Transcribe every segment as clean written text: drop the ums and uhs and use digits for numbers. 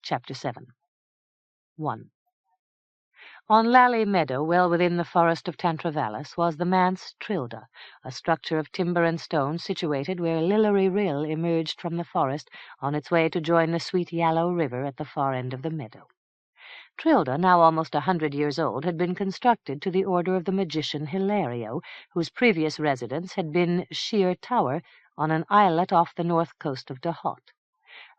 Chapter 7. 1. On Lally Meadow, well within the forest of Tantravallis, was the manse Trilda, a structure of timber and stone situated where Lillery Rill emerged from the forest on its way to join the Sweet Yallow River at the far end of the meadow. Trilda, now almost 100 years old, had been constructed to the order of the magician Hilario, whose previous residence had been Sheer Tower on an islet off the north coast of Dahot.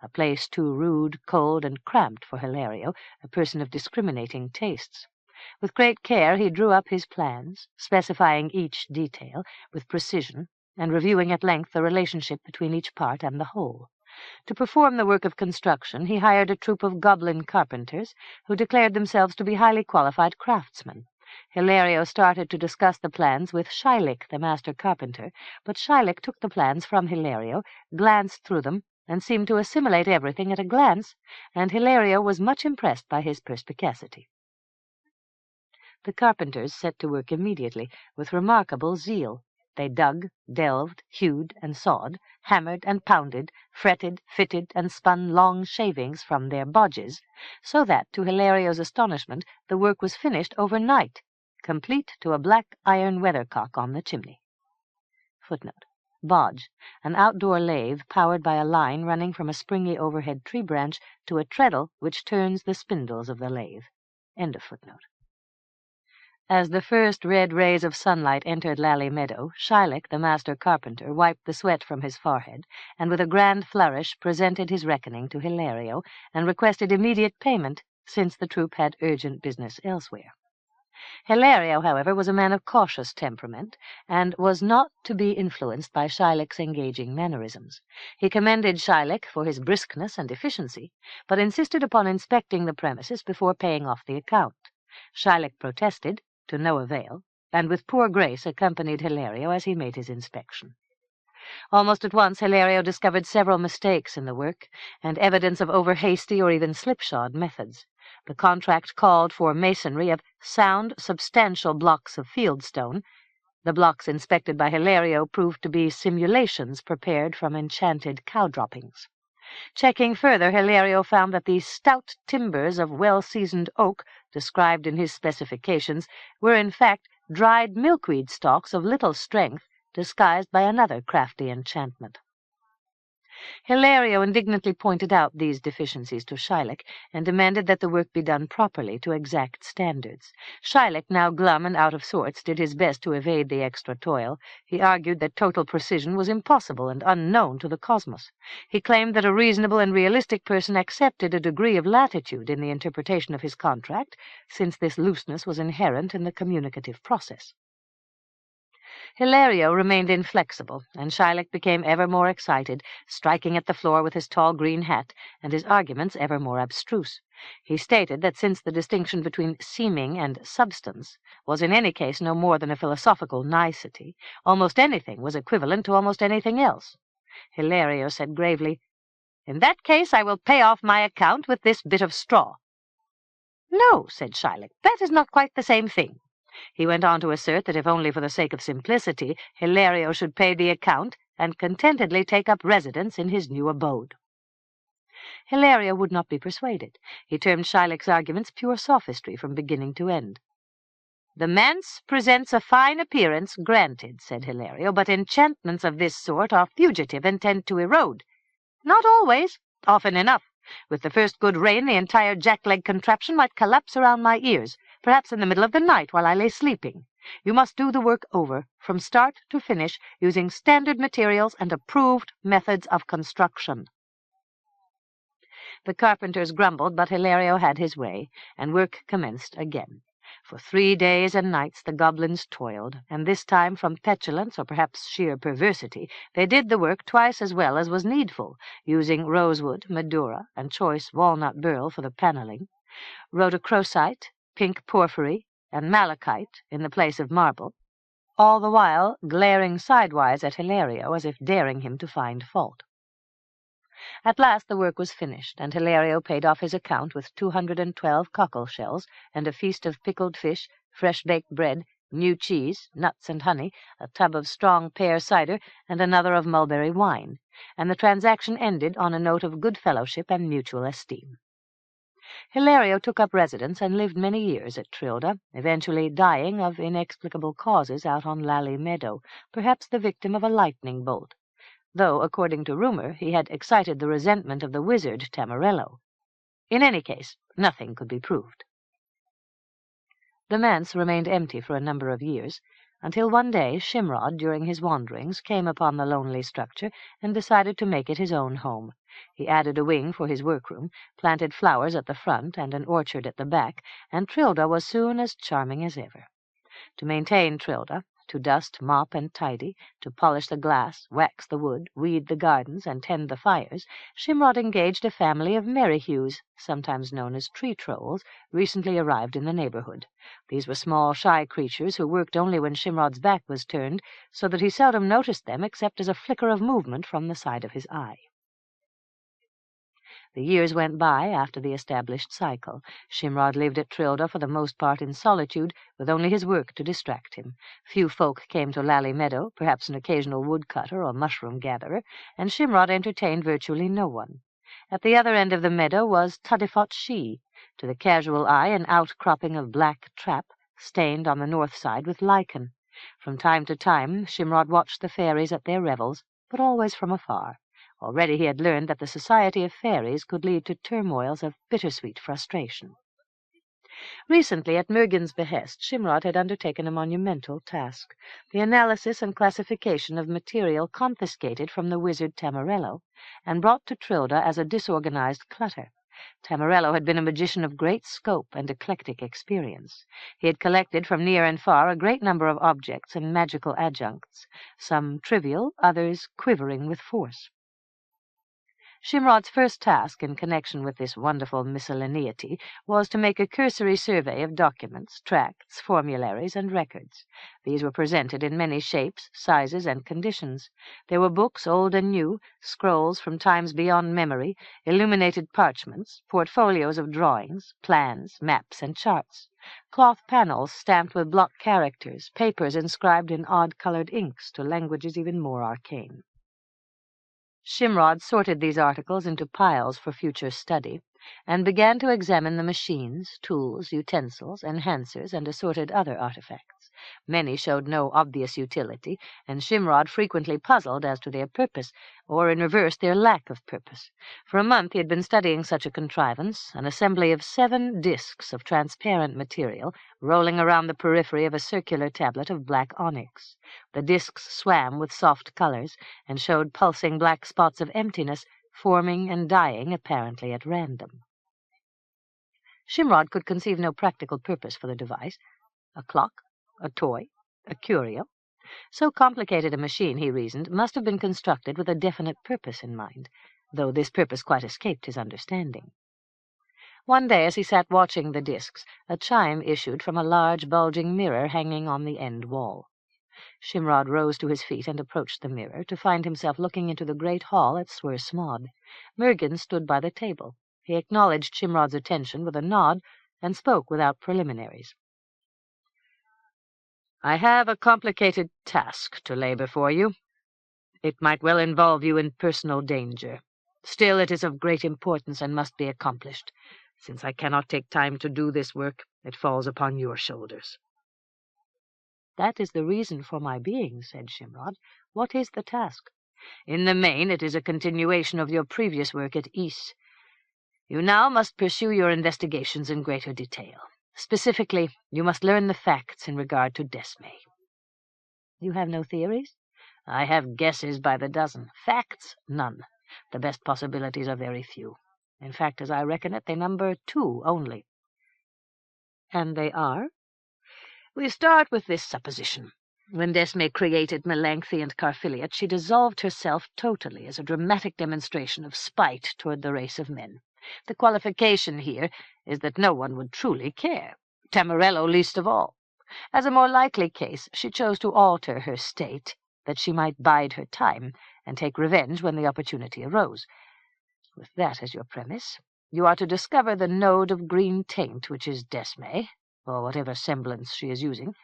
A place too rude, cold, and cramped for Hilario, a person of discriminating tastes. With great care he drew up his plans, specifying each detail with precision, and reviewing at length the relationship between each part and the whole. To perform the work of construction he hired a troop of goblin carpenters, who declared themselves to be highly qualified craftsmen. Hilario started to discuss the plans with Shylick, the master carpenter, but Shylick took the plans from Hilario, glanced through them, and seemed to assimilate everything at a glance, and Hilario was much impressed by his perspicacity. The carpenters set to work immediately, with remarkable zeal. They dug, delved, hewed, and sawed, hammered and pounded, fretted, fitted, and spun long shavings from their bodges, so that, to Hilario's astonishment, the work was finished overnight, complete to a black iron weathercock on the chimney. Footnote. Bodge, an outdoor lathe powered by a line running from a springy overhead tree branch to a treadle which turns the spindles of the lathe. End of footnote. As the first red rays of sunlight entered Lally Meadow, Shylick, the master carpenter, wiped the sweat from his forehead, and with a grand flourish presented his reckoning to Hilario, and requested immediate payment, since the troop had urgent business elsewhere. Hilario, however, was a man of cautious temperament, and was not to be influenced by Shylick's engaging mannerisms. He commended Shylick for his briskness and efficiency, but insisted upon inspecting the premises before paying off the account. Shylick protested, to no avail, and with poor grace accompanied Hilario as he made his inspection. Almost at once Hilario discovered several mistakes in the work, and evidence of over-hasty or even slipshod methods. The contract called for masonry of sound, substantial blocks of fieldstone. The blocks inspected by Hilario proved to be simulations prepared from enchanted cow droppings. Checking further, Hilario found that these stout timbers of well-seasoned oak, described in his specifications, were in fact dried milkweed stalks of little strength, disguised by another crafty enchantment. Hilario indignantly pointed out these deficiencies to Shylick, and demanded that the work be done properly to exact standards. Shylick, now glum and out of sorts, did his best to evade the extra toil. He argued that total precision was impossible and unknown to the cosmos. He claimed that a reasonable and realistic person accepted a degree of latitude in the interpretation of his contract, since this looseness was inherent in the communicative process. Hilario remained inflexible, and Shylick became ever more excited, striking at the floor with his tall green hat, and his arguments ever more abstruse. He stated that since the distinction between seeming and substance was in any case no more than a philosophical nicety, almost anything was equivalent to almost anything else. Hilario said gravely, "In that case I will pay off my account with this bit of straw." "No," said Shylick, "that is not quite the same thing." He went on to assert that if only for the sake of simplicity, Hilario should pay the account and contentedly take up residence in his new abode. Hilario would not be persuaded. He termed Shylick's arguments pure sophistry from beginning to end. "The manse presents a fine appearance, granted," said Hilario, "but enchantments of this sort are fugitive and tend to erode. Not always, often enough. With the first good rain, the entire jackleg contraption might collapse around my ears, perhaps in the middle of the night while I lay sleeping. You must do the work over, from start to finish, using standard materials and approved methods of construction." The carpenters grumbled, but Hilario had his way, and work commenced again. For 3 days and nights the goblins toiled, and this time from petulance or perhaps sheer perversity they did the work twice as well as was needful, using rosewood, madura, and choice walnut burl for the panelling, rhodochrosite, pink porphyry, and malachite in the place of marble, all the while glaring sidewise at Hilario as if daring him to find fault. At last the work was finished, and Hilario paid off his account with 212 cockle shells and a feast of pickled fish, fresh-baked bread, new cheese, nuts and honey, a tub of strong pear cider, and another of mulberry wine, and the transaction ended on a note of good fellowship and mutual esteem. Hilario took up residence and lived many years at Trilda, eventually dying of inexplicable causes out on Lally Meadow, perhaps the victim of a lightning bolt, though, according to rumor, he had excited the resentment of the wizard Tamarello. In any case, nothing could be proved. The manse remained empty for a number of years, until one day Shimrod, during his wanderings, came upon the lonely structure and decided to make it his own home. He added a wing for his workroom, planted flowers at the front and an orchard at the back, and Trilda was soon as charming as ever. To maintain Trilda, to dust, mop, and tidy, to polish the glass, wax the wood, weed the gardens, and tend the fires, Shimrod engaged a family of merryhews, sometimes known as tree trolls, recently arrived in the neighborhood. These were small, shy creatures who worked only when Shimrod's back was turned, so that he seldom noticed them except as a flicker of movement from the side of his eye. The years went by after the established cycle. Shimrod lived at Trilda for the most part in solitude, with only his work to distract him. Few folk came to Lally Meadow, perhaps an occasional woodcutter or mushroom gatherer, and Shimrod entertained virtually no one. At the other end of the meadow was Tuddifot She, to the casual eye an outcropping of black trap, stained on the north side with lichen. From time to time Shimrod watched the fairies at their revels, but always from afar. Already he had learned that the society of fairies could lead to turmoils of bittersweet frustration. Recently, at Mergin's behest, Shimrod had undertaken a monumental task, the analysis and classification of material confiscated from the wizard Tamarello and brought to Trilda as a disorganized clutter. Tamarello had been a magician of great scope and eclectic experience. He had collected from near and far a great number of objects and magical adjuncts, some trivial, others quivering with force. Shimrod's first task in connection with this wonderful miscellaneity was to make a cursory survey of documents, tracts, formularies, and records. These were presented in many shapes, sizes, and conditions. There were books, old and new, scrolls from times beyond memory, illuminated parchments, portfolios of drawings, plans, maps, and charts, cloth panels stamped with block characters, papers inscribed in odd-colored inks to languages even more arcane. Shimrod sorted these articles into piles for future study, and began to examine the machines, tools, utensils, enhancers, and assorted other artifacts. Many showed no obvious utility, and Shimrod frequently puzzled as to their purpose, or in reverse their lack of purpose. For a month he had been studying such a contrivance, an assembly of 7 discs of transparent material, rolling around the periphery of a circular tablet of black onyx. The discs swam with soft colors, and showed pulsing black spots of emptiness, forming and dying apparently at random. Shimrod could conceive no practical purpose for the device. A clock, a toy, a curio. So complicated a machine, he reasoned, must have been constructed with a definite purpose in mind, though this purpose quite escaped his understanding. One day, as he sat watching the discs, a chime issued from a large, bulging mirror hanging on the end wall. Shimrod rose to his feet and approached the mirror, to find himself looking into the great hall at Swir Smod. Mergin stood by the table. He acknowledged Shimrod's attention with a nod, and spoke without preliminaries. "I have a complicated task to lay before you. It might well involve you in personal danger. Still, it is of great importance and must be accomplished. Since I cannot take time to do this work, it falls upon your shoulders." "That is the reason for my being," said Shimrod. "What is the task?" "In the main, it is a continuation of your previous work at Ys. You now must pursue your investigations in greater detail. Specifically, you must learn the facts in regard to Desmay." "You have no theories?" "I have guesses by the dozen. Facts, none. The best possibilities are very few. In fact, as I reckon it, they number 2 only." "And they are?" "We start with this supposition. When Desmay created Melanthe and Carfiliot, she dissolved herself totally as a dramatic demonstration of spite toward the race of men. The qualification here is that no one would truly care, Tamarello least of all. As a more likely case, she chose to alter her state, that she might bide her time and take revenge when the opportunity arose. With that as your premise, you are to discover the node of green taint which is Desmay, or whatever semblance she is using.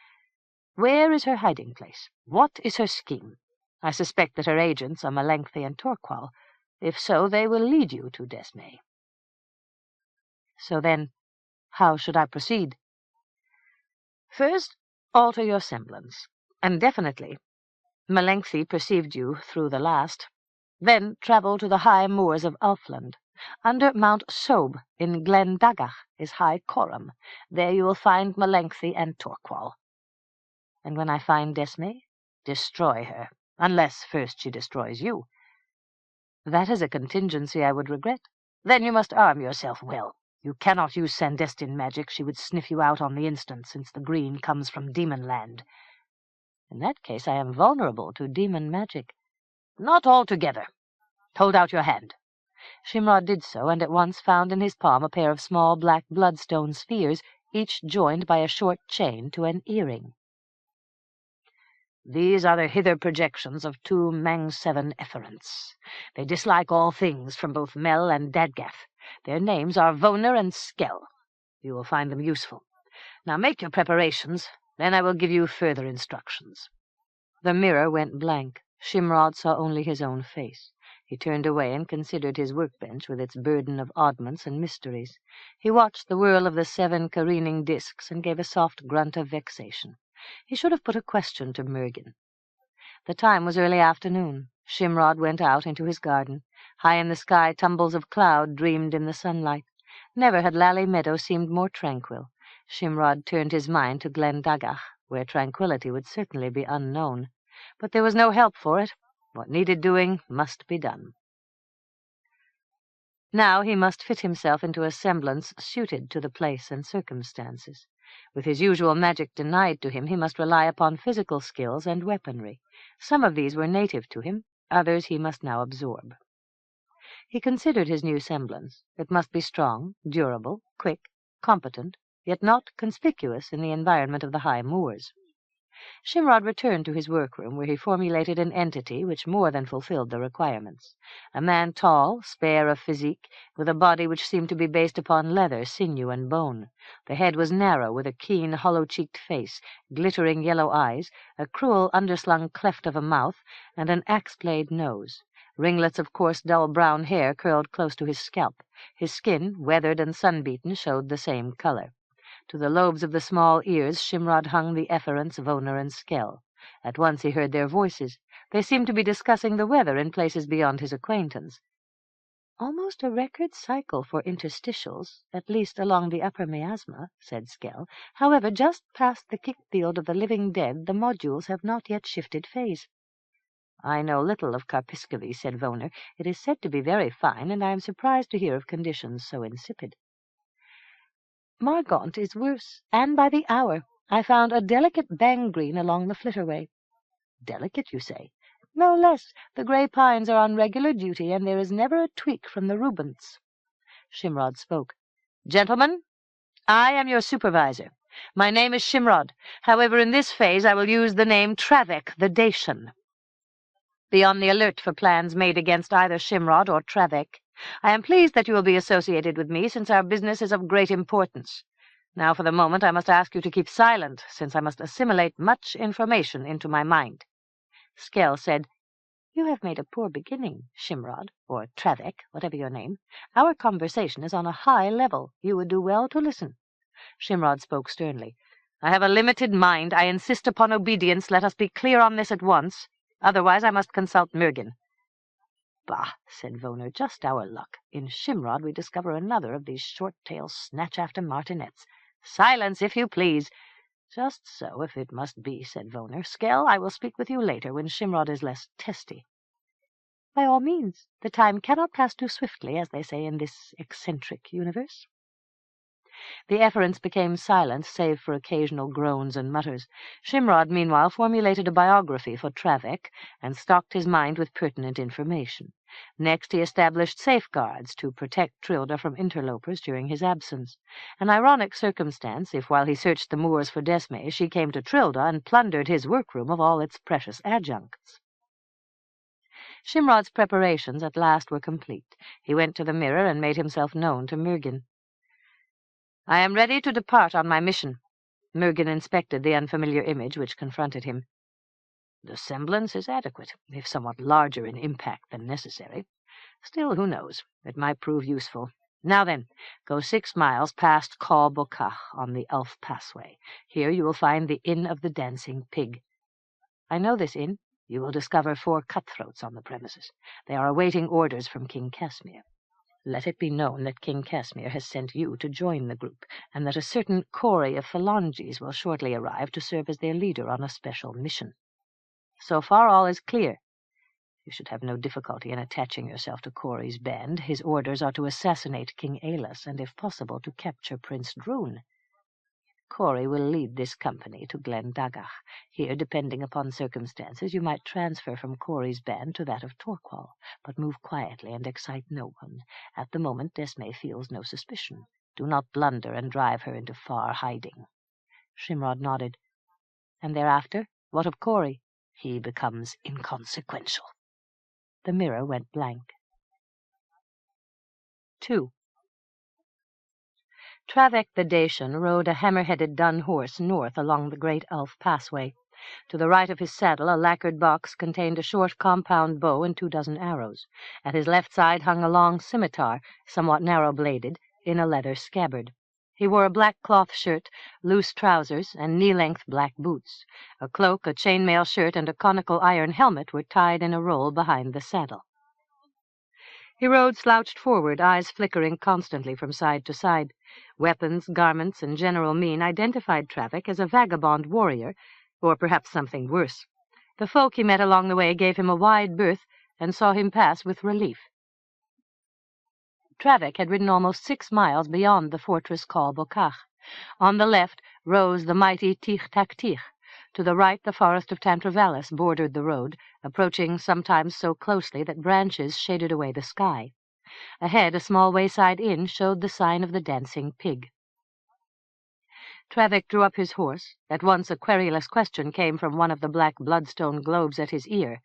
Where is her hiding place? What is her scheme? I suspect that her agents are Melanthe and Torqual. If so, they will lead you to Desmay." So then, how should I proceed? First, alter your semblance, and definitely Melenchthi perceived you through the last. Then travel to the high moors of Ulfland. Under Mount Sobe in Glen Dagach is High Coram. There you will find Melenchthi and Torqual. And when I find Desme, destroy her, unless first she destroys you. That is a contingency I would regret. Then you must arm yourself well. You cannot use Sandestin magic. She would sniff you out on the instant, since the green comes from demon land. In that case I am vulnerable to demon magic. Not altogether. Hold out your hand. Shimrod did so, and at once found in his palm a pair of small black bloodstone spheres, each joined by a short chain to an earring. These are the hither projections of 2 Mang-7 efferents. They dislike all things from both Mel and Dadgath. Their names are Voner and Skell. You will find them useful. Now make your preparations, then I will give you further instructions. The mirror went blank. Shimrod saw only his own face. He turned away and considered his workbench with its burden of oddments and mysteries. He watched the whirl of the 7 careening discs and gave a soft grunt of vexation. He should have put a question to Mergin. The time was early afternoon. Shimrod went out into his garden. High in the sky tumbles of cloud dreamed in the sunlight. Never had Lally Meadow seemed more tranquil. Shimrod turned his mind to Glen Dagach, where tranquillity would certainly be unknown. But there was no help for it. What needed doing must be done. Now he must fit himself into a semblance suited to the place and circumstances. With his usual magic denied to him, he must rely upon physical skills and weaponry. Some of these were native to him, others he must now absorb. He considered his new semblance. It must be strong, durable, quick, competent, yet not conspicuous in the environment of the high moors. Shimrod returned to his workroom, where he formulated an entity which more than fulfilled the requirements. A man tall, spare of physique, with a body which seemed to be based upon leather, sinew, and bone. The head was narrow, with a keen, hollow-cheeked face, glittering yellow eyes, a cruel, underslung cleft of a mouth, and an axe-blade nose. Ringlets of coarse, dull brown hair curled close to his scalp. His skin, weathered and sun-beaten, showed the same color. To the lobes of the small ears Shimrod hung the efferents Voner and Skell. At once he heard their voices. They seemed to be discussing the weather in places beyond his acquaintance. "Almost a record cycle for interstitials, at least along the upper miasma," said Skell. "However, just past the kick-field of the living dead, the modules have not yet shifted phase." "I know little of Karpiscovy," said Voner. "It is said to be very fine, and I am surprised to hear of conditions so insipid." "Margaunt is worse, and by the hour. I found a delicate bang-green along the flitterway." "Delicate, you say?" "No less. The grey pines are on regular duty, and there is never a tweak from the Rubens." Shimrod spoke. "Gentlemen, I am your supervisor. My name is Shimrod. However, in this phase I will use the name Travek the Dacian. Be on the alert for plans made against either Shimrod or Travek. I am pleased that you will be associated with me, since our business is of great importance. Now, for the moment, I must ask you to keep silent, since I must assimilate much information into my mind." Skell said, "You have made a poor beginning, Shimrod, or Travek, whatever your name. Our conversation is on a high level. You would do well to listen." Shimrod spoke sternly. "I have a limited mind. I insist upon obedience. Let us be clear on this at once. Otherwise I must consult Mergin." "Bah," said Voner, "just our luck. In Shimrod we discover another of these short-tail snatch-after martinets. Silence, if you please." "Just so, if it must be," said Voner. "Skell, I will speak with you later, when Shimrod is less testy." "By all means. The time cannot pass too swiftly, as they say in this eccentric universe." The efferents became silent, save for occasional groans and mutters. Shimrod, meanwhile, formulated a biography for Travek, and stocked his mind with pertinent information. Next he established safeguards to protect Trilda from interlopers during his absence. An ironic circumstance, if while he searched the moors for Desme, she came to Trilda and plundered his workroom of all its precious adjuncts. Shimrod's preparations at last were complete. He went to the mirror and made himself known to Mergin. "I am ready to depart on my mission." Mergin inspected the unfamiliar image which confronted him. "The semblance is adequate, if somewhat larger in impact than necessary. Still, who knows? It might prove useful. Now then, go 6 miles past Col Bocach on the Elf Passway. Here you will find the Inn of the Dancing Pig. I know this inn. You will discover 4 cutthroats on the premises. They are awaiting orders from King Casimir. Let it be known that King Casimir has sent you to join the group, and that a certain Corey of Phalanges will shortly arrive to serve as their leader on a special mission. So far all is clear. You should have no difficulty in attaching yourself to Corey's band. His orders are to assassinate King Aelus, and if possible to capture Prince Droon. Corey will lead this company to Glen Dagach. Here, depending upon circumstances, you might transfer from Corey's band to that of Torqual, but move quietly and excite no one. At the moment, Desmay feels no suspicion. Do not blunder and drive her into far hiding. Shimrod nodded. And thereafter, what of Corey? He becomes inconsequential. The mirror went blank. 2. Travek the Dacian rode a hammer-headed dun horse north along the great Elf Passway. To the right of his saddle a lacquered box contained a short compound bow and 24 arrows. At his left side hung a long scimitar, somewhat narrow-bladed, in a leather scabbard. He wore a black cloth shirt, loose trousers, and knee-length black boots. A cloak, a chain-mail shirt, and a conical iron helmet were tied in a roll behind the saddle. He rode slouched forward, eyes flickering constantly from side to side. Weapons, garments, and general mien identified Travek as a vagabond warrior, or perhaps something worse. The folk he met along the way gave him a wide berth and saw him pass with relief. Travek had ridden almost 6 miles beyond the fortress Col Bocach. On the left rose the mighty Tich Tak Tich. To the right the forest of Tantravallis bordered the road, approaching sometimes so closely that branches shaded away the sky. Ahead a small wayside inn showed the sign of the Dancing Pig. Travek drew up his horse. At once a querulous question came from one of the black bloodstone globes at his ear.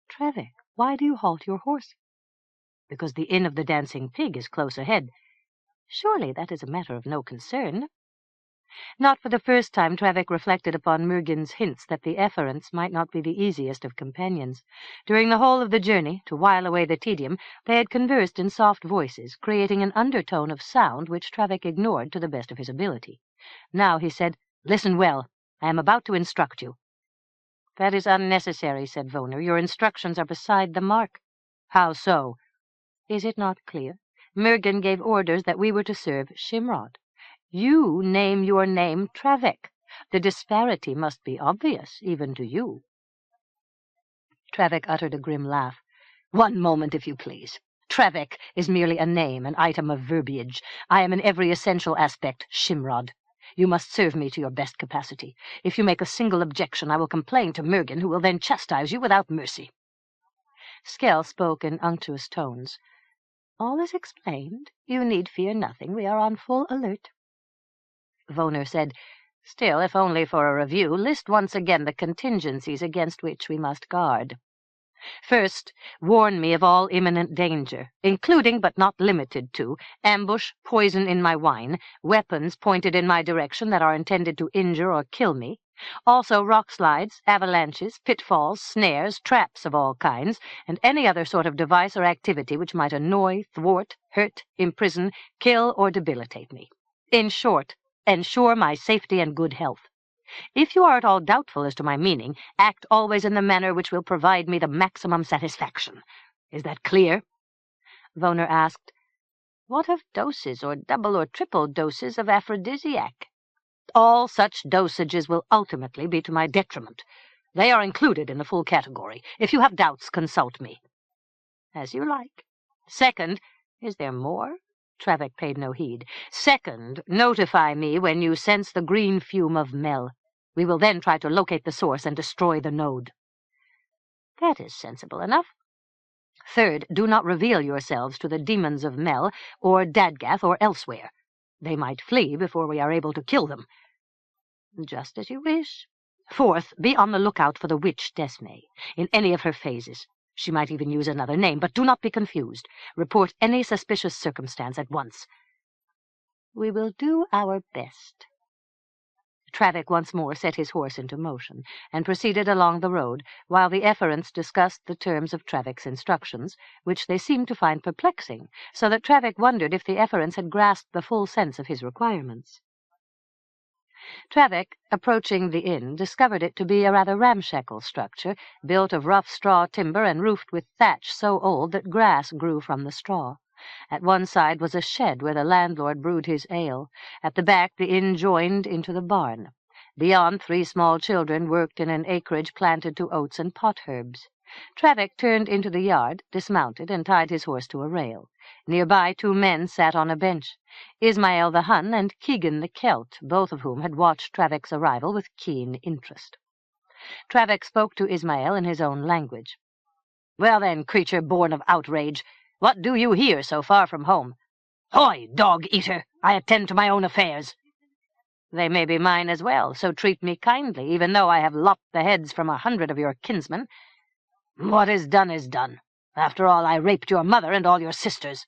"Travek, why do you halt your horse?" "Because the Inn of the Dancing Pig is close ahead." "Surely that is a matter of no concern." Not for the first time Travek reflected upon Murgin's hints that the efferents might not be the easiest of companions. During the whole of the journey, to while away the tedium, they had conversed in soft voices, creating an undertone of sound which Travek ignored to the best of his ability. Now he said, "Listen well. I am about to instruct you." "That is unnecessary," said Voner. "Your instructions are beside the mark." "How so?" "Is it not clear? Murgin gave orders that we were to serve Shimrod. You name your name Travek. The disparity must be obvious, even to you." Travek uttered a grim laugh. "One moment, if you please. Travek is merely a name, an item of verbiage. I am in every essential aspect Shimrod. You must serve me to your best capacity. If you make a single objection, I will complain to Murgin, who will then chastise you without mercy." Skell spoke in unctuous tones. "All is explained. You need fear nothing. We are on full alert." Voner said, "Still, if only for a review, list once again the contingencies against which we must guard. First, warn me of all imminent danger, including but not limited to ambush, poison in my wine, weapons pointed in my direction that are intended to injure or kill me, also rock slides, avalanches, pitfalls, snares, traps of all kinds, and any other sort of device or activity which might annoy, thwart, hurt, imprison, kill, or debilitate me. In short, ensure my safety and good health. If you are at all doubtful as to my meaning, act always in the manner which will provide me the maximum satisfaction. Is that clear?" Voner asked, "What of doses, or double or triple doses of aphrodisiac?" "All such dosages will ultimately be to my detriment. They are included in the full category. If you have doubts, consult me." "As you like. Second, is there more?" Travek paid no heed. "Second, notify me when you sense the green fume of Mel. We will then try to locate the source and destroy the node." "That is sensible enough." "Third, do not reveal yourselves to the demons of Mel or Dadgath or elsewhere. They might flee before we are able to kill them." "Just as you wish." "Fourth, be on the lookout for the witch Desmay, in any of her phases. She might even use another name, but do not be confused. Report any suspicious circumstance at once." "We will do our best." Travick once more set his horse into motion, and proceeded along the road, while the efferents discussed the terms of Travick's instructions, which they seemed to find perplexing, so that Travick wondered if the efferents had grasped the full sense of his requirements. Travick, approaching the inn, discovered it to be a rather ramshackle structure, built of rough straw timber and roofed with thatch so old that grass grew from the straw. At one side was a shed where the landlord brewed his ale. At the back the inn joined into the barn. Beyond, 3 small children worked in an acreage planted to oats and pot-herbs. Travick turned into the yard, dismounted, and tied his horse to a rail. Nearby 2 men sat on a bench, Ismael the Hun and Keegan the Celt, both of whom had watched Travick's arrival with keen interest. Travick spoke to Ismael in his own language. "Well then, creature born of outrage, what do you here so far from home?" "Hoy, dog-eater! I attend to my own affairs." "They may be mine as well, so treat me kindly, even though I have lopped the heads from 100 of your kinsmen." "What is done is done. After all, I raped your mother and all your sisters."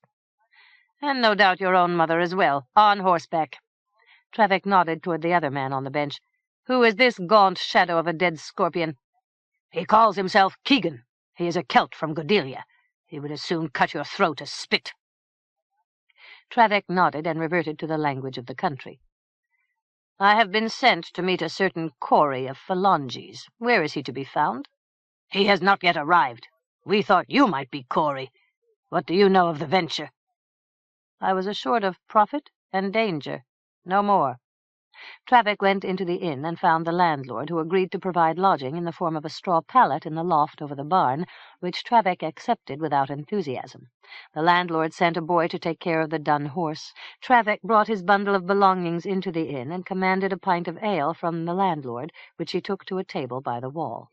"And no doubt your own mother as well, on horseback." Travick nodded toward the other man on the bench. "Who is this gaunt shadow of a dead scorpion?" "He calls himself Keegan. He is a Celt from Godelia. He would as soon cut your throat as spit." Travick nodded and reverted to the language of the country. "I have been sent to meet a certain Corey of Phalanges. Where is he to be found?" "He has not yet arrived. We thought you might be Corey. What do you know of the venture?" "I was assured of profit and danger. No more." Travick went into the inn and found the landlord, who agreed to provide lodging in the form of a straw pallet in the loft over the barn, which Travick accepted without enthusiasm. The landlord sent a boy to take care of the dun horse. Travick brought his bundle of belongings into the inn and commanded a pint of ale from the landlord, which he took to a table by the wall.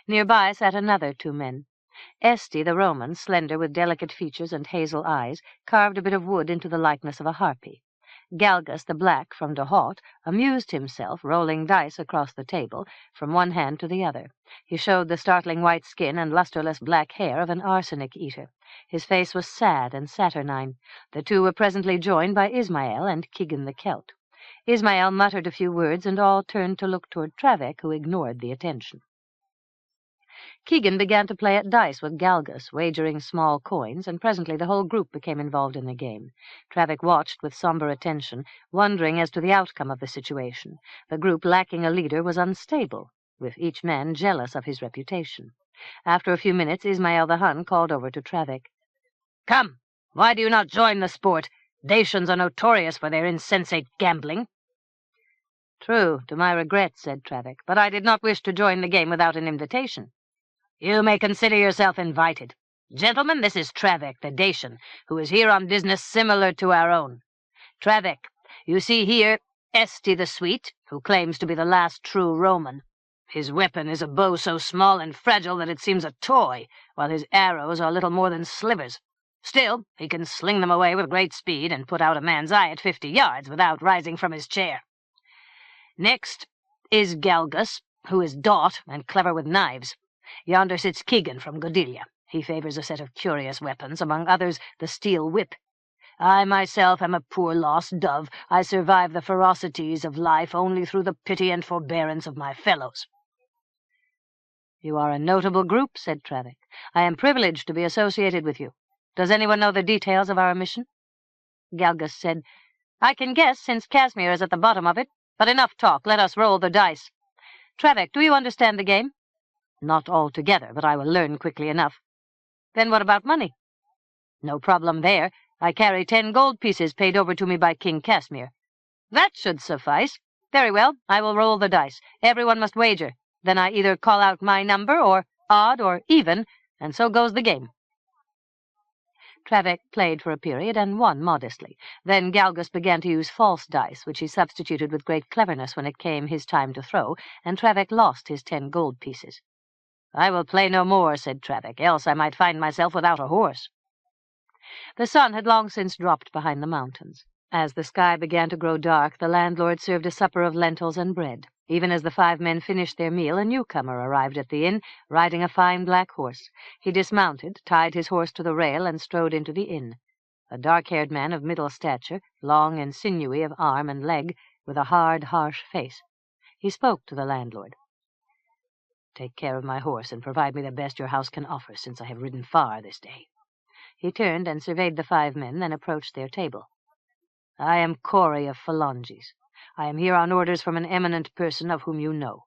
Nearby sat another 2 men. Esti, the Roman, slender with delicate features and hazel eyes, carved a bit of wood into the likeness of a harpy. Galgus, the black, from Dahot, amused himself, rolling dice across the table, from one hand to the other. He showed the startling white skin and lustreless black hair of an arsenic-eater. His face was sad and saturnine. The 2 were presently joined by Ismael and Keegan the Celt. Ismael muttered a few words, and all turned to look toward Travick, who ignored the attention. Keegan began to play at dice with Galgus, wagering small coins, and presently the whole group became involved in the game. Travick watched with somber attention, wondering as to the outcome of the situation. The group, lacking a leader, was unstable, with each man jealous of his reputation. After a few minutes, Ismael the Hun called over to Travick. "Come, why do you not join the sport? Dacians are notorious for their insensate gambling." "True, to my regret," said Travick, "but I did not wish to join the game without an invitation." "You may consider yourself invited. Gentlemen, this is Travick, the Dacian, who is here on business similar to our own. Travick, you see here Esti the Sweet, who claims to be the last true Roman. His weapon is a bow so small and fragile that it seems a toy, while his arrows are little more than slivers. Still, he can sling them away with great speed and put out a man's eye at 50 yards without rising from his chair. Next is Galgus, who is Dot and clever with knives. Yonder sits Keegan from Godelia. He favors a set of curious weapons, among others the steel whip. I myself am a poor lost dove. I survive the ferocities of life only through the pity and forbearance of my fellows." "You are a notable group," said Travick. "I am privileged to be associated with you. Does anyone know the details of our mission?" Galgus said, "I can guess, since Casimir is at the bottom of it. But enough talk. Let us roll the dice. Travick, do you understand the game?" "Not altogether, but I will learn quickly enough." "Then what about money?" "No problem there. I carry 10 gold pieces paid over to me by King Casimir." "That should suffice. Very well, I will roll the dice. Everyone must wager. Then I either call out my number, or odd, or even, and so goes the game." Travick played for a period and won modestly. Then Galgus began to use false dice, which he substituted with great cleverness when it came his time to throw, and Travick lost his 10 gold pieces. "I will play no more," said Travick, "else I might find myself without a horse." The sun had long since dropped behind the mountains. As the sky began to grow dark, the landlord served a supper of lentils and bread. Even as the 5 men finished their meal, a newcomer arrived at the inn, riding a fine black horse. He dismounted, tied his horse to the rail, and strode into the inn. A dark-haired man of middle stature, long and sinewy of arm and leg, with a hard, harsh face. He spoke to the landlord. "Take care of my horse, and provide me the best your house can offer, since I have ridden far this day." He turned and surveyed the 5 men, then approached their table. "I am Corey of Phalanges. I am here on orders from an eminent person of whom you know.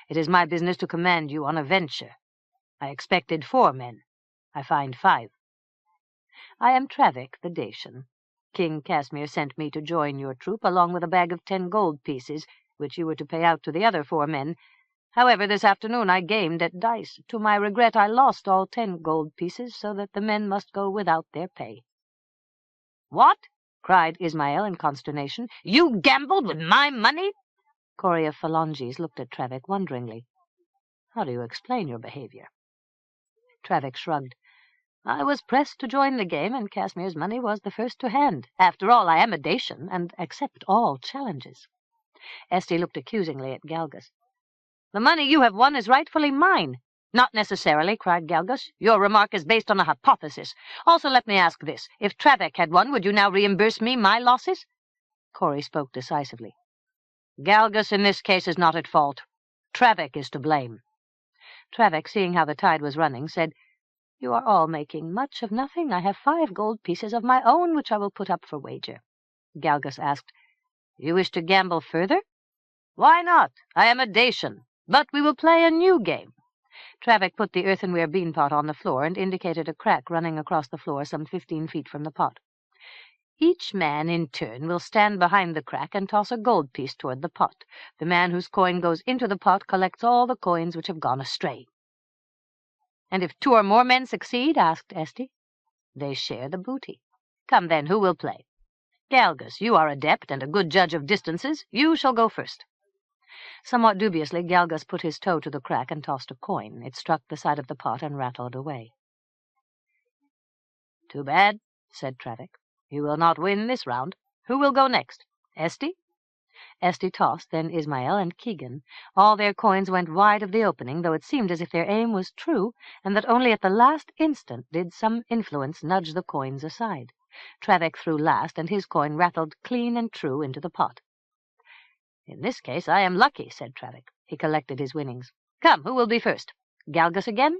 It is my business to command you on a venture. I expected 4 men. I find 5. I am Travick the Dacian. King Casimir sent me to join your troop, along with a bag of 10 gold pieces, which you were to pay out to the other 4 men. However, this afternoon I gamed at dice. To my regret, I lost all 10 gold pieces, so that the men must go without their pay." "What?" cried Ismael in consternation. "You gambled with my money?" Corey of Phalanges looked at Travick wonderingly. "How do you explain your behavior?" Travick shrugged. "I was pressed to join the game, and Casimir's money was the first to hand. After all, I am a Dacian, and accept all challenges." Esti looked accusingly at Galgus. "The money you have won is rightfully mine." "Not necessarily," cried Galgus. "Your remark is based on a hypothesis. Also, let me ask this. If Travick had won, would you now reimburse me my losses?" Corey spoke decisively. "Galgus in this case is not at fault. Travick is to blame." Travick, seeing how the tide was running, said, "You are all making much of nothing. I have 5 gold pieces of my own, which I will put up for wager." Galgus asked, "You wish to gamble further?" "Why not? I am a Dacian. But we will play a new game." Travick put the earthenware bean-pot on the floor and indicated a crack running across the floor some 15 feet from the pot. "Each man in turn will stand behind the crack and toss a gold piece toward the pot. The man whose coin goes into the pot collects all the coins which have gone astray." "And if 2 or more men succeed?" asked Esti. "They share the booty. Come then, who will play? Galgus, you are adept and a good judge of distances. You shall go first." Somewhat dubiously, Galgus put his toe to the crack and tossed a coin. It struck the side of the pot and rattled away. "Too bad," said Travick. "You will not win this round. Who will go next? Esti?" Esti tossed, then Ismael and Keegan. All their coins went wide of the opening, though it seemed as if their aim was true, and that only at the last instant did some influence nudge the coins aside. Travick threw last, and his coin rattled clean and true into the pot. "In this case I am lucky," said Travick. He collected his winnings. "Come, who will be first? Galgus again?"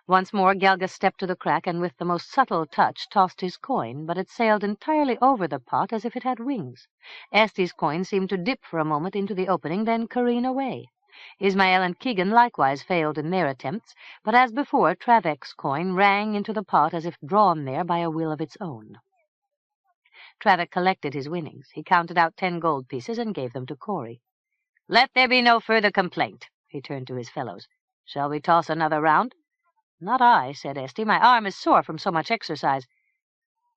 Once more Galgus stepped to the crack and with the most subtle touch tossed his coin, but it sailed entirely over the pot as if it had wings. Esti's coin seemed to dip for a moment into the opening, then careen away. Ismael and Keegan likewise failed in their attempts, but as before Travick's coin rang into the pot as if drawn there by a will of its own. Travick collected his winnings. He counted out 10 gold pieces and gave them to Corey. "Let there be no further complaint." He turned to his fellows. "Shall we toss another round?" "Not I," said Esti. "My arm is sore from so much exercise."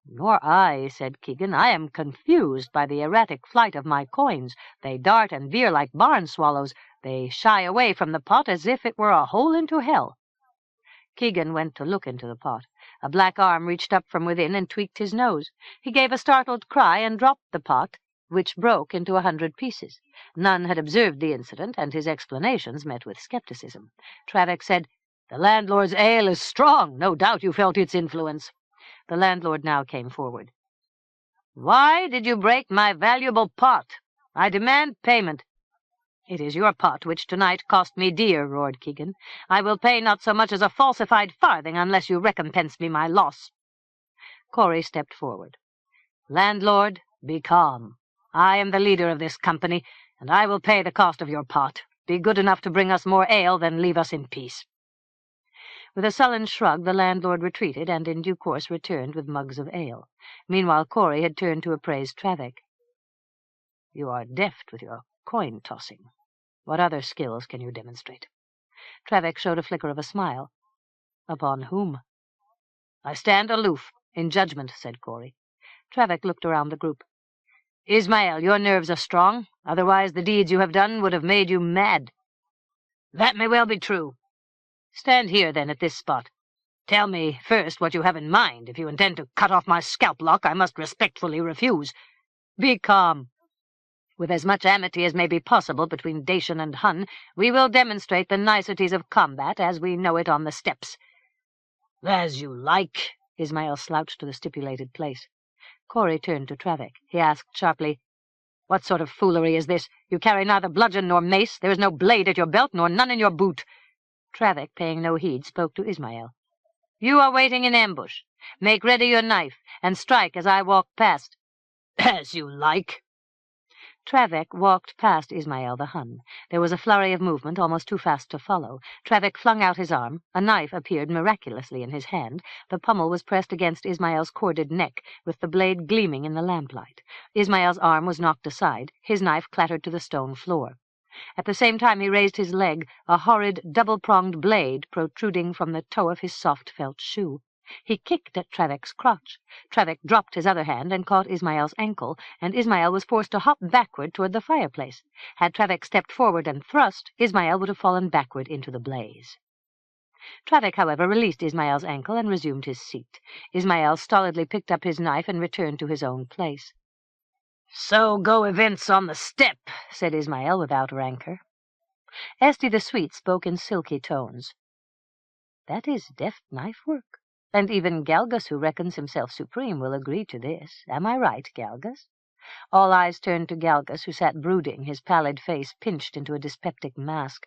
"Nor I," said Keegan. "I am confused by the erratic flight of my coins. They dart and veer like barn swallows. They shy away from the pot as if it were a hole into hell." Keegan went to look into the pot. A black arm reached up from within and tweaked his nose. He gave a startled cry and dropped the pot, which broke into 100 pieces. None had observed the incident, and his explanations met with skepticism. Travick said, "The landlord's ale is strong. No doubt you felt its influence." The landlord now came forward. "Why did you break my valuable pot? I demand payment." "It is your pot which tonight cost me dear," roared Keegan. "I will pay not so much as a falsified farthing unless you recompense me my loss." Corey stepped forward. "Landlord, be calm. I am the leader of this company, and I will pay the cost of your pot. Be good enough to bring us more ale, then leave us in peace." With a sullen shrug, the landlord retreated, and in due course returned with mugs of ale. Meanwhile, Corey had turned to appraise Travick. "You are deft with your coin-tossing. What other skills can you demonstrate?" Travick showed a flicker of a smile. "Upon whom?" "I stand aloof, in judgment," said Corey. Travick looked around the group. "Ismael, your nerves are strong. Otherwise the deeds you have done would have made you mad." "That may well be true." "Stand here, then, at this spot. Tell me first what you have in mind. If you intend to cut off my scalp-lock, I must respectfully refuse." "Be calm. With as much amity as may be possible between Dacian and Hun, we will demonstrate the niceties of combat as we know it on the steppes." "As you like." Ismael slouched to the stipulated place. Corey turned to Travick. He asked sharply, "What sort of foolery is this? You carry neither bludgeon nor mace. There is no blade at your belt, nor none in your boot." Traffic, paying no heed, spoke to Ismael. "You are waiting in ambush. Make ready your knife, and strike as I walk past." "As you like." Traffic walked past Ismael the Hun. There was a flurry of movement, almost too fast to follow. Traffic flung out his arm. A knife appeared miraculously in his hand. The pommel was pressed against Ismael's corded neck, with the blade gleaming in the lamplight. Ismael's arm was knocked aside. His knife clattered to the stone floor. At the same time he raised his leg, a horrid, double-pronged blade protruding from the toe of his soft felt shoe. He kicked at Traffic's crotch. Traffic dropped his other hand and caught Ismael's ankle, and Ismael was forced to hop backward toward the fireplace. Had Traffic stepped forward and thrust, Ismael would have fallen backward into the blaze. Traffic, however, released Ismael's ankle and resumed his seat. Ismael stolidly picked up his knife and returned to his own place. "So go events on the step," said Ismael without rancor. Esti the Sweet spoke in silky tones. "That is deft knife work. And even Galgus, who reckons himself supreme, will agree to this. Am I right, Galgus?" All eyes turned to Galgus, who sat brooding, his pallid face pinched into a dyspeptic mask.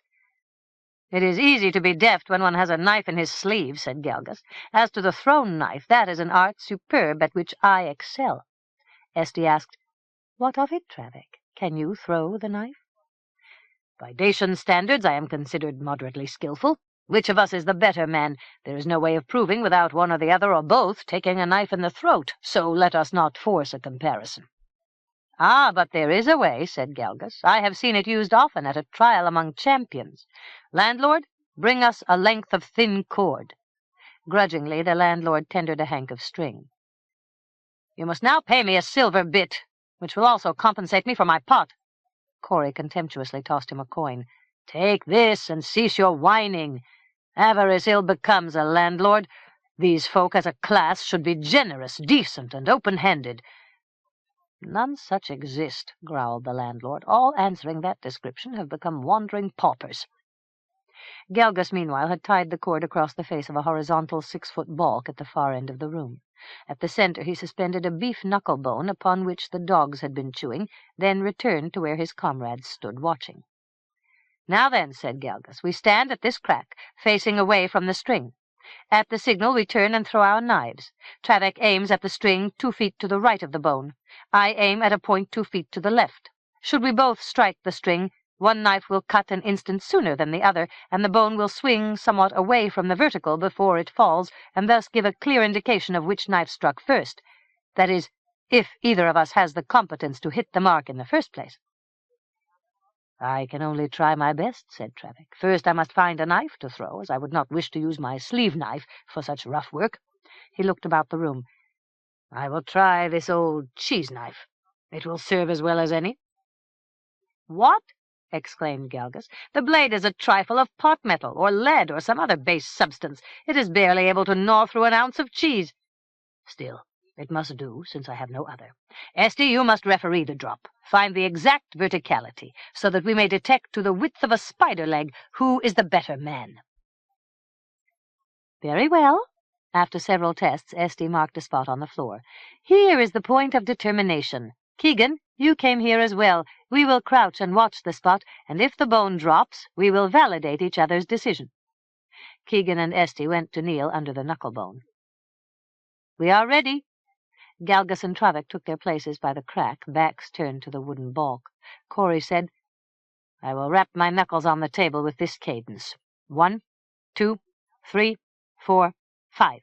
"It is easy to be deft when one has a knife in his sleeve," said Galgus. "As to the thrown knife, that is an art superb at which I excel." Esti asked, "What of it, Traffic? Can you throw the knife?" "By Dacian standards, I am considered moderately skillful. Which of us is the better man? There is no way of proving without one or the other or both taking a knife in the throat, so let us not force a comparison." "Ah, but there is a way," said Galgus. "I have seen it used often at a trial among champions. Landlord, bring us a length of thin cord." Grudgingly, the landlord tendered a hank of string. "You must now pay me a silver bit, which will also compensate me for my pot." Corey contemptuously tossed him a coin. "Take this and cease your whining. Avarice ill becomes a landlord. These folk as a class should be generous, decent, and open-handed." "None such exist," growled the landlord. "All answering that description have become wandering paupers." Galgus, meanwhile, had tied the cord across the face of a horizontal 6-foot balk at the far end of the room. At the center he suspended a beef knuckle-bone upon which the dogs had been chewing, then returned to where his comrades stood watching. "Now then," said Galgus, "we stand at this crack, facing away from the string. At the signal we turn and throw our knives. Traffic aims at the string 2 feet to the right of the bone. I aim at a point 2 feet to the left. Should we both strike the string, one knife will cut an instant sooner than the other, and the bone will swing somewhat away from the vertical before it falls, and thus give a clear indication of which knife struck first. That is, if either of us has the competence to hit the mark in the first place." "I can only try my best," said Traffic. "First I must find a knife to throw, as I would not wish to use my sleeve knife for such rough work." He looked about the room. "I will try this old cheese knife. It will serve as well as any." "What?" exclaimed Galgus. "The blade is a trifle of pot metal, or lead, or some other base substance. It is barely able to gnaw through an ounce of cheese." "Still, it must do, since I have no other. Esti, you must referee the drop. Find the exact verticality, so that we may detect to the width of a spider leg who is the better man." "Very well." After several tests, Esti marked a spot on the floor. "Here is the point of determination. Keegan, you came here as well. We will crouch and watch the spot, and if the bone drops, we will validate each other's decision." Keegan and Esti went to kneel under the knuckle-bone. "We are ready." Galgus and Traffic took their places by the crack, backs turned to the wooden balk. Corey said, "I will rap my knuckles on the table with this cadence. 1, 2, 3, 4, 5.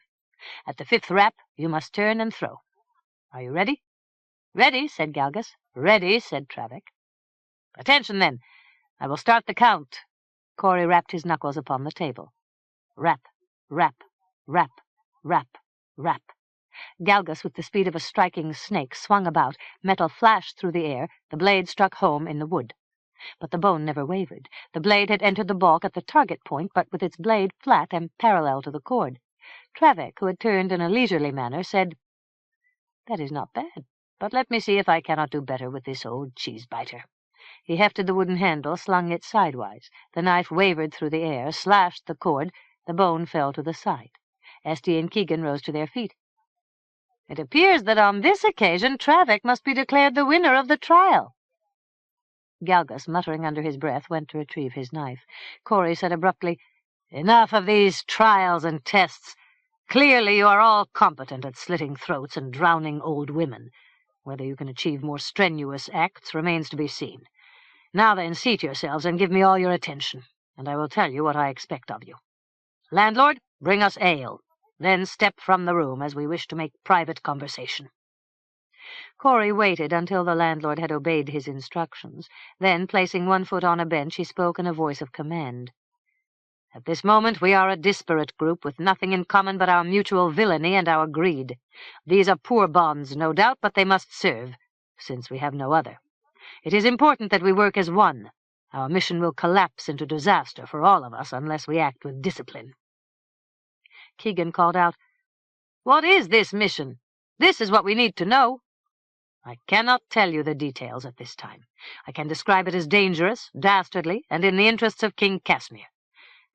At the 5th rap, you must turn and throw. Are you ready?" "Ready," said Galgus. "Ready," said Traffic. "Attention, then. I will start the count." Corey rapped his knuckles upon the table. Rap, rap, rap, rap, rap. Galgus, with the speed of a striking snake, swung about. Metal flashed through the air. The blade struck home in the wood. But the bone never wavered. The blade had entered the balk at the target point, but with its blade flat and parallel to the cord. Traffic, who had turned in a leisurely manner, said, "That is not bad, but let me see if I cannot do better with this old cheese-biter." He hefted the wooden handle, slung it sidewise. The knife wavered through the air, slashed the cord. The bone fell to the side. Esti and Keegan rose to their feet. "It appears that on this occasion Traffic must be declared the winner of the trial." Galgus, muttering under his breath, went to retrieve his knife. Corey said abruptly, "Enough of these trials and tests. Clearly you are all competent at slitting throats and drowning old women. Whether you can achieve more strenuous acts remains to be seen. Now then, seat yourselves and give me all your attention, and I will tell you what I expect of you. Landlord, bring us ale. Then step from the room, as we wish to make private conversation." Corey waited until the landlord had obeyed his instructions. Then, placing one foot on a bench, he spoke in a voice of command. "At this moment we are a disparate group, with nothing in common but our mutual villainy and our greed. These are poor bonds, no doubt, but they must serve, since we have no other. It is important that we work as one. Our mission will collapse into disaster for all of us unless we act with discipline." Keegan called out, "What is this mission? This is what we need to know." "I cannot tell you the details at this time. I can describe it as dangerous, dastardly, and in the interests of King Casimir.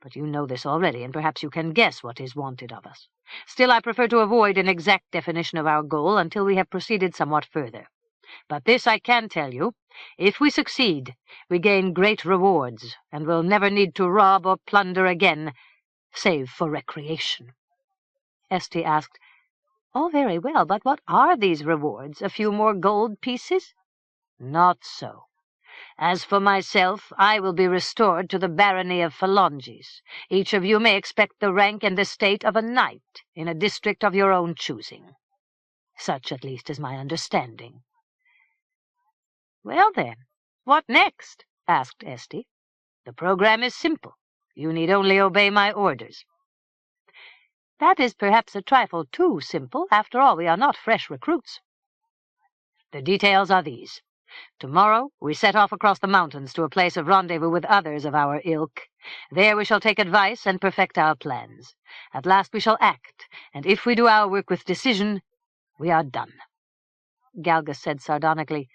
But you know this already, and perhaps you can guess what is wanted of us. Still, I prefer to avoid an exact definition of our goal until we have proceeded somewhat further. But this I can tell you. If we succeed, we gain great rewards, and will never need to rob or plunder again, save for recreation." Esti asked, "All very well, but what are these rewards? A few more gold pieces?" "Not so. As for myself, I will be restored to the barony of Phalanges. Each of you may expect the rank and estate of a knight in a district of your own choosing. Such, at least, is my understanding." "Well, then, what next?" asked Esti. "The program is simple. You need only obey my orders." "That is perhaps a trifle too simple. After all, we are not fresh recruits." "The details are these. Tomorrow we set off across the mountains to a place of rendezvous with others of our ilk. There we shall take advice and perfect our plans. At last we shall act, and if we do our work with decision, we are done." Galgus said sardonically,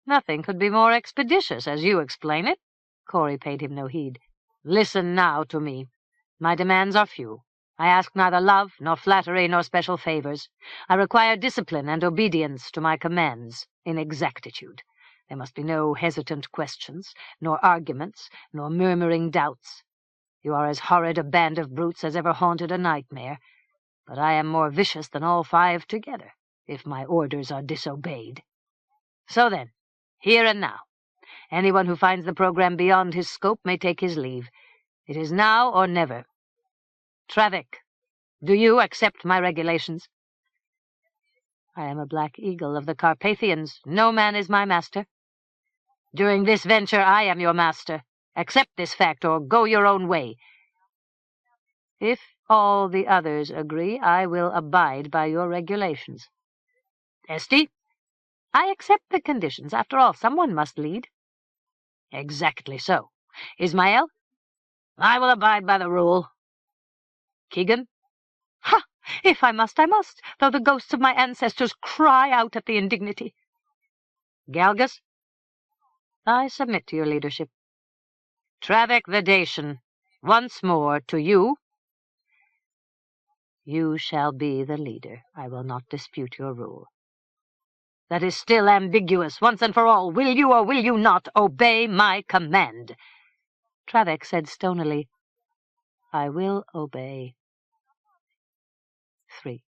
"Nothing could be more expeditious, as you explain it." Corey paid him no heed. "Listen now to me. My demands are few. I ask neither love, nor flattery, nor special favors. I require discipline and obedience to my commands, in exactitude. There must be no hesitant questions, nor arguments, nor murmuring doubts. You are as horrid a band of brutes as ever haunted a nightmare, but I am more vicious than all 5 together, if my orders are disobeyed. So then, here and now, anyone who finds the program beyond his scope may take his leave. It is now or never. Travik, do you accept my regulations?" "I am a black eagle of the Carpathians. No man is my master." "During this venture I am your master. Accept this fact, or go your own way." "If all the others agree, I will abide by your regulations." "Esti?" "I accept the conditions. After all, someone must lead." "Exactly so. Ismael?" "I will abide by the rule." "Keegan?" "Ha! If I must, I must, though the ghosts of my ancestors cry out at the indignity." "Galgus?" "I submit to your leadership." "Travik the Dacian, once more to you." "You shall be the leader. I will not dispute your rule." "That is still ambiguous. Once and for all, will you or will you not obey my command?" Travik said stonily, "I will obey." 3.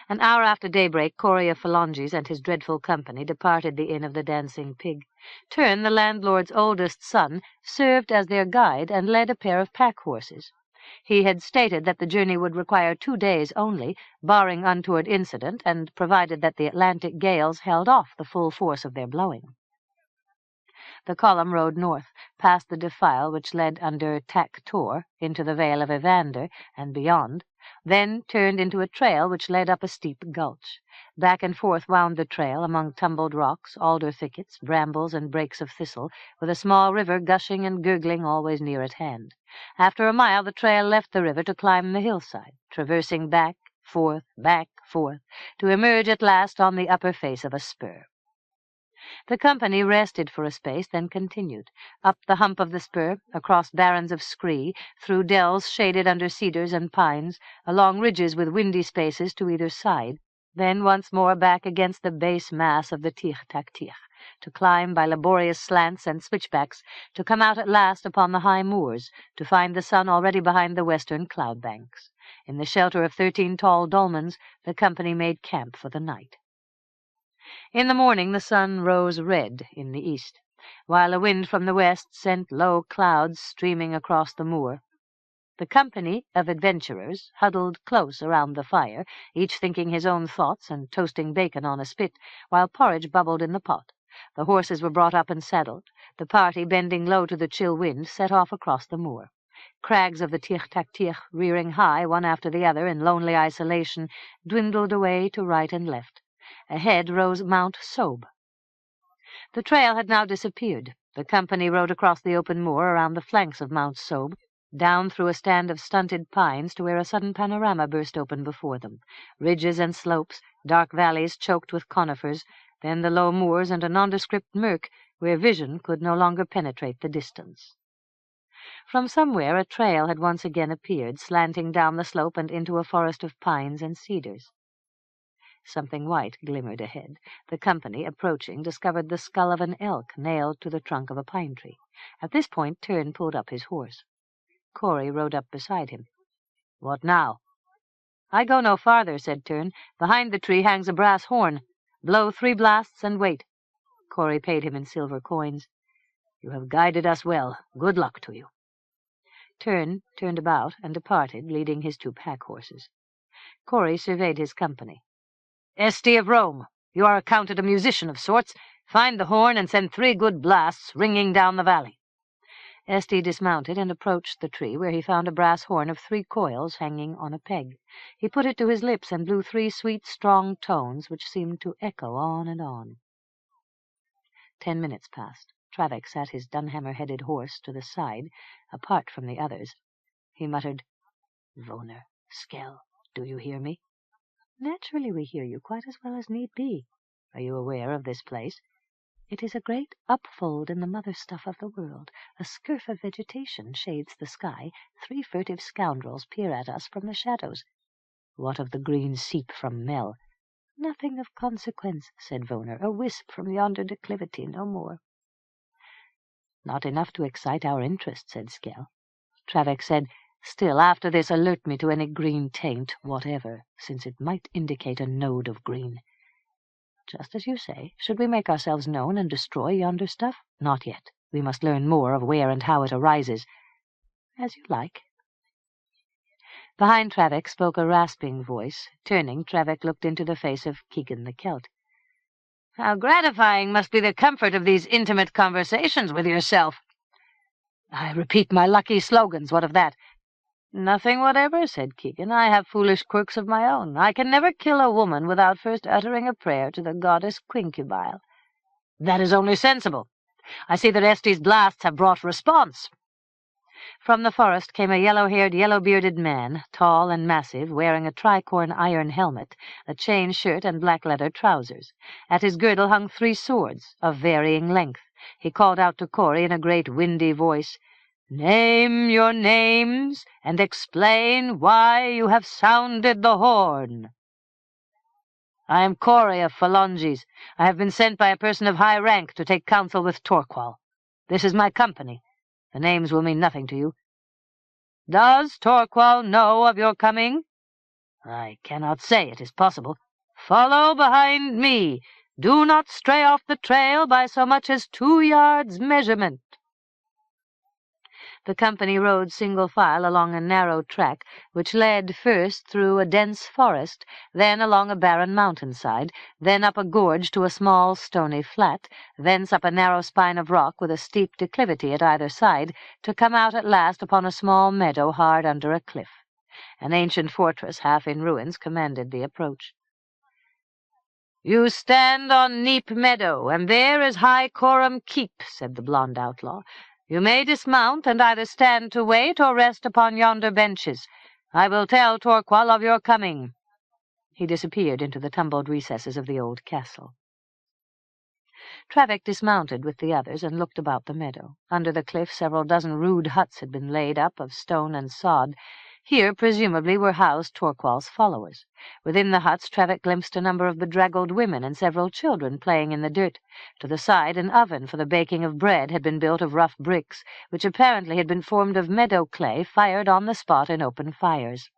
An hour after daybreak, Corey of Phalanges and his dreadful company departed the Inn of the Dancing Pig. Tern, the landlord's oldest son, served as their guide and led a pair of pack-horses. He had stated that the journey would require 2 days only, barring untoward incident, and provided that the Atlantic gales held off the full force of their blowing. The column rode north, past the defile which led under Tak Tor into the Vale of Evander and beyond, then turned into a trail which led up a steep gulch. Back and forth wound the trail among tumbled rocks, alder thickets, brambles, and brakes of thistle, with a small river gushing and gurgling always near at hand. After a mile the trail left the river to climb the hillside, traversing back, forth, to emerge at last on the upper face of a spur. The company rested for a space, then continued, up the hump of the spur, across barrens of scree, through dells shaded under cedars and pines, along ridges with windy spaces to either side, Then once more back against the base mass of the Tir-Tac-Tir, to climb by laborious slants and switchbacks, to come out at last upon the high moors, to find the sun already behind the western cloud banks. In the shelter of 13 tall dolmens, the company made camp for the night. In the morning the sun rose red in the east, while a wind from the west sent low clouds streaming across the moor. The company of adventurers huddled close around the fire, each thinking his own thoughts and toasting bacon on a spit, while porridge bubbled in the pot. The horses were brought up and saddled. The party, bending low to the chill wind, set off across the moor. Crags of the Tir-Tac-Tir, rearing high one after the other in lonely isolation, dwindled away to right and left. Ahead rose Mount Sobe. The trail had now disappeared. The company rode across the open moor around the flanks of Mount Sobe, down through a stand of stunted pines to where a sudden panorama burst open before them. Ridges and slopes, dark valleys choked with conifers, then the low moors and a nondescript murk where vision could no longer penetrate the distance. From somewhere a trail had once again appeared, slanting down the slope and into a forest of pines and cedars. Something white glimmered ahead. The company, approaching, discovered the skull of an elk nailed to the trunk of a pine tree. At this point Toren pulled up his horse. Corey rode up beside him. "What now?" "I go no farther," said Toren. "Behind the tree hangs a brass horn. Blow 3 blasts and wait." Corey paid him in silver coins. "You have guided us well. Good luck to you." Toren turned about and departed, leading his 2 pack horses. Corey surveyed his company. "Esti of Rome, you are accounted a musician of sorts. Find the horn and send 3 good blasts ringing down the valley." Esti dismounted and approached the tree, where he found a brass horn of 3 coils hanging on a peg. He put it to his lips and blew 3 sweet, strong tones, which seemed to echo on and on. 10 minutes passed. Travek sat his Dunhammer-headed horse to the side, apart from the others. He muttered, "Woner, Skell, do you hear me?" "Naturally we hear you, quite as well as need be." "Are you aware of this place?" "It is a great upfold in the mother stuff of the world. A scurf of vegetation shades the sky. 3 furtive scoundrels peer at us from the shadows." "What of the green seep from Mel?" "Nothing of consequence," said Woner. "A wisp from yonder declivity, no more." "Not enough to excite our interest," said Skell. Travek said, "Still, after this, alert me to any green taint whatever, since it might indicate a node of green." "Just as you say. Should we make ourselves known and destroy yonder stuff?" "Not yet. We must learn more of where and how it arises." "As you like." Behind Travek spoke a rasping voice. Turning, Travek looked into the face of Keegan the Celt. "How gratifying must be the comfort of these intimate conversations with yourself." "I repeat my lucky slogans. What of that?" "Nothing whatever," said Keegan. "I have foolish quirks of my own. I can never kill a woman without first uttering a prayer to the goddess Quincubile." "That is only sensible. I see that Esti's blasts have brought response." From the forest came a yellow-haired, yellow-bearded man, tall and massive, wearing a tricorn iron helmet, a chain shirt, and black leather trousers. At his girdle hung 3 swords, of varying length. He called out to Corey in a great windy voice, "Name your names, and explain why you have sounded the horn." "I am Corey of Phalonges. I have been sent by a person of high rank to take counsel with Torqual. This is my company. The names will mean nothing to you." "Does Torqual know of your coming?" "I cannot say. It is possible." "Follow behind me. Do not stray off the trail by so much as 2 yards' measurement." The company rode single file along a narrow track, which led first through a dense forest, then along a barren mountainside, then up a gorge to a small stony flat, thence up a narrow spine of rock with a steep declivity at either side, to come out at last upon a small meadow hard under a cliff. An ancient fortress, half in ruins, commanded the approach. "You stand on Neep Meadow, and there is High Coram Keep," said the blond outlaw. "You may dismount and either stand to wait or rest upon yonder benches. I will tell Torqual of your coming." He disappeared into the tumbled recesses of the old castle. Travek dismounted with the others and looked about the meadow. Under the cliff several dozen rude huts had been laid up of stone and sod. Here, presumably, were housed Torqual's followers. Within the huts, Trevec glimpsed a number of bedraggled women and several children playing in the dirt. To the side, an oven for the baking of bread had been built of rough bricks, which apparently had been formed of meadow clay fired on the spot in open fires.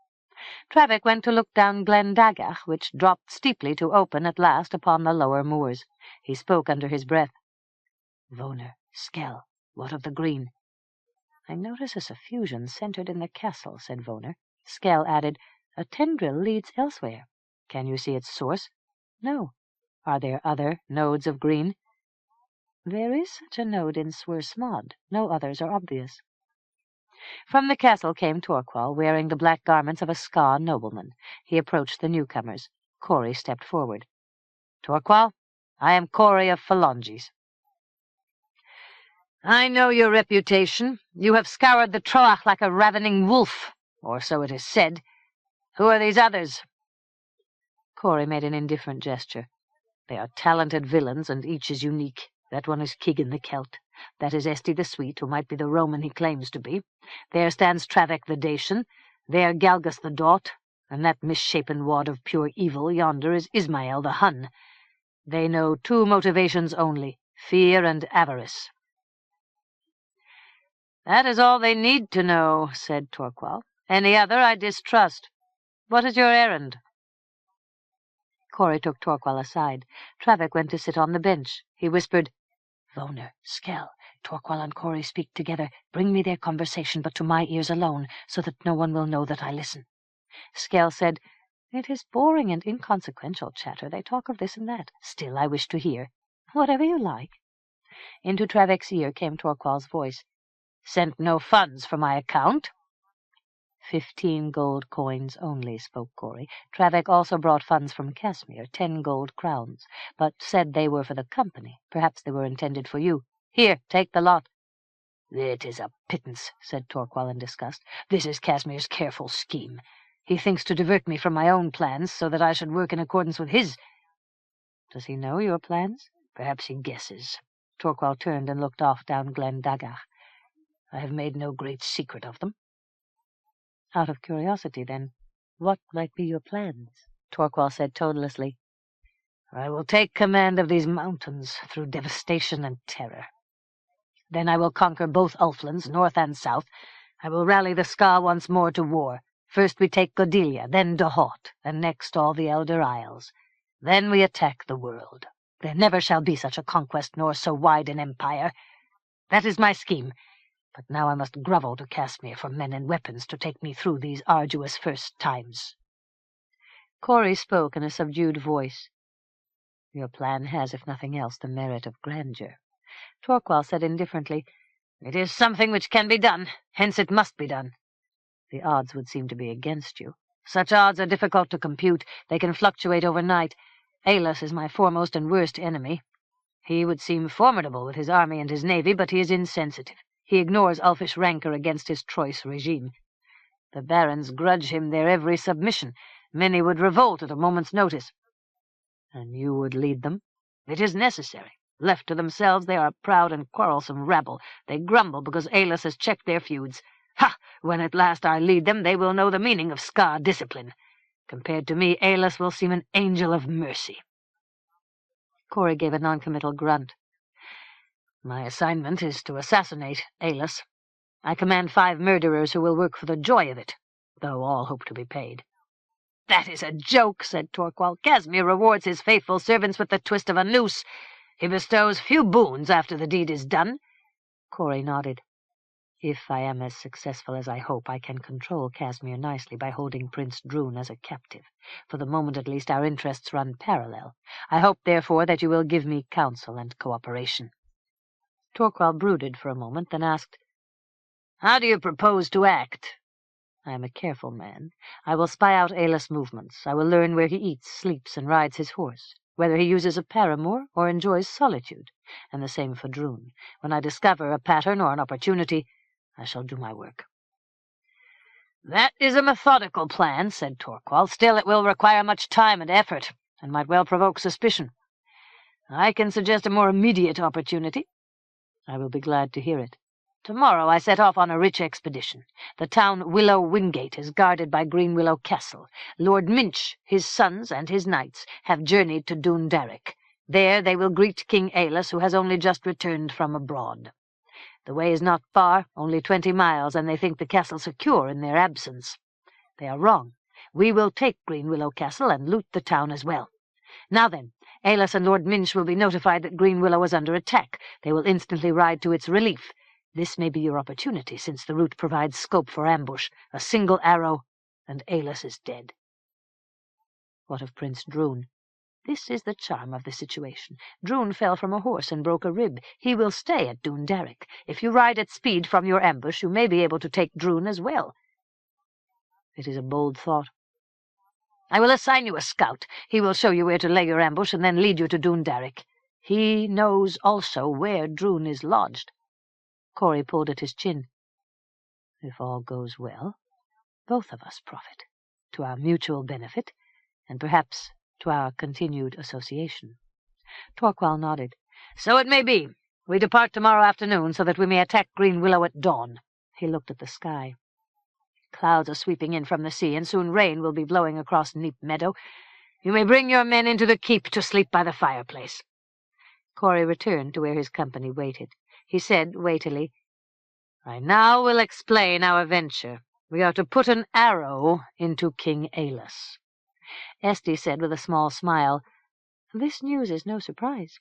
Trevec went to look down Glen Dagach, which dropped steeply to open at last upon the lower moors. He spoke under his breath. "Voner, Skell, what of the green?" "I notice a suffusion centered in the castle," said Voner. Skell added, "A tendril leads elsewhere." "Can you see its source?" "No." "Are there other nodes of green?" "There is such a node in Swersmod. No others are obvious." From the castle came Torqual, wearing the black garments of a Ska nobleman. He approached the newcomers. Corey stepped forward. "Torqual, I am Corey of Phalanges." "I know your reputation. You have scoured the Troach like a ravening wolf, or so it is said. Who are these others?" Corey made an indifferent gesture. "They are talented villains, and each is unique. That one is Keegan the Celt. That is Esti the Sweet, who might be the Roman he claims to be. There stands Trevec the Dacian. There Galgus the Dot. And that misshapen wad of pure evil yonder is Ismael the Hun. They know two motivations only, fear and avarice." "That is all they need to know," said Torqual. "Any other I distrust. What is your errand?" Corey took Torqual aside. Trevec went to sit on the bench. He whispered, "Voner, Skell, Torqual and Corey speak together. Bring me their conversation, but to my ears alone, so that no one will know that I listen." Skell said, "It is boring and inconsequential chatter. They talk of this and that. Still, I wish to hear." "Whatever you like." Into Trevec's ear came Torqual's voice. "Sent no funds for my account?" 15 gold coins only," spoke Corey. "Trevec also brought funds from Casimir, 10 gold crowns, but said they were for the company. Perhaps they were intended for you. Here, take the lot." "It is a pittance," said Torqual in disgust. "This is Casimir's careful scheme. He thinks to divert me from my own plans, so that I should work in accordance with his." "Does he know your plans?" "Perhaps he guesses." Torqual turned and looked off down Glen Dagach. "I have made no great secret of them." "Out of curiosity, then, what might be your plans?" Torqual said tonelessly. "I will take command of these mountains through devastation and terror. Then I will conquer both Ulflands, north and south. I will rally the Ska once more to war. First we take Godilia, then Dohot, and next all the Elder Isles. Then we attack the world. There never shall be such a conquest, nor so wide an empire. That is my scheme. But now I must grovel to Casimir for men and weapons to take me through these arduous first times." Corey spoke in a subdued voice. "Your plan has, if nothing else, the merit of grandeur." Torqual said indifferently, "It is something which can be done, hence it must be done." "The odds would seem to be against you." "Such odds are difficult to compute. They can fluctuate overnight. Aelus is my foremost and worst enemy. He would seem formidable with his army and his navy, but he is insensitive. He ignores Ulfish rancor against his Troyes regime. The barons grudge him their every submission. Many would revolt at a moment's notice." "And you would lead them?" "It is necessary. Left to themselves, they are a proud and quarrelsome rabble. They grumble because Aelus has checked their feuds. Ha! When at last I lead them, they will know the meaning of Ska discipline. Compared to me, Aelus will seem an angel of mercy." Corey gave a noncommittal grunt. "My assignment is to assassinate Aelus. I command 5 murderers who will work for the joy of it, though all hope to be paid." "That is a joke," said Torqual. "Casimir rewards his faithful servants with the twist of a noose. He bestows few boons after the deed is done." Corey nodded. "If I am as successful as I hope, I can control Casimir nicely by holding Prince Droon as a captive. For the moment, at least, our interests run parallel. I hope, therefore, that you will give me counsel and cooperation." Torqual brooded for a moment, then asked, "How do you propose to act?" "I am a careful man. I will spy out Aelus' movements. I will learn where he eats, sleeps, and rides his horse, whether he uses a paramour or enjoys solitude, and the same for Droon. When I discover a pattern or an opportunity, I shall do my work." "That is a methodical plan," said Torqual. "Still, it will require much time and effort, and might well provoke suspicion. I can suggest a more immediate opportunity." "I will be glad to hear it." Tomorrow I set off on a rich expedition. The town Willow Wingate is guarded by Green Willow Castle. Lord Minch, his sons, and his knights have journeyed to Doondarrick. There they will greet King Ailus, who has only just returned from abroad. The way is not far, only 20 miles, and they think the castle secure in their absence. They are wrong. We will take Green Willow Castle and loot the town as well. Now then, Ailus and Lord Minch will be notified that Green Willow is under attack. They will instantly ride to its relief. This may be your opportunity, since the route provides scope for ambush. A single arrow, and Ailus is dead. What of Prince Droon? This is the charm of the situation. Droon fell from a horse and broke a rib. He will stay at Doondarrick. If you ride at speed from your ambush, you may be able to take Droon as well. It is a bold thought. I will assign you a scout. He will show you where to lay your ambush and then lead you to Doondarrick. He knows also where Droon is lodged. Corey pulled at his chin. If all goes well, both of us profit, to our mutual benefit, and perhaps to our continued association. Torqual nodded. So it may be. We depart tomorrow afternoon so that we may attack Green Willow at dawn. He looked at the sky. Clouds are sweeping in from the sea, and soon rain will be blowing across Neep Meadow. You may bring your men into the keep to sleep by the fireplace. Corey returned to where his company waited. He said weightily, I now will explain our venture. We are to put an arrow into King Ailus. Esti said with a small smile, This news is no surprise.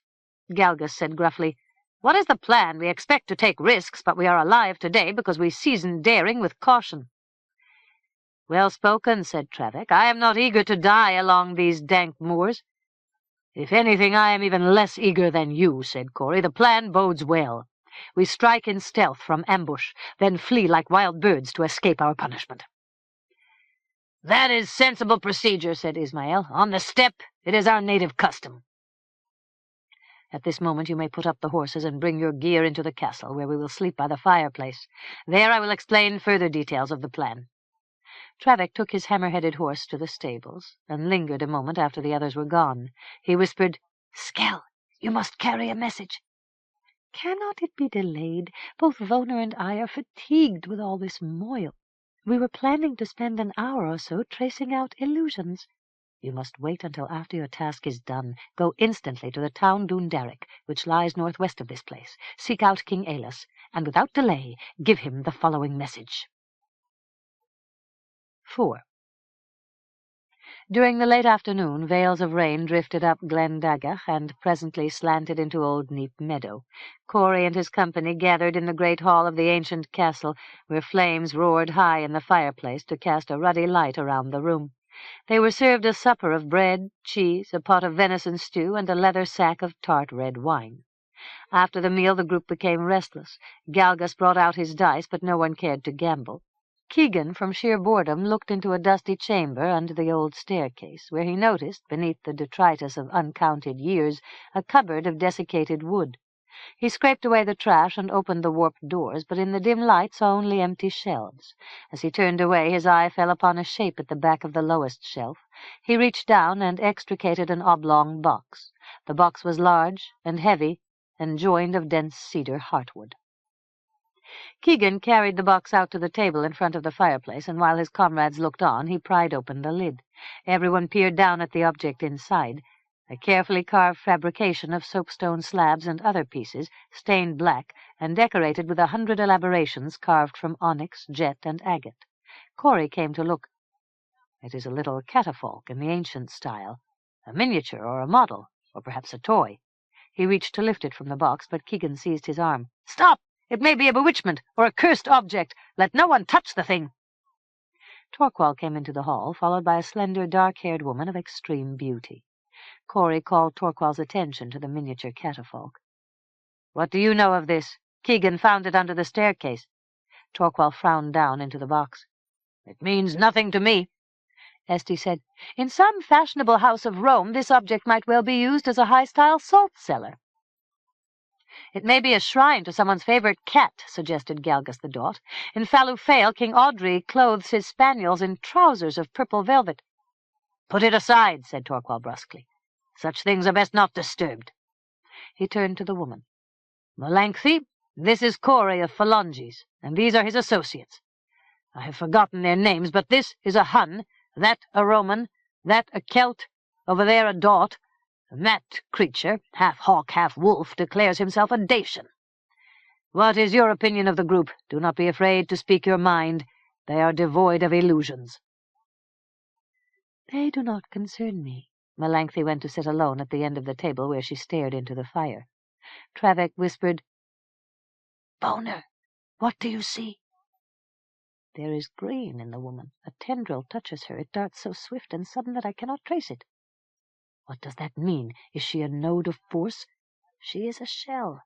Galgus said gruffly, What is the plan? We expect to take risks, but we are alive today because we season daring with caution. Well spoken, said Trevec. I am not eager to die along these dank moors. If anything, I am even less eager than you, said Corey. The plan bodes well. We strike in stealth from ambush, then flee like wild birds to escape our punishment. That is sensible procedure, said Ismael. On the steppe, it is our native custom. At this moment you may put up the horses and bring your gear into the castle, where we will sleep by the fireplace. There I will explain further details of the plan. Trevec took his hammer-headed horse to the stables, and lingered a moment after the others were gone. He whispered, Skell, you must carry a message. Cannot it be delayed? Both Voner and I are fatigued with all this moil. We were planning to spend an hour or so tracing out illusions. You must wait until after your task is done. Go instantly to the town Doondarrick, which lies northwest of this place. Seek out King Ailus, and without delay give him the following message. 4. During the late afternoon, veils of rain drifted up Glen Daggach and presently slanted into Old Neep Meadow. Corey and his company gathered in the great hall of the ancient castle, where flames roared high in the fireplace to cast a ruddy light around the room. They were served a supper of bread, cheese, a pot of venison stew, and a leather sack of tart red wine. After the meal the group became restless. Galgus brought out his dice, but no one cared to gamble. Keegan, from sheer boredom, looked into a dusty chamber under the old staircase, where he noticed, beneath the detritus of uncounted years, a cupboard of desiccated wood. He scraped away the trash and opened the warped doors, but in the dim light saw only empty shelves. As he turned away, his eye fell upon a shape at the back of the lowest shelf. He reached down and extricated an oblong box. The box was large and heavy, and joined of dense cedar heartwood. Keegan carried the box out to the table in front of the fireplace, and while his comrades looked on, he pried open the lid. Everyone peered down at the object inside, a carefully carved fabrication of soapstone slabs and other pieces, stained black, and decorated with 100 elaborations carved from onyx, jet, and agate. Corey came to look. It is a little catafalque in the ancient style, a miniature or a model, or perhaps a toy. He reached to lift it from the box, but Keegan seized his arm. Stop! It may be a bewitchment, or a cursed object. Let no one touch the thing. Torqual came into the hall, followed by a slender, dark-haired woman of extreme beauty. Corey called Torqual's attention to the miniature catafalque. What do you know of this? Keegan found it under the staircase. Torqual frowned down into the box. It means nothing to me. Esti said, In some fashionable house of Rome, this object might well be used as a high-style salt-cellar. It may be a shrine to someone's favorite cat, suggested Galgus the Dot. In Falufale, King Audrey clothes his spaniels in trousers of purple velvet. Put it aside, said Torqual brusquely. Such things are best not disturbed. He turned to the woman. Melanchthon, This is Corey of Phalanges, and these are his associates. I have forgotten their names, but this is a Hun, that a Roman, that a Celt, over there a Dot, and that creature, half hawk, half wolf, declares himself a Dacian. What is your opinion of the group? Do not be afraid to speak your mind. They are devoid of illusions." "They do not concern me." Melanchthon went to sit alone at the end of the table where she stared into the fire. Trevec whispered, "Boner, what do you see?" "There is green in the woman. A tendril touches her. It darts so swift and sudden that I cannot trace it." "What does that mean? Is she a node of force?" "She is a shell."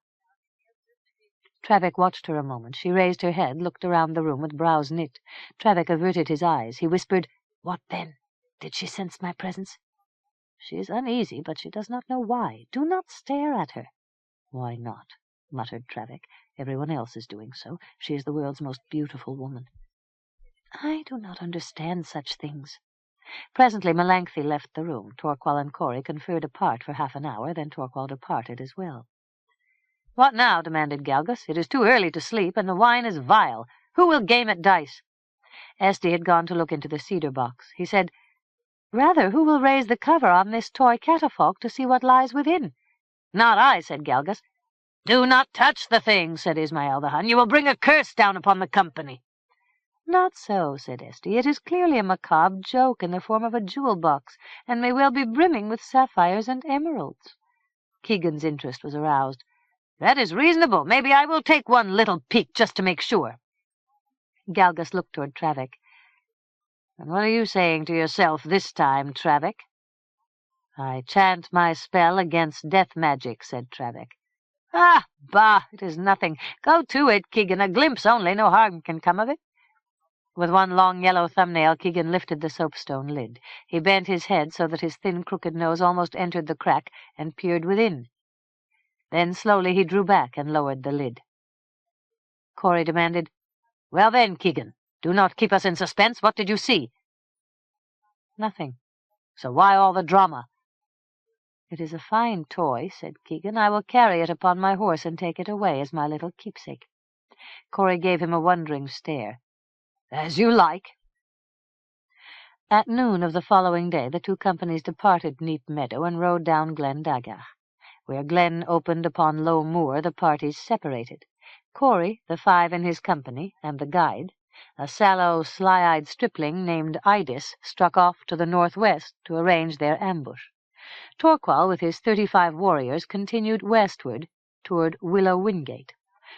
Trevec watched her a moment. She raised her head, looked around the room with brows knit. Trevec averted his eyes. He whispered, "What then? Did she sense my presence?" "She is uneasy, but she does not know why. Do not stare at her." "Why not?" muttered Trevec. "Everyone else is doing so. She is the world's most beautiful woman." "I do not understand such things." Presently Melanchthon left the room. Torquil and Corey conferred apart for half an hour, then Torquil departed as well. "What now?" demanded Galgus. "It is too early to sleep, and the wine is vile. Who will game at dice?" Esti had gone to look into the cedar box. He said, "Rather, who will raise the cover on this toy catafalque to see what lies within?" "Not I," said Galgus. "Do not touch the thing," said Ismael the Hun. "You will bring a curse down upon the company." "Not so," said Esti. "It is clearly a macabre joke in the form of a jewel box, and may well be brimming with sapphires and emeralds." Keegan's interest was aroused. "That is reasonable. Maybe I will take one little peek just to make sure." Galgus looked toward Trevec. "And what are you saying to yourself this time, Trevec?" "I chant my spell against death magic," said Trevec. "Ah, bah! It is nothing. Go to it, Keegan. A glimpse only. No harm can come of it." With one long yellow thumbnail, Keegan lifted the soapstone lid. He bent his head so that his thin, crooked nose almost entered the crack and peered within. Then slowly he drew back and lowered the lid. Corey demanded, "Well then, Keegan, do not keep us in suspense. What did you see?" "Nothing." "So why all the drama?" "It is a fine toy," said Keegan. "I will carry it upon my horse and take it away as my little keepsake." Corey gave him a wondering stare. "As you like." At noon of the following day, the two companies departed Neat Meadow and rode down Glen Daggach. Where Glen opened upon low moor, the parties separated. Corey, the five in his company, and the guide, a sallow, sly-eyed stripling named Idis, struck off to the northwest to arrange their ambush. Torquil, with his 35 warriors, continued westward toward Willow Wingate.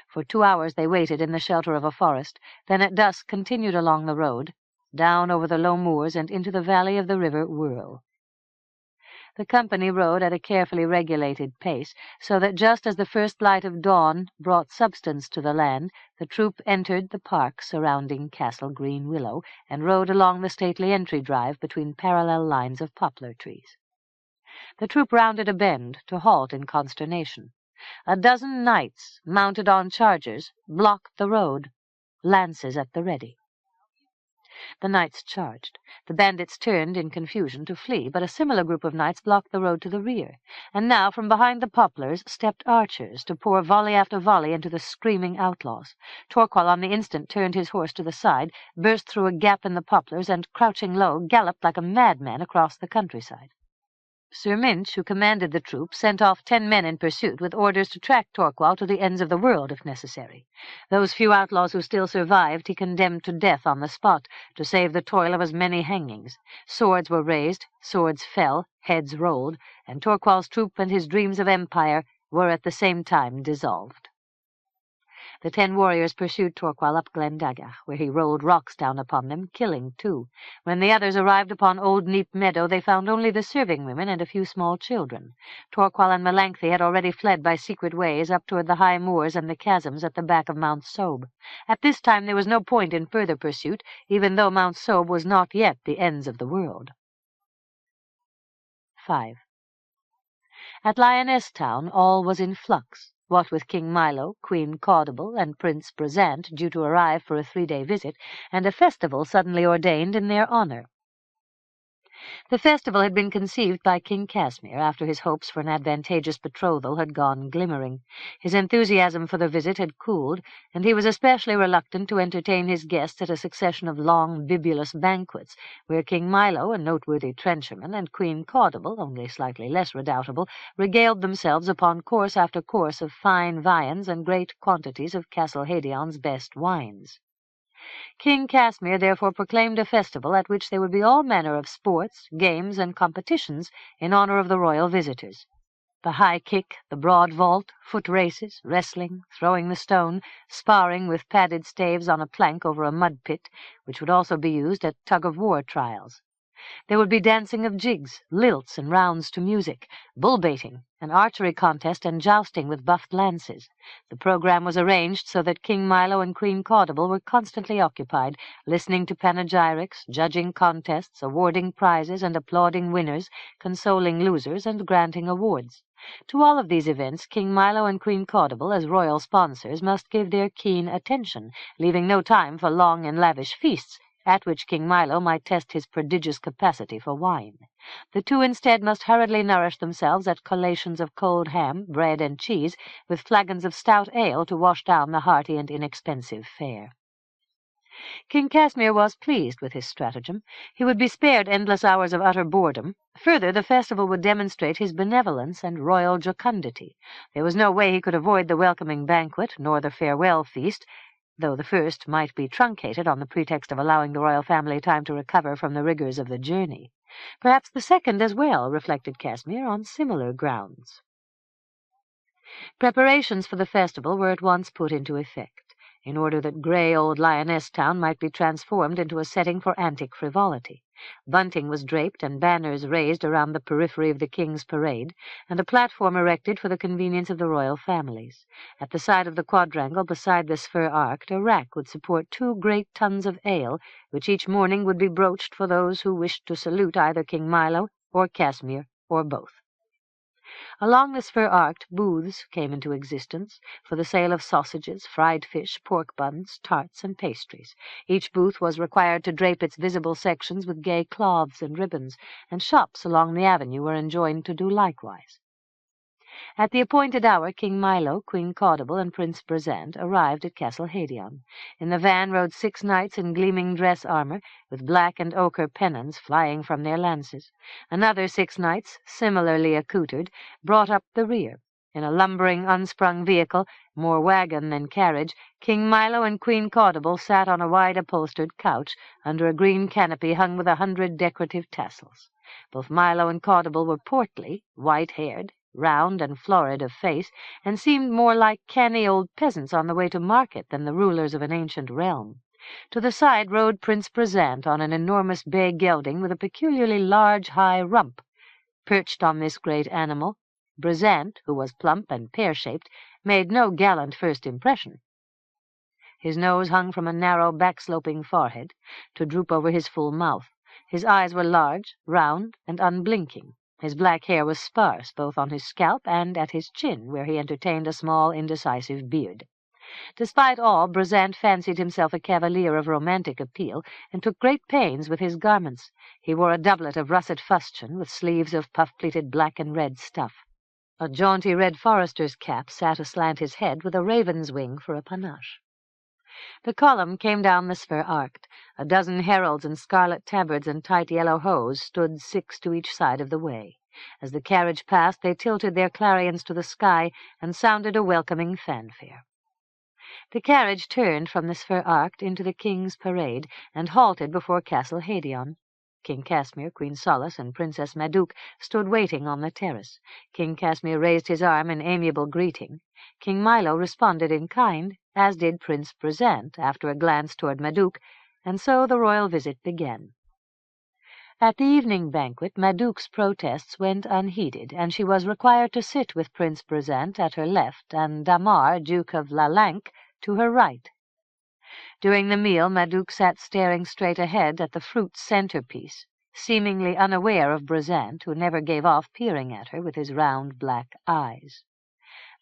For 2 hours they waited in the shelter of a forest, then at dusk continued along the road, down over the low moors and into the valley of the river Whirl. The company rode at a carefully regulated pace, so that just as the first light of dawn brought substance to the land, the troop entered the park surrounding Castle Green Willow and rode along the stately entry drive between parallel lines of poplar trees. The troop rounded a bend to halt in consternation. A dozen knights, mounted on chargers, blocked the road, lances at the ready. The knights charged. The bandits turned in confusion to flee, but a similar group of knights blocked the road to the rear. And now from behind the poplars stepped archers to pour volley after volley into the screaming outlaws. Torquil on the instant turned his horse to the side, burst through a gap in the poplars, and, crouching low, galloped like a madman across the countryside. Sir Minch, who commanded the troop, sent off 10 men in pursuit, with orders to track Torquil to the ends of the world, if necessary. Those few outlaws who still survived he condemned to death on the spot, to save the toil of as many hangings. Swords were raised, swords fell, heads rolled, and Torquil's troop and his dreams of empire were at the same time dissolved. The 10 warriors pursued Torquil up Glen Daggach, where he rolled rocks down upon them, killing 2. When the others arrived upon Old Neat Meadow, they found only the serving women and a few small children. Torquil and Melanchthon had already fled by secret ways up toward the high moors and the chasms at the back of Mount Sobe. At this time there was no point in further pursuit, even though Mount Sobe was not yet the ends of the world. 5. At Lioness Town all was in flux. What with King Milo, Queen Caudable, and Prince Brezant due to arrive for a 3-day visit, and a festival suddenly ordained in their honor. The festival had been conceived by King Casimir after his hopes for an advantageous betrothal had gone glimmering. His enthusiasm for the visit had cooled, and he was especially reluctant to entertain his guests at a succession of long, bibulous banquets, where King Milo, a noteworthy trencherman, and Queen Caudable, only slightly less redoubtable, regaled themselves upon course after course of fine viands and great quantities of Castle Hadion's best wines. King Casimir therefore proclaimed a festival at which there would be all manner of sports, games, and competitions in honor of the royal visitors. The high kick, the broad vault, foot races, wrestling, throwing the stone, sparring with padded staves on a plank over a mud pit, which would also be used at tug-of-war trials. There would be dancing of jigs, lilts, and rounds to music, bull-baiting, an archery contest, and jousting with buffed lances. The program was arranged so that King Milo and Queen Caudable were constantly occupied, listening to panegyrics, judging contests, awarding prizes, and applauding winners, consoling losers, and granting awards. To all of these events, King Milo and Queen Caudable, as royal sponsors, must give their keen attention, leaving no time for long and lavish feasts, at which King Milo might test his prodigious capacity for wine. The two instead must hurriedly nourish themselves at collations of cold ham, bread, and cheese, with flagons of stout ale to wash down the hearty and inexpensive fare. King Casimir was pleased with his stratagem. He would be spared endless hours of utter boredom. Further, the festival would demonstrate his benevolence and royal jocundity. There was no way he could avoid the welcoming banquet, nor the farewell feast, though the first might be truncated on the pretext of allowing the royal family time to recover from the rigors of the journey. Perhaps the second as well, reflected Casimir, on similar grounds. Preparations for the festival were at once put into effect, in order that grey old Lioness Town might be transformed into a setting for antic frivolity. Bunting was draped and banners raised around the periphery of the King's parade, and a platform erected for the convenience of the royal families. At the side of the quadrangle, beside the sphere arched, a rack would support 2 great tuns of ale, which each morning would be broached for those who wished to salute either King Milo or Casimir, or both. Along the sphere arched, booths came into existence for the sale of sausages, fried fish, pork buns, tarts, and pastries. Each booth was required to drape its visible sections with gay cloths and ribbons, and shops along the avenue were enjoined to do likewise. At the appointed hour, King Milo, Queen Caudable, and Prince Brezant arrived at Castle Hadion. In the van rode 6 knights in gleaming dress armor, with black and ochre pennons flying from their lances. Another 6 knights, similarly accoutred, brought up the rear. In a lumbering, unsprung vehicle, more wagon than carriage, King Milo and Queen Caudable sat on a wide upholstered couch under a green canopy hung with 100 decorative tassels. Both Milo and Caudable were portly, white-haired, round and florid of face, and seemed more like canny old peasants on the way to market than the rulers of an ancient realm. To the side rode Prince Brezant on an enormous bay gelding with a peculiarly large high rump. Perched on this great animal, Brezant, who was plump and pear-shaped, made no gallant first impression. His nose hung from a narrow, back-sloping forehead, to droop over his full mouth. His eyes were large, round, and unblinking. His black hair was sparse, both on his scalp and at his chin, where he entertained a small, indecisive beard. Despite all, Brezant fancied himself a cavalier of romantic appeal, and took great pains with his garments. He wore a doublet of russet fustian, with sleeves of puff-pleated black and red stuff. A jaunty red forester's cap sat aslant his head, with a raven's wing for a panache. The column came down the sphere arched. A dozen heralds in scarlet tabards and tight yellow hose stood 6 to each side of the way. As the carriage passed, they tilted their clarions to the sky and sounded a welcoming fanfare. The carriage turned from the sphere arched into the King's parade and halted before Castle Hadion. King Casimir, Queen Solace, and Princess Madouc stood waiting on the terrace. King Casimir raised his arm in amiable greeting. King Milo responded in kind, as did Prince Brezant, after a glance toward Madouc, and so the royal visit began. At the evening banquet, Madouc's protests went unheeded, and she was required to sit with Prince Brezant at her left and Damar, Duke of La Lanque, to her right. During the meal, Madouc sat staring straight ahead at the fruit centerpiece, seemingly unaware of Brezant, who never gave off peering at her with his round black eyes.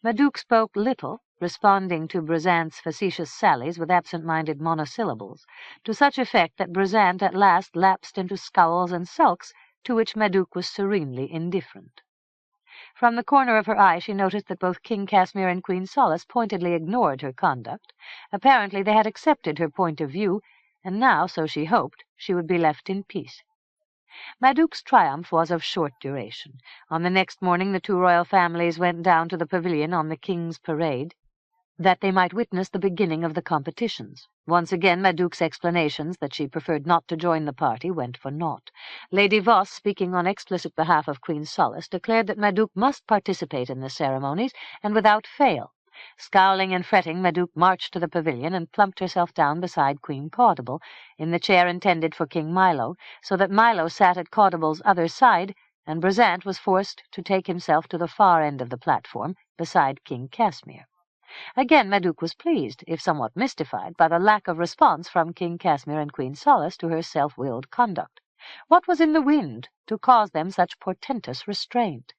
Madouc spoke little, responding to Brezant's facetious sallies with absent-minded monosyllables, to such effect that Brezant at last lapsed into scowls and sulks, to which Madouc was serenely indifferent. From the corner of her eye she noticed that both King Casimir and Queen Solace pointedly ignored her conduct. Apparently they had accepted her point of view, and now, so she hoped, she would be left in peace. Madouc's triumph was of short duration. On the next morning the two royal families went down to the pavilion on the King's parade, that they might witness the beginning of the competitions. Once again Madouc's explanations that she preferred not to join the party went for naught. Lady Voss, speaking on explicit behalf of Queen Solace, declared that Madouc must participate in the ceremonies, and without fail. Scowling and fretting, Madouc marched to the pavilion and plumped herself down beside Queen Caudable, in the chair intended for King Milo, so that Milo sat at Caudable's other side, and Brezant was forced to take himself to the far end of the platform, beside King Casimir. Again Madouc was pleased, if somewhat mystified, by the lack of response from King Casimir and Queen Solace to her self-willed conduct. What was in the wind to cause them such portentous restraint?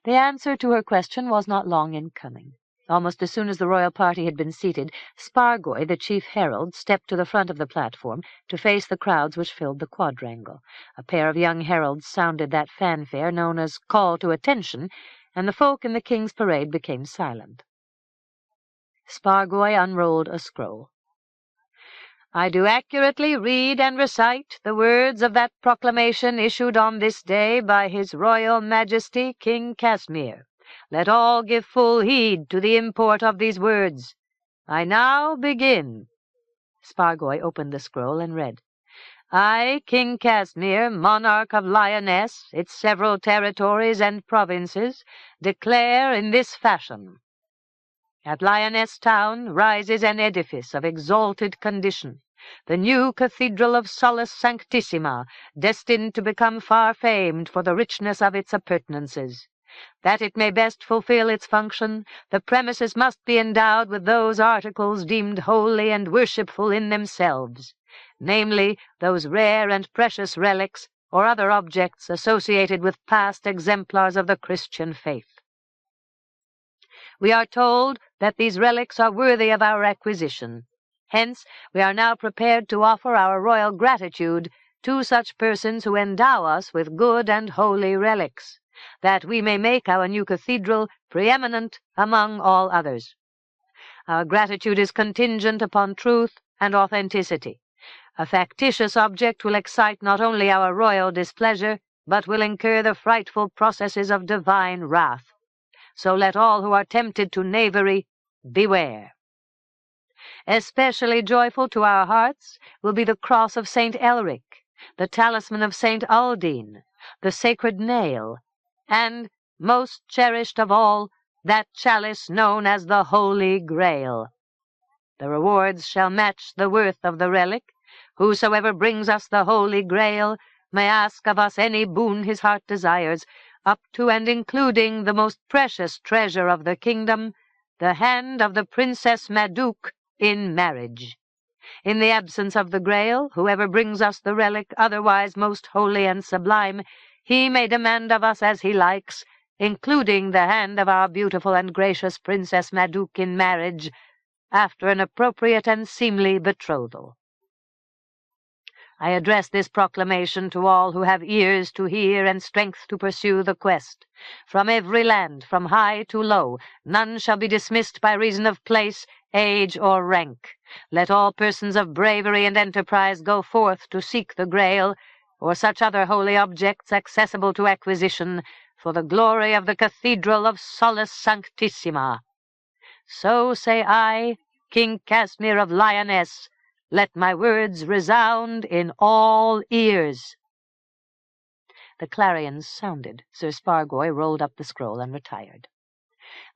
The answer to her question was not long in coming. Almost as soon as the royal party had been seated, Spargoy, the chief herald, stepped to the front of the platform to face the crowds which filled the quadrangle. A pair of young heralds sounded that fanfare known as call to attention, and the folk in the king's parade became silent. Spargoy unrolled a scroll. "I do accurately read and recite the words of that proclamation issued on this day by His Royal Majesty King Casimir. Let all give full heed to the import of these words. I now begin." Spargoy opened the scroll and read, "I, King Casimir, monarch of Lyonesse, its several territories and provinces, declare in this fashion. At Lyonesse town rises an edifice of exalted condition, the new Cathedral of Solus Sanctissima, destined to become far famed for the richness of its appurtenances. That it may best fulfill its function, the premises must be endowed with those articles deemed holy and worshipful in themselves, namely, those rare and precious relics or other objects associated with past exemplars of the Christian faith. We are told that these relics are worthy of our acquisition. Hence, we are now prepared to offer our royal gratitude to such persons who endow us with good and holy relics, that we may make our new cathedral preeminent among all others. Our gratitude is contingent upon truth and authenticity. A factitious object will excite not only our royal displeasure, but will incur the frightful processes of divine wrath. So let all who are tempted to knavery beware. Especially joyful to our hearts will be the cross of St. Elric, the talisman of St. Aldine, the sacred nail, and, most cherished of all, that chalice known as the Holy Grail. The rewards shall match the worth of the relic. Whosoever brings us the Holy Grail may ask of us any boon his heart desires, up to and including the most precious treasure of the kingdom, the hand of the Princess Madouc in marriage. In the absence of the Grail, whoever brings us the relic otherwise most holy and sublime, he may demand of us as he likes, including the hand of our beautiful and gracious Princess Madouc in marriage, after an appropriate and seemly betrothal. I address this proclamation to all who have ears to hear and strength to pursue the quest. From every land, from high to low, none shall be dismissed by reason of place, age, or rank. Let all persons of bravery and enterprise go forth to seek the Grail, or such other holy objects accessible to acquisition, for the glory of the Cathedral of Solus Sanctissima. So say I, King Casimir of Lyonesse, let my words resound in all ears." The clarions sounded. Sir Spargoy rolled up the scroll and retired.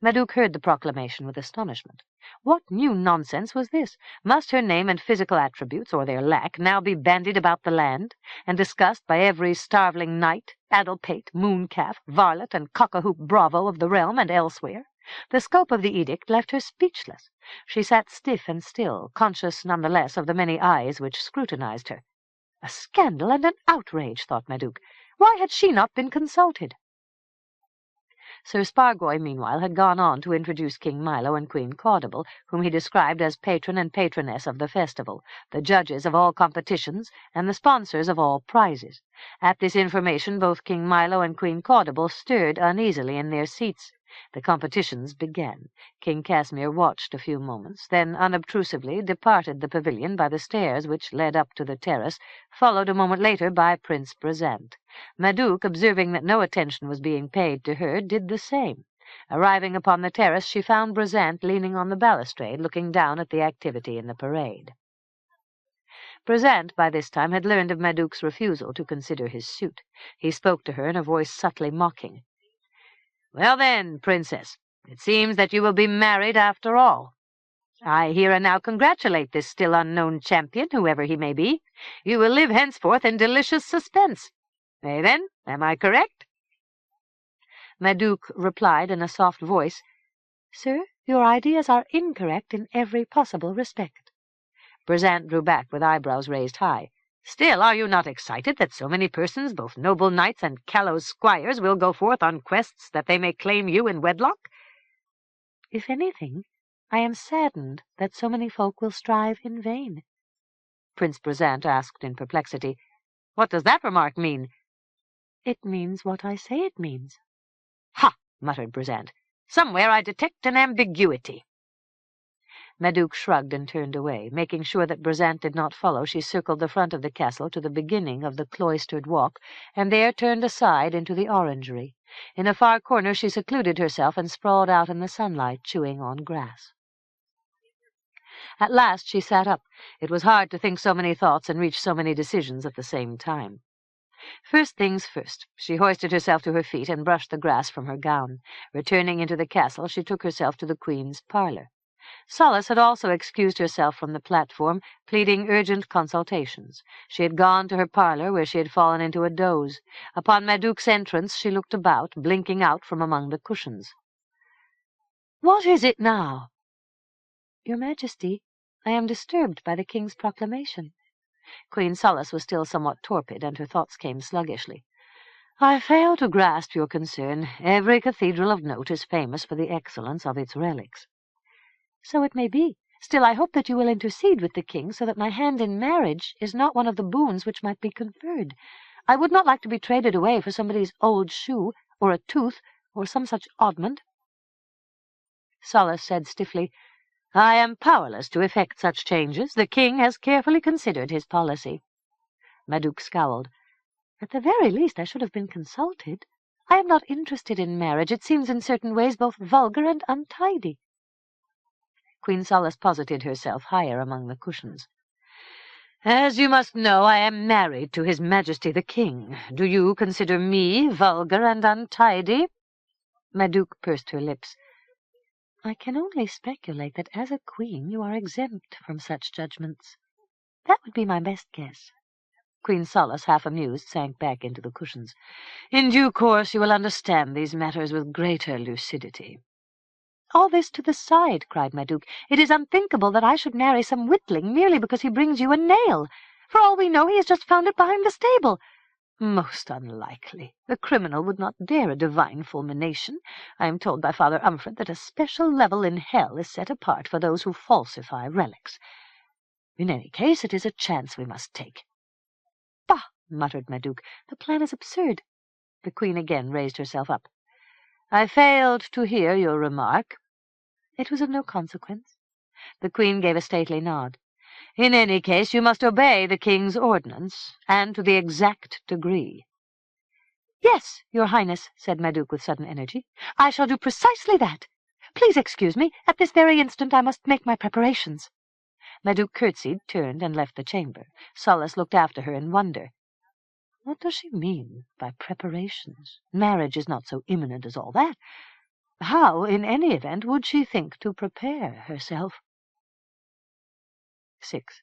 Madouc heard the proclamation with astonishment. What new nonsense was this? Must her name and physical attributes, or their lack, now be bandied about the land, and discussed by every starveling knight, addle-pate, mooncalf, varlet, and cock-a-hoop bravo of the realm and elsewhere? The scope of the edict left her speechless. She sat stiff and still, conscious none the less of the many eyes which scrutinized her. A scandal and an outrage, thought Madouc. Why had she not been consulted? Sir Spargoy, meanwhile, had gone on to introduce King Milo and Queen Caudable, whom he described as patron and patroness of the festival, the judges of all competitions, and the sponsors of all prizes. At this information both King Milo and Queen Caudable stirred uneasily in their seats. The competitions began. King Casimir watched a few moments, then unobtrusively departed the pavilion by the stairs which led up to the terrace, followed a moment later by Prince Brezant. Madouc, observing that no attention was being paid to her, did the same. Arriving upon the terrace, she found Brezant leaning on the balustrade, looking down at the activity in the parade. Brezant, by this time, had learned of Madouc's refusal to consider his suit. He spoke to her in a voice subtly mocking. "Well then, Princess, it seems that you will be married after all. I here and now congratulate this still unknown champion, whoever he may be. You will live henceforth in delicious suspense. Eh, then, am I correct?" Madouc replied in a soft voice, "Sir, your ideas are incorrect in every possible respect." Brezant drew back with eyebrows raised high. "Still, are you not excited that so many persons, both noble knights and callow squires, will go forth on quests that they may claim you in wedlock?" "If anything, I am saddened that so many folk will strive in vain." Prince Brezant asked in perplexity, "What does that remark mean?" "It means what I say it means." "Ha!" muttered Brezant. "Somewhere I detect an ambiguity." Madouc shrugged and turned away. Making sure that Brezant did not follow, she circled the front of the castle to the beginning of the cloistered walk, and there turned aside into the orangery. In a far corner she secluded herself and sprawled out in the sunlight, chewing on grass. At last she sat up. It was hard to think so many thoughts and reach so many decisions at the same time. First things first, she hoisted herself to her feet and brushed the grass from her gown. Returning into the castle, she took herself to the Queen's parlour. Solace had also excused herself from the platform, pleading urgent consultations. She had gone to her parlour, where she had fallen into a doze. Upon Madouc's entrance she looked about, blinking out from among the cushions. "What is it now?" "Your Majesty, I am disturbed by the King's proclamation." Queen Solace was still somewhat torpid, and her thoughts came sluggishly. "I fail to grasp your concern. Every cathedral of note is famous for the excellence of its relics." "So it may be. Still, I hope that you will intercede with the King so that my hand in marriage is not one of the boons which might be conferred. I would not like to be traded away for somebody's old shoe, or a tooth, or some such oddment." Solace said stiffly, "I am powerless to effect such changes. The King has carefully considered his policy." Madouc scowled. "At the very least I should have been consulted. I am not interested in marriage. It seems in certain ways both vulgar and untidy." Queen Solace posited herself higher among the cushions. "As you must know, I am married to His Majesty the King. Do you consider me vulgar and untidy?" Madouc pursed her lips. "I can only speculate that as a queen you are exempt from such judgments. That would be my best guess." Queen Solace, half amused, sank back into the cushions. "In due course you will understand these matters with greater lucidity." "All this to the side," cried Madouc. "It is unthinkable that I should marry some witling merely because he brings you a nail. For all we know, he has just found it behind the stable." "Most unlikely. The criminal would not dare a divine fulmination. I am told by Father Umfred that a special level in hell is set apart for those who falsify relics. In any case, it is a chance we must take." "Bah!" muttered Madouc. "The plan is absurd." The Queen again raised herself up. "I failed to hear your remark." "It was of no consequence." The Queen gave a stately nod. "In any case, you must obey the King's ordinance, and to the exact degree." "Yes, Your Highness," said Madouc with sudden energy. "I shall do precisely that. Please excuse me. At this very instant I must make my preparations." Madouc curtsied, turned, and left the chamber. Solace looked after her in wonder. What does she mean by preparations? Marriage is not so imminent as all that. How, in any event, would she think to prepare herself? 6.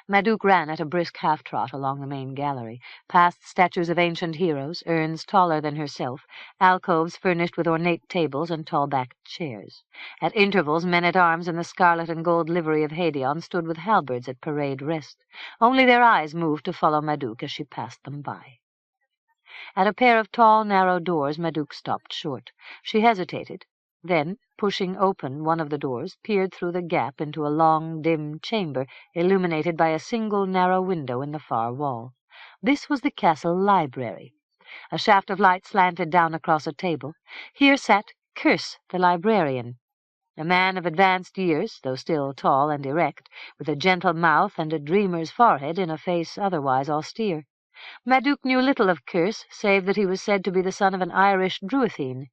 Madouc ran at a brisk half-trot along the main gallery, past statues of ancient heroes, urns taller than herself, alcoves furnished with ornate tables and tall-backed chairs. At intervals, men-at-arms in the scarlet and gold livery of Hadeon stood with halberds at parade rest. Only their eyes moved to follow Madouc as she passed them by. At a pair of tall, narrow doors, Madouc stopped short. She hesitated, then, pushing open one of the doors, peered through the gap into a long, dim chamber, illuminated by a single narrow window in the far wall. This was the castle library. A shaft of light slanted down across a table. Here sat Curse, the librarian, a man of advanced years, though still tall and erect, with a gentle mouth and a dreamer's forehead in a face otherwise austere. Madouc knew little of Curse, save that he was said to be the son of an Irish Druithine,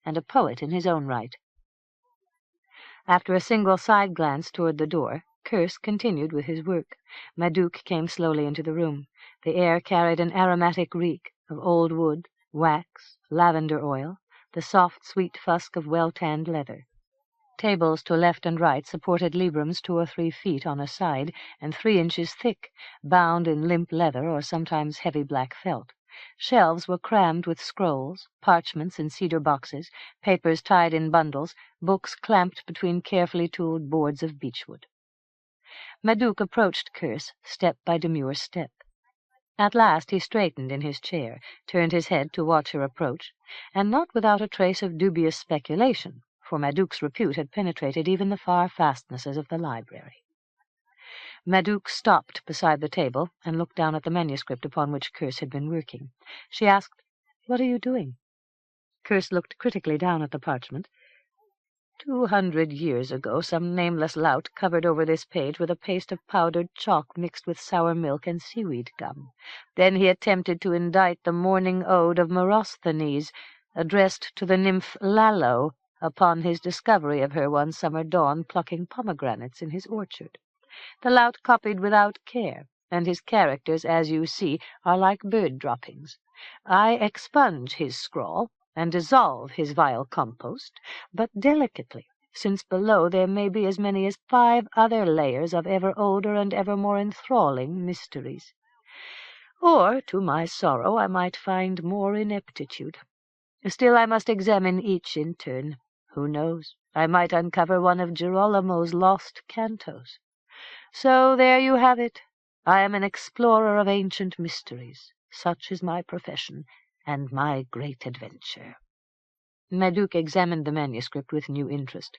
and a poet in his own right. After a single side glance toward the door, Curse continued with his work. Madouc came slowly into the room. The air carried an aromatic reek of old wood, wax, lavender oil, the soft, sweet fusk of well-tanned leather. Tables to left and right supported librams 2 or 3 feet on a side and 3 inches thick, bound in limp leather or sometimes heavy black felt. Shelves were crammed with scrolls, parchments in cedar boxes, papers tied in bundles, books clamped between carefully tooled boards of beechwood. Madouc approached Curse, step by demure step. At last he straightened in his chair, turned his head to watch her approach, and not without a trace of dubious speculation, for Madouc's repute had penetrated even the far fastnesses of the library. Madouc stopped beside the table and looked down at the manuscript upon which Curse had been working. She asked, "What are you doing?" Curse looked critically down at the parchment. 200 years ago, some nameless lout covered over this page with a paste of powdered chalk mixed with sour milk and seaweed gum. Then he attempted to indite the morning ode of Merosthenes, addressed to the nymph Lalo, upon his discovery of her one summer dawn plucking pomegranates in his orchard. The lout copied without care, and his characters, as you see, are like bird droppings. I expunge his scrawl, and dissolve his vile compost, but delicately, since below there may be as many as 5 other layers of ever older and ever more enthralling mysteries. Or, to my sorrow, I might find more ineptitude. Still, I must examine each in turn. Who knows? I might uncover one of Girolamo's lost cantos. So there you have it. I am an explorer of ancient mysteries. Such is my profession, and my great adventure. Madouc examined the manuscript with new interest.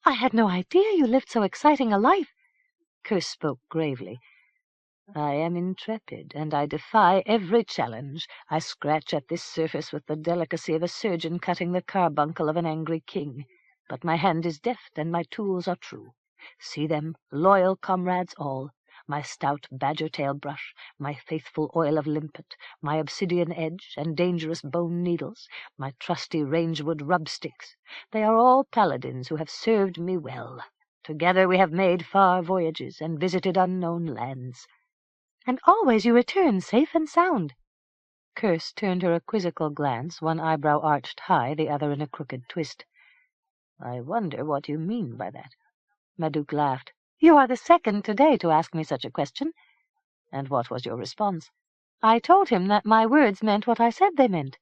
"I had no idea you lived so exciting a life." Curse spoke gravely. "I am intrepid, and I defy every challenge. I scratch at this surface with the delicacy of a surgeon cutting the carbuncle of an angry king. But my hand is deft, and my tools are true. See them, loyal comrades all, my stout badger-tail brush, my faithful oil of limpet, my obsidian edge and dangerous bone needles, my trusty rangewood rub-sticks. They are all paladins who have served me well. Together we have made far voyages and visited unknown lands." "And always you return safe and sound." Curse turned her a quizzical glance, one eyebrow arched high, the other in a crooked twist. "I wonder what you mean by that." Madouc laughed. "You are the second today to ask me such a question." "And what was your response?" "I told him that my words meant what I said they meant."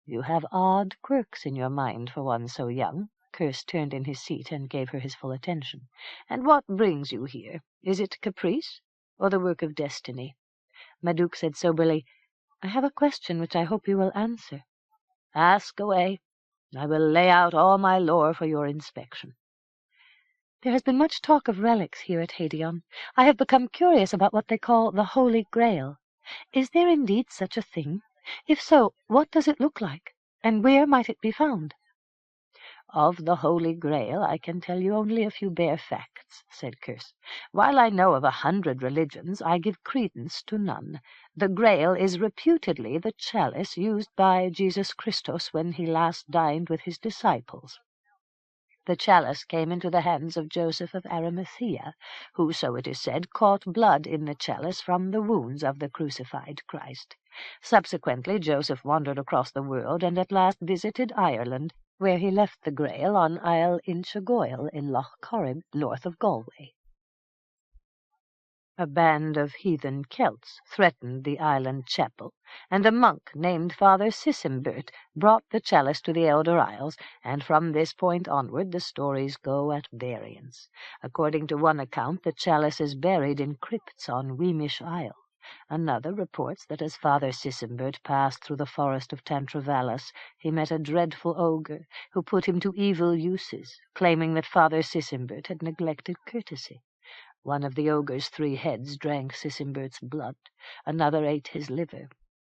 "You have odd quirks in your mind for one so young." Curse turned in his seat and gave her his full attention. "And what brings you here? Is it caprice, or the work of destiny?" Madouc said soberly, "I have a question which I hope you will answer." "Ask away. I will lay out all my lore for your inspection." "There has been much talk of relics here at Hadeon. I have become curious about what they call the Holy Grail. Is there indeed such a thing? If so, what does it look like, and where might it be found?" "Of the Holy Grail I can tell you only a few bare facts," said Curse. "While I know of 100 religions, I give credence to none. The Grail is reputedly the chalice used by Jesus Christus when he last dined with his disciples. The chalice came into the hands of Joseph of Arimathea, who, so it is said, caught blood in the chalice from the wounds of the crucified Christ. Subsequently, Joseph wandered across the world and at last visited Ireland, where he left the Grail on Isle Inchigoil in Loch Corrib, north of Galway. A band of heathen Celts threatened the island chapel, and a monk named Father Sisimbert brought the chalice to the Elder Isles, and from this point onward the stories go at variance. According to one account, the chalice is buried in crypts on Weemish Isle. Another reports that as Father Sisimbert passed through the forest of Tantravallis, he met a dreadful ogre, who put him to evil uses, claiming that Father Sisimbert had neglected courtesy. One of the ogre's 3 heads drank Sisimbert's blood, another ate his liver.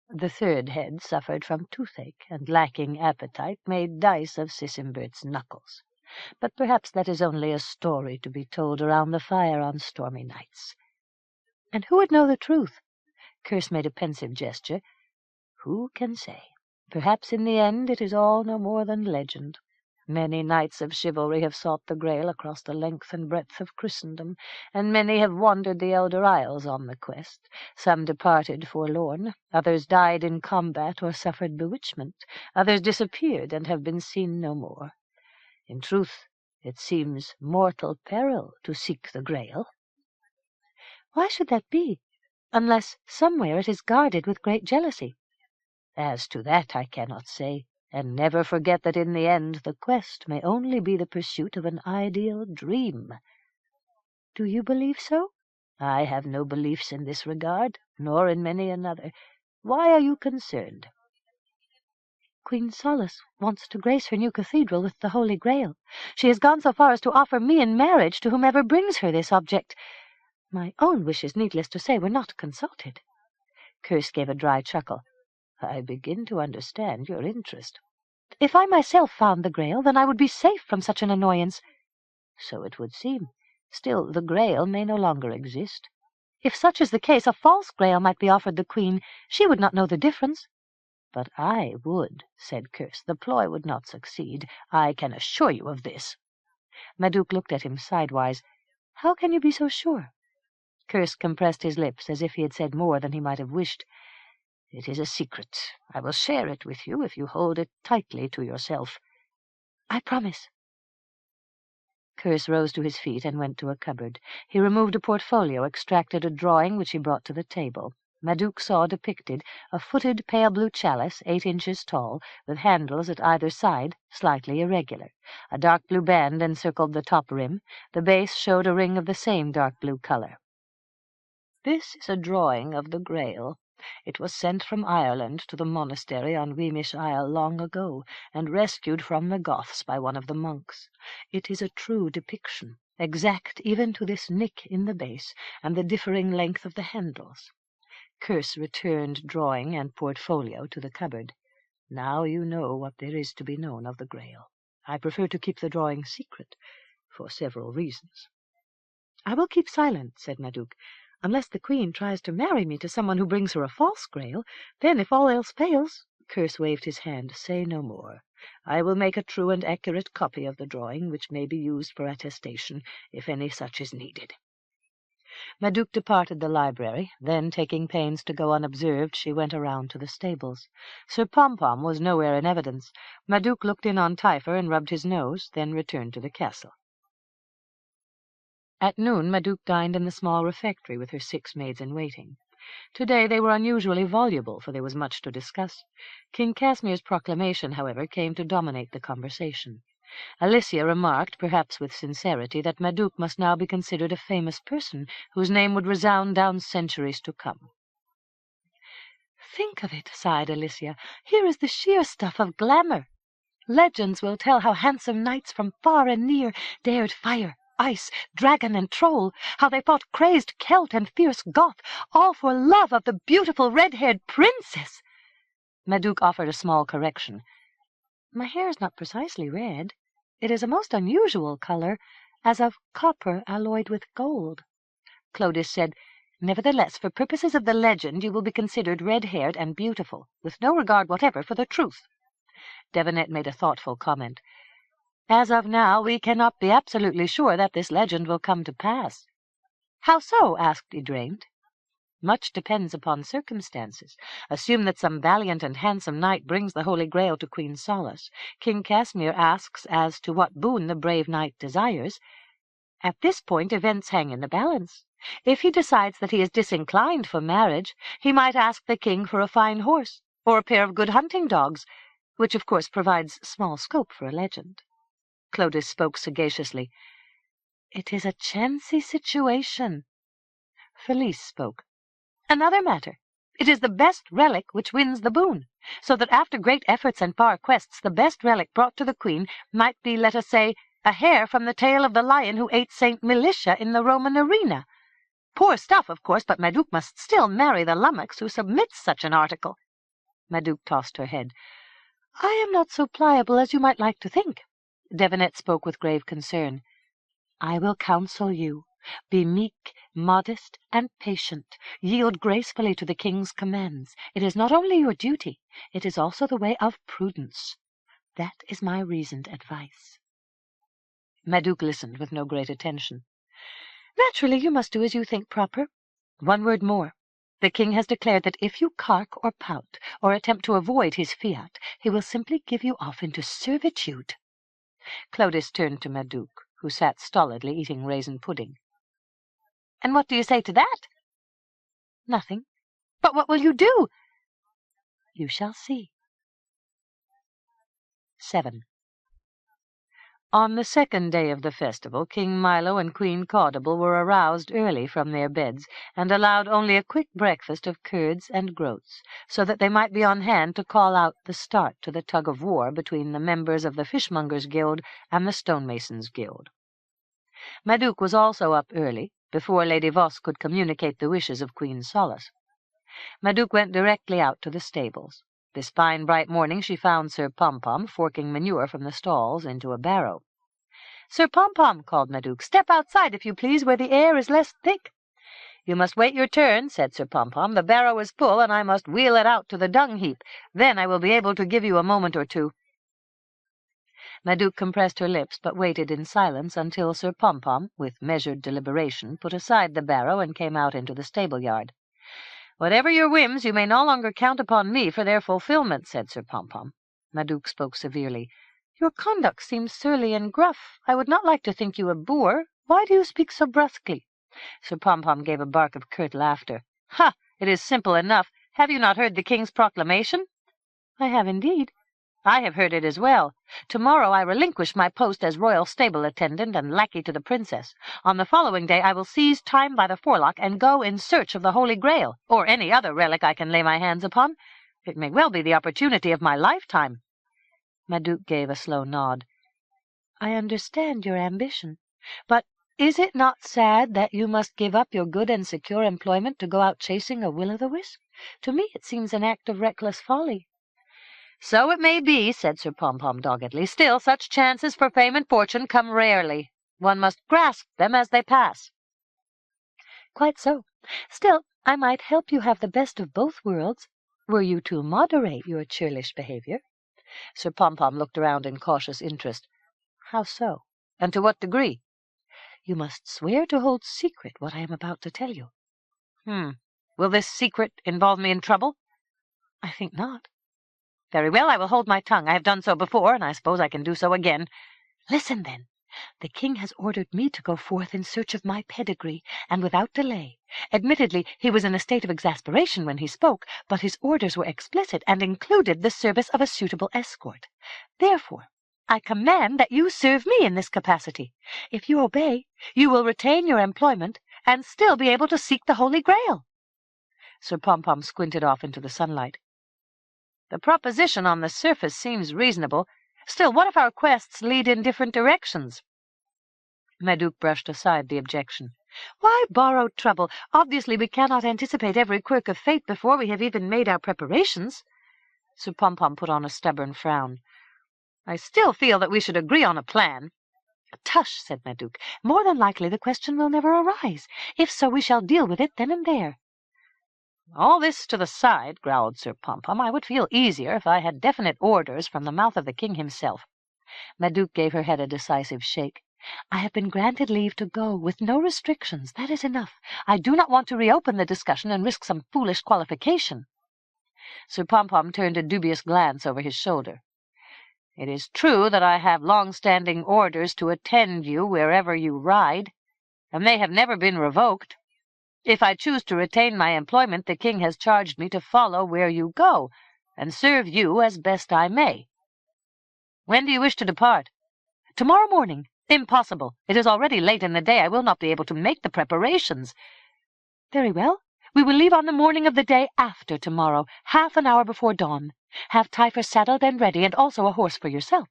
The 3rd head suffered from toothache, and lacking appetite, made dice of Sisimbert's knuckles. But perhaps that is only a story to be told around the fire on stormy nights. And who would know the truth? Curse made a pensive gesture. Who can say? Perhaps in the end it is all no more than legend. Many knights of chivalry have sought the Grail across the length and breadth of Christendom, and many have wandered the Elder Isles on the quest. Some departed forlorn, others died in combat or suffered bewitchment, others disappeared and have been seen no more. In truth, it seems mortal peril to seek the Grail. Why should that be, unless somewhere it is guarded with great jealousy? As to that I cannot say, and never forget that in the end the quest may only be the pursuit of an ideal dream. Do you believe so? I have no beliefs in this regard, nor in many another. Why are you concerned? Queen Solace wants to grace her new cathedral with the Holy Grail. She has gone so far as to offer me in marriage to whomever brings her this object. My own wishes, needless to say, were not consulted. Curse gave a dry chuckle. I begin to understand your interest. If I myself found the Grail, then I would be safe from such an annoyance. So it would seem. Still, the Grail may no longer exist. If such is the case, a false Grail might be offered the Queen. She would not know the difference. But I would, said Curse. The ploy would not succeed. I can assure you of this. Madouc looked at him sidewise. How can you be so sure? Curse compressed his lips as if he had said more than he might have wished. It is a secret. I will share it with you if you hold it tightly to yourself. I promise. Curse rose to his feet and went to a cupboard. He removed a portfolio, extracted a drawing which he brought to the table. Madouc saw depicted a footed pale blue chalice 8 inches tall, with handles at either side, slightly irregular. A dark blue band encircled the top rim. The base showed a ring of the same dark blue color. This is a drawing of the Grail. It was sent from Ireland to the monastery on Weemish Isle long ago, and rescued from the Goths by one of the monks. It is a true depiction, exact even to this nick in the base, and the differing length of the handles. Curse returned drawing and portfolio to the cupboard. Now you know what there is to be known of the Grail. I prefer to keep the drawing secret, for several reasons. I will keep silent, said Madouc. Unless the Queen tries to marry me to someone who brings her a false Grail, then, if all else fails— Curse waved his hand. Say no more. I will make a true and accurate copy of the drawing, which may be used for attestation, if any such is needed. Madouc departed the library. Then, taking pains to go unobserved, she went around to the stables. Sir Pompom was nowhere in evidence. Madouc looked in on Typher and rubbed his nose, then returned to the castle. At noon, Madouc dined in the small refectory with her 6 maids-in-waiting. Today they were unusually voluble, for there was much to discuss. King Casmire's proclamation, however, came to dominate the conversation. Alicia remarked, perhaps with sincerity, that Madouc must now be considered a famous person, whose name would resound down centuries to come. Think of it, sighed Alicia. Here is the sheer stuff of glamour. Legends will tell how handsome knights from far and near dared fire, ice, dragon, and troll, how they fought crazed Celt and fierce Goth, all for love of the beautiful red-haired princess. Madouc offered a small correction. My hair is not precisely red. It is a most unusual color, as of copper alloyed with gold. Clovis said, Nevertheless, for purposes of the legend, you will be considered red-haired and beautiful, with no regard whatever for the truth. Devinet made a thoughtful comment. As of now, we cannot be absolutely sure that this legend will come to pass. How so? Asked Idraine. Much depends upon circumstances. Assume that some valiant and handsome knight brings the Holy Grail to Queen Solace. King Casimir asks as to what boon the brave knight desires. At this point, events hang in the balance. If he decides that he is disinclined for marriage, he might ask the king for a fine horse, or a pair of good hunting dogs, which of course provides small scope for a legend. Clovis spoke sagaciously. It is a chancy situation. Felice spoke. Another matter. It is the best relic which wins the boon, so that after great efforts and far quests, the best relic brought to the queen might be, let us say, a hair from the tail of the lion who ate Saint Militia in the Roman arena. Poor stuff, of course, but Madouc must still marry the lummox who submits such an article. Madouc tossed her head. I am not so pliable as you might like to think. Devinette spoke with grave concern. I will counsel you. Be meek, modest, and patient. Yield gracefully to the king's commands. It is not only your duty, it is also the way of prudence. That is my reasoned advice. Madouc listened with no great attention. Naturally, you must do as you think proper. One word more. The king has declared that if you cark or pout, or attempt to avoid his fiat, he will simply give you off into servitude. Clovis turned to Madouc, who sat stolidly eating raisin pudding. And what do you say to that? Nothing. But what will you do? You shall see. 7. On the second day of the festival, King Milo and Queen Caudable were aroused early from their beds, and allowed only a quick breakfast of curds and groats, so that they might be on hand to call out the start to the tug-of-war between the members of the Fishmongers' Guild and the Stonemasons' Guild. Madouc was also up early, before Lady Voss could communicate the wishes of Queen Solace. Madouc went directly out to the stables. This fine bright morning she found Sir Pompom forking manure from the stalls into a barrow. "Sir Pompom," called Madouc, "step outside, if you please, where the air is less thick." "You must wait your turn," said Sir Pompom. "The barrow is full, and I must wheel it out to the dung-heap. Then I will be able to give you a moment or two." Madouc compressed her lips, but waited in silence until Sir Pompom, with measured deliberation, put aside the barrow and came out into the stable-yard. "Whatever your whims, you may no longer count upon me for their fulfilment," said Sir Pompom. Madouc spoke severely. "Your conduct seems surly and gruff. I would not like to think you a boor. Why do you speak so brusquely?" Sir Pompom gave a bark of curt laughter. "Ha! It is simple enough. Have you not heard the king's proclamation?" "I have indeed." "I have heard it as well. Tomorrow I relinquish my post as royal stable attendant and lackey to the princess. On the following day I will seize time by the forelock and go in search of the Holy Grail, or any other relic I can lay my hands upon. It may well be the opportunity of my lifetime." Madouc gave a slow nod. "I understand your ambition. But is it not sad that you must give up your good and secure employment to go out chasing a will-o'-the-wisp? To me it seems an act of reckless folly." "So it may be," said Sir Pompom doggedly. "Still, such chances for fame and fortune come rarely. One must grasp them as they pass." "Quite so. Still, I might help you have the best of both worlds, were you to moderate your churlish behavior." Sir Pompom looked around in cautious interest. "How so? And to what degree?" "You must swear to hold secret what I am about to tell you." Will this secret involve me in trouble?" "I think not." "Very well, I will hold my tongue. I have done so before, and I suppose I can do so again." "Listen, then. The king has ordered me to go forth in search of my pedigree, and without delay. Admittedly, he was in a state of exasperation when he spoke, but his orders were explicit and included the service of a suitable escort. Therefore, I command that you serve me in this capacity. If you obey, you will retain your employment and still be able to seek the Holy Grail." Sir Pompom squinted off into the sunlight. "The proposition on the surface seems reasonable. Still, what if our quests lead in different directions?" Madouc brushed aside the objection. "Why borrow trouble? Obviously we cannot anticipate every quirk of fate before we have even made our preparations." Sir Pompom put on a stubborn frown. "I still feel that we should agree on a plan." "Tush," said Madouc. "More than likely the question will never arise. If so, we shall deal with it then and there." "All this to the side," growled Sir Pompom, "I would feel easier if I had definite orders from the mouth of the king himself." Madouc gave her head a decisive shake. "I have been granted leave to go, with no restrictions. That is enough. I do not want to reopen the discussion and risk some foolish qualification." Sir Pompom turned a dubious glance over his shoulder. "It is true that I have long-standing orders to attend you wherever you ride, and they have never been revoked. If I choose to retain my employment, the king has charged me to follow where you go, and serve you as best I may. When do you wish to depart?" "Tomorrow morning. Impossible. It is already late in the day. I will not be able to make the preparations." "Very well. We will leave on the morning of the day after tomorrow, half an hour before dawn. Have Typhur saddled and ready, and also a horse for yourself."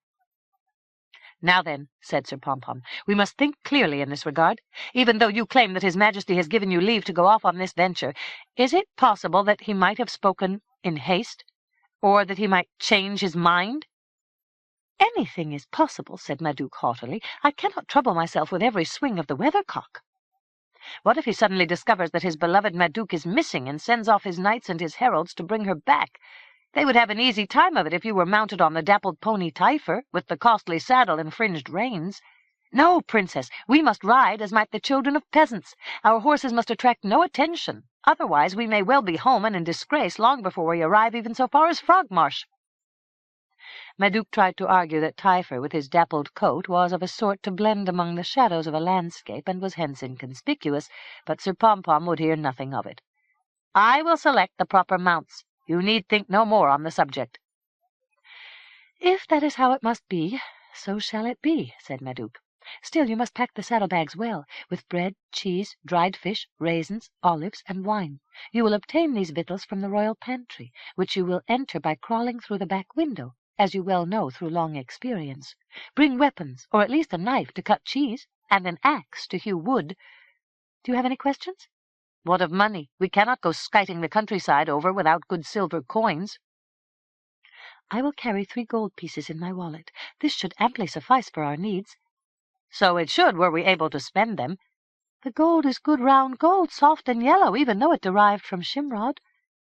"Now then," said Sir Pompom, "we must think clearly in this regard. Even though you claim that His Majesty has given you leave to go off on this venture, is it possible that he might have spoken in haste, or that he might change his mind?" "Anything is possible," said Madouc haughtily. "I cannot trouble myself with every swing of the weathercock." "What if he suddenly discovers that his beloved Madouc is missing and sends off his knights and his heralds to bring her back? They would have an easy time of it if you were mounted on the dappled pony Typhur, with the costly saddle and fringed reins. No, Princess, we must ride as might the children of peasants. Our horses must attract no attention. Otherwise we may well be home and in disgrace long before we arrive even so far as Frogmarsh." Madouc tried to argue that Typhur, with his dappled coat, was of a sort to blend among the shadows of a landscape, and was hence inconspicuous, but Sir Pompom would hear nothing of it. "I will select the proper mounts. You need think no more on the subject." "If that is how it must be, so shall it be," said Madouc. "Still you must pack the saddlebags well, with bread, cheese, dried fish, raisins, olives, and wine. You will obtain these victuals from the royal pantry, which you will enter by crawling through the back window, as you well know through long experience. Bring weapons, or at least a knife to cut cheese, and an axe to hew wood. Do you have any questions?" "What of money? We cannot go skiting the countryside over without good silver coins." "I will carry 3 gold pieces in my wallet. This should amply suffice for our needs." "So it should, were we able to spend them." "The gold is good round gold, soft and yellow, even though it derived from Shimrod."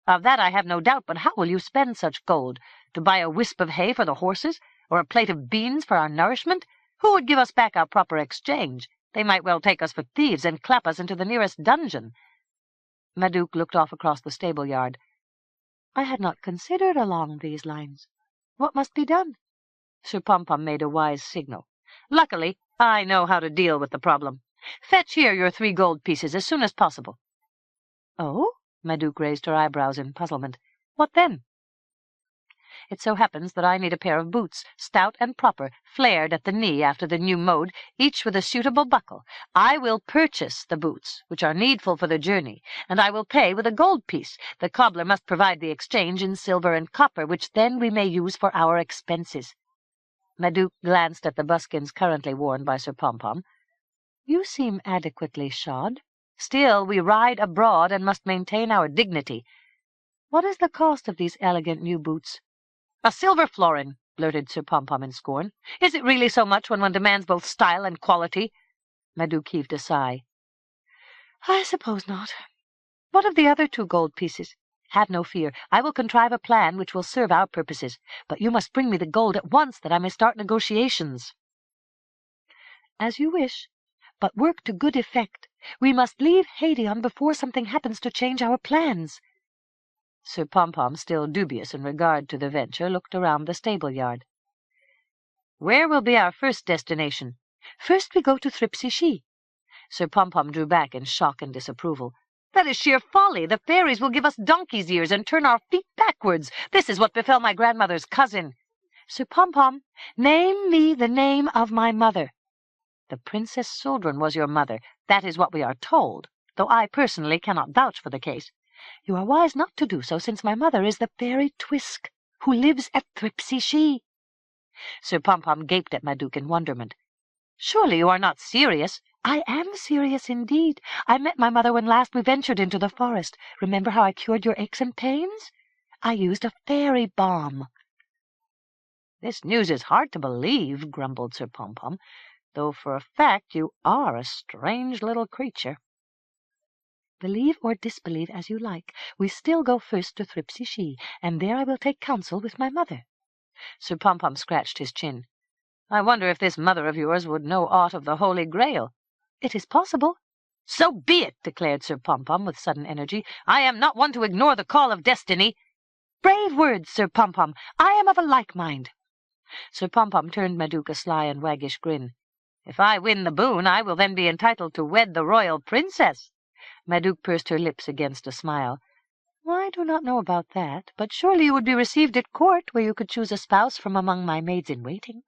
"Of that I have no doubt, but how will you spend such gold? To buy a wisp of hay for the horses, or a plate of beans for our nourishment? Who would give us back our proper exchange? They might well take us for thieves and clap us into the nearest dungeon." Madouc looked off across the stable-yard. "I had not considered along these lines. What must be done?" Sir Pompom made a wise signal. "Luckily, I know how to deal with the problem. Fetch here your 3 gold pieces as soon as possible." "Oh?" Madouc raised her eyebrows in puzzlement. "What then?" "It so happens that I need a pair of boots, stout and proper, flared at the knee after the new mode, each with a suitable buckle. I will purchase the boots, which are needful for the journey, and I will pay with a gold piece. The cobbler must provide the exchange in silver and copper, which then we may use for our expenses." Madouc glanced at the buskins currently worn by Sir Pompom. "You seem adequately shod." "Still, we ride abroad and must maintain our dignity." "What is the cost of these elegant new boots?" "A silver florin," blurted Sir Pompom in scorn. "Is it really so much when one demands both style and quality?" Madouc heaved a sigh. "I suppose not. What of the other 2 gold pieces? Have no fear. I will contrive a plan which will serve our purposes. But you must bring me the gold at once, that I may start negotiations." "As you wish, but work to good effect. We must leave Hadion before something happens to change our plans." Sir Pompom, still dubious in regard to the venture, looked around the stable-yard. "Where will be our first destination?" "First we go to Thripsy-She." Sir Pompom drew back in shock and disapproval. "That is sheer folly. The fairies will give us donkey's ears and turn our feet backwards. This is what befell my grandmother's cousin." "Sir Pompom, name me the name of my mother." "The Princess Suldrun was your mother. That is what we are told, though I personally cannot vouch for the case." "You are wise not to do so, since my mother is the fairy Twisk, who lives at Thripsy-She." Sir Pompom gaped at Madouc in wonderment. "Surely you are not serious?" "I am serious indeed. I met my mother when last we ventured into the forest. Remember how I cured your aches and pains? I used a fairy balm." "This news is hard to believe," grumbled Sir Pompom, "though for a fact you are a strange little creature." "Believe or disbelieve as you like. We still go first to Thripsy-She, and there I will take counsel with my mother." Sir Pompom scratched his chin. "I wonder if this mother of yours would know aught of the Holy Grail." "It is possible." "So be it," declared Sir Pompom with sudden energy. "I am not one to ignore the call of destiny." "Brave words, Sir Pompom. I am of a like mind." Sir Pompom turned Madouc a sly and waggish grin. "If I win the boon, I will then be entitled to wed the royal princess." Madouc pursed her lips against a smile. "I do not know about that, but surely you would be received at court, where you could choose a spouse from among my maids-in-waiting."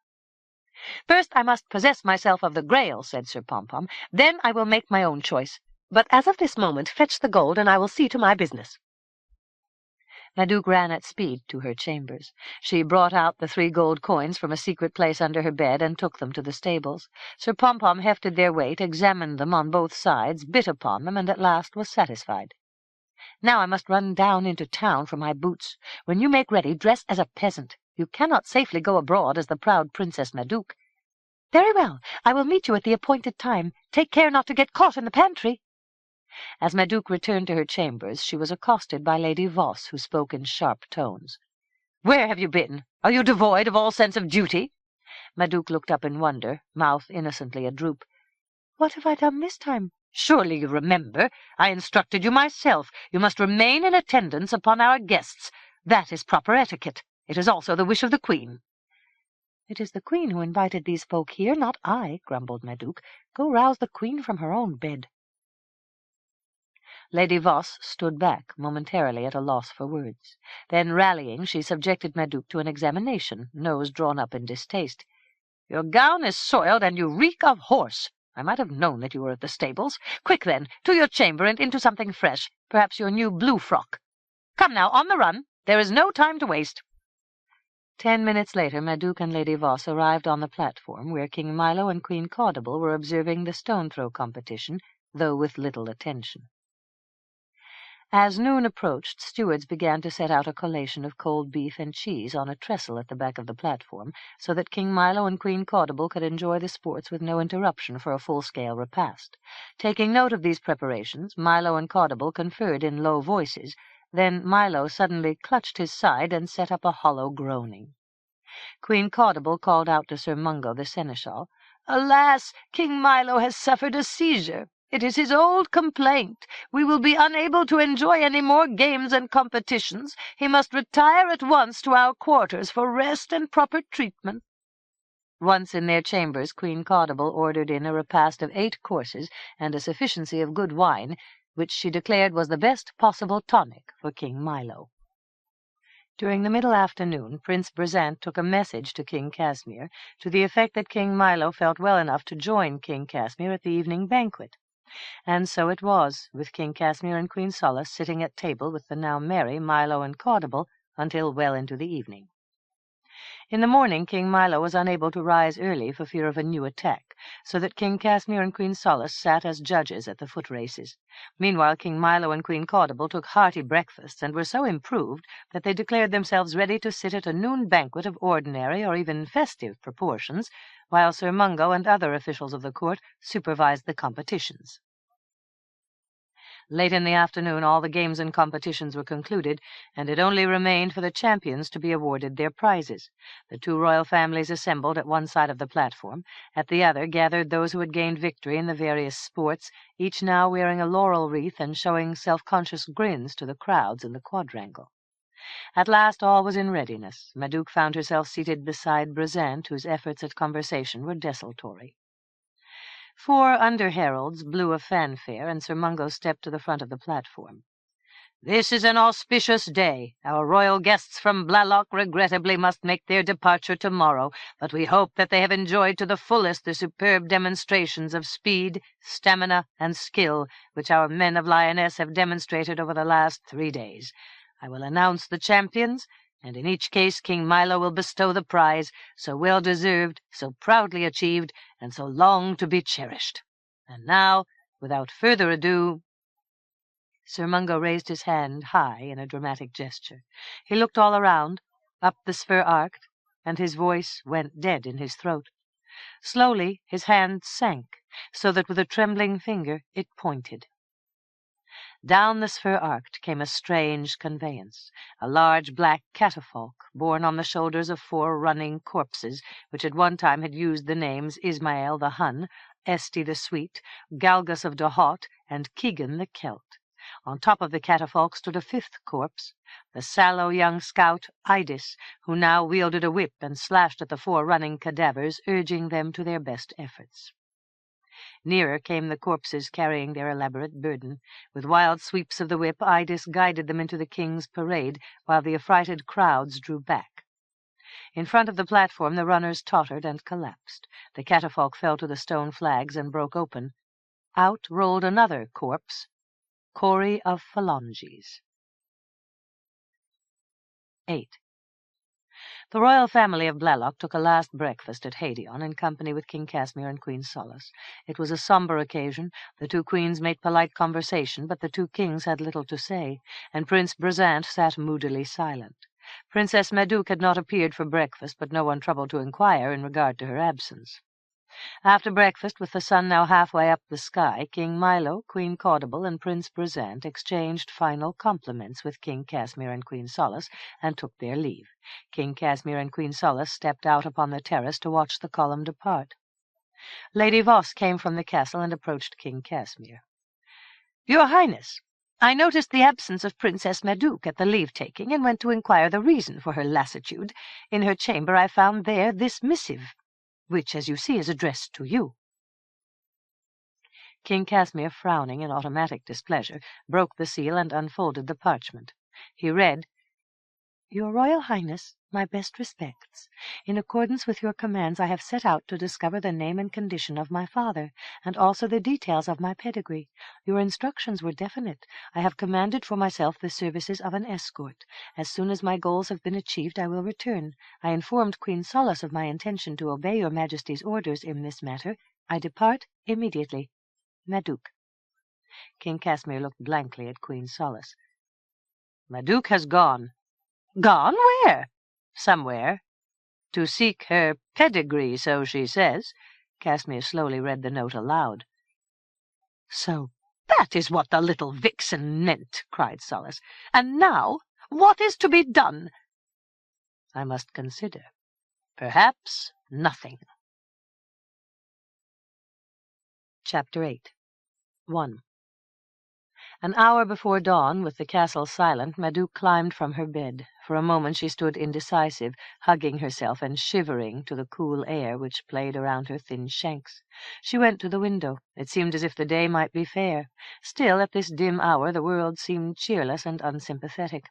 "First I must possess myself of the Grail," said Sir Pompom. "Then I will make my own choice. But as of this moment, fetch the gold, and I will see to my business." Madouc ran at speed to her chambers. She brought out the 3 gold coins from a secret place under her bed and took them to the stables. Sir Pompom hefted their weight, examined them on both sides, bit upon them, and at last was satisfied. "Now I must run down into town for my boots. When you make ready, dress as a peasant. You cannot safely go abroad as the proud Princess Madouc." "Very well. I will meet you at the appointed time. Take care not to get caught in the pantry." As Madouc returned to her chambers, she was accosted by Lady Voss, who spoke in sharp tones. "Where have you been? Are you devoid of all sense of duty?" Madouc looked up in wonder, mouth innocently adroop. "What have I done this time?" "Surely you remember. I instructed you myself. You must remain in attendance upon our guests. That is proper etiquette. It is also the wish of the Queen." "It is the Queen who invited these folk here, not I," grumbled Madouc. "Go rouse the Queen from her own bed." Lady Voss stood back, momentarily at a loss for words. Then, rallying, she subjected Madouc to an examination, nose drawn up in distaste. "Your gown is soiled, and you reek of horse. I might have known that you were at the stables. Quick, then, to your chamber and into something fresh, perhaps your new blue frock. Come now, on the run. There is no time to waste." 10 minutes later, Madouc and Lady Voss arrived on the platform, where King Milo and Queen Caudable were observing the stone-throw competition, though with little attention. As noon approached, stewards began to set out a collation of cold beef and cheese on a trestle at the back of the platform, so that King Milo and Queen Caudable could enjoy the sports with no interruption for a full-scale repast. Taking note of these preparations, Milo and Caudable conferred in low voices. Then Milo suddenly clutched his side and set up a hollow groaning. Queen Caudable called out to Sir Mungo the Seneschal, "Alas, King Milo has suffered a seizure. It is his old complaint. We will be unable to enjoy any more games and competitions. He must retire at once to our quarters for rest and proper treatment." Once in their chambers, Queen Caudable ordered in a repast of 8 courses and a sufficiency of good wine, which she declared was the best possible tonic for King Milo. During the middle afternoon, Prince Brezant took a message to King Casimir to the effect that King Milo felt well enough to join King Casimir at the evening banquet. And so it was, with King Casimir and Queen Solace sitting at table with the now merry Milo and Caudable until well into the evening. In the morning, King Milo was unable to rise early for fear of a new attack, so that King Casimir and Queen Solace sat as judges at the foot races. Meanwhile, King Milo and Queen Caudable took hearty breakfasts and were so improved that they declared themselves ready to sit at a noon banquet of ordinary or even festive proportions, while Sir Mungo and other officials of the court supervised the competitions. Late in the afternoon all the games and competitions were concluded, and it only remained for the champions to be awarded their prizes. The 2 royal families assembled at one side of the platform. At the other gathered those who had gained victory in the various sports, each now wearing a laurel wreath and showing self-conscious grins to the crowds in the quadrangle. At last all was in readiness. Madouc found herself seated beside Brezant, whose efforts at conversation were desultory. 4 under-heralds blew a fanfare, and Sir Mungo stepped to the front of the platform. "This is an auspicious day. Our royal guests from Blalock regrettably must make their departure tomorrow, but we hope that they have enjoyed to the fullest the superb demonstrations of speed, stamina, and skill which our men of Lyonesse have demonstrated over the last 3 days. I will announce the champions, and in each case King Milo will bestow the prize, so well deserved, so proudly achieved, and so long to be cherished. And now, without further ado—" Sir Mungo raised his hand high in a dramatic gesture. He looked all around, up the sphere arched, and his voice went dead in his throat. Slowly his hand sank, so that with a trembling finger it pointed. Down the sphere arched came a strange conveyance, a large black catafalque borne on the shoulders of 4 running corpses, which at one time had used the names Ismael the Hun, Esti the Sweet, Galgus of Dohot, and Keegan the Celt. On top of the catafalque stood a 5th corpse, the sallow young scout Idis, who now wielded a whip and slashed at the 4 running cadavers, urging them to their best efforts. Nearer came the corpses carrying their elaborate burden. With wild sweeps of the whip, Idis guided them into the king's parade, while the affrighted crowds drew back. In front of the platform the runners tottered and collapsed. The catafalque fell to the stone flags and broke open. Out rolled another corpse, Corey of Phalanges. 8. The royal family of Blaylock took a last breakfast at Hadion in company with King Casimir and Queen Solis. It was a sombre occasion. The two queens made polite conversation, but the two kings had little to say, and Prince Brezant sat moodily silent. Princess Madouc had not appeared for breakfast, but no one troubled to inquire in regard to her absence. After breakfast, with the sun now halfway up the sky, King Milo, Queen Caudable, and Prince Brezant exchanged final compliments with King Casimir and Queen Solis, and took their leave. King Casimir and Queen Solis stepped out upon the terrace to watch the column depart. Lady Voss came from the castle and approached King Casimir. "Your Highness, I noticed the absence of Princess Madouc at the leave-taking, and went to inquire the reason for her lassitude. In her chamber I found there this missive, which, as you see, is addressed to you." King Casimir, frowning in automatic displeasure, broke the seal and unfolded the parchment. He read, "Your Royal Highness, my best respects. In accordance with your commands, I have set out to discover the name and condition of my father, and also the details of my pedigree. Your instructions were definite. I have commanded for myself the services of an escort. As soon as my goals have been achieved, I will return. I informed Queen Solis of my intention to obey your Majesty's orders in this matter. I depart immediately. Madouc." King Casimir looked blankly at Queen Solis. "Madouc has gone." "Gone? Where?" "Somewhere. To seek her pedigree, so she says." Casimir slowly read the note aloud. "So that is what the little vixen meant," cried Solis. "And now, what is to be done?" "I must consider. Perhaps nothing." Chapter 8. 1. An hour before dawn, with the castle silent, Madouc climbed from her bed. For a moment she stood indecisive, hugging herself and shivering to the cool air which played around her thin shanks. She went to the window. It seemed as if the day might be fair. Still, at this dim hour, the world seemed cheerless and unsympathetic.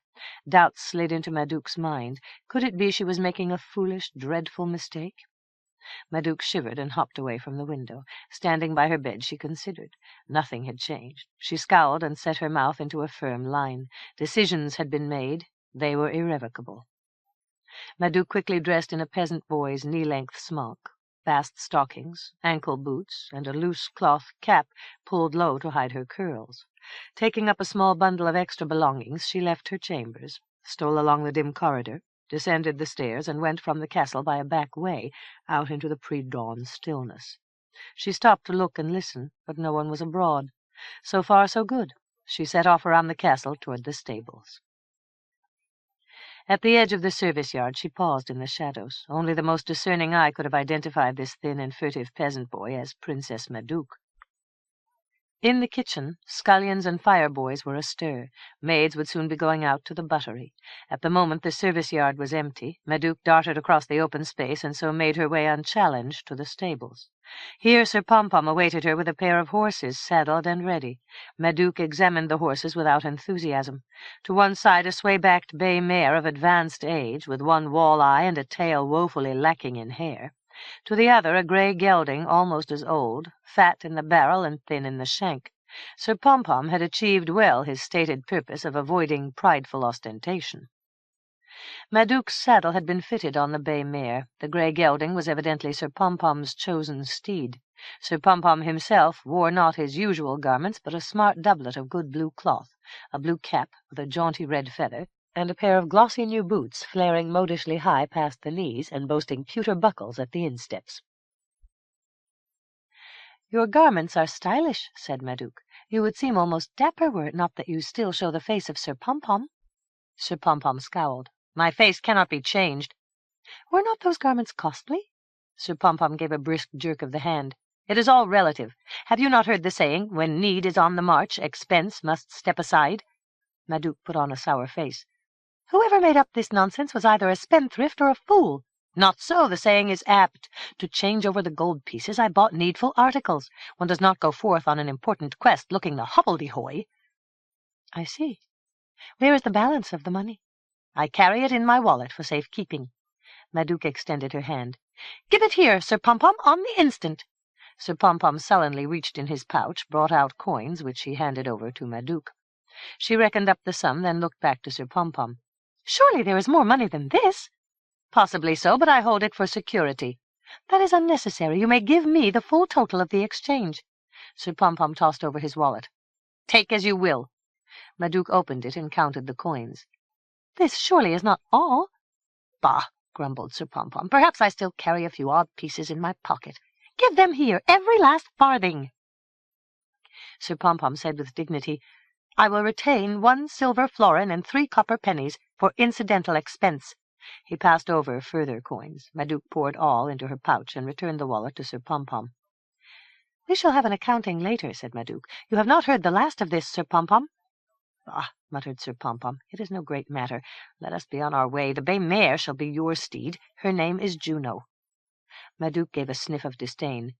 Doubts slid into Madouc's mind. Could it be she was making a foolish, dreadful mistake? Madouc shivered and hopped away from the window. Standing by her bed, she considered. Nothing had changed. She scowled and set her mouth into a firm line. Decisions had been made. They were irrevocable. Madouc quickly dressed in a peasant boy's knee-length smock, bast stockings, ankle boots, and a loose cloth cap pulled low to hide her curls. Taking up a small bundle of extra belongings, she left her chambers, stole along the dim corridor, descended the stairs, and went from the castle by a back way out into the pre-dawn stillness. She stopped to look and listen, but no one was abroad. So far, so good. She set off around the castle toward the stables. At the edge of the service yard she paused in the shadows. Only the most discerning eye could have identified this thin and furtive peasant boy as Princess Madouc. In the kitchen, scullions and fire-boys were astir. Maids would soon be going out to the buttery. At the moment the service yard was empty. Madouc darted across the open space and so made her way unchallenged to the stables. Here Sir Pompom awaited her with a pair of horses saddled and ready. Madouc examined the horses without enthusiasm. To one side a sway-backed bay mare of advanced age, with one wall-eye and a tail woefully lacking in hair. To the other a grey gelding, almost as old, fat in the barrel and thin in the shank. Sir Pompom had achieved well his stated purpose of avoiding prideful ostentation. Madouc's saddle had been fitted on the bay mare. The grey gelding was evidently Sir Pompom's chosen steed. Sir Pompom himself wore not his usual garments, but a smart doublet of good blue cloth, a blue cap with a jaunty red feather, and a pair of glossy new boots flaring modishly high past the knees and boasting pewter buckles at the insteps. "Your garments are stylish," said Madouc. "You would seem almost dapper were it not that you still show the face of Sir Pompom." Sir Pompom scowled. "My face cannot be changed." "Were not those garments costly?" Sir Pompom gave a brisk jerk of the hand. "It is all relative. Have you not heard the saying, 'When need is on the march, expense must step aside'?" Madouc put on a sour face. "Whoever made up this nonsense was either a spendthrift or a fool." "Not so. The saying is apt. To change over the gold pieces, I bought needful articles. One does not go forth on an important quest looking the hobbledehoy." "I see. Where is the balance of the money?" "I carry it in my wallet for safe keeping." Madouc extended her hand. "Give it here, Sir Pompom, on the instant." Sir Pompom sullenly reached in his pouch, brought out coins, which he handed over to Madouc. She reckoned up the sum, then looked back to Sir Pompom. "Surely there is more money than this?" "Possibly so, but I hold it for security." "That is unnecessary. You may give me the full total of the exchange." Sir Pompom tossed over his wallet. "Take as you will." Madouc opened it and counted the coins. "This surely is not all." "Bah!" grumbled Sir Pompom. "Perhaps I still carry a few odd pieces in my pocket." "Give them here, every last farthing." Sir Pompom said with dignity, "I will retain 1 silver florin and 3 copper pennies for incidental expense." He passed over further coins. Madouc poured all into her pouch and returned the wallet to Sir Pompom. "We shall have an accounting later," said Madouc. "You have not heard the last of this, Sir Pompom?" "Ah," muttered Sir Pompom, "it is no great matter. Let us be on our way. The bay mare shall be your steed. Her name is Juno." Madouc gave a sniff of disdain.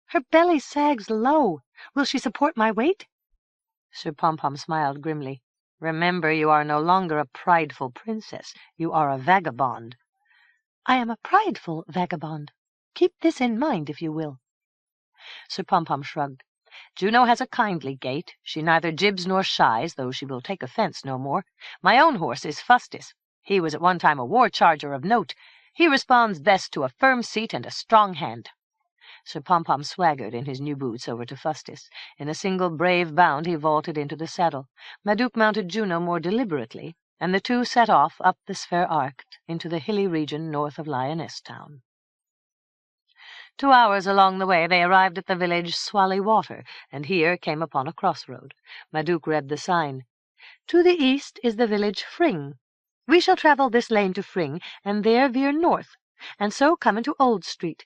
"Her belly sags low. Will she support my weight?" Sir Pompom smiled grimly. "Remember, you are no longer a prideful princess. You are a vagabond." "I am a prideful vagabond. Keep this in mind, if you will." Sir Pompom shrugged. "Juno has a kindly gait. She neither jibs nor shies, though she will take offence no more. My own horse is Fustus. He was at one time a war-charger of note. He responds best to a firm seat and a strong hand." Sir Pompom swaggered in his new boots over to Fustus. In a single brave bound he vaulted into the saddle. Madouc mounted Juno more deliberately, and the two set off up the Spher Arct into the hilly region north of Lioness Town. 2 hours along the way they arrived at the village Swally Water, and here came upon a crossroad. Madouc read the sign. "To the east is the village Fring. We shall travel this lane to Fring, and there veer north, and so come into Old Street."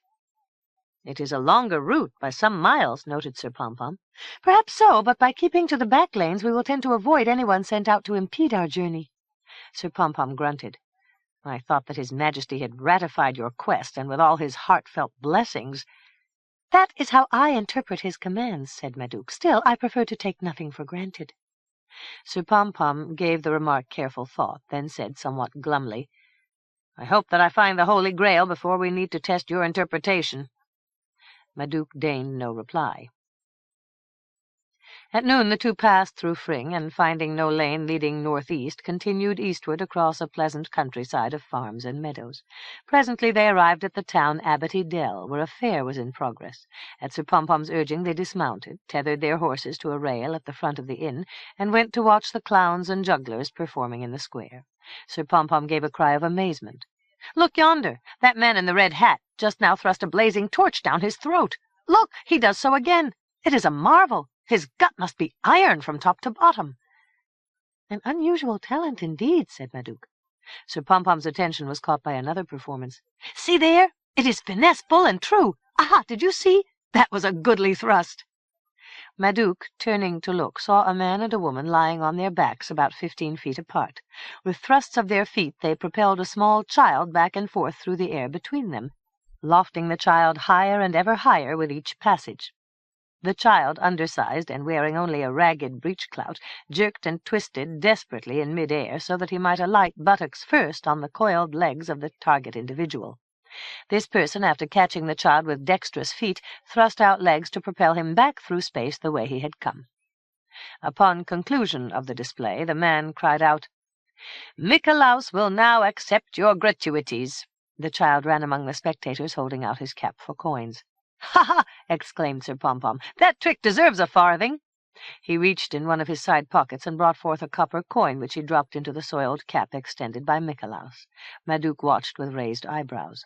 "It is a longer route by some miles," noted Sir Pompom. "Perhaps so, but by keeping to the back lanes we will tend to avoid anyone sent out to impede our journey." Sir Pompom grunted. "I thought that His Majesty had ratified your quest, and with all his heartfelt blessings—" "That is how I interpret his commands," said Madouc. "Still, I prefer to take nothing for granted." Sir Pompom gave the remark careful thought, then said somewhat glumly, "I hope that I find the Holy Grail before we need to test your interpretation." Madouc deigned no reply. At noon the two passed through Fring, and finding no lane leading northeast, continued eastward across a pleasant countryside of farms and meadows. Presently they arrived at the town Abbotty Dell, where a fair was in progress. At Sir Pompom's urging they dismounted, tethered their horses to a rail at the front of the inn, and went to watch the clowns and jugglers performing in the square. Sir Pompom gave a cry of amazement. "Look yonder! That man in the red hat just now thrust a blazing torch down his throat. Look, he does so again. It is a marvel. His gut must be iron from top to bottom." "An unusual talent indeed," said Madouc. Sir Pompom's attention was caught by another performance. "See there! It is finesse, full and true. Aha, did you see? That was a goodly thrust." Madouc, turning to look, saw a man and a woman lying on their backs about 15 feet apart. With thrusts of their feet they propelled a small child back and forth through the air between them, lofting the child higher and ever higher with each passage. The child, undersized and wearing only a ragged breech-clout, jerked and twisted desperately in mid-air so that he might alight buttocks first on the coiled legs of the target individual. This person, after catching the child with dexterous feet, thrust out legs to propel him back through space the way he had come. Upon conclusion of the display, the man cried out, "Nikolaus will now accept your gratuities." The child ran among the spectators, holding out his cap for coins. "Ha, ha!" exclaimed Sir Pompom. "That trick deserves a farthing." He reached in one of his side pockets and brought forth a copper coin, which he dropped into the soiled cap extended by Nikolaus. Madouc watched with raised eyebrows.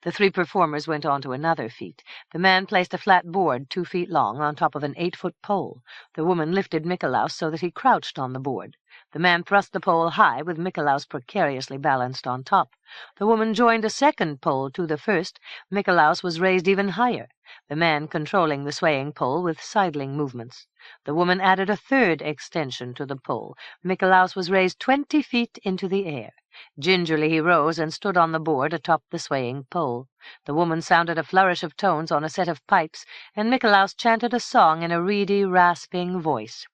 The three performers went on to another feat. The man placed a flat board 2 feet long on top of an 8-foot pole. The woman lifted Nikolaus so that he crouched on the board. The man thrust the pole high, with Nikolaus precariously balanced on top. The woman joined a second pole to the first. Nikolaus was raised even higher, the man controlling the swaying pole with sidling movements. The woman added a third extension to the pole. Nikolaus was raised 20 feet into the air. Gingerly he rose and stood on the board atop the swaying pole. The woman sounded a flourish of tones on a set of pipes, and Nikolaus chanted a song in a reedy, rasping voice.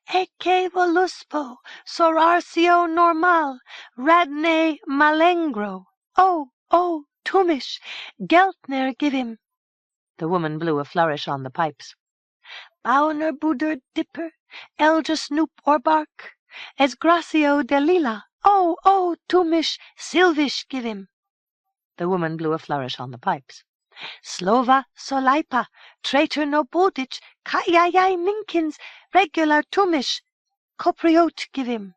Ecce voluspo, sorartio normal, radne malengro. Oh, Tumish, Geltner give him. The woman blew a flourish on the pipes. Bauner Buder Dipper, Elja Snoop or Bark, Esgracio de Lila, oh, Tumish, Silvish give him. The woman blew a flourish on the pipes. Slova Solaipa, Traitor no Budic, Kayayay Minkins, Regular Tumish, Kopriot give him.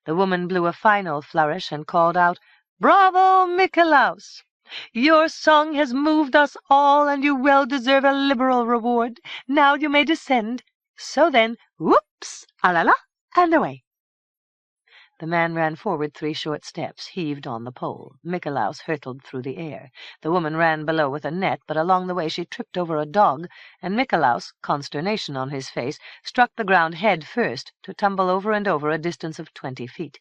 The woman blew a final flourish and called out, Bravo, Mikolaus! Your song has moved us all, and you well deserve a liberal reward. Now you may descend. So then, whoops, alala, and away. The man ran forward 3 short steps, heaved on the pole. Mikolaus hurtled through the air. The woman ran below with a net, but along the way she tripped over a dog, and Mikolaus, consternation on his face, struck the ground head first, to tumble over and over a distance of 20 feet.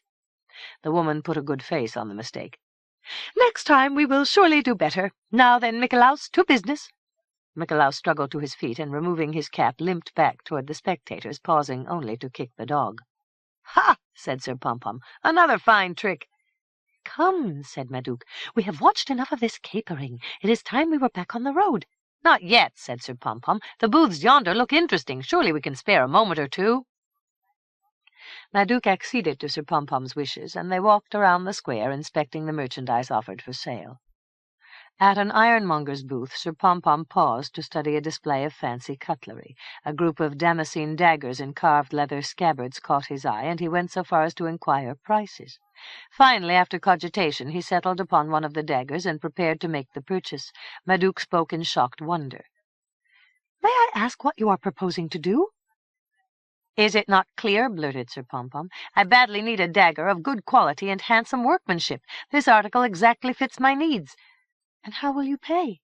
The woman put a good face on the mistake. Next time we will surely do better. Now then, Mikolaus, to business. Mikolaus struggled to his feet and, removing his cap, limped back toward the spectators, pausing only to kick the dog. Ha! said Sir Pom-Pom. Another fine trick. Come, said Madouc. We have watched enough of this capering. It is time we were back on the road. Not yet, said Sir Pom-Pom. The booths yonder look interesting. Surely we can spare a moment or two. Madouc acceded to Sir Pom-Pom's wishes, and they walked around the square, inspecting the merchandise offered for sale. At an ironmonger's booth, Sir Pom-Pom paused to study a display of fancy cutlery. A group of Damascene daggers in carved leather scabbards caught his eye, and he went so far as to inquire prices. Finally, after cogitation, he settled upon one of the daggers and prepared to make the purchase. Madouc spoke in shocked wonder. May I ask what you are proposing to do? Is it not clear? Blurted Sir Pom-Pom. I badly need a dagger of good quality and handsome workmanship. This article exactly fits my needs. And how will you pay?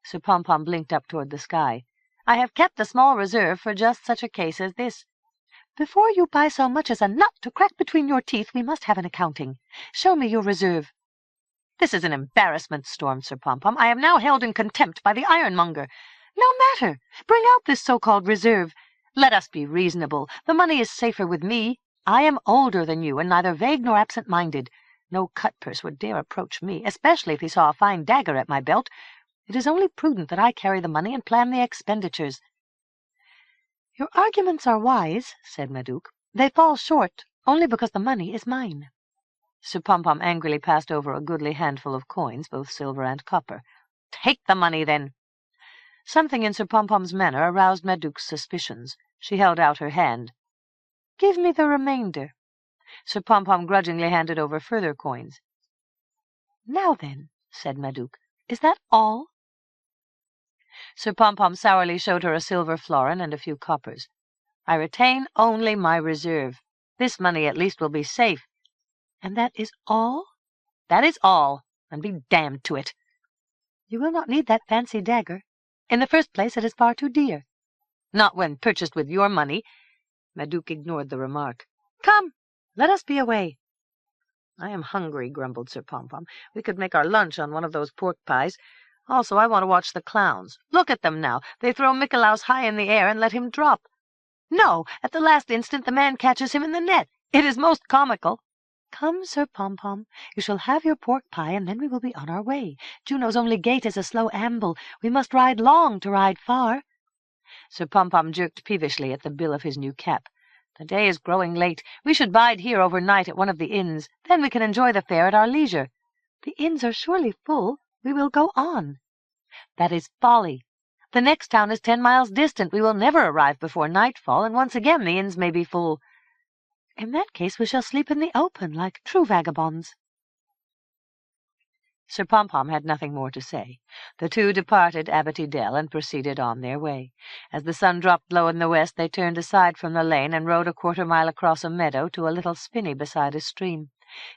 Sir Pom-Pom blinked up toward the sky. I have kept a small reserve for just such a case as this. Before you buy so much as a nut to crack between your teeth, we must have an accounting. Show me your reserve. This is an embarrassment, stormed Sir Pom-Pom. I am now held in contempt by the ironmonger. No matter. Bring out this so-called reserve. Let us be reasonable. The money is safer with me. I am older than you, and neither vague nor absent-minded. No cut-purse would dare approach me, especially if he saw a fine dagger at my belt. It is only prudent that I carry the money and plan the expenditures. Your arguments are wise, said Madouc. They fall short, only because the money is mine. Sir Pom-Pom angrily passed over a goodly handful of coins, both silver and copper. Take the money, then. Something in Sir Pom-Pom's manner aroused Madouc's suspicions. She held out her hand. Give me the remainder. Sir Pom-Pom grudgingly handed over further coins. Now then, said Madouc, is that all? Sir Pom-Pom sourly showed her a silver florin and a few coppers. I retain only my reserve. This money at least will be safe. And that is all? That is all, and be damned to it. You will not need that fancy dagger. In the first place, it is far too dear. Not when purchased with your money. Madouc ignored the remark. Come, let us be away. I am hungry, grumbled Sir Pom-Pom. We could make our lunch on one of those pork pies. Also, I want to watch the clowns. Look at them now. They throw Mikolaus high in the air and let him drop. No, at the last instant the man catches him in the net. It is most comical. Come, Sir Pom-Pom, you shall have your pork pie, and then we will be on our way. Juno's only gait is a slow amble. We must ride long to ride far. Sir Pom-Pom jerked peevishly at the bill of his new cap. The day is growing late. We should bide here overnight at one of the inns. Then we can enjoy the fair at our leisure. The inns are surely full. We will go on. That is folly. The next town is 10 miles distant. We will never arrive before nightfall, and once again the inns may be full. In that case we shall sleep in the open, like true vagabonds. Sir Pom-Pom had nothing more to say. The two departed Abbotty Dell and proceeded on their way. As the sun dropped low in the west, they turned aside from the lane and rode a quarter-mile across a meadow to a little spinney beside a stream.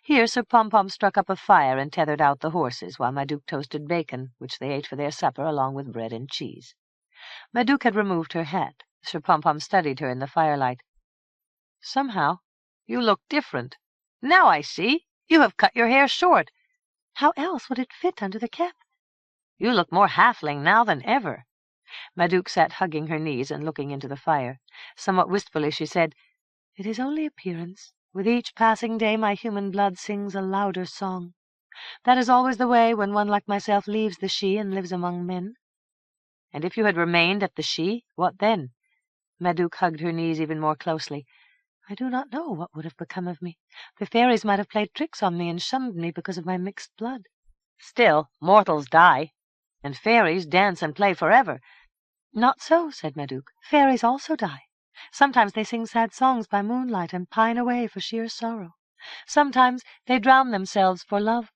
Here Sir Pom-Pom struck up a fire and tethered out the horses, while Madouc toasted bacon, which they ate for their supper along with bread and cheese. Madouc had removed her hat. Sir Pom-Pom studied her in the firelight. Somehow, you look different. Now I see. You have cut your hair short. How else would it fit under the cap? You look more halfling now than ever. Madouc sat hugging her knees and looking into the fire. Somewhat wistfully she said, It is only appearance. With each passing day my human blood sings a louder song. That is always the way when one like myself leaves the she and lives among men. And if you had remained at the Sidhe, what then? Madouc hugged her knees even more closely. I do not know what would have become of me. The fairies might have played tricks on me and shunned me because of my mixed blood. Still, mortals die, and fairies dance and play forever. Not so, said Madouc. Fairies also die. Sometimes they sing sad songs by moonlight and pine away for sheer sorrow. Sometimes they drown themselves for love.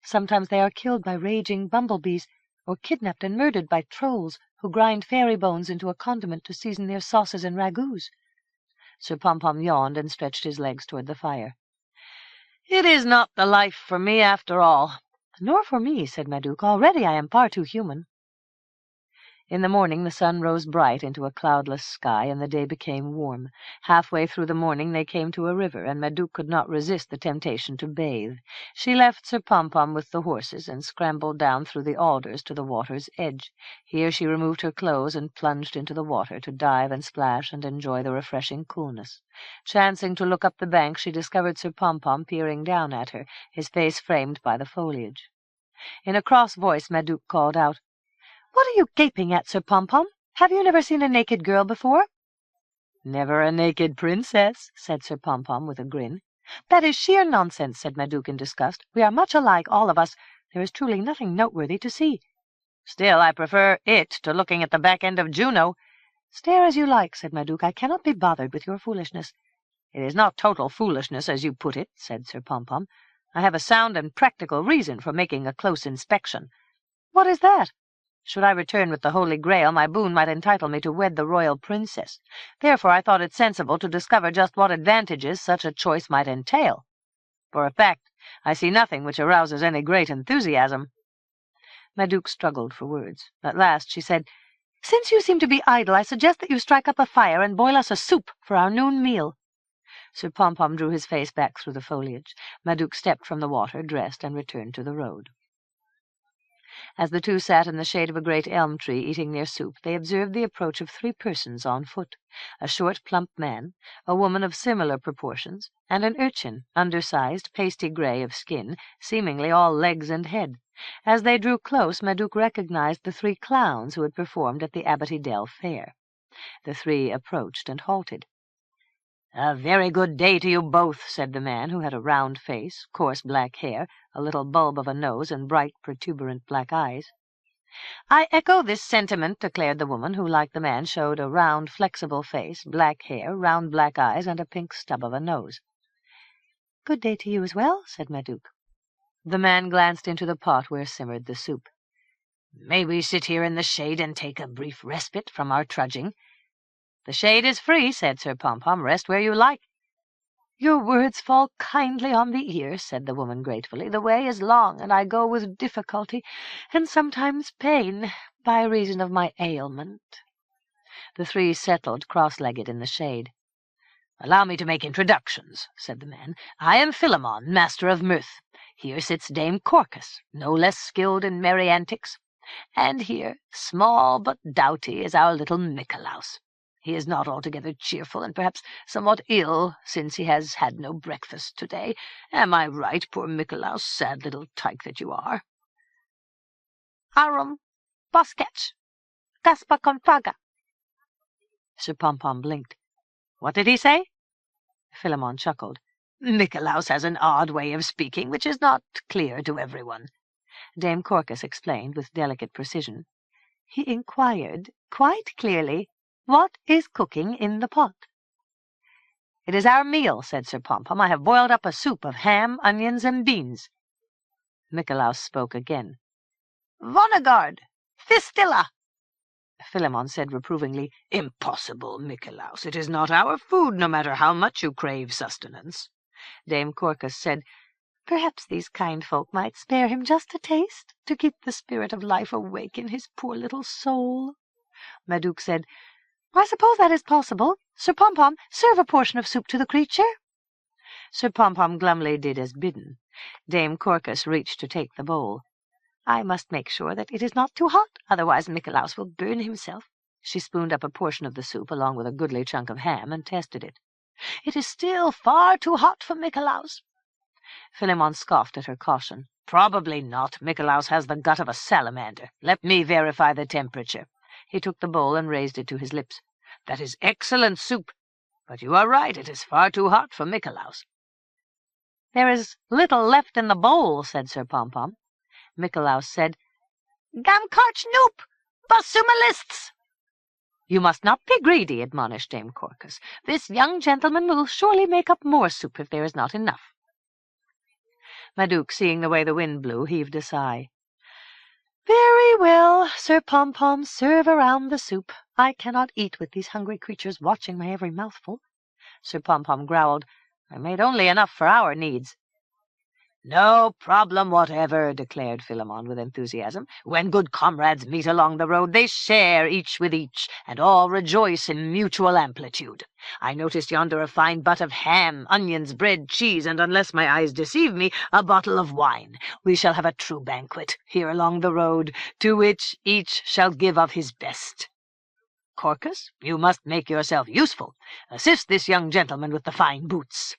Sometimes they are killed by raging bumblebees, or kidnapped and murdered by trolls who grind fairy bones into a condiment to season their sauces and ragouts. Sir Pom-Pom yawned and stretched his legs toward the fire. It is not the life for me after all. Nor for me, said Madouc. Already I am far too human. In the morning the sun rose bright into a cloudless sky, and the day became warm. Halfway through the morning they came to a river, and Madouc could not resist the temptation to bathe. She left Sir Pom-Pom with the horses, and scrambled down through the alders to the water's edge. Here she removed her clothes and plunged into the water to dive and splash and enjoy the refreshing coolness. Chancing to look up the bank, she discovered Sir Pom-Pom peering down at her, his face framed by the foliage. In a cross voice Madouc called out, What are you gaping at, Sir Pom-Pom? Have you never seen a naked girl before? Never a naked princess, said Sir Pom-Pom with a grin. That is sheer nonsense, said Madouc in disgust. We are much alike, all of us. There is truly nothing noteworthy to see. Still, I prefer it to looking at the back end of Juno. Stare as you like, said Madouc. I cannot be bothered with your foolishness. It is not total foolishness, as you put it, said Sir Pom-Pom. I have a sound and practical reason for making a close inspection. What is that? Should I return with the Holy Grail, my boon might entitle me to wed the royal princess. Therefore I thought it sensible to discover just what advantages such a choice might entail. For a fact, I see nothing which arouses any great enthusiasm. Madouc struggled for words. At last she said, Since you seem to be idle, I suggest that you strike up a fire and boil us a soup for our noon meal. Sir Pom-Pom drew his face back through the foliage. Madouc stepped from the water, dressed, and returned to the road. As the two sat in the shade of a great elm tree eating their soup, they observed the approach of 3 persons on foot, a short, plump man, a woman of similar proportions, and an urchin, undersized, pasty grey of skin, seemingly all legs and head. As they drew close, Madouc recognized the 3 clowns who had performed at the Abbotty-dell fair. The 3 approached and halted. A very good day to you both, said the man, who had a round face, coarse black hair, a little bulb of a nose, and bright, protuberant black eyes. I echo this sentiment, declared the woman, who, like the man, showed a round, flexible face, black hair, round black eyes, and a pink stub of a nose. Good day to you as well, said Madouc. The man glanced into the pot where simmered the soup. May we sit here in the shade and take a brief respite from our trudging? The shade is free, said Sir Pom-Pom. Rest where you like. Your words fall kindly on the ear, said the woman gratefully. The way is long, and I go with difficulty, and sometimes pain, by reason of my ailment. The 3 settled cross-legged in the shade. Allow me to make introductions, said the man. I am Philemon, master of mirth. Here sits Dame Corcus, no less skilled in merry antics. And here, small but doughty, is our little Mikolaus. He is not altogether cheerful, and perhaps somewhat ill, since he has had no breakfast to-day. Am I right, poor Mikolaus, sad little tyke that you are? Arum, Bosketch, Gaspa Confaga. Sir Pom-Pom blinked. What did he say? Philemon chuckled. Mikolaus has an odd way of speaking, which is not clear to everyone. Dame Corcus explained with delicate precision. He inquired, quite clearly, what is cooking in the pot? It is our meal, said Sir Pom-Pom. I have boiled up a soup of ham, onions, and beans. Mikolaus spoke again. Vonneguard! Fistilla! Philemon said reprovingly, Impossible, Mikolaus. It is not our food, no matter how much you crave sustenance. Dame Corcus said, Perhaps these kind folk might spare him just a taste, to keep the spirit of life awake in his poor little soul. Madouc said, I suppose that is possible. Sir Pom-Pom, serve a portion of soup to the creature. Sir Pom-Pom glumly did as bidden. Dame Corcus reached to take the bowl. I must make sure that it is not too hot, otherwise Mikolaus will burn himself. She spooned up a portion of the soup along with a goodly chunk of ham and tested it. It is still far too hot for Mikolaus. Philemon scoffed at her caution. Probably not. Mikolaus has the gut of a salamander. Let me verify the temperature. He took the bowl and raised it to his lips. "That is excellent soup, but you are right, it is far too hot for Nikolaus." "There is little left in the bowl," said Sir Pom-Pom. Nikolaus said, "Gam karch noop, basumalists." "You must not be greedy," admonished Dame Corcus. "This young gentleman will surely make up more soup if there is not enough." Madouc, seeing the way the wind blew, heaved a sigh. "Very well, Sir Pom-Pom, serve around the soup. I cannot eat with these hungry creatures watching my every mouthful." Sir Pom-Pom growled, "I made only enough for our needs." "No problem whatever," declared Philemon with enthusiasm. "When good comrades meet along the road, they share each with each, and all rejoice in mutual amplitude. I noticed yonder a fine butt of ham, onions, bread, cheese, and, unless my eyes deceive me, a bottle of wine. We shall have a true banquet here along the road, to which each shall give of his best. Corcus, you must make yourself useful. Assist this young gentleman with the fine boots."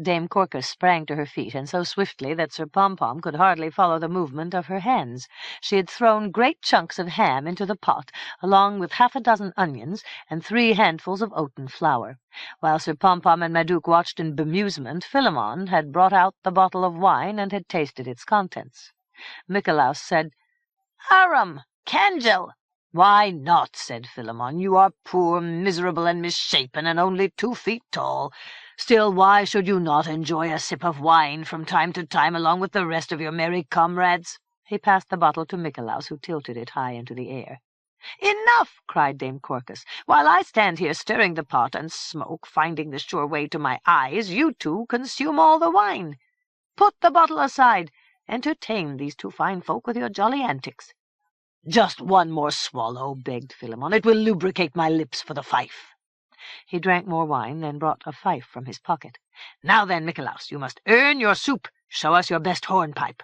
Dame Corcus sprang to her feet, and so swiftly that Sir Pom-Pom could hardly follow the movement of her hands. She had thrown great chunks of ham into the pot, along with 6 onions and 3 handfuls of oaten flour. While Sir Pom-Pom and Madouc watched in bemusement, Philemon had brought out the bottle of wine and had tasted its contents. Nikolaus said, "Arum, Cangel." "Why not?" said Philemon. "You are poor, miserable, and misshapen, and only 2 feet tall. Still, why should you not enjoy a sip of wine from time to time along with the rest of your merry comrades?" He passed the bottle to Nikolaus, who tilted it high into the air. "Enough!" cried Dame Corcus. "While I stand here stirring the pot and smoke, finding the sure way to my eyes, you two consume all the wine. Put the bottle aside. Entertain these 2 fine folk with your jolly antics." "Just one more swallow," begged Philemon. "It will lubricate my lips for the fife." He drank more wine, then brought a fife from his pocket. "Now then, Nikolaus, you must earn your soup. Show us your best hornpipe."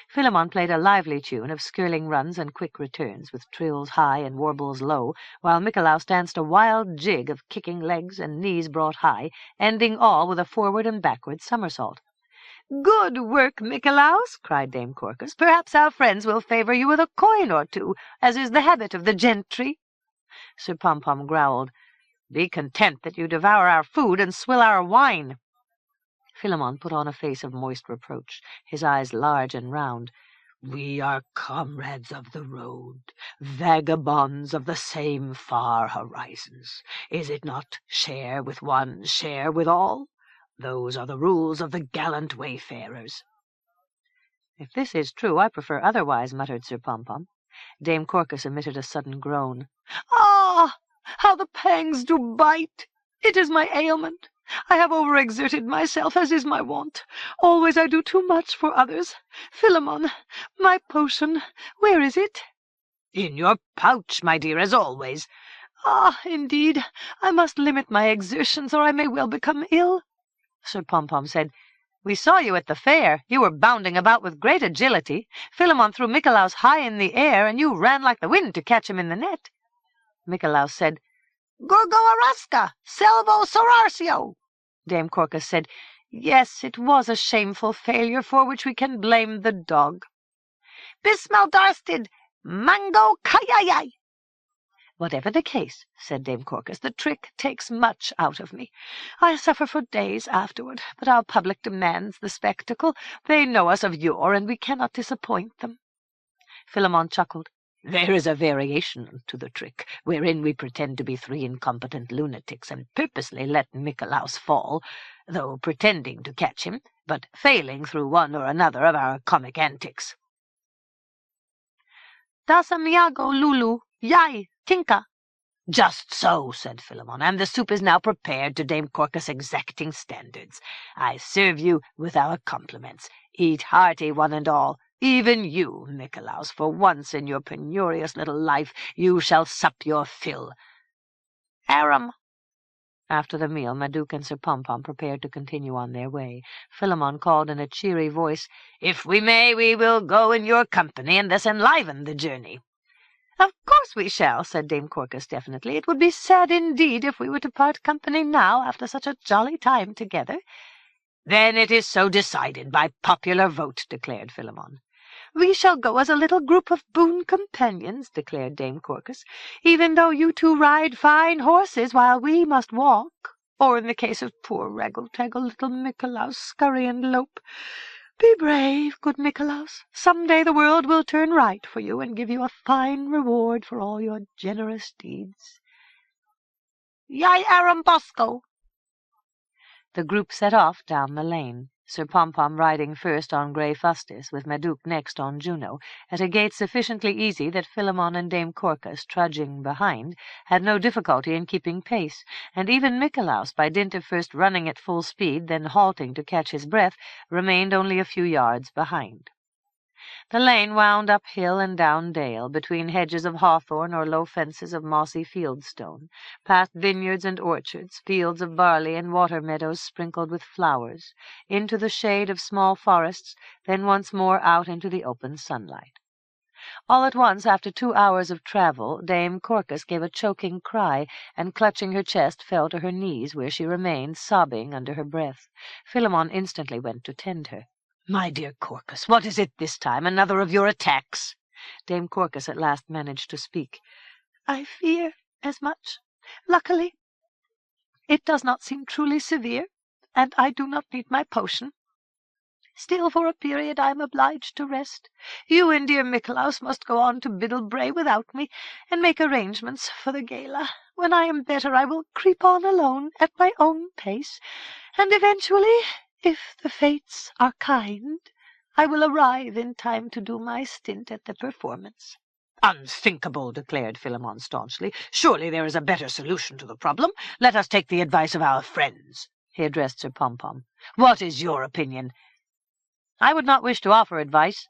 Philemon played a lively tune of skirling runs and quick returns, with trills high and warbles low, while Nikolaus danced a wild jig of kicking legs and knees brought high, ending all with a forward and backward somersault. "Good work, Nikolaus!" cried Dame Corcus. "Perhaps our friends will favor you with a coin or 2, as is the habit of the gentry." Sir Pom-Pom growled, "Be content that you devour our food and swill our wine." Philemon put on a face of moist reproach, his eyes large and round. "We are comrades of the road, vagabonds of the same far horizons. Is it not share with one, share with all? Those are the rules of the gallant wayfarers." "If this is true, I prefer otherwise," muttered Sir Pom-Pom. Dame Corcus emitted a sudden groan. "Ah, how the pangs do bite! It is my ailment. I have overexerted myself, as is my wont. Always I do too much for others. Philemon, my potion, where is it?" "In your pouch, my dear, as always." "Ah, indeed, I must limit my exertions, or I may well become ill." Sir Pom-Pom said, "We saw you at the fair. You were bounding about with great agility. Philemon threw Nikolaus high in the air, and you ran like the wind to catch him in the net." Nikolaus said, "Gorgo Araska, Selvo Sorarcio." Dame Corcus said, "Yes, it was a shameful failure for which we can blame the dog." "Bismaldarstid, Mango Kayayay." "Whatever the case," said Dame Corcus, "the trick takes much out of me. I suffer for days afterward, but our public demands the spectacle. They know us of yore, and we cannot disappoint them." Philemon chuckled. "There is a variation to the trick, wherein we pretend to be 3 incompetent lunatics and purposely let Nikolaus fall, though pretending to catch him, but failing through one or another of our comic antics." "Dasamiago, Lulu, Yai, Tinka." "Just so," said Philemon, "and the soup is now prepared to Dame Corcus' exacting standards. I serve you with our compliments. Eat hearty, one and all. Even you, Nikolaus, for once in your penurious little life you shall sup your fill. Arum." After the meal, Madouc and Sir Pom-Pom prepared to continue on their way. Philemon called in a cheery voice, "If we may, we will go in your company, and thus enliven the journey." "Of course we shall," said Dame Corcus definitely. "It would be sad indeed if we were to part company now, after such a jolly time together." "Then it is so decided by popular vote," declared Philemon. We shall go as a little group of boon companions, declared Dame Corcus, even though you two ride fine horses while we must walk, or in the case of poor Raggle-Taggle, little Mikolaus, scurry and lope. Be brave, good Mikolaus. Some day the world will turn right for you and give you a fine reward for all your generous deeds. Yai Arambosco! The group set off down the lane, Sir Pompom riding first on Grey Fustus, with Madouc next on Juno, at a gait sufficiently easy that Philemon and Dame Corcus, trudging behind, had no difficulty in keeping pace, and even Mikolaus, by dint of first running at full speed, then halting to catch his breath, remained only a few yards behind. The lane wound up hill and down dale, between hedges of hawthorn or low fences of mossy fieldstone, past vineyards and orchards, fields of barley and water meadows sprinkled with flowers, into the shade of small forests, then once more out into the open sunlight. All at once, after 2 hours of travel, Dame Corcus gave a choking cry, and clutching her chest fell to her knees, where she remained, sobbing under her breath. Philemon instantly went to tend her. My dear Corcus, what is it this time? Another of your attacks? Dame Corcus at last managed to speak. I fear as much. Luckily, it does not seem truly severe, and I do not need my potion. Still, for a period I am obliged to rest. You and dear Mikolaus must go on to Biddlebray without me, and make arrangements for the gala. When I am better, I will creep on alone at my own pace, and eventually, if the fates are kind, I will arrive in time to do my stint at the performance. Unthinkable, declared Philemon staunchly. Surely there is a better solution to the problem. Let us take the advice of our friends. He addressed Sir Pompom. What is your opinion? I would not wish to offer advice.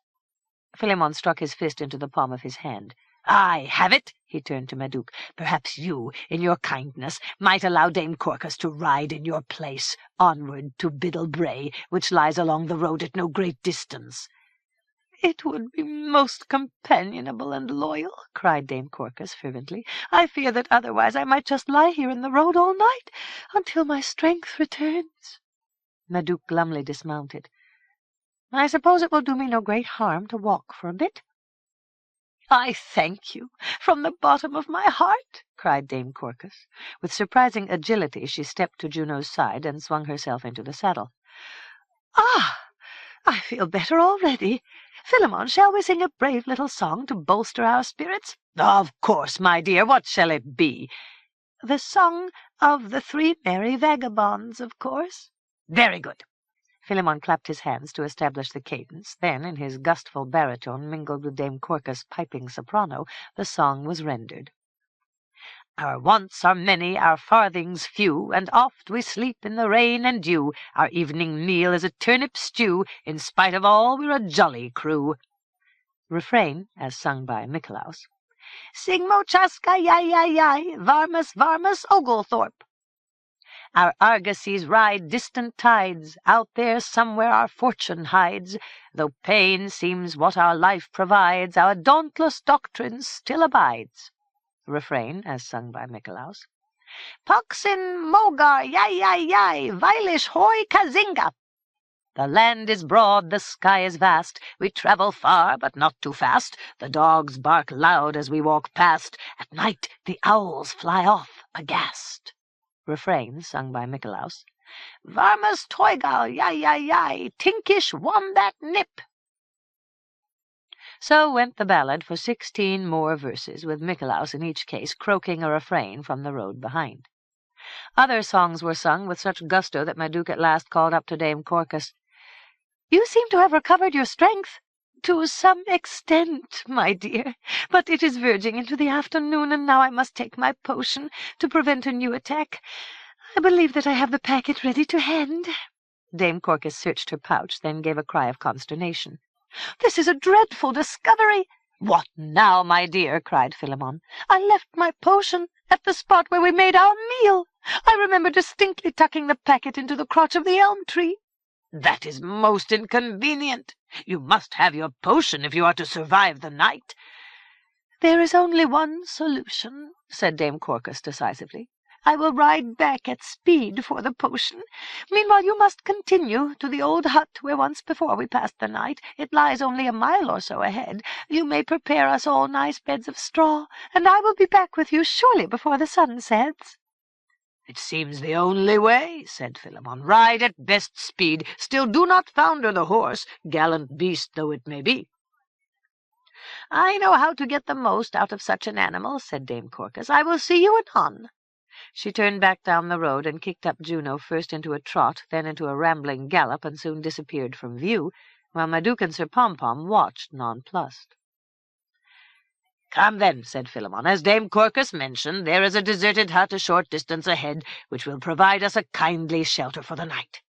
Philemon struck his fist into the palm of his hand. I have it, he turned to Madouc. Perhaps you, in your kindness, might allow Dame Corcus to ride in your place, onward to Biddlebray, which lies along the road at no great distance. It would be most companionable and loyal, cried Dame Corcus fervently. I fear that otherwise I might just lie here in the road all night, until my strength returns. Madouc glumly dismounted. I suppose it will do me no great harm to walk for a bit. I thank you from the bottom of my heart, cried Dame Corcus. With surprising agility she stepped to Juno's side and swung herself into the saddle. Ah, I feel better already. Philemon, shall we sing a brave little song to bolster our spirits? Of course, my dear. What shall it be? The song of the 3 merry vagabonds, of course. Very good. Philemon clapped his hands to establish the cadence. Then, in his gustful baritone mingled with Dame Corcus' piping soprano, the song was rendered. Our wants are many, our farthings few, and oft we sleep in the rain and dew. Our evening meal is a turnip stew. In spite of all, we're a jolly crew. Refrain, as sung by Mikolaus. Sing mo chaska, yai, varmus, varmus, Oglethorpe. Our argosies ride distant tides. Out there somewhere our fortune hides. Though pain seems what our life provides, our dauntless doctrine still abides. Refrain, as sung by Mikolaus. Puxin mogar, yai, Weilish hoy kazinga. The land is broad, the sky is vast. We travel far, but not too fast. The dogs bark loud as we walk past. At night the owls fly off aghast. Refrain, sung by Mikolaus. Varmus toigal, yai, tinkish wombat nip. So went the ballad for 16 more verses, with Mikolaus in each case croaking a refrain from the road behind. Other songs were sung with such gusto that Madouc at last called up to Dame Corcus. You seem to have recovered your strength. To some extent, my dear, but it is verging into the afternoon, and now I must take my potion to prevent a new attack. I believe that I have the packet ready to hand. Dame Corcus searched her pouch, then gave a cry of consternation. This is a dreadful discovery. What now, my dear? Cried Philemon. I left my potion at the spot where we made our meal. I remember distinctly tucking the packet into the crotch of the elm tree. That is most inconvenient. You must have your potion if you are to survive the night. There is only one solution, said Dame Corcus decisively. I will ride back at speed for the potion. Meanwhile you must continue to the old hut where once before we passed the night. It lies only a mile or so ahead. You may prepare us all nice beds of straw, and I will be back with you surely before the sun sets." "It seems the only way," said Philemon. "Ride at best speed. Still do not founder the horse, gallant beast though it may be." "I know how to get the most out of such an animal," said Dame Corcus. "I will see you anon." She turned back down the road and kicked up Juno first into a trot, then into a rambling gallop, and soon disappeared from view, while Madouc and Sir Pompom watched nonplussed. "Come then," said Philemon. "As Dame Corcus mentioned, there is a deserted hut a short distance ahead, which will provide us a kindly shelter for the night."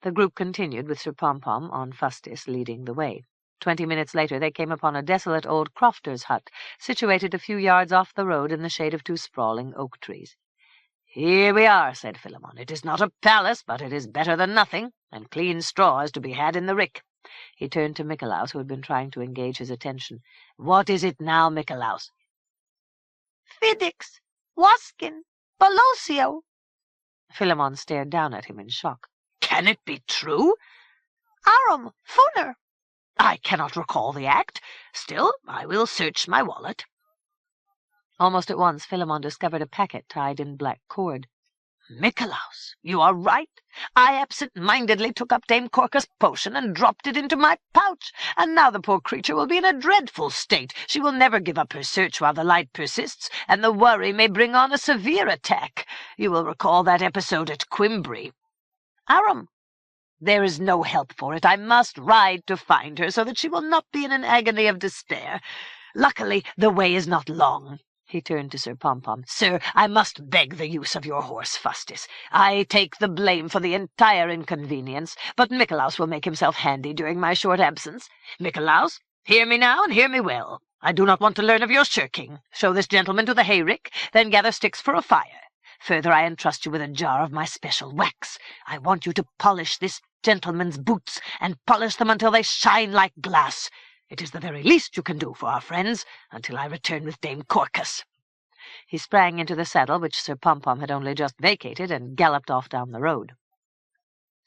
The group continued, with Sir Pompom on Fustis leading the way. 20 minutes later they came upon a desolate old crofter's hut, situated a few yards off the road in the shade of 2 sprawling oak trees. "Here we are," said Philemon. "It is not a palace, but it is better than nothing, and clean straw is to be had in the rick." He turned to Mikolaus, who had been trying to engage his attention. "What is it now, Mikolaus?" "Fiddix, Waskin, Bolosio." Philemon stared down at him in shock. "Can it be true?" "Arum, Funer." "I cannot recall the act. Still, I will search my wallet." Almost at once Philemon discovered a packet tied in black cord. "Mikolaus, you are right. I absent-mindedly took up Dame Corcus' potion and dropped it into my pouch, and now the poor creature will be in a dreadful state. She will never give up her search while the light persists, and the worry may bring on a severe attack. You will recall that episode at Quimbri." "Arum." "There is no help for it. I must ride to find her, so that she will not be in an agony of despair. Luckily, the way is not long." He turned to Sir Pompom. "Sir, I must beg the use of your horse, Fustis. I take the blame for the entire inconvenience, but Mikolaus will make himself handy during my short absence. Mikolaus, hear me now, and hear me well. I do not want to learn of your shirking. Show this gentleman to the hayrick, then gather sticks for a fire. Further, I entrust you with a jar of my special wax. I want you to polish this gentleman's boots, and polish them until they shine like glass. It is the very least you can do for our friends, until I return with Dame Corcus." He sprang into the saddle, which Sir Pompom had only just vacated, and galloped off down the road.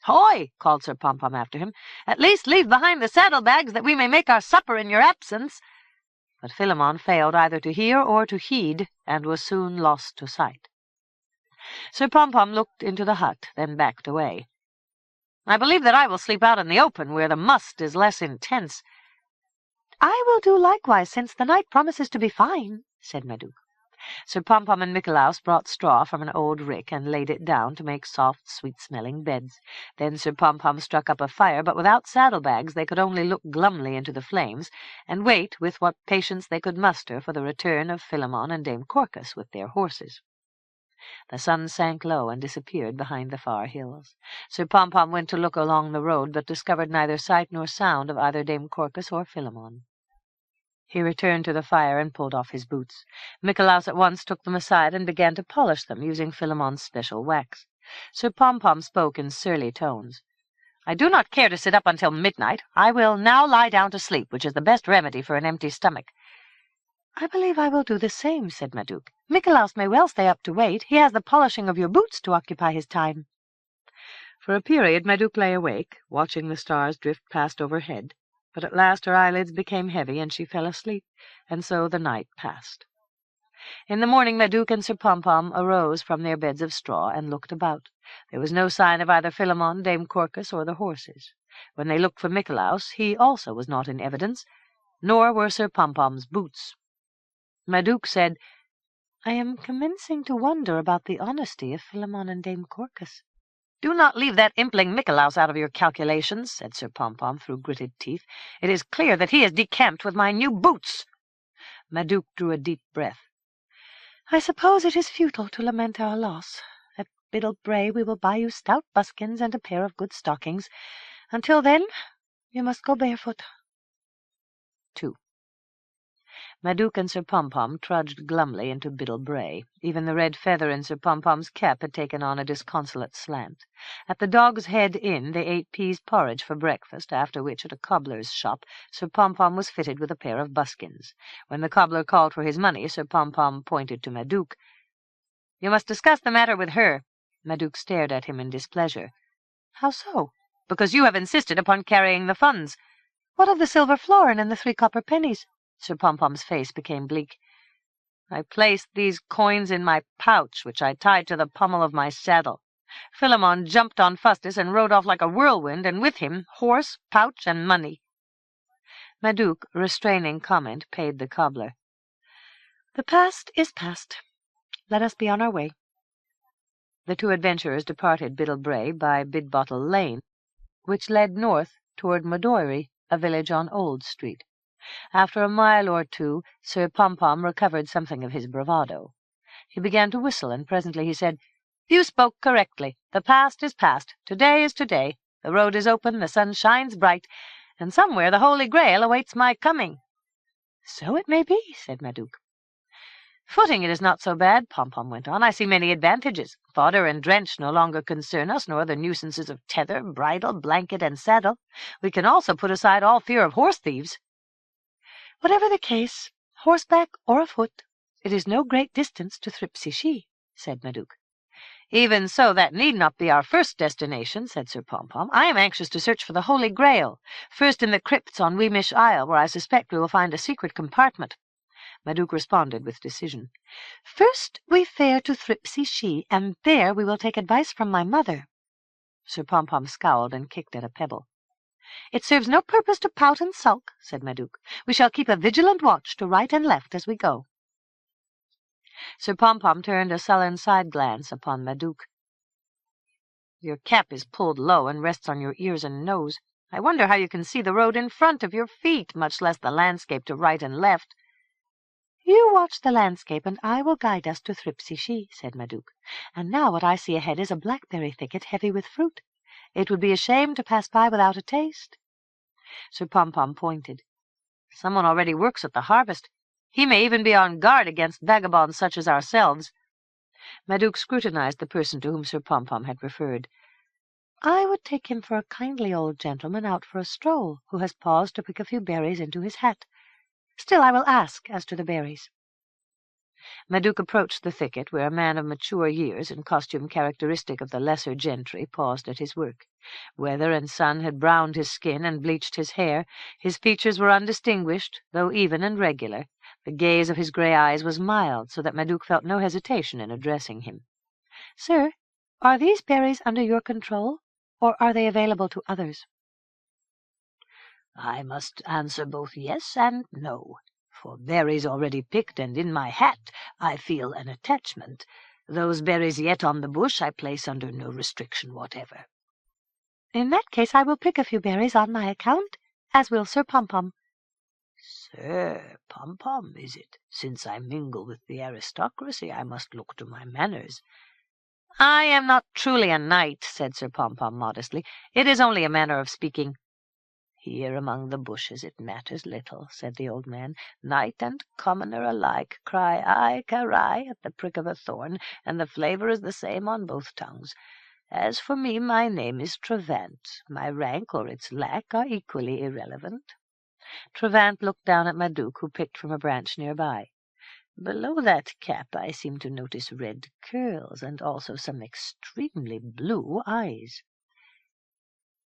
"Hoy!" called Sir Pompom after him. "At least leave behind the saddlebags, that we may make our supper in your absence." But Philemon failed either to hear or to heed, and was soon lost to sight. Sir Pompom looked into the hut, then backed away. "I believe that I will sleep out in the open, where the must is less intense." "I will do likewise, since the night promises to be fine," said Madouc. Sir Pompom and Mikolaus brought straw from an old rick and laid it down to make soft, sweet-smelling beds. Then Sir Pompom struck up a fire, but without saddlebags they could only look glumly into the flames, and wait with what patience they could muster for the return of Philemon and Dame Corcus with their horses. The sun sank low and disappeared behind the far hills. Sir Pompom went to look along the road, but discovered neither sight nor sound of either Dame Corcus or Philemon. He returned to the fire and pulled off his boots. Mikolaus at once took them aside and began to polish them, using Philemon's special wax. Sir Pompom spoke in surly tones. "I do not care to sit up until midnight. I will now lie down to sleep, which is the best remedy for an empty stomach." "I believe I will do the same," said Madouc. "Mikolaus may well stay up to wait. He has the polishing of your boots to occupy his time." For a period Madouc lay awake, watching the stars drift past overhead, but at last her eyelids became heavy and she fell asleep, and so the night passed. In the morning Madouc and Sir Pompom arose from their beds of straw and looked about. There was no sign of either Philemon, Dame Corcus, or the horses. When they looked for Mikolaus, he also was not in evidence, nor were Sir Pompom's boots. Madouc said, "I am commencing to wonder about the honesty of Philemon and Dame Corcus." "Do not leave that impling Mikolaus out of your calculations," said Sir Pompom through gritted teeth. "It is clear that he is decamped with my new boots." Madouc drew a deep breath. "I suppose it is futile to lament our loss. At Biddle Bray we will buy you stout buskins and a pair of good stockings. Until then, you must go barefoot." 2. Madouc and Sir Pompom trudged glumly into Biddle Bray. Even the red feather in Sir Pompom's cap had taken on a disconsolate slant. At the Dog's Head Inn they ate peas porridge for breakfast, after which, at a cobbler's shop, Sir Pompom was fitted with a pair of buskins. When the cobbler called for his money, Sir Pompom pointed to Madouc. You must discuss the matter with her." Madouc stared at him in displeasure. "How so?" "Because you have insisted upon carrying the funds." "What of the silver florin and the 3 copper pennies?" Sir Pompom's face became bleak. "I placed these coins in my pouch, which I tied to the pommel of my saddle. Philemon jumped on Fustus and rode off like a whirlwind, and with him horse, pouch, and money." Madouc, restraining comment, paid the cobbler. "The past is past. Let us be on our way." The 2 adventurers departed Biddlebray by Bidbottle Lane, which led north toward Madoiry, a village on Old Street. After a mile or 2, Sir Pompom recovered something of his bravado. He began to whistle, and presently he said, "You spoke correctly. The past is past. Today is today. The road is open, the sun shines bright, and somewhere the Holy Grail awaits my coming." "So it may be," said Madouc. "Footing it is not so bad," Pompom went on. "I see many advantages. Fodder and drench no longer concern us, nor the nuisances of tether, bridle, blanket, and saddle. We can also put aside all fear of horse thieves." "Whatever the case, horseback or afoot, it is no great distance to Thripsy-She," said Madouc. "Even so, that need not be our first destination," said Sir Pompom. "I am anxious to search for the Holy Grail, first in the crypts on Weemish Isle, where I suspect we will find a secret compartment." Madouc responded with decision. "First we fare to Thripsy-She, and there we will take advice from my mother." Sir Pompom scowled and kicked at a pebble. "It serves no purpose to pout and sulk," said Madouc. "We shall keep a vigilant watch to right and left as we go." Sir Pompom turned a sullen side glance upon Madouc. "Your cap is pulled low and rests on your ears and nose. I wonder how you can see the road in front of your feet, much less the landscape to right and left." "You watch the landscape, and I will guide us to Thripsy-She," said Madouc. "And now what I see ahead is a blackberry thicket heavy with fruit. It would be a shame to pass by without a taste." Sir Pompom pointed. "Someone already works at the harvest. He may even be on guard against vagabonds such as ourselves." Madouc scrutinized the person to whom Sir Pompom had referred. "I would take him for a kindly old gentleman out for a stroll, who has paused to pick a few berries into his hat. Still, I will ask as to the berries." Madouc approached the thicket, where a man of mature years, in costume characteristic of the lesser gentry, paused at his work. Weather and sun had browned his skin and bleached his hair. His features were undistinguished, though even and regular. The gaze of his grey eyes was mild, so that Madouc felt no hesitation in addressing him. "Sir, are these berries under your control, or are they available to others?" "I must answer both yes and no. For berries already picked and in my hat, I feel an attachment. Those berries yet on the bush I place under no restriction whatever." "In that case I will pick a few berries on my account, as will Sir Pompom." "Sir Pompom, is it? Since I mingle with the aristocracy, I must look to my manners." "I am not truly a knight," said Sir Pompom modestly. "It is only a manner of speaking." "Here among the bushes it matters little," said the old man. "Knight and commoner alike cry ai carai at the prick of a thorn, and the flavour is the same on both tongues. As for me, my name is Trevant. My rank or its lack are equally irrelevant." Trevant looked down at Madouc, who picked from a branch near by. "Below that cap I seem to notice red curls, and also some extremely blue eyes."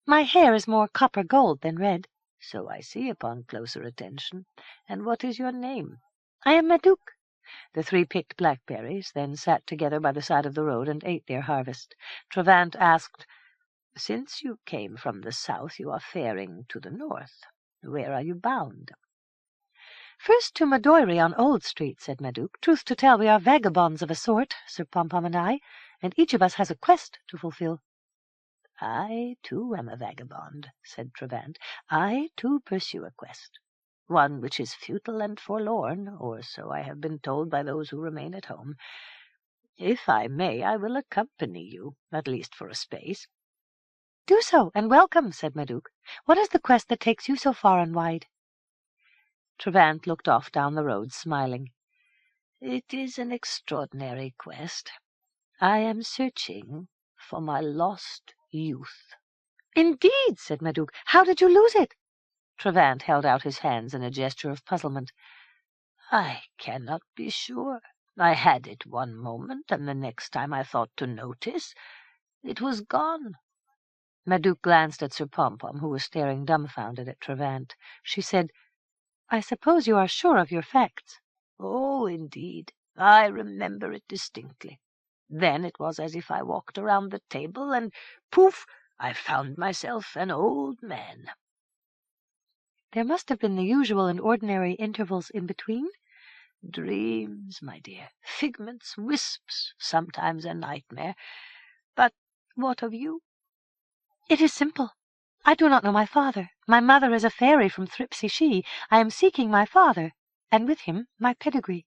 "My hair is more copper gold than red." "So I see upon closer attention. And what is your name?" "I am Madouc." The 3 picked blackberries, then sat together by the side of the road and ate their harvest. Trevant asked, "Since you came from the south, you are faring to the north. Where are you bound?" "First to Madoiry on Old Street," said Madouc. "Truth to tell, we are vagabonds of a sort, Sir Pompom and I, and each of us has a quest to fulfill." "I, too, am a vagabond," said Trevant. "I, too, pursue a quest. One which is futile and forlorn, or so I have been told by those who remain at home. If I may, I will accompany you, at least for a space." "Do so, and welcome," said Madouc. "What is the quest that takes you so far and wide?" Trevant looked off down the road, smiling. "It is an extraordinary quest. I am searching for my lost youth." "Indeed," said Madouc. "How did you lose it?" Trevant held out his hands in a gesture of puzzlement. "I cannot be sure. I had it one moment, and the next time I thought to notice, it was gone." Madouc glanced at Sir Pompom, who was staring dumbfounded at Trevant. She said, "I suppose you are sure of your facts?" "Oh, indeed. I remember it distinctly. Then it was as if I walked around the table, and poof, I found myself an old man." "There must have been the usual and ordinary intervals in between?" "Dreams, my dear. Figments, wisps, sometimes a nightmare. But what of you?" "It is simple. I do not know my father. My mother is a fairy from Thripsy She. I am seeking my father, and with him my pedigree."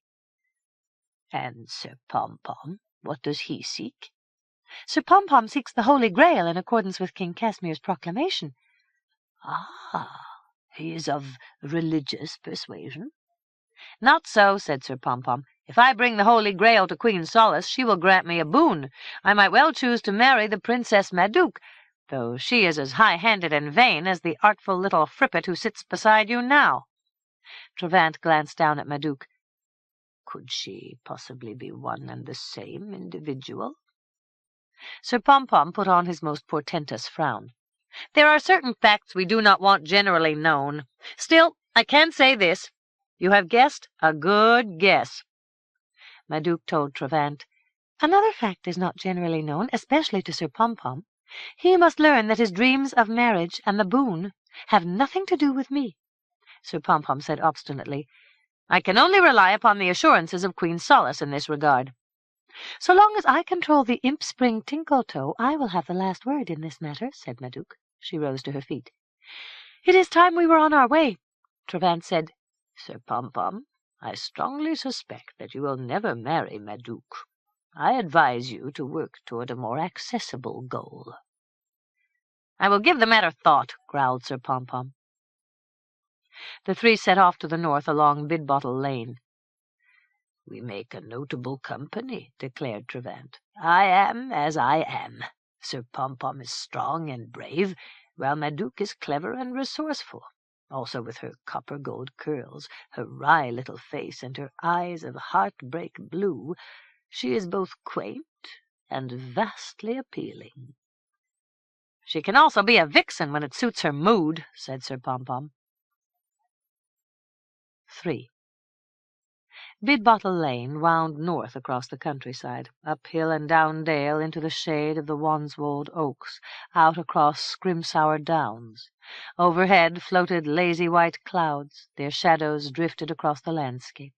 "And Sir Pompom, what does he seek?" "Sir Pompom seeks the Holy Grail in accordance with King Casmire's proclamation." "Ah, he is of religious persuasion?" "Not so," said Sir Pompom. "If I bring the Holy Grail to Queen Solace, she will grant me a boon. I might well choose to marry the Princess Madouc, though she is as high-handed and vain as the artful little frippet who sits beside you now." Trevant glanced down at Madouc. "Could she possibly be one and the same individual?" Sir Pompom put on his most portentous frown. "There are certain facts we do not want generally known. Still, I can say this. You have guessed a good guess." Madouc told Trevant, "Another fact is not generally known, especially to Sir Pompom. He must learn that his dreams of marriage and the boon have nothing to do with me." Sir Pompom said obstinately, "I can only rely upon the assurances of Queen Solace in this regard." "So long as I control the imp-spring Tinkletoe, I will have the last word in this matter," said Madouc. She rose to her feet. "It is time we were on our way." Trevant said, "Sir Pompom, I strongly suspect that you will never marry Madouc. I advise you to work toward a more accessible goal." "I will give the matter thought," growled Sir Pompom. The three set off to the north along Bidbottle Lane. "We make a notable company," declared Trevant. "I am as I am. Sir Pompom is strong and brave, while Madouc is clever and resourceful. Also with her copper-gold curls, her wry little face, and her eyes of heartbreak blue, she is both quaint and vastly appealing." "She can also be a vixen when it suits her mood," said Sir Pompom. 3. Bidbottle Lane wound north across the countryside, up hill and down dale into the shade of the Wandswold oaks, out across Scrimsour Downs. Overhead floated lazy white clouds. Their shadows drifted across the landscape.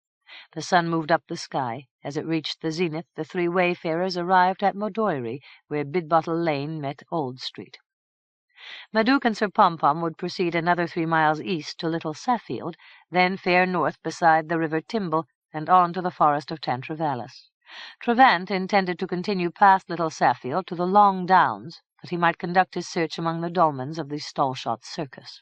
The sun moved up the sky. As it reached the zenith, the three wayfarers arrived at Modoiry, where Bidbottle Lane met Old Street. Madouc and Sir Pompom would proceed another 3 miles east to Little Saffield, then fare north beside the river Timble, and on to the forest of Tantravallis. Trevant intended to continue past Little Saffield to the Long Downs, that he might conduct his search among the dolmens of the Stalshot Circus.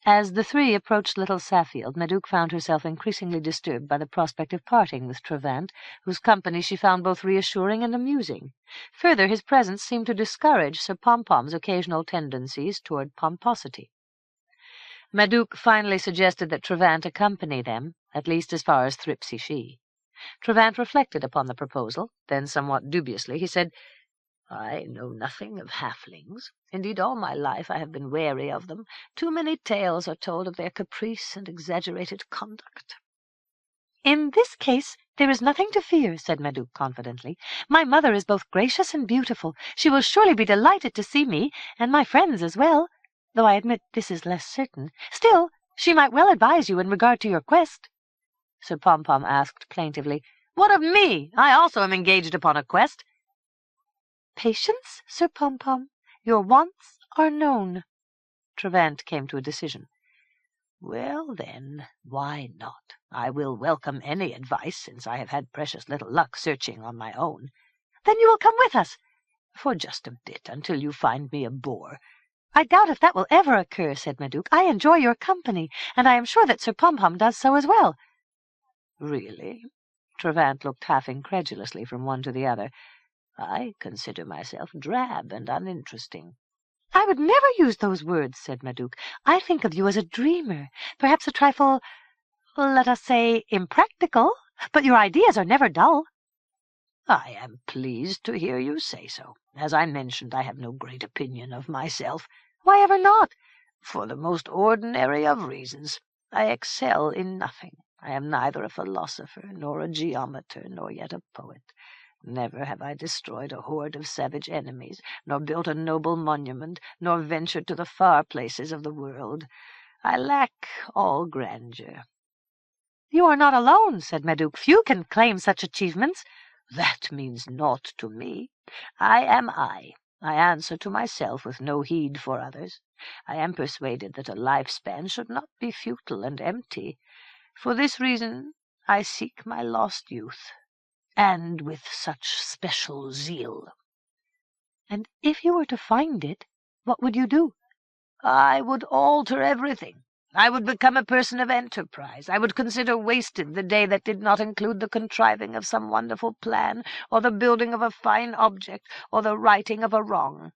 As the three approached Little Saffield, Madouc found herself increasingly disturbed by the prospect of parting with Trevant, whose company she found both reassuring and amusing. Further, his presence seemed to discourage Sir Pompom's occasional tendencies toward pomposity. Madouc finally suggested that Trevant accompany them, at least as far as Thripsy She. Trevant reflected upon the proposal. Then, somewhat dubiously, he said, "I know nothing of halflings. Indeed, all my life I have been wary of them. Too many tales are told of their caprice and exaggerated conduct." "In this case there is nothing to fear," said Madouc confidently. "My mother is both gracious and beautiful. She will surely be delighted to see me, and my friends as well, though I admit this is less certain. Still, she might well advise you in regard to your quest." Sir Pompom asked plaintively, "What of me? I also am engaged upon a quest." "Patience, Sir Pompom. Your wants are known." Trevant came to a decision. "Well, then, why not? I will welcome any advice, since I have had precious little luck searching on my own." "Then you will come with us?" "For just a bit, until you find me a bore." "I doubt if that will ever occur," said Madouc. "I enjoy your company, and I am sure that Sir Pompom does so as well." "Really?" Trevant looked half incredulously from one to the other. "I consider myself drab and uninteresting." "I would never use those words," said Madouc. "I think of you as a dreamer, perhaps a trifle, let us say, impractical." But your ideas are never dull. I am pleased to hear you say so. As I mentioned, I have no great opinion of myself. Why ever not? For the most ordinary of reasons. I excel in nothing. I am neither a philosopher, nor a geometer, nor yet a poet. Never have I destroyed a horde of savage enemies, nor built a noble monument, nor ventured to the far places of the world. I lack all grandeur. You are not alone, said Madouc. Few can claim such achievements. That means naught to me. I am I. I answer to myself with no heed for others. I am persuaded that a lifespan should not be futile and empty. For this reason I seek my lost youth, and with such special zeal. And if you were to find it, what would you do? I would alter everything. I would become a person of enterprise. I would consider wasted the day that did not include the contriving of some wonderful plan, or the building of a fine object, or the righting of a wrong.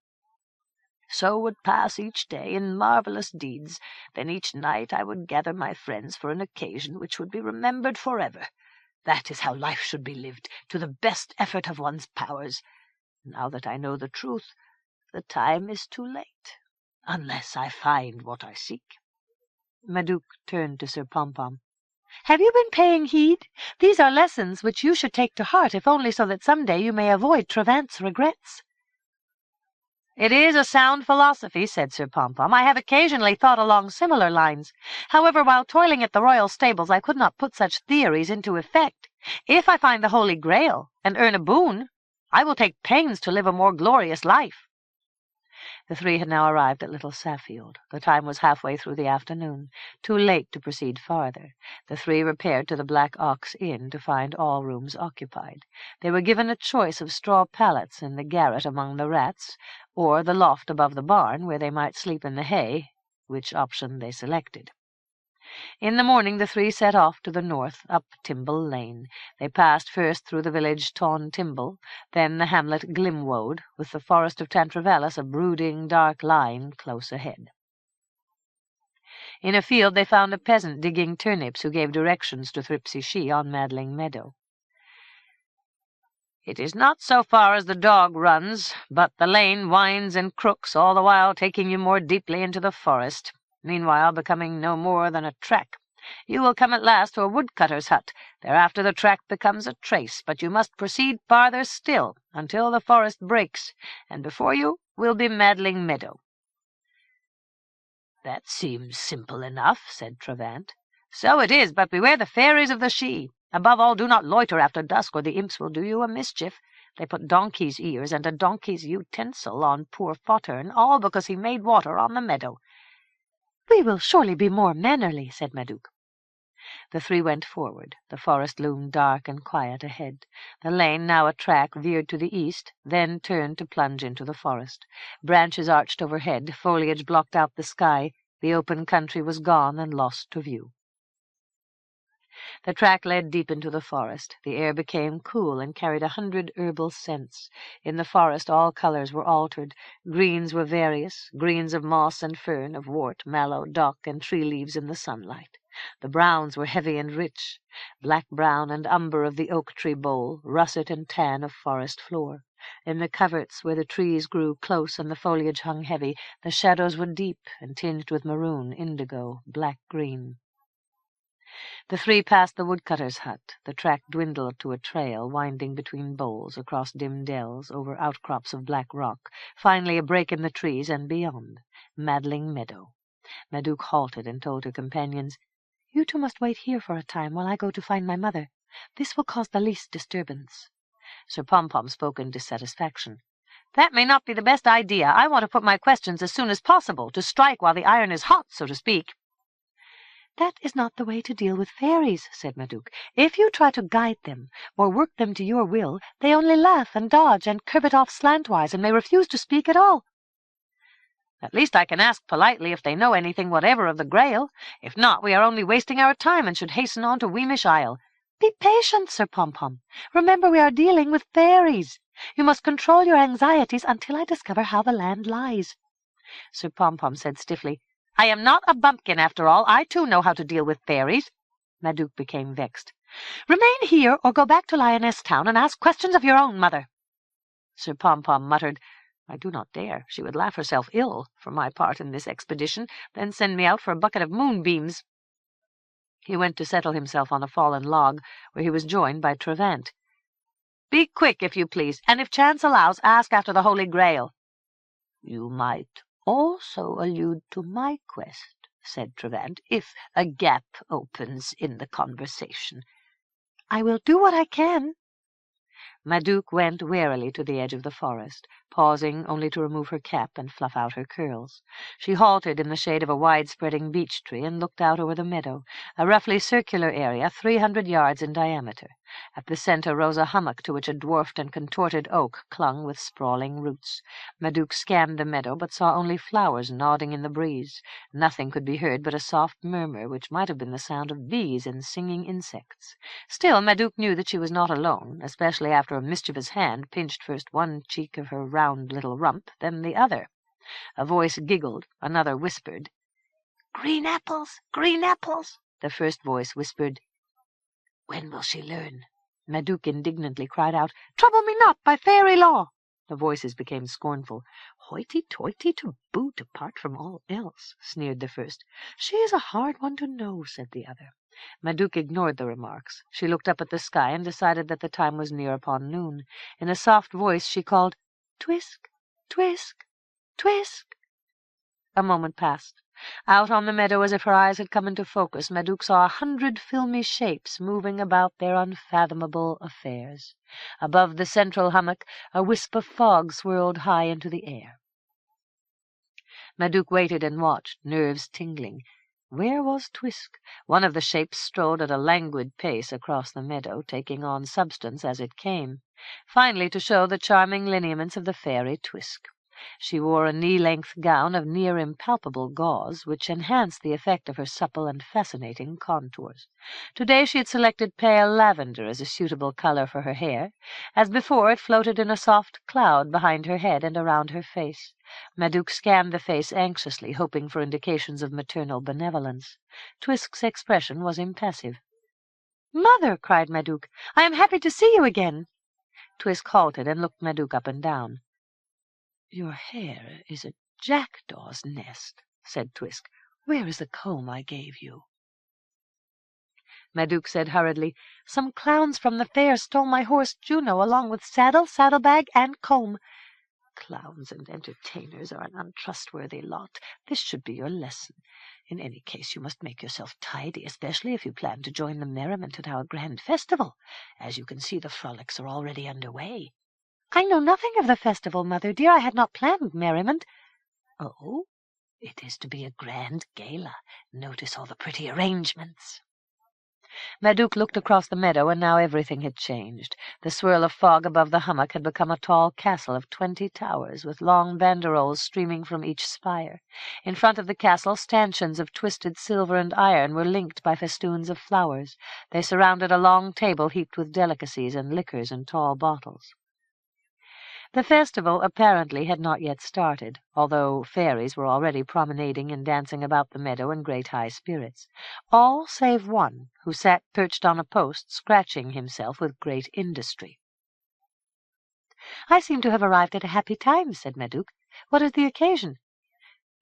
So would pass each day in marvelous deeds. Then each night I would gather my friends for an occasion which would be remembered forever. That is how life should be lived, to the best effort of one's powers. Now that I know the truth, the time is too late, unless I find what I seek. Madouc turned to Sir Pompom. Have you been paying heed? These are lessons which you should take to heart, if only so that some day you may avoid Trevance's regrets. It is a sound philosophy, said Sir Pompom. I have occasionally thought along similar lines. However, while toiling at the royal stables, I could not put such theories into effect. If I find the Holy Grail and earn a boon, I will take pains to live a more glorious life. The three had now arrived at Little Saffield. The time was halfway through the afternoon, too late to proceed farther. The three repaired to the Black Ox Inn to find all rooms occupied. They were given a choice of straw pallets in the garret among the rats, or the loft above the barn, where they might sleep in the hay, which option they selected. In the morning the three set off to the north, up Timble Lane. They passed first through the village Ton Timble, then the hamlet Glimwode, with the forest of Tantravallis a brooding, dark line close ahead. In a field they found a peasant digging turnips, who gave directions to Thripsy She on Madling Meadow. "It is not so far as the dog runs, but the lane winds and crooks, all the while taking you more deeply into the forest, meanwhile becoming no more than a track. You will come at last to a woodcutter's hut. Thereafter the track becomes a trace, but you must proceed farther still, until the forest breaks, and before you will be Madling Meadow." "That seems simple enough," said Trevant. "So it is, but beware the fairies of the Shee. Above all, do not loiter after dusk, or the imps will do you a mischief. They put donkey's ears and a donkey's utensil on poor Fottern, all because he made water on the meadow." "We will surely be more mannerly," said Madouc. The three went forward. The forest loomed dark and quiet ahead. The lane, now a track, veered to the east, then turned to plunge into the forest. Branches arched overhead, foliage blocked out the sky. The open country was gone and lost to view. The track led deep into the forest. The air became cool and carried 100 herbal scents. In the forest all colours were altered. Greens were various, greens of moss and fern, of wart, mallow, dock, and tree leaves in the sunlight. The browns were heavy and rich, black-brown and umber of the oak-tree bole, russet and tan of forest floor. In the coverts, where the trees grew close and the foliage hung heavy, the shadows were deep and tinged with maroon, indigo, black-green. The three passed the woodcutter's hut. The track dwindled to a trail, winding between boles, across dim dells, over outcrops of black rock, finally a break in the trees, and beyond, Madling Meadow. Madouc halted and told her companions, "You two must wait here for a time while I go to find my mother. This will cause the least disturbance." Sir Pompom spoke in dissatisfaction. "That may not be the best idea. I want to put my questions as soon as possible, to strike while the iron is hot, so to speak." "That is not the way to deal with fairies," said Madouc. "If you try to guide them, or work them to your will, they only laugh and dodge and curvet off slantwise, and may refuse to speak at all." "At least I can ask politely if they know anything whatever of the Grail. If not, we are only wasting our time, and should hasten on to Weemish Isle." "Be patient, Sir Pompom. Remember we are dealing with fairies. You must control your anxieties until I discover how the land lies." Sir Pompom said stiffly, "I am not a bumpkin, after all. I, too, know how to deal with fairies." Madouc became vexed. Remain here or go back to Lioness Town and ask questions of your own mother. Sir Pom-Pom muttered, I do not dare. She would laugh herself ill for my part in this expedition, then send me out for a bucket of moonbeams. He went to settle himself on a fallen log, where he was joined by Trevant. Be quick, if you please, and if chance allows, ask after the Holy Grail. You might also allude to my quest, said Trevant, if a gap opens in the conversation. I will do what I can. Madouc went warily to the edge of the forest, pausing only to remove her cap and fluff out her curls. She halted in the shade of a wide-spreading beech tree and looked out over the meadow, a roughly circular area 300 yards in diameter. At the centre rose a hummock to which a dwarfed and contorted oak clung with sprawling roots. Madouc scanned the meadow, but saw only flowers nodding in the breeze. Nothing could be heard but a soft murmur, which might have been the sound of bees and singing insects. Still, Madouc knew that she was not alone, especially after a mischievous hand pinched first one cheek of her round little rump, then the other. A voice giggled, another whispered. Green apples, green apples. The first voice whispered. When will she learn? Madouc indignantly cried out, Trouble me not by fairy law. The voices became scornful. Hoity-toity to boot, apart from all else, sneered the first. She is a hard one to know, said the other. Madouc ignored the remarks. She looked up at the sky and decided that the time was near upon noon. In a soft voice she called, Twisk, Twisk, Twisk. A moment passed. Out on the meadow, as if her eyes had come into focus, Madouc saw 100 filmy shapes moving about their unfathomable affairs. Above the central hummock, a wisp of fog swirled high into the air. Madouc waited and watched, nerves tingling. Where was Twisk? One of the shapes strolled at a languid pace across the meadow, taking on substance as it came, finally to show the charming lineaments of the fairy Twisk. She wore a knee-length gown of near impalpable gauze, which enhanced the effect of her supple and fascinating contours. Today she had selected pale lavender as a suitable color for her hair. As before, it floated in a soft cloud behind her head and around her face. Madouc scanned the face anxiously, hoping for indications of maternal benevolence. Twisk's expression was impassive. Mother, cried Madouc, I am happy to see you again. Twisk halted and looked Madouc up and down. Your hair is a jackdaw's nest, said Twisk. Where is the comb I gave you? Madouc said hurriedly, Some clowns from the fair stole my horse Juno, along with saddle, saddlebag, and comb. Clowns and entertainers are an untrustworthy lot. This should be your lesson. In any case, you must make yourself tidy, especially if you plan to join the merriment at our grand festival. As you can see, the frolics are already underway. I know nothing of the festival, Mother dear. I had not planned merriment. Oh, it is to be a grand gala. Notice all the pretty arrangements. Madouc looked across the meadow, and now everything had changed. The swirl of fog above the hummock had become a tall castle of 20 towers, with long banderoles streaming from each spire. In front of the castle, stanchions of twisted silver and iron were linked by festoons of flowers. They surrounded a long table heaped with delicacies and liquors in tall bottles. The festival apparently had not yet started, although fairies were already promenading and dancing about the meadow in great high spirits, all save one, who sat perched on a post, scratching himself with great industry. I seem to have arrived at a happy time, said Madouc. What is the occasion?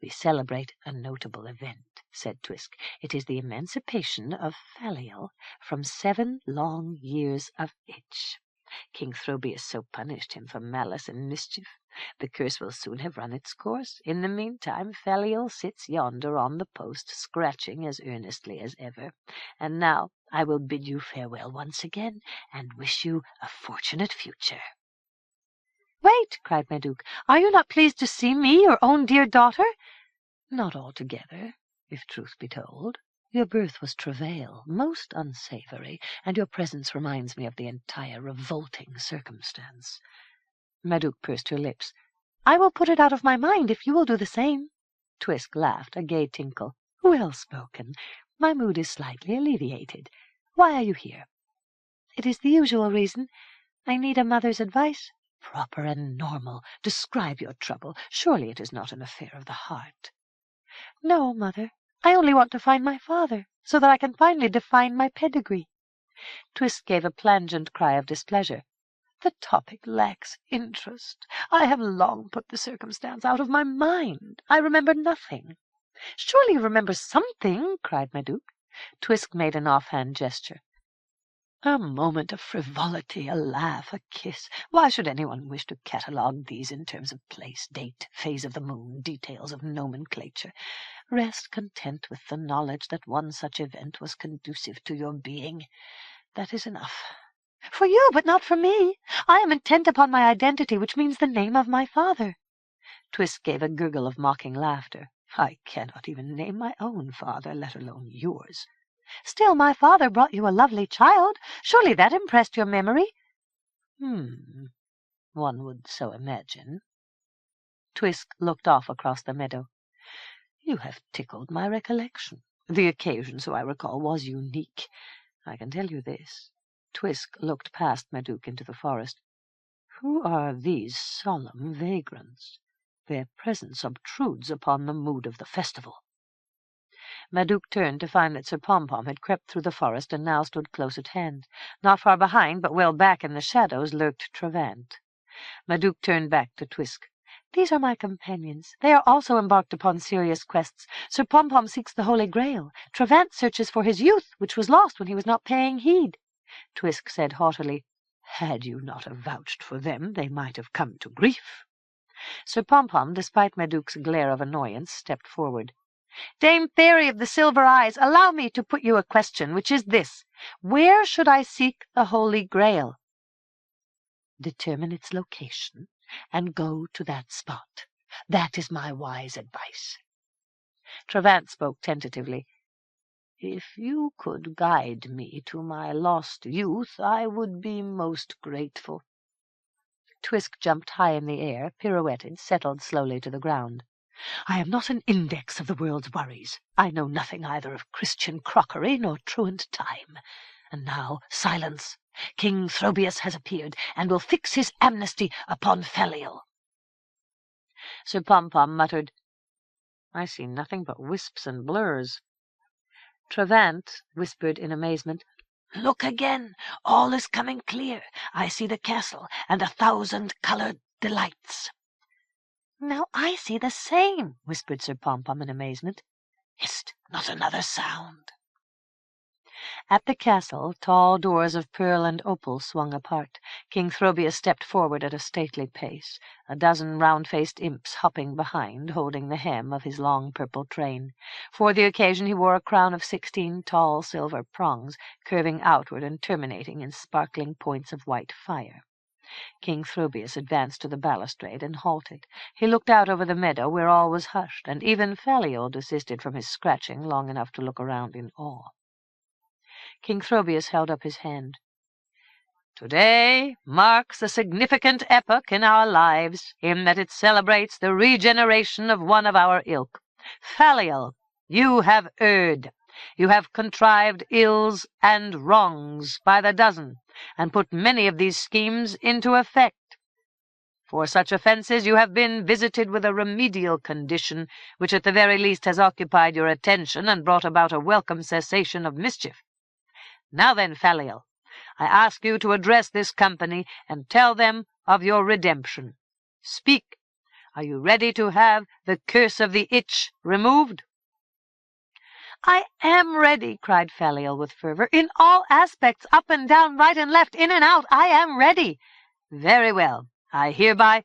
We celebrate a notable event, said Twisk. It is the emancipation of Faliel from 7 long years of itch. King Throbius so punished him for malice and mischief. The curse will soon have run its course. In the meantime, Faliel sits yonder on the post, scratching as earnestly as ever. And now I will bid you farewell once again, and wish you a fortunate future. Wait, cried Madouc. Are you not pleased to see me, your own dear daughter? Not altogether, if truth be told. Your birth was travail, most unsavory, and your presence reminds me of the entire revolting circumstance. Madouc pursed her lips. I will put it out of my mind if you will do the same. Twisk laughed, a gay tinkle. Well spoken. My mood is slightly alleviated. Why are you here? It is the usual reason. I need a mother's advice. Proper and normal. Describe your trouble. Surely it is not an affair of the heart. No, Mother. I only want to find my father, so that I can finally define my pedigree. Twisk gave a plangent cry of displeasure. The topic lacks interest. I have long put the circumstance out of my mind. I remember nothing. Surely you remember something, cried Madouc. Twisk made an offhand gesture. A moment of frivolity, a laugh, a kiss. Why should anyone wish to catalogue these in terms of place, date, phase of the moon, details of nomenclature? Rest content with the knowledge that one such event was conducive to your being. That is enough. For you, but not for me. I am intent upon my identity, which means the name of my father. Twisk gave a gurgle of mocking laughter. I cannot even name my own father, let alone yours. Still, my father brought you a lovely child. Surely that impressed your memory? One would so imagine. Twisk looked off across the meadow. You have tickled my recollection. The occasion, so I recall, was unique. I can tell you this. Twisk looked past Madouc into the forest. Who are these solemn vagrants? Their presence obtrudes upon the mood of the festival. Madouc turned to find that Sir Pompom had crept through the forest and now stood close at hand. Not far behind, but well back in the shadows, lurked Trevant. Madouc turned back to Twisk. These are my companions. They are also embarked upon serious quests. Sir Pompom seeks the Holy Grail. Trevant searches for his youth, which was lost when he was not paying heed. Twisk said haughtily, Had you not avouched for them, they might have come to grief. Sir Pompom, despite Madouc's glare of annoyance, stepped forward. Dame Fairy of the Silver Eyes, allow me to put you a question, which is this. Where should I seek the Holy Grail? Determine its location, and go to that spot. That is my wise advice. Trevant spoke tentatively. If you could guide me to my lost youth, I would be most grateful. Twisk jumped high in the air, pirouetted, settled slowly to the ground. I am not an index of the world's worries. I know nothing either of Christian crockery nor truant time. And now, silence. King Throbius has appeared, and will fix his amnesty upon Felial. Sir Pompom muttered, I see nothing but wisps and blurs. Trevant whispered in amazement, Look again. All is coming clear. I see the castle and 1,000-coloured delights. Now I see the same, whispered Sir Pompom in amazement. Hist, not another sound. At the castle, tall doors of pearl and opal swung apart. King Throbius stepped forward at a stately pace, a dozen round-faced imps hopping behind, holding the hem of his long purple train. For the occasion he wore a crown of 16 tall silver prongs, curving outward and terminating in sparkling points of white fire. King Throbius advanced to the balustrade and halted. He looked out over the meadow, where all was hushed, and even Felial desisted from his scratching long enough to look around in awe. King Throbius held up his hand. Today marks a significant epoch in our lives, in that it celebrates the regeneration of one of our ilk. Felial, you have erred. You have contrived ills and wrongs by the dozen, and put many of these schemes into effect. For such offences you have been visited with a remedial condition, which at the very least has occupied your attention and brought about a welcome cessation of mischief. Now then, Felial, I ask you to address this company and tell them of your redemption. Speak. Are you ready to have the curse of the itch removed? I am ready, cried Felial with fervour. In all aspects, up and down, right and left, in and out, I am ready. Very well. I hereby—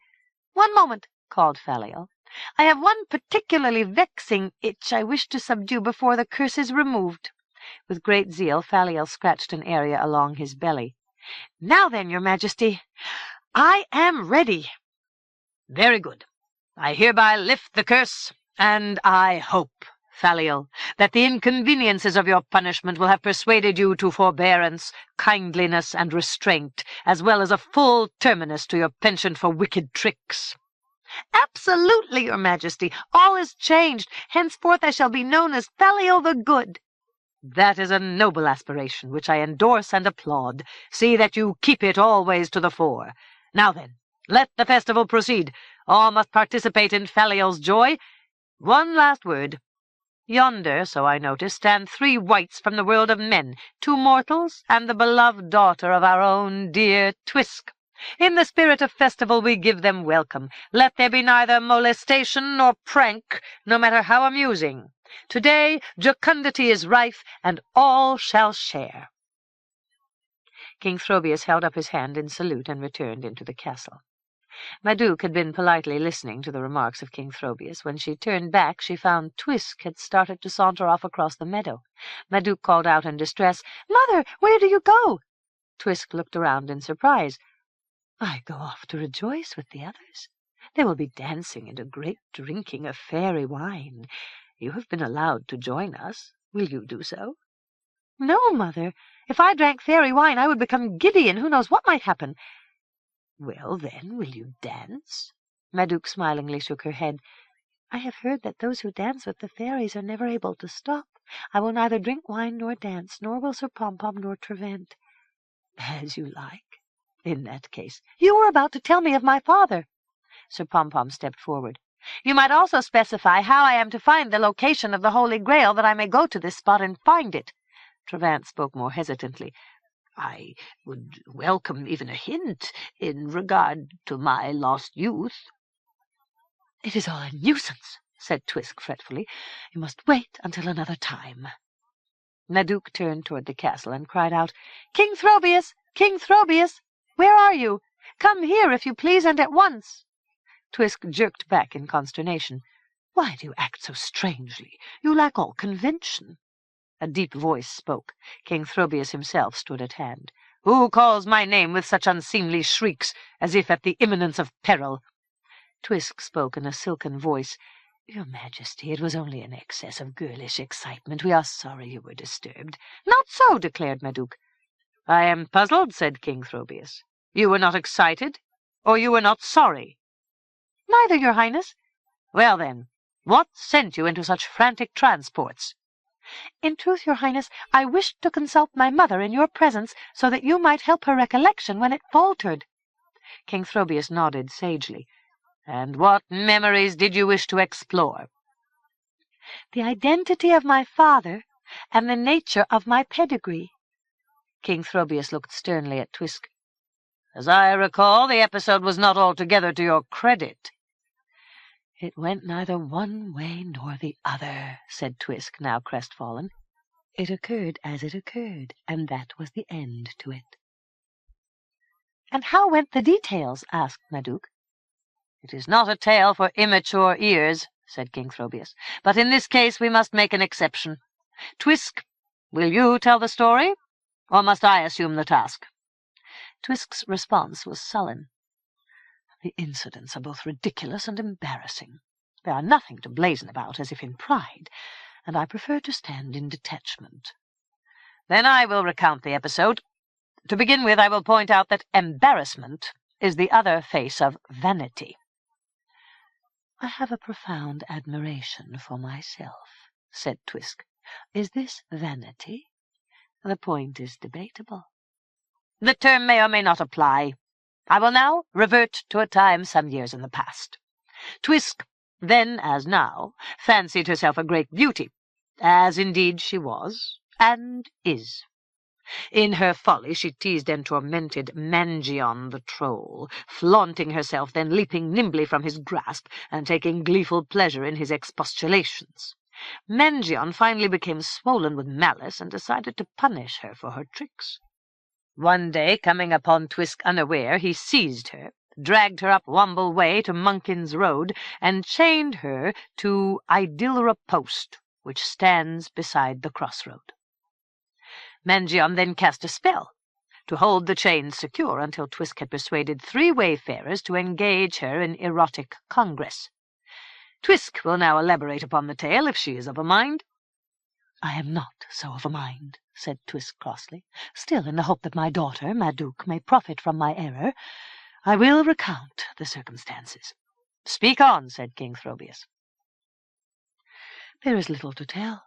One moment, called Felial. I have one particularly vexing itch I wish to subdue before the curse is removed. With great zeal, Felial scratched an area along his belly. Now then, your Majesty, I am ready. Very good. I hereby lift the curse, and I hope, Felial, that the inconveniences of your punishment will have persuaded you to forbearance, kindliness, and restraint, as well as a full terminus to your penchant for wicked tricks. Absolutely, your Majesty. All is changed. Henceforth I shall be known as Felial the Good. That is a noble aspiration, which I endorse and applaud. See that you keep it always to the fore. Now then, let the festival proceed. All must participate in Felial's joy. One last word. Yonder, so I notice, stand 3 wights from the world of men, 2 mortals, and the beloved daughter of our own dear Twisk. In the spirit of festival we give them welcome. Let there be neither molestation nor prank, no matter how amusing. Today jocundity is rife, and all shall share." King Throbius held up his hand in salute and returned into the castle. Madouc had been politely listening to the remarks of King Throbius. When she turned back, she found Twisk had started to saunter off across the meadow. Madouc called out in distress, "Mother, where do you go?" Twisk looked around in surprise. "I go off to rejoice with the others. There will be dancing and a great drinking of fairy wine. You have been allowed to join us. Will you do so?" "No, Mother. If I drank fairy wine, I would become giddy, and who knows what might happen." "Well, then, will you dance?" Madouc smilingly shook her head. "I have heard that those who dance with the fairies are never able to stop. I will neither drink wine nor dance, nor will Sir Pom-Pom nor Trevant." "As you like. In that case—" "You were about to tell me of my father." Sir Pom-Pom stepped forward. "You might also specify how I am to find the location of the Holy Grail, that I may go to this spot and find it." Trevant spoke more hesitantly. "I would welcome even a hint in regard to my lost youth." "It is all a nuisance," said Twisk fretfully. "You must wait until another time." Madouc turned toward the castle and cried out, "King Throbius! King Throbius! Where are you? Come here, if you please, and at once." Twisk jerked back in consternation. "Why do you act so strangely? You lack all convention." A deep voice spoke. King Throbius himself stood at hand. "Who calls my name with such unseemly shrieks, as if at the imminence of peril?" Twisk spoke in a silken voice. "Your Majesty, it was only an excess of girlish excitement. We are sorry you were disturbed." "Not so," declared Madouc. "I am puzzled," said King Throbius. "You were not excited, or you were not sorry?" "Neither, your Highness." "Well, then, what sent you into such frantic transports?" "In truth, your Highness, I wished to consult my mother in your presence, so that you might help her recollection when it faltered." King Throbius nodded sagely. "And what memories did you wish to explore?" "The identity of my father, and the nature of my pedigree." King Throbius looked sternly at Twisk. "As I recall, the episode was not altogether to your credit." "It went neither one way nor the other," said Twisk, now crestfallen. "It occurred as it occurred, and that was the end to it." "And how went the details?" asked Madouc. "It is not a tale for immature ears," said King Throbius. "But in this case we must make an exception. Twisk, will you tell the story, or must I assume the task?" Twisk's response was sullen. "The incidents are both ridiculous and embarrassing. They are nothing to blazon about as if in pride, and I prefer to stand in detachment." "Then I will recount the episode. To begin with, I will point out that embarrassment is the other face of vanity." "I have a profound admiration for myself," said Twisk. "Is this vanity? The point is debatable." "The term may or may not apply. I will now revert to a time some years in the past. Twisk, then as now, fancied herself a great beauty, as indeed she was, and is. In her folly she teased and tormented Mangion the troll, flaunting herself, then leaping nimbly from his grasp, and taking gleeful pleasure in his expostulations. Mangion finally became swollen with malice, and decided to punish her for her tricks. One day, coming upon Twisk unaware, he seized her, dragged her up Womble Way to Monkin's Road, and chained her to Idylra Post, which stands beside the crossroad. Mangion then cast a spell to hold the chains secure until Twisk had persuaded 3 wayfarers to engage her in erotic congress. Twisk will now elaborate upon the tale, if she is of a mind." "I am not so of a mind," said Twisk crossly. "Still, in the hope that my daughter, Madouc, may profit from my error, I will recount the circumstances." "Speak on," said King Throbius. "There is little to tell.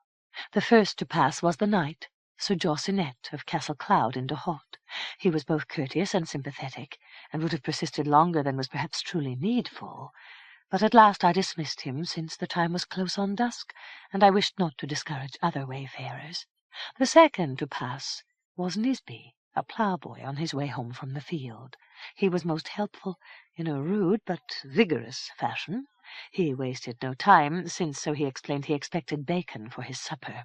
The first to pass was the knight, Sir Josinet of Castle Cloud in Dohot. He was both courteous and sympathetic, and would have persisted longer than was perhaps truly needful. But at last I dismissed him, since the time was close on dusk, and I wished not to discourage other wayfarers. The second to pass was Nisby, a ploughboy on his way home from the field. He was most helpful in a rude but vigorous fashion. He wasted no time, since, so he explained, he expected bacon for his supper.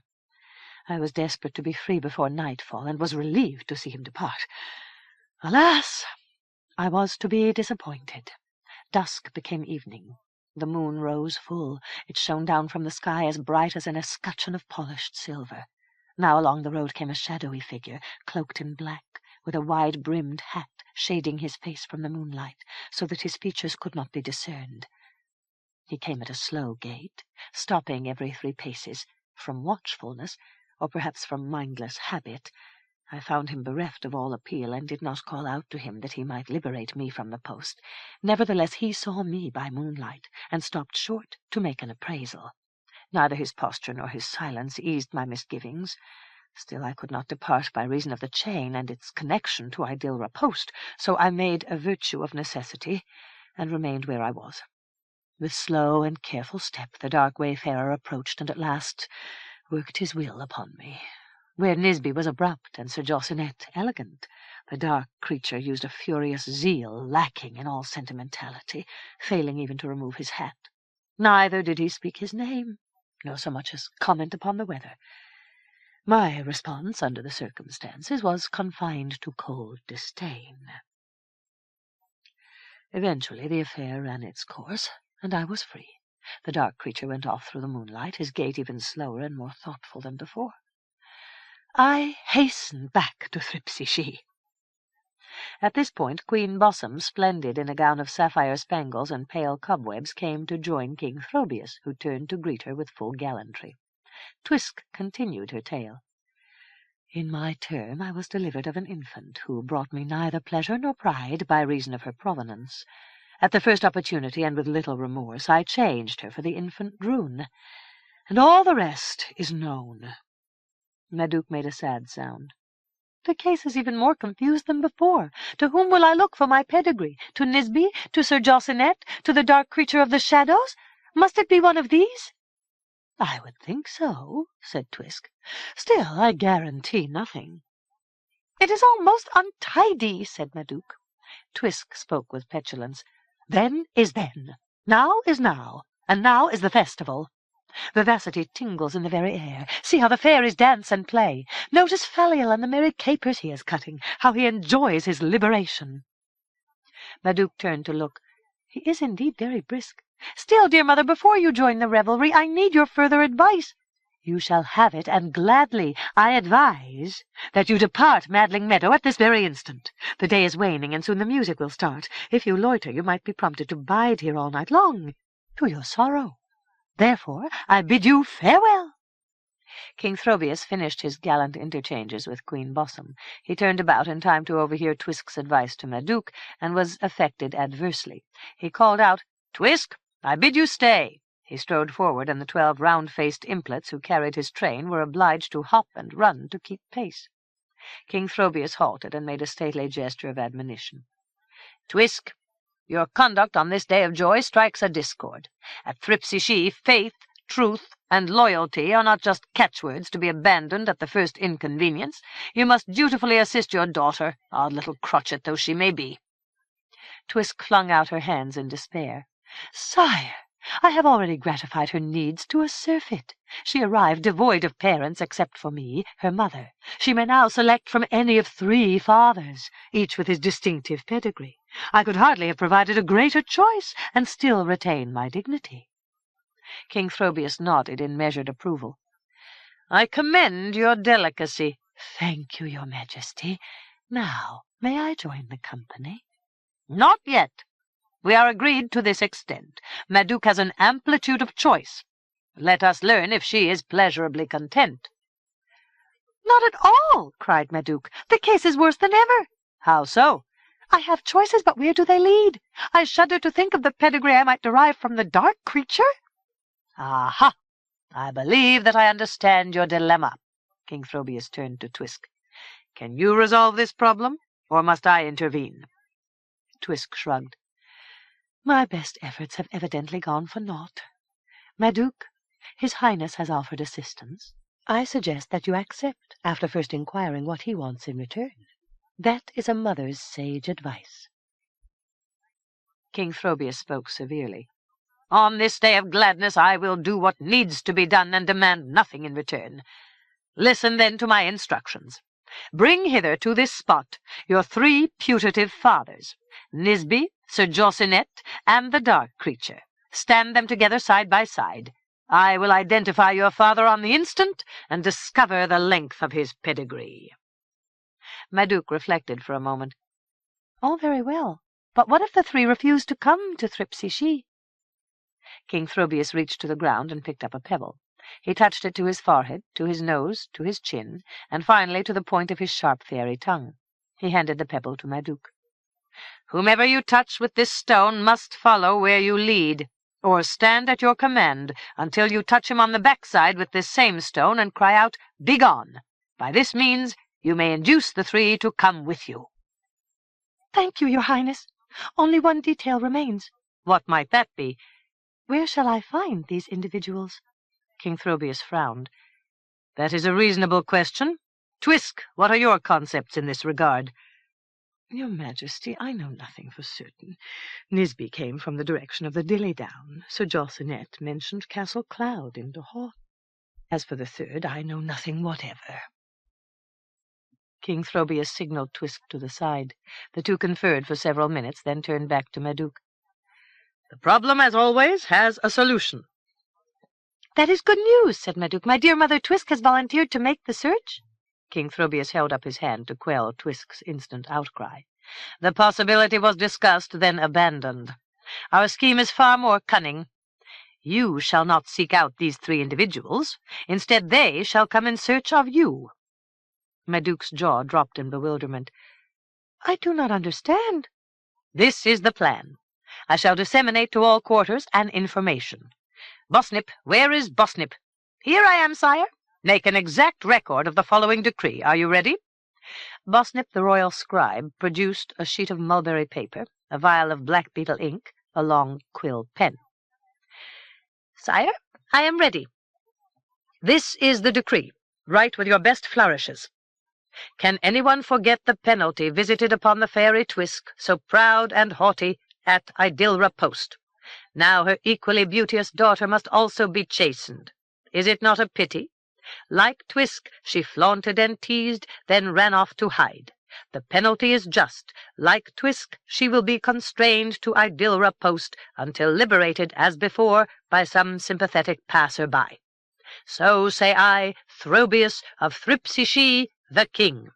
I was desperate to be free before nightfall, and was relieved to see him depart. Alas! I was to be disappointed. Dusk became evening. The moon rose full. It shone down from the sky as bright as an escutcheon of polished silver. Now along the road came a shadowy figure, cloaked in black, with a wide-brimmed hat shading his face from the moonlight, so that his features could not be discerned. He came at a slow gait, stopping every 3 paces, from watchfulness, or perhaps from mindless habit. I found him bereft of all appeal, and did not call out to him that he might liberate me from the post. Nevertheless, he saw me by moonlight, and stopped short to make an appraisal. Neither his posture nor his silence eased my misgivings. Still I could not depart by reason of the chain and its connection to Idylra Post, so I made a virtue of necessity, and remained where I was. With slow and careful step the dark wayfarer approached, and at last worked his will upon me. Where Nisby was abrupt and Sir Jossinet elegant, the dark creature used a furious zeal, lacking in all sentimentality, failing even to remove his hat. Neither did he speak his name, nor so much as comment upon the weather. My response, under the circumstances, was confined to cold disdain. Eventually the affair ran its course, and I was free. The dark creature went off through the moonlight, his gait even slower and more thoughtful than before. I hastened back to Thripsy-She. At this point Queen Bossum, splendid in a gown of sapphire spangles and pale cobwebs, came to join King Throbius, who turned to greet her with full gallantry. Twisk continued her tale. In my turn I was delivered of an infant, who brought me neither pleasure nor pride by reason of her provenance. At the first opportunity, and with little remorse, I changed her for the infant Droon, and all the rest is known. Madouc made a sad sound. The case is even more confused than before. To whom will I look for my pedigree? To Nisby? To Sir Jossinet? To the dark creature of the shadows? Must it be one of these? I would think so, said Twisk. Still, I guarantee nothing. It is all most untidy, said Madouc. Twisk spoke with petulance. Then is then. Now is now. And now is the festival. Vivacity tingles in the very air. See how the fairies dance and play. Notice Faliel and the merry capers he is cutting, how he enjoys his liberation. Madouc turned to look. He is indeed very brisk. Still, dear mother, before you join the revelry, I need your further advice. You shall have it, and gladly. I advise that you depart Madling Meadow at this very instant. The day is waning, and soon the music will start. If you loiter, you might be prompted to bide here all night long, to your sorrow. Therefore, I bid you farewell. King Throbius finished his gallant interchanges with Queen Bossum. He turned about in time to overhear Twisk's advice to Madouc, and was affected adversely. He called out, "Twisk, I bid you stay." He strode forward, and the 12 round-faced implets who carried his train were obliged to hop and run to keep pace. King Throbius halted and made a stately gesture of admonition. "Twisk, your conduct on this day of joy strikes a discord. At Thripsy-She, faith, truth, and loyalty are not just catchwords to be abandoned at the first inconvenience. You must dutifully assist your daughter, odd little crotchet though she may be." Twisk flung out her hands in despair. "Sire, I have already gratified her needs to a surfeit. She arrived devoid of parents except for me, her mother. She may now select from any of 3 fathers, each with his distinctive pedigree. I could hardly have provided a greater choice, and still retain my dignity." King Throbius nodded in measured approval. "I commend your delicacy." "Thank you, your majesty. Now, may I join the company?" "Not yet. We are agreed to this extent. Madouc has an amplitude of choice. Let us learn if she is pleasurably content." "Not at all," cried Madouc. "The case is worse than ever." "How so?" "I have choices, but where do they lead? I shudder to think of the pedigree I might derive from the dark creature." "Aha! I believe that I understand your dilemma." King Throbius turned to Twisk. "Can you resolve this problem, or must I intervene?" Twisk shrugged. My best efforts have evidently gone for naught. Madouc, His Highness has offered assistance. I suggest that you accept, after first inquiring what he wants in return. That is a mother's sage advice. King Throbius spoke severely. On this day of gladness I will do what needs to be done and demand nothing in return. Listen then to my instructions. Bring hither to this spot your 3 putative fathers, Nisby, Sir Josinet, and the dark creature. Stand them together side by side. I will identify your father on the instant and discover the length of his pedigree. Madouc reflected for a moment. All very well, but what if the 3 refuse to come to Thripsy-She? King Throbius reached to the ground and picked up a pebble. He touched it to his forehead, to his nose, to his chin, and finally to the point of his sharp fairy tongue. He handed the pebble to Madouc. Whomever you touch with this stone must follow where you lead, or stand at your command until you touch him on the backside with this same stone and cry out, Begone! By this means you may induce the 3 to come with you. Thank you, Your Highness. Only one detail remains. What might that be? Where shall I find these individuals? King Throbius frowned. That is a reasonable question. Twisk, what are your concepts in this regard? Your Majesty, I know nothing for certain. Nisby came from the direction of the Dilly Down. Sir Josinet mentioned Castle Cloud in Dohort. As for the 3rd, I know nothing whatever. King Throbius signalled Twisk to the side. The 2 conferred for several minutes, then turned back to Madouc. The problem, as always, has a solution. That is good news, said Madouc. My dear mother Twisk has volunteered to make the search. King Throbius held up his hand to quell Twisk's instant outcry. The possibility was discussed, then abandoned. Our scheme is far more cunning. You shall not seek out these 3 individuals. Instead, they shall come in search of you. Madouc's jaw dropped in bewilderment. I do not understand. This is the plan. I shall disseminate to all quarters an information. Bosnip, where is Bosnip? Here I am, sire. Make an exact record of the following decree. Are you ready? Bosnip, the royal scribe, produced a sheet of mulberry paper, a vial of black-beetle ink, a long quill pen. Sire, I am ready. This is the decree. Write with your best flourishes. Can anyone forget the penalty visited upon the fairy Twisk, so proud and haughty, at Idilra Post? Now her equally beauteous daughter must also be chastened. Is it not a pity? Like Twisk, she flaunted and teased, then ran off to hide. The penalty is just. Like Twisk, she will be constrained to Idilra Post until liberated, as before, by some sympathetic passer-by. So say I, Throbius of Thripsy-She, the king.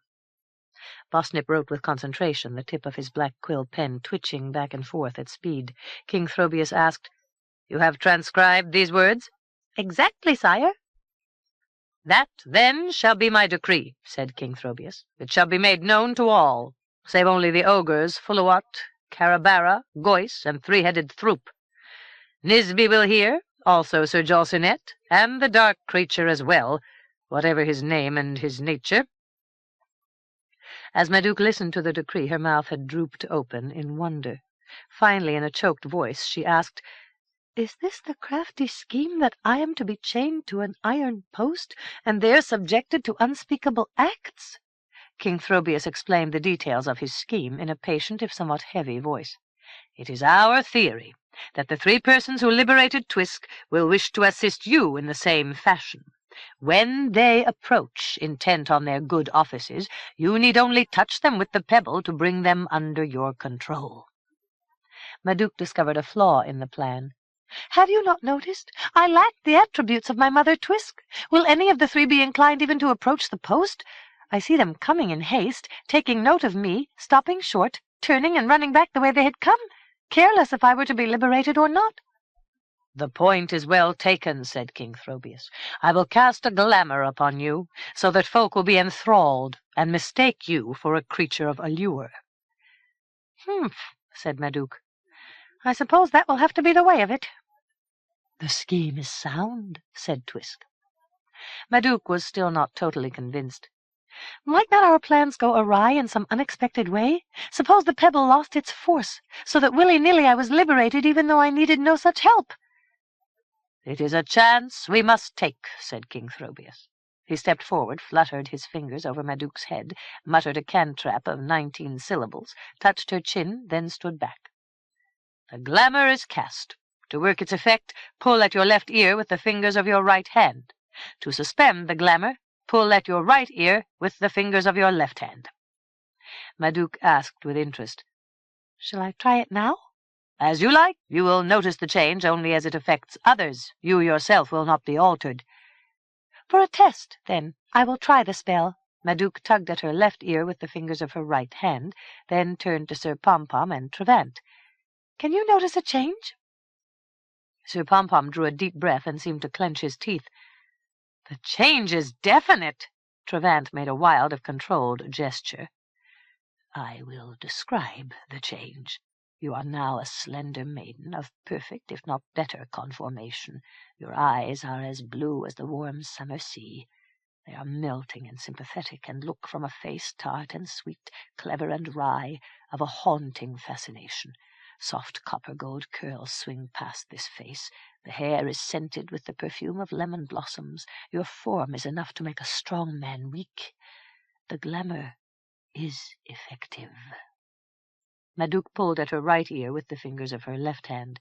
Bosnip wrote with concentration, the tip of his black quill pen twitching back and forth at speed. King Throbius asked, You have transcribed these words? Exactly, sire. That, then, shall be my decree, said King Throbius. It shall be made known to all, save only the ogres Fulawat, Carabara, Goyce, and 3-headed Throop. Nisby will hear, also Sir Josinet, and the dark creature as well, whatever his name and his nature. As Madouc listened to the decree, her mouth had drooped open in wonder. Finally, in a choked voice, she asked, Is this the crafty scheme that I am to be chained to an iron post, and there subjected to unspeakable acts? King Throbius explained the details of his scheme in a patient, if somewhat heavy, voice. It is our theory that the 3 persons who liberated Twisk will wish to assist you in the same fashion. When they approach, intent on their good offices, you need only touch them with the pebble to bring them under your control. Madouc discovered a flaw in the plan. Have you not noticed? I lack the attributes of my mother Twisk. Will any of the 3 be inclined even to approach the post? I see them coming in haste, taking note of me, stopping short, turning and running back the way they had come, careless if I were to be liberated or not. The point is well taken, said King Throbius. I will cast a glamour upon you, so that folk will be enthralled and mistake you for a creature of allure. Humph, said Madouc. I suppose that will have to be the way of it. The scheme is sound, said Twisk. Madouc was still not totally convinced. Might not our plans go awry in some unexpected way? Suppose the pebble lost its force, so that willy-nilly I was liberated even though I needed no such help. "It is a chance we must take," said King Throbius. He stepped forward, fluttered his fingers over Madouc's head, muttered a cantrap of 19 syllables, touched her chin, then stood back. "The glamour is cast. To work its effect, pull at your left ear with the fingers of your right hand. To suspend the glamour, pull at your right ear with the fingers of your left hand." Madouc asked with interest, "Shall I try it now?" "As you like. You will notice the change only as it affects others. You yourself will not be altered." "For a test, then, I will try the spell." Madouc tugged at her left ear with the fingers of her right hand, then turned to Sir Pompom and Trevant. "Can you notice a change?" Sir Pompom drew a deep breath and seemed to clench his teeth. "The change is definite." Trevant made a wild if controlled gesture. "I will describe the change. You are now a slender maiden of perfect, if not better, conformation. Your eyes are as blue as the warm summer sea. They are melting and sympathetic, and look from a face tart and sweet, clever and wry, of a haunting fascination. Soft copper-gold curls swing past this face. The hair is scented with the perfume of lemon blossoms. Your form is enough to make a strong man weak. The glamour is effective." Madouc pulled at her right ear with the fingers of her left hand.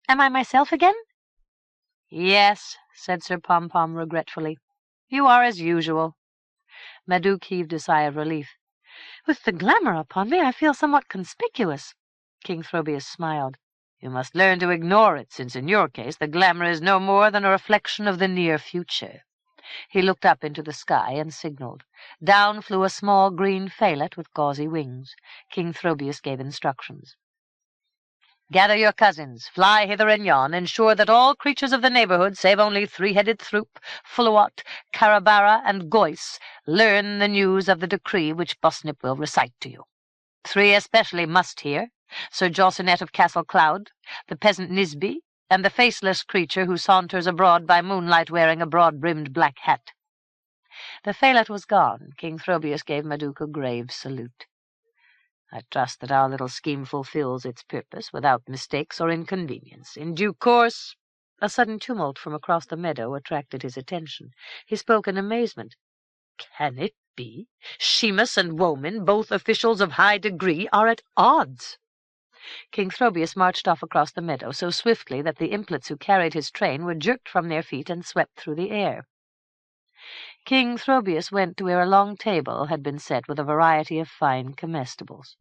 "Am I myself again?" "Yes," said Sir Pompom regretfully. "You are as usual." Madouc heaved a sigh of relief. "With the glamour upon me, I feel somewhat conspicuous." King Throbius smiled. "You must learn to ignore it, since in your case the glamour is no more than a reflection of the near future." He looked up into the sky and signaled. Down flew a small green phalet with gauzy wings. King Throbius gave instructions. "Gather your cousins, fly hither and yon, ensure that all creatures of the neighborhood, save only three-headed Throop, Fluot, Carabara, and Goyce, learn the news of the decree which Busnip will recite to you. 3 especially must hear: Sir Jossenet of Castle Cloud, the peasant Nisby, and the faceless creature who saunters abroad by moonlight wearing a broad-brimmed black hat." The phalet was gone. King Throbius gave Madouc a grave salute. "I trust that our little scheme fulfills its purpose without mistakes or inconvenience. In due course—" A sudden tumult from across the meadow attracted his attention. He spoke in amazement. "Can it be? Shemus and Woman, both officials of high degree, are at odds." King Throbius marched off across the meadow so swiftly that the implets who carried his train were jerked from their feet and swept through the air. King Throbius went to where a long table had been set with a variety of fine comestibles.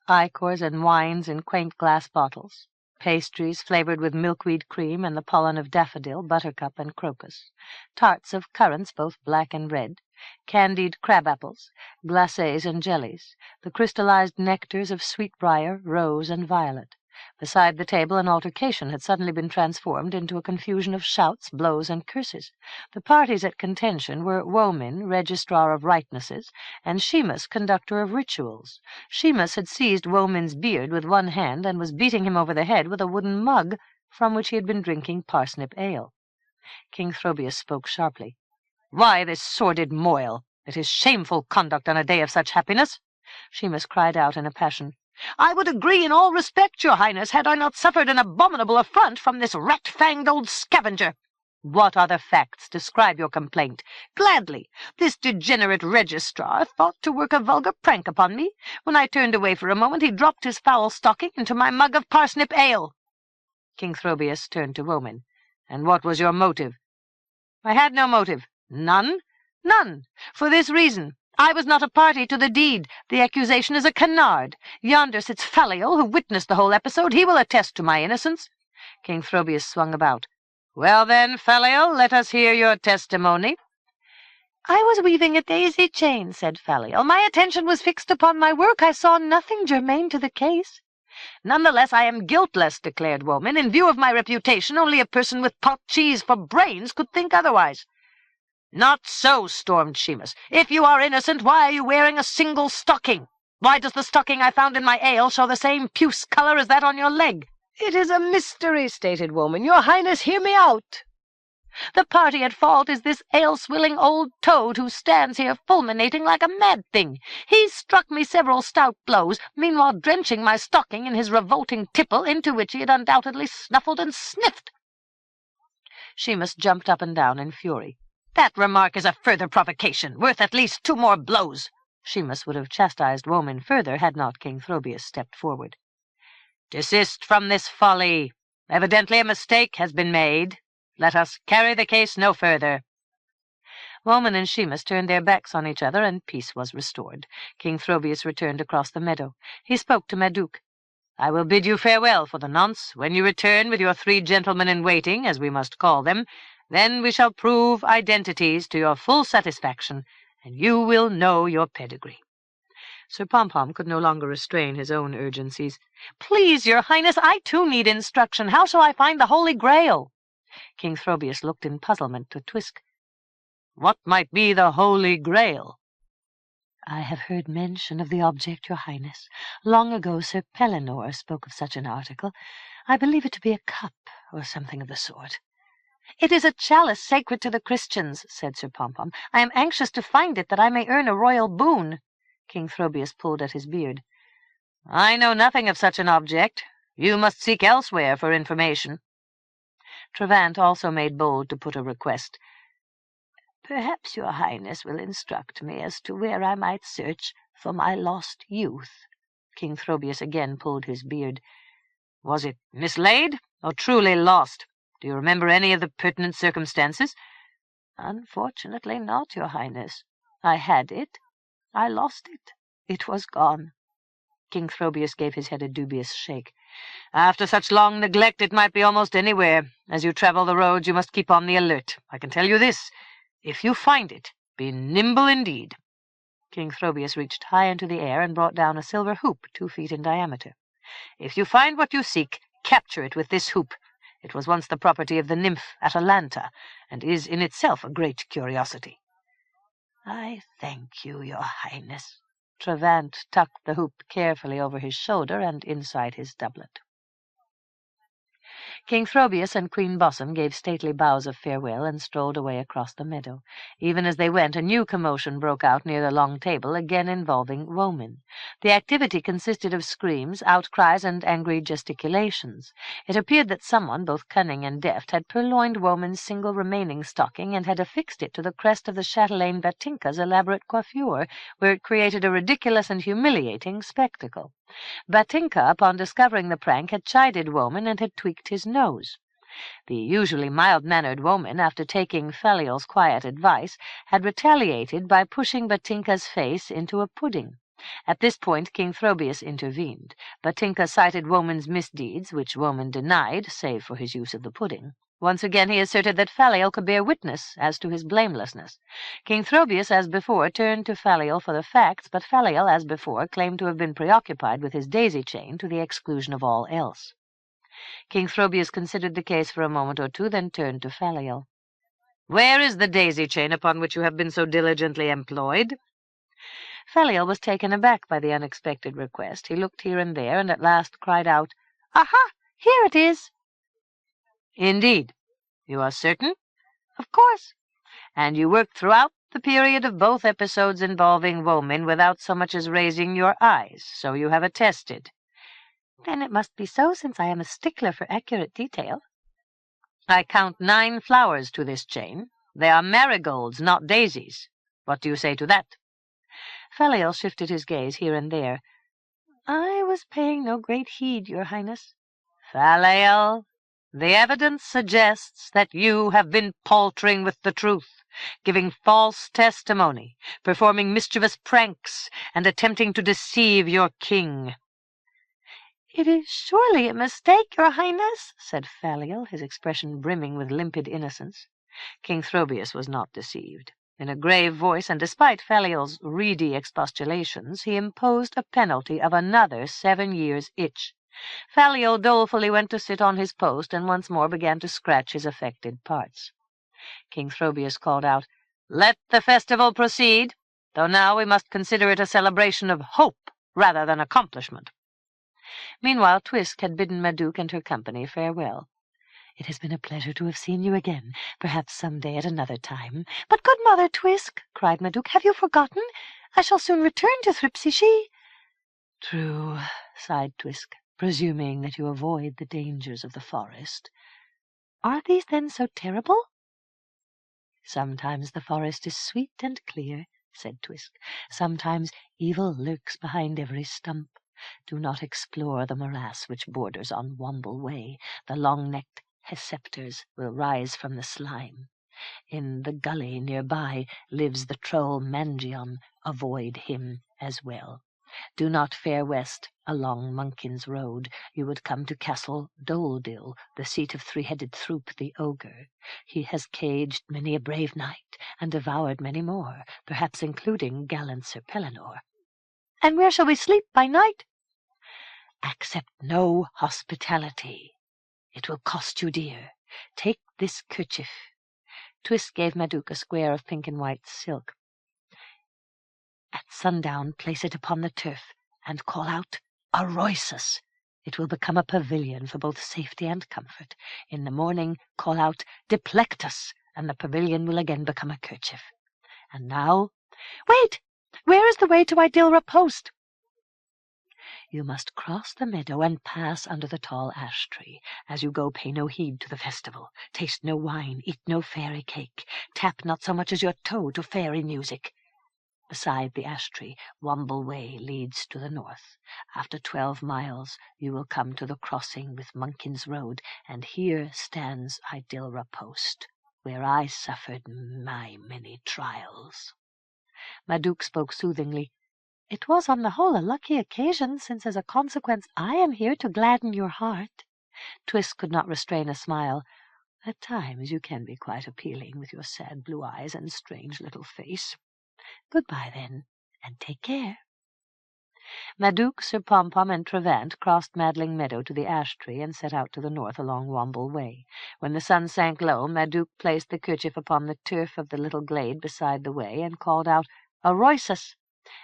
Ichors and wines in quaint glass bottles, pastries flavored with milkweed cream and the pollen of daffodil, buttercup, and crocus, tarts of currants both black and red, candied crab-apples, glacés and jellies, the crystallized nectars of sweetbrier, rose, and violet. Beside the table an altercation had suddenly been transformed into a confusion of shouts, blows, and curses. The parties at contention were Womin, registrar of rightnesses, and Shemus, conductor of rituals. Shemus had seized Womin's beard with one hand and was beating him over the head with a wooden mug from which he had been drinking parsnip ale. King Throbius spoke sharply. "Why this sordid moil? It is shameful conduct on a day of such happiness." Shemus cried out in a passion. "I would agree in all respect, your highness, had I not suffered an abominable affront from this rat-fanged old scavenger." "What are the facts? Describe your complaint." "Gladly. This degenerate registrar thought to work a vulgar prank upon me. When I turned away for a moment, he dropped his foul stocking into my mug of parsnip ale." King Throbius turned to Womin. "And what was your motive?" "I had no motive." "None?" "None. For this reason. I was not a party to the deed. The accusation is a canard. Yonder sits Faliol, who witnessed the whole episode. He will attest to my innocence." King Throbius swung about. "Well then, Faliol, let us hear your testimony." "I was weaving a daisy chain," said Faliol. "My attention was fixed upon my work. I saw nothing germane to the case." "None the less I am guiltless," declared Woman. "In view of my reputation, only a person with pot cheese for brains could think otherwise." "Not so," stormed Shemus. "If you are innocent, why are you wearing a single stocking? Why does the stocking I found in my ale show the same puce colour as that on your leg?" "It is a mystery," stated Woman. "Your highness, hear me out." The party at fault is this ale-swilling old toad who stands here fulminating like a mad thing. He's struck me several stout blows, meanwhile drenching my stocking in his revolting tipple, into which he had undoubtedly snuffled and sniffed." Shemus jumped up and down in fury. "That remark is a further provocation, worth at least 2 more blows." Shemus would have chastised Woman further had not King Throbius stepped forward. "Desist from this folly. Evidently a mistake has been made. Let us carry the case no further." Woman and Shemus turned their backs on each other, and peace was restored. King Throbius returned across the meadow. He spoke to Madouc. "I will bid you farewell for the nonce. When you return with your 3 gentlemen-in-waiting, as we must call them, then we shall prove identities to your full satisfaction, and you will know your pedigree." Sir Pompom could no longer restrain his own urgencies. "Please, your Highness, I too need instruction. How shall I find the Holy Grail?" King Throbius looked in puzzlement to Twisk. "What might be the Holy Grail?" "I have heard mention of the object, your Highness. Long ago Sir Pellinore spoke of such an article. I believe it to be a cup, or something of the sort." "It is a chalice sacred to the Christians," said Sir Pompom. "I am anxious to find it, that I may earn a royal boon." King Throbius pulled at his beard. "I know nothing of such an object. You must seek elsewhere for information." Trevant also made bold to put a request. "Perhaps your Highness will instruct me as to where I might search for my lost youth." King Throbius again pulled his beard. "Was it mislaid, or truly lost? Do you remember any of the pertinent circumstances?" "Unfortunately not, your Highness. I had it. I lost it. It was gone." King Throbius gave his head a dubious shake. "After such long neglect it might be almost anywhere. As you travel the roads you must keep on the alert. I can tell you this. If you find it, be nimble indeed." King Throbius reached high into the air and brought down a silver hoop 2 feet in diameter. "If you find what you seek, capture it with this hoop. It was once the property of the nymph Atalanta, and is in itself a great curiosity." "I thank you, your Highness." Trevant tucked the hoop carefully over his shoulder and inside his doublet. King Throbius and Queen Bossum gave stately bows of farewell and strolled away across the meadow. Even as they went, a new commotion broke out near the long table, again involving Woman. The activity consisted of screams, outcries, and angry gesticulations. It appeared that someone, both cunning and deft, had purloined Woman's single remaining stocking and had affixed it to the crest of the chatelaine Batinka's elaborate coiffure, where it created a ridiculous and humiliating spectacle. Batinka, upon discovering the prank, had chided Woman and had tweaked his nose. The usually mild-mannered Woman, after taking Faliel's quiet advice, had retaliated by pushing Batinka's face into a pudding. At this point King Throbius intervened. Batinka cited Woman's misdeeds, which Woman denied, save for his use of the pudding. Once again he asserted that Faliel could bear witness as to his blamelessness. King Throbius, as before, turned to Faliel for the facts, but Faliel, as before, claimed to have been preoccupied with his daisy-chain to the exclusion of all else. King Throbius considered the case for a moment or 2, then turned to Faliel. "Where is the daisy-chain upon which you have been so diligently employed?" Faliel was taken aback by the unexpected request. He looked here and there, and at last cried out, "Aha! Here it is!" "Indeed? You are certain?" "Of course." "And you worked throughout the period of both episodes involving Woman without so much as raising your eyes, so you have attested." "Then it must be so, since I am a stickler for accurate detail." "I count 9 flowers to this chain. They are marigolds, not daisies. What do you say to that?" Faliel shifted his gaze here and there. "I was paying no great heed, your Highness." "Faliel, the evidence suggests that you have been paltering with the truth, giving false testimony, performing mischievous pranks, and attempting to deceive your king." "It is surely a mistake, your Highness," said Faliel, his expression brimming with limpid innocence. King Throbius was not deceived. In a grave voice, and despite Faliel's reedy expostulations, he imposed a penalty of another 7 years' itch. Faliel dolefully went to sit on his post, and once more began to scratch his affected parts. King Throbius called out, "Let the festival proceed, though now we must consider it a celebration of hope rather than accomplishment." Meanwhile Twisk had bidden Madouc and her company farewell. It has been a pleasure to have seen you again, perhaps some day at another time." "But, good Mother Twisk," cried Madouc, "have you forgotten? I shall soon return to Thripsy. She—" "True," sighed Twisk, "presuming that you avoid the dangers of the forest." "Are these then so terrible?" "Sometimes the forest is sweet and clear," said Twisk. "Sometimes evil lurks behind every stump. Do not explore the morass which borders on Womble Way. The long-necked Hecepters will rise from the slime. In the gully nearby lives the troll Mangion. Avoid him as well. Do not fare west along Munkin's Road. You would come to Castle Doledil, the seat of three-headed Throop the ogre. He has caged many a brave knight and devoured many more, perhaps including gallant Sir Pellinore." "And where shall we sleep by night?" "Accept no hospitality. It will cost you dear. Take this kerchief." Twisk gave Madouc a square of pink and white silk. "At sundown place it upon the turf, and call out, 'Aroisus!' It will become a pavilion for both safety and comfort. In the morning call out, 'Deplectus!' and the pavilion will again become a kerchief. And now—" "Wait! Where is the way to Idilra Post?" "You must cross the meadow and pass under the tall ash tree. As you go, pay no heed to the festival. Taste no wine, eat no fairy cake. Tap not so much as your toe to fairy music. Beside the ash tree, Womble Way leads to the north. After 12 miles, you will come to the crossing with Munkin's Road, and here stands Idilra Post, where I suffered my many trials." Madouc spoke soothingly. "It was on the whole a lucky occasion, since as a consequence I am here to gladden your heart." Twisk could not restrain a smile. "At times you can be quite appealing with your sad blue eyes and strange little face. Goodbye, then, and take care." Madouc, Sir Pompom, and Trevant crossed Madling Meadow to the ash tree and set out to the north along Womble Way. When the sun sank low, Madouc placed the kerchief upon the turf of the little glade beside the way and called out, "Aroisus!"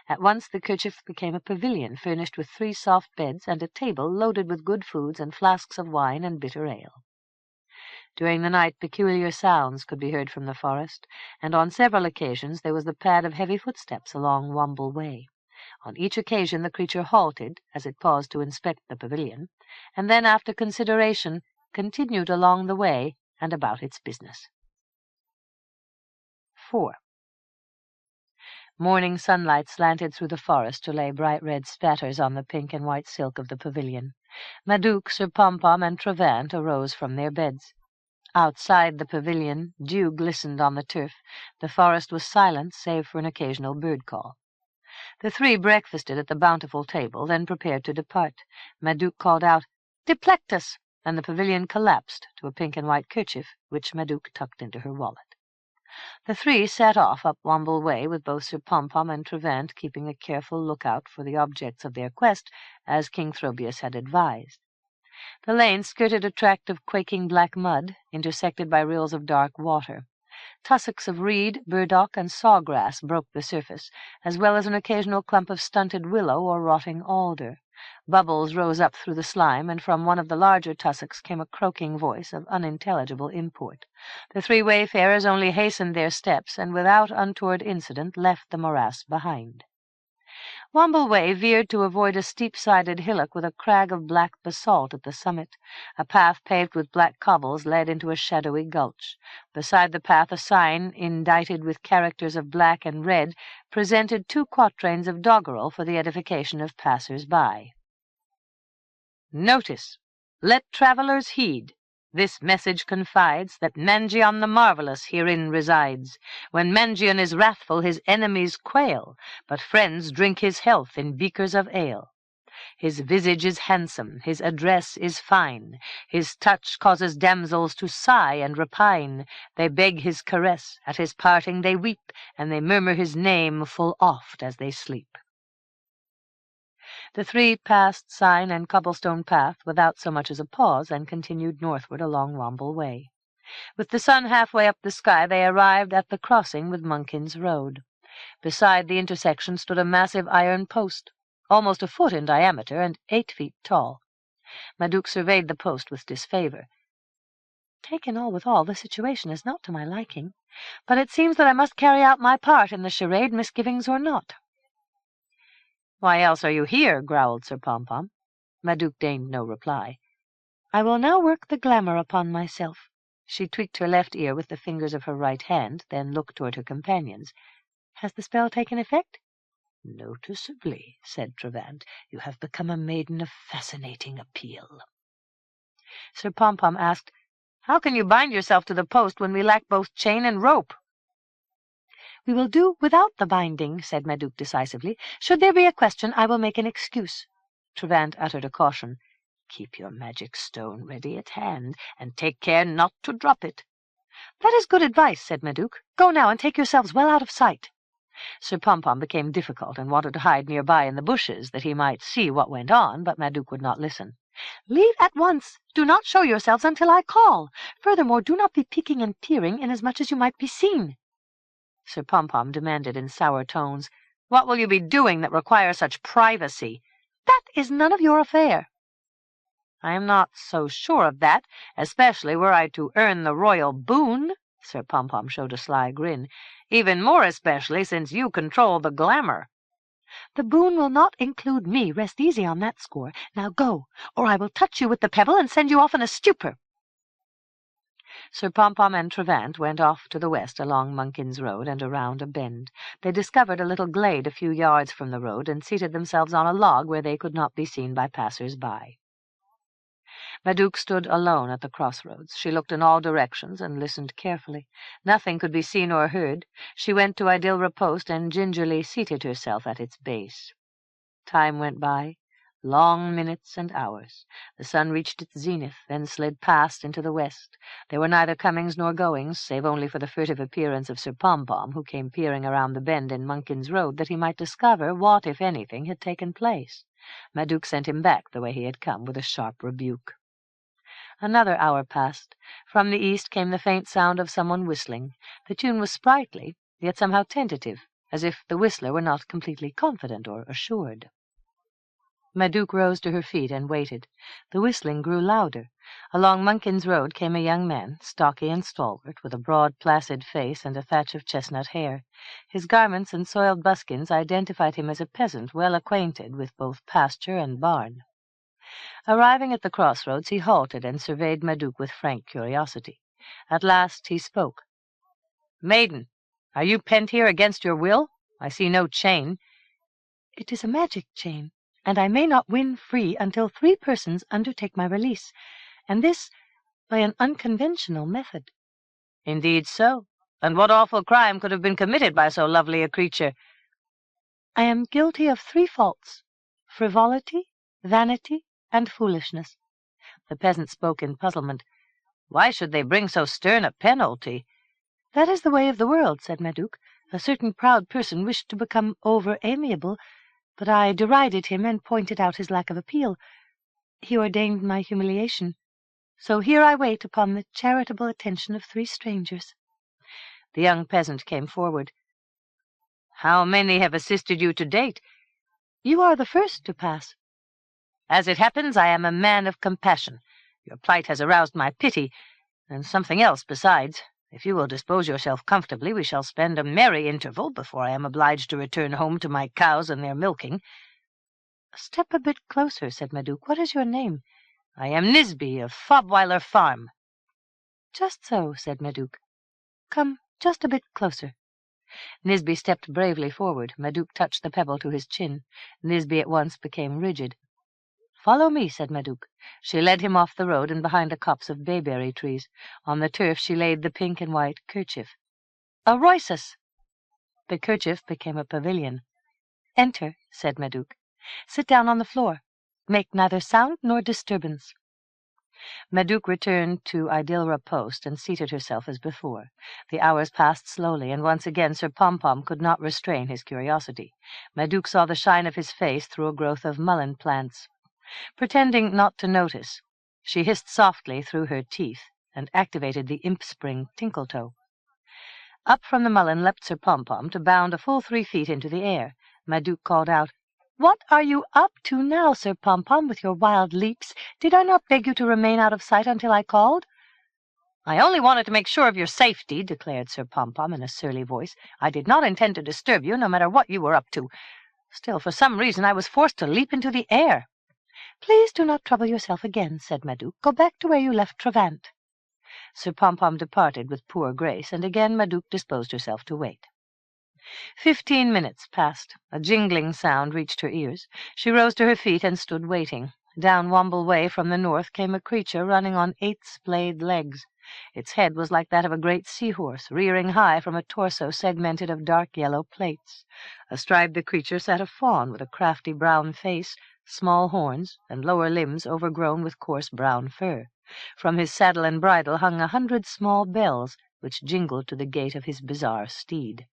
At once the kerchief became a pavilion furnished with 3 soft beds and a table loaded with good foods and flasks of wine and bitter ale. During the night peculiar sounds could be heard from the forest, and on several occasions there was the pad of heavy footsteps along Womble Way. On each occasion the creature halted as it paused to inspect the pavilion, and then, after consideration, continued along the way and about its business. 4. Morning sunlight slanted through the forest to lay bright red spatters on the pink and white silk of the pavilion. Madouc, Sir Pompom, and Trevant arose from their beds. Outside the pavilion, dew glistened on the turf. The forest was silent, save for an occasional bird call. The 3 breakfasted at the bountiful table, then prepared to depart. Madouc called out, "Deplectus!" and the pavilion collapsed to a pink and white kerchief, which Madouc tucked into her wallet. The 3 set off up Womble Way, with both Sir Pompom and Trevant keeping a careful lookout for the objects of their quest, as King Throbius had advised. The lane skirted a tract of quaking black mud, intersected by rills of dark water. Tussocks of reed, burdock, and sawgrass broke the surface, as well as an occasional clump of stunted willow or rotting alder. Bubbles rose up through the slime, and from one of the larger tussocks came a croaking voice of unintelligible import. The 3 wayfarers only hastened their steps, and without untoward incident left the morass behind. Womble Way veered to avoid a steep-sided hillock with a crag of black basalt at the summit. A path paved with black cobbles led into a shadowy gulch. Beside the path a sign, indited with characters of black and red, presented 2 quatrains of doggerel for the edification of passers-by. "Notice! Let travellers heed! This message confides that Mangion the Marvellous herein resides. When Mangion is wrathful, his enemies quail, but friends drink his health in beakers of ale. His visage is handsome, his address is fine, his touch causes damsels to sigh and repine. They beg his caress, at his parting they weep, and they murmur his name full oft as they sleep." The 3 passed sign and cobblestone path without so much as a pause, and continued northward along Womble Way. With the sun halfway up the sky, they arrived at the crossing with Munkin's Road. Beside the intersection stood a massive iron post, almost a foot in diameter and 8 feet tall. Madouc surveyed the post with disfavor. Taken all with all, the situation is not to my liking, but it seems that I must carry out my part in the charade, misgivings or not." "Why else are you here?" growled Sir Pom-Pom. Madouc deigned no reply. "I will now work the glamour upon myself." She tweaked her left ear with the fingers of her right hand, then looked toward her companions. "Has the spell taken effect?" "Noticeably," said Trevant. "You have become a maiden of fascinating appeal." Sir Pom-Pom asked, "How can you bind yourself to the post when we lack both chain and rope?" "We will do without the binding," said Madouc decisively. "Should there be a question, I will make an excuse." Trevant uttered a caution. "Keep your magic stone ready at hand, and take care not to drop it." "That is good advice," said Madouc. "Go now, and take yourselves well out of sight." Sir Pom-Pom became difficult and wanted to hide nearby in the bushes that he might see what went on, but Madouc would not listen. "Leave at once. Do not show yourselves until I call. Furthermore, do not be peeking and peering, inasmuch as you might be seen." Sir Pom-Pom demanded in sour tones, "What will you be doing that requires such privacy?" "That is none of your affair." "I am not so sure of that, especially were I to earn the royal boon." Sir Pom-Pom showed a sly grin. "Even more especially since you control the glamour." "The boon will not include me. Rest easy on that score. Now go, or I will touch you with the pebble and send you off in a stupor." Sir Pom-Pom and Trevant went off to the west along Monkins Road and around a bend. They discovered a little glade a few yards from the road and seated themselves on a log where they could not be seen by passers-by. Madouc stood alone at the crossroads. She looked in all directions and listened carefully. Nothing could be seen or heard. She went to Idylra Post and gingerly seated herself at its base. Time went by, long minutes and hours. The sun reached its zenith, then slid past into the west. There were neither comings nor goings, save only for the furtive appearance of Sir Pom-Pom, who came peering around the bend in Monkins Road that he might discover what, if anything, had taken place. Madouc sent him back the way he had come, with a sharp rebuke. Another hour passed. From the east came the faint sound of someone whistling. The tune was sprightly, yet somehow tentative, as if the whistler were not completely confident or assured. Madouc rose to her feet and waited. The whistling grew louder. Along Monkins Road came a young man, stocky and stalwart, with a broad, placid face and a thatch of chestnut hair. His garments and soiled buskins identified him as a peasant well acquainted with both pasture and barn. Arriving at the crossroads, he halted and surveyed Madouc with frank curiosity. At last he spoke. "Maiden, are you pent here against your will? I see no chain." "It is a magic chain, and I may not win free until 3 persons undertake my release, and this by an unconventional method." "Indeed so. And what awful crime could have been committed by so lovely a creature?" "I am guilty of 3 faults: frivolity, vanity, and foolishness." The peasant spoke in puzzlement. "Why should they bring so stern a penalty?" "That is the way of the world," said Madouc. "A certain proud person wished to become over-amiable, but I derided him and pointed out his lack of appeal. He ordained my humiliation. So here I wait upon the charitable attention of 3 strangers." The young peasant came forward. "How many have assisted you to date?" "You are the first to pass." "As it happens, I am a man of compassion. Your plight has aroused my pity, and something else besides. If you will dispose yourself comfortably, we shall spend a merry interval before I am obliged to return home to my cows and their milking." "Step a bit closer," said Madouc. "What is your name?" "I am Nisby of Fobweiler Farm." "Just so," said Madouc. "Come just a bit closer." Nisby stepped bravely forward. Madouc touched the pebble to his chin. Nisby at once became rigid. "Follow me," said Madouc. She led him off the road and behind a copse of bayberry trees. On the turf she laid the pink and white kerchief. "A roisus!" The kerchief became a pavilion. "Enter," said Madouc. "Sit down on the floor. Make neither sound nor disturbance." Madouc returned to Idylra Post and seated herself as before. The hours passed slowly, and once again Sir Pom-Pom could not restrain his curiosity. Madouc saw the shine of his face through a growth of mullein plants. Pretending not to notice, she hissed softly through her teeth and activated the imp-spring tinkle-toe. Up from the mullein leapt Sir Pom-Pom to bound a full 3 feet into the air. Madouc called out, "What are you up to now, Sir Pom-Pom, with your wild leaps? Did I not beg you to remain out of sight until I called?" I only wanted to make sure of your safety, declared Sir Pompom in a surly voice. I did not intend to disturb you, no matter what you were up to. Still, for some reason, I was forced to leap into the air. Please do not trouble yourself again, said Madouc. Go back to where you left Travant. Sir Pompom departed with poor grace, and again Madouc disposed herself to wait. 15 minutes passed. A jingling sound reached her ears. She rose to her feet and stood waiting. Down Womble Way from the north came a creature running on 8 splayed legs. Its head was like that of a great seahorse, rearing high from a torso segmented of dark yellow plates. Astride the creature sat a fawn with a crafty brown face, small horns, and lower limbs overgrown with coarse brown fur. From his saddle and bridle hung 100 small bells, which jingled to the gait of his bizarre steed.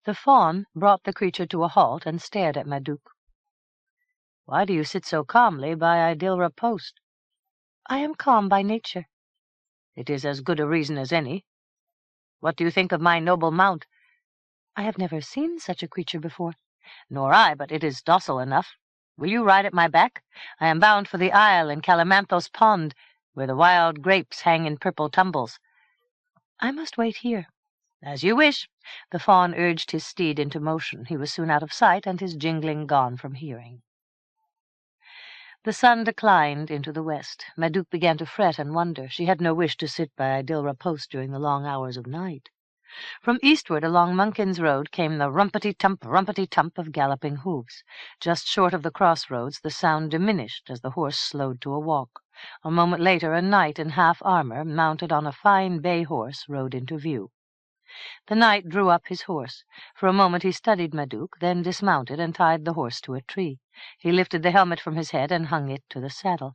The fawn brought the creature to a halt and stared at Madouc. "Why do you sit so calmly by Idilra post?" "I am calm by nature." "It is as good a reason as any. What do you think of my noble mount?" "I have never seen such a creature before." "Nor I, but it is docile enough. Will you ride at my back? I am bound for the isle in Calamanthos Pond, where the wild grapes hang in purple tumbles." "I must wait here." "As you wish." The fawn urged his steed into motion. He was soon out of sight, and his jingling gone from hearing. The sun declined into the west. Madouc began to fret and wonder. She had no wish to sit by Idilra post during the long hours of night. From eastward along Monkins Road came the rumpety-tump of galloping hoofs. Just short of the crossroads the sound diminished as the horse slowed to a walk. A moment later a knight in half armor, mounted on a fine bay horse, rode into view. The knight drew up his horse. For a moment he studied Madouc, then dismounted and tied the horse to a tree. He lifted the helmet from his head and hung it to the saddle.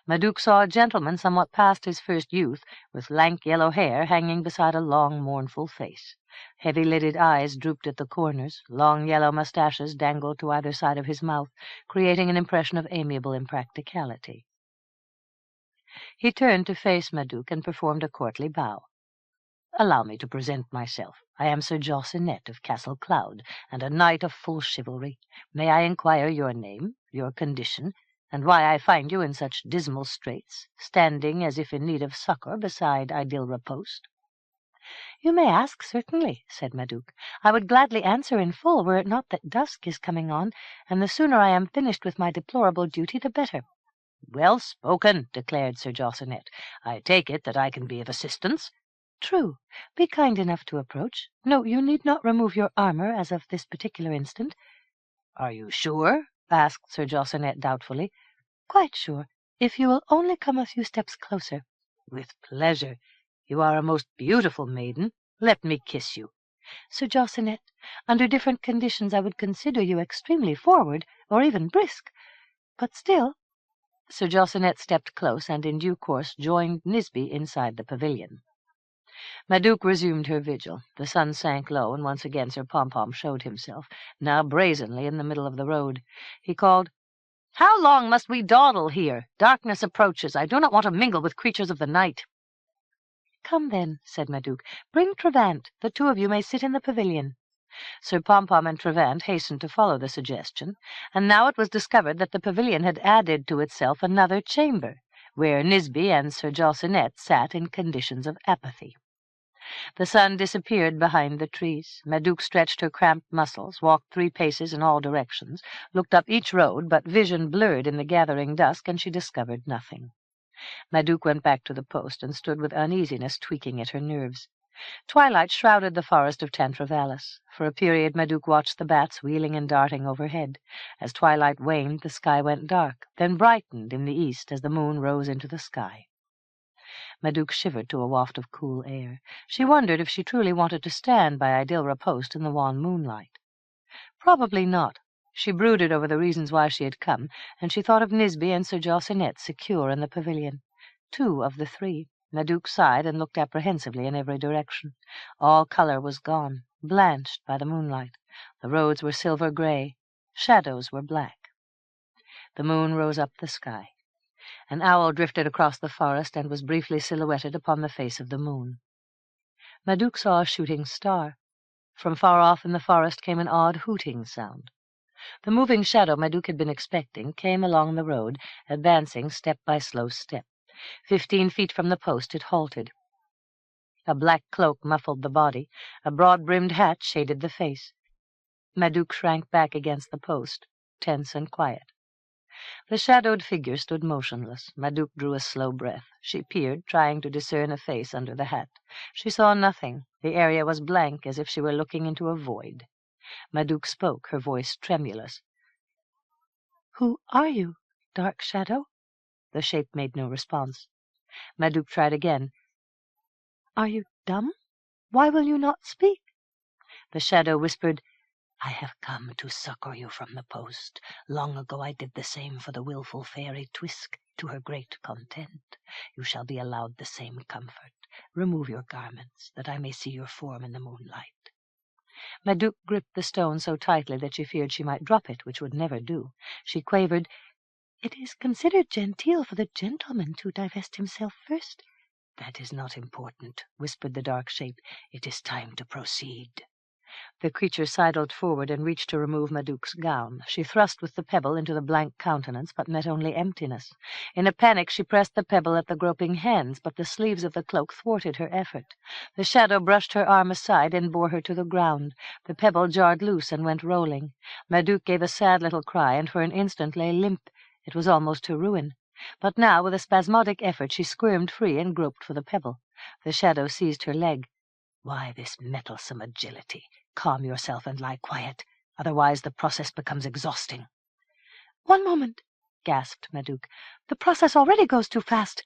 Madouc saw a gentleman somewhat past his first youth, with lank yellow hair hanging beside a long, mournful face. Heavy-lidded eyes drooped at the corners. Long yellow moustaches dangled to either side of his mouth, creating an impression of amiable impracticality. He turned to face Madouc and performed a courtly bow. "Allow me to present myself. I am Sir Jossinet of Castle Cloud, and a knight of full chivalry. May I inquire your name, your condition, and why I find you in such dismal straits, standing as if in need of succour beside Idilra post?" "You may ask, certainly," said Madouc. "I would gladly answer in full, were it not that dusk is coming on, and the sooner I am finished with my deplorable duty, the better." "Well spoken," declared Sir Jossinet. "I take it that I can be of assistance." "True. Be kind enough to approach. No, you need not remove your armor as of this particular instant." "Are you sure?" asked Sir Jossinet doubtfully. "Quite sure, if you will only come a few steps closer." "With pleasure. You are a most beautiful maiden. Let me kiss you." "Sir Jossinet, under different conditions I would consider you extremely forward, or even brisk. But still—" Sir Jossinet stepped close, and in due course joined Nisby inside the pavilion. Madouc resumed her vigil. The sun sank low, and once again Sir Pompom showed himself, now brazenly in the middle of the road. He called, "How long must we dawdle here? Darkness approaches. I do not want to mingle with creatures of the night." "Come, then," said Madouc. "Bring Travant. The two of you may sit in the pavilion." Sir Pompom and Travant hastened to follow the suggestion, and now it was discovered that the pavilion had added to itself another chamber, where Nisby and Sir Jossinet sat in conditions of apathy. The sun disappeared behind the trees. Madouc stretched her cramped muscles, walked 3 paces in all directions, looked up each road, but vision blurred in the gathering dusk, and she discovered nothing. Madouc went back to the post and stood with uneasiness tweaking at her nerves. Twilight shrouded the forest of Tantravallis. For a period Madouc watched the bats wheeling and darting overhead. As twilight waned, the sky went dark, then brightened in the east as the moon rose into the sky. Madouc shivered to a waft of cool air. She wondered if she truly wanted to stand by Idilra post in the wan moonlight. Probably not. She brooded over the reasons why she had come, and she thought of Nisby and Sir Jossinet secure in the pavilion. 2 of the 3. Madouc sighed and looked apprehensively in every direction. All colour was gone, blanched by the moonlight. The roads were silver-grey. Shadows were black. The moon rose up the sky. An owl drifted across the forest and was briefly silhouetted upon the face of the moon. Madouc saw a shooting star. From far off in the forest came an odd hooting sound. The moving shadow Madouc had been expecting came along the road, advancing step by slow step. 15 feet from the post it halted. A black cloak muffled the body. A broad-brimmed hat shaded the face. Madouc shrank back against the post, tense and quiet. The shadowed figure stood motionless. Madouc drew a slow breath. She peered, trying to discern a face under the hat. She saw nothing. The area was blank, as if she were looking into a void. Madouc spoke, her voice tremulous. "Who are you, dark shadow?" The shape made no response. Madouc tried again. "Are you dumb? Why will you not speak?" The shadow whispered, "I have come to succor you from the post. Long ago I did the same for the wilful fairy Twisk, to her great content. You shall be allowed the same comfort. Remove your garments, that I may see your form in the moonlight." Madouc gripped the stone so tightly that she feared she might drop it, which would never do. She quavered, "It is considered genteel for the gentleman to divest himself first." "That is not important," whispered the dark shape. "It is time to proceed." The creature sidled forward and reached to remove Madouc's gown. She thrust with the pebble into the blank countenance, but met only emptiness. In a panic she pressed the pebble at the groping hands, but the sleeves of the cloak thwarted her effort. The shadow brushed her arm aside and bore her to the ground. The pebble jarred loose and went rolling. Madouc gave a sad little cry, and for an instant lay limp. It was almost her ruin. But now, with a spasmodic effort, she squirmed free and groped for the pebble. The shadow seized her leg. "Why this mettlesome agility? Calm yourself and lie quiet. Otherwise the process becomes exhausting." "One moment," gasped Madouc. "The process already goes too fast."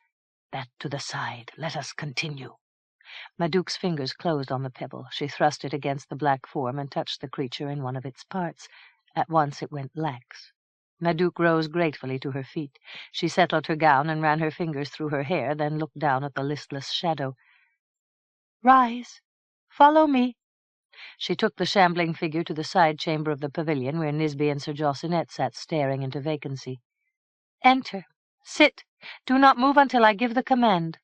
"That to the side. Let us continue." Madouc's fingers closed on the pebble. She thrust it against the black form and touched the creature in one of its parts. At once it went lax. Madouc rose gratefully to her feet. She settled her gown and ran her fingers through her hair, then looked down at the listless shadow. "Rise. Follow me." She took the shambling figure to the side chamber of the pavilion, where Nisby and Sir Jossinet sat staring into vacancy. "Enter. Sit. Do not move until I give the command."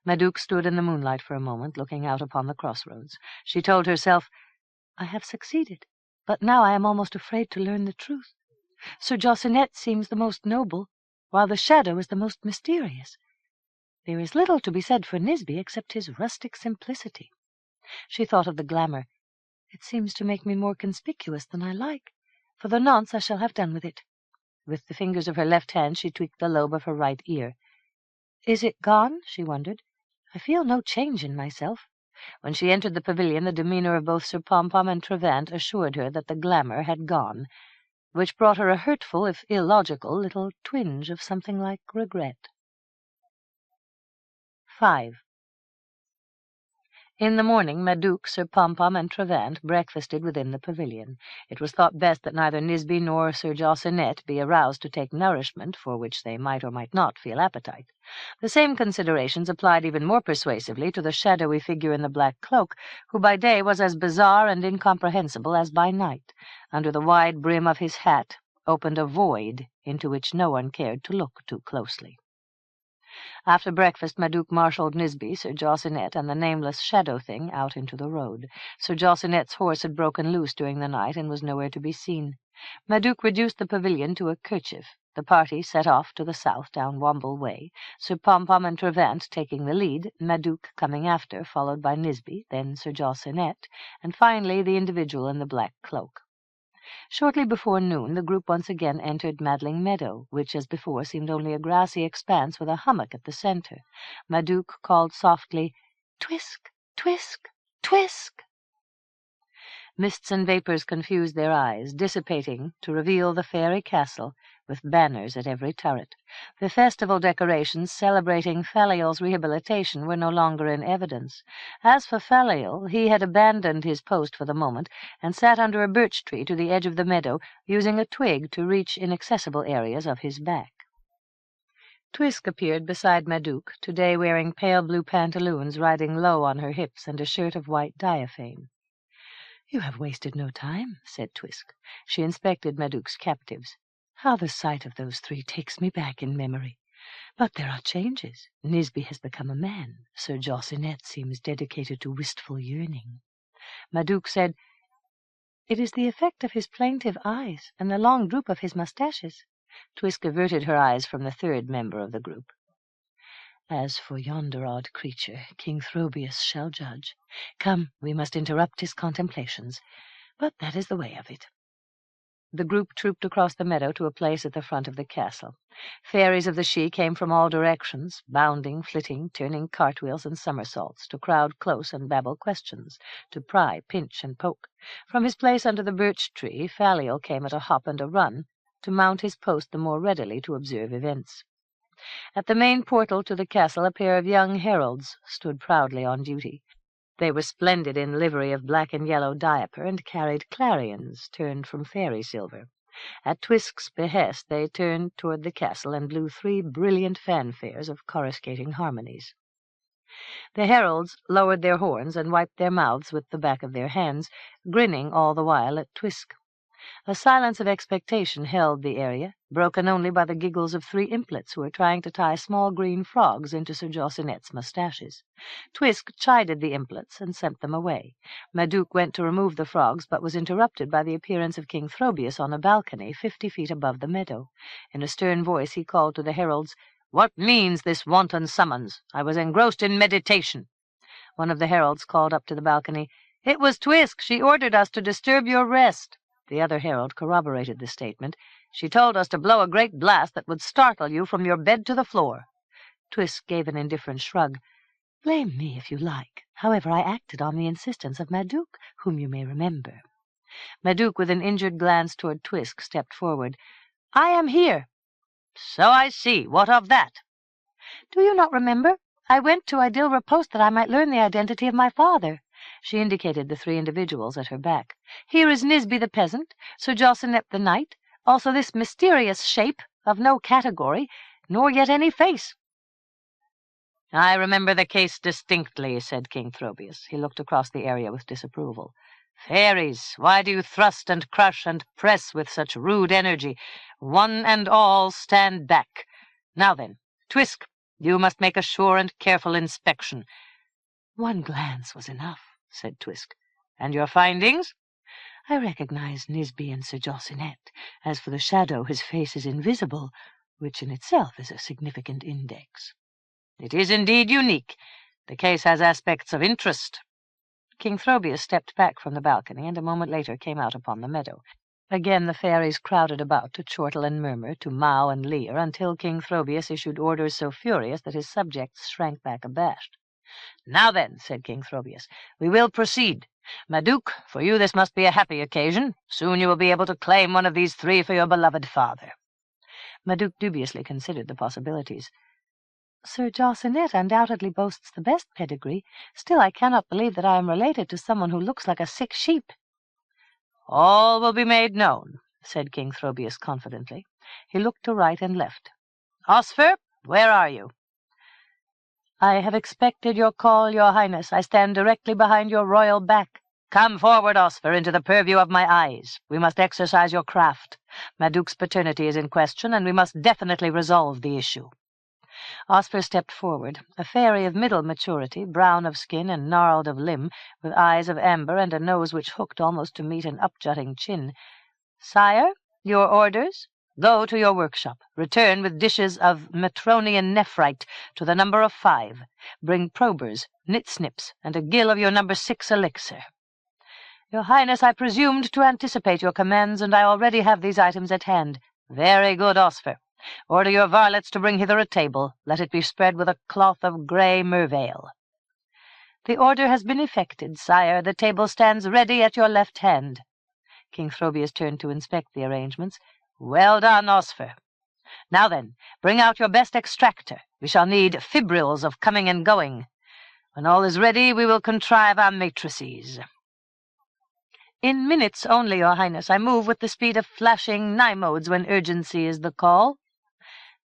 Madouc stood in the moonlight for a moment, looking out upon the crossroads. She told herself, "I have succeeded, but now I am almost afraid to learn the truth. Sir Jossinet seems the most noble, while the shadow is the most mysterious. There is little to be said for Nisby except his rustic simplicity." She thought of the glamour. "It seems to make me more conspicuous than I like. For the nonce I shall have done with it." With the fingers of her left hand she tweaked the lobe of her right ear. "Is it gone?" she wondered. "I feel no change in myself." When she entered the pavilion, the demeanour of both Sir Pompom and Trevant assured her that the glamour had gone, which brought her a hurtful, if illogical, little twinge of something like regret. 5. In the morning, Madouc, Sir Pompom, and Trevant breakfasted within the pavilion. It was thought best that neither Nisby nor Sir Jossinet be aroused to take nourishment, for which they might or might not feel appetite. The same considerations applied even more persuasively to the shadowy figure in the black cloak, who by day was as bizarre and incomprehensible as by night. Under the wide brim of his hat opened a void into which no one cared to look too closely. After breakfast, Madouc marshalled Nisby, Sir Jossinet, and the nameless shadow thing out into the road. Sir Jossinet's horse had broken loose during the night and was nowhere to be seen. Madouc reduced the pavilion to a kerchief. The party set off to the south down Womble Way, Sir Pompom and Trevant taking the lead, Madouc coming after, followed by Nisby, then Sir Jossinet, and finally the individual in the black cloak. Shortly before noon, the group once again entered Madling Meadow, which as before seemed only a grassy expanse with a hummock at the centre. Madouc called softly, "Twisk, Twisk, Twisk!" Mists and vapours confused their eyes, dissipating to reveal the fairy castle, with banners at every turret. The festival decorations celebrating Faliel's rehabilitation were no longer in evidence. As for Faliel, he had abandoned his post for the moment, and sat under a birch tree to the edge of the meadow, using a twig to reach inaccessible areas of his back. Twisk appeared beside Madouc, today wearing pale blue pantaloons riding low on her hips and a shirt of white diaphane. "You have wasted no time," said Twisk. She inspected Madouc's captives. "How the sight of those three takes me back in memory. But there are changes. Nisby has become a man. Sir Jossinet seems dedicated to wistful yearning." Madouc said, "It is the effect of his plaintive eyes and the long droop of his moustaches. Twisk averted her eyes from the third member of the group. "As for yonder odd creature, King Throbius shall judge. Come, we must interrupt his contemplations, but that is the way of it." The group trooped across the meadow to a place at the front of the castle. Fairies of the Sidhe came from all directions, bounding, flitting, turning cartwheels and somersaults, to crowd close and babble questions, to pry, pinch, and poke. From his place under the birch tree, Faliel came at a hop and a run, to mount his post the more readily to observe events. At the main portal to the castle a pair of young heralds stood proudly on duty. They were splendid in livery of black and yellow diaper, and carried clarions turned from fairy silver. At Twisk's behest they turned toward the castle and blew 3 brilliant fanfares of coruscating harmonies. The heralds lowered their horns and wiped their mouths with the back of their hands, grinning all the while at Twisk. A silence of expectation held the area, broken only by the giggles of 3 implets who were trying to tie small green frogs into Sir Jocenet's moustaches. Twisk chided the implets and sent them away. Madouc went to remove the frogs, but was interrupted by the appearance of King Throbius on a balcony 50 feet above the meadow. In a stern voice he called to the heralds, "What means this wanton summons? I was engrossed in meditation." One of the heralds called up to the balcony, "It was Twisk. She ordered us to disturb your rest." The other herald corroborated the statement. "She told us to blow a great blast that would startle you from your bed to the floor." Twisk gave an indifferent shrug. "Blame me if you like. However, I acted on the insistence of Madouc, whom you may remember." Madouc, with an injured glance toward Twisk, stepped forward. "I am here." "So I see. What of that?" "Do you not remember? I went to Idilra Post that I might learn the identity of my father." She indicated the 3 individuals at her back. "Here is Nisby the peasant, Sir Jocenet the knight, also this mysterious shape, of no category, nor yet any face." "I remember the case distinctly," said King Throbius. He looked across the area with disapproval. "Fairies, why do you thrust and crush and press with such rude energy? One and all stand back. Now then, Twisk, you must make a sure and careful inspection." "One glance was enough," said Twisk. "And your findings?" "I recognize Nisby and Sir Jocenet. As for the shadow, his face is invisible, which in itself is a significant index." "It is indeed unique. The case has aspects of interest." King Throbius stepped back from the balcony, and a moment later came out upon the meadow. Again the fairies crowded about to chortle and murmur, to mow and leer, until King Throbius issued orders so furious that his subjects shrank back abashed. "Now then," said King Throbius, "we will proceed. Madouc, for you this must be a happy occasion. Soon you will be able to claim one of these 3 for your beloved father." Madouc dubiously considered the possibilities. "Sir Jocenet undoubtedly boasts the best pedigree. Still, I cannot believe that I am related to someone who looks like a sick sheep." "All will be made known," said King Throbius confidently. He looked to right and left. "Osfer, where are you?" "I have expected your call, your highness. I stand directly behind your royal back." "Come forward, Osfer, into the purview of my eyes. We must exercise your craft. Madouc's paternity is in question, and we must definitely resolve the issue." Osfer stepped forward, a fairy of middle maturity, brown of skin and gnarled of limb, with eyes of amber and a nose which hooked almost to meet an up-jutting chin. "Sire, your orders?" "Go to your workshop. Return with dishes of Matronian nephrite to the number of 5. Bring probers, knit-snips, and a gill of your number 6 elixir." "Your highness, I presumed to anticipate your commands, and I already have these items at hand." "Very good, Osfer. Order your varlets to bring hither a table. Let it be spread with a cloth of grey merveil." "The order has been effected, sire. The table stands ready at your left hand." King Throbius turned to inspect the arrangements. "Well done, Osfer. Now then, bring out your best extractor. We shall need fibrils of coming and going. When all is ready, we will contrive our matrices." "In minutes only, your highness. I move with the speed of flashing nymodes when urgency is the call."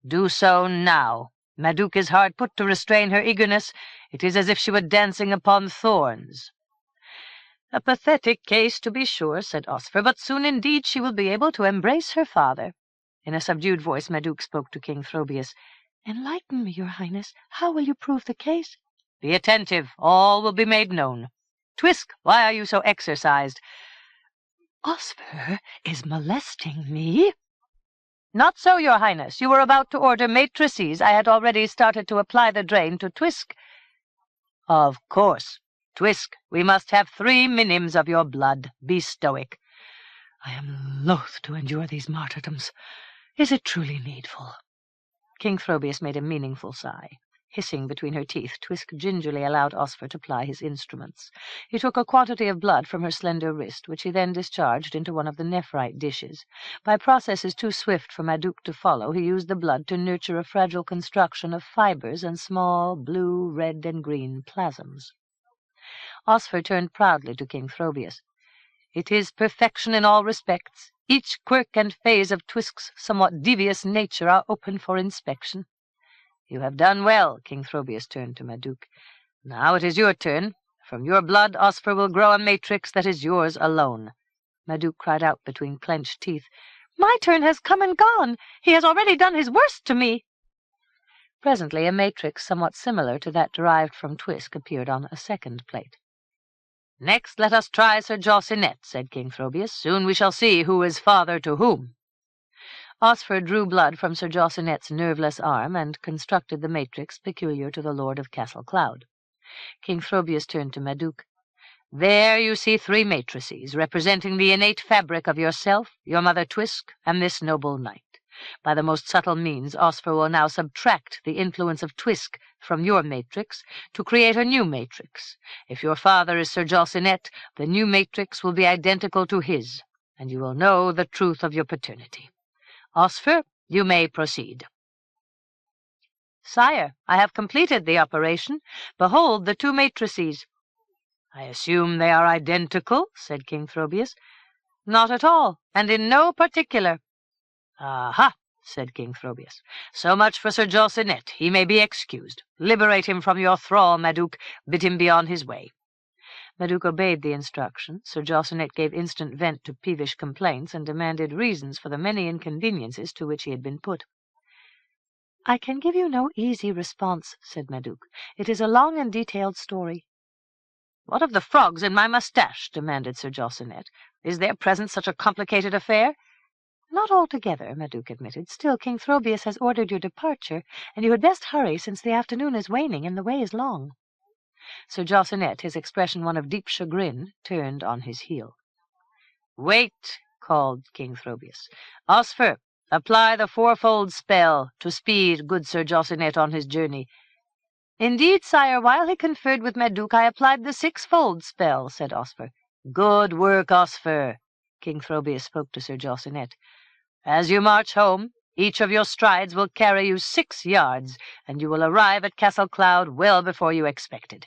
"Do so now. Madouc is hard put to restrain her eagerness. It is as if she were dancing upon thorns." "A pathetic case, to be sure," said Osfer, "but soon indeed she will be able to embrace her father." In a subdued voice Madouc spoke to King Throbius. "Enlighten me, your highness. How will you prove the case?" "Be attentive. All will be made known. Twisk, why are you so exercised?" "Osfer is molesting me." "Not so, your highness. You were about to order matrices. I had already started to apply the drain to Twisk." "Of course. Twisk, we must have 3 minims of your blood. Be stoic." "I am loath to endure these martyrdoms. Is it truly needful?" King Throbius made a meaningful sigh. Hissing between her teeth, Twisk gingerly allowed Osfer to ply his instruments. He took a quantity of blood from her slender wrist, which he then discharged into one of the nephrite dishes. By processes too swift for Madouc to follow, he used the blood to nurture a fragile construction of fibers and small blue, red, and green plasms. Osfer turned proudly to King Throbius. "It is perfection in all respects. Each quirk and phase of Twisk's somewhat devious nature are open for inspection." "You have done well." King Throbius turned to Madouc. "Now it is your turn. From your blood Osfer will grow a matrix that is yours alone." Madouc cried out between clenched teeth, "My turn has come and gone. He has already done his worst to me." Presently a matrix somewhat similar to that derived from Twisk appeared on a second plate. "Next let us try Sir Josinet," said King Throbius. "Soon we shall see who is father to whom." Osfer drew blood from Sir Josinet's nerveless arm and constructed the matrix peculiar to the Lord of Castle Cloud. King Throbius turned to Madouc. "There you see 3 matrices, representing the innate fabric of yourself, your mother Twisk, and this noble knight. By the most subtle means, Osfer will now subtract the influence of Twisk from your matrix to create a new matrix. If your father is Sir Josinet, the new matrix will be identical to his, and you will know the truth of your paternity. Osfer, you may proceed." "Sire, I have completed the operation. Behold the 2 matrices." "I assume they are identical," said King Throbius. "Not at all, and in no particular." "Aha!" said King Throbius. "So much for Sir Josinet. He may be excused. Liberate him from your thrall, Madouc. Bid him be on his way." Madouc obeyed the instruction. Sir Josinet gave instant vent to peevish complaints and demanded reasons for the many inconveniences to which he had been put. "I can give you no easy response," said Madouc. "It is a long and detailed story." "What of the frogs in my moustache?" demanded Sir Josinet. "Is their presence such a complicated affair?" "Not altogether," Madouc admitted. "Still, King Throbius has ordered your departure, and you had best hurry, since the afternoon is waning and the way is long." Sir Josinet, his expression one of deep chagrin, turned on his heel. "Wait," called King Throbius. "Osfer, apply the 4-fold spell to speed good Sir Josinet on his journey." "Indeed, sire, while he conferred with Madouc, I applied the 6-fold spell," said Osfer. "Good work, Osfer." King Throbius spoke to Sir Josinet. "As you march home, each of your strides will carry you 6 yards, and you will arrive at Castle Cloud well before you expected."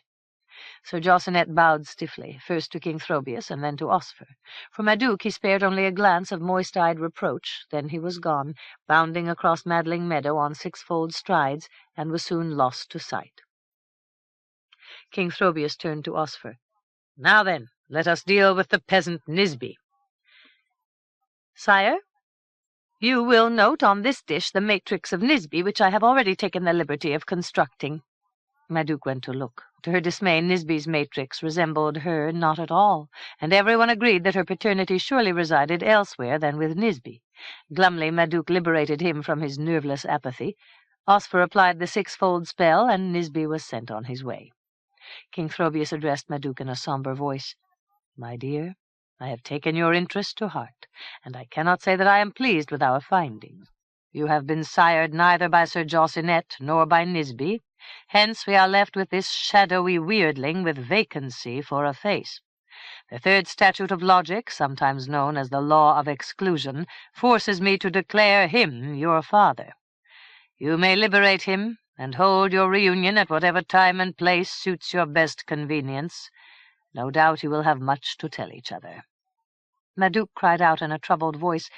Sir Josinet bowed stiffly, first to King Throbius and then to Osfer. For Madouc he spared only a glance of moist-eyed reproach, then he was gone, bounding across Madling Meadow on 6-fold strides, and was soon lost to sight. King Throbius turned to Osfer. "Now then, let us deal with the peasant Nisby." "Sire, you will note on this dish the matrix of Nisby, which I have already taken the liberty of constructing." Madouc went to look. To her dismay, Nisby's matrix resembled her not at all, and everyone agreed that her paternity surely resided elsewhere than with Nisby. Glumly, Madouc liberated him from his nerveless apathy. Osfer applied the 6-fold spell, and Nisby was sent on his way. King Throbius addressed Madouc in a sombre voice. "My dear, I have taken your interest to heart, and I cannot say that I am pleased with our findings. You have been sired neither by Sir Josinet nor by Nisby. Hence we are left with this shadowy weirdling with vacancy for a face. The 3rd statute of logic, sometimes known as the law of exclusion, forces me to declare him your father. You may liberate him, and hold your reunion at whatever time and place suits your best convenience. No doubt you will have much to tell each other." Madouc cried out in a troubled voice,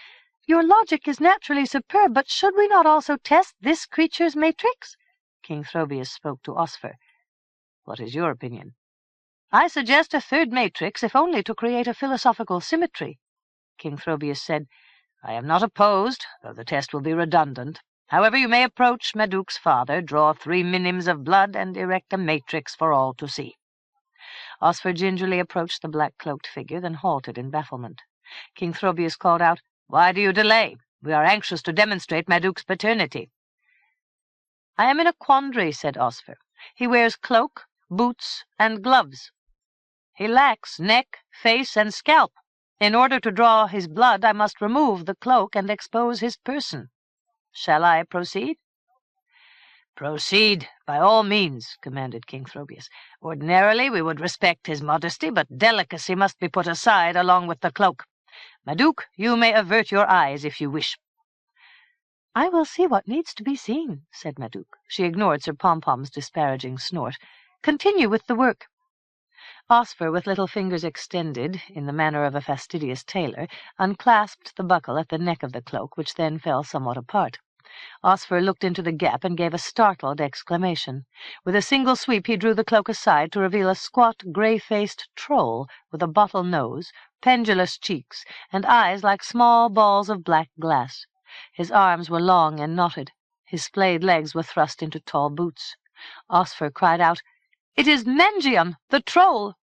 "Your logic is naturally superb, but should we not also test this creature's matrix?" King Throbius spoke to Osfer. "What is your opinion?" "I suggest a 3rd matrix, if only to create a philosophical symmetry." King Throbius said, "I am not opposed, though the test will be redundant. However, you may approach Madouc's father, draw 3 minims of blood, and erect a matrix for all to see." Osfer gingerly approached the black-cloaked figure, then halted in bafflement. King Throbius called out, "Why do you delay? We are anxious to demonstrate Madouc's paternity." "I am in a quandary," said Osfer. "He wears cloak, boots, and gloves. He lacks neck, face, and scalp. In order to draw his blood, I must remove the cloak and expose his person. Shall I proceed?" "Proceed, by all means," commanded King Throbius. "Ordinarily we would respect his modesty, but delicacy must be put aside along with the cloak. Madouc, you may avert your eyes if you wish." "I will see what needs to be seen," said Madouc. She ignored Sir Pompom's disparaging snort. "Continue with the work." Osfer, with little fingers extended, in the manner of a fastidious tailor, unclasped the buckle at the neck of the cloak, which then fell somewhat apart. Osfer looked into the gap and gave a startled exclamation. With a single sweep he drew the cloak aside to reveal a squat, grey-faced troll with a bottle nose, pendulous cheeks, and eyes like small balls of black glass. His arms were long and knotted. His splayed legs were thrust into tall boots. Osfer cried out, "It is Mangion, the troll!"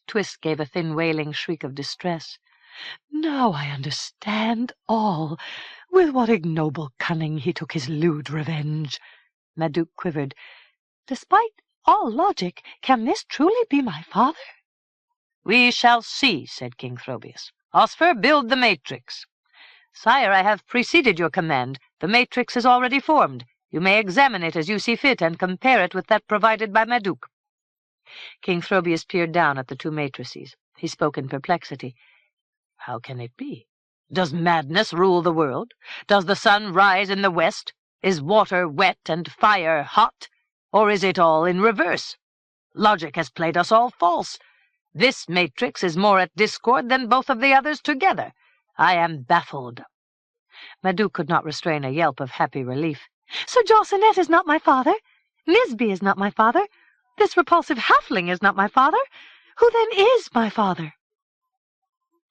Twisk gave a thin wailing shriek of distress. "Now I understand all. With what ignoble cunning he took his lewd revenge." Madouc quivered. "Despite all logic, can this truly be my father?" "We shall see," said King Throbius. "Osfer, build the matrix." "Sire, I have preceded your command. The matrix is already formed. You may examine it as you see fit and compare it with that provided by Madouc." King Throbius peered down at the two matrices. He spoke in perplexity. "How can it be? Does madness rule the world? Does the sun rise in the west? Is water wet and fire hot? Or is it all in reverse? Logic has played us all false. This matrix is more at discord than both of the others together. I am baffled." Madouc could not restrain a yelp of happy relief. "Sir Jossenet is not my father. Nisby is not my father. This repulsive halfling is not my father. Who then is my father?"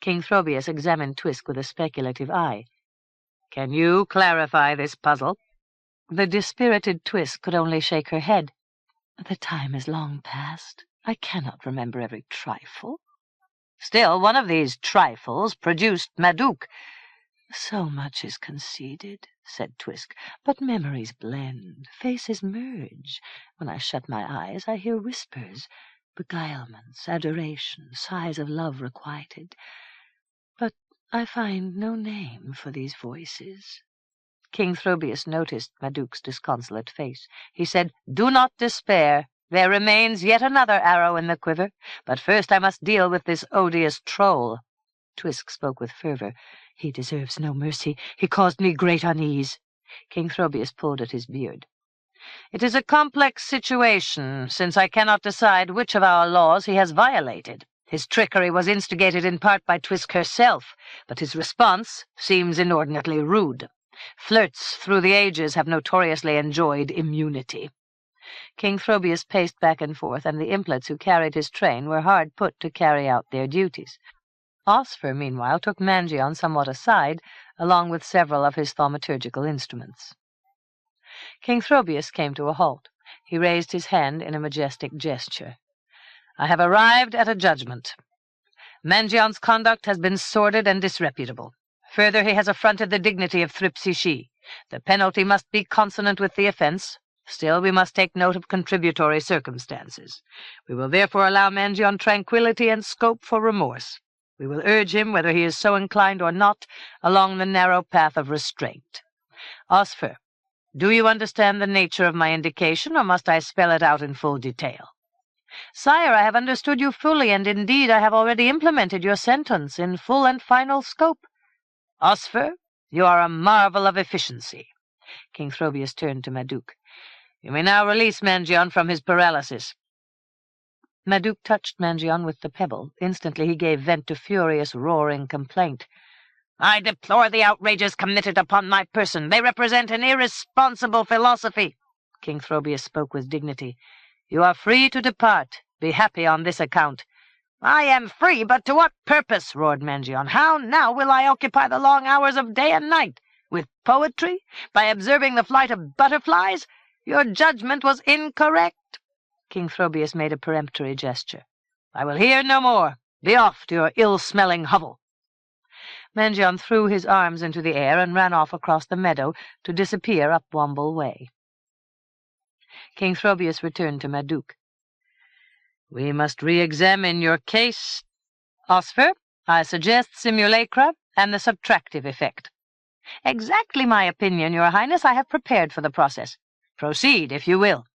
King Throbius examined Twisk with a speculative eye. "Can you clarify this puzzle?" The dispirited Twisk could only shake her head. "The time is long past. I cannot remember every trifle." "Still, one of these trifles produced Madouc." "So much is conceded," said Twisk, "but memories blend, faces merge. When I shut my eyes, I hear whispers, beguilements, adoration, sighs of love requited. But I find no name for these voices." King Throbius noticed Madouc's disconsolate face. He said, "Do not despair. There remains yet another arrow in the quiver. But first I must deal with this odious troll." Twisk spoke with fervor. "He deserves no mercy. He caused me great unease." King Throbius pulled at his beard. "It is a complex situation, since I cannot decide which of our laws he has violated. His trickery was instigated in part by Twisk herself, but his response seems inordinately rude. Flirts through the ages have notoriously enjoyed immunity." King Throbius paced back and forth, and the implets who carried his train were hard put to carry out their duties. Osfer, meanwhile, took Mangion somewhat aside, along with several of his thaumaturgical instruments. King Throbius came to a halt. He raised his hand in a majestic gesture. "I have arrived at a judgment. Mangion's conduct has been sordid and disreputable. Further, he has affronted the dignity of Thripsy-She. The penalty must be consonant with the offence. Still, we must take note of contributory circumstances. We will therefore allow Mangion tranquillity and scope for remorse. We will urge him, whether he is so inclined or not, along the narrow path of restraint. Osfer, do you understand the nature of my indication, or must I spell it out in full detail?" "Sire, I have understood you fully, and indeed I have already implemented your sentence in full and final scope." "Osfer, you are a marvel of efficiency." King Throbius turned to Madouc. "You may now release Mangion from his paralysis." Madouc touched Mangion with the pebble. Instantly he gave vent to furious, roaring complaint. "I deplore the outrages committed upon my person. They represent an irresponsible philosophy." King Throbius spoke with dignity. "You are free to depart. Be happy on this account." "I am free, but to what purpose?" roared Mangion. "How now will I occupy the long hours of day and night? With poetry? By observing the flight of butterflies? Your judgment was incorrect." King Throbius made a peremptory gesture. "I will hear no more. Be off to your ill-smelling hovel." Mangion threw his arms into the air and ran off across the meadow to disappear up Womble Way. King Throbius returned to Madouc. "We must re-examine your case, Osfer. I suggest simulacra and the subtractive effect." "Exactly my opinion, Your Highness. I have prepared for the process." "Proceed, if you will."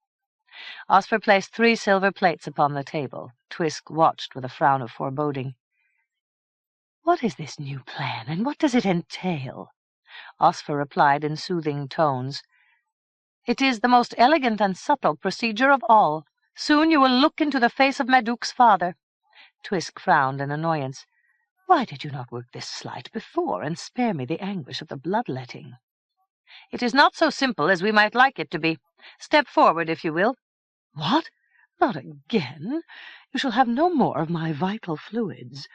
Osfer placed 3 silver plates upon the table. Twisk watched with a frown of foreboding. "What is this new plan, and what does it entail?" Osfer replied in soothing tones. "It is the most elegant and subtle procedure of all. Soon you will look into the face of Madouc's father." Twisk frowned in annoyance. "Why did you not work this sleight before, and spare me the anguish of the bloodletting?" "It is not so simple as we might like it to be. Step forward, if you will." "What? Not again? You shall have no more of my vital fluids.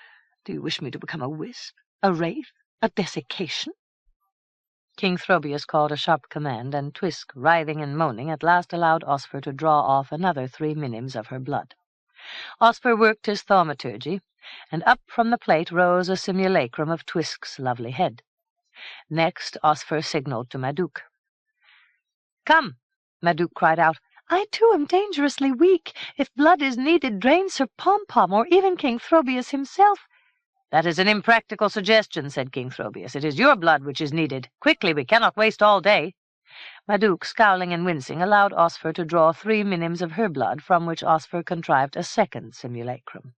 Do you wish me to become a wisp, a wraith, a desiccation?" King Throbius called a sharp command, and Twisk, writhing and moaning, at last allowed Osfer to draw off another 3 minims of her blood. Osfer worked his thaumaturgy, and up from the plate rose a simulacrum of Twisk's lovely head. Next Osfer signalled to Madouc. "Come," Madouc cried out. "I too am dangerously weak. If blood is needed, drain Sir Pom-Pom, or even King Throbius himself." "That is an impractical suggestion," said King Throbius. "It is your blood which is needed. Quickly, we cannot waste all day." Madouc, scowling and wincing, allowed Osfer to draw 3 minims of her blood, from which Osfer contrived a second simulacrum.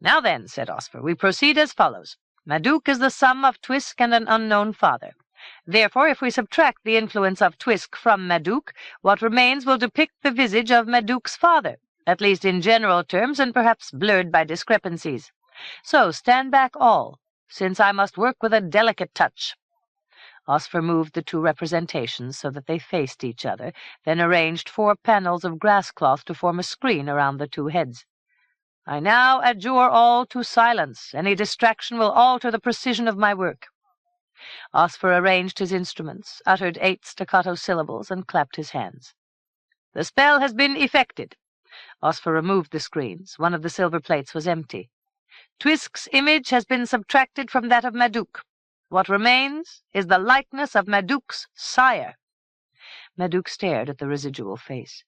"Now then," said Osfer, "we proceed as follows. Madouc is the sum of Twisk and an unknown father. Therefore, if we subtract the influence of Twisk from Madouc, what remains will depict the visage of Madouc's father, at least in general terms, and perhaps blurred by discrepancies. So stand back all, since I must work with a delicate touch." Osfer moved the 2 representations so that they faced each other, then arranged 4 panels of grass-cloth to form a screen around the 2 heads. "I now adjure all to silence. Any distraction will alter the precision of my work." Osfer arranged his instruments, uttered 8 staccato syllables, and clapped his hands. "The spell has been effected." Osfer removed the screens. One of the silver plates was empty. "Twisk's image has been subtracted from that of Madouc. What remains is the likeness of Madouc's sire." Madouc stared at the residual face.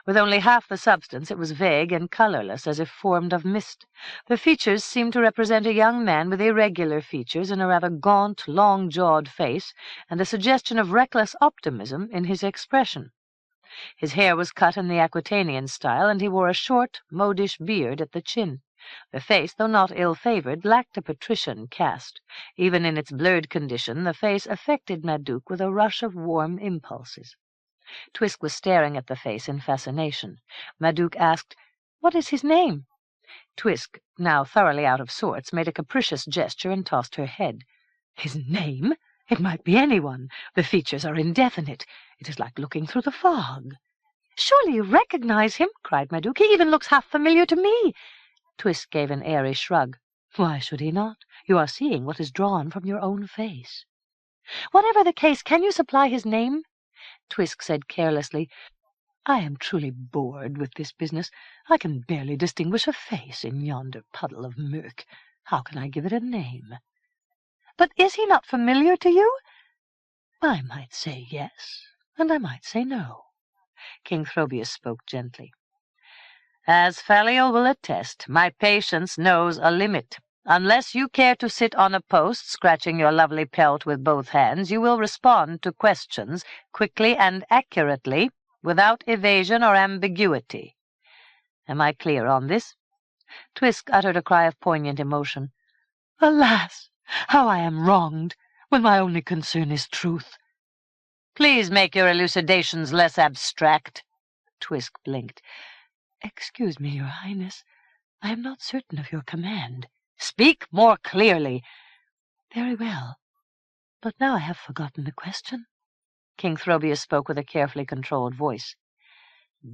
With only half the substance, it was vague and colourless, as if formed of mist. The features seemed to represent a young man with irregular features and a rather gaunt, long-jawed face, and a suggestion of reckless optimism in his expression. His hair was cut in the Aquitanian style, and he wore a short, modish beard at the chin. The face, though not ill-favoured, lacked a patrician cast. Even in its blurred condition, the face affected Madouc with a rush of warm impulses. Twisk was staring at the face in fascination. Madouc asked, "What is his name?" Twisk, now thoroughly out of sorts, made a capricious gesture and tossed her head. "His name? It might be anyone. The features are indefinite. It is like looking through the fog." "Surely you recognize him," cried Madouc. "He even looks half familiar to me." Twisk gave an airy shrug. "Why should he not? You are seeing what is drawn from your own face." "Whatever the case, can you supply his name?" Twisk said carelessly, "I am truly bored with this business. I can barely distinguish a face in yonder puddle of murk. How can I give it a name?" "But is he not familiar to you?" "I might say yes, and I might say no." King Throbius spoke gently. "As Faliel will attest, my patience knows a limit. Unless you care to sit on a post, scratching your lovely pelt with both hands, you will respond to questions quickly and accurately, without evasion or ambiguity. Am I clear on this?" Twisk uttered a cry of poignant emotion. "Alas, how I am wronged, when my only concern is truth." "Please make your elucidations less abstract." Twisk blinked. "Excuse me, Your Highness. I am not certain of your command." "Speak more clearly." "Very well. But now I have forgotten the question." King Throbius spoke with a carefully controlled voice.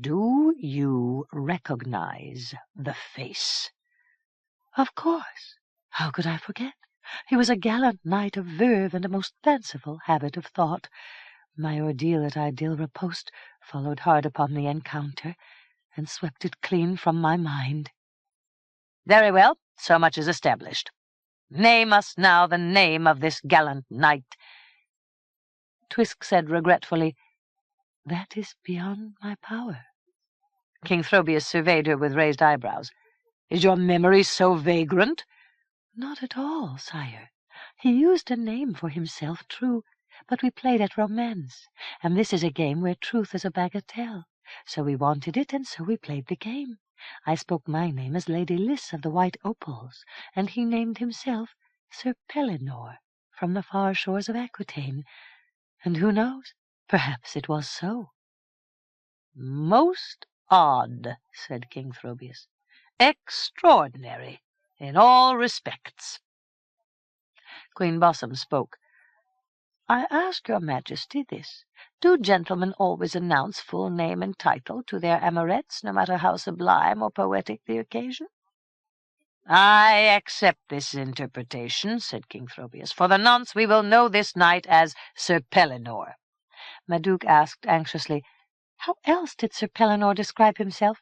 "Do you recognize the face?" "Of course. How could I forget? He was a gallant knight of verve and a most fanciful habit of thought. My ordeal at Idilra Post followed hard upon the encounter, and swept it clean from my mind." "Very well, so much is established. Name us now the name of this gallant knight." Twisk said regretfully, "That is beyond my power." King Throbius surveyed her with raised eyebrows. "Is your memory so vagrant?" "Not at all, sire. He used a name for himself, true, but we played at romance, and this is a game where truth is a bagatelle. So we wanted it, and so we played the game. I spoke my name as Lady Liss of the White Opals, and he named himself Sir Pellinore from the far shores of Aquitaine. And who knows? Perhaps it was so." "Most odd," said King Throbius. "Extraordinary, in all respects." Queen Bossum spoke. "I ask your Majesty this. Do gentlemen always announce full name and title to their amorettes, no matter how sublime or poetic the occasion?" "I accept this interpretation," said King Throbius. "For the nonce we will know this knight as Sir Pellinore." Madouc asked anxiously, "How else did Sir Pellinore describe himself?"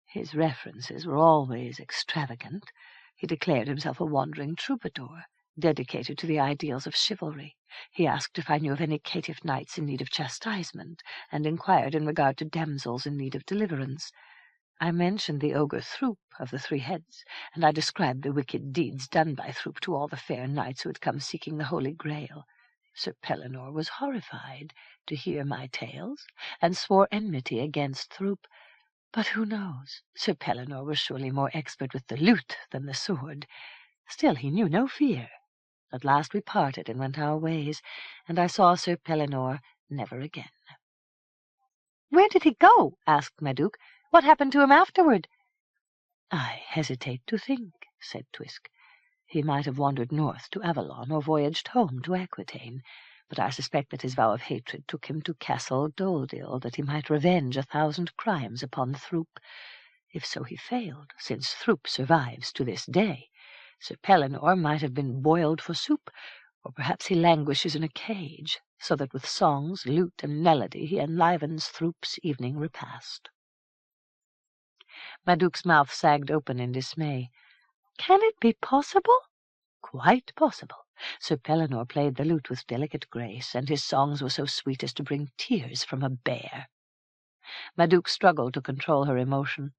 "His references were always extravagant. He declared himself a wandering troubadour, dedicated to the ideals of chivalry. He asked if I knew of any caitiff knights in need of chastisement, and inquired in regard to damsels in need of deliverance. I mentioned the ogre Throop of the Three Heads, and I described the wicked deeds done by Throop to all the fair knights who had come seeking the Holy Grail. Sir Pellinore was horrified to hear my tales, and swore enmity against Throop. But who knows? Sir Pellinore was surely more expert with the lute than the sword. Still he knew no fear. At last we parted and went our ways, and I saw Sir Pellinore never again." "Where did he go?" asked Madouc. "What happened to him afterward?" "I hesitate to think," said Twisk. "He might have wandered north to Avalon or voyaged home to Aquitaine, but I suspect that his vow of hatred took him to Castle Doldil, that he might revenge 1,000 crimes upon Throop. If so he failed, since Throop survives to this day. Sir Pellinore might have been boiled for soup, or perhaps he languishes in a cage, so that with songs, lute, and melody he enlivens Throop's evening repast." Madouc's mouth sagged open in dismay. "Can it be possible?" "Quite possible. Sir Pellinore played the lute with delicate grace, and his songs were so sweet as to bring tears from a bear." Madouc struggled to control her emotion.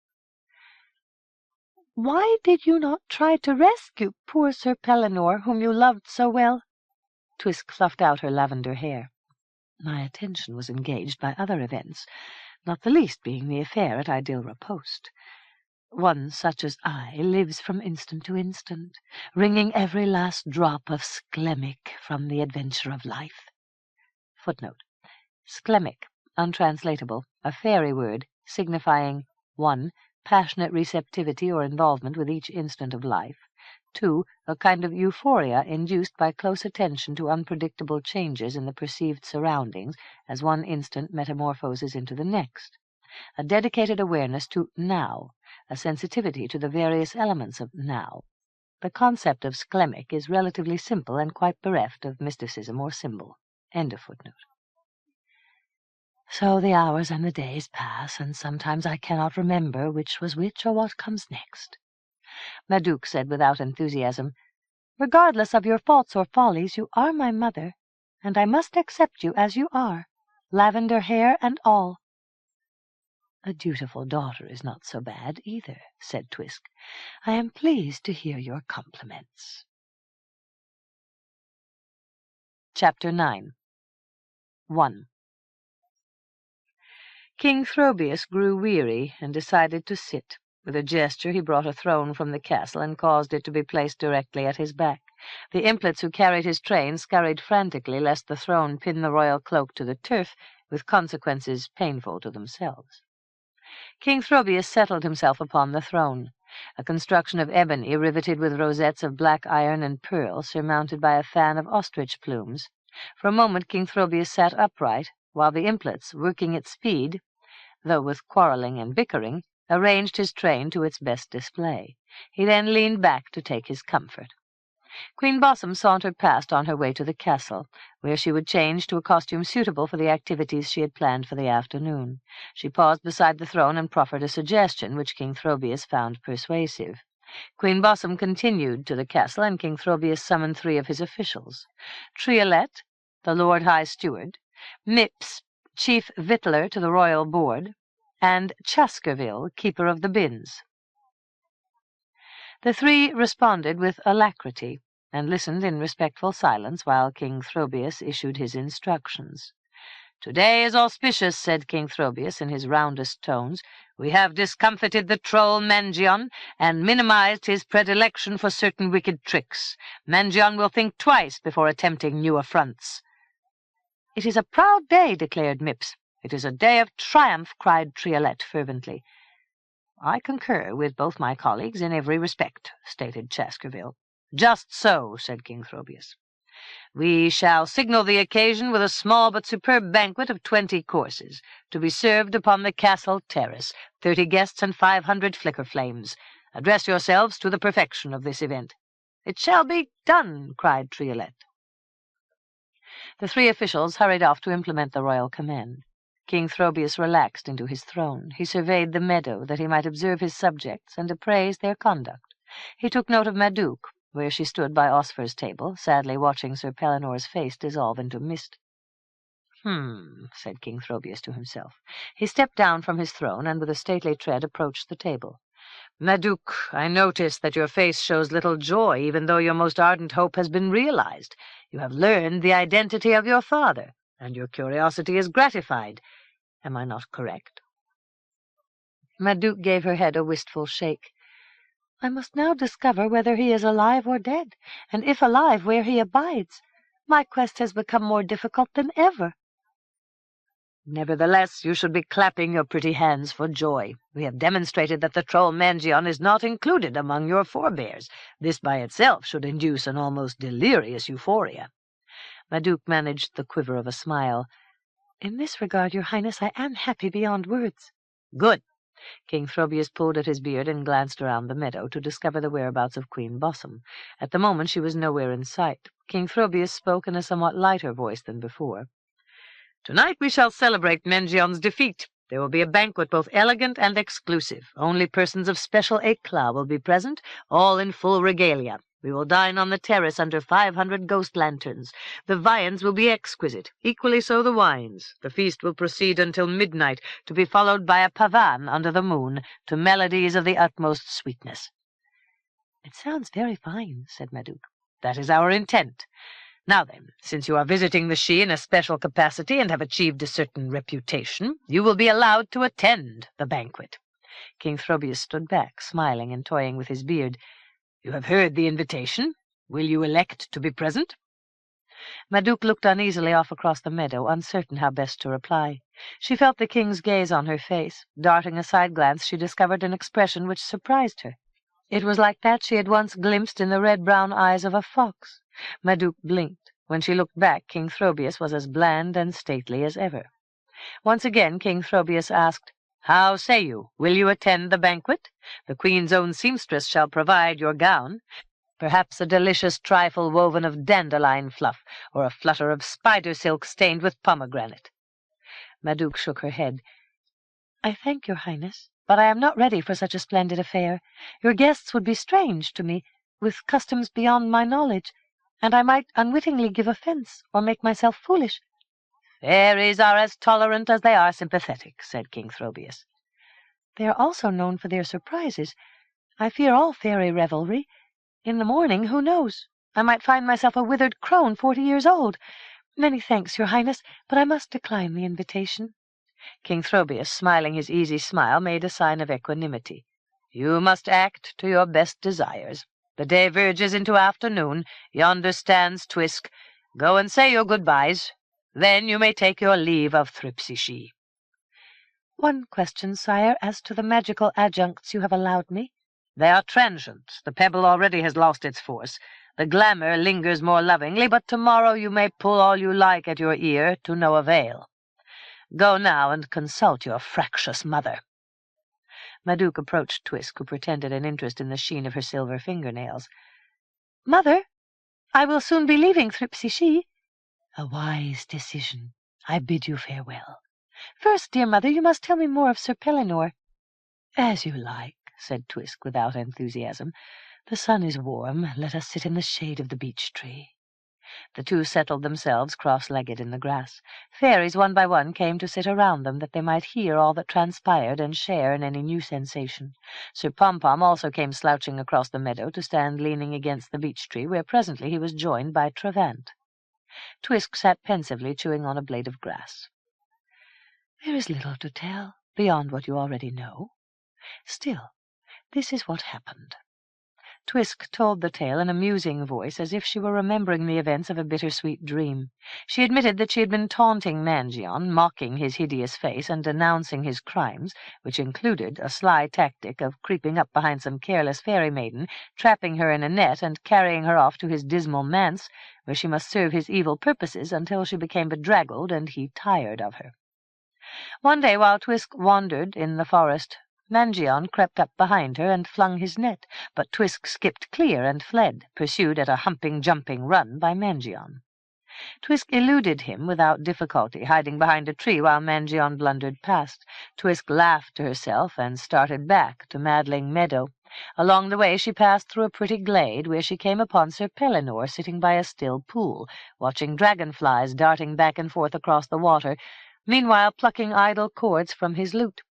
"Why did you not try to rescue poor Sir Pellinore, whom you loved so well?" Twisk fluffed out her lavender hair. "My attention was engaged by other events, not the least being the affair at Idylra Post. One such as I lives from instant to instant, wringing every last drop of sklemic from the adventure of life." Footnote. Sklemic, untranslatable, a fairy word signifying 1. Passionate receptivity or involvement with each instant of life, 2. A kind of euphoria induced by close attention to unpredictable changes in the perceived surroundings as one instant metamorphoses into the next, a dedicated awareness to now, a sensitivity to the various elements of now. The concept of sklemic is relatively simple and quite bereft of mysticism or symbol. End of footnote. So the hours and the days pass, and sometimes I cannot remember which was which or what comes next. Madouc said without enthusiasm, "Regardless of your faults or follies, you are my mother, and I must accept you as you are, lavender hair and all." "A dutiful daughter is not so bad either," said Twisk. "I am pleased to hear your compliments." Chapter 9. 1. King Throbius grew weary and decided to sit. With a gesture he brought a throne from the castle and caused it to be placed directly at his back. The implets who carried his train scurried frantically lest the throne pin the royal cloak to the turf, with consequences painful to themselves. King Throbius settled himself upon the throne, a construction of ebony riveted with rosettes of black iron and pearl, surmounted by a fan of ostrich plumes. For a moment King Throbius sat upright, while the implets, working at speed, though with quarrelling and bickering, arranged his train to its best display. He then leaned back to take his comfort. Queen Bossum sauntered past on her way to the castle, where she would change to a costume suitable for the activities she had planned for the afternoon. She paused beside the throne and proffered a suggestion which King Throbius found persuasive. Queen Bossum continued to the castle, and King Throbius summoned 3 of his officials: Triolet, the Lord High Steward; Mipps, Chief Victualler to the Royal Board; and Chaskerville, Keeper of the Binns. The 3 responded with alacrity, and listened in respectful silence while King Throbius issued his instructions. "Today is auspicious," said King Throbius in his roundest tones. "We have discomfited the troll Mangion, and minimized his predilection for certain wicked tricks. Mangion will think twice before attempting new affronts." "It is a proud day," declared Mipps. "It is a day of triumph," cried Triolet fervently. "I concur with both my colleagues in every respect," stated Chaskerville. "Just so," said King Throbius. "We shall signal the occasion with a small but superb banquet of 20 courses, to be served upon the castle terrace, 30 guests and 500 flicker flames. Address yourselves to the perfection of this event." "It shall be done," cried Triolet. The 3 officials hurried off to implement the royal command. King Throbius relaxed into his throne. He surveyed the meadow, that he might observe his subjects and appraise their conduct. He took note of Madouc, where she stood by Osfer's table, sadly watching Sir Pellinore's face dissolve into mist. Said King Throbius to himself. He stepped down from his throne, and with a stately tread approached the table. "Madouc, I notice that your face shows little joy, even though your most ardent hope has been realized. You have learned the identity of your father, and your curiosity is gratified. Am I not correct?" Madouc gave her head a wistful shake. "I must now discover whether he is alive or dead, and if alive, where he abides. My quest has become more difficult than ever." "Nevertheless, you should be clapping your pretty hands for joy. We have demonstrated that the troll Mangion is not included among your forebears. This by itself should induce an almost delirious euphoria." Madouc managed the quiver of a smile. "In this regard, Your Highness, I am happy beyond words." "Good." King Throbius pulled at his beard and glanced around the meadow to discover the whereabouts of Queen Bossum. At the moment she was nowhere in sight. King Throbius spoke in a somewhat lighter voice than before. "Tonight we shall celebrate Mangion's defeat. There will be a banquet both elegant and exclusive. Only persons of special éclat will be present, all in full regalia. We will dine on the terrace under 500 ghost lanterns. The viands will be exquisite, equally so the wines. The feast will proceed until midnight, to be followed by a pavane under the moon, to melodies of the utmost sweetness." "It sounds very fine," said Madouc. "That is our intent. Now then, since you are visiting the Sidhe in a special capacity and have achieved a certain reputation, you will be allowed to attend the banquet." King Throbius stood back, smiling and toying with his beard. "You have heard the invitation. Will you elect to be present?" Madouc looked uneasily off across the meadow, uncertain how best to reply. She felt the king's gaze on her face. Darting a side glance, she discovered an expression which surprised her. It was like that she had once glimpsed in the red-brown eyes of a fox. Madouc blinked. When she looked back, King Throbius was as bland and stately as ever. Once again King Throbius asked, "How say you? Will you attend the banquet? The Queen's own seamstress shall provide your gown. Perhaps a delicious trifle woven of dandelion fluff, or a flutter of spider silk stained with pomegranate." Madouc shook her head. "I thank your Highness, but I am not ready for such a splendid affair. Your guests would be strange to me, with customs beyond my knowledge, and I might unwittingly give offence or make myself foolish." "Fairies are as tolerant as they are sympathetic," said King Throbius. "They are also known for their surprises. I fear all fairy revelry. In the morning, who knows? I might find myself a withered crone 40 years old. Many thanks, Your Highness, but I must decline the invitation." King Throbius, smiling his easy smile, made a sign of equanimity. "You must act to your best desires. The day verges into afternoon. Yonder stands Twisk. Go and say your goodbyes. Then you may take your leave of Thripsy-Sidhe." "One question, sire, as to the magical adjuncts you have allowed me." "They are transient. The pebble already has lost its force. The glamour lingers more lovingly, but tomorrow you may pull all you like at your ear, to no avail. Go now and consult your fractious mother." Madouc approached Twisk, who pretended an interest in the sheen of her silver fingernails. "Mother, I will soon be leaving Thripsy-Sidhe." "A wise decision. I bid you farewell." "First, dear mother, you must tell me more of Sir Pellinore." "As you like," said Twisk without enthusiasm. "The sun is warm. Let us sit in the shade of the beech tree." The two settled themselves cross-legged in the grass. Fairies one by one came to sit around them, that they might hear all that transpired and share in any new sensation. Sir Pom-Pom also came slouching across the meadow to stand leaning against the beech tree, where presently he was joined by Travant. Twisk sat pensively chewing on a blade of grass. "There is little to tell, beyond what you already know. Still, this is what happened." Twisk told the tale in a musing voice, as if she were remembering the events of a bittersweet dream. She admitted that she had been taunting Mangion, mocking his hideous face, and denouncing his crimes, which included a sly tactic of creeping up behind some careless fairy maiden, trapping her in a net, and carrying her off to his dismal manse, where she must serve his evil purposes until she became bedraggled and he tired of her. One day, while Twisk wandered in the forest, Mangion crept up behind her and flung his net, but Twisk skipped clear and fled, pursued at a humping-jumping run by Mangion. Twisk eluded him without difficulty, hiding behind a tree while Mangion blundered past. Twisk laughed to herself and started back to Madling Meadow. Along the way she passed through a pretty glade, where she came upon Sir Pellinore sitting by a still pool, watching dragonflies darting back and forth across the water, meanwhile plucking idle chords from his lute.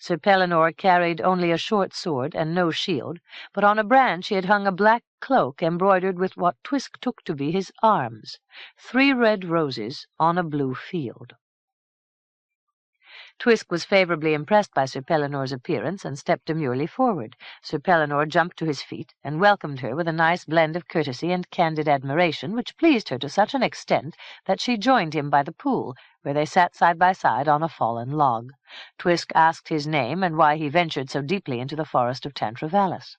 Sir Pellinore carried only a short sword and no shield, but on a branch he had hung a black cloak embroidered with what Twisk took to be his arms, 3 red roses on a blue field. Twisk was favourably impressed by Sir Pellinore's appearance and stepped demurely forward. Sir Pellinore jumped to his feet and welcomed her with a nice blend of courtesy and candid admiration, which pleased her to such an extent that she joined him by the pool, where they sat side by side on a fallen log. Twisk asked his name and why he ventured so deeply into the forest of Tantravallis.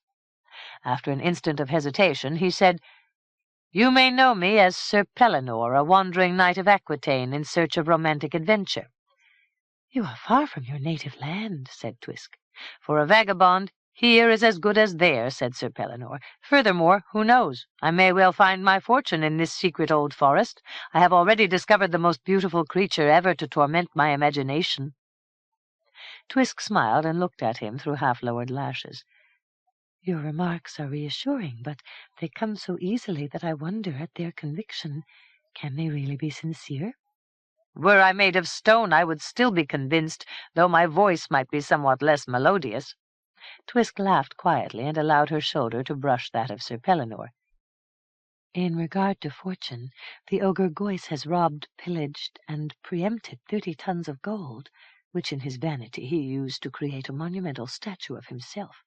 After an instant of hesitation, he said, "You may know me as Sir Pellinore, a wandering knight of Aquitaine in search of romantic adventure." "You are far from your native land," said Twisk. "For a vagabond, here is as good as there," said Sir Pellinore. "Furthermore, who knows? I may well find my fortune in this secret old forest. I have already discovered the most beautiful creature ever to torment my imagination." Twisk smiled and looked at him through half-lowered lashes. "Your remarks are reassuring, but they come so easily that I wonder at their conviction. Can they really be sincere?" "Were I made of stone, I would still be convinced, though my voice might be somewhat less melodious." Twisk laughed quietly and allowed her shoulder to brush that of Sir Pellinore. "In regard to fortune, the ogre Goyce has robbed, pillaged, and preempted 30 tons of gold, which in his vanity he used to create a monumental statue of himself.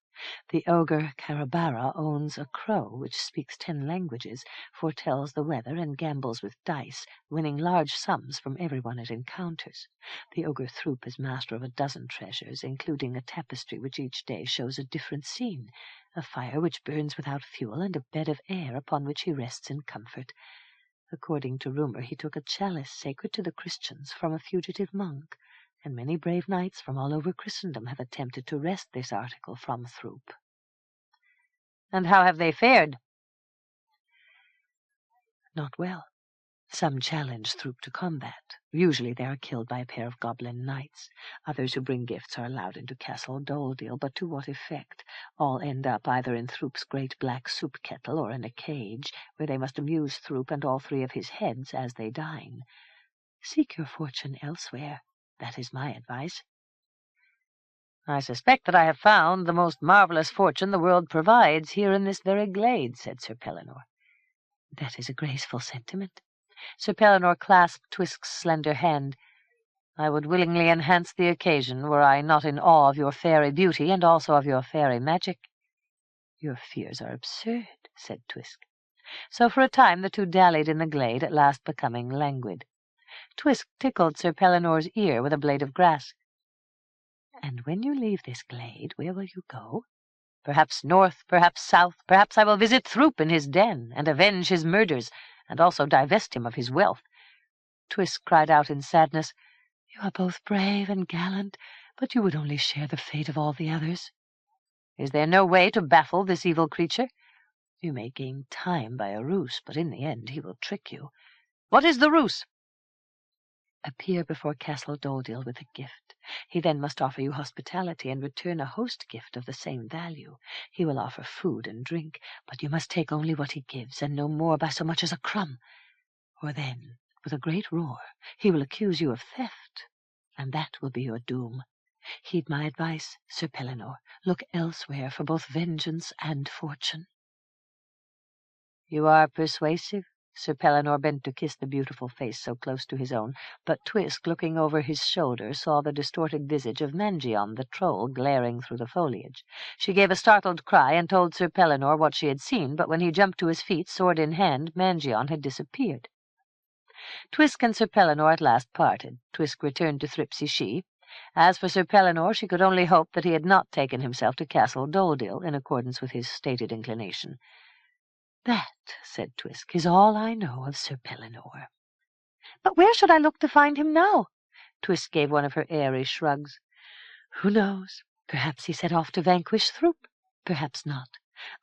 The ogre Carabara owns a crow which speaks 10 languages, foretells the weather, and gambles with dice, winning large sums from everyone it encounters. The ogre Throop is master of a dozen treasures, including a tapestry which each day shows a different scene, a fire which burns without fuel, and a bed of air upon which he rests in comfort. According to rumor, he took a chalice sacred to the Christians from a fugitive monk, and many brave knights from all over Christendom have attempted to wrest this article from Throop." "And how have they fared?" "Not well. Some challenge Throop to combat. Usually they are killed by a pair of goblin knights. Others who bring gifts are allowed into Castle Doledale, but to what effect? All end up either in Throop's great black soup kettle or in a cage, where they must amuse Throop and all 3 of his heads as they dine. Seek your fortune elsewhere. That is my advice." "I suspect that I have found the most marvellous fortune the world provides here in this very glade," said Sir Pellinore. "That is a graceful sentiment." Sir Pellinore clasped Twisk's slender hand. "I would willingly enhance the occasion were I not in awe of your fairy beauty and also of your fairy magic." "Your fears are absurd," said Twisk. So for a time the two dallied in the glade, at last becoming languid. Twisk tickled Sir Pellinore's ear with a blade of grass. "And when you leave this glade, where will you go?" "Perhaps north, perhaps south. Perhaps I will visit Throop in his den, and avenge his murders, and also divest him of his wealth." Twisk cried out in sadness, "You are both brave and gallant, but you would only share the fate of all the others." "Is there no way to baffle this evil creature?" "You may gain time by a ruse, but in the end he will trick you." "What is the ruse?" Appear before Castle Doledil with a gift. He then must offer you hospitality and return a host gift of the same value. He will offer food and drink, but you must take only what he gives, and no more by so much as a crumb. Or then, with a great roar, he will accuse you of theft, and that will be your doom. Heed my advice, Sir Pellinore. Look elsewhere for both vengeance and fortune. You are persuasive. Sir Pellinore bent to kiss the beautiful face so close to his own, but Twisk, looking over his shoulder, saw the distorted visage of Mangion, the troll, glaring through the foliage. She gave a startled cry and told Sir Pellinore what she had seen, but when he jumped to his feet, sword in hand, Mangion had disappeared. Twisk and Sir Pellinore at last parted. Twisk returned to Thripsy She. As for Sir Pellinore, she could only hope that he had not taken himself to Castle Doledil in accordance with his stated inclination. "That," said Twisk, "is all I know of Sir Pellinore." "But where should I look to find him now?" Twisk gave one of her airy shrugs. "Who knows? Perhaps he set off to vanquish Throop. Perhaps not.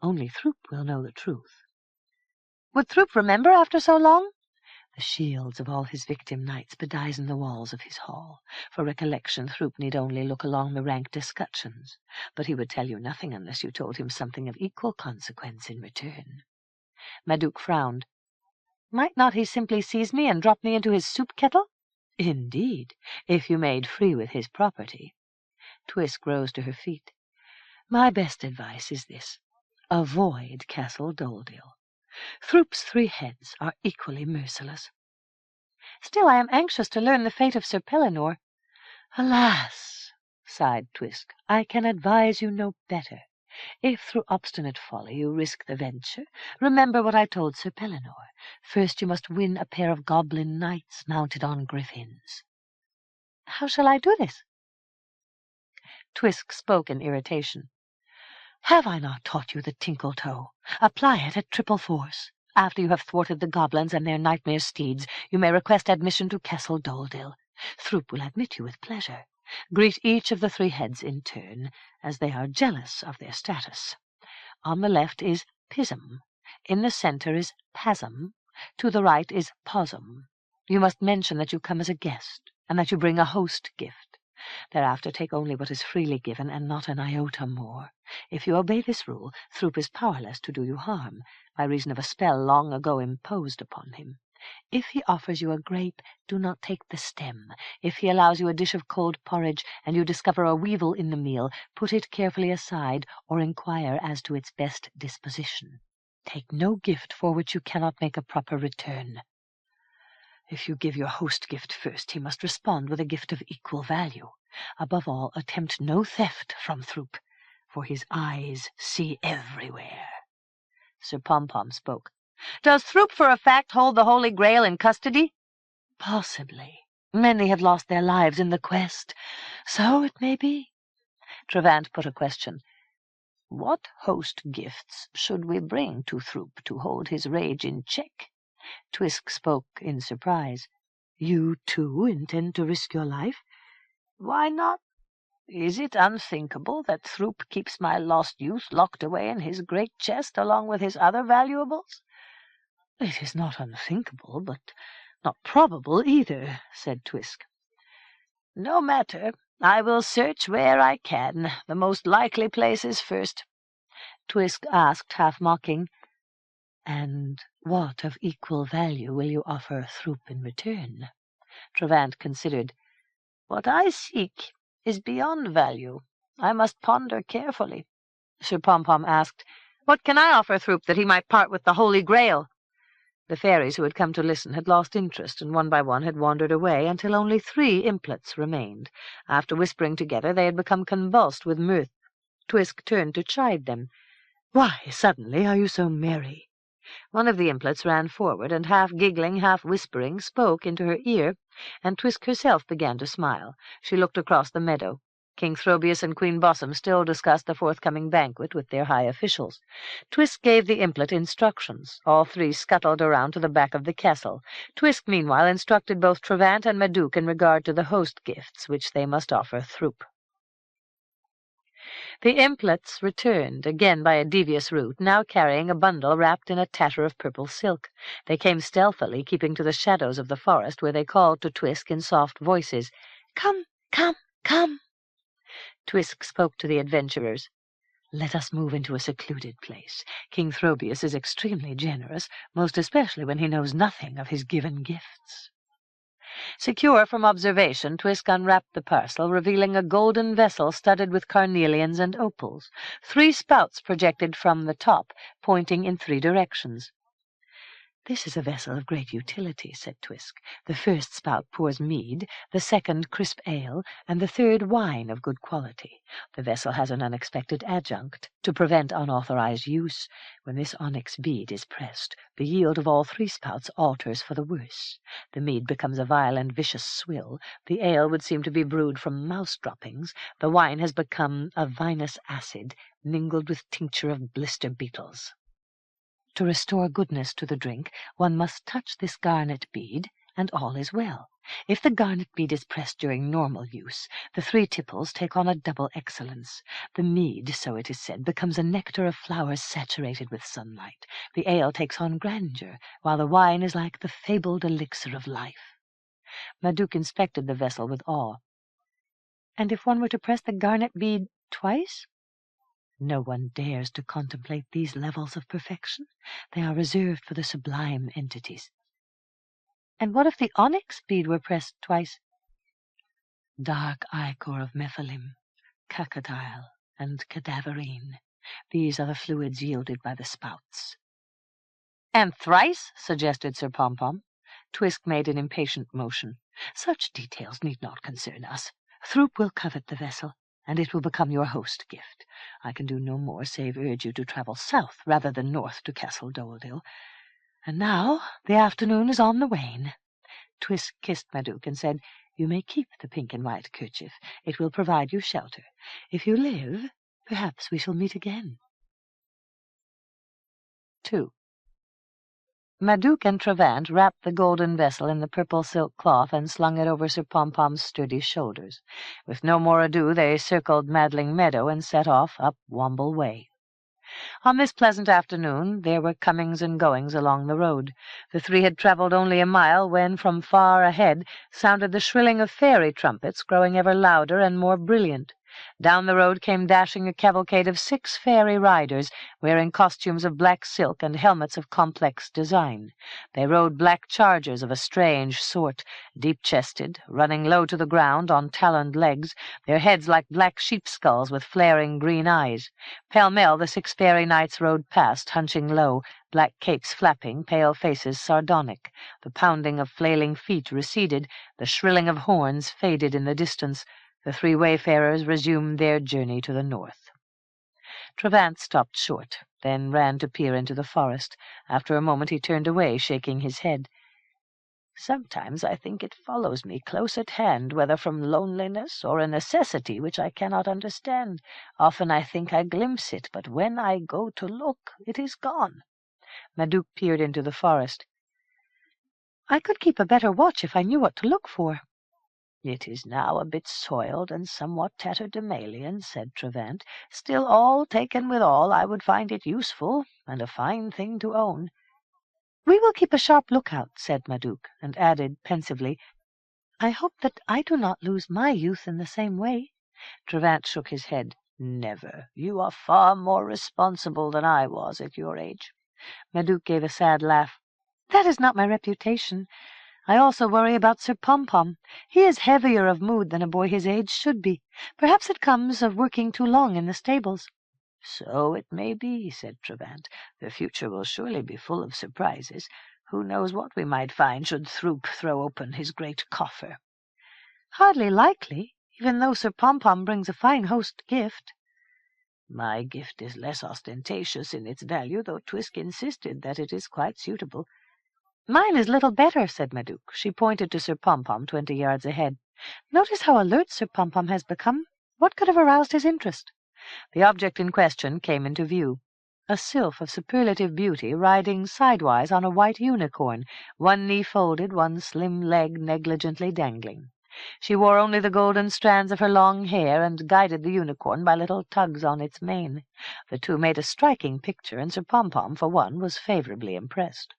Only Throop will know the truth." "Would Throop remember after so long?" "The shields of all his victim knights bedizen the walls of his hall. For recollection, Throop need only look along the ranked escutcheons. But he would tell you nothing unless you told him something of equal consequence in return." Madouc frowned. "Might not he simply seize me and drop me into his soup kettle?" "Indeed, if you made free with his property." Twisk rose to her feet. "My best advice is this. Avoid Castle Doledil. Throop's 3 heads are equally merciless." "Still, I am anxious to learn the fate of Sir Pellinore." "Alas," sighed Twisk, "I can advise you no better. If through obstinate folly you risk the venture, remember what I told Sir Pellinore. First you must win a pair of goblin knights mounted on griffins." "How shall I do this?" Twisk spoke in irritation. "Have I not taught you the tinkle-toe? Apply it at triple force. After you have thwarted the goblins and their nightmare steeds, you may request admission to Castle Doledil. Throop will admit you with pleasure. Greet each of the 3 heads in turn, as they are jealous of their status. On the left is Pism. In the center is Pasm. To the right is Possum. You must mention that you come as a guest, and that you bring a host gift. Thereafter take only what is freely given, and not an iota more. If you obey this rule, Throop is powerless to do you harm, by reason of a spell long ago imposed upon him. If he offers you a grape, do not take the stem. If he allows you a dish of cold porridge, and you discover a weevil in the meal, put it carefully aside, or inquire as to its best disposition. Take no gift for which you cannot make a proper return. If you give your host gift first, he must respond with a gift of equal value. Above all, attempt no theft from Throop, for his eyes see everywhere." Sir Pom-Pom spoke. "Does Throop for a fact hold the Holy Grail in custody?" "Possibly. Many have lost their lives in the quest. So it may be." Trevant put a question. "What host gifts should we bring to Throop to hold his rage in check?" Twisk spoke in surprise. "You, too, intend to risk your life?" "Why not? Is it unthinkable that Throop keeps my lost youth locked away in his great chest along with his other valuables?" "It is not unthinkable, but not probable either," said Twisk. "No matter. I will search where I can. The most likely places first." Twisk asked, half mocking, "And what of equal value will you offer Throop in return?" Trevant considered. "What I seek is beyond value. I must ponder carefully." Sir Pom-Pom asked, "What can I offer Throop that he might part with the Holy Grail?" The fairies who had come to listen had lost interest, and one by one had wandered away, until only 3 implets remained. After whispering together, they had become convulsed with mirth. Twisk turned to chide them. "Why, suddenly, are you so merry?" One of the implets ran forward, and half giggling, half whispering, spoke into her ear, and Twisk herself began to smile. She looked across the meadow. King Throbius and Queen Bossum still discussed the forthcoming banquet with their high officials. Twisk gave the implet instructions. All 3 scuttled around to the back of the castle. Twisk, meanwhile, instructed both Trevant and Madouc in regard to the host gifts which they must offer Throop. The implets returned, again by a devious route, now carrying a bundle wrapped in a tatter of purple silk. They came stealthily, keeping to the shadows of the forest, where they called to Twisk in soft voices, "Come, come, come!" Twisk spoke to the adventurers. "Let us move into a secluded place. King Throbius is extremely generous, most especially when he knows nothing of his given gifts." Secure from observation, Twisk unwrapped the parcel, revealing a golden vessel studded with carnelians and opals. 3 spouts projected from the top, pointing in 3 directions. "This is a vessel of great utility," said Twisk. "The first spout pours mead, the second crisp ale, and the third wine of good quality. The vessel has an unexpected adjunct to prevent unauthorized use. When this onyx bead is pressed, the yield of all 3 spouts alters for the worse. The mead becomes a vile and vicious swill, the ale would seem to be brewed from mouse droppings, the wine has become a vinous acid, mingled with tincture of blister beetles. To restore goodness to the drink, one must touch this garnet bead, and all is well. If the garnet bead is pressed during normal use, the 3 tipples take on a double excellence. The mead, so it is said, becomes a nectar of flowers saturated with sunlight. The ale takes on grandeur, while the wine is like the fabled elixir of life." Madouc inspected the vessel with awe. "And if one were to press the garnet bead twice?" "No one dares to contemplate these levels of perfection. They are reserved for the sublime entities." "And what if the onyx bead were pressed twice?" "Dark ichor of mephilim, crocodile, and cadaverine. These are the fluids yielded by the spouts." "And thrice?" suggested Sir Pompom. Twisk made an impatient motion. "Such details need not concern us. Throop will covet the vessel, and it will become your host gift. I can do no more save urge you to travel south rather than north to Castle Doledil. And now the afternoon is on the wane." Twisk kissed Madouc and said, "You may keep the pink and white kerchief. It will provide you shelter. If you live, perhaps we shall meet again." 2. Madouc and Travant wrapped the golden vessel in the purple silk cloth and slung it over Sir Pompom's sturdy shoulders. With no more ado, they circled Madling Meadow and set off up Womble Way. On this pleasant afternoon there were comings and goings along the road. The 3 had travelled only a mile when, from far ahead, sounded the shrilling of fairy trumpets, growing ever louder and more brilliant. Down the road came dashing a cavalcade of 6 fairy riders, wearing costumes of black silk and helmets of complex design. They rode black chargers of a strange sort, deep-chested, running low to the ground on taloned legs, their heads like black sheep-skulls with flaring green eyes. Pell-mell the 6 fairy knights rode past, hunching low, black capes flapping, pale faces sardonic. The pounding of flailing feet receded, the shrilling of horns faded in the distance. The 3 wayfarers resumed their journey to the north. Travant stopped short, then ran to peer into the forest. After a moment he turned away, shaking his head. "Sometimes I think it follows me close at hand, whether from loneliness or a necessity which I cannot understand. Often I think I glimpse it, but when I go to look, it is gone." Madouc peered into the forest. "I could keep a better watch if I knew what to look for." "It is now a bit soiled and somewhat tatterdemalion," said Travant. "Still, all taken with all, I would find it useful, and a fine thing to own." "We will keep a sharp lookout," said Madouc, and added pensively, "I hope that I do not lose my youth in the same way." Travant shook his head. "Never. You are far more responsible than I was at your age." Madouc gave a sad laugh. "That is not my reputation. I also worry about Sir Pompom. He is heavier of mood than a boy his age should be. Perhaps it comes of working too long in the stables." "So it may be," said Travant. "The future will surely be full of surprises. Who knows what we might find should Throop throw open his great coffer?" "Hardly likely, even though Sir Pompom brings a fine host gift." "My gift is less ostentatious in its value, though Twisk insisted that it is quite suitable." "Mine is little better," said Madouc. She pointed to Sir Pompom 20 yards ahead. "Notice how alert Sir Pompom has become. What could have aroused his interest?" The object in question came into view. A sylph of superlative beauty riding sidewise on a white unicorn, one knee folded, one slim leg negligently dangling. She wore only the golden strands of her long hair, and guided the unicorn by little tugs on its mane. The two made a striking picture, and Sir Pompom, for one, was favourably impressed.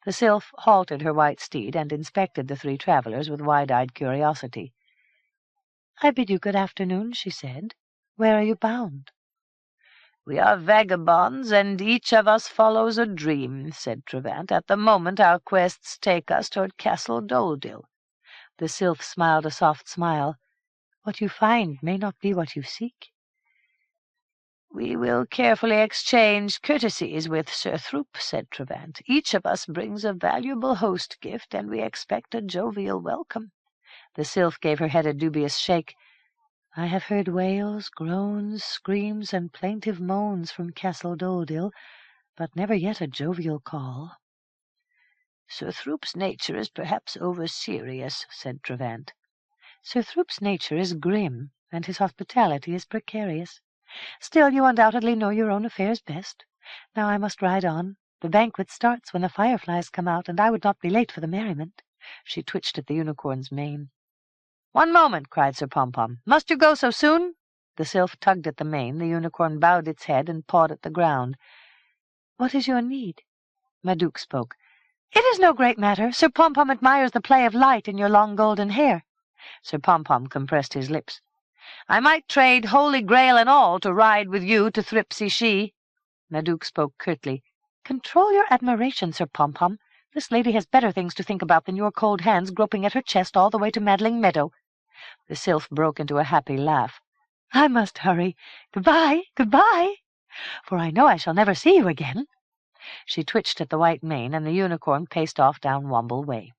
The sylph halted her white steed, and inspected the three travellers with wide-eyed curiosity. "I bid you good afternoon," she said. "Where are you bound?" "We are vagabonds, and each of us follows a dream," said Trevant. "At the moment our quests take us toward Castle Doldil." The sylph smiled a soft smile. "What you find may not be what you seek." "We will carefully exchange courtesies with Sir Throup," said Trevant. "Each of us brings a valuable host gift, and we expect a jovial welcome." The sylph gave her head a dubious shake. "I have heard wails, groans, screams, and plaintive moans from Castle Doldil, but never yet a jovial call." "Sir Throup's nature is perhaps over-serious," said Trevant. "Sir Throup's nature is grim, and his hospitality is precarious. Still, you undoubtedly know your own affairs best. Now I must ride on. The banquet starts when the fireflies come out, and I would not be late for the merriment." She twitched at the unicorn's mane. "One moment!" cried Sir Pompom. "Must you go so soon?" The sylph tugged at the mane, the unicorn bowed its head and pawed at the ground. "What is your need?" Madouc spoke. "It is no great matter. Sir Pompom admires the play of light in your long golden hair." Sir Pompom compressed his lips. "I might trade Holy Grail and all to ride with you to Thripsy She." Madouc spoke curtly. "Control your admiration, Sir Pompom. This lady has better things to think about than your cold hands groping at her chest all the way to Madling Meadow." The sylph broke into a happy laugh. "I must hurry. Goodbye, goodbye, for I know I shall never see you again." She twitched at the white mane, and the unicorn paced off down Womble Way.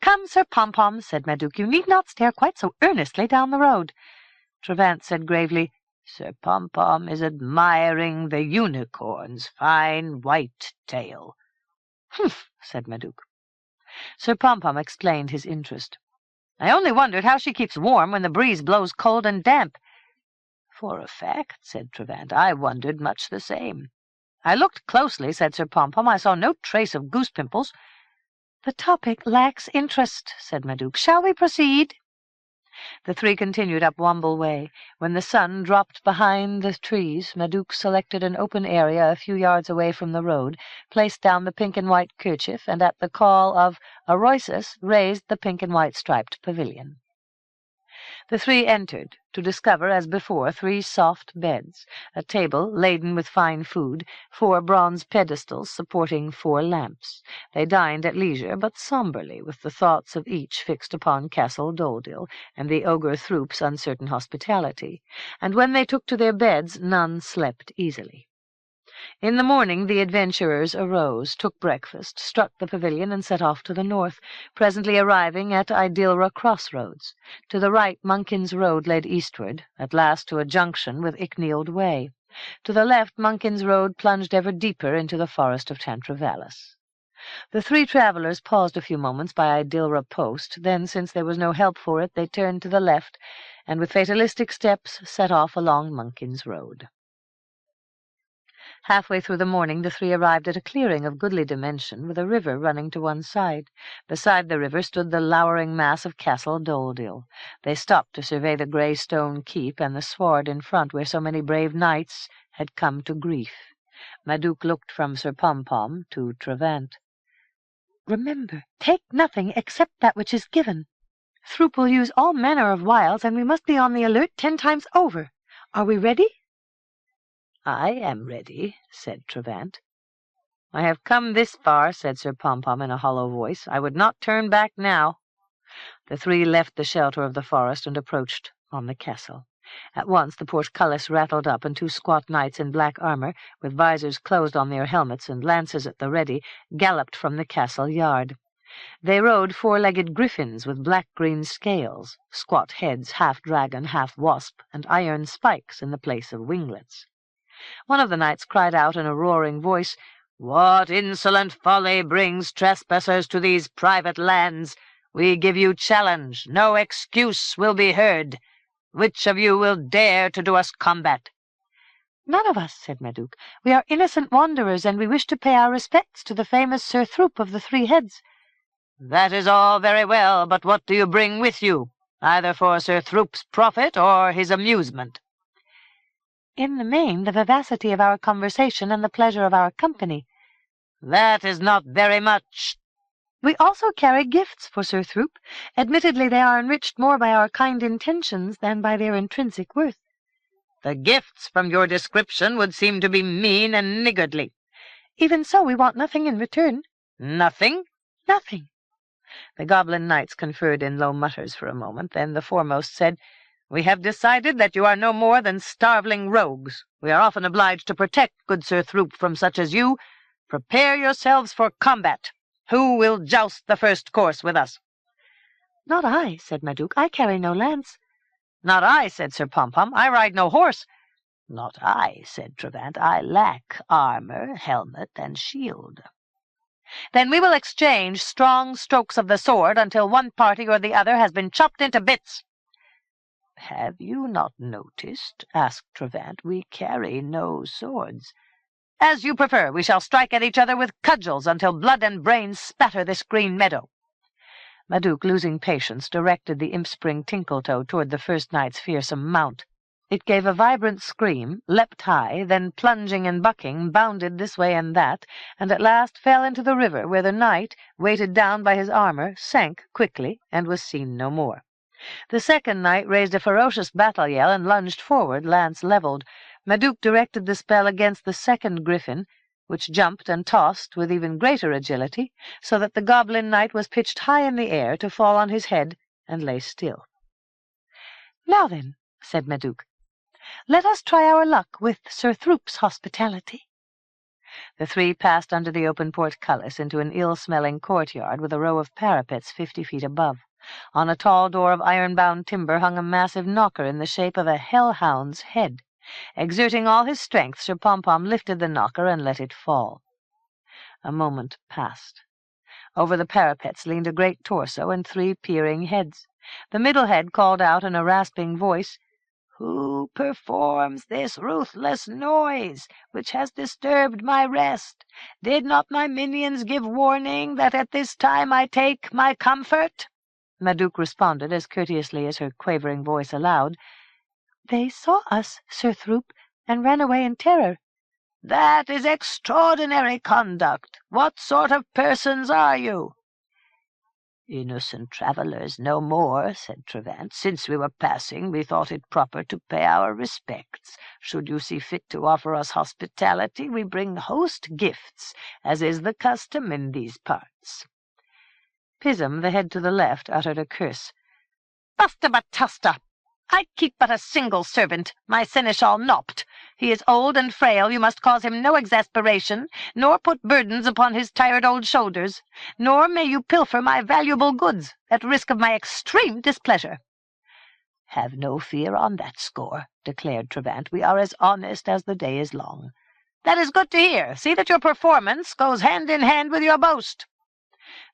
"Come, Sir Pompom," said Madouc, "you need not stare quite so earnestly down the road." Trevant said gravely, "Sir Pompom is admiring the unicorn's fine white tail." "Humph," said Madouc. Sir Pompom explained his interest. "I only wondered how she keeps warm when the breeze blows cold and damp." "For a fact," said Trevant, "I wondered much the same." "I looked closely," said Sir Pompom. "I saw no trace of goose pimples." "The topic lacks interest," said Madouc. "Shall we proceed?" The three continued up Womble Way. When the sun dropped behind the trees, Madouc selected an open area a few yards away from the road, placed down the pink and white kerchief, and at the call of Oroysus raised the pink and white striped pavilion. The three entered, to discover, as before, 3 soft beds, a table laden with fine food, 4 bronze pedestals supporting 4 lamps. They dined at leisure, but sombrely, with the thoughts of each fixed upon Castle Doldil and the ogre Throup's uncertain hospitality, and when they took to their beds none slept easily. In the morning the adventurers arose, took breakfast, struck the pavilion, and set off to the north, presently arriving at Idilra crossroads. To the right Monkin's road led eastward, at last to a junction with Icknield Way. To the left Monkin's road plunged ever deeper into the forest of Tantravallis. The 3 travellers paused a few moments by Idilra post, then, since there was no help for it, they turned to the left, and with fatalistic steps set off along Monkin's road. Halfway through the morning the 3 arrived at a clearing of goodly dimension, with a river running to one side. Beside the river stood the lowering mass of Castle Doldil. They stopped to survey the grey stone keep and the sward in front where so many brave knights had come to grief. Madouc looked from Sir Pompom to Trevant. "Remember, take nothing except that which is given. Throup will use all manner of wiles, and we must be on the alert 10 times over. Are we ready?" "I am ready," said Trevant. "I have come this far," said Sir Pompom in a hollow voice. "I would not turn back now." The 3 left the shelter of the forest and approached on the castle. At once the portcullis rattled up, and 2 squat knights in black armour, with visors closed on their helmets and lances at the ready, galloped from the castle yard. They rode 4-legged griffins with black-green scales, squat heads half dragon, half wasp, and iron spikes in the place of winglets. One of the knights cried out in a roaring voice, "What insolent folly brings trespassers to these private lands? We give you challenge. No excuse will be heard. Which of you will dare to do us combat?" "None of us," said Madouc. "We are innocent wanderers, and we wish to pay our respects to the famous Sir Throup of the 3 Heads." "That is all very well, but what do you bring with you, either for Sir Throop's profit or his amusement?" "In the main, the vivacity of our conversation and the pleasure of our company." "That is not very much." "We also carry gifts for Sir Throop. Admittedly, they are enriched more by our kind intentions than by their intrinsic worth." "The gifts from your description would seem to be mean and niggardly." "Even so, we want nothing in return." "Nothing?" "Nothing." The goblin knights conferred in low mutters for a moment. Then the foremost said, "We have decided that you are no more than starveling rogues. We are often obliged to protect good Sir Throop from such as you. Prepare yourselves for combat. Who will joust the first course with us?" "Not I," said Madouc. "I carry no lance." "Not I," said Sir Pompom. "I ride no horse." "Not I," said Trevant. "I lack armor, helmet, and shield." "Then we will exchange strong strokes of the sword until one party or the other has been chopped into bits." "Have you not noticed," asked Trevant, "we carry no swords?" "As you prefer. We shall strike at each other with cudgels until blood and brains spatter this green meadow." Madouc, losing patience, directed the imp-spring Tinkletoe toward the first knight's fearsome mount. It gave a vibrant scream, leapt high, then plunging and bucking, bounded this way and that, and at last fell into the river, where the knight, weighted down by his armor, sank quickly and was seen no more. The second knight raised a ferocious battle-yell and lunged forward, lance levelled. Madouc directed the spell against the second griffin, which jumped and tossed with even greater agility, so that the goblin knight was pitched high in the air to fall on his head and lay still. "Now then," said Madouc, "let us try our luck with Sir Throop's hospitality." The three passed under the open portcullis into an ill-smelling courtyard with a row of parapets 50 feet above. On a tall door of iron-bound timber hung a massive knocker in the shape of a hell-hound's head. Exerting all his strength, Sir Pompom lifted the knocker and let it fall. A moment passed. Over the parapets leaned a great torso and 3 peering heads. The middle head called out in a rasping voice, "Who performs this ruthless noise, which has disturbed my rest? Did not my minions give warning that at this time I take my comfort?" Madouc responded as courteously as her quavering voice allowed, "They saw us, Sir Throop, and ran away in terror." "That is extraordinary conduct. What sort of persons are you?" "Innocent travellers, no more," said Trevant. "Since we were passing, we thought it proper to pay our respects. Should you see fit to offer us hospitality, we bring host gifts, as is the custom in these parts." Pism, the head to the left, uttered a curse. "Buster Batusta! I keep but a single servant, my seneschal Nopt. He is old and frail. You must cause him no exasperation, nor put burdens upon his tired old shoulders. Nor may you pilfer my valuable goods, at risk of my extreme displeasure." "Have no fear on that score," declared Trevant. "We are as honest as the day is long." "That is good to hear. See that your performance goes hand in hand with your boast."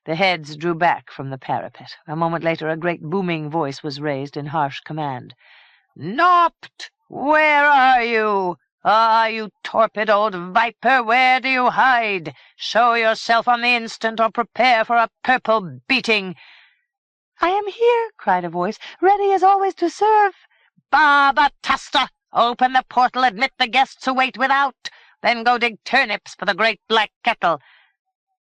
The heads drew back from the parapet. A moment later a great booming voice was raised in harsh command. "Nopt! Where are you? Ah, you torpid old viper, where do you hide? Show yourself on the instant, or prepare for a purple beating." "I am here," cried a voice, "ready as always to serve." "Babatasta! Open the portal, admit the guests who wait without. Then go dig turnips for the great black kettle."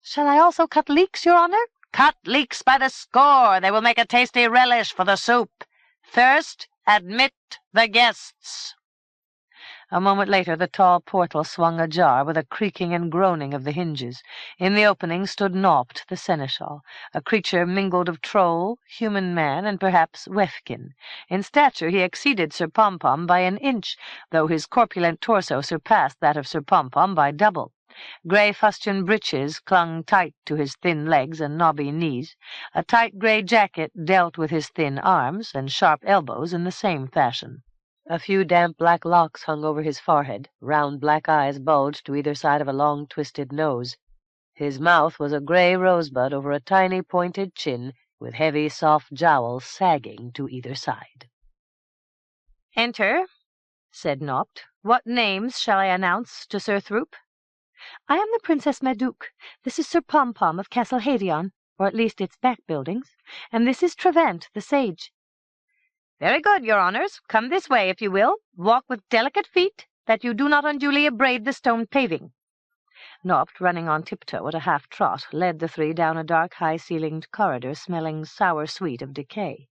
"Shall I also cut leeks, your honour?" "Cut leeks by the score. They will make a tasty relish for the soup. First, admit the guests." A moment later the tall portal swung ajar with a creaking and groaning of the hinges. In the opening stood Nopt, the seneschal, a creature mingled of troll, human man, and perhaps Wefkin. In stature he exceeded Sir Pompom by an inch, though his corpulent torso surpassed that of Sir Pompom by double. Grey fustian breeches clung tight to his thin legs and knobby knees. A tight grey jacket dealt with his thin arms and sharp elbows in the same fashion. A few damp black locks hung over his forehead. Round black eyes bulged to either side of a long twisted nose. His mouth was a grey rosebud over a tiny pointed chin, with heavy soft jowls sagging to either side. "Enter," said Nopt. "What names shall I announce to Sir Throop?" "I am the Princess Madouc. This is Sir Pompom of Castle Hadeon." or at least its back buildings, and this is Trevant, the sage." "Very good, your honours. Come this way, if you will. Walk with delicate feet, that you do not unduly abrade the stone paving." Nopt, running on tiptoe at a half-trot, led the three down a dark, high-ceilinged corridor smelling sour-sweet of decay.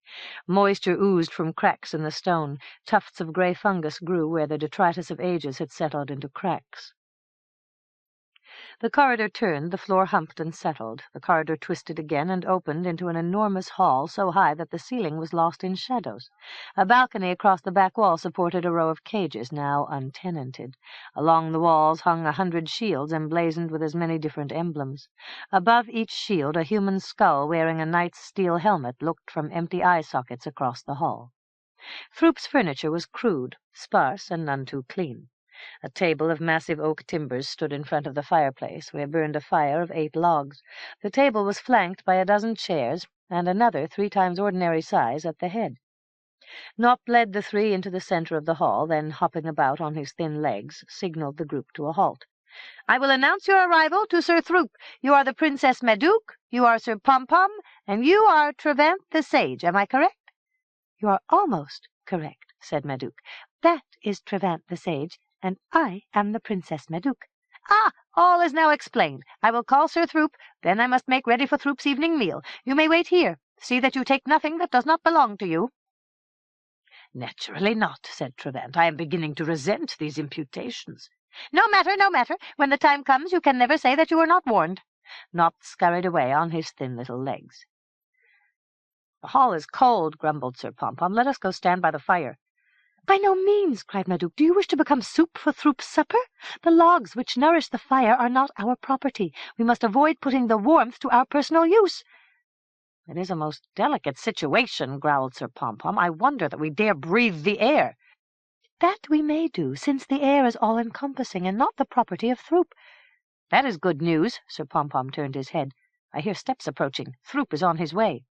Moisture oozed from cracks in the stone. Tufts of grey fungus grew where the detritus of ages had settled into cracks. The corridor turned, the floor humped and settled. The corridor twisted again and opened into an enormous hall so high that the ceiling was lost in shadows. A balcony across the back wall supported a row of cages, now untenanted. Along the walls hung 100 shields emblazoned with as many different emblems. Above each shield a human skull wearing a knight's steel helmet looked from empty eye sockets across the hall. Throop's furniture was crude, sparse, and none too clean. A table of massive oak timbers stood in front of the fireplace, where burned a fire of 8 logs. The table was flanked by a dozen chairs, and another 3 times ordinary size at the head. Nopt led the three into the center of the hall, then, hopping about on his thin legs, signaled the group to a halt. "I will announce your arrival to Sir Throop. You are the Princess Madouc, you are Sir Pom-Pom, and you are Trevant the Sage. Am I correct?" "You are almost correct," said Madouc. "That is Trevant the Sage, and I am the Princess Madouc." "Ah, all is now explained. I will call Sir Throop, then I must make ready for Throop's evening meal. You may wait here. See that you take nothing that does not belong to you." "Naturally not," said Trevant. "I am beginning to resent these imputations." No matter, no matter. When the time comes, you can never say that you were not warned." Nopt scurried away on his thin little legs. "The hall is cold," grumbled Sir Pom-Pom. "Let us go stand by the fire." "By no means," cried Madouc. "Do you wish to become soup for Throop's supper? The logs which nourish the fire are not our property. We must avoid putting the warmth to our personal use." "It is a most delicate situation," growled Sir Pom-Pom. "I wonder that we dare breathe the air." "That we may do, since the air is all-encompassing and not the property of Throop." "That is good news." Sir Pom-Pom turned his head. "I hear steps approaching. Throop is on his way."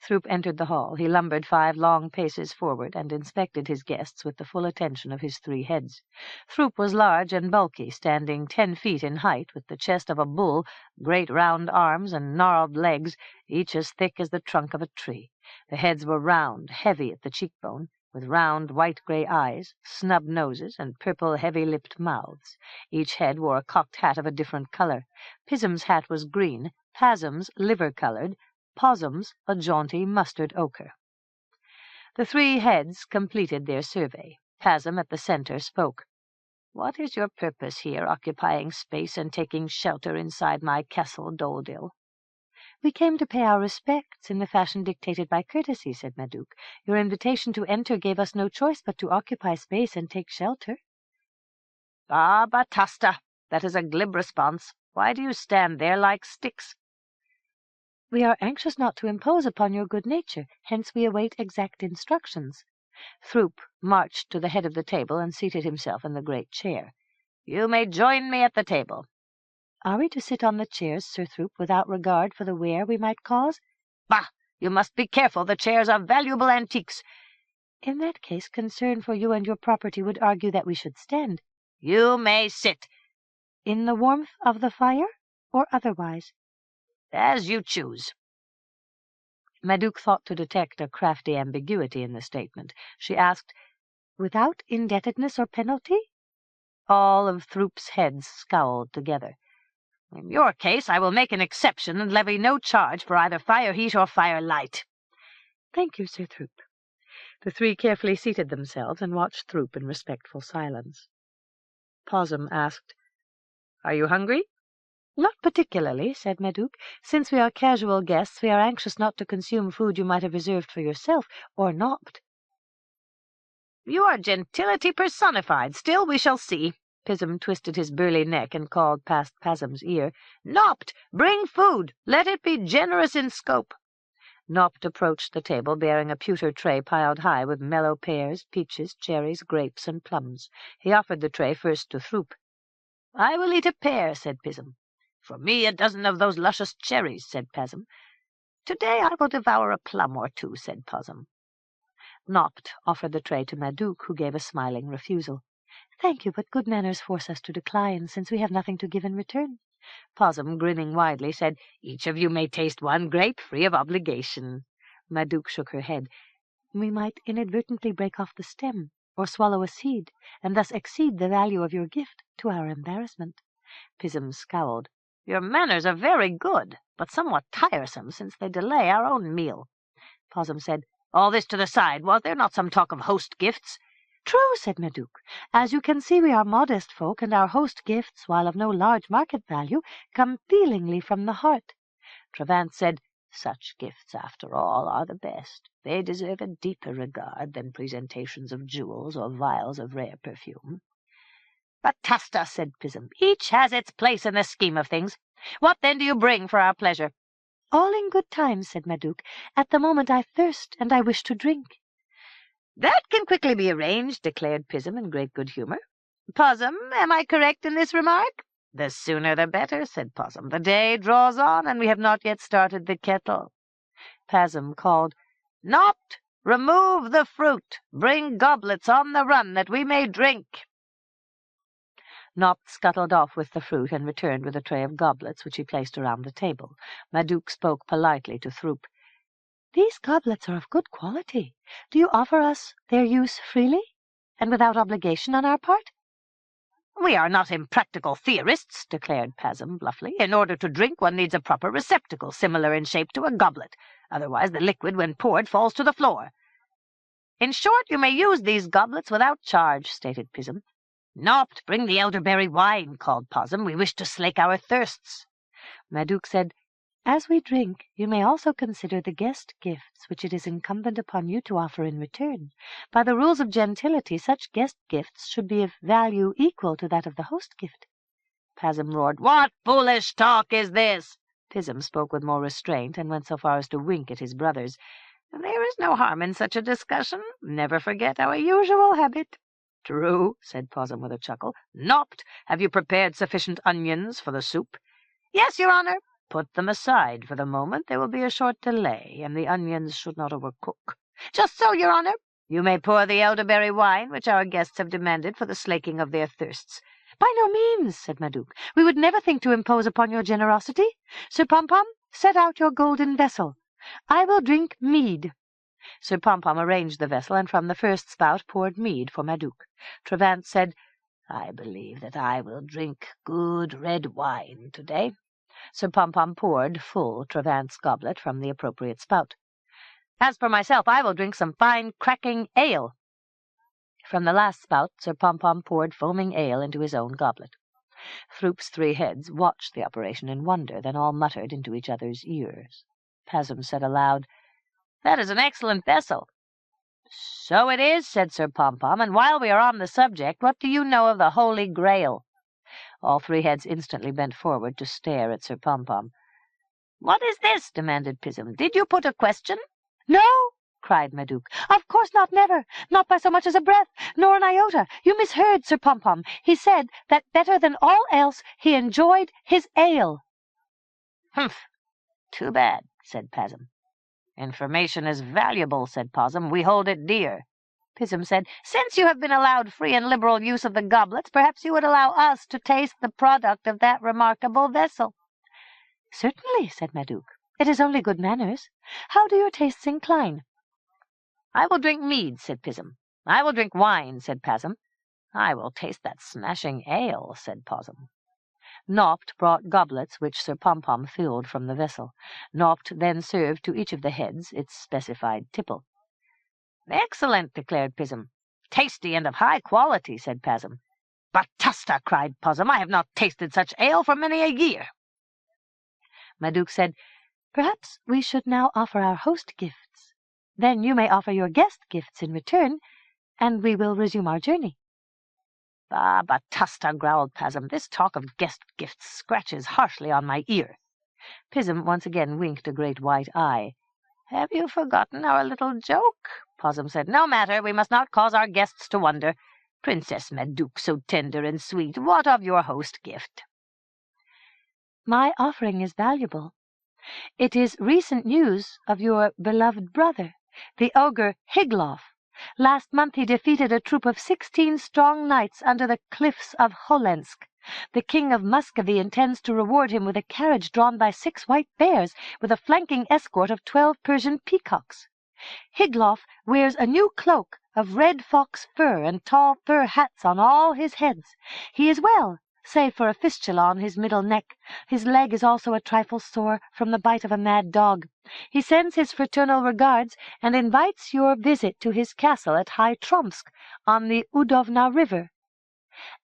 Throop entered the hall. He lumbered 5 long paces forward and inspected his guests with the full attention of his 3 heads. Throop was large and bulky, standing 10 feet in height, with the chest of a bull, great round arms, and gnarled legs, each as thick as the trunk of a tree. The heads were round, heavy at the cheekbone, with round white-grey eyes, snub noses, and purple heavy-lipped mouths. Each head wore a cocked hat of a different color. Pism's hat was green, Pasm's liver-colored, Possum's a jaunty mustard ochre. The 3 heads completed their survey. Pasm at the center spoke. "What is your purpose here, occupying space and taking shelter inside my castle, Doldil?" "We came to pay our respects in the fashion dictated by courtesy," said Madouc. "Your invitation to enter gave us no choice but to occupy space and take shelter." "Ah, Batasta, that is a glib response. Why do you stand there like sticks?" "We are anxious not to impose upon your good nature, hence we await exact instructions." Throop marched to the head of the table and seated himself in the great chair. "You may join me at the table." "Are we to sit on the chairs, Sir Throop, without regard for the wear we might cause?" "Bah! You must be careful. The chairs are valuable antiques." "In that case, concern for you and your property would argue that we should stand." "You may sit." "In the warmth of the fire, or otherwise?" "As you choose." Madouc thought to detect a crafty ambiguity in the statement. She asked, "Without indebtedness or penalty?" All of Throop's heads scowled together. "In your case, I will make an exception and levy no charge for either fire heat or fire light." "Thank you, Sir Throop." The 3 carefully seated themselves and watched Throop in respectful silence. Possum asked, "Are you hungry?" "Not particularly," said Madouc. "Since we are casual guests, we are anxious not to consume food you might have reserved for yourself, or Nopt." "You are gentility personified. Still, we shall see." Pism twisted his burly neck and called past Pasm's ear, "Nopt, bring food. Let it be generous in scope." Nopt approached the table, bearing a pewter tray piled high with mellow pears, peaches, cherries, grapes, and plums. He offered the tray first to Throop. "I will eat a pear," said Pism. "For me, a dozen of those luscious cherries," said Pasm. "Today I will devour a plum or 2, said Possum. Nopt offered the tray to Madouc, who gave a smiling refusal. "Thank you, but good manners force us to decline, since we have nothing to give in return." Possum, grinning widely, said, "Each of you may taste one grape free of obligation." Madouc shook her head. "We might inadvertently break off the stem, or swallow a seed, and thus exceed the value of your gift, to our embarrassment." Pism scowled. "Your manners are very good, but somewhat tiresome, since they delay our own meal." Possum said, "All this to the side, was there not some talk of host gifts?" "True," said Madouc. "As you can see, we are modest folk, and our host gifts, while of no large market value, come feelingly from the heart." Vance said, "Such gifts, after all, are the best. They deserve a deeper regard than presentations of jewels or vials of rare perfume." "But Tusta," said Pism, "each has its place in the scheme of things. What then do you bring for our pleasure?" "All in good time," said Madouc. "At the moment I thirst, and I wish to drink." "That can quickly be arranged," declared Pism in great good humor. "Possum, am I correct in this remark?" "The sooner the better," said Possum. "The day draws on, and we have not yet started the kettle." Possum called, "Nopt, remove the fruit. Bring goblets on the run, that we may drink." Nopt scuttled off with the fruit and returned with a tray of goblets, which he placed around the table. Madouc spoke politely to Throop. "These goblets are of good quality. Do you offer us their use freely, and without obligation on our part?" "We are not impractical theorists," declared Possum bluffly. "In order to drink, one needs a proper receptacle, similar in shape to a goblet. Otherwise the liquid, when poured, falls to the floor." "In short, you may use these goblets without charge," stated Pism. "Nopt, bring the elderberry wine," called Possum. "We wish to slake our thirsts." Madouc said, "As we drink, you may also consider the guest gifts which it is incumbent upon you to offer in return. By the rules of gentility, such guest gifts should be of value equal to that of the host gift." Possum roared, "What foolish talk is this?" Pism spoke with more restraint, and went so far as to wink at his brothers. "There is no harm in such a discussion. Never forget our usual habit." "True," said Possum with a chuckle. "Nopt, have you prepared sufficient onions for the soup?" "Yes, your honor." "Put them aside for the moment. There will be a short delay, and the onions should not overcook." "Just so, your honor." "You may pour the elderberry wine, which our guests have demanded for the slaking of their thirsts." "By no means," said Madouc. "We would never think to impose upon your generosity. Sir Pompom, set out your golden vessel. I will drink mead." Sir Pompom arranged the vessel, and from the first spout poured mead for Madouc. Vance said, "I believe that I will drink good red wine today." Sir Pompom poured full Vance goblet from the appropriate spout. "As for myself, I will drink some fine cracking ale." From the last spout, Sir Pompom poured foaming ale into his own goblet. Throop's three heads watched the operation in wonder, then all muttered into each other's ears. Possum said aloud, "That is an excellent vessel." "So it is," said Sir Pompom, "and while we are on the subject, what do you know of the Holy Grail?" All three heads instantly bent forward to stare at Sir Pompom. "What is this?" demanded Pism. "Did you put a question?" "No," cried Madouc. "Of course not, never. Not by so much as a breath, nor an iota. You misheard Sir Pompom. He said that better than all else he enjoyed his ale." "Humph! Too bad," said Possum. "Information is valuable," said Possum. "We hold it dear." Pism said, "Since you have been allowed free and liberal use of the goblets, perhaps you would allow us to taste the product of that remarkable vessel." "Certainly," said Madouc. "It is only good manners. How do your tastes incline?" "I will drink mead," said Pism. "I will drink wine," said Possum. "I will taste that smashing ale," said Possum. Nopt brought goblets, which Sir Pompom filled from the vessel. Nopt then served to each of the heads its specified tipple. "Excellent," declared Pism. "Tasty and of high quality," said Possum. "But Tusta," cried Possum, "I have not tasted such ale for many a year." Madouc said, "Perhaps we should now offer our host gifts. Then you may offer your guest gifts in return, and we will resume our journey." "Ah, but Tusta," growled Possum, "this talk of guest gifts scratches harshly on my ear." Pism once again winked a great white eye. "Have you forgotten our little joke?" Possum said. "No matter, we must not cause our guests to wonder. Princess Madouc, so tender and sweet, what of your host gift?" "My offering is valuable. It is recent news of your beloved brother, the ogre Higloff. Last month he defeated a troop of 16 strong knights under the cliffs of Holensk. The King of Muscovy intends to reward him with a carriage drawn by 6 white bears, with a flanking escort of 12 Persian peacocks. Higloff wears a new cloak of red fox fur and tall fur hats on all his heads. He is well, save for a fistula on his middle neck. His leg is also a trifle sore from the bite of a mad dog. He sends his fraternal regards and invites your visit to his castle at High Tromsk on the Udovna River.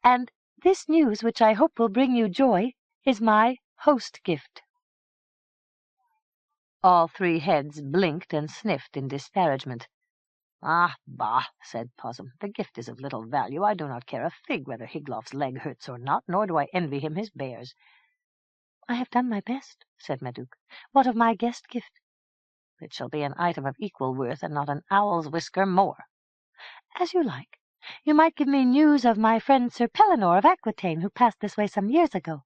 And this news, which I hope will bring you joy, is my host gift." All 3 heads blinked and sniffed in disparagement. "Ah, bah," said Possum. "The gift is of little value. I do not care a fig whether Higloff's leg hurts or not, nor do I envy him his bears." "I have done my best," said Madouc. "What of my guest gift?" "It shall be an item of equal worth, and not an owl's whisker more." "As you like. You might give me news of my friend Sir Pellinore of Aquitaine, who passed this way some years ago."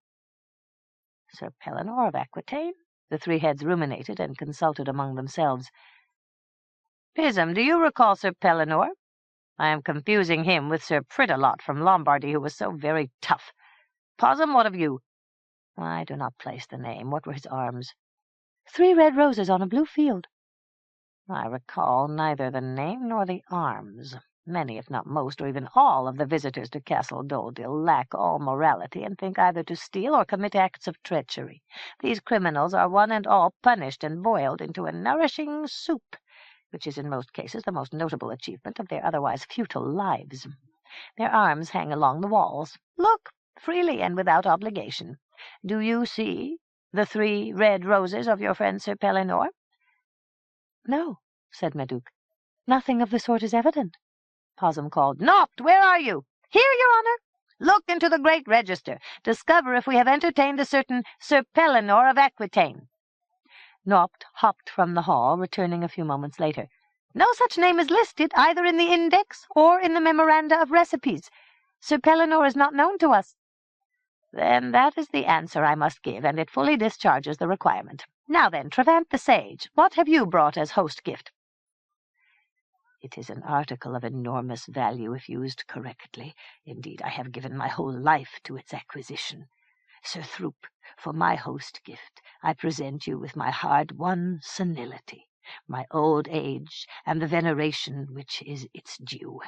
"Sir Pellinore of Aquitaine?" The 3 heads ruminated and consulted among themselves. "Pism, do you recall Sir Pellinore? I am confusing him with Sir Pridalot from Lombardy, who was so very tough. Possum, what of you?" "I do not place the name. What were his arms?" 3 red roses on a blue field." "I recall neither the name nor the arms. Many, if not most, or even all, of the visitors to Castle Doledil lack all morality and think either to steal or commit acts of treachery. These criminals are one and all punished and boiled into a nourishing soup, which is in most cases the most notable achievement of their otherwise futile lives. Their arms hang along the walls. Look, freely and without obligation. Do you see the 3 red roses of your friend Sir Pellinore?" "No," said Madouc. "Nothing of the sort is evident." Possum called, "Nopt, where are you?" "Here, Your Honor." "Look into the great register. Discover if we have entertained a certain Sir Pellinore of Aquitaine." Nopt hopped from the hall, returning a few moments later. "No such name is listed, either in the index or in the memoranda of recipes. Sir Pellinore is not known to us." "Then that is the answer I must give, and it fully discharges the requirement. Now then, Trevant the Sage, what have you brought as host gift?" "It is an article of enormous value if used correctly. Indeed, I have given my whole life to its acquisition. Sir Throop, for my host gift, I present you with my hard-won senility, my old age, and the veneration which is its due.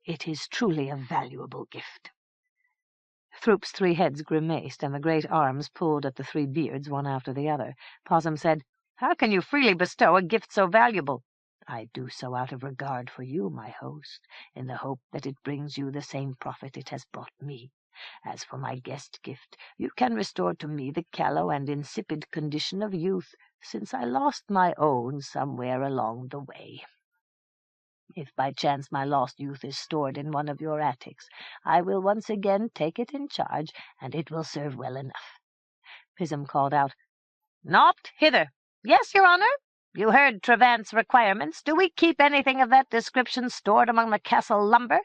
It is truly a valuable gift." Throop's 3 heads grimaced, and the great arms pulled at the 3 beards, one after the other. Possum said, "How can you freely bestow a gift so valuable?" "I do so out of regard for you, my host, in the hope that it brings you the same profit it has brought me. As for my guest gift, you can restore to me the callow and insipid condition of youth, since I lost my own somewhere along the way. If by chance my lost youth is stored in one of your attics, I will once again take it in charge, and it will serve well enough." Pism called out, "Nopt, hither." "Yes, Your Honor." "You heard Trevant's requirements. Do we keep anything of that description stored among the castle lumber?"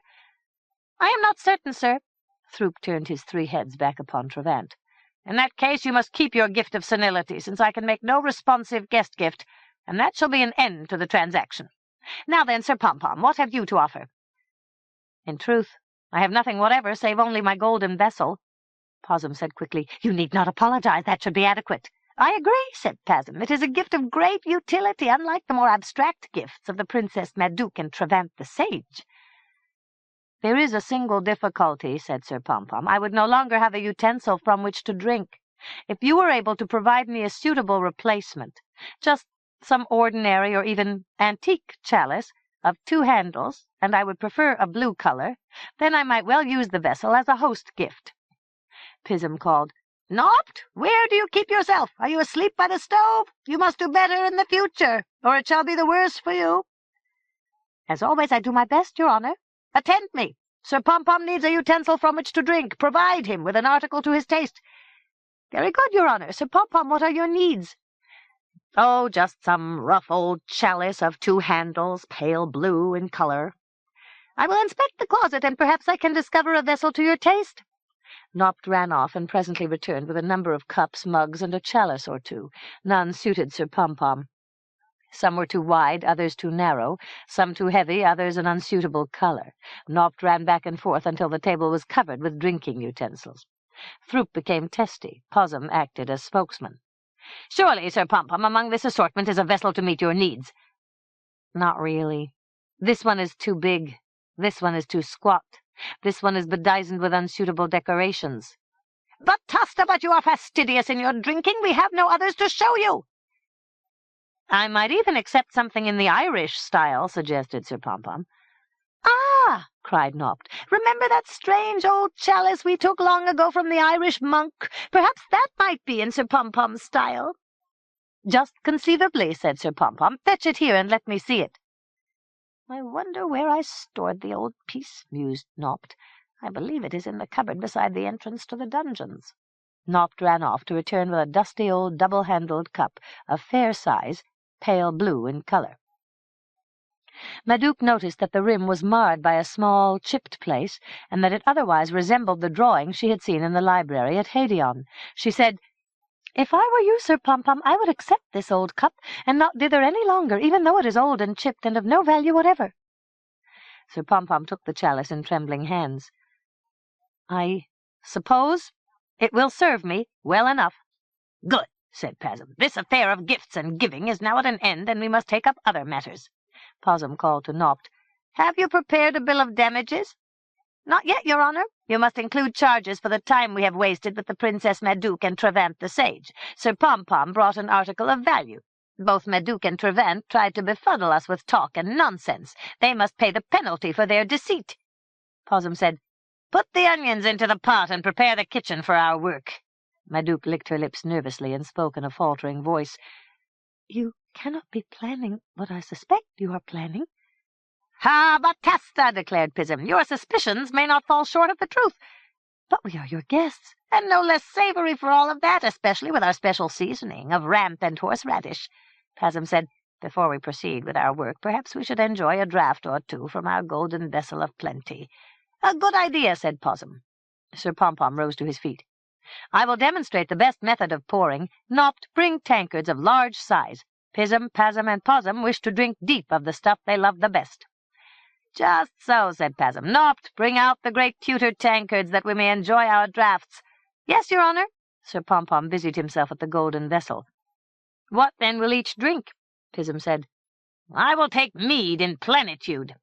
"I am not certain, sir." Throop turned his 3 heads back upon Trevant. "In that case you must keep your gift of senility, since I can make no responsive guest gift, and that shall be an end to the transaction. Now then, Sir Pom-Pom, what have you to offer?" "In truth, I have nothing whatever, save only my golden vessel." Possum said quickly, "You need not apologize. That should be adequate." "I agree," said Possum. "It is a gift of great utility, unlike the more abstract gifts of the Princess Madouc and Trevant the Sage." "There is a single difficulty," said Sir Pom-Pom. "I would no longer have a utensil from which to drink. If you were able to provide me a suitable replacement, just some ordinary or even antique chalice of 2 handles, and I would prefer a blue color, then I might well use the vessel as a host gift." Pism called, "Nopt, where do you keep yourself? Are you asleep by the stove? You must do better in the future, or it shall be the worse for you." "As always, I do my best, Your Honor." "Attend me. Sir Pom-Pom needs a utensil from which to drink. Provide him with an article to his taste." "Very good, Your Honor. Sir Pom-Pom, what are your needs?" "Oh, just some rough old chalice of 2 handles, pale blue in color." "I will inspect the closet, and perhaps I can discover a vessel to your taste." Nopt ran off, and presently returned with a number of cups, mugs, and a chalice or 2. None suited Sir Pom-Pom. Some were too wide, others too narrow, some too heavy, others an unsuitable color. Nopt ran back and forth until the table was covered with drinking utensils. Throop became testy. Possum acted as spokesman. "Surely, Sir Pom-Pom, among this assortment is a vessel to meet your needs." "Not really. This one is too big. This one is too squat. This one is bedizened with unsuitable decorations." "But, Tuster, but you are fastidious in your drinking. We have no others to show you." "I might even accept something in the Irish style," suggested Sir Pom-Pom. "Ah!" cried Nopt. "Remember that strange old chalice we took long ago from the Irish monk? Perhaps that might be in Sir Pom-Pom's style." "Just conceivably," said Sir Pom-Pom. "Fetch it here and let me see it." "I wonder where I stored the old piece," mused Nopt. "I believe it is in the cupboard beside the entrance to the dungeons." Nopt ran off to return with a dusty old double-handled cup of fair size, pale blue in colour. Madouc noticed that the rim was marred by a small, chipped place, and that it otherwise resembled the drawing she had seen in the library at Hadeon. She said, "If I were you, Sir Pom-Pom, I would accept this old cup, and not dither any longer, even though it is old and chipped and of no value whatever." Sir Pom-Pom took the chalice in trembling hands. "I suppose it will serve me well enough." "Good," said Pasm. "This affair of gifts and giving is now at an end, and we must take up other matters." Possum called to Nopt. "Have you prepared a bill of damages?" "Not yet, Your Honour. You must include charges for the time we have wasted with the Princess Madouc and Trevant the Sage. Sir Pom-Pom brought an article of value. Both Madouc and Trevant tried to befuddle us with talk and nonsense. They must pay the penalty for their deceit." Possum said, "Put the onions into the pot and prepare the kitchen for our work." Madouc licked her lips nervously and spoke in a faltering voice. "You cannot be planning what I suspect you are planning." "Ha, Batasta!" declared Pism. "Your suspicions may not fall short of the truth." "But we are your guests." "And no less savory for all of that, especially with our special seasoning of ramp and horseradish." Pasm said, "Before we proceed with our work, perhaps we should enjoy a draught or two from our golden vessel of plenty." "A good idea," said Possum. Sir Pom-Pom rose to his feet. "I will demonstrate the best method of pouring. Nopt, bring tankards of large size. Pism, Pasm, and Possum wish to drink deep of the stuff they love the best." "Just so," said Pasm. "Nopt, bring out the great pewter tankards that we may enjoy our draughts." "Yes, Your Honour." Sir Pom-Pom busied himself at the golden vessel. "What, then, will each drink?" Pism said. "I will take mead in plenitude."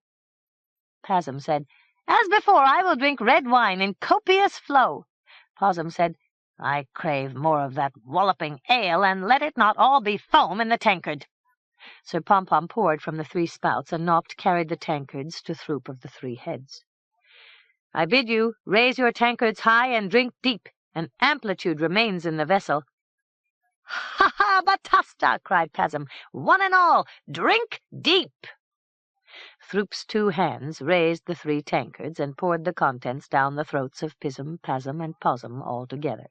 Pasm said, "As before, I will drink red wine in copious flow." Possum said, "I crave more of that walloping ale, and let it not all be foam in the tankard." Sir Pom-Pom poured from the 3 spouts, and Nopt carried the tankards to Throop of the 3 heads. "I bid you raise your tankards high and drink deep. An amplitude remains in the vessel." "Ha ha, Batasta!" cried Pasm. "One and all, drink deep!" Throop's 2 hands raised the 3 tankards and poured the contents down the throats of Pism, Pasm, and Possum all together.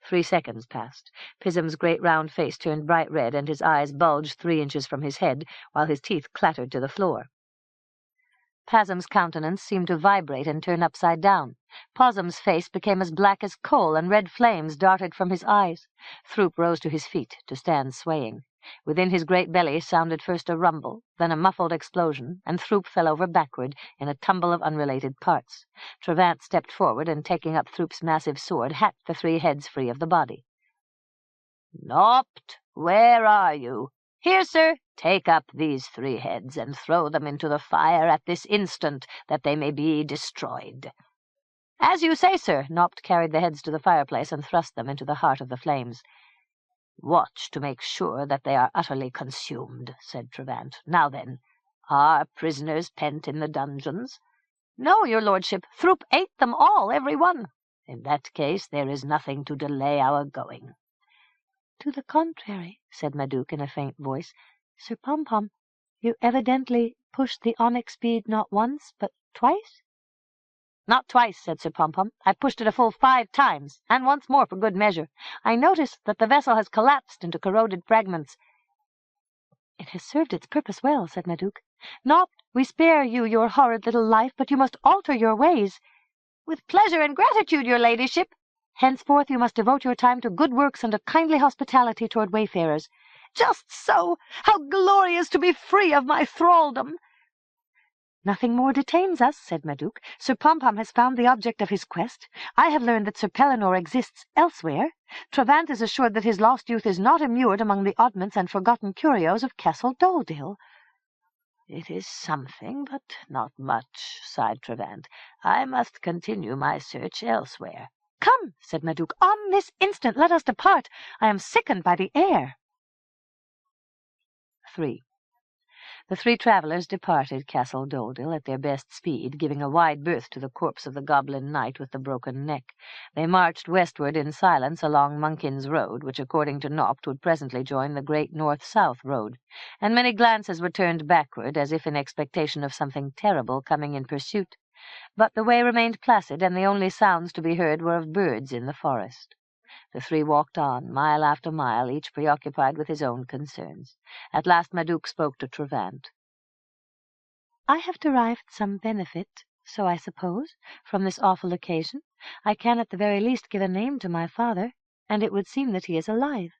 3 seconds passed. Pism's great round face turned bright red, and his eyes bulged 3 inches from his head, while his teeth clattered to the floor. Pasm's countenance seemed to vibrate and turn upside down. Possum's face became as black as coal, and red flames darted from his eyes. Throop rose to his feet, to stand swaying. Within his great belly sounded first a rumble, then a muffled explosion, and Throop fell over backward in a tumble of unrelated parts. Trevant stepped forward, and taking up Throop's massive sword, hacked the 3 heads free of the body. "Nopt, where are you?" "Here, sir." "Take up these 3 heads and throw them into the fire at this instant, that they may be destroyed." "As you say, sir." Nopt carried the heads to the fireplace and thrust them into the heart of the flames. "Watch to make sure that they are utterly consumed," said Trevant. "Now then, are prisoners pent in the dungeons?" "No, your lordship. Throop ate them all, every one." "In that case, there is nothing to delay our going." "To the contrary," said Madouc in a faint voice. "Sir Pom-Pom, you evidently pushed the onyx bead not once, but twice?" "Not twice," said Sir Pom-Pom. "I pushed it a full 5 times, and once more for good measure. I notice that the vessel has collapsed into corroded fragments." "It has served its purpose well," said Madouc. "Nopt, we spare you your horrid little life, but you must alter your ways." "With pleasure and gratitude, your ladyship." "Henceforth you must devote your time to good works and a kindly hospitality toward wayfarers." "Just so! How glorious to be free of my thraldom!" "Nothing more detains us," said Madouc. "Sir Pompom has found the object of his quest. I have learned that Sir Pellinore exists elsewhere. Travant is assured that his lost youth is not immured among the oddments and forgotten curios of Castle Doldil." "It is something, but not much," sighed Travant. "I must continue my search elsewhere." "Come," said Madouc, "on this instant let us depart. I am sickened by the air." 3. The three travellers departed Castle Doldil at their best speed, giving a wide berth to the corpse of the goblin knight with the broken neck. They marched westward in silence along Monkin's Road, which according to Nopt would presently join the great north-south road, and many glances were turned backward, as if in expectation of something terrible coming in pursuit. But the way remained placid, and the only sounds to be heard were of birds in the forest. The three walked on, mile after mile, each preoccupied with his own concerns. At last Madouc spoke to Travant. "I have derived some benefit, so I suppose, from this awful occasion. I can at the very least give a name to my father, and it would seem that he is alive.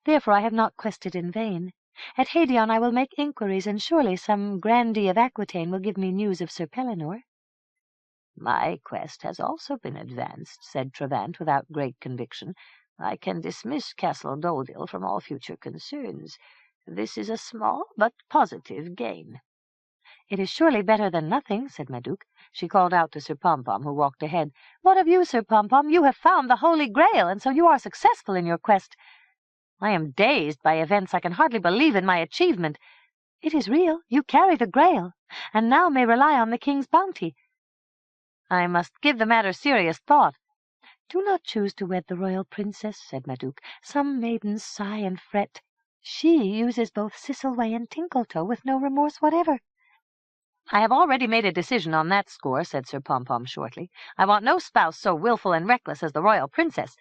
Therefore I have not quested in vain. At Hadion I will make inquiries, and surely some grandee of Aquitaine will give me news of Sir Pellinore." "My quest has also been advanced," said Travant without great conviction. "I can dismiss Castle Doldil from all future concerns. This is a small but positive gain." "It is surely better than nothing," said Madouc. She called out to Sir Pompom, who walked ahead. "What of you, Sir Pompom? You have found the Holy Grail, and so you are successful in your quest." "I am dazed by events. I can hardly believe in my achievement." "It is real. You carry the Grail, and now may rely on the king's bounty." "I must give the matter serious thought." "Do not choose to wed the royal princess," said Madouc. "Some maidens sigh and fret. She uses both Sisselway and Tinkletoe with no remorse whatever." "I have already made a decision on that score," said Sir Pompom shortly. "I want no spouse so wilful and reckless as the royal princess."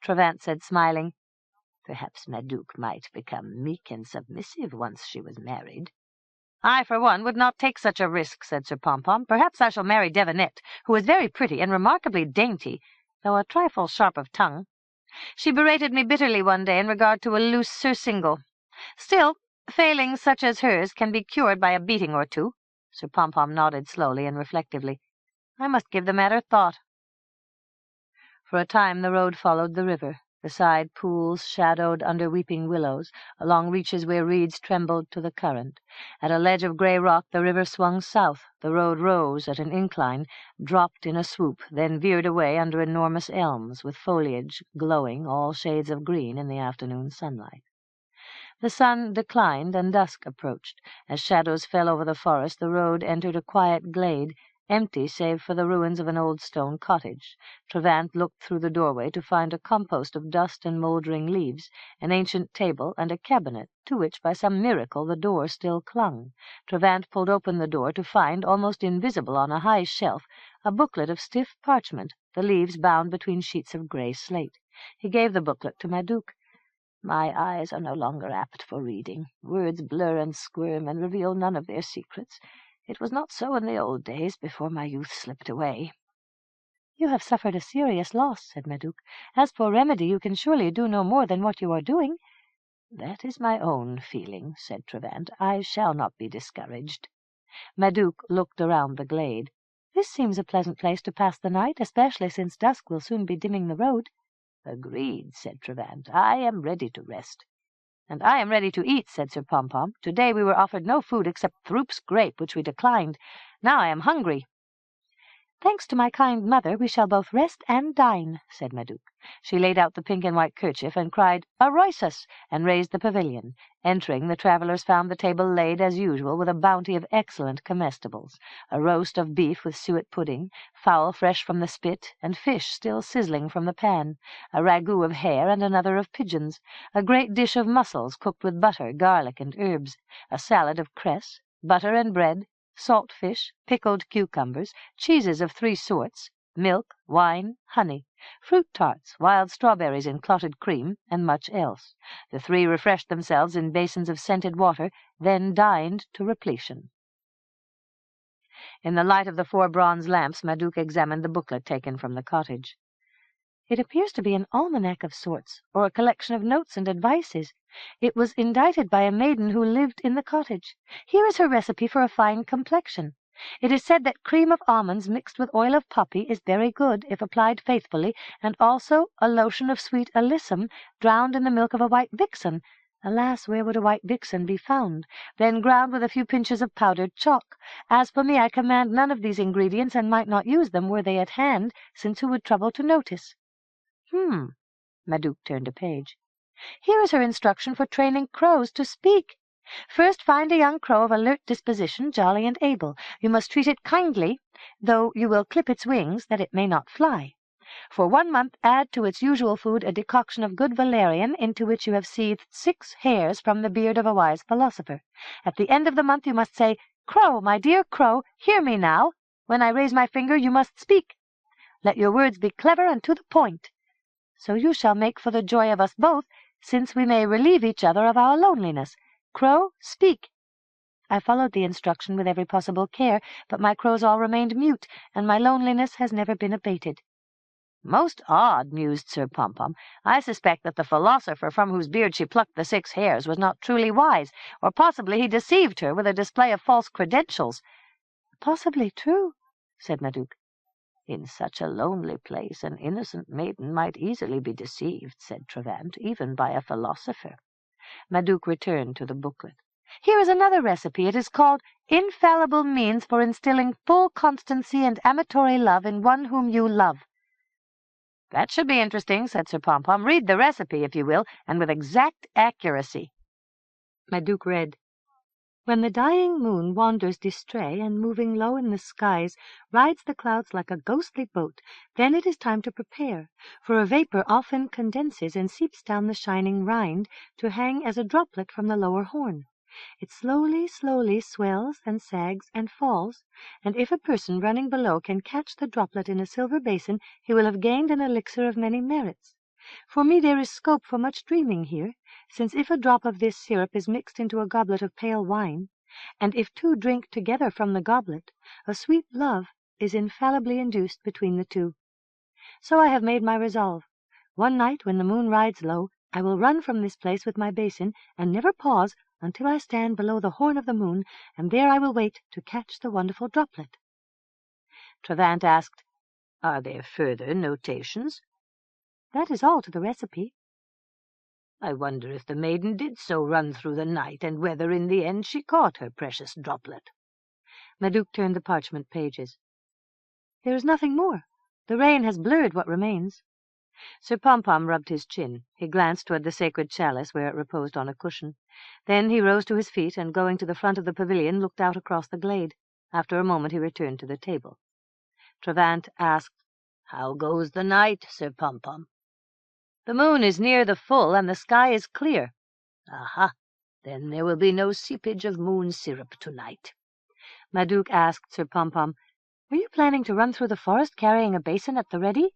Travant said, smiling, "Perhaps Madouc might become meek and submissive once she was married." "I, for one, would not take such a risk," said Sir Pompom. "Perhaps I shall marry Devinette, who is very pretty and remarkably dainty, though a trifle sharp of tongue. She berated me bitterly one day in regard to a loose surcingle. Still, failings such as hers can be cured by a beating or two." Sir Pompom nodded slowly and reflectively. "I must give the matter thought." For a time the road followed the river, beside pools shadowed under weeping willows, along reaches where reeds trembled to the current. At a ledge of grey rock the river swung south, the road rose at an incline, dropped in a swoop, then veered away under enormous elms, with foliage glowing all shades of green in the afternoon sunlight. The sun declined and dusk approached. As shadows fell over the forest, the road entered a quiet glade, empty save for the ruins of an old stone cottage. Travant looked through the doorway to find a compost of dust and mouldering leaves, an ancient table, and a cabinet, to which by some miracle the door still clung. Travant pulled open the door to find, almost invisible on a high shelf, a booklet of stiff parchment, the leaves bound between sheets of grey slate. He gave the booklet to Madouc. "My eyes are no longer apt for reading. Words blur and squirm and reveal none of their secrets. It was not so in the old days, before my youth slipped away." "You have suffered a serious loss," said Madouc. "As for remedy, you can surely do no more than what you are doing." "That is my own feeling," said Travant. "I shall not be discouraged." Madouc looked around the glade. "This seems a pleasant place to pass the night, especially since dusk will soon be dimming the road." "Agreed," said Travant. "I am ready to rest." "And I am ready to eat," said Sir Pompom. "Today we were offered no food except Throop's grape, which we declined. Now I am hungry." "Thanks to my kind mother, we shall both rest and dine," said Madouc. She laid out the pink and white kerchief and cried, "Aroisus!" and raised the pavilion. Entering, the travellers found the table laid as usual with a bounty of excellent comestibles, a roast of beef with suet pudding, fowl fresh from the spit, and fish still sizzling from the pan, a ragout of hare and another of pigeons, a great dish of mussels cooked with butter, garlic, and herbs, a salad of cress, butter and bread, salt fish, pickled cucumbers, cheeses of 3 sorts, milk, wine, honey, fruit tarts, wild strawberries in clotted cream, and much else. The three refreshed themselves in basins of scented water, then dined to repletion. In the light of the 4 bronze lamps, Madouc examined the booklet taken from the cottage. "It appears to be an almanac of sorts, or a collection of notes and advices. It was indited by a maiden who lived in the cottage. Here is her recipe for a fine complexion. It is said that cream of almonds mixed with oil of poppy is very good if applied faithfully, and also a lotion of sweet alyssum drowned in the milk of a white vixen. Alas, where would a white vixen be found? Then ground with a few pinches of powdered chalk. As for me, I command none of these ingredients, and might not use them were they at hand, since who would trouble to notice? Madouc turned a page. Here is her instruction for training crows to speak. First find a young crow of alert disposition, jolly and able. You must treat it kindly, though you will clip its wings, that it may not fly. For 1 month add to its usual food a decoction of good valerian, into which you have seethed 6 hairs from the beard of a wise philosopher. At the end of the month you must say, "Crow, my dear crow, hear me now. When I raise my finger you must speak. Let your words be clever and to the point. So you shall make for the joy of us both, since we may relieve each other of our loneliness. Crow, speak." I followed the instruction with every possible care, but my crows all remained mute, and my loneliness has never been abated. Most odd, mused Sir Pompom. I suspect that the philosopher from whose beard she plucked the 6 hairs was not truly wise, or possibly he deceived her with a display of false credentials. Possibly true, said Madouc. In such a lonely place an innocent maiden might easily be deceived, said Trevant, even by a philosopher. Madouc returned to the booklet. Here is another recipe. It is called Infallible Means for Instilling Full Constancy and Amatory Love in One Whom You Love. That should be interesting, said Sir Pompom. Read the recipe, if you will, and with exact accuracy. Madouc read, When the dying moon wanders distrait, and moving low in the skies, rides the clouds like a ghostly boat, then it is time to prepare, for a vapor often condenses and seeps down the shining rind to hang as a droplet from the lower horn. It slowly, slowly swells and sags and falls, and if a person running below can catch the droplet in a silver basin, he will have gained an elixir of many merits. For me there is scope for much dreaming here, since if a drop of this syrup is mixed into a goblet of pale wine, and if 2 drink together from the goblet, a sweet love is infallibly induced between the 2. So I have made my resolve. One night, when the moon rides low, I will run from this place with my basin, and never pause until I stand below the horn of the moon, and there I will wait to catch the wonderful droplet. Trevant asked, Are there further notations? That is all to the recipe. I wonder if the maiden did so run through the night, and whether in the end she caught her precious droplet. Madouc turned the parchment pages. There is nothing more. The rain has blurred what remains. Sir Pompom rubbed his chin. He glanced toward the sacred chalice where it reposed on a cushion. Then he rose to his feet, and going to the front of the pavilion, looked out across the glade. After a moment he returned to the table. Trevant asked, How goes the night, Sir Pompom? The moon is near the full, and the sky is clear. Aha! Then there will be no seepage of moon syrup tonight. Madouc asked Sir Pompom, Were you planning to run through the forest carrying a basin at the ready?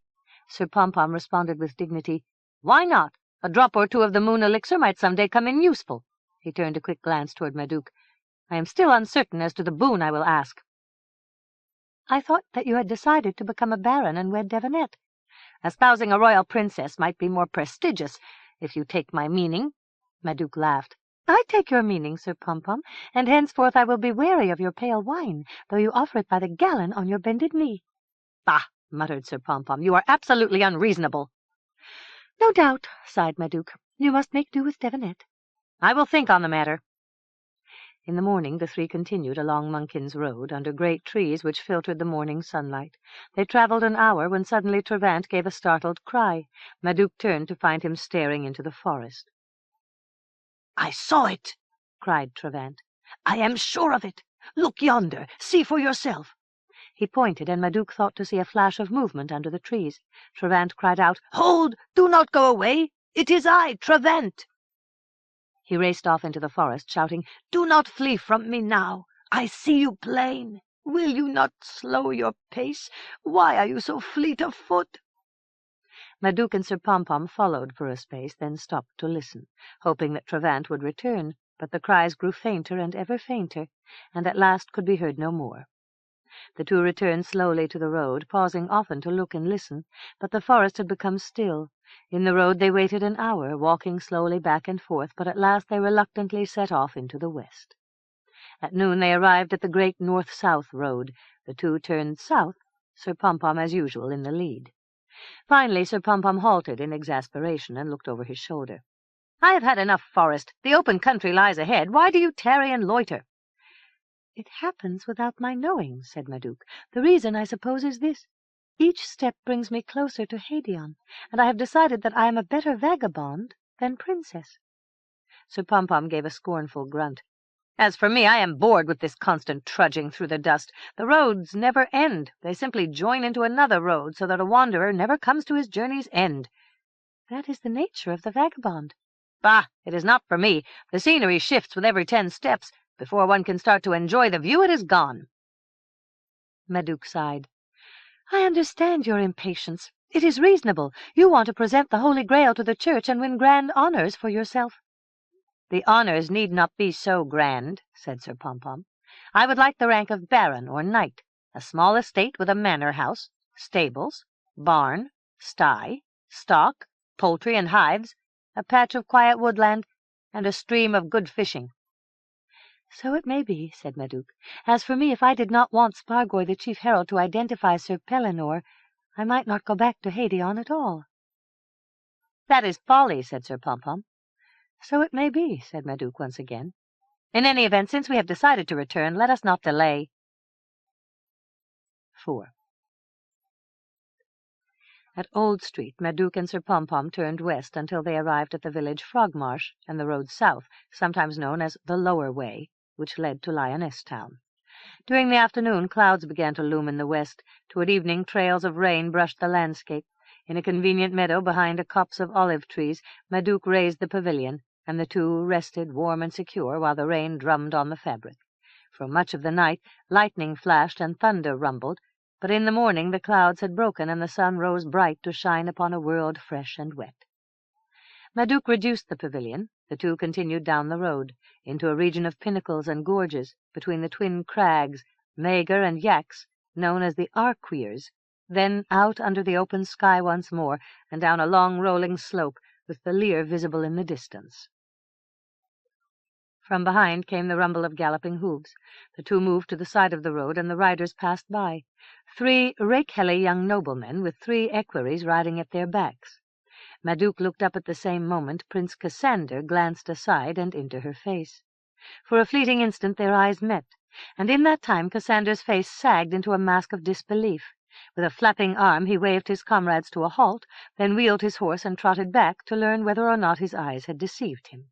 Sir Pompom responded with dignity, Why not? A drop or 2 of the moon elixir might some day come in useful. He turned a quick glance toward Madouc. I am still uncertain as to the boon I will ask. I thought that you had decided to become a baron and wed Devinette. Espousing a royal princess might be more prestigious, if you take my meaning. Madouc laughed. I take your meaning, Sir Pompom, and henceforth I will be wary of your pale wine, though you offer it by the gallon on your bended knee. Bah! Muttered Sir Pompom. You are absolutely unreasonable. No doubt, sighed Madouc. You must make do with Devinette. I will think on the matter. In the morning the 3 continued along Monkins Road, under great trees which filtered the morning sunlight. They travelled an hour when suddenly Trevant gave a startled cry. Madouc turned to find him staring into the forest. I saw it, cried Trevant. I am sure of it. Look yonder. See for yourself. He pointed, and Madouc thought to see a flash of movement under the trees. Trevant cried out, Hold! Do not go away! It is I, Trevant! He raced off into the forest, shouting, Do not flee from me now! I see you plain! Will you not slow your pace? Why are you so fleet of foot? Madouc and Sir Pompom followed for a space, then stopped to listen, hoping that Trevant would return, but the cries grew fainter and ever fainter, and at last could be heard no more. The 2 returned slowly to the road, pausing often to look and listen, but the forest had become still. In the road they waited an hour, walking slowly back and forth, but at last they reluctantly set off into the west. At noon they arrived at the great north-south road. The two turned south, Sir Pom-Pom as usual in the lead. Finally Sir Pom-Pom halted in exasperation and looked over his shoulder. "I have had enough forest. The open country lies ahead. Why do you tarry and loiter?" "It happens without my knowing," said Madouc. "The reason, I suppose, is this. Each step brings me closer to Hadion, and I have decided that I am a better vagabond than princess." Sir Pom-Pom gave a scornful grunt. "As for me, I am bored with this constant trudging through the dust. The roads never end. They simply join into another road, so that a wanderer never comes to his journey's end." "That is the nature of the vagabond." "Bah! It is not for me. The scenery shifts with every 10 steps. Before one can start to enjoy the view, it is gone." Madouc sighed. "I understand your impatience. It is reasonable. You want to present the Holy Grail to the Church and win grand honours for yourself." "The honours need not be so grand," said Sir Pom-Pom. "I would like the rank of baron or knight, a small estate with a manor house, stables, barn, sty, stock, poultry and hives, a patch of quiet woodland, and a stream of good fishing." "So it may be," said Madouc. "As for me, if I did not want Spargoy the chief herald to identify Sir Pellinore, I might not go back to Hadion at all." "That is folly," said Sir Pom-Pom. "So it may be," said Madouc once again. "In any event, since we have decided to return, let us not delay." 4. At Old Street, Madouc and Sir Pom-Pom turned west until they arrived at the village Frogmarsh and the road south, sometimes known as the Lower Way, which led to Lioness Town. During the afternoon, clouds began to loom in the west. Toward evening, trails of rain brushed the landscape. In a convenient meadow behind a copse of olive trees, Madouc raised the pavilion, and the two rested warm and secure while the rain drummed on the fabric. For much of the night, lightning flashed and thunder rumbled, but in the morning the clouds had broken and the sun rose bright to shine upon a world fresh and wet. Madouc reduced the pavilion. The two continued down the road, into a region of pinnacles and gorges, between the twin crags, Mager and Yax, known as the Arqueers, then out under the open sky once more, and down a long rolling slope, with the Lear visible in the distance. From behind came the rumble of galloping hoofs. The two moved to the side of the road, and the riders passed by. 3 rakehelly young noblemen, with 3 equerries riding at their backs. Madouc looked up at the same moment. Prince Cassander glanced aside and into her face. For a fleeting instant their eyes met, and in that time Cassander's face sagged into a mask of disbelief. With a flapping arm he waved his comrades to a halt, then wheeled his horse and trotted back to learn whether or not his eyes had deceived him.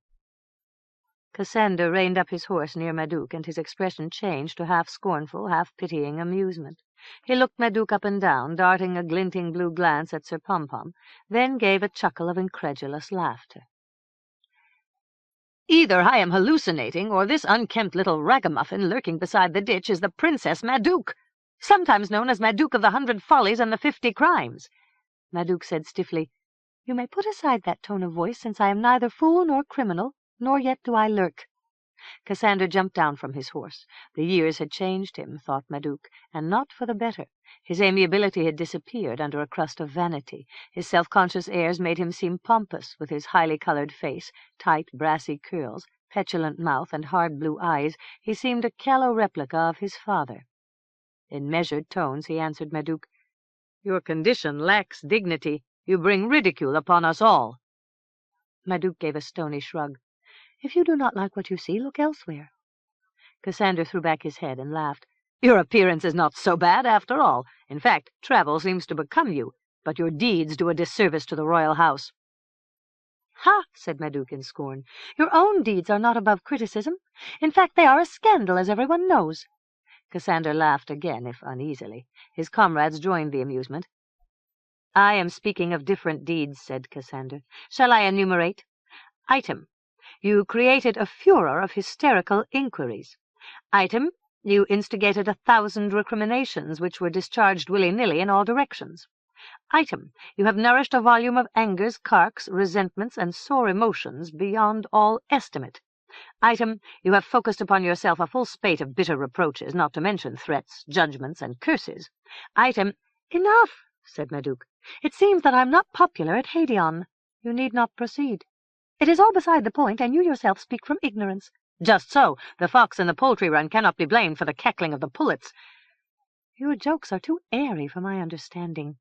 Cassander reined up his horse near Madouc, and his expression changed to half-scornful, half-pitying amusement. He looked Madouc up and down, darting a glinting blue glance at Sir Pom-Pom, then gave a chuckle of incredulous laughter. "Either I am hallucinating, or this unkempt little ragamuffin lurking beside the ditch is the Princess Madouc, sometimes known as Madouc of the 100 Follies and the 50 Crimes." Madouc said stiffly, "You may put aside that tone of voice, since I am neither fool nor criminal, nor yet do I lurk." Cassander jumped down from his horse. The years had changed him, thought Madouc, and not for the better. His amiability had disappeared under a crust of vanity. His self-conscious airs made him seem pompous, with his highly colored face, tight brassy curls, petulant mouth, and hard blue eyes. He seemed a callow replica of his father. In measured tones he answered Madouc, "Your condition lacks dignity. You bring ridicule upon us all." Madouc gave a stony shrug. "If you do not like what you see, look elsewhere." Cassander threw back his head and laughed. "Your appearance is not so bad, after all. In fact, travel seems to become you, but your deeds do a disservice to the royal house." "Ha!" said Madouc in scorn. "Your own deeds are not above criticism. In fact, they are a scandal, as everyone knows." Cassander laughed again, if uneasily. His comrades joined the amusement. "I am speaking of different deeds," said Cassander. "Shall I enumerate? Item. You created a furor of hysterical inquiries. Item. You instigated 1,000 recriminations, which were discharged willy-nilly in all directions. Item. You have nourished a volume of angers, carks, resentments, and sore emotions beyond all estimate. Item. You have focused upon yourself a full spate of bitter reproaches, not to mention threats, judgments, and curses. Item—" "Enough," said Madouc. "It seems that I am not popular at Hadion. You need not proceed. It is all beside the point, and you yourself speak from ignorance. Just so. The fox in the poultry run cannot be blamed for the cackling of the pullets. Your jokes are too airy for my understanding.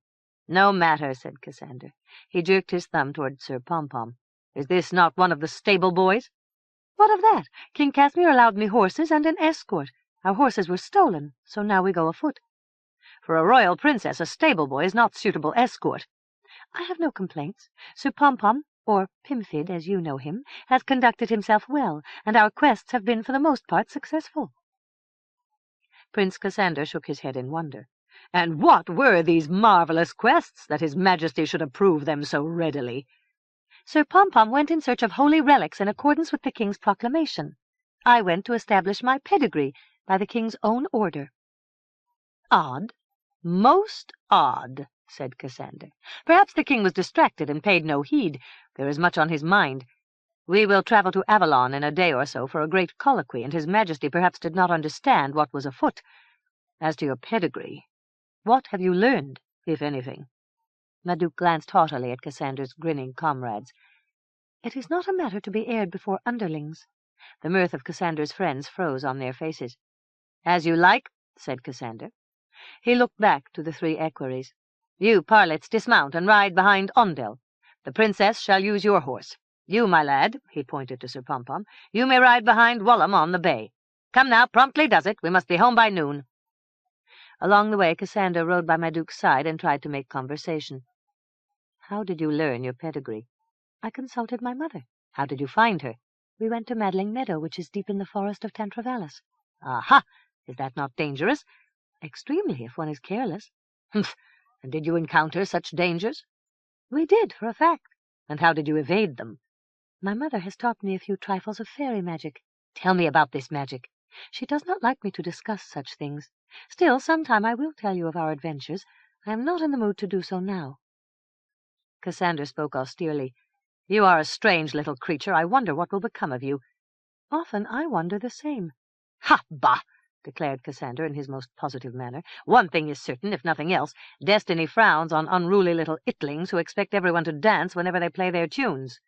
No matter, said Cassander. He jerked his thumb toward Sir Pompom. Is this not one of the stable boys? What of that? King Casimir allowed me horses and an escort. Our horses were stolen, so now we go afoot. For a royal princess, a stable boy is not suitable escort. I have no complaints. Sir Pompom, or Pimfid as you know him, has conducted himself well, and our quests have been for the most part successful. Prince Cassander shook his head in wonder. And what were these marvelous quests, that his Majesty should approve them so readily? Sir Pompom went in search of holy relics in accordance with the king's proclamation. I went to establish my pedigree by the king's own order. Odd, most odd, said Cassander. Perhaps the king was distracted and paid no heed. There is much on his mind. We will travel to Avalon in a day or so for a great colloquy, and his Majesty perhaps did not understand what was afoot. As to your pedigree, what have you learned, if anything? Madouc glanced haughtily at Cassander's grinning comrades. It is not a matter to be aired before underlings. The mirth of Cassander's friends froze on their faces. As you like, said Cassander. He looked back to the three equerries. You, parlets, dismount and ride behind Ondel. The princess shall use your horse. You, my lad, he pointed to Sir Pompom, you may ride behind Wallum on the bay. Come now, promptly does it. We must be home by noon. Along the way, Cassander rode by Madouc's side and tried to make conversation. How did you learn your pedigree? I consulted my mother. How did you find her? We went to Madling Meadow, which is deep in the forest of Tantravallis. Aha! Is that not dangerous? Extremely, if one is careless. Humph! And did you encounter such dangers? We did, for a fact. And how did you evade them? My mother has taught me a few trifles of fairy magic. Tell me about this magic. She does not like me to discuss such things. Still, sometime I will tell you of our adventures. I am not in the mood to do so now. Cassander spoke austerely. You are a strange little creature. I wonder what will become of you. Often I wonder the same. Ha! Bah! Declared Cassander in his most positive manner. One thing is certain, if nothing else. Destiny frowns on unruly little itlings who expect everyone to dance whenever they play their tunes.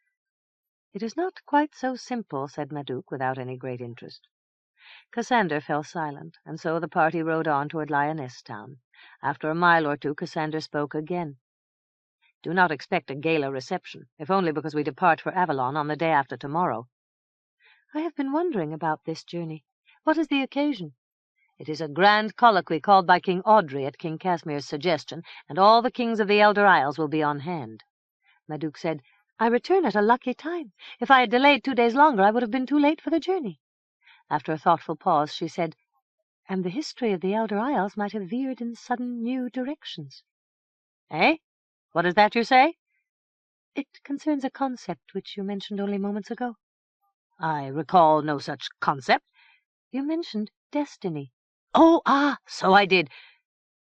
It is not quite so simple, said Madouc, without any great interest. Cassander fell silent, and so the party rode on toward Lioness Town. After a mile or two, Cassander spoke again. Do not expect a gala reception, if only because we depart for Avalon on the day after tomorrow. I have been wondering about this journey. What is the occasion? It is a grand colloquy called by King Audrey at King Casimir's suggestion, and all the kings of the Elder Isles will be on hand. Madouc said, I return at a lucky time. If I had delayed 2 days longer, I would have been too late for the journey. After a thoughtful pause, she said, and the history of the Elder Isles might have veered in sudden new directions. Eh? What is that you say? It concerns a concept which you mentioned only moments ago. I recall no such concept. You mentioned destiny. Oh, so I did.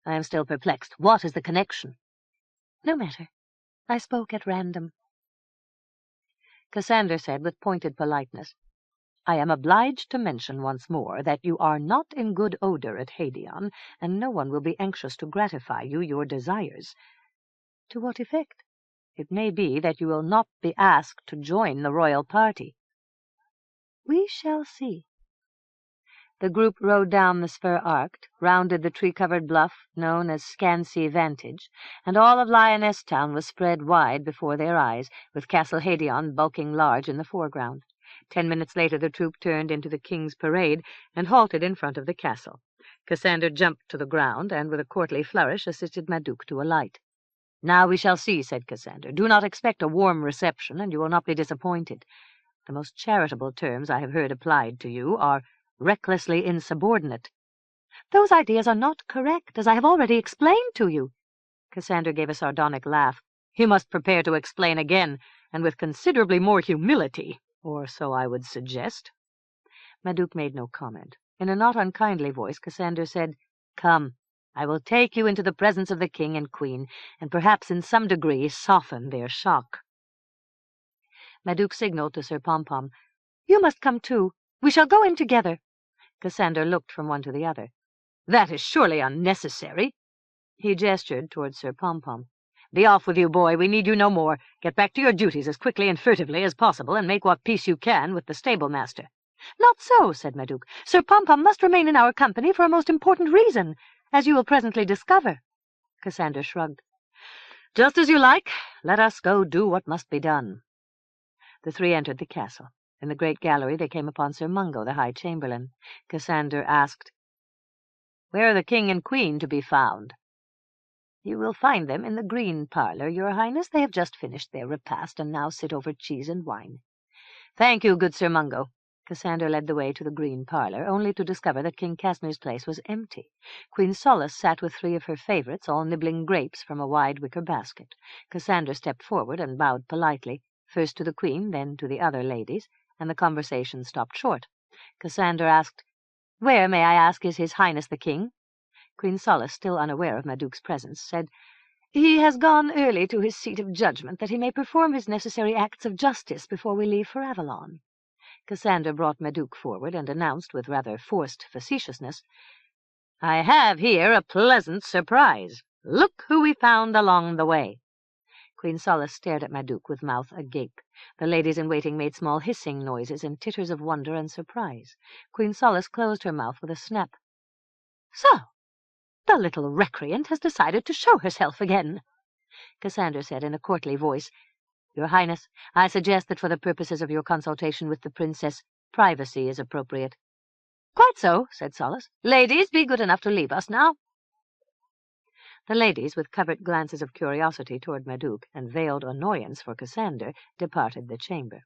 I am still perplexed. What is the connection? No matter. I spoke at random. Cassander said with pointed politeness, I am obliged to mention once more that you are not in good odor at Hadeon, and no one will be anxious to gratify you your desires. To what effect? It may be that you will not be asked to join the royal party. We shall see. The group rode down the spur arched, rounded the tree-covered bluff known as Scansea Vantage, and all of Lioness Town was spread wide before their eyes, with Castle Hadeon bulking large in the foreground. 10 minutes later the troop turned into the King's Parade and halted in front of the castle. Cassander jumped to the ground, and with a courtly flourish assisted Madouc to alight. Now we shall see, said Cassander. Do not expect a warm reception, and you will not be disappointed. The most charitable terms I have heard applied to you are recklessly insubordinate. Those ideas are not correct, as I have already explained to you. Cassander gave a sardonic laugh. You must prepare to explain again, and with considerably more humility, or so I would suggest. Madouc made no comment. In a not unkindly voice, Cassander said, Come, I will take you into the presence of the king and queen, and perhaps in some degree soften their shock. Madouc signaled to Sir Pompom, You must come too. We shall go in together. Cassander looked from one to the other. That is surely unnecessary. He gestured towards Sir Pompom. Be off with you, boy. We need you no more. Get back to your duties as quickly and furtively as possible, and make what peace you can with the stable-master. "Not so," said Madouc. "Sir Pompom must remain in our company for a most important reason, as you will presently discover." Cassandra shrugged. "Just as you like. Let us go do what must be done." The three entered the castle. In the great gallery they came upon Sir Mungo, the High Chamberlain. Cassandra asked, "Where are the king and queen to be found?" "You will find them in the green parlour, your highness. They have just finished their repast, and now sit over cheese and wine." "Thank you, good Sir Mungo." Cassandra led the way to the green parlour, only to discover that King Casimir's place was empty. Queen Solace sat with three of her favourites, all nibbling grapes from a wide wicker basket. Cassandra stepped forward and bowed politely, first to the queen, then to the other ladies, and the conversation stopped short. Cassandra asked, "Where, may I ask, is His Highness the King?" Queen Solace, still unaware of Madouc's presence, said, "He has gone early to his seat of judgment, that he may perform his necessary acts of justice before we leave for Avalon." Cassandra brought Madouc forward and announced with rather forced facetiousness, "I have here a pleasant surprise. Look who we found along the way." Queen Solace stared at Madouc with mouth agape. The ladies-in-waiting made small hissing noises and titters of wonder and surprise. Queen Solace closed her mouth with a snap. "So, the little recreant has decided to show herself again," Cassandra said in a courtly voice. "Your Highness, I suggest that for the purposes of your consultation with the princess, privacy is appropriate." "Quite so," said Solace. "Ladies, be good enough to leave us now." The ladies, with covert glances of curiosity toward Madouc and veiled annoyance for Cassandra, departed the chamber.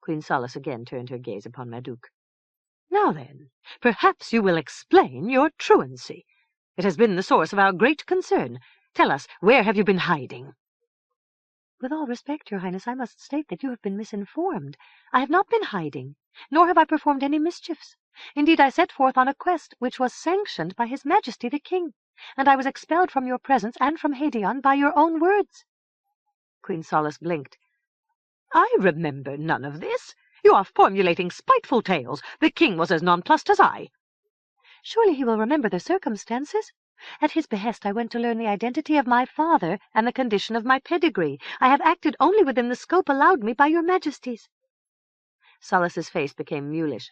Queen Solace again turned her gaze upon Madouc. "Now then, perhaps you will explain your truancy. It has been the source of our great concern. Tell us, where have you been hiding?" "With all respect, your Highness, I must state that you have been misinformed. I have not been hiding, nor have I performed any mischiefs. Indeed, I set forth on a quest which was sanctioned by His Majesty the King, and I was expelled from your presence and from Hadeon by your own words." Queen Solace blinked. "I remember none of this. You are formulating spiteful tales. The king was as nonplussed as I." "Surely he will remember the circumstances. At his behest I went to learn the identity of my father and the condition of my pedigree. I have acted only within the scope allowed me by your Majesties." Solace's face became mulish.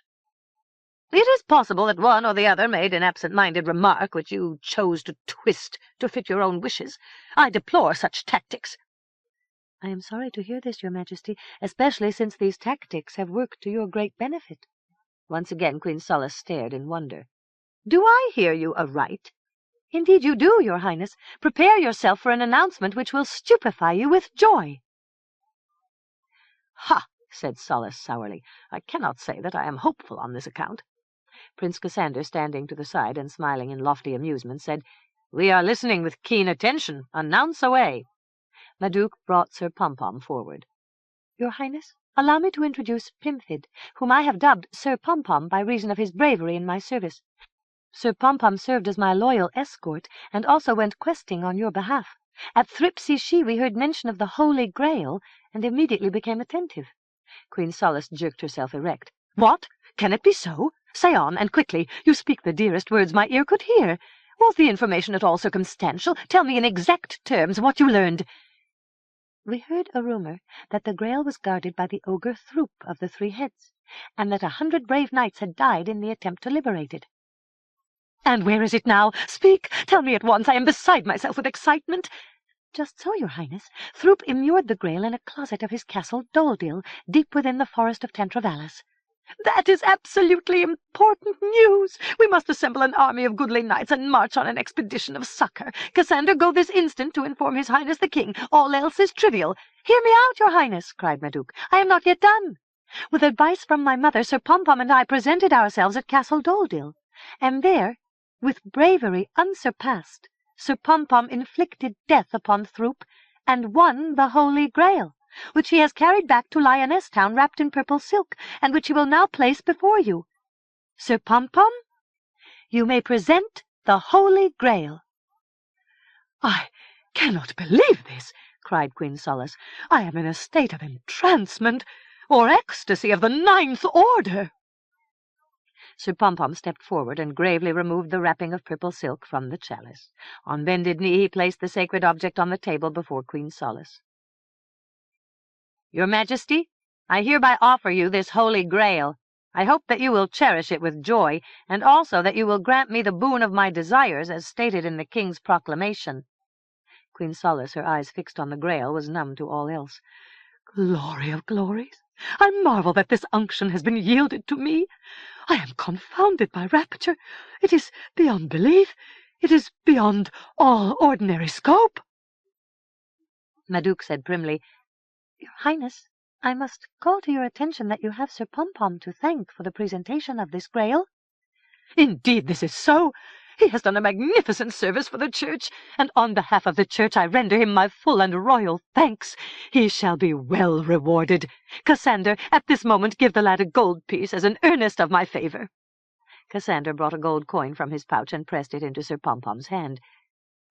"It is possible that one or the other made an absent-minded remark which you chose to twist to fit your own wishes. I deplore such tactics." "I am sorry to hear this, your Majesty, especially since these tactics have worked to your great benefit." Once again Queen Solace stared in wonder. "Do I hear you aright?" "Indeed you do, your Highness. Prepare yourself for an announcement which will stupefy you with joy." "Ha!" said Solace sourly. "I cannot say that I am hopeful on this account." Prince Cassander, standing to the side and smiling in lofty amusement, said, "We are listening with keen attention. Announce away." Madouc brought Sir Pompom forward. "Your Highness, allow me to introduce Pimfid, whom I have dubbed Sir Pompom by reason of his bravery in my service. Sir Pompom served as my loyal escort, and also went questing on your behalf. At Thripsy-Shee we heard mention of the Holy Grail, and immediately became attentive." Queen Solace jerked herself erect. "What? Can it be so? Say on, and quickly. You speak the dearest words my ear could hear. Was the information at all circumstantial? Tell me in exact terms what you learned." "We heard a rumour that the Grail was guarded by the ogre Throop of the Three Heads, and that 100 brave knights had died in the attempt to liberate it." "And where is it now? Speak! Tell me at once. I am beside myself with excitement." "Just so, your Highness. Throop immured the Grail in a closet of his castle Doldil, deep within the forest of Tantravallis." "That is absolutely important news. We must assemble an army of goodly knights and march on an expedition of succour. Cassander, go this instant to inform His Highness the King. All else is trivial." "Hear me out, your Highness," cried Madouc. "I am not yet done. With advice from my mother, Sir Pompom and I presented ourselves at Castle Doldil, and there, with bravery unsurpassed, Sir Pompom inflicted death upon Throop and won the Holy Grail, which he has carried back to Lioness Town wrapped in purple silk, and which he will now place before you. Sir Pompom, you may present the Holy Grail." "I cannot believe this," cried Queen Solace. "I am in a state of entrancement, or ecstasy of the 9th order." Sir Pompom stepped forward and gravely removed the wrapping of purple silk from the chalice. On bended knee he placed the sacred object on the table before Queen Solace. "Your Majesty, I hereby offer you this Holy Grail. I hope that you will cherish it with joy, and also that you will grant me the boon of my desires, as stated in the king's proclamation." Queen Solace, her eyes fixed on the Grail, was numb to all else. "Glory of glories! I marvel that this unction has been yielded to me. I am confounded by rapture. It is beyond belief. It is beyond all ordinary scope." Madouc said primly, "Your Highness, I must call to your attention that you have Sir Pom-Pom to thank for the presentation of this Grail." "Indeed this is so. He has done a magnificent service for the Church, and on behalf of the Church I render him my full and royal thanks. He shall be well rewarded. Cassander, at this moment give the lad a gold piece as an earnest of my favour." Cassander brought a gold coin from his pouch and pressed it into Sir Pom-Pom's hand.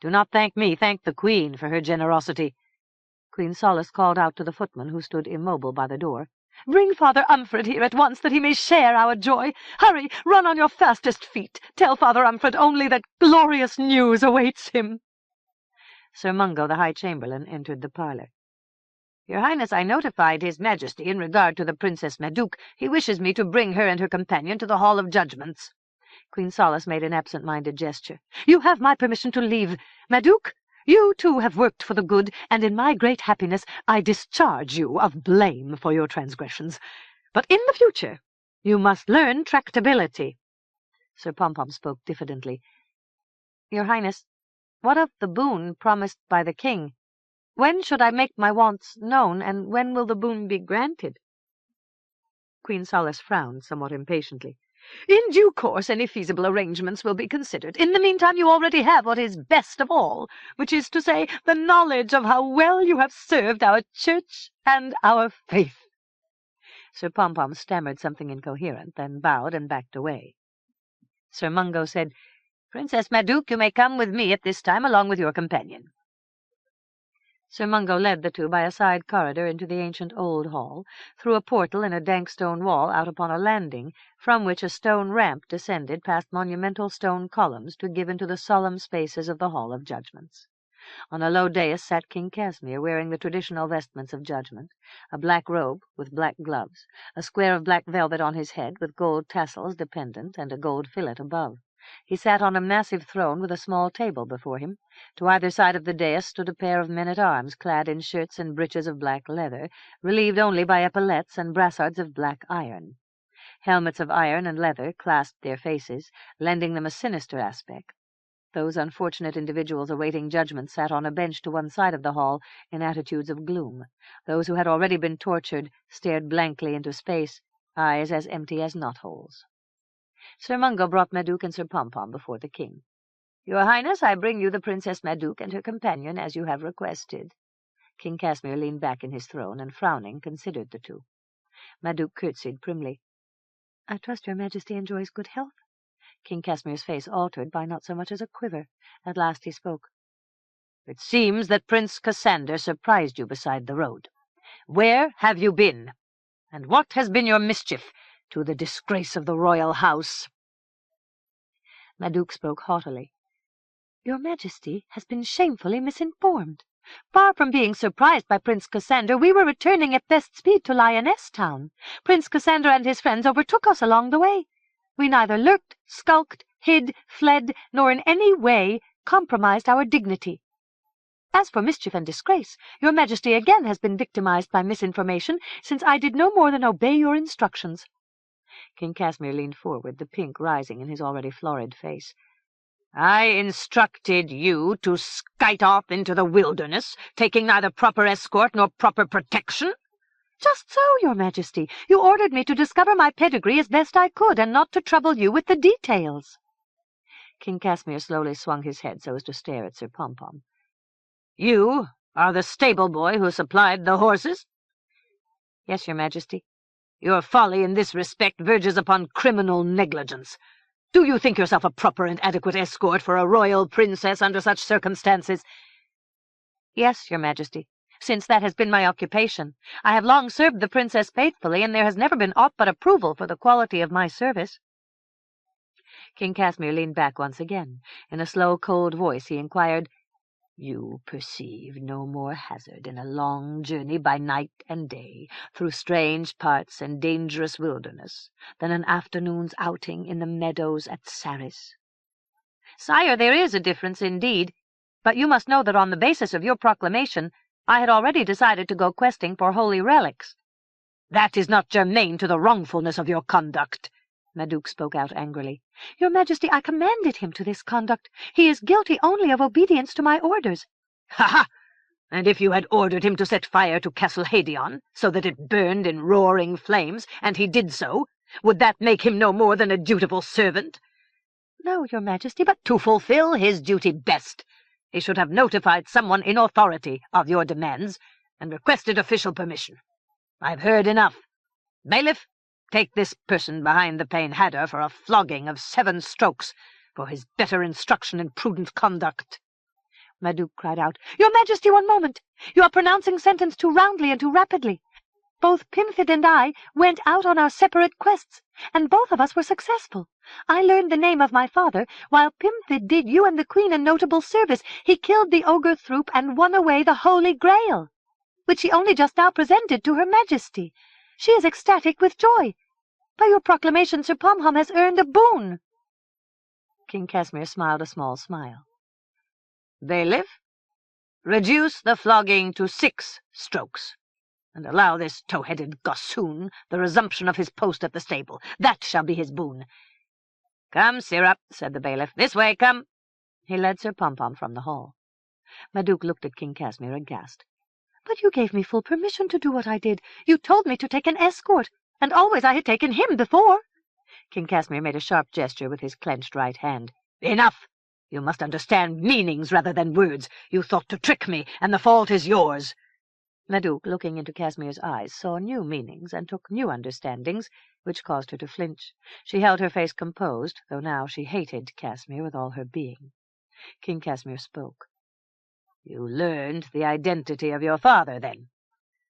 "Do not thank me, thank the Queen for her generosity." Queen Solace called out to the footman, who stood immobile by the door, "Bring Father Umfred here at once, that he may share our joy. Hurry, run on your fastest feet. Tell Father Umfred only that glorious news awaits him." Sir Mungo, the High Chamberlain, entered the parlour. "Your Highness, I notified His Majesty in regard to the Princess Madouc. He wishes me to bring her and her companion to the Hall of Judgments." Queen Solace made an absent-minded gesture. "You have my permission to leave. Madouc, you too have worked for the good, and in my great happiness I discharge you of blame for your transgressions. But in the future you must learn tractability." Sir Pom-Pom spoke diffidently. "Your Highness, what of the boon promised by the king? When should I make my wants known, and when will the boon be granted?" Queen Solace frowned somewhat impatiently. "In due course any feasible arrangements will be considered. In the meantime you already have what is best of all, which is to say, the knowledge of how well you have served our Church and our faith." Sir Pom-Pom stammered something incoherent, then bowed and backed away. Sir Mungo said, "Princess Madouc, you may come with me at this time, along with your companion." Sir Mungo led the two by a side corridor into the ancient old hall, through a portal in a dank stone wall out upon a landing, from which a stone ramp descended past monumental stone columns to give into the solemn spaces of the Hall of Judgments. On a low dais sat King Casimir, wearing the traditional vestments of judgment, a black robe with black gloves, a square of black velvet on his head with gold tassels dependent and a gold fillet above. He sat on a massive throne with a small table before him. To either side of the dais stood a pair of men-at-arms clad in shirts and breeches of black leather, relieved only by epaulettes and brassards of black iron. Helmets of iron and leather clasped their faces, lending them a sinister aspect. Those unfortunate individuals awaiting judgment sat on a bench to one side of the hall in attitudes of gloom. Those who had already been tortured stared blankly into space, eyes as empty as knot-holes. Sir Mungo brought Madouc and Sir Pom-Pom before the king. "Your Highness, I bring you the Princess Madouc and her companion, as you have requested." King Casimir leaned back in his throne and, frowning, considered the two. Madouc curtsied primly. "I trust your Majesty enjoys good health." King Casimir's face altered by not so much as a quiver. At last he spoke. "It seems that Prince Cassander surprised you beside the road. Where have you been? And what has been your mischief, to the disgrace of the royal house?" Madouc spoke haughtily. "Your Majesty has been shamefully misinformed. Far from being surprised by Prince Cassander, we were returning at best speed to Lioness Town. Prince Cassander and his friends overtook us along the way. We neither lurked, skulked, hid, fled, nor in any way compromised our dignity. As for mischief and disgrace, your Majesty again has been victimized by misinformation, since I did no more than obey your instructions." King Casimir leaned forward, the pink rising in his already florid face. "I instructed you to skite off into the wilderness, taking neither proper escort nor proper protection?" "Just so, your Majesty. You ordered me to discover my pedigree as best I could, and not to trouble you with the details." King Casimir slowly swung his head so as to stare at Sir Pom-Pom. "You are the stable-boy who supplied the horses?" "Yes, your Majesty." "Your folly in this respect verges upon criminal negligence. Do you think yourself a proper and adequate escort for a royal princess under such circumstances?" "Yes, your Majesty, since that has been my occupation. I have long served the princess faithfully, and there has never been aught but approval for the quality of my service." King Casimir leaned back once again. In a slow, cold voice he inquired, You perceive no more hazard in a long journey by night and day through strange parts and dangerous wilderness than an afternoon's outing in the meadows at Saris. Sire, there is a difference indeed, but you must know that on the basis of your proclamation I had already decided to go questing for holy relics. That is not germane to the wrongfulness of your conduct. Madouc spoke out angrily. Your Majesty, I commanded him to this conduct. He is guilty only of obedience to my orders. Ha ha! And if you had ordered him to set fire to Castle Hadion, so that it burned in roaring flames, and he did so, would that make him no more than a dutiful servant? No, your Majesty, but— To fulfill his duty best, he should have notified someone in authority of your demands, and requested official permission. I've heard enough. Bailiff, take this person behind the pane hadder for a flogging of 7 strokes, for his better instruction in prudent conduct. Madouc cried out, Your Majesty, one moment! You are pronouncing sentence too roundly and too rapidly. Both Pimthid and I went out on our separate quests, and both of us were successful. I learned the name of my father, while Pimthid did you and the Queen a notable service. He killed the ogre Throop and won away the Holy Grail, which he only just now presented to Her Majesty. She is ecstatic with joy. By your proclamation, Sir Pomham has earned a boon. King Casimir smiled a small smile. Bailiff, reduce the flogging to 6 strokes, and allow this tow-headed gossoon the resumption of his post at the stable. That shall be his boon. Come, Sirrah, said the bailiff. This way, come. He led Sir Pompom from the hall. Madouc looked at King Casimir aghast. But you gave me full permission to do what I did. You told me to take an escort, and always I had taken him before. King Casimir made a sharp gesture with his clenched right hand. Enough! You must understand meanings rather than words. You thought to trick me, and the fault is yours. Madouc, looking into Casimir's eyes, saw new meanings and took new understandings, which caused her to flinch. She held her face composed, though now she hated Casimir with all her being. King Casimir spoke. You learned the identity of your father, then?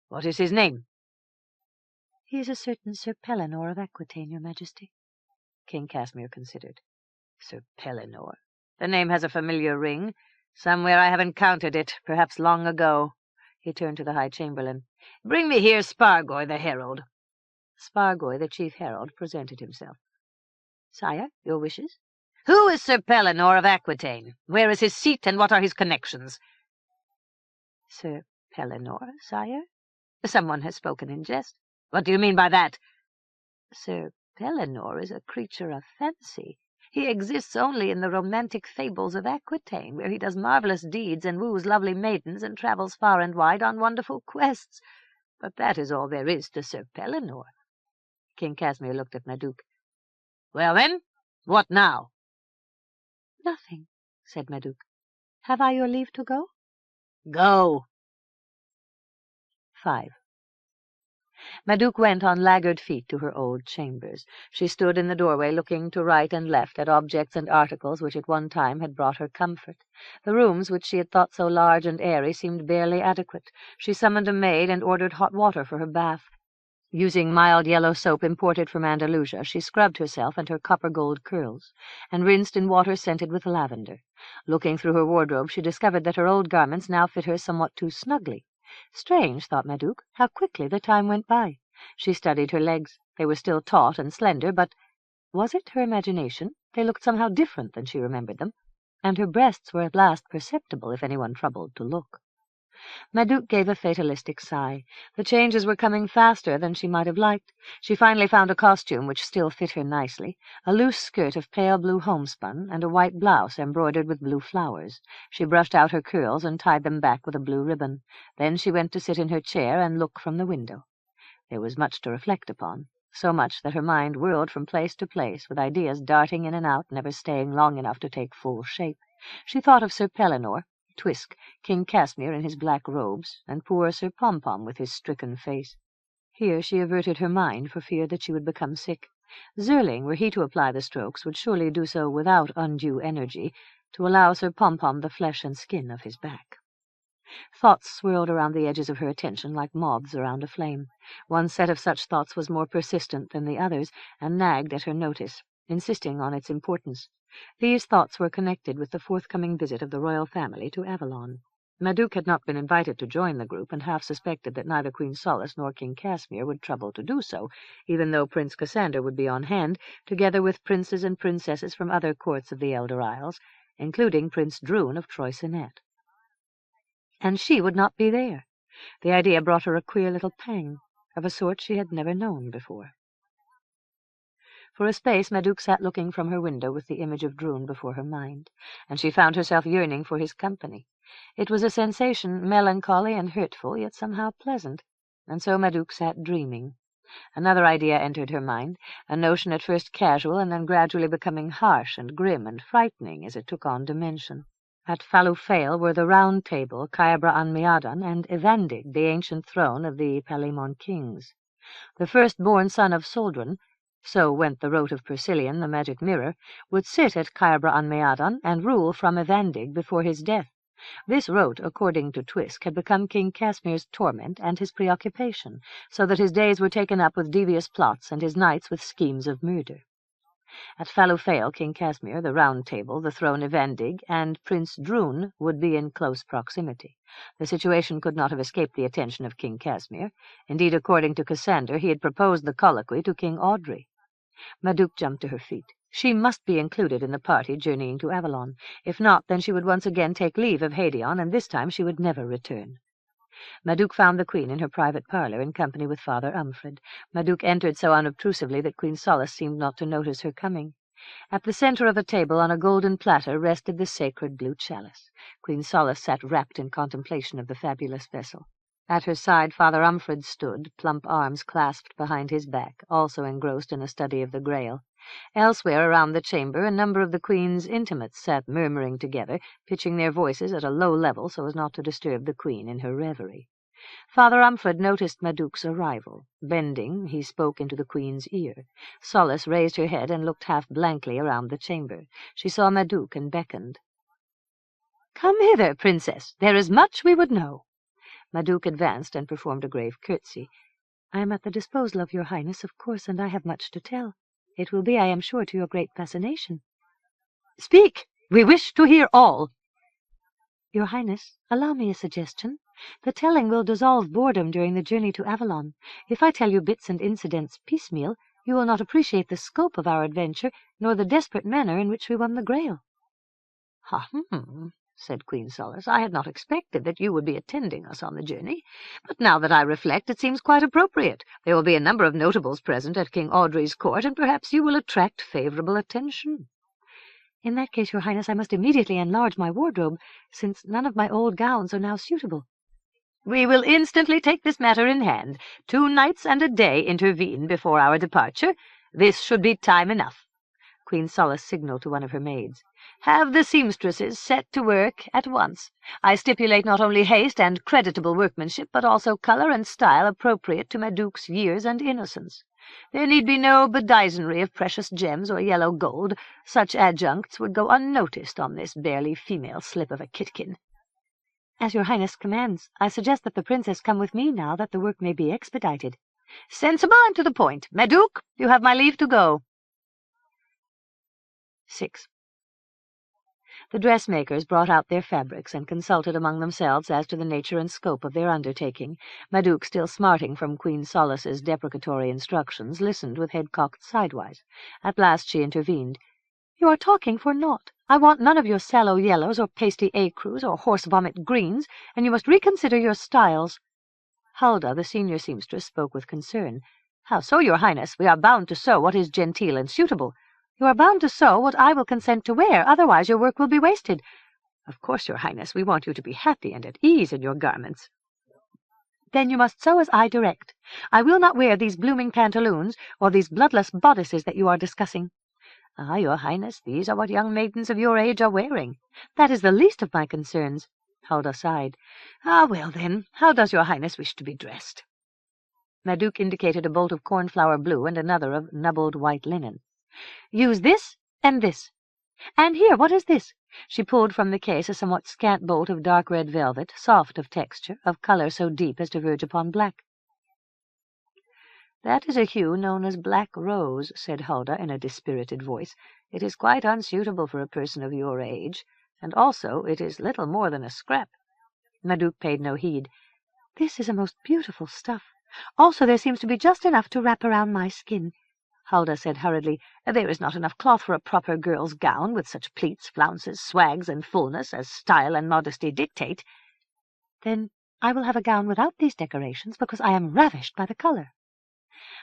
What is his name? He is a certain Sir Pellinore of Aquitaine, your Majesty. King Casimir considered. Sir Pellinore. The name has a familiar ring. Somewhere I have encountered it, perhaps long ago. He turned to the High Chamberlain. Bring me here Spargoy the herald. Spargoy, the chief herald, presented himself. Sire, your wishes? Who is Sir Pellinore of Aquitaine? Where is his seat, and what are his connections? Sir Pellinore, sire? Someone has spoken in jest. What do you mean by that? Sir Pellinore is a creature of fancy. He exists only in the romantic fables of Aquitaine, where he does marvelous deeds and woos lovely maidens and travels far and wide on wonderful quests. But that is all there is to Sir Pellinore. King Casimir looked at Madouc. Well, then, what now? Nothing, said Madouc. Have I your leave to go? Go. 5. Madouc went on laggard feet to her old chambers. She stood in the doorway looking to right and left at objects and articles which at one time had brought her comfort. The rooms which she had thought so large and airy seemed barely adequate. She summoned a maid and ordered hot water for her bath. Using mild yellow soap imported from Andalusia, she scrubbed herself and her copper-gold curls, and rinsed in water scented with lavender. Looking through her wardrobe, she discovered that her old garments now fit her somewhat too snugly. Strange, thought Madouc, how quickly the time went by. She studied her legs. They were still taut and slender, but was it her imagination? They looked somehow different than she remembered them, and her breasts were at last perceptible if anyone troubled to look. Madouc gave a fatalistic sigh. The changes were coming faster than she might have liked. She finally found a costume which still fit her nicely, a loose skirt of pale blue homespun, and a white blouse embroidered with blue flowers. She brushed out her curls and tied them back with a blue ribbon. Then she went to sit in her chair and look from the window. There was much to reflect upon, so much that her mind whirled from place to place, with ideas darting in and out, never staying long enough to take full shape. She thought of Sir Pellinore, Twisk, King Casimir in his black robes, and poor Sir Pompom with his stricken face. Here she averted her mind for fear that she would become sick. Zerling, were he to apply the strokes, would surely do so without undue energy, to allow Sir Pompom the flesh and skin of his back. Thoughts swirled around the edges of her attention like moths around a flame. One set of such thoughts was more persistent than the others, and nagged at her notice, insisting on its importance. These thoughts were connected with the forthcoming visit of the royal family to Avalon. Madouc had not been invited to join the group, and half suspected that neither Queen Solace nor King Casimir would trouble to do so, even though Prince Cassander would be on hand, together with princes and princesses from other courts of the Elder Isles, including Prince Droon of Troysonet. And she would not be there. The idea brought her a queer little pang, of a sort she had never known before. For a space Madouc sat looking from her window with the image of Droon before her mind, and she found herself yearning for his company. It was a sensation melancholy and hurtful, yet somehow pleasant, and so Madouc sat dreaming. Another idea entered her mind, a notion at first casual and then gradually becoming harsh and grim and frightening as it took on dimension. At Falufale were the Round Table, Caebra an Meadan, and Evandig, the ancient throne of the Palimon kings. The first-born son of Soldran, so went the rote of Persilion, the magic mirror, would sit at Caebra an Meadan and rule from Evandig before his death. This rote, according to Twisk, had become King Casmir's torment and his preoccupation, so that his days were taken up with devious plots and his nights with schemes of murder. At Falufale, King Casimir, the Round Table, the throne Evandig, and Prince Droon would be in close proximity. The situation could not have escaped the attention of King Casimir. Indeed, according to Cassander, he had proposed the colloquy to King Audrey. Madouc jumped to her feet. She must be included in the party journeying to Avalon. If not, then she would once again take leave of Hadeon, and this time she would never return. Madouc found the Queen in her private parlour in company with Father Umfred. Madouc entered so unobtrusively that Queen Solace seemed not to notice her coming. At the centre of a table on a golden platter rested the sacred blue chalice. Queen Solace sat wrapped in contemplation of the fabulous vessel. At her side Father Umfred stood, plump arms clasped behind his back, also engrossed in a study of the Grail. Elsewhere around the chamber a number of the Queen's intimates sat murmuring together, pitching their voices at a low level so as not to disturb the Queen in her reverie. Father Umfred noticed Madouc's arrival. Bending, he spoke into the Queen's ear. Solace raised her head and looked half blankly around the chamber. She saw Madouc and beckoned. "Come hither, Princess. There is much we would know." Madouc advanced and performed a grave curtsy. "I am at the disposal of your Highness, of course, and I have much to tell. It will be, I am sure, to your great fascination." "Speak! We wish to hear all." "Your Highness, allow me a suggestion. The telling will dissolve boredom during the journey to Avalon. If I tell you bits and incidents piecemeal, you will not appreciate the scope of our adventure, nor the desperate manner in which we won the Grail." Said Queen Solace. "I had not expected that you would be attending us on the journey, but now that I reflect, it seems quite appropriate. There will be a number of notables present at King Audrey's court, and perhaps you will attract favourable attention." "In that case, your Highness, I must immediately enlarge my wardrobe, since none of my old gowns are now suitable." "We will instantly take this matter in hand. 2 nights and a day intervene before our departure. This should be time enough." Queen Solace signalled to one of her maids. "Have the seamstresses set to work at once. I stipulate not only haste and creditable workmanship, but also colour and style appropriate to Madouc's years and innocence. There need be no bedizenry of precious gems or yellow gold. Such adjuncts would go unnoticed on this barely female slip of a kitkin." "As your Highness commands, I suggest that the Princess come with me now that the work may be expedited." "Sensible and to the point. Madouc, you have my leave to go." 6. The dressmakers brought out their fabrics and consulted among themselves as to the nature and scope of their undertaking. Madouc, still smarting from Queen Solace's deprecatory instructions, listened with head cocked sidewise. At last she intervened. "You are talking for naught. I want none of your sallow yellows or pasty écrus or horse-vomit greens, and you must reconsider your styles." Huldah, the senior seamstress, spoke with concern. "How so, your Highness? We are bound to sew what is genteel and suitable." "You are bound to sew what I will consent to wear, otherwise your work will be wasted." "Of course, your Highness, we want you to be happy and at ease in your garments." "Then you must sew as I direct. I will not wear these blooming pantaloons or these bloodless bodices that you are discussing." "Ah, your Highness, these are what young maidens of your age are wearing." "That is the least of my concerns." Huldah sighed. "Ah, well then, how does your Highness wish to be dressed?" Madouc indicated a bolt of cornflower blue and another of nubbled white linen. "Use this and this. And here, what is this?" She pulled from the case a somewhat scant bolt of dark red velvet, soft of texture, of colour so deep as to verge upon black. "That is a hue known as black rose," said Huldah in a dispirited voice. "It is quite unsuitable for a person of your age, and also it is little more than a scrap." Madouc paid no heed. "This is a most beautiful stuff. Also there seems to be just enough to wrap around my skin." Huldah said hurriedly, "There is not enough cloth for a proper girl's gown, with such pleats, flounces, swags, and fullness as style and modesty dictate." "Then I will have a gown without these decorations, because I am ravished by the color."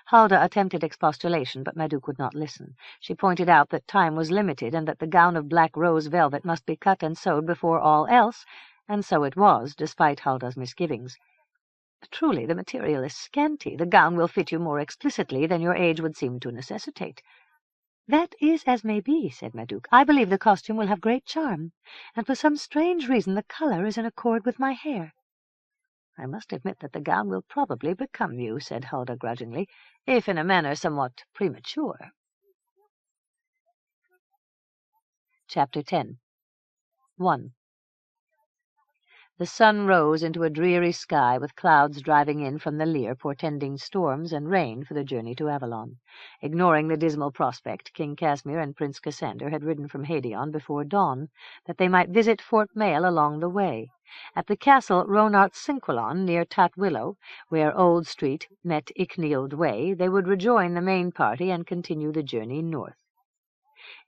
Huldah attempted expostulation, but Madouc would not listen. She pointed out that time was limited, and that the gown of black rose velvet must be cut and sewed before all else, and so it was, despite Huldah's misgivings. "Truly, the material is scanty. The gown will fit you more explicitly than your age would seem to necessitate." "That is as may be," said Madouc. "I believe the costume will have great charm, and for some strange reason the color is in accord with my hair." "I must admit that the gown will probably become you," said Huldah grudgingly, "if in a manner somewhat premature." Chapter 10. 1. The sun rose into a dreary sky, with clouds driving in from the Lear portending storms and rain for the journey to Avalon. Ignoring the dismal prospect, King Casimir and Prince Cassander had ridden from Hadeon before dawn, that they might visit Fort Mail along the way. At the castle Ronart Cinquilon, near Tatwillow, where Old Street met Icknield Way, they would rejoin the main party and continue the journey north.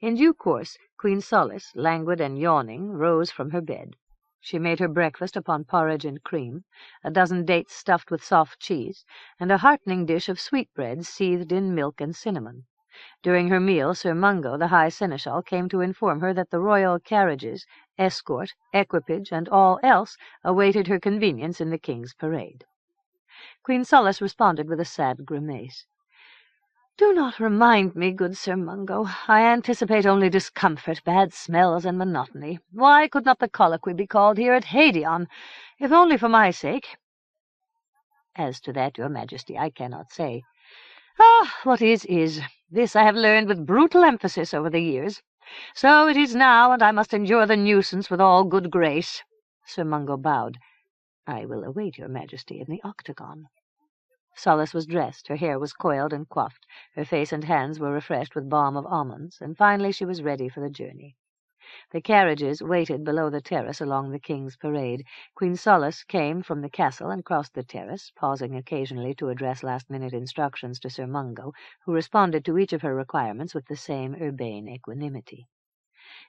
In due course, Queen Solace, languid and yawning, rose from her bed. She made her breakfast upon porridge and cream, a dozen dates stuffed with soft cheese, and a heartening dish of sweetbreads seethed in milk and cinnamon. During her meal, Sir Mungo, the High Seneschal, came to inform her that the royal carriages, escort, equipage, and all else awaited her convenience in the king's parade. Queen Solace responded with a sad grimace. "Do not remind me, good Sir Mungo. I anticipate only discomfort, bad smells, and monotony. Why could not the colloquy be called here at Hadeon, if only for my sake?" "As to that, your Majesty, I cannot say." "Ah, what is, is. This I have learned with brutal emphasis over the years. So it is now, and I must endure the nuisance with all good grace." Sir Mungo bowed. "I will await your Majesty in the octagon." Solace was dressed, her hair was coiled and coiffed, her face and hands were refreshed with balm of almonds, and finally she was ready for the journey. The carriages waited below the terrace along the king's parade. Queen Solace came from the castle and crossed the terrace, pausing occasionally to address last-minute instructions to Sir Mungo, who responded to each of her requirements with the same urbane equanimity.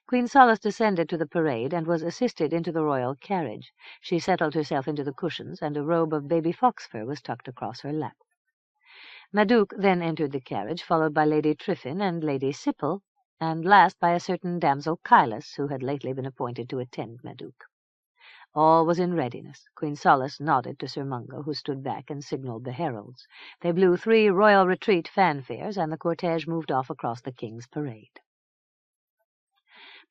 Queen Solace descended to the parade and was assisted into the royal carriage. She settled herself into the cushions, and a robe of baby fox-fur was tucked across her lap. Madouc then entered the carriage, followed by Lady Tryphon and Lady Sipple, and last by a certain damsel Kylus, who had lately been appointed to attend Madouc. All was in readiness. Queen Solace nodded to Sir Mungo, who stood back and signalled the heralds. They blew 3 royal retreat fanfares, and the cortege moved off across the king's parade.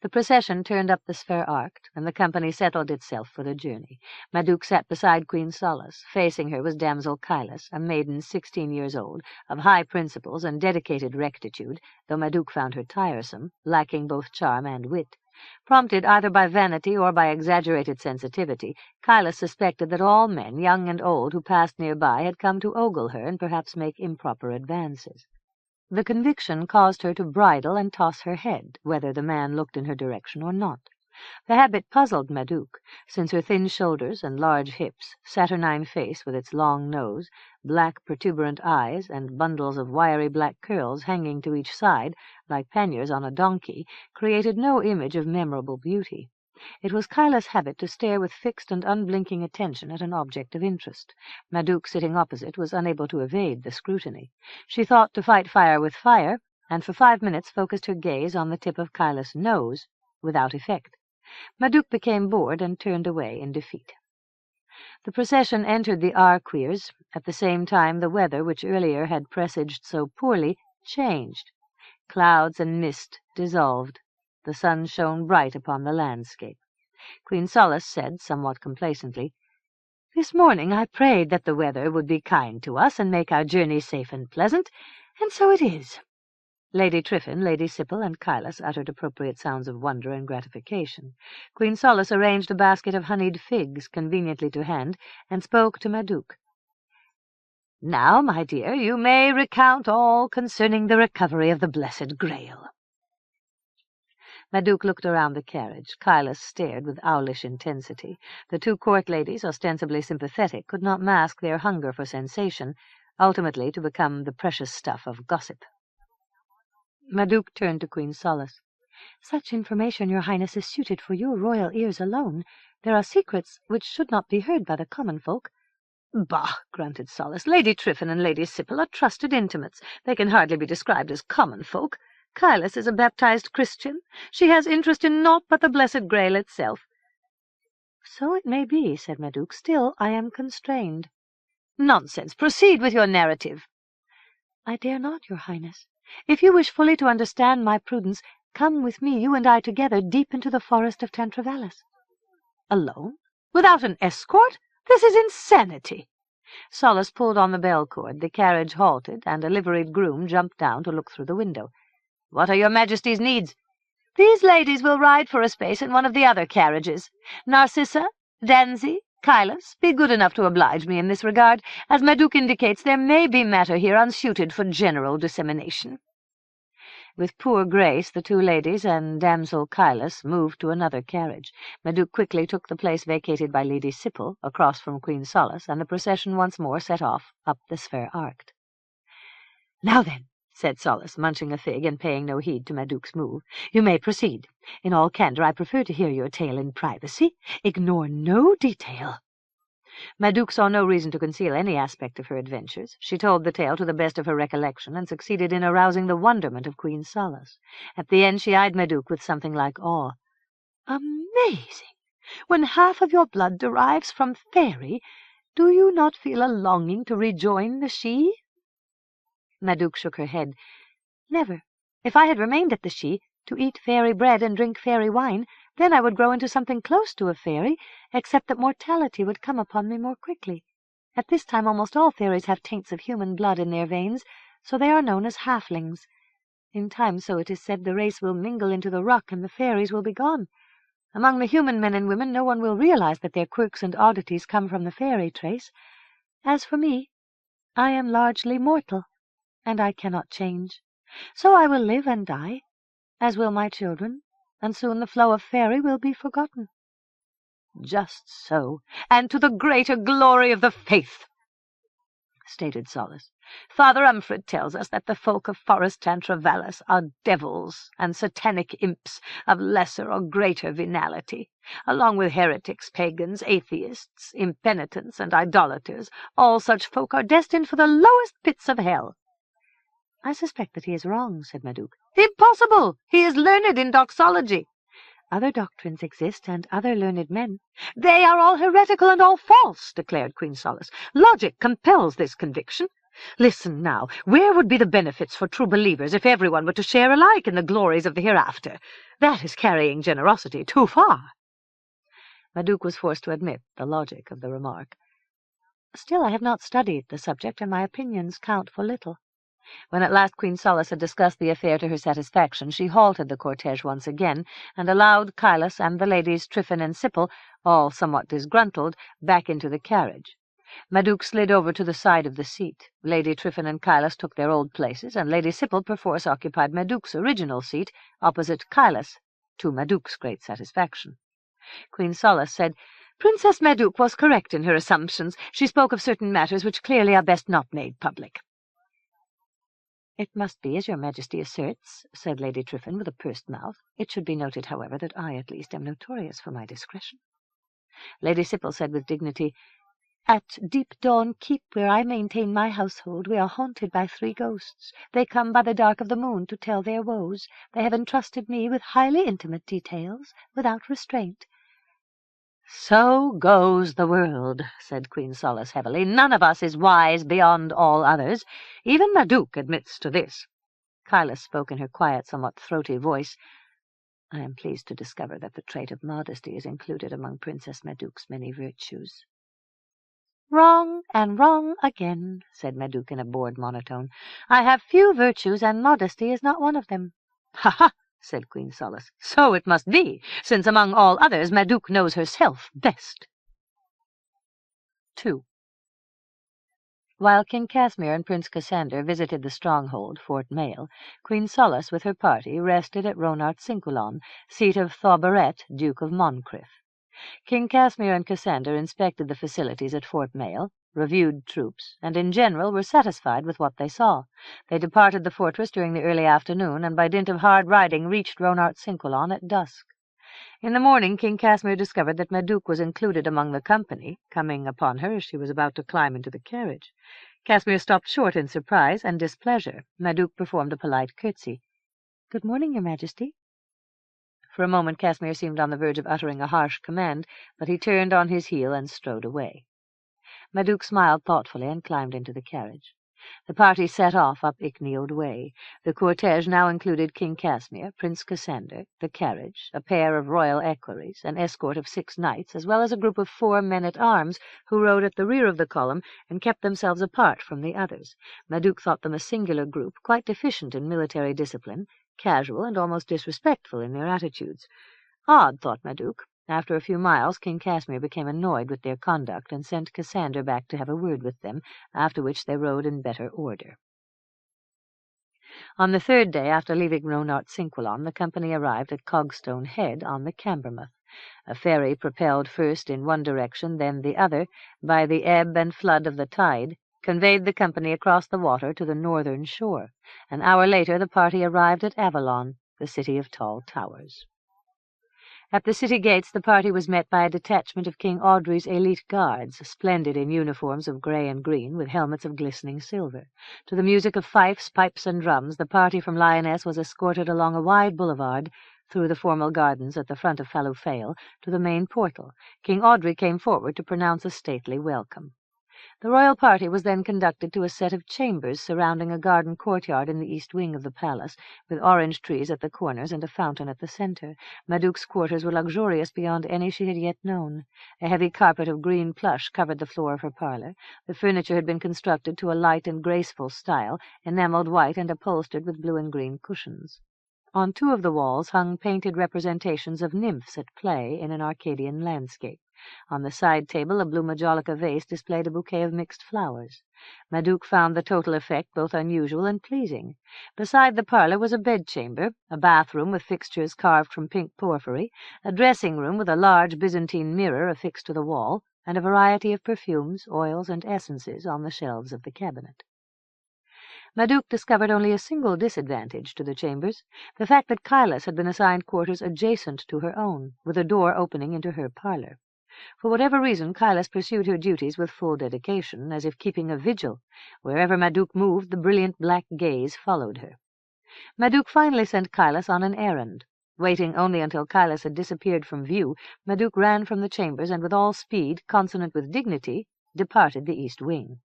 The procession turned up the Spher Arc, and the company settled itself for the journey. Madouc sat beside Queen Solace. Facing her was damsel Kylus, a maiden 16 years old, of high principles and dedicated rectitude, though Madouc found her tiresome, lacking both charm and wit. Prompted either by vanity or by exaggerated sensitivity, Kylus suspected that all men, young and old, who passed nearby had come to ogle her and perhaps make improper advances. The conviction caused her to bridle and toss her head, whether the man looked in her direction or not. The habit puzzled Madouc, since her thin shoulders and large hips, saturnine face with its long nose, black protuberant eyes, and bundles of wiry black curls hanging to each side, like panniers on a donkey, created no image of memorable beauty. It was Kylus' habit to stare with fixed and unblinking attention at an object of interest. Madouc, sitting opposite, was unable to evade the scrutiny. She thought to fight fire with fire, and for 5 minutes focused her gaze on the tip of Kylus' nose, without effect. Madouc became bored and turned away in defeat. The procession entered the Arqueers. At the same time, the weather, which earlier had presaged so poorly, changed. Clouds and mist dissolved. The sun shone bright upon the landscape. Queen Solace said, somewhat complacently, "This morning I prayed that the weather would be kind to us and make our journey safe and pleasant, and so it is." Lady Tryphon, Lady Sipple, and Kylus uttered appropriate sounds of wonder and gratification. Queen Solace arranged a basket of honeyed figs conveniently to hand, and spoke to Madouc. Now, my dear, you may recount all concerning the recovery of the Blessed Grail." Madouc looked around the carriage. Kylus stared with owlish intensity. The two court ladies, ostensibly sympathetic, could not mask their hunger for sensation, ultimately to become the precious stuff of gossip. Madouc turned to Queen Solace. "Such information, your Highness, is suited for your royal ears alone. There are secrets which should not be heard by the common folk." "Bah!" grunted Solace. "Lady Tryphon and Lady Sipple are trusted intimates. They can hardly be described as common folk. Kylus is a baptized Christian. She has interest in naught but the Blessed Grail itself." "So it may be," said Madouc. "Still, I am constrained." "Nonsense! Proceed with your narrative." "I dare not, your Highness. If you wish fully to understand my prudence, come with me, you and I together, deep into the forest of Tantravallis." "Alone? Without an escort? This is insanity." Solace pulled on the bell cord. The carriage halted, and a liveried groom jumped down to look through the window. "What are your Majesty's needs?" "These ladies will ride for a space in one of the other carriages. Narcissa, Danzy, Kylus, be good enough to oblige me in this regard. As Madouc indicates, there may be matter here unsuited for general dissemination." With poor grace, the two ladies and damsel Kylus moved to another carriage. Madouc quickly took the place vacated by Lady Sipple, across from Queen Solace, and the procession once more set off up the Sphere Arched. "Now then," said Solace, munching a fig and paying no heed to Madouc's move, "you may proceed. In all candor, I prefer to hear your tale in privacy. Ignore no detail." Madouc saw no reason to conceal any aspect of her adventures. She told the tale to the best of her recollection, and succeeded in arousing the wonderment of Queen Solace. At the end she eyed Madouc with something like awe. "Amazing! When half of your blood derives from fairy, do you not feel a longing to rejoin the Sidhe?" Madouc shook her head. "Never. If I had remained at the Sidhe, to eat fairy bread and drink fairy wine, then I would grow into something close to a fairy, except that mortality would come upon me more quickly. At this time almost all fairies have taints of human blood in their veins, so they are known as halflings. In time, so it is said, the race will mingle into the ruck, and the fairies will be gone. Among the human men and women no one will realize that their quirks and oddities come from the fairy trace. As for me, I am largely mortal, and I cannot change. So I will live and die, as will my children, and soon the flow of fairy will be forgotten." "Just so, and to the greater glory of the faith," stated Solace. "Father Umfred tells us that the folk of Forest Tantravallis are devils and satanic imps of lesser or greater venality. Along with heretics, pagans, atheists, impenitents, and idolaters, all such folk are destined for the lowest pits of hell." "I suspect that he is wrong," said Madouc. "Impossible! He is learned in doxology." "Other doctrines exist, and other learned men." "They are all heretical and all false," declared Queen Solace. "Logic compels this conviction. Listen now, where would be the benefits for true believers if everyone were to share alike in the glories of the hereafter? That is carrying generosity too far." Madouc was forced to admit the logic of the remark. "Still, I have not studied the subject, and my opinions count for little." When at last Queen Solace had discussed the affair to her satisfaction, she halted the cortege once again, and allowed Kylus and the ladies Tryphon and Sipple, all somewhat disgruntled, back into the carriage. Madouc slid over to the side of the seat. Lady Tryphon and Kylus took their old places, and Lady Sipple perforce occupied Madouc's original seat, opposite Kylus, to Madouc's great satisfaction. Queen Solace said, "Princess Madouc was correct in her assumptions. She spoke of certain matters which clearly are best not made public." "It must be as your Majesty asserts," said Lady Tryphon with a pursed mouth. "It should be noted, however, that I at least am notorious for my discretion." Lady Sipple said with dignity, "At Deep Dawn Keep, where I maintain my household, we are haunted by 3 ghosts. They come by the dark of the moon to tell their woes. They have entrusted me with highly intimate details, without restraint." "So goes the world," said Queen Solace heavily. "None of us is wise beyond all others. Even Madouc admits to this." Kylus spoke in her quiet, somewhat throaty voice. "I am pleased to discover that the trait of modesty is included among Princess Madouc's many virtues." "Wrong and wrong again," said Madouc in a bored monotone. "I have few virtues, and modesty is not one of them." "Ha ha!" said Queen Solace. "So it must be, since among all others Madouc knows herself best." 2. While King Casimir and Prince Cassander visited the stronghold, Fort Mail, Queen Solace with her party rested at Ronart-Sinculon, seat of Thaubaret, Duke of Moncrief. King Casimir and Cassander inspected the facilities at Fort Mail, reviewed troops, and in general were satisfied with what they saw. They departed the fortress during the early afternoon, and by dint of hard riding reached Ronart-Sinculon at dusk. In the morning King Casimir discovered that Madouc was included among the company, coming upon her as she was about to climb into the carriage. Casimir stopped short in surprise and displeasure. Madouc performed a polite curtsy. "Good morning, Your Majesty." For a moment Casimir seemed on the verge of uttering a harsh command, but he turned on his heel and strode away. Madouc smiled thoughtfully and climbed into the carriage. The party set off up Icknield Way. The cortege now included King Casimir, Prince Cassander, the carriage, a pair of royal equerries, an escort of 6 knights, as well as a group of 4 men-at-arms who rode at the rear of the column and kept themselves apart from the others. Madouc thought them a singular group, quite deficient in military discipline, casual and almost disrespectful in their attitudes. Odd, thought Madouc. After a few miles, King Casimir became annoyed with their conduct and sent Cassander back to have a word with them, after which they rode in better order. On the 3rd day after leaving Ronart-Sinculon, the company arrived at Cogstone Head on the Cambermouth. A ferry propelled first in one direction, then the other, by the ebb and flood of the tide, conveyed the company across the water to the northern shore. An hour later the party arrived at Avalon, the city of tall towers. At the city gates the party was met by a detachment of King Audrey's elite guards, splendid in uniforms of grey and green, with helmets of glistening silver. To the music of fifes, pipes, and drums, the party from Lyonesse was escorted along a wide boulevard, through the formal gardens at the front of Fallowfale, to the main portal. King Audrey came forward to pronounce a stately welcome. The royal party was then conducted to a set of chambers surrounding a garden courtyard in the east wing of the palace, with orange trees at the corners and a fountain at the centre. Madouc's quarters were luxurious beyond any she had yet known. A heavy carpet of green plush covered the floor of her parlour. The furniture had been constructed to a light and graceful style, enamelled white and upholstered with blue and green cushions. On 2 of the walls hung painted representations of nymphs at play in an Arcadian landscape. On the side table a blue majolica vase displayed a bouquet of mixed flowers. Madouc found the total effect both unusual and pleasing. Beside the parlour was a bedchamber, a bathroom with fixtures carved from pink porphyry, a dressing-room with a large Byzantine mirror affixed to the wall, and a variety of perfumes, oils, and essences on the shelves of the cabinet. Madouc discovered only a single disadvantage to the chambers, the fact that Kailas had been assigned quarters adjacent to her own, with a door opening into her parlour. For whatever reason, Kailas pursued her duties with full dedication, as if keeping a vigil. Wherever Madouc moved, the brilliant black gaze followed her. Madouc finally sent Kailas on an errand. Waiting only until Kailas had disappeared from view, Madouc ran from the chambers and with all speed, consonant with dignity, departed the east wing.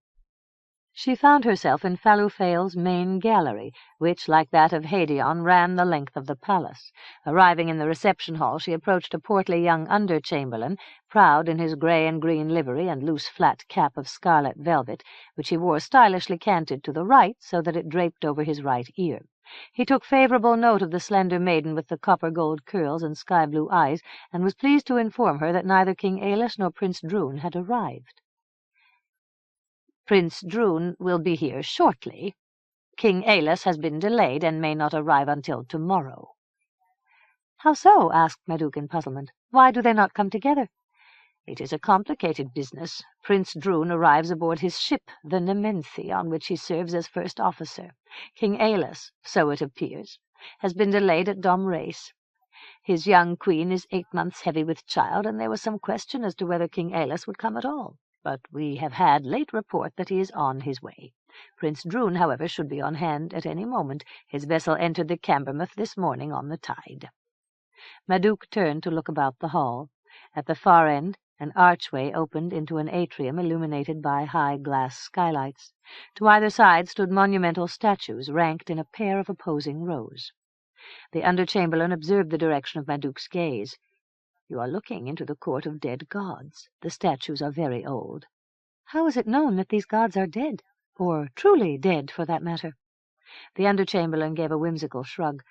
She found herself in Fallowfale's main gallery, which, like that of Hadeon, ran the length of the palace. Arriving in the reception hall, she approached a portly young under-chamberlain, proud in his grey and green livery and loose flat cap of scarlet velvet, which he wore stylishly canted to the right so that it draped over his right ear. He took favourable note of the slender maiden with the copper-gold curls and sky-blue eyes, and was pleased to inform her that neither King Ailus nor Prince Droon had arrived. "Prince Droon will be here shortly. King Ailus has been delayed and may not arrive until tomorrow." "How so?" asked Madouc in puzzlement. "Why do they not come together?" "It is a complicated business. Prince Droon arrives aboard his ship, the Nementhi, on which he serves as first officer. King Ailus, so it appears, has been delayed at Domrase. His young queen is 8 months heavy with child, and there was some question as to whether King Ailus would come at all. But we have had late report that he is on his way. Prince Droon, however, should be on hand at any moment. His vessel entered the Cambermouth this morning on the tide." Madouc turned to look about the hall. At the far end, an archway opened into an atrium illuminated by high glass skylights. To either side stood monumental statues, ranked in a pair of opposing rows. The under-chamberlain observed the direction of Madouc's gaze. "You are looking into the court of dead gods. The statues are very old." "How is it known that these gods are dead? Or truly dead, for that matter?" The under-chamberlain gave a whimsical shrug.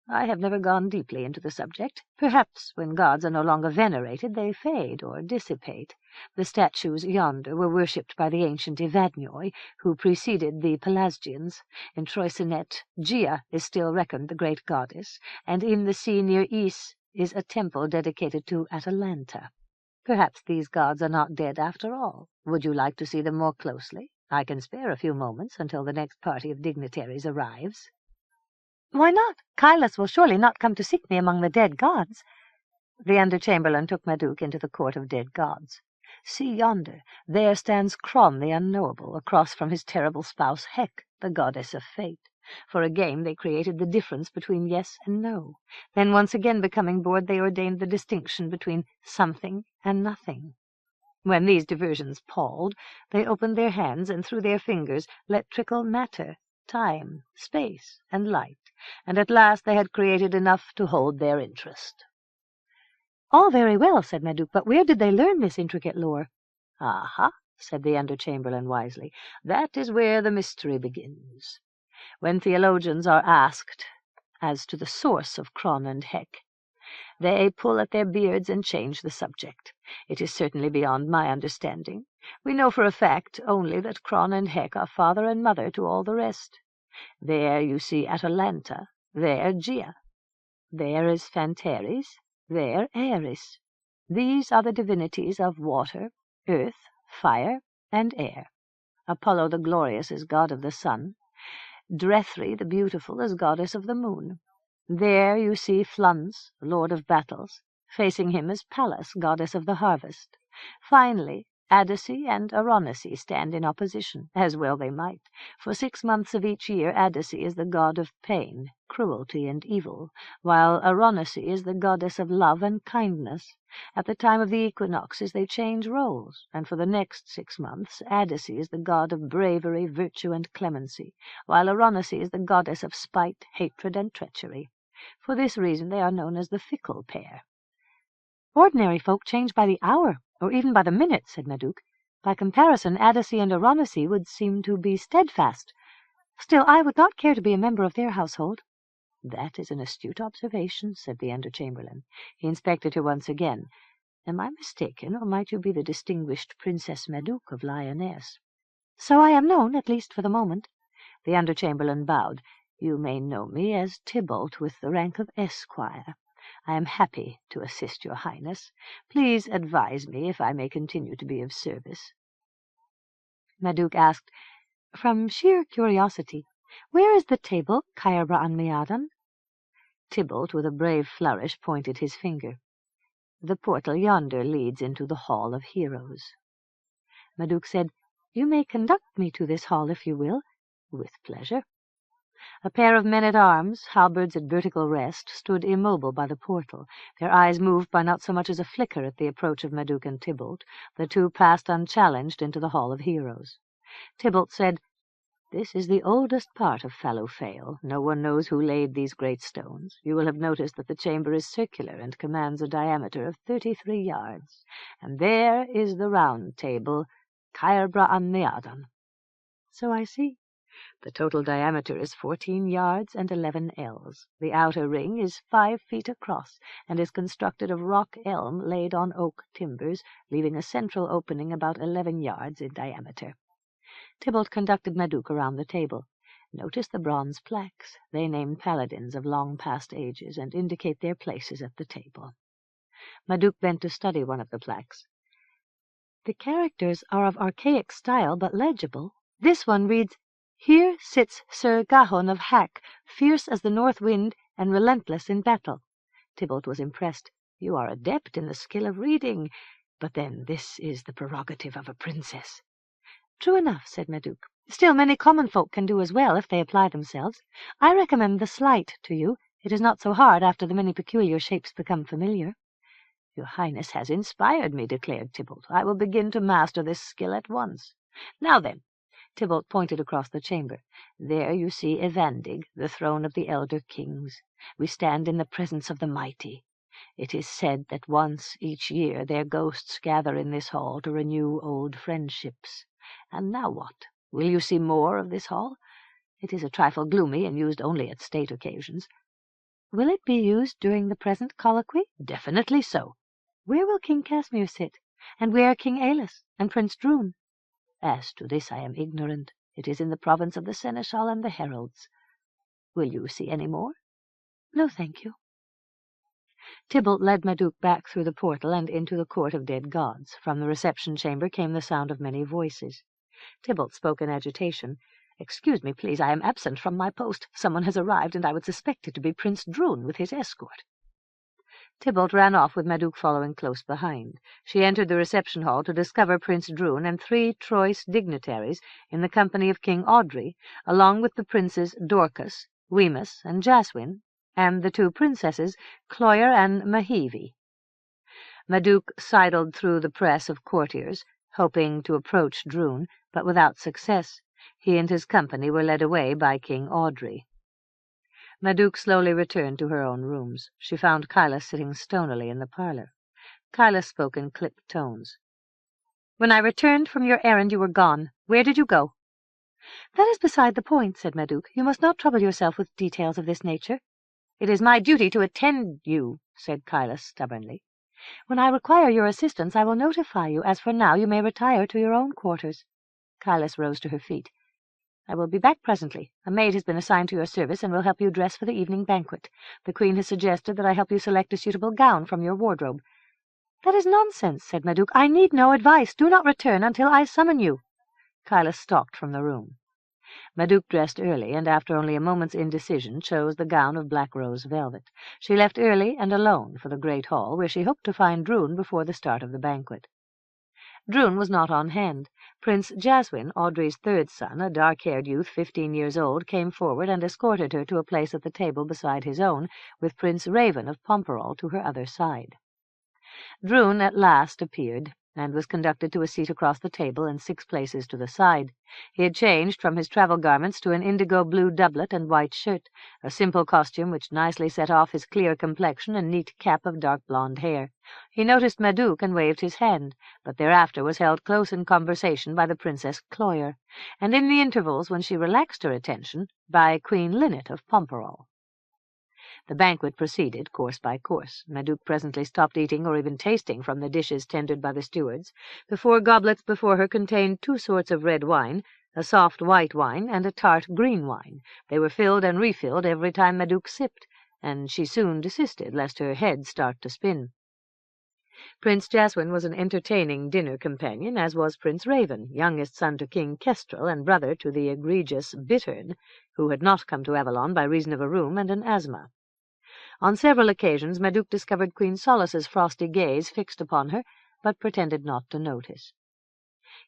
I have never gone deeply into the subject. Perhaps when gods are no longer venerated, they fade or dissipate. The statues yonder were worshipped by the ancient Evadnioi, who preceded the Pelasgians. In Troysonet, Gia is still reckoned the great goddess, and in the sea near Ys is a temple dedicated to Atalanta. Perhaps these gods are not dead after all. Would you like to see them more closely? I can spare a few moments until the next party of dignitaries arrives. Why not? Kailas will surely not come to seek me among the dead gods. The Under-Chamberlain took Madouc into the court of dead gods. See yonder, there stands Kron the Unknowable, across from his terrible spouse Hek, the goddess of fate. For a game they created the difference between yes and no. Then once again becoming bored, they ordained the distinction between something and nothing. When these diversions palled, they opened their hands and through their fingers let trickle matter, time, space, and light, and at last they had created enough to hold their interest. All very well, said Madouc, but where did they learn this intricate lore? Aha, said the Under-Chamberlain wisely, that is where the mystery begins. When theologians are asked as to the source of Kron and Hek, they pull at their beards and change the subject. It is certainly beyond my understanding. We know for a fact only that Kron and Hek are father and mother to all the rest. There you see Atalanta, there Gia. There is Phantares, there Aeris. These are the divinities of water, earth, fire, and air. Apollo the glorious is god of the sun. Drethri the beautiful is goddess of the moon. There you see Flans, lord of battles. Facing him is Pallas, goddess of the harvest. Finally, Adice and Aronoce stand in opposition, as well they might. For 6 months of each year Adice is the god of pain, cruelty, and evil, while Aronoce is the goddess of love and kindness. At the time of the equinoxes they change roles, and for the next 6 months Adice is the god of bravery, virtue, and clemency, while Aronoce is the goddess of spite, hatred, and treachery. For this reason they are known as the fickle pair. Ordinary folk change by the hour, or even by the minute, said Madouc. By comparison, Adice and Aronoce would seem to be steadfast. Still, I would not care to be a member of their household. That is an astute observation, said the Under-Chamberlain. He inspected her once again. Am I mistaken, or might you be the distinguished Princess Madouc of Lyonesse? So I am known, at least for the moment. The Under-Chamberlain bowed. You may know me as Tybalt, with the rank of Esquire. I am happy to assist your Highness. Please advise me if I may continue to be of service. Madouc asked, from sheer curiosity, where is the table, Caerbra an Meadan? Tybalt, with a brave flourish, pointed his finger. The portal yonder leads into the Hall of Heroes. Madouc said, You may conduct me to this hall if you will. With pleasure. A pair of men-at-arms, halberds at vertical rest, stood immobile by the portal, their eyes moved by not so much as a flicker at the approach of Madouc and Tybalt. The two passed unchallenged into the Hall of Heroes. Tybalt said, This is the oldest part of Fallowfale. No one knows who laid these great stones. You will have noticed that the chamber is circular and commands a diameter of 33 yards. And there is the round table, Caerbra an Meadan. So I see. The total diameter is 14 yards and 11 ells. The outer ring is 5 feet across, and is constructed of rock elm laid on oak timbers, leaving a central opening about 11 yards in diameter. Tybalt conducted Madouc around the table. Notice the bronze plaques. They name paladins of long past ages, and indicate their places at the table. Madouc bent to study one of the plaques. The characters are of archaic style, but legible. This one reads, Here sits Sir Gahon of Hack, fierce as the north wind and relentless in battle. Tybalt was impressed. You are adept in the skill of reading, but then this is the prerogative of a princess. True enough, said Madouc. Still, many common folk can do as well if they apply themselves. I recommend the sleight to you. It is not so hard after the many peculiar shapes become familiar. Your Highness has inspired me, declared Tybalt. I will begin to master this skill at once. Now then, Tybalt pointed across the chamber. There you see Evandig, the throne of the elder kings. We stand in the presence of the mighty. It is said that once each year their ghosts gather in this hall to renew old friendships. And now what? Will you see more of this hall? It is a trifle gloomy and used only at state occasions. Will it be used during the present colloquy? Definitely so. Where will King Casimir sit? And where King Ailus and Prince Droon? As to this I am ignorant. It is in the province of the seneschal and the heralds. Will you see any more? No, thank you. Tybalt led Madouc back through the portal and into the court of dead gods. From the reception chamber came the sound of many voices. Tybalt spoke in agitation. "Excuse me, please. I am absent from my post. Someone has arrived, and I would suspect it to be Prince Droon with his escort." Tybalt ran off with Madouc following close behind. She entered the reception hall to discover Prince Droon and 3 choice dignitaries in the company of King Audrey, along with the princes Dorcas, Wemyss, and Jaswin, and the 2 princesses, Cloyer and Mahevy. Madouc sidled through the press of courtiers, hoping to approach Droon, but without success. He and his company were led away by King Audrey. Madouc slowly returned to her own rooms. She found Kailas sitting stonily in the parlour. Kailas spoke in clipped tones. "When I returned from your errand you were gone. Where did you go?" "That is beside the point," said Madouc. "You must not trouble yourself with details of this nature." "It is my duty to attend you," said Kailas stubbornly. "When I require your assistance, I will notify you. As for now, you may retire to your own quarters." Kailas rose to her feet. "I will be back presently. A maid has been assigned to your service and will help you dress for the evening banquet. The Queen has suggested that I help you select a suitable gown from your wardrobe." "That is nonsense," said Madouc. "I need no advice. Do not return until I summon you." Kailas stalked from the room. Madouc dressed early, and after only a moment's indecision chose the gown of black rose velvet. She left early and alone for the great hall, where she hoped to find Droon before the start of the banquet. Droon was not on hand. Prince Jaswin, Audrey's 3rd son, a dark-haired youth 15 years old, came forward and escorted her to a place at the table beside his own, with Prince Raven of Pomperol to her other side. Droon at last appeared, and was conducted to a seat across the table and 6 places to the side. He had changed from his travel garments to an indigo-blue doublet and white shirt, a simple costume which nicely set off his clear complexion and neat cap of dark blonde hair. He noticed Madouc and waved his hand, but thereafter was held close in conversation by the Princess Cloyer, and in the intervals when she relaxed her attention, by Queen Linnet of Pomperol. The banquet proceeded, course by course. Madouc presently stopped eating or even tasting from the dishes tendered by the stewards. The 4 goblets before her contained 2 sorts of red wine, a soft white wine and a tart green wine. They were filled and refilled every time Madouc sipped, and she soon desisted, lest her head start to spin. Prince Jaswin was an entertaining dinner companion, as was Prince Raven, youngest son to King Kestrel and brother to the egregious Bittern, who had not come to Avalon by reason of a rheum and an asthma. On several occasions Madouc discovered Queen Solace's frosty gaze fixed upon her, but pretended not to notice.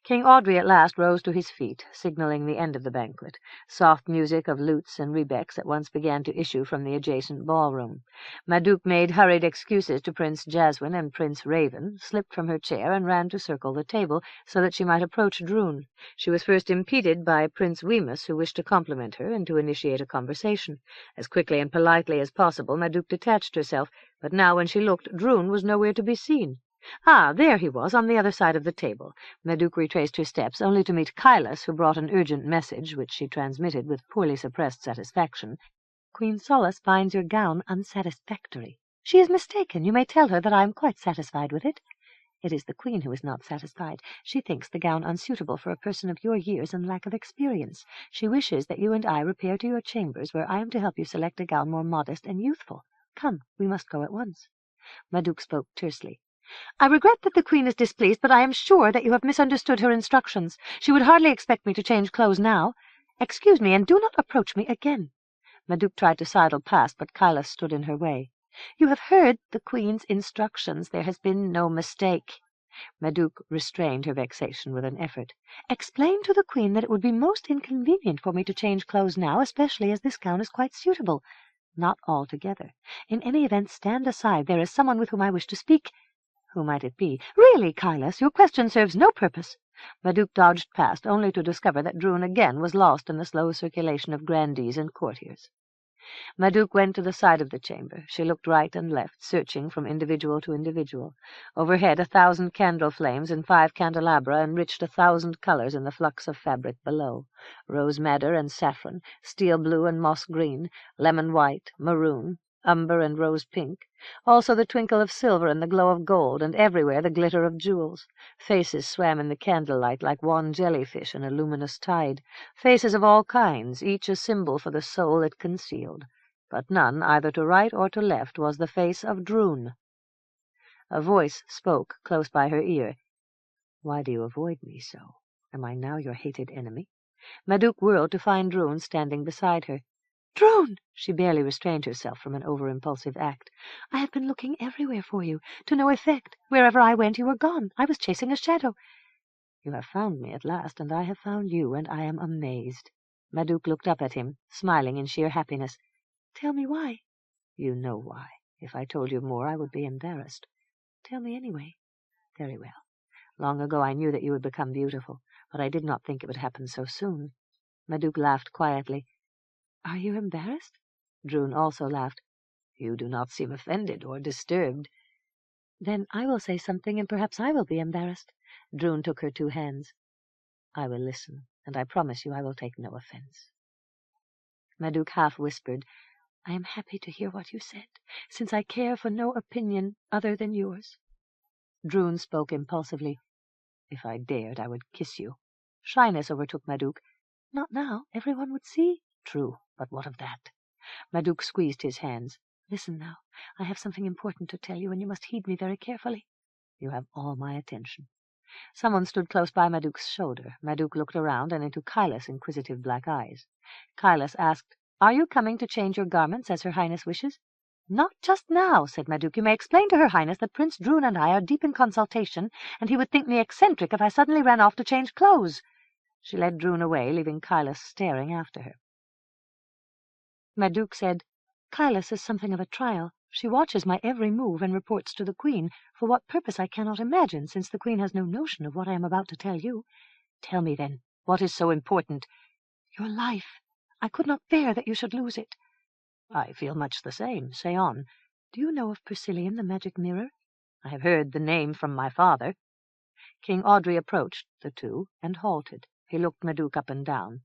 King Audrey at last rose to his feet, signaling the end of the banquet. Soft music of lutes and rebecks at once began to issue from the adjacent ballroom. Madouc made hurried excuses to Prince Jaswin and Prince Raven, slipped from her chair, and ran to circle the table, so that she might approach Droon. She was first impeded by Prince Wemyss, who wished to compliment her and to initiate a conversation. As quickly and politely as possible Madouc detached herself, but now when she looked, Droon was nowhere to be seen. Ah, there he was, on the other side of the table. Madouc retraced her steps, only to meet Kailas, who brought an urgent message, which she transmitted with poorly suppressed satisfaction. "Queen Solace finds your gown unsatisfactory. She is mistaken. You may tell her that I am quite satisfied with it." "It is the Queen who is not satisfied. She thinks the gown unsuitable for a person of your years and lack of experience. She wishes that you and I repair to your chambers, where I am to help you select a gown more modest and youthful. Come, we must go at once." Madouc spoke tersely. "I regret that the Queen is displeased, but I am sure that you have misunderstood her instructions. She would hardly expect me to change clothes now. Excuse me, and do not approach me again." Madouc tried to sidle past, but Kailas stood in her way. "You have heard the Queen's instructions. There has been no mistake." Madouc restrained her vexation with an effort. "Explain to the Queen that it would be most inconvenient for me to change clothes now, especially as this gown is quite suitable." "Not altogether. In any event, stand aside. There is someone with whom I wish to speak." "Who might it be?" "Really, Kailas, your question serves no purpose." Madouc dodged past, only to discover that Droon again was lost in the slow circulation of grandees and courtiers. Madouc went to the side of the chamber. She looked right and left, searching from individual to individual. Overhead 1,000 candle flames in 5 candelabra enriched 1,000 colors in the flux of fabric below. Rose madder and saffron, steel blue and moss green, lemon white, maroon, umber and rose-pink, also the twinkle of silver and the glow of gold, and everywhere the glitter of jewels. Faces swam in the candlelight like wan jellyfish in a luminous tide, faces of all kinds, each a symbol for the soul it concealed. But none, either to right or to left, was the face of Droon. A voice spoke close by her ear. "Why do you avoid me so? Am I now your hated enemy?" Madouc whirled to find Droon standing beside her. "Droon!" She barely restrained herself from an over-impulsive act. "I have been looking everywhere for you, to no effect. Wherever I went, you were gone. I was chasing a shadow." "You have found me at last, and I have found you, and I am amazed." Madouc looked up at him, smiling in sheer happiness. "Tell me why." "You know why. If I told you more, I would be embarrassed." "Tell me anyway." "Very well. Long ago I knew that you would become beautiful, but I did not think it would happen so soon." Madouc laughed quietly. "Are you embarrassed?" Droon also laughed. "You do not seem offended or disturbed." "Then I will say something, and perhaps I will be embarrassed." Droon took her two hands. "I will listen, and I promise you I will take no offense." Madouc half whispered, "I am happy to hear what you said, since I care for no opinion other than yours." Droon spoke impulsively. "If I dared, I would kiss you." Shyness overtook Madouc. "Not now. Everyone would see." "True, but what of that?" Madouc squeezed his hands. "Listen now. I have something important to tell you, and you must heed me very carefully." "You have all my attention." Someone stood close by Madouc's shoulder. Madouc looked around and into Kylas' inquisitive black eyes. Kylas asked, "Are you coming to change your garments as Her Highness wishes?" "Not just now," said Madouc. "You may explain to Her Highness that Prince Droon and I are deep in consultation, and he would think me eccentric if I suddenly ran off to change clothes." She led Droon away, leaving Kylas staring after her. Madouc said, "Kylas is something of a trial. She watches my every move and reports to the Queen, for what purpose I cannot imagine, since the Queen has no notion of what I am about to tell you." "Tell me, then, what is so important?" "Your life. I could not bear that you should lose it." "I feel much the same. Say on." "Do you know of Persilion, the magic mirror?" "I have heard the name from my father." King Audrey approached the two and halted. He looked Madouc up and down.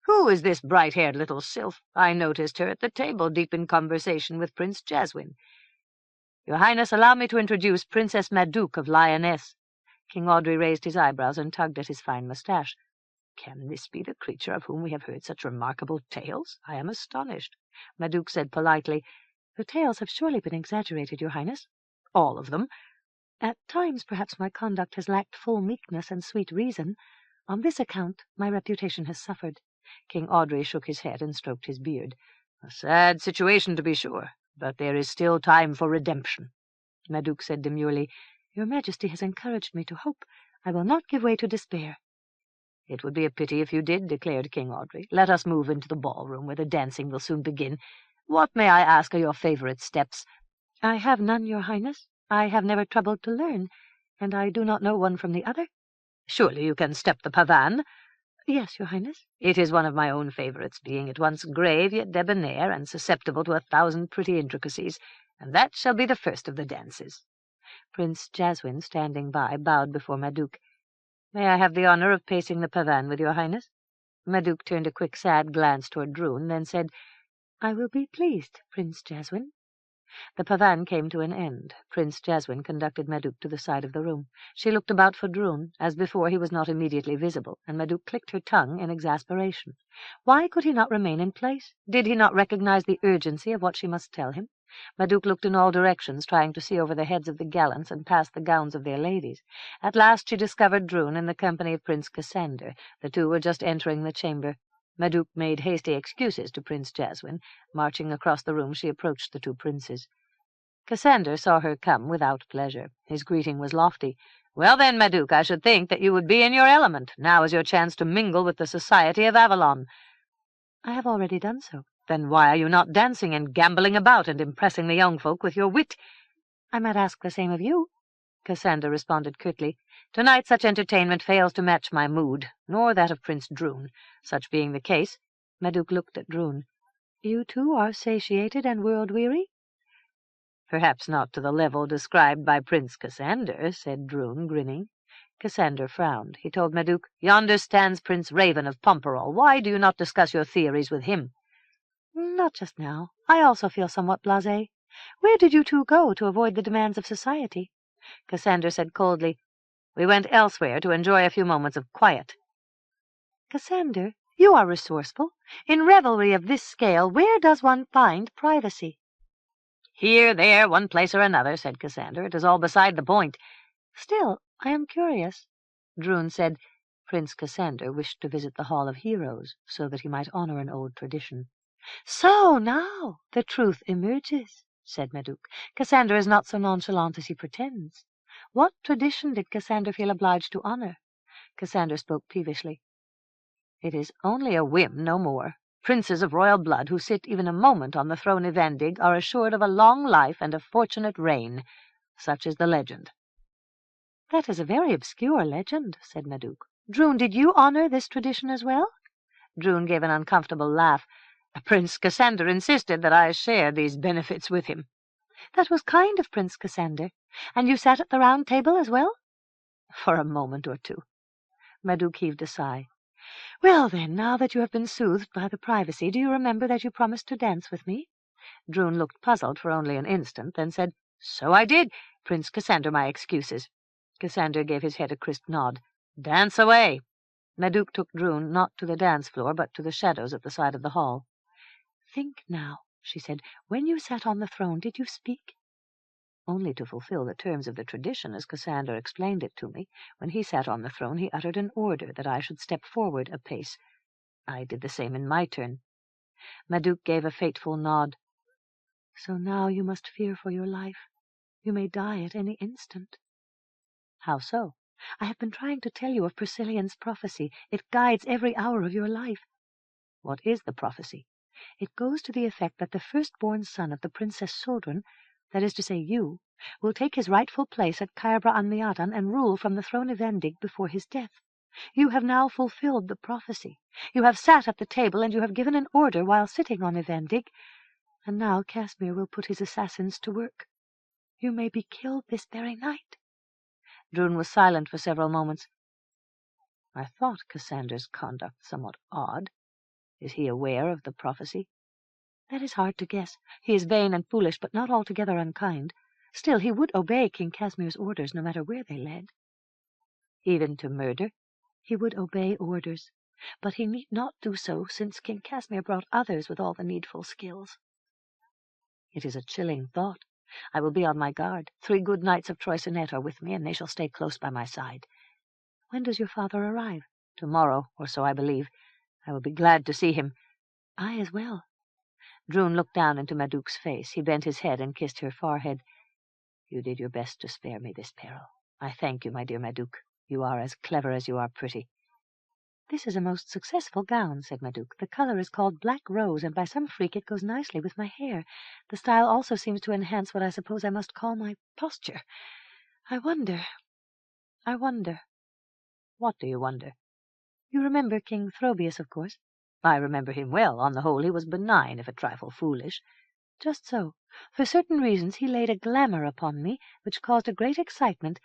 "Who is this bright-haired little sylph? I noticed her at the table, deep in conversation with Prince Jaswin." "Your Highness, allow me to introduce Princess Madouc of Lyonesse." King Audrey raised his eyebrows and tugged at his fine moustache. "Can this be the creature of whom we have heard such remarkable tales? I am astonished." Madouc said politely, "The tales have surely been exaggerated, Your Highness." "All of them?" "At times, perhaps, my conduct has lacked full meekness and sweet reason. On this account, my reputation has suffered." King Audrey shook his head and stroked his beard. "A sad situation, to be sure, but there is still time for redemption." Madouc said demurely, "Your Majesty has encouraged me to hope. I will not give way to despair." "It would be a pity if you did," declared King Audrey. "Let us move into the ballroom, where the dancing will soon begin. What, may I ask, are your favorite steps?" "I have none, Your Highness. I have never troubled to learn, and I do not know one from the other." "Surely you can step the pavan?" "Yes, Your Highness." "It is one of my own favorites, being at once grave yet debonair, and susceptible to 1,000 pretty intricacies, and that shall be the first of the dances." Prince Jaswin, standing by, bowed before Madouc. "May I have the honor of pacing the pavan with Your Highness?" Madouc turned a quick, sad glance toward Droon, then said, "I will be pleased, Prince Jaswin." The pavan came to an end. Prince Jaswin conducted Madouc to the side of the room. She looked about for Droon. As before, he was not immediately visible, and Madouc clicked her tongue in exasperation. Why could he not remain in place? Did he not recognize the urgency of what she must tell him? Madouc looked in all directions, trying to see over the heads of the gallants and past the gowns of their ladies. At last she discovered Droon in the company of Prince Cassander. The two were just entering the chamber. Madouc made hasty excuses to Prince Jaswin. Marching across the room, she approached the two princes. Cassander saw her come without pleasure. His greeting was lofty. "Well then, Madouc, I should think that you would be in your element. Now is your chance to mingle with the society of Avalon." "I have already done so." "Then why are you not dancing and gambolling about and impressing the young folk with your wit?" "I might ask the same of you." Cassander responded curtly. "Tonight such entertainment fails to match my mood, nor that of Prince Droon. Such being the case—" Madouc looked at Droon. "You too are satiated and world-weary?" "Perhaps not to the level described by Prince Cassander," said Droon, grinning. Cassander frowned. He told Madouc, "Yonder stands Prince Raven of Pomperol. Why do you not discuss your theories with him?" "Not just now. I also feel somewhat blasé. Where did you two go to avoid the demands of society?" Cassandra said coldly, "We went elsewhere to enjoy a few moments of quiet." "Cassandra, you are resourceful. In revelry of this scale, where does one find privacy?" "Here, there, one place or another," said Cassandra. "It is all beside the point." "Still, I am curious." Droon said Prince Cassander wished to visit the Hall of Heroes so that he might honor an old tradition. "So now the truth emerges," said Madouc. "Cassander is not so nonchalant as he pretends. What tradition did Cassander feel obliged to honor?" Cassander spoke peevishly. "It is only a whim, no more. Princes of royal blood who sit even a moment on the throne of Vendig are assured of a long life and a fortunate reign. Such is the legend." "That is a very obscure legend," said Madouc. "Droon, did you honor this tradition as well?" Droon gave an uncomfortable laugh. "Prince Cassander insisted that I share these benefits with him." "That was kind of Prince Cassander. And you sat at the round table as well?" "For a moment or two." Madouc heaved a sigh. "Well, then, now that you have been soothed by the privacy, do you remember that you promised to dance with me?" Droon looked puzzled for only an instant, then said, "So I did. Prince Cassander, my excuses." Cassander gave his head a crisp nod. "Dance away." Madouc took Droon not to the dance floor, but to the shadows at the side of the hall. "Think now," she said. "When you sat on the throne, did you speak?" "Only to fulfill the terms of the tradition as Cassander explained it to me. When he sat on the throne, he uttered an order that I should step forward a pace. I did the same in my turn." Madouc gave a fateful nod. "So now you must fear for your life. You may die at any instant." "How so?" "I have been trying to tell you of Priscillian's prophecy. It guides every hour of your life." "What is the prophecy?" "It goes to the effect that the firstborn son of the Princess Sodron, that is to say you, will take his rightful place at Cairbre an Miadan and rule from the throne of Vendig before his death. You have now fulfilled the prophecy. You have sat at the table, and you have given an order while sitting on Evendig, and now Casimir will put his assassins to work. You may be killed this very night." Droon was silent for several moments. "I thought Cassander's conduct somewhat odd. Is he aware of the prophecy?" "That is hard to guess. He is vain and foolish, but not altogether unkind. Still, he would obey King Casimir's orders, no matter where they led." "Even to murder?" "He would obey orders, but he need not do so, since King Casimir brought others with all the needful skills." "It is a chilling thought. I will be on my guard. 3 good knights of Troysonet are with me, and they shall stay close by my side." "When does your father arrive?" "Tomorrow, or so I believe. I will be glad to see him." "I as well." Droon looked down into Madouc's face. He bent his head and kissed her forehead. "You did your best to spare me this peril. I thank you, my dear Madouc. You are as clever as you are pretty." "This is a most successful gown," said Madouc. "The color is called Black Rose, and by some freak it goes nicely with my hair. The style also seems to enhance what I suppose I must call my posture. I wonder. "What do you wonder?" You remember King Throbius, of course?" "I remember him well. On the whole, he was benign, if a trifle foolish." "Just so. For certain reasons he laid a glamour upon me which caused a great excitement,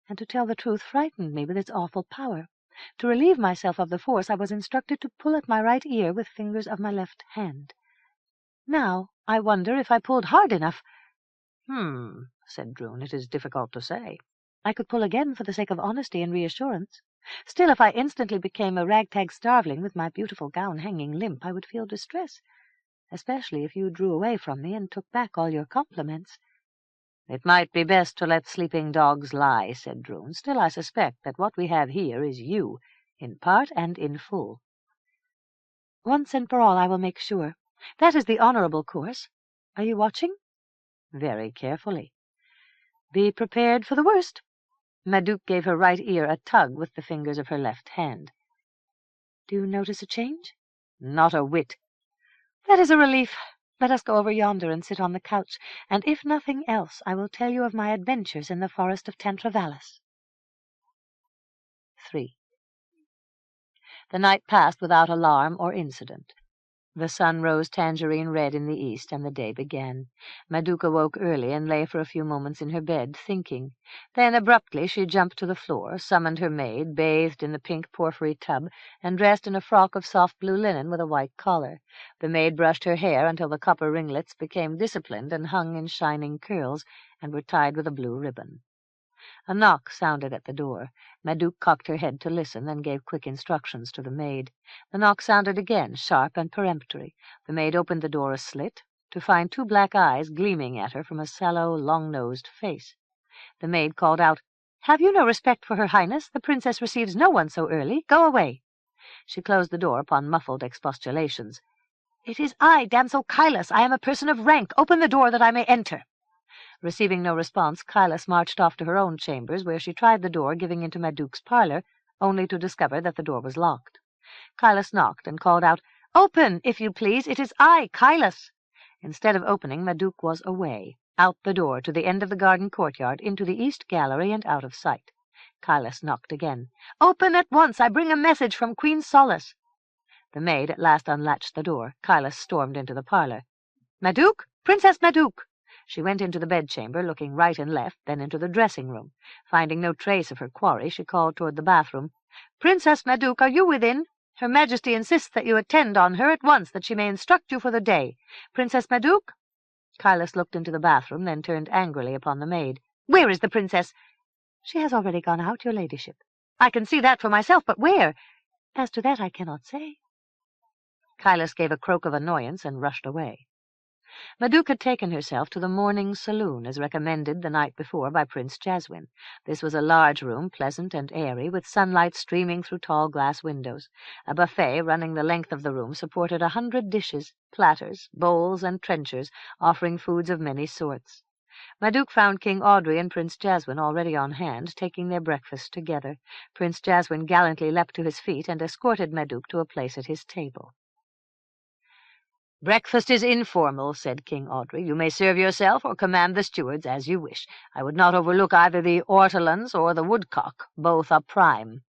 and to tell the truth frightened me with its awful power. To relieve myself of the force, I was instructed to pull at my right ear with fingers of my left hand. Now, I wonder if I pulled hard enough." Said Droon. "It is difficult to say." "I could pull again for the sake of honesty and reassurance. Still, if I instantly became a ragtag starveling with my beautiful gown hanging limp, I would feel distress, especially if you drew away from me and took back all your compliments." "It might be best to let sleeping dogs lie," said Droon. "Still, I suspect that what we have here is you, in part and in full." "Once and for all I will make sure. That is the honorable course. Are you watching?" "Very carefully." "Be prepared for the worst." Madouc gave her right ear a tug with the fingers of her left hand. "Do you notice a change?" "Not a whit." "That is a relief. Let us go over yonder and sit on the couch, and if nothing else, I will tell you of my adventures in the forest of Tantravallis." 3. The night passed without alarm or incident. The sun rose tangerine red in the east, and the day began. Madouc awoke early and lay for a few moments in her bed, thinking. Then abruptly she jumped to the floor, summoned her maid, bathed in the pink porphyry tub, and dressed in a frock of soft blue linen with a white collar. The maid brushed her hair until the copper ringlets became disciplined and hung in shining curls, and were tied with a blue ribbon. A knock sounded at the door. Madouc cocked her head to listen, and gave quick instructions to the maid. The knock sounded again, sharp and peremptory. The maid opened the door a slit, to find 2 black eyes gleaming at her from a sallow, long-nosed face. The maid called out, "Have you no respect for Her Highness? The princess receives no one so early. Go away." She closed the door upon muffled expostulations. "It is I, damsel Kailas. I am a person of rank. Open the door that I may enter." Receiving no response, Kailas marched off to her own chambers, where she tried the door giving into Madouc's parlour, only to discover that the door was locked. Kailas knocked and called out, "Open, if you please. It is I, Kailas." Instead of opening, Madouc was away, out the door to the end of the garden courtyard, into the east gallery, and out of sight. Kailas knocked again. "Open at once. I bring a message from Queen Solace." The maid at last unlatched the door. Kailas stormed into the parlour. "Madouc! Princess Madouc!" She went into the bedchamber, looking right and left, then into the dressing-room. Finding no trace of her quarry, she called toward the bathroom. "Princess Madouc, are you within? Her Majesty insists that you attend on her at once, that she may instruct you for the day. Princess Madouc?" Kailas looked into the bathroom, then turned angrily upon the maid. "Where is the princess?" "She has already gone out, your ladyship." "I can see that for myself, but where?" "As to that I cannot say." Kailas gave a croak of annoyance and rushed away. Madouc had taken herself to the morning saloon, as recommended the night before by Prince Jaswin. This was a large room, pleasant and airy, with sunlight streaming through tall glass windows. A buffet running the length of the room supported 100 dishes, platters, bowls, and trenchers, offering foods of many sorts. Madouc found King Audrey and Prince Jaswin already on hand, taking their breakfast together. Prince Jaswin gallantly leapt to his feet and escorted Madouc to a place at his table. "Breakfast is informal," said King Audrey. "You may serve yourself or command the stewards as you wish. I would not overlook either the ortolans or the woodcock. Both are prime.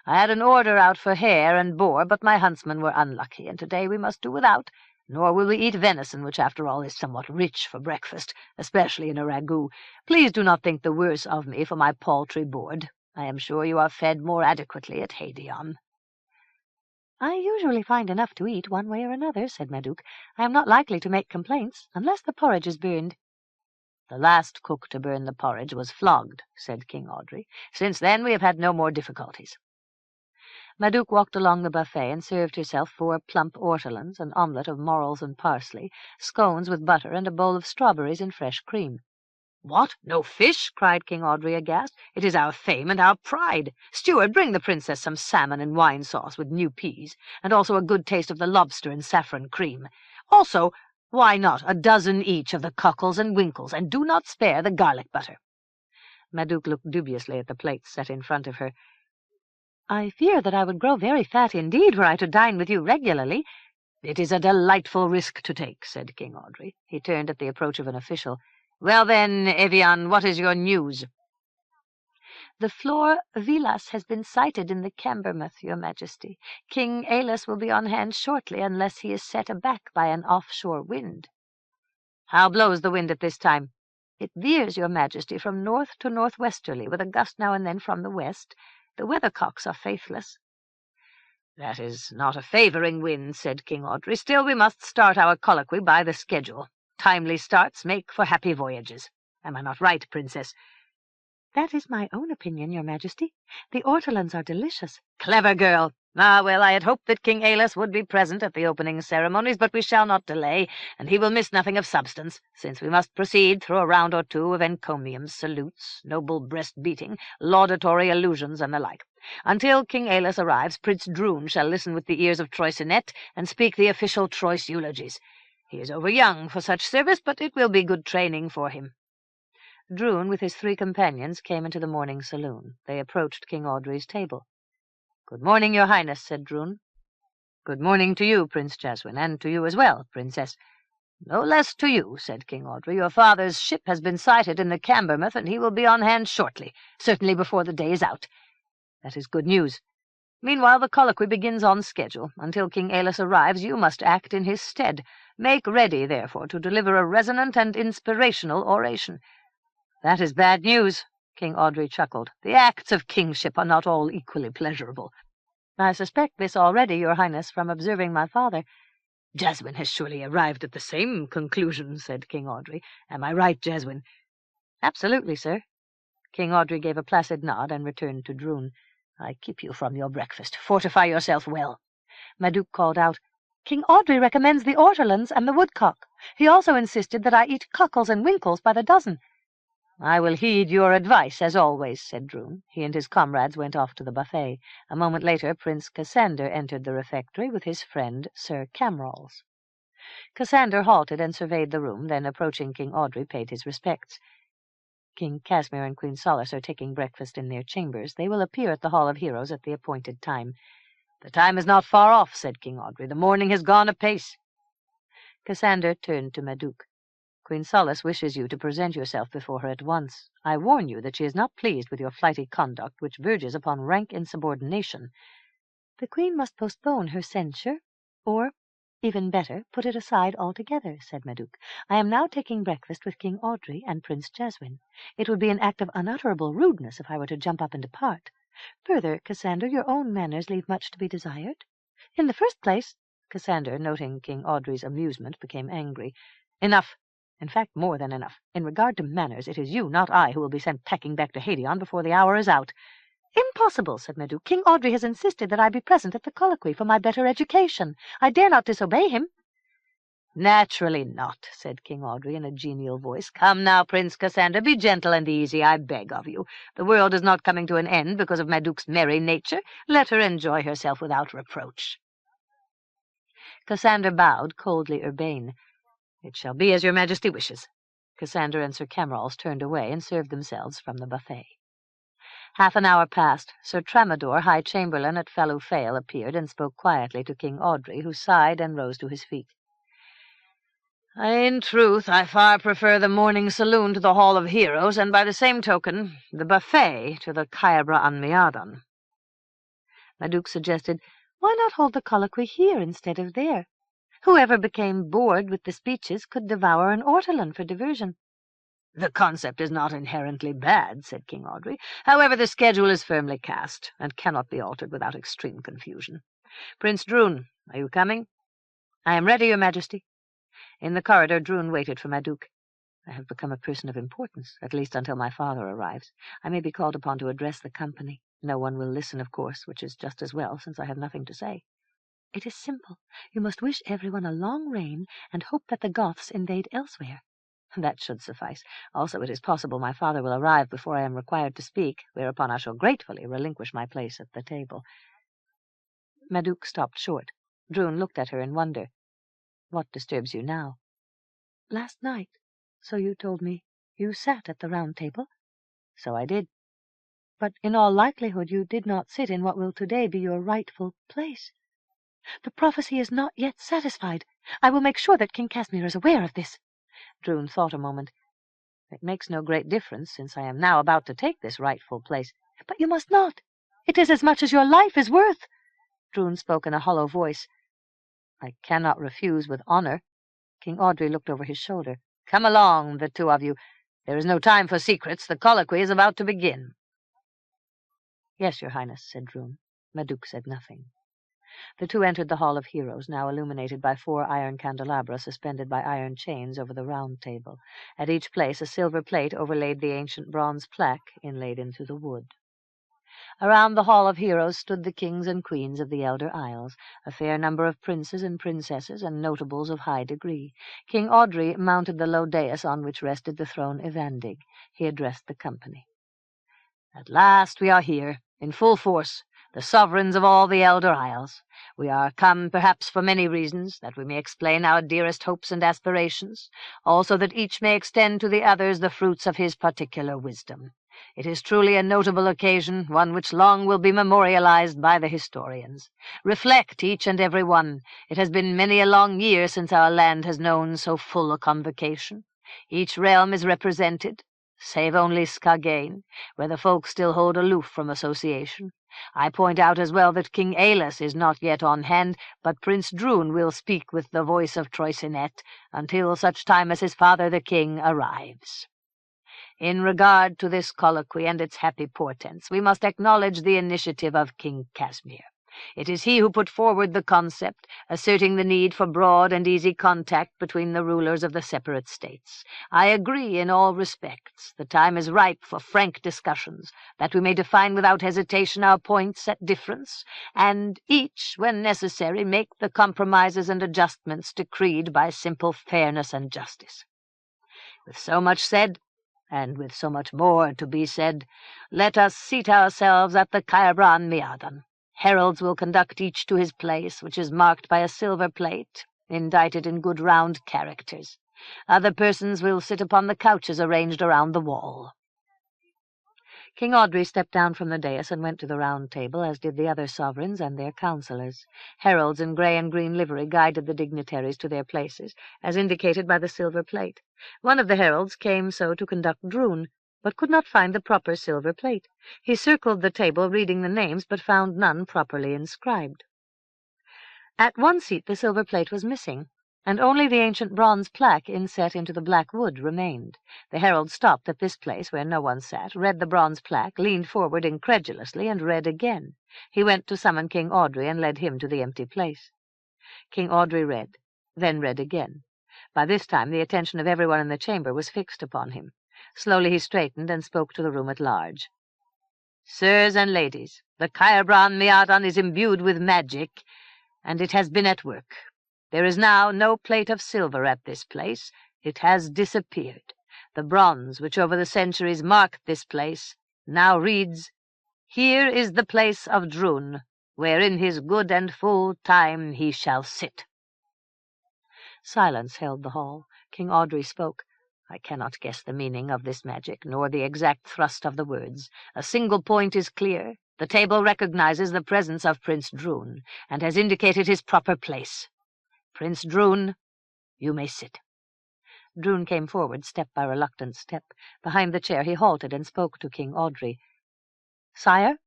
I had an order out for hare and boar, but my huntsmen were unlucky, and today we must do without. Nor will we eat venison, which after all is somewhat rich for breakfast, especially in a ragout. Please do not think the worse of me for my paltry board. I am sure you are fed more adequately at Hadion." "I usually find enough to eat one way or another," said Madouc. "I am not likely to make complaints, unless the porridge is burned." "The last cook to burn the porridge was flogged," said King Audrey. "Since then we have had no more difficulties." Madouc walked along the buffet and served herself 4 plump ortolans, an omelette of morels and parsley, scones with butter, and a bowl of strawberries in fresh cream. "What? No fish?" cried King Audrey aghast. "It is our fame and our pride. Steward, bring the princess some salmon and wine sauce with new peas, and also a good taste of the lobster and saffron cream. Also, why not a dozen each of the cockles and winkles, and do not spare the garlic butter." Madouc looked dubiously at the plates set in front of her. "I fear that I would grow very fat indeed were I to dine with you regularly." "It is a delightful risk to take," said King Audrey. He turned at the approach of an official. "Well then, Evian, what is your news?" "The Flor Vilas has been sighted in the Cambermouth, your Majesty. King Alas will be on hand shortly, unless he is set aback by an offshore wind." "How blows the wind at this time?" "It veers, your Majesty, from north to northwesterly, with a gust now and then from the west. The weathercocks are faithless." "That is not a favouring wind," said King Audrey. "Still, we must start our colloquy by the schedule. Timely starts make for happy voyages. Am I not right, Princess?" "That is my own opinion, your Majesty. The ortolans are delicious." "Clever girl! Ah, well, I had hoped that King Alas would be present at the opening ceremonies, but we shall not delay, and he will miss nothing of substance, since we must proceed through a round or 2 of encomiums, salutes, noble breast-beating, laudatory allusions, and the like. Until King Alas arrives, Prince Droon shall listen with the ears of Troysinet and speak the official Troyes eulogies. He is over-young for such service, but it will be good training for him." Droon, with his 3 companions, came into the morning saloon. They approached King Audrey's table. "Good morning, your Highness," said Droon. "Good morning to you, Prince Jaswin, and to you as well, Princess." "No less to you," said King Audrey. "Your father's ship has been sighted in the Cambermouth, and he will be on hand shortly, certainly before the day is out." "That is good news." Meanwhile, the colloquy begins on schedule. Until King Aelus arrives, you must act in his stead. Make ready, therefore, to deliver a resonant and inspirational oration." "That is bad news," King Audrey chuckled. "The acts of kingship are not all equally pleasurable." "I suspect this already, your highness, from observing my father." "Jaswin has surely arrived at the same conclusion," said King Audrey. "Am I right, Jaswin?" "Absolutely, sir." King Audrey gave a placid nod and returned to Droon. "I keep you from your breakfast. Fortify yourself well." Madouc called out, "King Audrey recommends the ortolans and the woodcock. He also insisted that I eat cockles and winkles by the dozen." "I will heed your advice, as always," said Droon. He and his comrades went off to the buffet. A moment later, Prince Cassander entered the refectory with his friend Sir Camrals. Cassander halted and surveyed the room, then, approaching King Audrey, paid his respects. "King Casimir and Queen Solace are taking breakfast in their chambers. They will appear at the Hall of Heroes at the appointed time." "The time is not far off," said King Audrey. "The morning has gone apace." Cassander turned to Madouc. "Queen Solace wishes you to present yourself before her at once. I warn you that she is not pleased with your flighty conduct, which verges upon rank insubordination." "The Queen must postpone her censure, or, even better, put it aside altogether," said Madouc. "I am now taking breakfast with King Audrey and Prince Jaswin. It would be an act of unutterable rudeness if I were to jump up and depart. Further, Cassander, your own manners leave much to be desired. In the first place—" Cassander, noting King Audrey's amusement, became angry. "Enough! In fact, more than enough. In regard to manners, it is you, not I, who will be sent packing back to Hadeon before the hour is out." "Impossible," said Madouc. "King Audrey has insisted that I be present at the colloquy for my better education. I dare not disobey him." "Naturally not," said King Audrey in a genial voice. "Come now, Prince Cassander, be gentle and easy, I beg of you. The world is not coming to an end because of Madouc's merry nature. Let her enjoy herself without reproach." Cassander bowed, coldly urbane. "It shall be as your majesty wishes." Cassander and Sir Camrals turned away and served themselves from the buffet. Half an hour passed. Sir Tramador, High Chamberlain at Fallowfale, appeared and spoke quietly to King Audrey, who sighed and rose to his feet. "In truth, I far prefer the morning saloon to the Hall of Heroes, and by the same token, the buffet to the Caebra an Meadon." Madouc suggested, "Why not hold the colloquy here instead of there? Whoever became bored with the speeches could devour an ortolan for diversion." "The concept is not inherently bad," said King Audrey. "However, the schedule is firmly cast, and cannot be altered without extreme confusion. Prince Droon, are you coming?" "I am ready, your majesty." In the corridor, Droon waited for Madouc. "I have become a person of importance, at least until my father arrives. I may be called upon to address the company. No one will listen, of course, which is just as well, since I have nothing to say." "It is simple. You must wish everyone a long reign and hope that the Goths invade elsewhere." "That should suffice. Also, it is possible my father will arrive before I am required to speak, whereupon I shall gratefully relinquish my place at the table." Madouc stopped short. Droon looked at her in wonder. "What disturbs you now?" "Last night, so you told me, you sat at the round table." "So I did." "But in all likelihood you did not sit in what will today be your rightful place. The prophecy is not yet satisfied. I will make sure that King Casimir is aware of this." Droon thought a moment. "It makes no great difference, since I am now about to take this rightful place." "But you must not. It is as much as your life is worth." Droon spoke in a hollow voice. "I cannot refuse with honor." King Audrey looked over his shoulder. "Come along, the two of you. There is no time for secrets. The colloquy is about to begin." "Yes, your highness," said Droon. Madouc said nothing. The two entered the Hall of Heroes, now illuminated by 4 iron candelabra suspended by iron chains over the round table. At each place a silver plate overlaid the ancient bronze plaque inlaid into the wood. Around the Hall of Heroes stood the kings and queens of the Elder Isles, a fair number of princes and princesses and notables of high degree. King Audrey mounted the low dais on which rested the throne Evandig. He addressed the company. "At last we are here, in full force, the sovereigns of all the Elder Isles. We are come, perhaps for many reasons, that we may explain our dearest hopes and aspirations, also that each may extend to the others the fruits of his particular wisdom. It is truly a notable occasion, one which long will be memorialized by the historians. Reflect, each and every one. It has been many a long year since our land has known so full a convocation. Each realm is represented. save only Skagain, where the folk still hold aloof from association. I point out as well that King Aelus is not yet on hand, but Prince Droon will speak with the voice of Troisinet until such time as his father the king arrives. In regard to this colloquy and its happy portents, we must acknowledge the initiative of King Casimir. It is he who put forward the concept, asserting the need for broad and easy contact between the rulers of the separate states. I agree in all respects. The time is ripe for frank discussions, that we may define without hesitation our points at difference, and each, when necessary, make the compromises and adjustments decreed by simple fairness and justice. With so much said, and with so much more to be said, let us seat ourselves at the Caerbran Miadan. Heralds will conduct each to his place, which is marked by a silver plate, indited in good round characters. Other persons will sit upon the couches arranged around the wall. King Audrey stepped down from the dais and went to the round table, as did the other sovereigns and their councillors. Heralds in grey and green livery guided the dignitaries to their places, as indicated by the silver plate. One of the heralds came so to conduct Droon, but could not find the proper silver plate. He circled the table, reading the names, but found none properly inscribed. At one seat the silver plate was missing, and only the ancient bronze plaque inset into the black wood remained. The herald stopped at this place where no one sat, read the bronze plaque, leaned forward incredulously, and read again. He went to summon King Audrey and led him to the empty place. King Audrey read, then read again. By this time the attention of everyone in the chamber was fixed upon him. Slowly he straightened and spoke to the room at large. "Sirs and ladies, the Caerbran Miadan is imbued with magic, and it has been at work. There is now no plate of silver at this place. It has disappeared. The bronze, which over the centuries marked this place, now reads, 'Here is the place of Droon, where in his good and full time he shall sit.'" Silence held the hall. King Audrey spoke. "I cannot guess the meaning of this magic, nor the exact thrust of the words. A single point is clear. The table recognizes the presence of Prince Droon, and has indicated his proper place. Prince Droon, you may sit." Droon came forward, step by reluctant step. Behind the chair he halted and spoke to King Audrey. "Sire,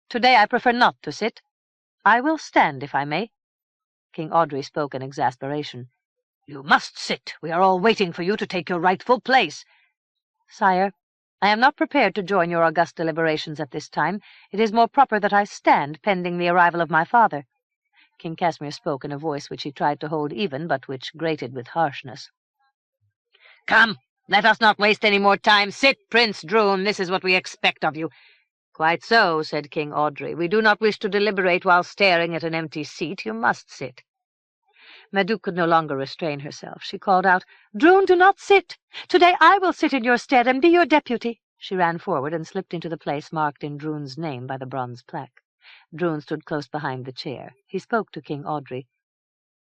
today I prefer not to sit. I will stand, if I may." King Audrey spoke in exasperation. "You must sit. We are all waiting for you to take your rightful place." "Sire, I am not prepared to join your august deliberations at this time. It is more proper that I stand, pending the arrival of my father." King Casimir spoke in a voice which he tried to hold even, but which grated with harshness. "Come, let us not waste any more time. Sit, Prince Droon. This is what we expect of you." "Quite so," said King Audrey. "We do not wish to deliberate while staring at an empty seat. You must sit." Madouc could no longer restrain herself. She called out, "Droon, do not sit! Today I will sit in your stead and be your deputy." She ran forward and slipped into the place marked in Droon's name by the bronze plaque. Droon stood close behind the chair. He spoke to King Audrey.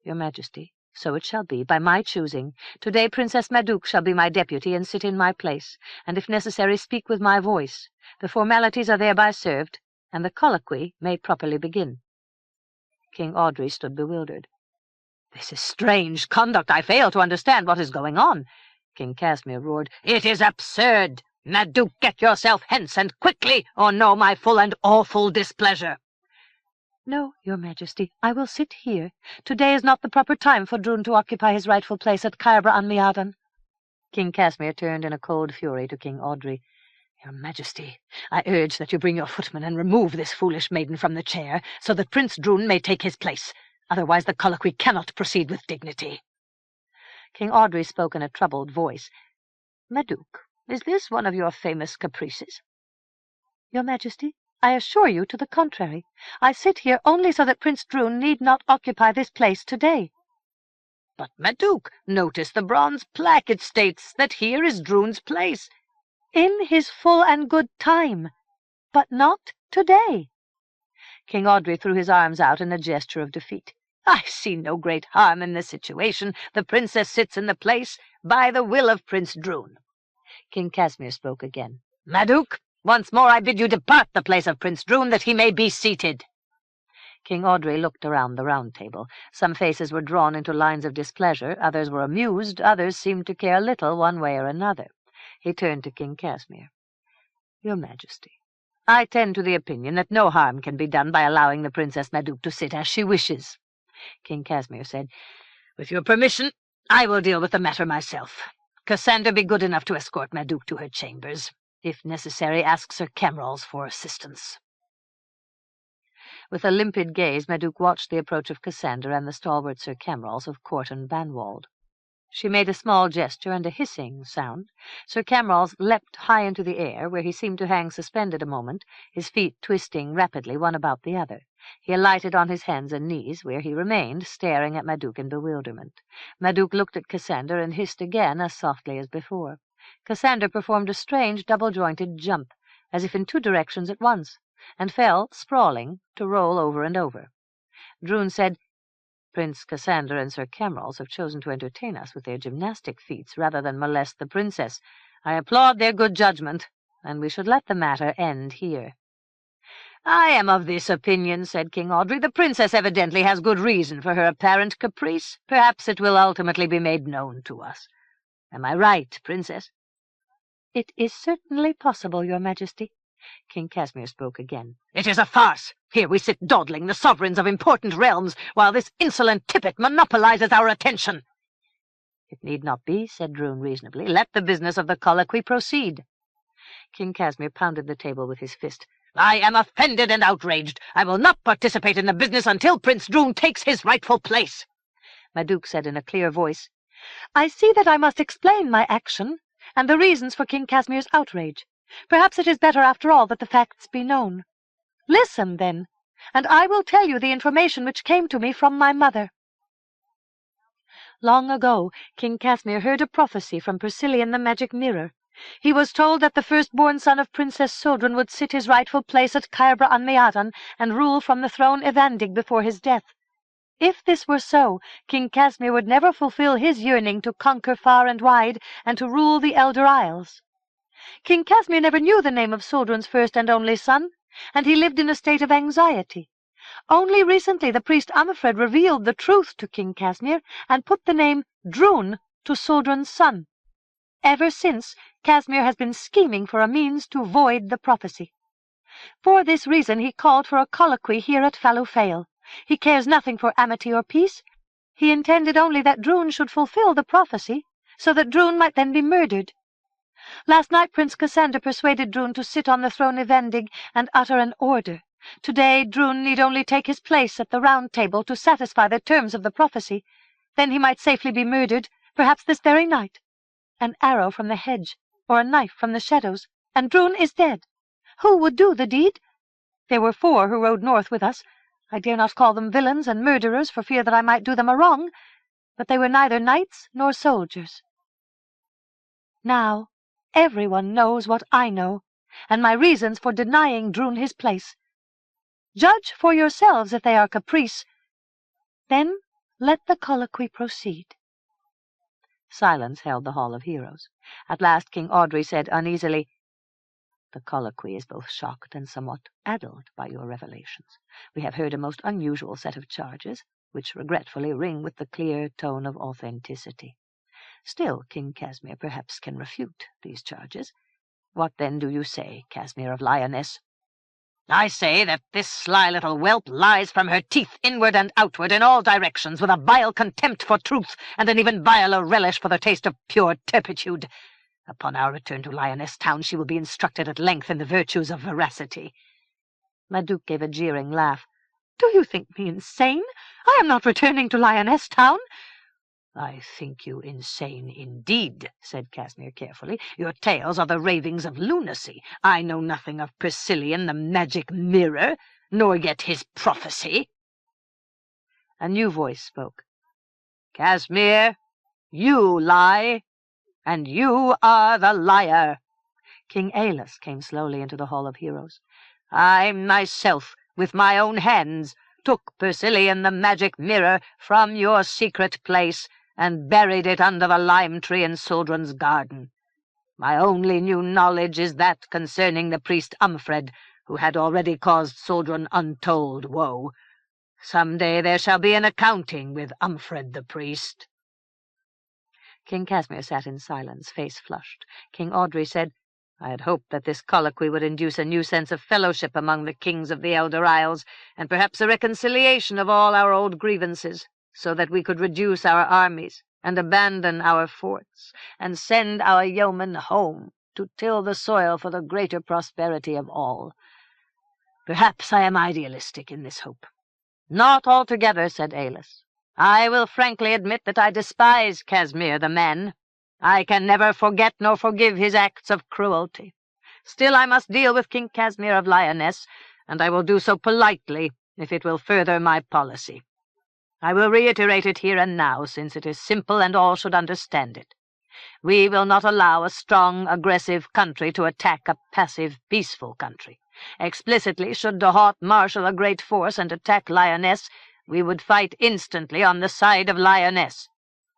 "Your Majesty, so it shall be, by my choosing. Today Princess Madouc shall be my deputy and sit in my place, and if necessary speak with my voice. The formalities are thereby served, and the colloquy may properly begin." King Audrey stood bewildered. "This is strange conduct. I fail to understand what is going on." King Casimir roared, "It is absurd! Madouc, get yourself hence, and quickly, or know my full and awful displeasure." "No, your Majesty, I will sit here. Today is not the proper time for Droon to occupy his rightful place at Caerbran Miadan." King Casimir turned in a cold fury to King Audrey. "Your Majesty, I urge that you bring your footman and remove this foolish maiden from the chair, so that Prince Droon may take his place. Otherwise the colloquy cannot proceed with dignity." King Audrey spoke in a troubled voice. "Madouc, is this one of your famous caprices?" "Your Majesty, I assure you to the contrary. I sit here only so that Prince Droon need not occupy this place today." "But, Madouc, notice the bronze plaque. It states that here is Droon's place." "In his full and good time, but not today." King Audrey threw his arms out in a gesture of defeat. "I see no great harm in the situation. The princess sits in the place by the will of Prince Droon." King Casimir spoke again. "Madouc, once more I bid you depart the place of Prince Droon, that he may be seated." King Audrey looked around the round table. Some faces were drawn into lines of displeasure, others were amused, others seemed to care little one way or another. He turned to King Casimir. Your Majesty, I tend to the opinion that no harm can be done by allowing the Princess Madouc to sit as she wishes. King Casimir said, With your permission, I will deal with the matter myself. Cassandra, be good enough to escort Madouc to her chambers. If necessary, ask Sir Camrals for assistance. With a limpid gaze, Madouc watched the approach of Cassandra and the stalwart Sir Camrals of Courton Banwald. She made a small gesture, and a hissing sound. Sir Camrals leapt high into the air, where he seemed to hang suspended a moment, his feet twisting rapidly one about the other. He alighted on his hands and knees, where he remained, staring at Madouc in bewilderment. Madouc looked at Cassandra and hissed again, as softly as before. Cassandra performed a strange double-jointed jump, as if in two directions at once, and fell, sprawling, to roll over and over. Droon said, Prince Cassandra and Sir Camrals have chosen to entertain us with their gymnastic feats rather than molest the princess. I applaud their good judgment, and we should let the matter end here. I am of this opinion, said King Audrey. The princess evidently has good reason for her apparent caprice. Perhaps it will ultimately be made known to us. Am I right, Princess? It is certainly possible, Your Majesty. King Casimir spoke again. It is a farce. Here we sit dawdling, the sovereigns of important realms, while this insolent tippet monopolizes our attention. It need not be, said Droon reasonably. Let the business of the colloquy proceed. King Casimir pounded the table with his fist. I am offended and outraged. I will not participate in the business until Prince Droon takes his rightful place. Madouc said in a clear voice, I see that I must explain my action, and the reasons for King Casimir's outrage. Perhaps it is better, after all, that the facts be known. Listen, then, and I will tell you the information which came to me from my mother. Long ago, King Casimir heard a prophecy from Persilian the magic mirror. He was told that the firstborn son of Princess Sodron would sit his rightful place at Cairbre an Meadan and rule from the throne Evandig before his death. If this were so, King Casimir would never fulfill his yearning to conquer far and wide and to rule the Elder Isles. King Casimir never knew the name of Sodron's first and only son, and he lived in a state of anxiety. Only recently the priest Amifred revealed the truth to King Casimir and put the name Droon to Sodron's son. Ever since, Casimir has been scheming for a means to void the prophecy. For this reason he called for a colloquy here at Fallowfale. He cares nothing for amity or peace. He intended only that Droon should fulfill the prophecy, so that Droon might then be murdered. Last night Prince Cassandra persuaded Droon to sit on the throne Evendig and utter an order. Today Droon need only take his place at the round table to satisfy the terms of the prophecy. Then he might safely be murdered, perhaps this very night. An arrow from the hedge, or a knife from the shadows, and Droon is dead. Who would do the deed? There were 4 who rode north with us. I dare not call them villains and murderers for fear that I might do them a wrong, but they were neither knights nor soldiers. Now everyone knows what I know, and my reasons for denying Droon his place. Judge for yourselves if they are caprice. Then let the colloquy proceed. Silence held the Hall of Heroes. At last King Audrey said uneasily, The colloquy is both shocked and somewhat addled by your revelations. We have heard a most unusual set of charges, which regretfully ring with the clear tone of authenticity. Still, King Casimir perhaps can refute these charges. What then do you say, Casimir of Lyonesse? I say that this sly little whelp lies from her teeth inward and outward in all directions, with a vile contempt for truth and an even viler relish for the taste of pure turpitude. Upon our return to Lyonesse town she will be instructed at length in the virtues of veracity. Madouc gave a jeering laugh. Do you think me insane? I am not returning to Lyonesse town. I think you insane indeed, said Casimir carefully. Your tales are the ravings of lunacy. I know nothing of Persilian the magic mirror, nor yet his prophecy. A new voice spoke. Casimir, you lie, and you are the liar. King Aelus came slowly into the Hall of Heroes. I myself, with my own hands, took Persilian the magic mirror from your secret place, and buried it under the lime tree in Sodron's garden. My only new knowledge is that concerning the priest Umfred, who had already caused Sodron untold woe. Some day there shall be an accounting with Umfred the priest. King Casimir sat in silence, face flushed. King Audrey said, "I had hoped that this colloquy would induce a new sense of fellowship among the kings of the Elder Isles, and perhaps a reconciliation of all our old grievances, so that we could reduce our armies, and abandon our forts, and send our yeomen home to till the soil for the greater prosperity of all. Perhaps I am idealistic in this hope." "Not altogether," said Aelus. "I will frankly admit that I despise Casimir the man. I can never forget nor forgive his acts of cruelty. Still I must deal with King Casimir of Lyonesse, and I will do so politely, if it will further my policy. I will reiterate it here and now, since it is simple and all should understand it. We will not allow a strong, aggressive country to attack a passive, peaceful country. Explicitly, should de Haut marshal a great force and attack Lyonesse, we would fight instantly on the side of Lyonesse.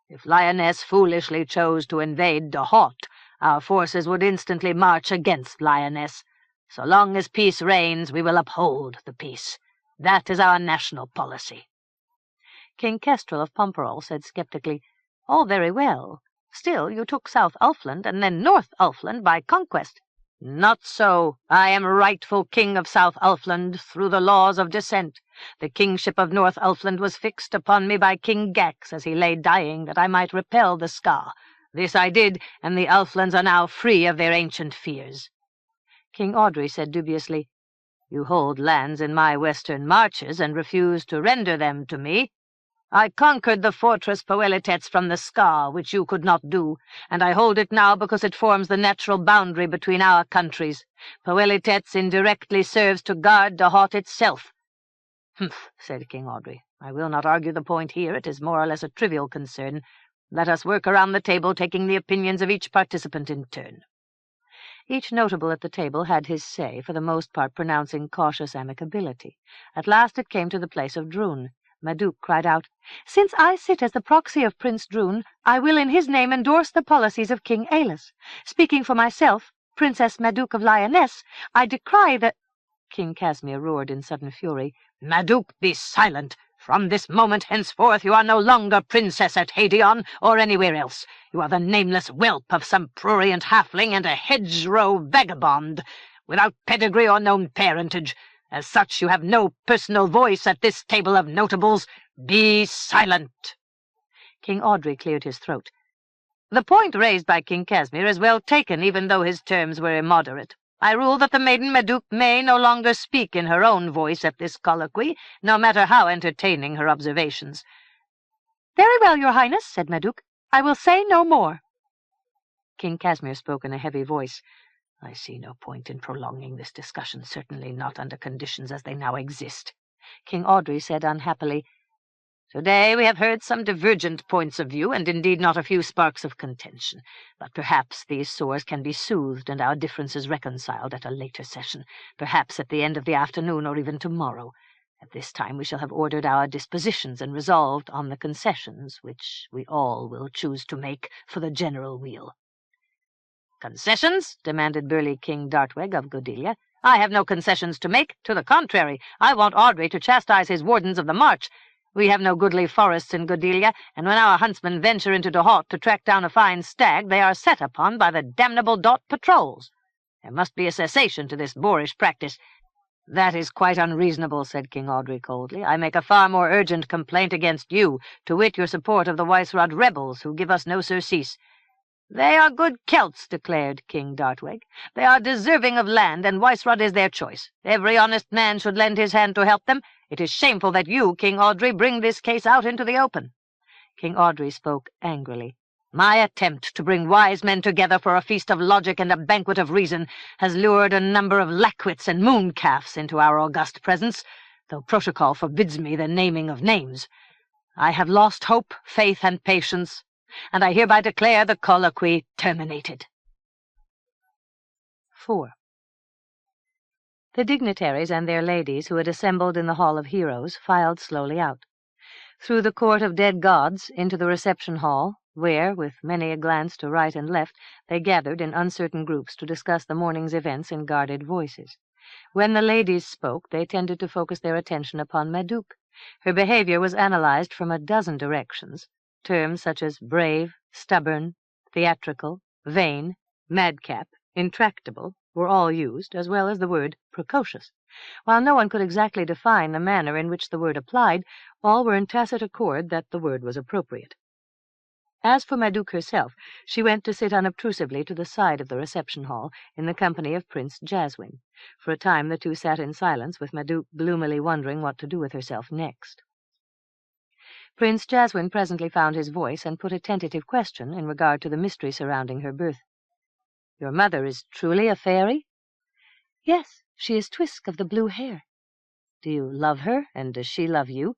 If Lyonesse foolishly chose to invade de Haut, our forces would instantly march against Lyonesse. So long as peace reigns, we will uphold the peace. That is our national policy." King Kestrel of Pumperol said sceptically, "All very well. Still, you took South Ulfland and then North Ulfland by conquest." "Not so. I am rightful king of South Ulfland through the laws of descent. The kingship of North Ulfland was fixed upon me by King Gax as he lay dying, that I might repel the Ska. This I did, and the Ulflands are now free of their ancient fears." King Audrey said dubiously, "You hold lands in my western marches and refuse to render them to me." "I conquered the fortress Poelitets from the Ska, which you could not do, and I hold it now because it forms the natural boundary between our countries. Poelitets indirectly serves to guard de Haut itself." "Humph," said King Audrey. "I will not argue the point here. It is more or less a trivial concern. Let us work around the table, taking the opinions of each participant in turn." Each notable at the table had his say, for the most part pronouncing cautious amicability. At last it came to the place of Droon. Madouc cried out, "Since I sit as the proxy of Prince Droon, I will in his name endorse the policies of King Aelus. Speaking for myself, Princess Madouc of Lyonesse, I decry the—" King Casimir roared in sudden fury, "Madouc, be silent! From this moment henceforth you are no longer princess at Hadeon or anywhere else. You are the nameless whelp of some prurient halfling and a hedgerow vagabond, without pedigree or known parentage. As such, you have no personal voice at this table of notables. Be silent!" King Audrey cleared his throat. "The point raised by King Casimir is well taken, even though his terms were immoderate. I rule that the maiden Madouc may no longer speak in her own voice at this colloquy, no matter how entertaining her observations." "Very well, your highness," said Madouc. "I will say no more." King Casimir spoke in a heavy voice. "I see no point in prolonging this discussion, certainly not under conditions as they now exist." King Audrey said unhappily, "Today we have heard some divergent points of view, and indeed not a few sparks of contention. But perhaps these sores can be soothed and our differences reconciled at a later session, perhaps at the end of the afternoon or even tomorrow. At this time we shall have ordered our dispositions and resolved on the concessions which we all will choose to make for the general weal." "Concessions?" demanded burly King Dartweg of Godelia. "I have no concessions to make. To the contrary, I want Audrey to chastise his wardens of the march. We have no goodly forests in Godelia, and when our huntsmen venture into de Haut to track down a fine stag, they are set upon by the damnable Dot patrols. There must be a cessation to this boorish practice." "That is quite unreasonable," said King Audrey coldly. "I make a far more urgent complaint against you, to wit your support of the Weisrod rebels, who give us no surcease." "They are good Celts," declared King Dartweg. "They are deserving of land, and Weisrod is their choice. Every honest man should lend his hand to help them. It is shameful that you, King Audrey, bring this case out into the open." King Audrey spoke angrily. "My attempt to bring wise men together for a feast of logic and a banquet of reason has lured a number of lackwits and mooncalfs into our august presence, though protocol forbids me the naming of names. I have lost hope, faith, and patience, and I hereby declare the colloquy terminated." 4. The dignitaries and their ladies who had assembled in the Hall of Heroes filed slowly out. Through the court of dead gods into the reception hall, where, with many a glance to right and left, they gathered in uncertain groups to discuss the morning's events in guarded voices. When the ladies spoke, they tended to focus their attention upon Madouc. Her behavior was analyzed from a dozen directions. Terms such as brave, stubborn, theatrical, vain, madcap, intractable were all used, as well as the word precocious. While no one could exactly define the manner in which the word applied, all were in tacit accord that the word was appropriate. As for Madouc herself, she went to sit unobtrusively to the side of the reception hall, in the company of Prince Jaswin. For a time the two sat in silence, with Madouc gloomily wondering what to do with herself next. Prince Jaswin presently found his voice and put a tentative question in regard to the mystery surrounding her birth. "Your mother is truly a fairy?" "Yes, she is Twisk of the blue hair." "Do you love her, and does she love you?"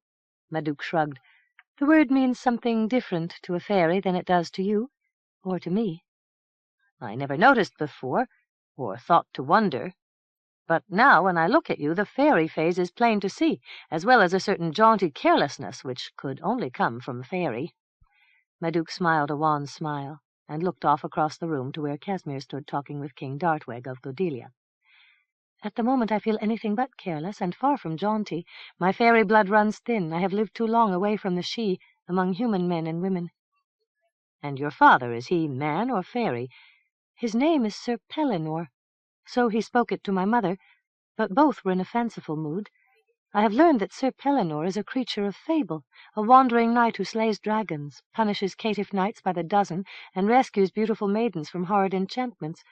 Madouc shrugged. "The word means something different to a fairy than it does to you, or to me." "I never noticed before, or thought to wonder. But now, when I look at you, the fairy phase is plain to see, as well as a certain jaunty carelessness which could only come from fairy." Madouc smiled a wan smile, and looked off across the room to where Casimir stood talking with King Dartweg of Godelia. "At the moment I feel anything but careless, and far from jaunty. My fairy blood runs thin. I have lived too long away from the Sidhe, among human men and women." "And your father, is he man or fairy?" "His name is Sir Pellinore. So he spoke it to my mother, but both were in a fanciful mood. I have learned that Sir Pellinore is a creature of fable, a wandering knight who slays dragons, punishes caitiff knights by the dozen, and rescues beautiful maidens from horrid enchantments.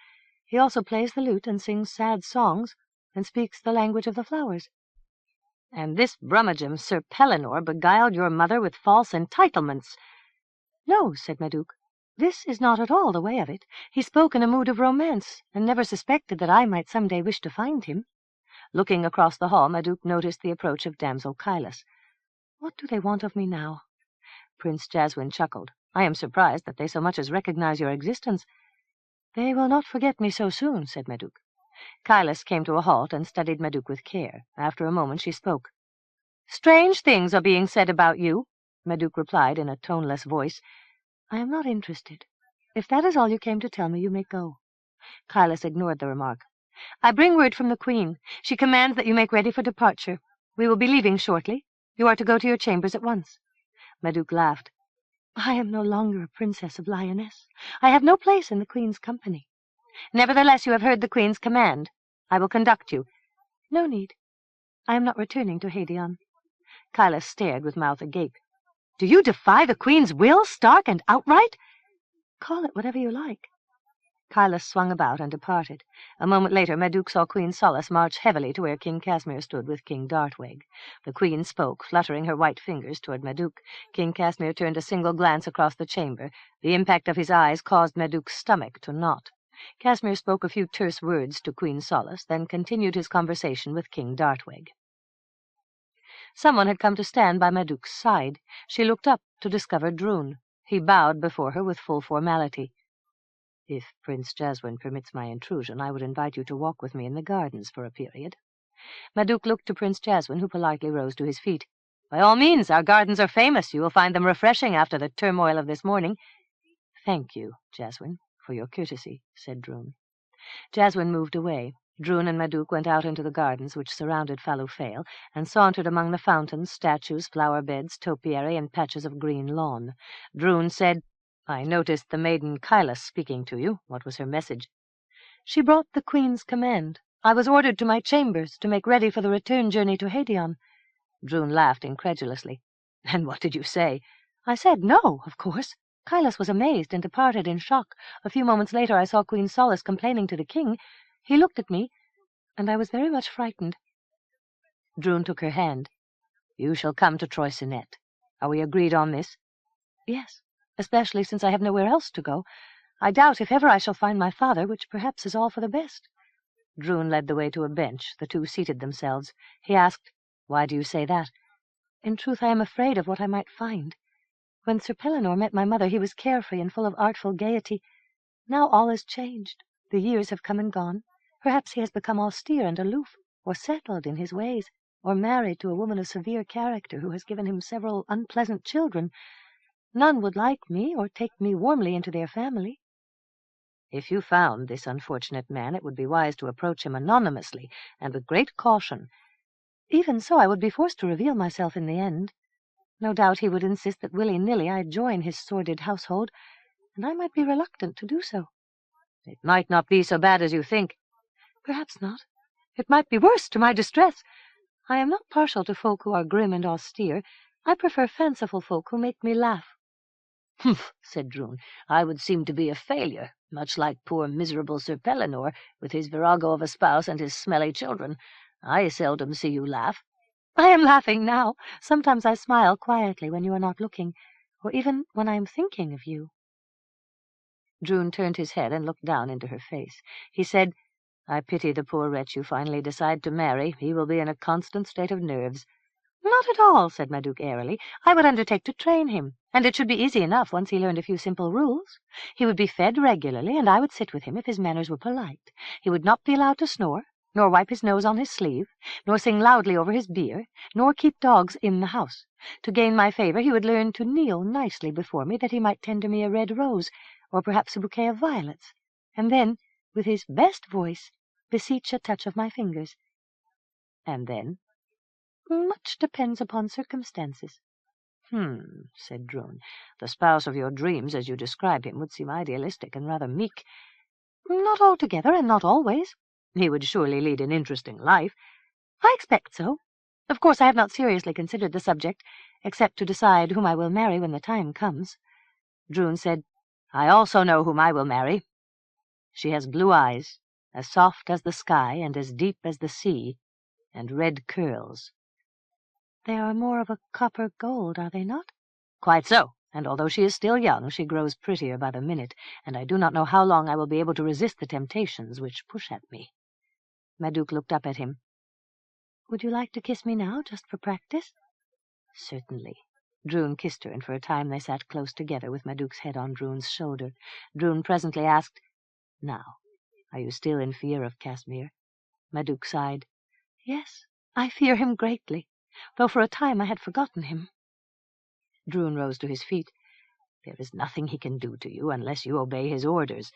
He also plays the lute and sings sad songs, and speaks the language of the flowers." "And this brummagem, Sir Pellinore, beguiled your mother with false entitlements?" "No," said Madouc. "This is not at all the way of it. He spoke in a mood of romance, and never suspected that I might some day wish to find him." Looking across the hall, Madouc noticed the approach of damsel Kailas. "What do they want of me now?" Prince Jaswin chuckled. "I am surprised that they so much as recognize your existence." "They will not forget me so soon," said Madouc. Kailas came to a halt and studied Madouc with care. After a moment she spoke. "Strange things are being said about you," Madouc replied in a toneless voice. "I am not interested. If that is all you came to tell me, you may go." Kailas ignored the remark. "I bring word from the Queen. She commands that you make ready for departure. We will be leaving shortly. You are to go to your chambers at once." Madouc laughed. "I am no longer a princess of Lyonesse. I have no place in the Queen's company." "Nevertheless, you have heard the Queen's command. I will conduct you." "No need. I am not returning to Hadeon." Kailas stared with mouth agape. "Do you defy the Queen's will, stark and outright?" "Call it whatever you like." Kailas swung about and departed. A moment later Madouc saw Queen Solace march heavily to where King Casimir stood with King Dartweg. The Queen spoke, fluttering her white fingers toward Madouc. King Casimir turned a single glance across the chamber. The impact of his eyes caused Madouc's stomach to knot. Casimir spoke a few terse words to Queen Solace, then continued his conversation with King Dartweg. Someone had come to stand by Madouc's side. She looked up to discover Droon. He bowed before her with full formality. "If Prince Jaswin permits my intrusion, I would invite you to walk with me in the gardens for a period." Madouc looked to Prince Jaswin, who politely rose to his feet. "By all means, our gardens are famous. You will find them refreshing after the turmoil of this morning." "Thank you, Jaswin, for your courtesy," said Droon. Jaswin moved away. Droon and Madouc went out into the gardens which surrounded Fallowfale, and sauntered among the fountains, statues, flower-beds, topiary, and patches of green lawn. Droon said, "I noticed the maiden Kailas speaking to you. What was her message?" "She brought the Queen's command. I was ordered to my chambers to make ready for the return journey to Hadeon." Droon laughed incredulously. "And what did you say?" "I said no, of course." Kailas was amazed and departed in shock. A few moments later I saw Queen Solace complaining to the king. He looked at me, and I was very much frightened." Droon took her hand. "You shall come to Troysenet. Are we agreed on this?" "Yes, especially since I have nowhere else to go. I doubt if ever I shall find my father, which perhaps is all for the best." Droon led the way to a bench. The two seated themselves. He asked, "Why do you say that?" "In truth, I am afraid of what I might find. When Sir Pellinore met my mother, he was carefree and full of artful gaiety. Now all is changed. The years have come and gone. Perhaps he has become austere and aloof, or settled in his ways, or married to a woman of severe character who has given him several unpleasant children. None would like me or take me warmly into their family." "If you found this unfortunate man, it would be wise to approach him anonymously and with great caution." "Even so, I would be forced to reveal myself in the end." No doubt he would insist that willy-nilly I join his sordid household, and I might be reluctant to do so. It might not be so bad as you think. Perhaps not. It might be worse, to my distress. I am not partial to folk who are grim and austere. I prefer fanciful folk who make me laugh. Humph, said Droon. I would seem to be a failure, much like poor miserable Sir Pellinore, with his virago of a spouse and his smelly children. I seldom see you laugh. I am laughing now. Sometimes I smile quietly when you are not looking, or even when I am thinking of you. Droon turned his head and looked down into her face. He said, I pity the poor wretch you finally decide to marry. He will be in a constant state of nerves. Not at all, said Madouc airily. I would undertake to train him, and it should be easy enough once he learned a few simple rules. He would be fed regularly, and I would sit with him if his manners were polite. He would not be allowed to snore, nor wipe his nose on his sleeve, nor sing loudly over his beer, nor keep dogs in the house. To gain my favour he would learn to kneel nicely before me, that he might tender me a red rose, or perhaps a bouquet of violets, and then, with his best voice, beseech a touch of my fingers. And then? Much depends upon circumstances. Said Droon. The spouse of your dreams, as you describe him, would seem idealistic and rather meek. Not altogether, and not always. He would surely lead an interesting life. I expect so. Of course, I have not seriously considered the subject, except to decide whom I will marry when the time comes. Droon said, I also know whom I will marry. She has blue eyes, as soft as the sky and as deep as the sea, and red curls. They are more of a copper gold, are they not? Quite so, and although she is still young, she grows prettier by the minute, and I do not know how long I will be able to resist the temptations which push at me. Madouc looked up at him. Would you like to kiss me now, just for practice? Certainly. Droon kissed her, and for a time they sat close together, with Madouc's head on Droon's shoulder. Droon presently asked, Now, are you still in fear of Casimir? Madouc sighed. Yes, I fear him greatly, though for a time I had forgotten him. Droon rose to his feet. There is nothing he can do to you unless you obey his orders.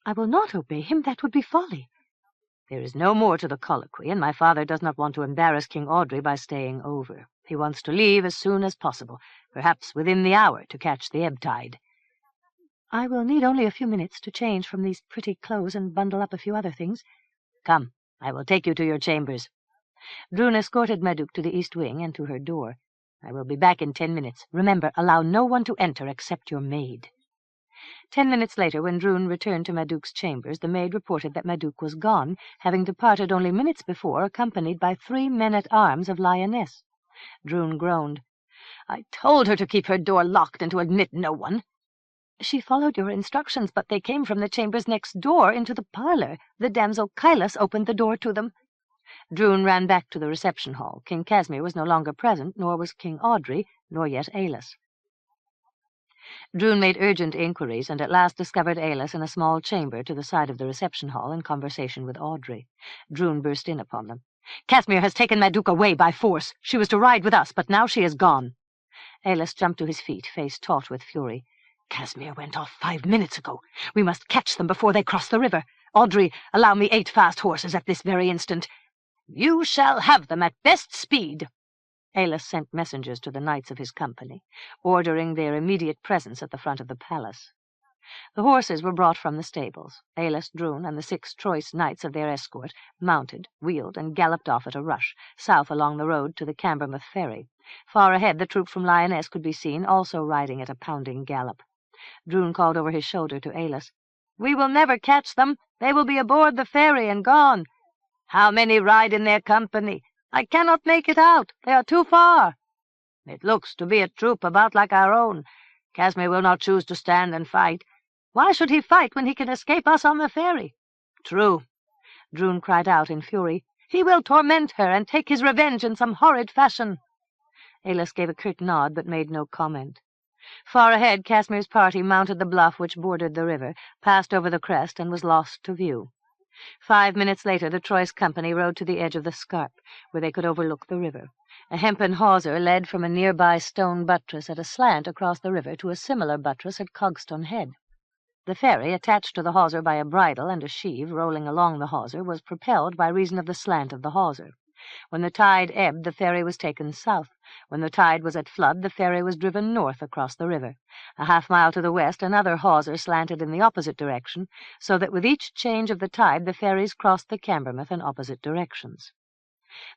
I will not obey him. That would be folly. There is no more to the colloquy, and my father does not want to embarrass King Audrey by staying over. He wants to leave as soon as possible, perhaps within the hour, to catch the ebb tide. I will need only a few minutes to change from these pretty clothes and bundle up a few other things. Come, I will take you to your chambers. Droon escorted Madouc to the east wing and to her door. I will be back in 10 minutes. Remember, allow no one to enter except your maid. 10 minutes later, when Droon returned to Madouc's chambers, the maid reported that Madouc was gone, having departed only minutes before, accompanied by 3 men-at-arms of Lyonesse. Droon groaned. I told her to keep her door locked and to admit no one. She followed your instructions, but they came from the chambers next door into the parlour. The damsel Kailas opened the door to them. Droon ran back to the reception hall. King Casimir was no longer present, nor was King Audrey, nor yet Ailess. Droon made urgent inquiries, and at last discovered Ailess in a small chamber to the side of the reception hall in conversation with Audrey. Droon burst in upon them. Casimir has taken Madouc away by force. She was to ride with us, but now she is gone. Ailess jumped to his feet, face taut with fury. Casimir went off 5 minutes ago. We must catch them before they cross the river. Audrey, allow me 8 fast horses at this very instant. You shall have them at best speed. Ailess sent messengers to the knights of his company, ordering their immediate presence at the front of the palace. The horses were brought from the stables. Ailess, Droon, and the 6 choice knights of their escort mounted, wheeled, and galloped off at a rush, south along the road to the Cambermouth ferry. Far ahead the troop from Lyonesse could be seen, also riding at a pounding gallop. Droon called over his shoulder to Ailess. We will never catch them. They will be aboard the ferry and gone. How many ride in their company? I cannot make it out. They are too far. It looks to be a troop about like our own. Casimir will not choose to stand and fight. Why should he fight when he can escape us on the ferry? True. Droon cried out in fury. He will torment her and take his revenge in some horrid fashion. Ailess gave a curt nod, but made no comment. Far ahead, Casimir's party mounted the bluff which bordered the river, passed over the crest, and was lost to view. 5 minutes later, the Troyes company rode to the edge of the scarp, where they could overlook the river. A hempen hawser led from a nearby stone buttress at a slant across the river to a similar buttress at Cogstone Head. The ferry, attached to the hawser by a bridle and a sheave rolling along the hawser, was propelled by reason of the slant of the hawser. When the tide ebbed, the ferry was taken south. When the tide was at flood, the ferry was driven north across the river. A half-mile to the west, another hawser slanted in the opposite direction, so that with each change of the tide the ferries crossed the Cambermouth in opposite directions.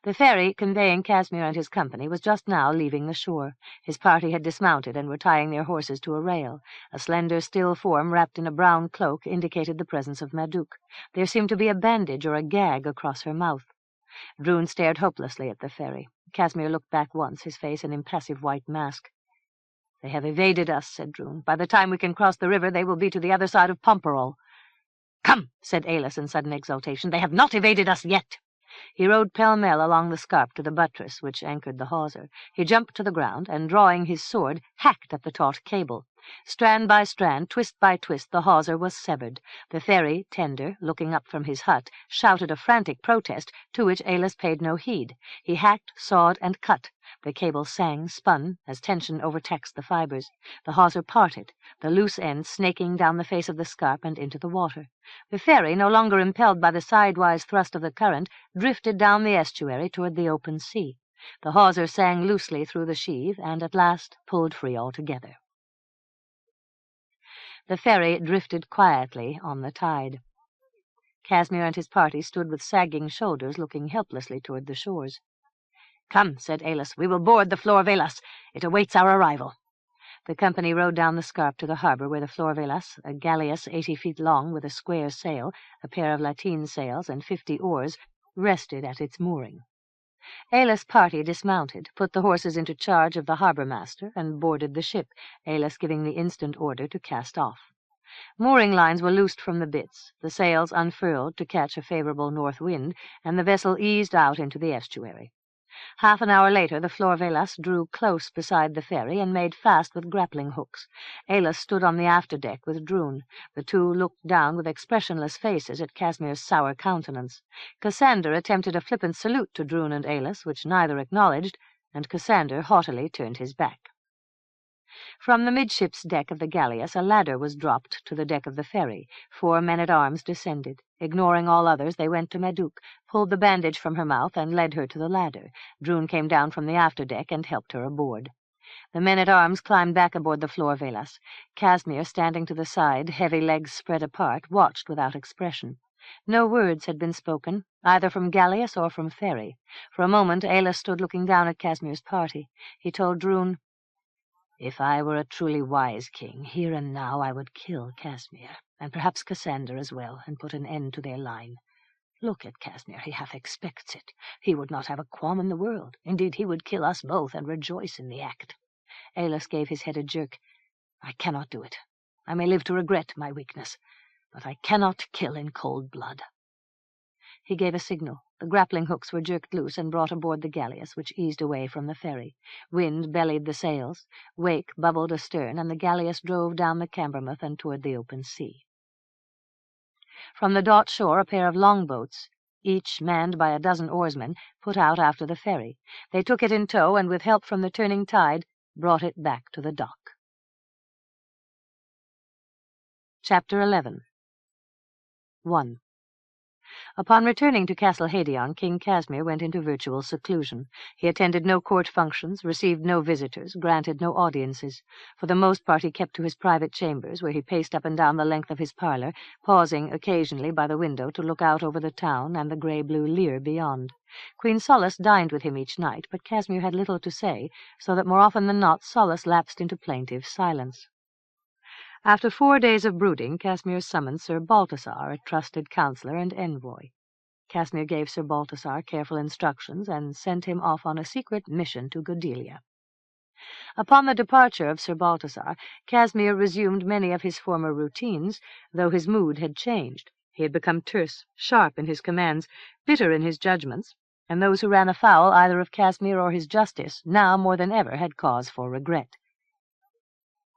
The ferry conveying Casimir and his company was just now leaving the shore. His party had dismounted and were tying their horses to a rail. A slender, still form wrapped in a brown cloak indicated the presence of Madouc. There seemed to be a bandage or a gag across her mouth. Droon stared hopelessly at the ferry. Casimir looked back once, his face an impassive white mask. "They have evaded us," said Droon. "By the time we can cross the river, they will be to the other side of Pomperol." "Come," said Ailus in sudden exultation. "They have not evaded us yet." He rode pell-mell along the scarp to the buttress which anchored the hawser. He jumped to the ground, and, drawing his sword, hacked at the taut cable. Strand by strand, twist by twist, the hawser was severed. The ferry tender, looking up from his hut, shouted a frantic protest, to which Ailus paid no heed. He hacked, sawed, and cut. The cable sang, spun, as tension overtaxed the fibres. The hawser parted, the loose end snaking down the face of the scarp and into the water. The ferry, no longer impelled by the sidewise thrust of the current, drifted down the estuary toward the open sea. The hawser sang loosely through the sheave, and at last pulled free altogether. The ferry drifted quietly on the tide. Casimir and his party stood with sagging shoulders, looking helplessly toward the shores. "Come," said Ailus, "we will board the Flor-Velas. It awaits our arrival." The company rowed down the scarp to the harbour, where the Flor-Velas, a galleass 80 feet long with a square sail, a pair of lateen sails, and 50 oars, rested at its mooring. Ailus' party dismounted, put the horses into charge of the harbour-master, and boarded the ship, Ailus giving the instant order to cast off. Mooring lines were loosed from the bitts, the sails unfurled to catch a favourable north wind, and the vessel eased out into the estuary. Half an hour later the Flor-Velas drew close beside the ferry and made fast with grappling hooks. Ailus stood on the after-deck with Droon. The two looked down with expressionless faces at Casimir's sour countenance. Cassander attempted a flippant salute to Droon and Ailus, which neither acknowledged, and Cassander haughtily turned his back. From the midships deck of the galleass a ladder was dropped to the deck of the ferry. 4 men-at-arms descended. Ignoring all others, they went to Madouc, pulled the bandage from her mouth, and led her to the ladder. Droon came down from the after-deck and helped her aboard. The men-at-arms climbed back aboard the Flor-Velas. Casimir, standing to the side, heavy legs spread apart, watched without expression. No words had been spoken, either from galleass or from ferry. For a moment Ailus stood looking down at Casimir's party. He told Droon, "If I were a truly wise king, here and now I would kill Casimir, and perhaps Cassander as well, and put an end to their line. Look at Casimir, he half expects it. He would not have a qualm in the world. Indeed, he would kill us both and rejoice in the act." Ailus gave his head a jerk. "I cannot do it. I may live to regret my weakness, but I cannot kill in cold blood." He gave a signal. The grappling hooks were jerked loose and brought aboard the galleass, which eased away from the ferry. Wind bellied the sails, wake bubbled astern, and the galleass drove down the Cambermouth and toward the open sea. From the Dot shore a pair of longboats, each manned by a dozen oarsmen, put out after the ferry. They took it in tow, and with help from the turning tide, brought it back to the dock. Chapter 11. 1. Upon returning to Castle Haedion, King Casimir went into virtual seclusion. He attended no court functions, received no visitors, granted no audiences. For the most part he kept to his private chambers, where he paced up and down the length of his parlour, pausing occasionally by the window to look out over the town and the grey-blue Lear beyond. Queen Solace dined with him each night, but Casimir had little to say, so that more often than not Solace lapsed into plaintive silence. After 4 days of brooding, Casimir summoned Sir Baltasar, a trusted counsellor and envoy. Casimir gave Sir Baltasar careful instructions and sent him off on a secret mission to Godelia. Upon the departure of Sir Baltasar, Casimir resumed many of his former routines, though his mood had changed. He had become terse, sharp in his commands, bitter in his judgments, and those who ran afoul either of Casimir or his justice now more than ever had cause for regret.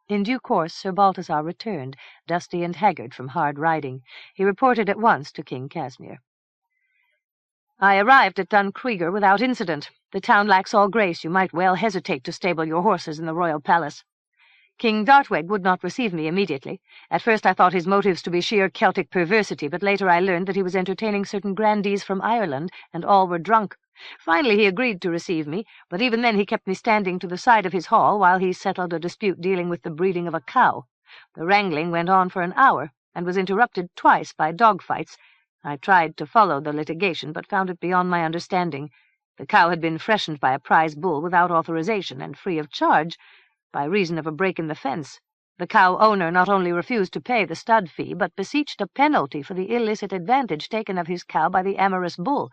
In due course Sir Baltasar returned, dusty and haggard from hard riding. He reported at once to King Casimir. "I arrived at Dunkrieger without incident. The town lacks all grace. You might well hesitate to stable your horses in the royal palace. King Dartweg would not receive me immediately. At first I thought his motives to be sheer Celtic perversity, but later I learned that he was entertaining certain grandees from Ireland, and all were drunk. Finally he agreed to receive me, but even then he kept me standing to the side of his hall while he settled a dispute dealing with the breeding of a cow. The wrangling went on for an hour, and was interrupted twice by dog-fights. I tried to follow the litigation, but found it beyond my understanding. The cow had been freshened by a prize bull without authorization and free of charge, by reason of a break in the fence. The cow owner not only refused to pay the stud fee, but beseeched a penalty for the illicit advantage taken of his cow by the amorous bull.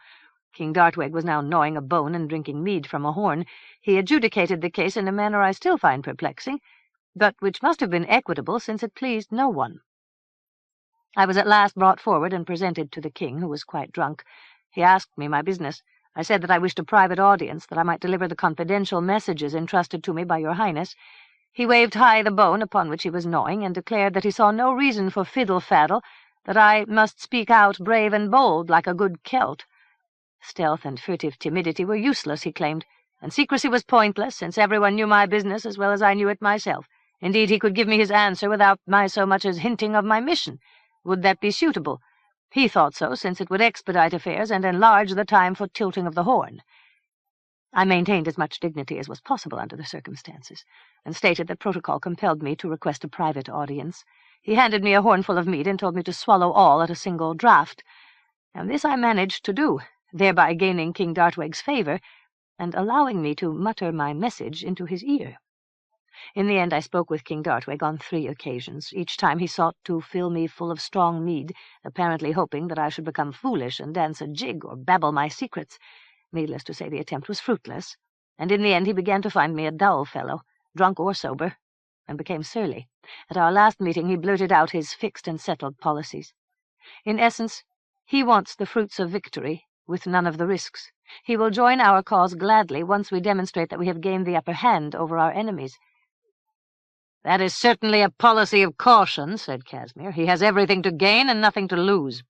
King Dartweg was now gnawing a bone and drinking mead from a horn. He adjudicated the case in a manner I still find perplexing, but which must have been equitable, since it pleased no one. I was at last brought forward and presented to the king, who was quite drunk. He asked me my business. I said that I wished a private audience, that I might deliver the confidential messages entrusted to me by your highness. He waved high the bone upon which he was gnawing, and declared that he saw no reason for fiddle-faddle, that I must speak out brave and bold, like a good Celt. Stealth and furtive timidity were useless, he claimed, and secrecy was pointless, since everyone knew my business as well as I knew it myself. Indeed, he could give me his answer without my so much as hinting of my mission. Would that be suitable? He thought so, since it would expedite affairs and enlarge the time for tilting of the horn. I maintained as much dignity as was possible under the circumstances, and stated that protocol compelled me to request a private audience. He handed me a hornful of mead and told me to swallow all at a single draught, and this I managed to do, thereby gaining King Dartweg's favour, and allowing me to mutter my message into his ear. In the end I spoke with King Dartweg on 3 occasions. Each time he sought to fill me full of strong mead, apparently hoping that I should become foolish and dance a jig or babble my secrets. Needless to say, the attempt was fruitless, and in the end he began to find me a dull fellow, drunk or sober, and became surly. At our last meeting he blurted out his fixed and settled policies. In essence, he wants the fruits of victory, with none of the risks. He will join our cause gladly once we demonstrate that we have gained the upper hand over our enemies. "That is certainly a policy of caution," said Casimir. "He has everything to gain and nothing to lose."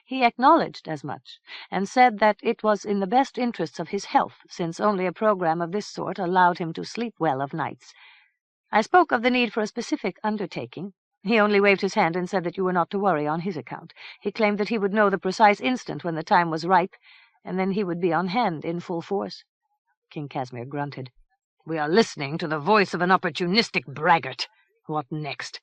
He acknowledged as much, and said that it was in the best interests of his health, since only a programme of this sort allowed him to sleep well of nights. I spoke of the need for a specific undertaking. He only waved his hand and said that you were not to worry on his account. He claimed that he would know the precise instant when the time was ripe, and then he would be on hand in full force. King Casimir grunted. "We are listening to the voice of an opportunistic braggart. What next?"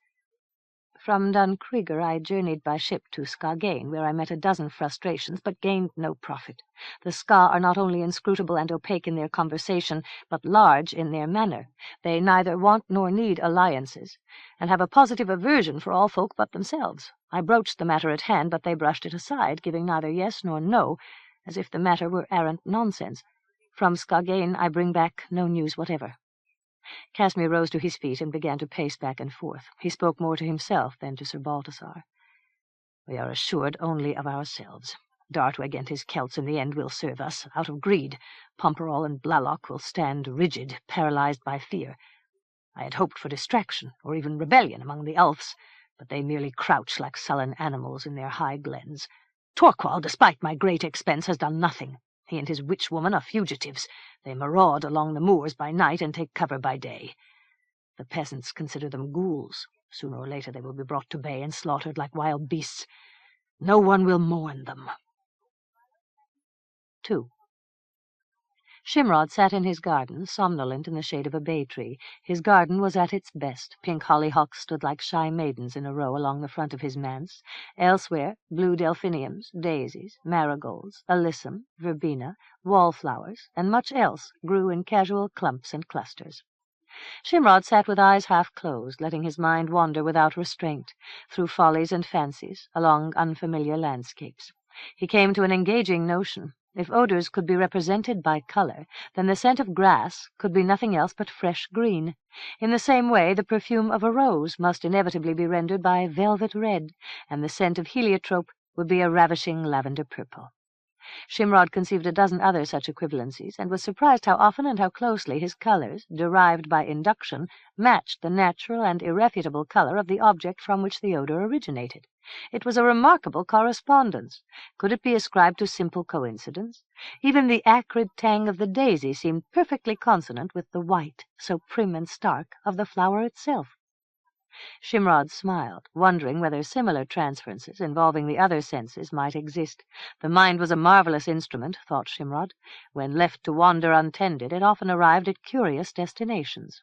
From Dunkrieger I journeyed by ship to Skagen, where I met a dozen frustrations, but gained no profit. The Ska are not only inscrutable and opaque in their conversation, but large in their manner. They neither want nor need alliances, and have a positive aversion for all folk but themselves. I broached the matter at hand, but they brushed it aside, giving neither yes nor no, as if the matter were arrant nonsense. From Skagen I bring back no news whatever. Casimir rose to his feet and began to pace back and forth. He spoke more to himself than to Sir Balthasar. "We are assured only of ourselves. Dartweg and his Celts in the end will serve us, out of greed. Pomperol and Blalock will stand rigid, paralyzed by fear. I had hoped for distraction, or even rebellion among the Ulfs, but they merely crouch like sullen animals in their high glens. Torqual, despite my great expense, has done nothing. He and his witch-woman are fugitives. They maraud along the moors by night and take cover by day. The peasants consider them ghouls. Sooner or later they will be brought to bay and slaughtered like wild beasts. No one will mourn them." 2. Shimrod sat in his garden, somnolent in the shade of a bay-tree. His garden was at its best. Pink hollyhocks stood like shy maidens in a row along the front of his manse. Elsewhere, blue delphiniums, daisies, marigolds, alyssum, verbena, wallflowers, and much else grew in casual clumps and clusters. Shimrod sat with eyes half closed, letting his mind wander without restraint, through follies and fancies, along unfamiliar landscapes. He came to an engaging notion. If odours could be represented by colour, then the scent of grass could be nothing else but fresh green. In the same way, the perfume of a rose must inevitably be rendered by velvet red, and the scent of heliotrope would be a ravishing lavender purple. Shimrod conceived a dozen other such equivalencies, and was surprised how often and how closely his colours, derived by induction, matched the natural and irrefutable colour of the object from which the odour originated. It was a remarkable correspondence. Could it be ascribed to simple coincidence? Even the acrid tang of the daisy seemed perfectly consonant with the white, so prim and stark, of the flower itself. Shimrod smiled, wondering whether similar transferences involving the other senses might exist. The mind was a marvelous instrument, thought Shimrod. When left to wander untended, it often arrived at curious destinations.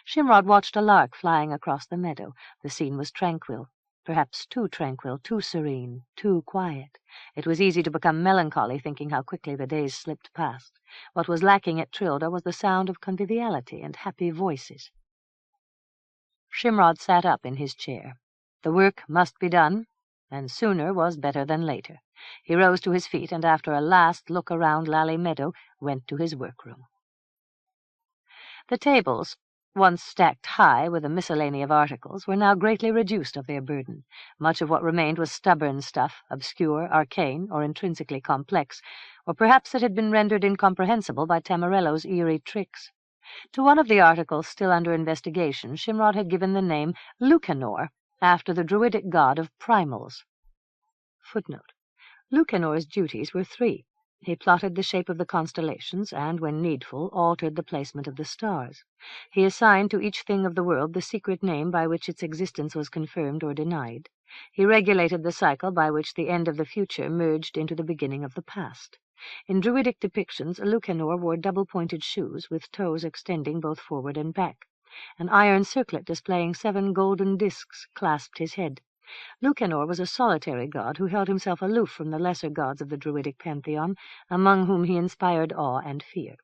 Shimrod watched a lark flying across the meadow. The scene was tranquil, perhaps too tranquil, too serene, too quiet. It was easy to become melancholy thinking how quickly the days slipped past. What was lacking at Trilda was the sound of conviviality and happy voices. Shimrod sat up in his chair. The work must be done, and sooner was better than later. He rose to his feet, and after a last look around Lally Meadow, went to his workroom. The tables, once stacked high with a miscellany of articles, were now greatly reduced of their burden. Much of what remained was stubborn stuff, obscure, arcane, or intrinsically complex, or perhaps it had been rendered incomprehensible by Tamarello's eerie tricks. To one of the articles still under investigation, Shimrod had given the name Lucanor, after the druidic god of primals. Footnote. Lucanor's duties were 3. He plotted the shape of the constellations, and, when needful, altered the placement of the stars. He assigned to each thing of the world the secret name by which its existence was confirmed or denied. He regulated the cycle by which the end of the future merged into the beginning of the past. In druidic depictions, Lucanor wore double-pointed shoes, with toes extending both forward and back. An iron circlet displaying 7 golden discs clasped his head. Lucanor was a solitary god who held himself aloof from the lesser gods of the druidic pantheon, among whom he inspired awe and fear.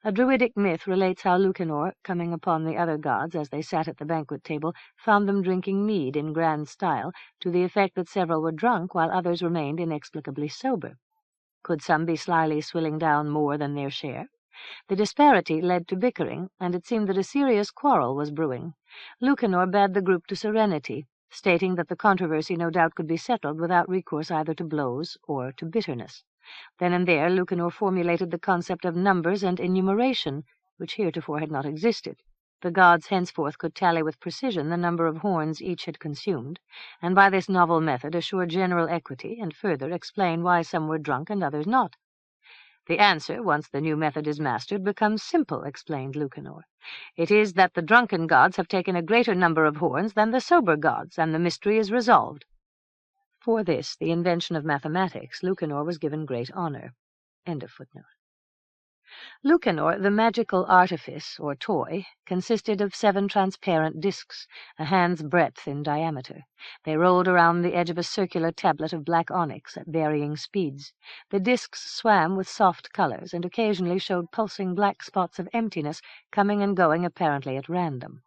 A druidic myth relates how Lucanor, coming upon the other gods as they sat at the banquet table, found them drinking mead in grand style, to the effect that several were drunk while others remained inexplicably sober. Could some be slyly swilling down more than their share? The disparity led to bickering, and it seemed that a serious quarrel was brewing. Lucanor bade the group to serenity, stating that the controversy no doubt could be settled without recourse either to blows or to bitterness. Then and there Lucanor formulated the concept of numbers and enumeration, which heretofore had not existed. The gods henceforth could tally with precision the number of horns each had consumed, and by this novel method assure general equity and further explain why some were drunk and others not. The answer, once the new method is mastered, becomes simple, explained Lucanor. It is that the drunken gods have taken a greater number of horns than the sober gods, and the mystery is resolved. For this, the invention of mathematics, Lucanor was given great honor. End of footnote. Lucanor, the magical artifice, or toy, consisted of 7 transparent discs, a hand's breadth in diameter. They rolled around the edge of a circular tablet of black onyx at varying speeds. The discs swam with soft colors, and occasionally showed pulsing black spots of emptiness coming and going apparently at random.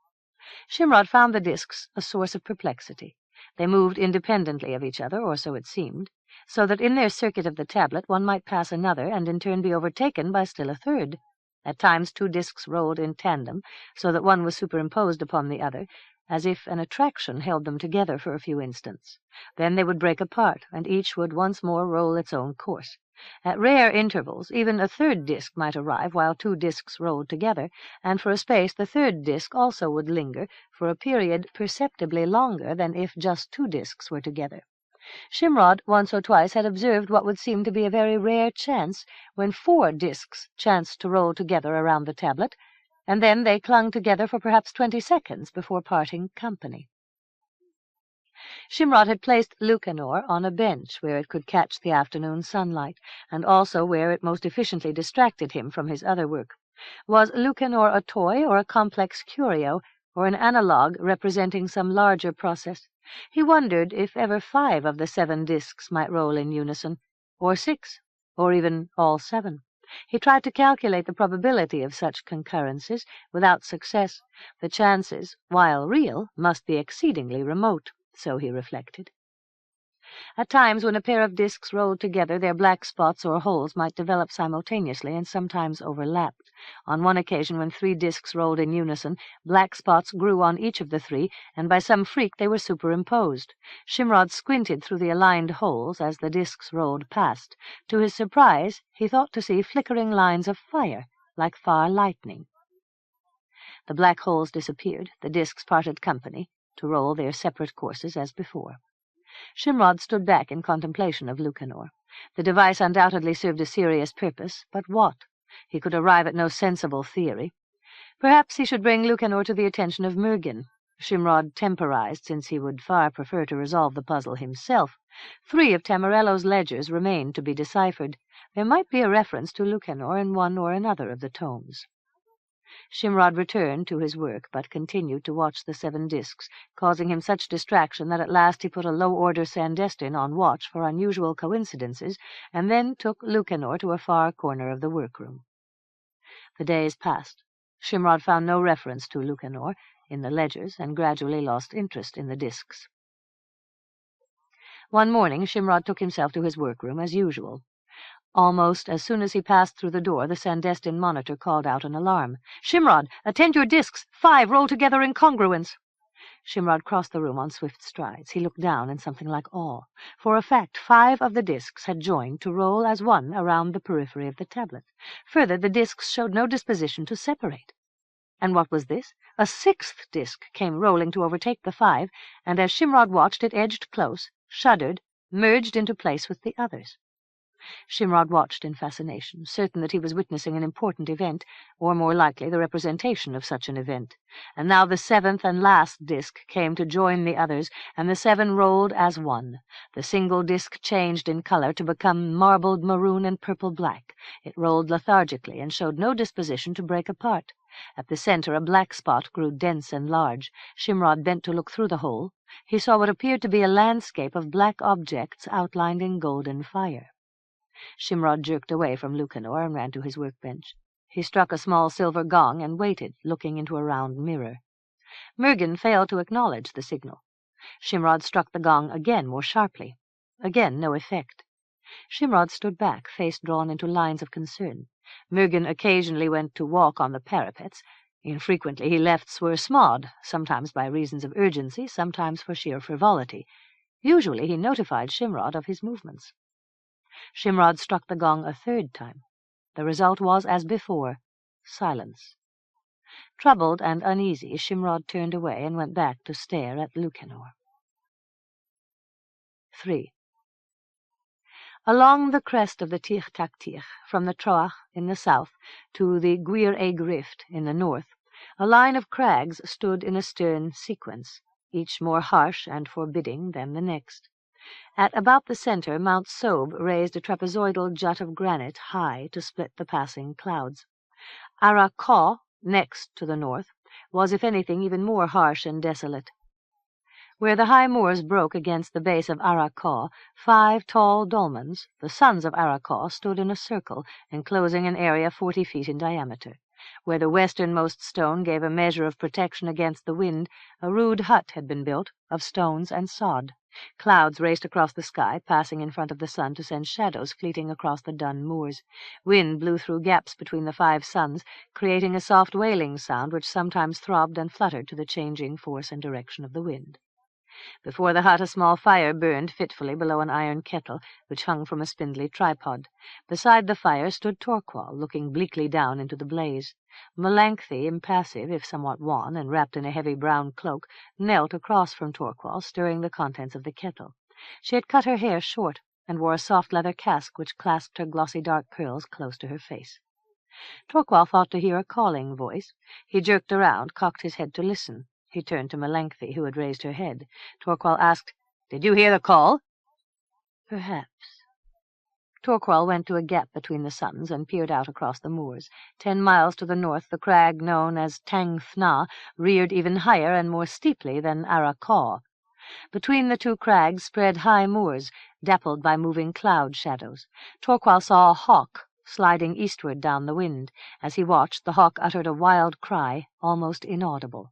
Shimrod found the discs a source of perplexity. They moved independently of each other, or so it seemed, so that in their circuit of the tablet one might pass another and in turn be overtaken by still a third. At times 2 discs rolled in tandem, so that one was superimposed upon the other, as if an attraction held them together for a few instants. Then they would break apart, and each would once more roll its own course. At rare intervals, even a 3rd disc might arrive while 2 discs rolled together, and for a space the 3rd disc also would linger, for a period perceptibly longer than if just 2 discs were together. Shimrod once or twice had observed what would seem to be a very rare chance, when 4 discs chanced to roll together around the tablet, and then they clung together for perhaps 20 seconds before parting company. Shimrod had placed Lucanor on a bench where it could catch the afternoon sunlight, and also where it most efficiently distracted him from his other work. Was Lucanor a toy or a complex curio, or an analogue representing some larger process? He wondered if ever 5 of the 7 discs might roll in unison, or 6, or even all 7. He tried to calculate the probability of such concurrences, without success. The chances, while real, must be exceedingly remote, so he reflected. At times, when a pair of discs rolled together, their black spots or holes might develop simultaneously and sometimes overlapped. On one occasion, when 3 discs rolled in unison, black spots grew on each of the 3, and by some freak they were superimposed. Shimrod squinted through the aligned holes as the discs rolled past. To his surprise, he thought to see flickering lines of fire, like far lightning. The black holes disappeared, the discs parted company, to roll their separate courses as before. Shimrod stood back in contemplation of Lucanor. The device undoubtedly served a serious purpose, but what? He could arrive at no sensible theory. Perhaps he should bring Lucanor to the attention of Mergin. Shimrod temporized, since he would far prefer to resolve the puzzle himself. 3 of Tamarello's ledgers remained to be deciphered. There might be a reference to Lucanor in one or another of the tomes. Shimrod returned to his work, but continued to watch the 7 discs, causing him such distraction that at last he put a low-order Sandestin on watch for unusual coincidences, and then took Lucanor to a far corner of the workroom. The days passed. Shimrod found no reference to Lucanor in the ledgers, and gradually lost interest in the discs. One morning Shimrod took himself to his workroom as usual. Almost as soon as he passed through the door, the Sandestin monitor called out an alarm. "Shimrod, attend your discs! 5 roll together in congruence!" Shimrod crossed the room on swift strides. He looked down in something like awe. For a fact, 5 of the discs had joined to roll as one around the periphery of the tablet. Further, the discs showed no disposition to separate. And what was this? A 6th disc came rolling to overtake the 5, and as Shimrod watched, it edged close, shuddered, merged into place with the others. Shimrod watched in fascination, certain that he was witnessing an important event, or more likely the representation of such an event. And now the 7th and last disc came to join the others, and the 7 rolled as one. The single disc changed in color to become marbled maroon and purple-black. It rolled lethargically and showed no disposition to break apart. At the center a black spot grew dense and large. Shimrod bent to look through the hole. He saw what appeared to be a landscape of black objects outlined in golden fire. Shimrod jerked away from Lucanor and ran to his workbench. He struck a small silver gong and waited, looking into a round mirror. Mergen failed to acknowledge the signal. Shimrod struck the gong again, more sharply. Again no effect. Shimrod stood back, face drawn into lines of concern. Mergen occasionally went to walk on the parapets. Infrequently he left Swir Smod, sometimes by reasons of urgency, sometimes for sheer frivolity. Usually he notified Shimrod of his movements. Shimrod struck the gong a 3rd time. The result was, as before, silence. Troubled and uneasy, Shimrod turned away and went back to stare at Lucanor. 3. Along the crest of the Tir Tac Tir, from the Troach in the south to the Gwir Eig Rift in the north, a line of crags stood in a stern sequence, each more harsh and forbidding than the next. At about the center, Mount Sobe raised a trapezoidal jut of granite high to split the passing clouds. Ara-Kaw, next to the north, was, if anything, even more harsh and desolate. Where the high moors broke against the base of Ara-Kaw, 5 tall dolmens, the sons of Ara-Kaw, stood in a circle, enclosing an area 40 feet in diameter. Where the westernmost stone gave a measure of protection against the wind, a rude hut had been built, of stones and sod. Clouds raced across the sky, passing in front of the sun to send shadows fleeting across the dun moors. Wind blew through gaps between the 5 suns, creating a soft wailing sound which sometimes throbbed and fluttered to the changing force and direction of the wind. Before the hut a small fire burned fitfully below an iron kettle, which hung from a spindly tripod. Beside the fire stood Torqual, looking bleakly down into the blaze. Melanchthon, impassive, if somewhat wan, and wrapped in a heavy brown cloak, knelt across from Torqual, stirring the contents of the kettle. She had cut her hair short, and wore a soft leather casque which clasped her glossy dark curls close to her face. Torqual thought to hear a calling voice. He jerked around, cocked his head to listen. He turned to Melanchthon, who had raised her head. Torqual asked, "Did you hear the call?" "Perhaps." Torqual went to a gap between the suns and peered out across the moors. 10 miles to the north, the crag known as Tang Thna reared even higher and more steeply than Ara-Kaw. Between the 2 crags spread high moors, dappled by moving cloud shadows. Torqual saw a hawk sliding eastward down the wind. As he watched, the hawk uttered a wild cry, almost inaudible.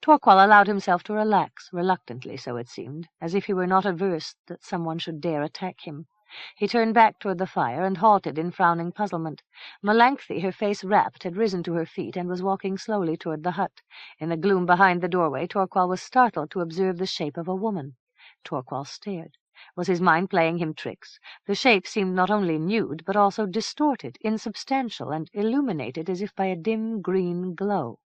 Torqual allowed himself to relax, reluctantly, so it seemed, as if he were not averse that someone should dare attack him. He turned back toward the fire and halted in frowning puzzlement. Melanchthon, her face rapt, had risen to her feet and was walking slowly toward the hut. In the gloom behind the doorway, Torqual was startled to observe the shape of a woman. Torqual stared. Was his mind playing him tricks? The shape seemed not only nude, but also distorted, insubstantial, and illuminated as if by a dim green glow.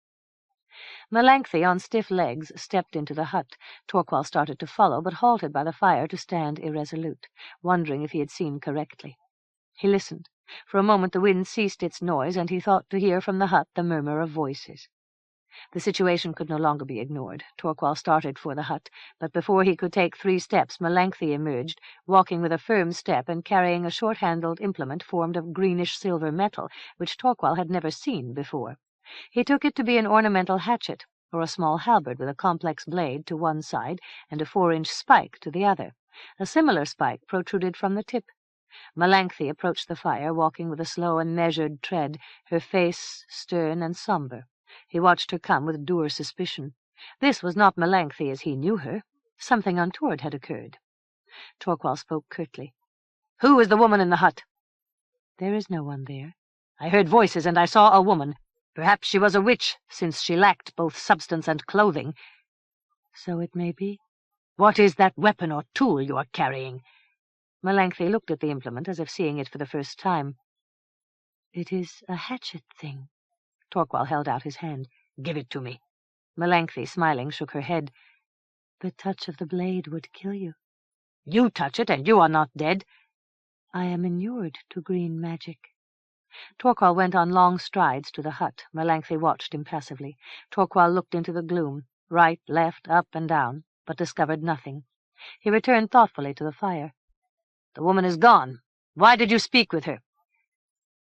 Melanchthon, on stiff legs, stepped into the hut. Torqual started to follow, but halted by the fire to stand irresolute, wondering if he had seen correctly. He listened. For a moment the wind ceased its noise, and he thought to hear from the hut the murmur of voices. The situation could no longer be ignored. Torqual started for the hut, but before he could take 3 steps, Melanchthie emerged, walking with a firm step and carrying a short-handled implement formed of greenish-silver metal, which Torqual had never seen before. He took it to be an ornamental hatchet, or a small halberd with a complex blade to one side and a 4-inch spike to the other. A similar spike protruded from the tip. Melanchthie approached the fire, walking with a slow and measured tread, her face stern and sombre. He watched her come with dour suspicion. This was not Melanchthie as he knew her. Something untoward had occurred. Torqual spoke curtly. "Who is the woman in the hut?" "There is no one there." "I heard voices, and I saw a woman. Perhaps she was a witch, since she lacked both substance and clothing." "So it may be." "What is that weapon or tool you are carrying?" Melanchthie looked at the implement as if seeing it for the first time. "It is a hatchet thing." Torqual held out his hand. "Give it to me." Melanchthie, smiling, shook her head. "The touch of the blade would kill you." "You touch it, and you are not dead." "I am inured to green magic." Torqual went on long strides to the hut. Melanchthie watched impassively. Torqual looked into the gloom, right, left, up and down, but discovered nothing. He returned thoughtfully to the fire. "The woman is gone. Why did you speak with her?"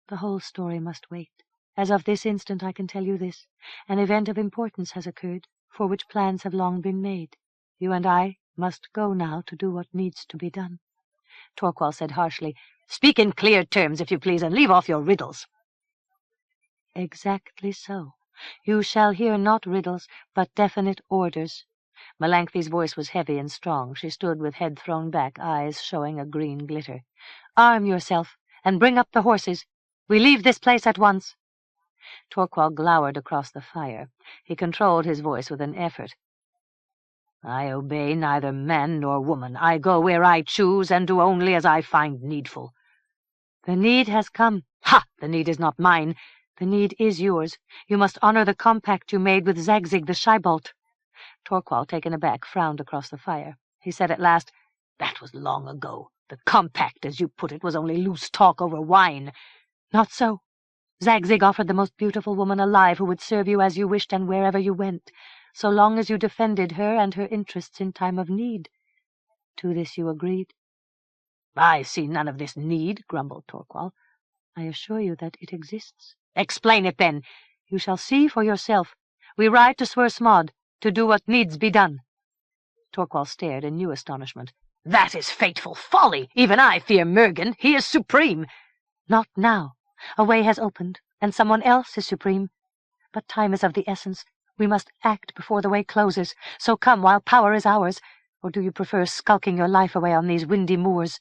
"The whole story must wait. As of this instant I can tell you this. An event of importance has occurred, for which plans have long been made. You and I must go now to do what needs to be done." Torqual said harshly, "Speak in clear terms, if you please, and leave off your riddles." "Exactly so. You shall hear not riddles, but definite orders." Melanchthie's voice was heavy and strong. She stood with head thrown back, eyes showing a green glitter. "Arm yourself, and bring up the horses. We leave this place at once." Torqual glowered across the fire. He controlled his voice with an effort. "I obey neither man nor woman. I go where I choose, and do only as I find needful." "The need has come." "Ha! The need is not mine." "The need is yours. You must honor the compact you made with Zagzig the Shybalt." Torqual, taken aback, frowned across the fire. He said at last, "That was long ago. The compact, as you put it, was only loose talk over wine." "Not so. Zagzig offered the most beautiful woman alive who would serve you as you wished and wherever you went, so long as you defended her and her interests in time of need. To this you agreed." "I see none of this need," grumbled Torqual. "I assure you that it exists." "Explain it, then." "You shall see for yourself. We ride to Swersmod to do what needs be done." Torqual stared in new astonishment. "That is fateful folly. Even I fear Mergen. He is supreme." "Not now. A way has opened, and someone else is supreme. But time is of the essence. We must act before the way closes. So come while power is ours. Or do you prefer skulking your life away on these windy moors?"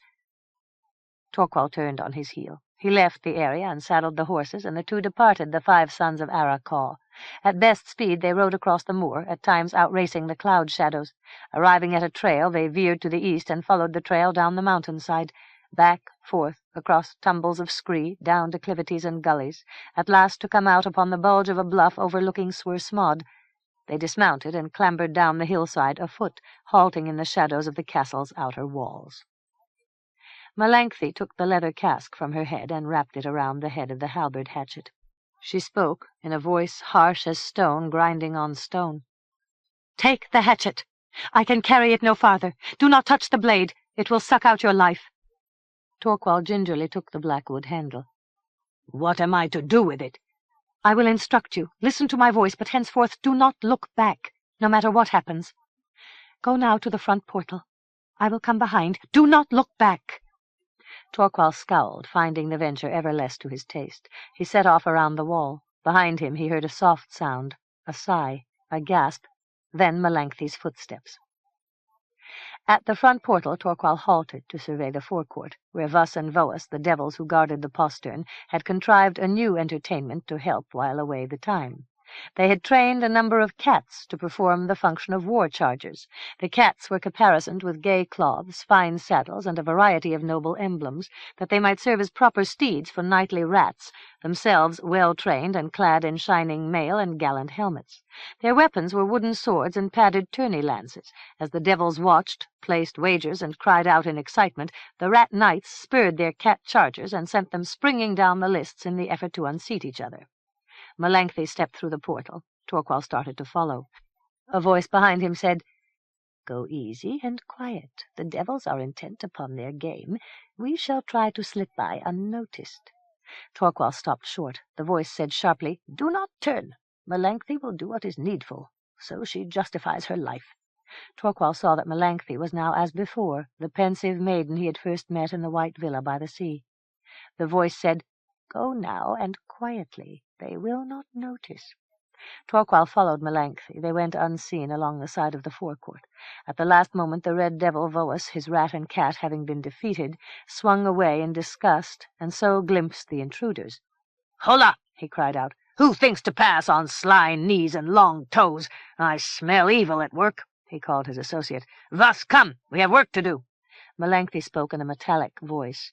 Torqual turned on his heel. He left the area and saddled the horses, and the two departed, the 5 sons of Arakaw. At best speed they rode across the moor, at times outracing the cloud shadows. Arriving at a trail, they veered to the east and followed the trail down the mountainside, back, forth, across tumbles of scree, down declivities and gullies, at last to come out upon the bulge of a bluff overlooking Swersmod. They dismounted and clambered down the hillside afoot, halting in the shadows of the castle's outer walls. Melanchthie took the leather casque from her head and wrapped it around the head of the halberd hatchet. She spoke, in a voice harsh as stone grinding on stone. "Take the hatchet. I can carry it no farther. Do not touch the blade. It will suck out your life." Torqual gingerly took the blackwood handle. "What am I to do with it?" "I will instruct you. Listen to my voice, but henceforth do not look back, no matter what happens. Go now to the front portal. I will come behind. Do not look back." Torqual scowled, finding the venture ever less to his taste. He set off around the wall. Behind him he heard a soft sound, a sigh, a gasp, then Melanchthie's footsteps. At the front portal Torqual halted to survey the forecourt, where Vuss and Voas, the devils who guarded the postern, had contrived a new entertainment to help while away the time. They had trained a number of cats to perform the function of war-chargers. The cats were caparisoned with gay cloths, fine saddles, and a variety of noble emblems, that they might serve as proper steeds for knightly rats, themselves well-trained and clad in shining mail and gallant helmets. Their weapons were wooden swords and padded tourney lances. As the devils watched, placed wagers, and cried out in excitement, the rat knights spurred their cat chargers and sent them springing down the lists in the effort to unseat each other. Melanchthie stepped through the portal. Torqual started to follow. A voice behind him said, "Go easy and quiet. The devils are intent upon their game. We shall try to slip by unnoticed." Torqual stopped short. The voice said sharply, "Do not turn. Melanchthon will do what is needful. So she justifies her life." Torqual saw that Melanchthon was now as before, the pensive maiden he had first met in the white villa by the sea. The voice said, "Go now, and quietly. They will not notice." Torqual followed Melanchthon. They went unseen along the side of the forecourt. At the last moment the red devil Voas, his rat and cat having been defeated, swung away in disgust, and so glimpsed the intruders. "Hola!" he cried out. "Who thinks to pass on sly knees and long toes? I smell evil at work," he called his associate. "Thus, come, we have work to do." Melanchthon spoke in a metallic voice.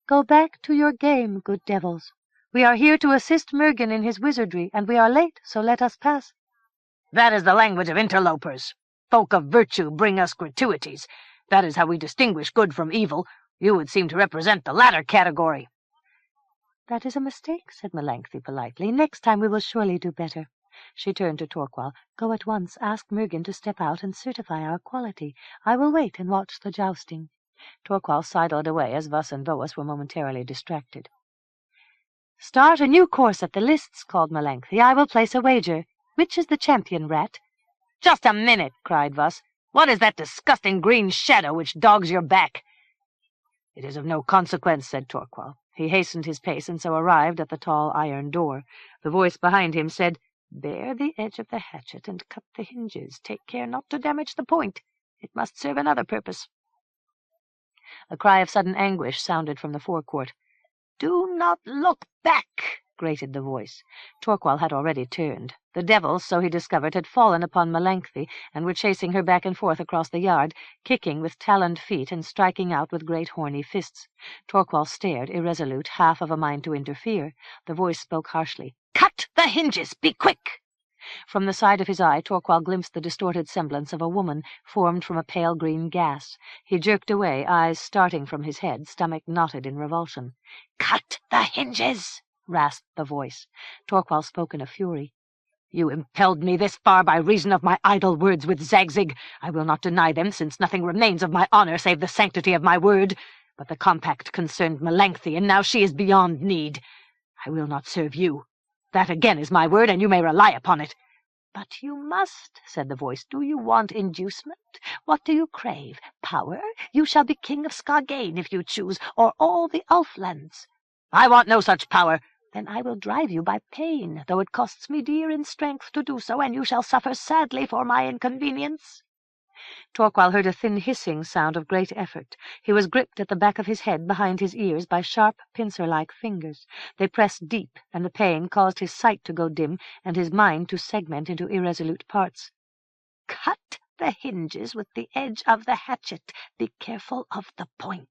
"Go back to your game, good devils. We are here to assist Mergin in his wizardry, and we are late, so let us pass." "That is the language of interlopers. Folk of virtue bring us gratuities. That is how we distinguish good from evil. You would seem to represent the latter category." "That is a mistake," said Melanchthon politely. "Next time we will surely do better." She turned to Torqual. "Go at once, ask Mergin to step out and certify our quality. I will wait and watch the jousting." Torqual sidled away as Vuss and Voas were momentarily distracted. "Start a new course at the lists," called Melanchthon. "I will place a wager. Which is the champion rat?" "Just a minute," cried Vuss. "What is that disgusting green shadow which dogs your back?" "It is of no consequence," said Torqual. He hastened his pace, and so arrived at the tall iron door. The voice behind him said, "Bear the edge of the hatchet and cut the hinges. Take care not to damage the point. It must serve another purpose." A cry of sudden anguish sounded from the forecourt. "Do not look back," grated the voice. Torqual had already turned. The devils, so he discovered, had fallen upon Melanchthon and were chasing her back and forth across the yard, kicking with taloned feet and striking out with great horny fists. Torqual stared, irresolute, half of a mind to interfere. The voice spoke harshly. "Cut the hinges! Be quick!" From the side of his eye Torqual glimpsed the distorted semblance of a woman, formed from a pale green gas. He jerked away, eyes starting from his head, stomach knotted in revulsion. "Cut the hinges!" rasped the voice. Torqual spoke in a fury. "You impelled me this far by reason of my idle words with Zagzig. I will not deny them, since nothing remains of my honor save the sanctity of my word. But the compact concerned Melanchthon, and now she is beyond need. I will not serve you. That again is my word, and you may rely upon it." "But you must," said the voice. "Do you want inducement? What do you crave? Power? You shall be king of Skargane if you choose, or all the Ulflands." "I want no such power." "Then I will drive you by pain, though it costs me dear in strength to do so, and you shall suffer sadly for my inconvenience." Torqual heard a thin hissing sound of great effort. He was gripped at the back of his head behind his ears by sharp, pincer-like fingers. They pressed deep, and the pain caused his sight to go dim and his mind to segment into irresolute parts. "Cut the hinges with the edge of the hatchet. Be careful of the point."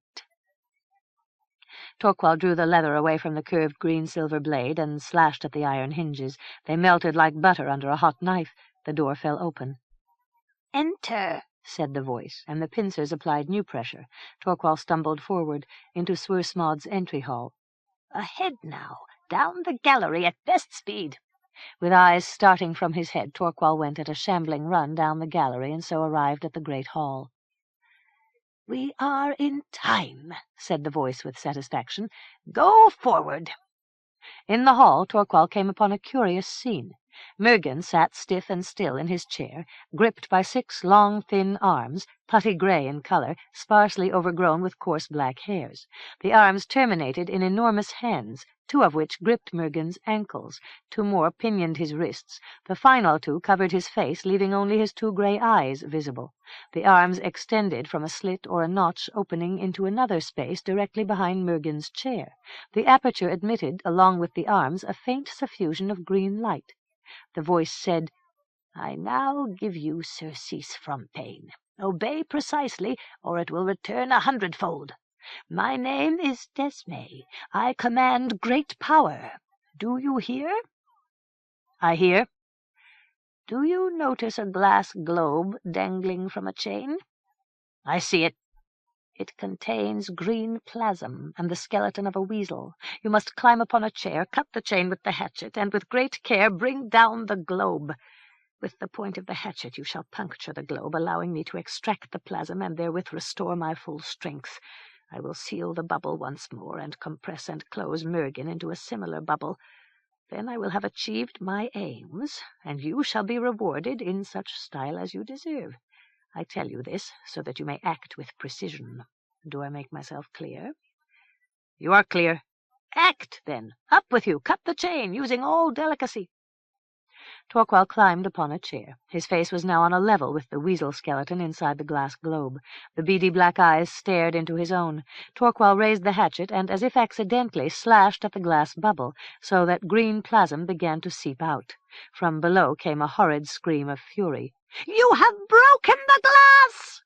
Torqual drew the leather away from the curved green-silver blade and slashed at the iron hinges. They melted like butter under a hot knife. The door fell open. "Enter," said the voice, and the pincers applied new pressure. Torqual stumbled forward into Swersmaud's entry hall. "Ahead now, down the gallery at best speed." With eyes starting from his head, Torqual went at a shambling run down the gallery and so arrived at the great hall. "We are in time," said the voice with satisfaction. "Go forward." In the hall, Torqual came upon a curious scene. Mergin sat stiff and still in his chair, gripped by 6 long, thin arms, putty grey in colour, sparsely overgrown with coarse black hairs. The arms terminated in enormous hands, 2 of which gripped Mergin's ankles, 2 more pinioned his wrists. The final 2 covered his face, leaving only his 2 grey eyes visible. The arms extended from a slit or a notch opening into another space directly behind Mergin's chair. The aperture admitted, along with the arms, a faint suffusion of green light. The voice said, "I now give you surcease from pain. Obey precisely, or it will return 100-fold. My name is Desmay. I command great power. Do you hear?" "I hear." "Do you notice a glass globe dangling from a chain?" "I see it." It contains green plasm and the skeleton of a weasel. You must climb upon a chair, cut the chain with the hatchet, and with great care bring down the globe. With the point of the hatchet you shall puncture the globe, allowing me to extract the plasm and therewith restore my full strength. I will seal the bubble once more, and compress and close Mergen into a similar bubble. Then I will have achieved my aims, and you shall be rewarded in such style as you deserve. I tell you this so that you may act with precision. Do I make myself clear? You are clear. Act, then. Up with you. Cut the chain, using all delicacy. Torquil climbed upon a chair. His face was now on a level with the weasel skeleton inside the glass globe. The beady black eyes stared into his own. Torquil raised the hatchet and, as if accidentally, slashed at the glass bubble, so that green plasm began to seep out. From below came a horrid scream of fury. "You have broken the glass!"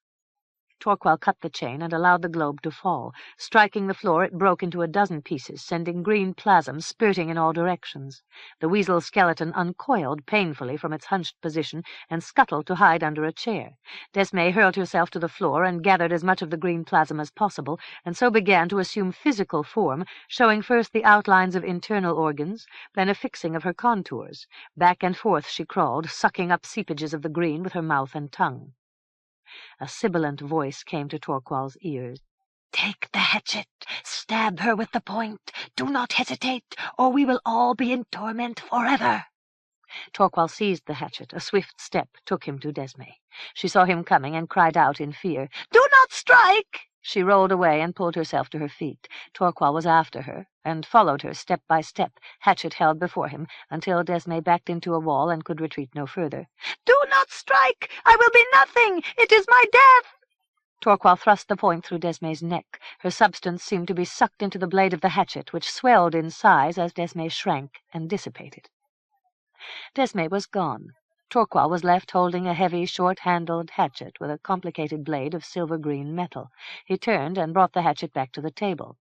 Torquil cut the chain and allowed the globe to fall. Striking the floor, it broke into a dozen pieces, sending green plasm spurting in all directions. The weasel skeleton uncoiled painfully from its hunched position and scuttled to hide under a chair. Desmée hurled herself to the floor and gathered as much of the green plasm as possible, and so began to assume physical form, showing first the outlines of internal organs, then a fixing of her contours. Back and forth she crawled, sucking up seepages of the green with her mouth and tongue. A sibilant voice came to Torquil's ears. "Take the hatchet. Stab her with the point. Do not hesitate, or we will all be in torment forever." Torquil seized the hatchet. A swift step took him to Desmée. She saw him coming and cried out in fear. "Do not strike!" She rolled away and pulled herself to her feet. Torquil was after her, and followed her step by step, hatchet held before him, until Desmée backed into a wall and could retreat no further. "Do not strike! I will be nothing! It is my death!" Torquil thrust the point through Desmai's neck. Her substance seemed to be sucked into the blade of the hatchet, which swelled in size as Desmai shrank and dissipated. Desmai was gone. Torquil was left holding a heavy, short-handled hatchet with a complicated blade of silver-green metal. He turned and brought the hatchet back to the table.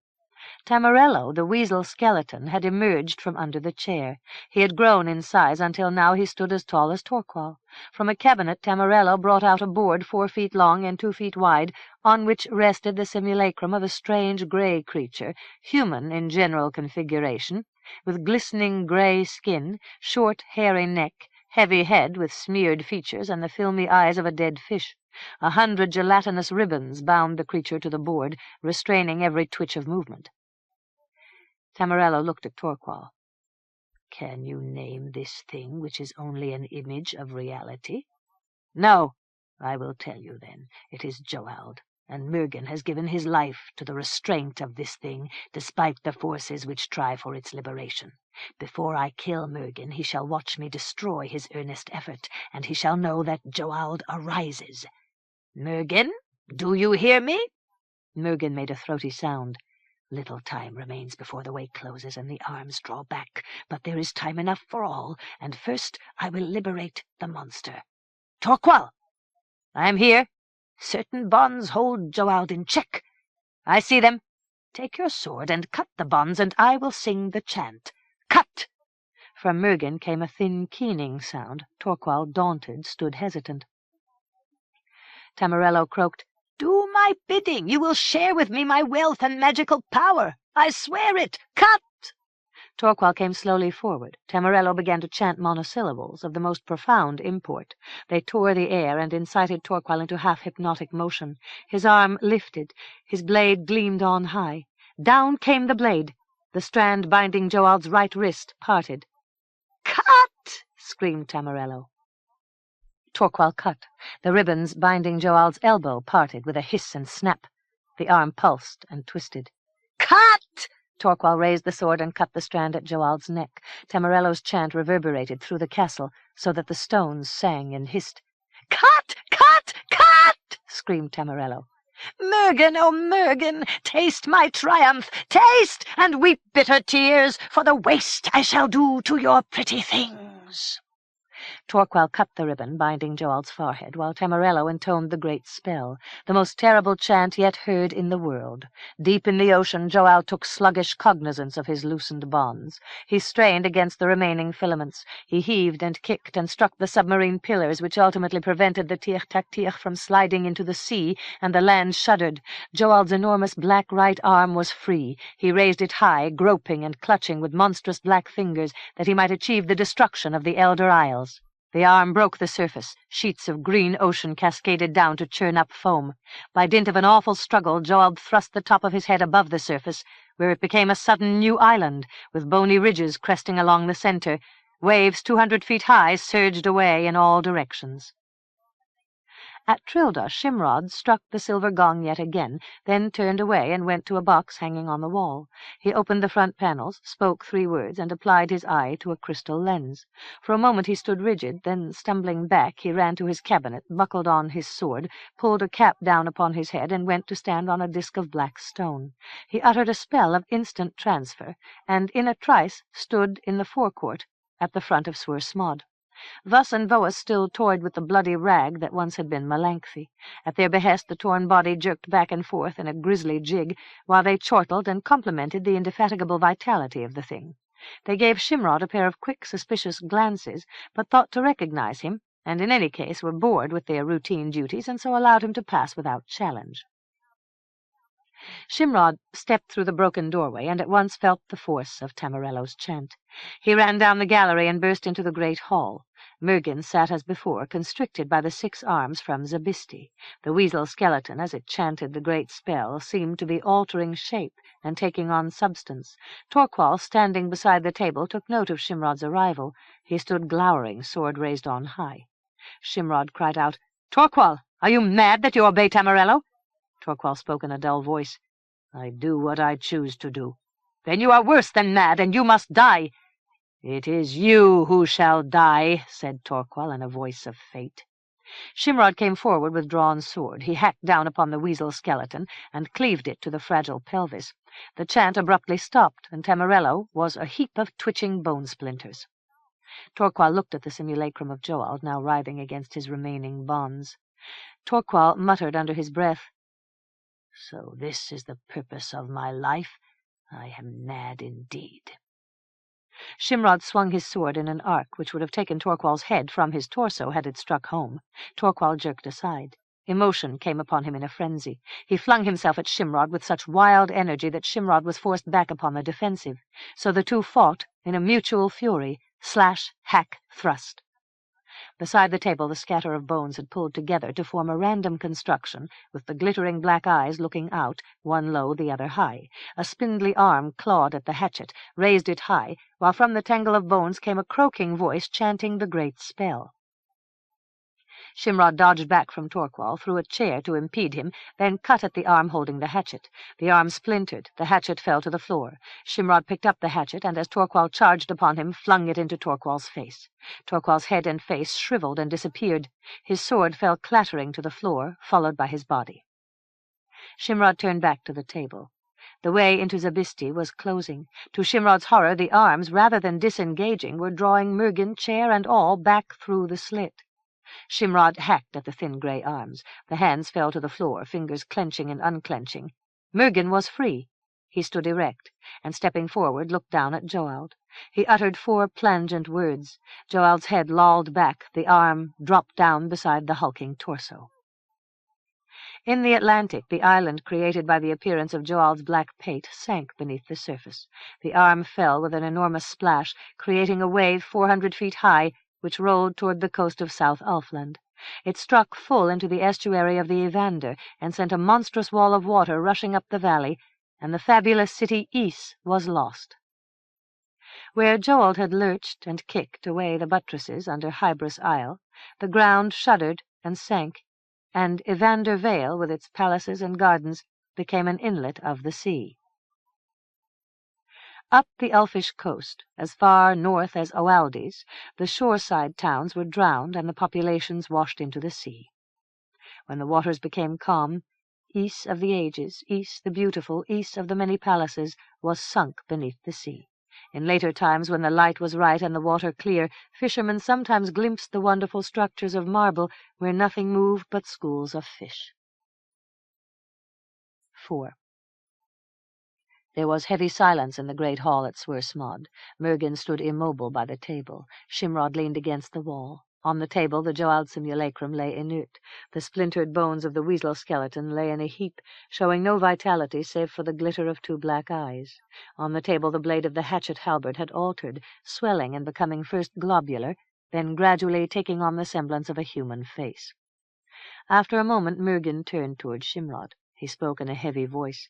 Tamarello, the weasel skeleton, had emerged from under the chair. He had grown in size until now he stood as tall as Torquil. From a cabinet Tamarello brought out a board 4 feet long and 2 feet wide, on which rested the simulacrum of a strange grey creature, human in general configuration, with glistening grey skin, short hairy neck, heavy head with smeared features, and the filmy eyes of a dead fish. 100 gelatinous ribbons bound the creature to the board, restraining every twitch of movement. Tamarello looked at Torquil. "Can you name this thing which is only an image of reality?" "No." "I will tell you, then. It is Joald, and Mergen has given his life to the restraint of this thing, despite the forces which try for its liberation. Before I kill Mergen, he shall watch me destroy his earnest effort, and he shall know that Joald arises. Mergen, do you hear me?" Mergen made a throaty sound. "Little time remains before the way closes and the arms draw back, but there is time enough for all, and first I will liberate the monster. Torquil!" "I am here. Certain bonds hold Joald in check." "I see them. Take your sword and cut the bonds, and I will sing the chant. Cut!" From Mergen came a thin, keening sound. Torquil, daunted, stood hesitant. Tamarello croaked, "Do my bidding. You will share with me my wealth and magical power. I swear it. Cut!" Torquil came slowly forward. Tamarello began to chant monosyllables of the most profound import. They tore the air and incited Torquil into half-hypnotic motion. His arm lifted. His blade gleamed on high. Down came the blade. The strand binding Joald's right wrist parted. "Cut!" screamed Tamarello. Torquil cut. The ribbons binding Joald's elbow parted with a hiss and snap. The arm pulsed and twisted. "Cut!" Torquil raised the sword and cut the strand at Joald's neck. Tamarello's chant reverberated through the castle, so that the stones sang and hissed. "Cut! Cut! Cut!" screamed Tamarello. "Mergen, oh Mergen, taste my triumph, taste, and weep bitter tears for the waste I shall do to your pretty things." Torquil cut the ribbon binding Joald's forehead, while Tamarello intoned the great spell, the most terrible chant yet heard in the world. Deep in the ocean, Joald took sluggish cognizance of his loosened bonds. He strained against the remaining filaments. He heaved and kicked and struck the submarine pillars, which ultimately prevented the Tir-Tac-Tir from sliding into the sea, and the land shuddered. Joald's enormous black right arm was free. He raised it high, groping and clutching with monstrous black fingers, that he might achieve the destruction of the Elder Isles. The arm broke the surface. Sheets of green ocean cascaded down to churn up foam. By dint of an awful struggle, Joald thrust the top of his head above the surface, where it became a sudden new island, with bony ridges cresting along the center. Waves 200 feet high surged away in all directions. At Trilda, Shimrod struck the silver gong yet again, then turned away and went to a box hanging on the wall. He opened the front panels, spoke 3 words, and applied his eye to a crystal lens. For a moment he stood rigid, then, stumbling back, he ran to his cabinet, buckled on his sword, pulled a cap down upon his head, and went to stand on a disk of black stone. He uttered a spell of instant transfer, and in a trice stood in the forecourt, at the front of Swur Smod. Thus and Voas still toyed with the bloody rag that once had been Melanthe. At their behest the torn body jerked back and forth in a grisly jig, while they chortled and complimented the indefatigable vitality of the thing. They gave Shimrod a pair of quick, suspicious glances, but thought to recognize him, and in any case were bored with their routine duties, and so allowed him to pass without challenge. Shimrod stepped through the broken doorway, and at once felt the force of Tamarello's chant. He ran down the gallery and burst into the great hall. Mergin sat as before, constricted by the 6 arms from Zabisti. The weasel skeleton, as it chanted the great spell, seemed to be altering shape and taking on substance. Torquil, standing beside the table, took note of Shimrod's arrival. He stood glowering, sword raised on high. Shimrod cried out, "Torquil, are you mad that you obey Tamarello?" Torquil spoke in a dull voice. "I do what I choose to do." "Then you are worse than mad, and you must die." "It is you who shall die," said Torquil in a voice of fate. Shimrod came forward with drawn sword. He hacked down upon the weasel skeleton and cleaved it to the fragile pelvis. The chant abruptly stopped, and Tamarello was a heap of twitching bone splinters. Torquil looked at the simulacrum of Joald, now writhing against his remaining bonds. Torquil muttered under his breath, "So this is the purpose of my life. I am mad indeed." Shimrod swung his sword in an arc which would have taken Torquil's head from his torso had it struck home. Torquil jerked aside. Emotion came upon him in a frenzy. He flung himself at Shimrod with such wild energy that Shimrod was forced back upon the defensive. So the two fought in a mutual fury, slash, hack, thrust. Beside the table the scatter of bones had pulled together to form a random construction, with the glittering black eyes looking out, one low, the other high. A spindly arm clawed at the hatchet, raised it high, while from the tangle of bones came a croaking voice chanting the great spell. Shimrod dodged back from Torquil, threw a chair to impede him, then cut at the arm holding the hatchet. The arm splintered, the hatchet fell to the floor. Shimrod picked up the hatchet, and as Torquil charged upon him, flung it into Torquil's face. Torquil's head and face shriveled and disappeared. His sword fell clattering to the floor, followed by his body. Shimrod turned back to the table. The way into Zabisti was closing. To Shimrod's horror, the arms, rather than disengaging, were drawing Mergin, chair and all, back through the slit. Shimrod hacked at the thin grey arms. The hands fell to the floor, fingers clenching and unclenching. Mergin was free. He stood erect, and stepping forward, looked down at Joald. He uttered 4 plangent words. Joald's head lolled back, the arm dropped down beside the hulking torso. In the Atlantic, the island created by the appearance of Joald's black pate sank beneath the surface. The arm fell with an enormous splash, creating a wave 400 feet high, which rolled toward the coast of South Ulfland. It struck full into the estuary of the Evander, and sent a monstrous wall of water rushing up the valley, and the fabulous city Ys was lost. Where Joald had lurched and kicked away the buttresses under Hybris Isle, the ground shuddered and sank, and Evander Vale, with its palaces and gardens, became an inlet of the sea. Up the Elfish coast, as far north as Oaldis, the shoreside towns were drowned and the populations washed into the sea. When the waters became calm, Ys of the ages, Ys the beautiful, Ys of the many palaces, was sunk beneath the sea. In later times, when the light was right and the water clear, fishermen sometimes glimpsed the wonderful structures of marble where nothing moved but schools of fish. 4. There was heavy silence in the great hall at Swersmod. Mergin stood immobile by the table. Shimrod leaned against the wall. On the table the Joald simulacrum lay inert. The splintered bones of the weasel skeleton lay in a heap, showing no vitality save for the glitter of 2 black eyes. On the table the blade of the hatchet halberd had altered, swelling and becoming first globular, then gradually taking on the semblance of a human face. After a moment Mergin turned toward Shimrod. He spoke in a heavy voice.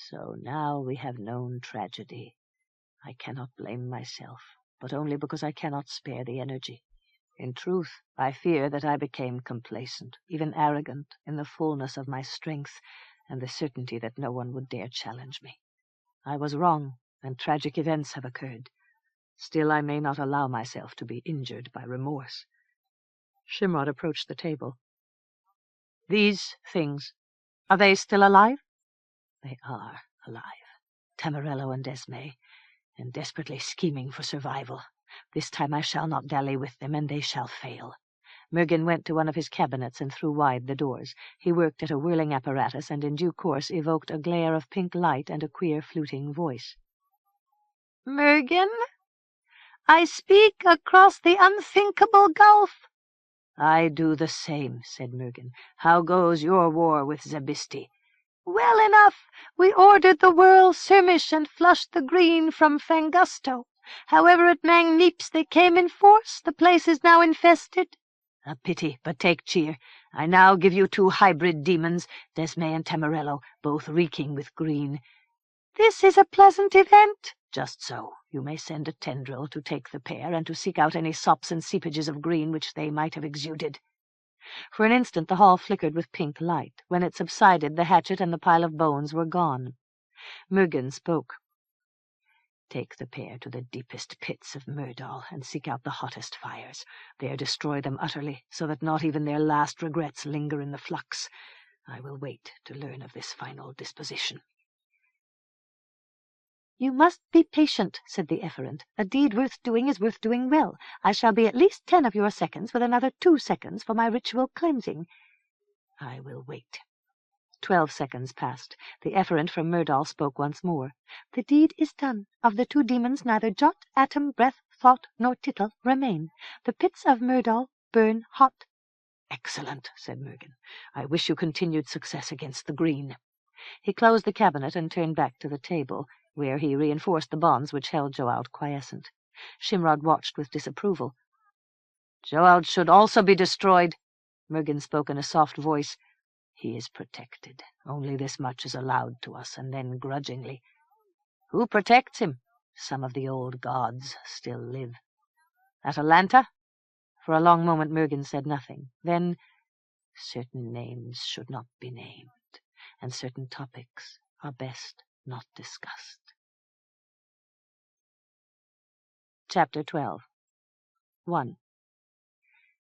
So now we have known tragedy. I cannot blame myself, but only because I cannot spare the energy. In truth, I fear that I became complacent, even arrogant, in the fullness of my strength and the certainty that no one would dare challenge me. I was wrong, and tragic events have occurred. Still, I may not allow myself to be injured by remorse. Shimrod approached the table. These things, are they still alive? They are alive. Tamarello and Esme, and desperately scheming for survival. This time I shall not dally with them, and they shall fail. Mergin went to one of his cabinets and threw wide the doors. He worked at a whirling apparatus, and in due course evoked a glare of pink light and a queer fluting voice. Mergin, I speak across the unthinkable gulf. I do the same, said Mergin. How goes your war with Zabisti? Well enough. We ordered the whirl Sirmish and flushed the green from Fangusto. However, at Mangneeps they came in force. The place is now infested. A pity, but take cheer. I now give you 2 hybrid demons, Desme and Tamarello, both reeking with green. This is a pleasant event. Just so. You may send a tendril to take the pair and to seek out any sops and seepages of green which they might have exuded. For an instant the hall flickered with pink light. When it subsided, the hatchet and the pile of bones were gone. Mergin spoke. Take the pair to the deepest pits of Myrdal and seek out the hottest fires. There destroy them utterly, so that not even their last regrets linger in the flux. I will wait to learn of this final disposition. You must be patient, said the efferent. A deed worth doing is worth doing well. I shall be at least 10 of your seconds, with another 2 seconds for my ritual cleansing. I will wait. 12 seconds passed. The efferent from Myrdal spoke once more. The deed is done. Of the 2 demons neither jot, atom, breath, thought, nor tittle remain. The pits of Myrdal burn hot. Excellent, said Mergin. I wish you continued success against the green. He closed the cabinet and turned back to the table, where he reinforced the bonds which held Joald quiescent. Shimrod watched with disapproval. Joald should also be destroyed. Mergin spoke in a soft voice. He is protected. Only this much is allowed to us, and then grudgingly. Who protects him? Some of the old gods still live. Atalanta? For a long moment Mergin said nothing. Then, certain names should not be named, and certain topics are best not discussed. Chapter 12. 1.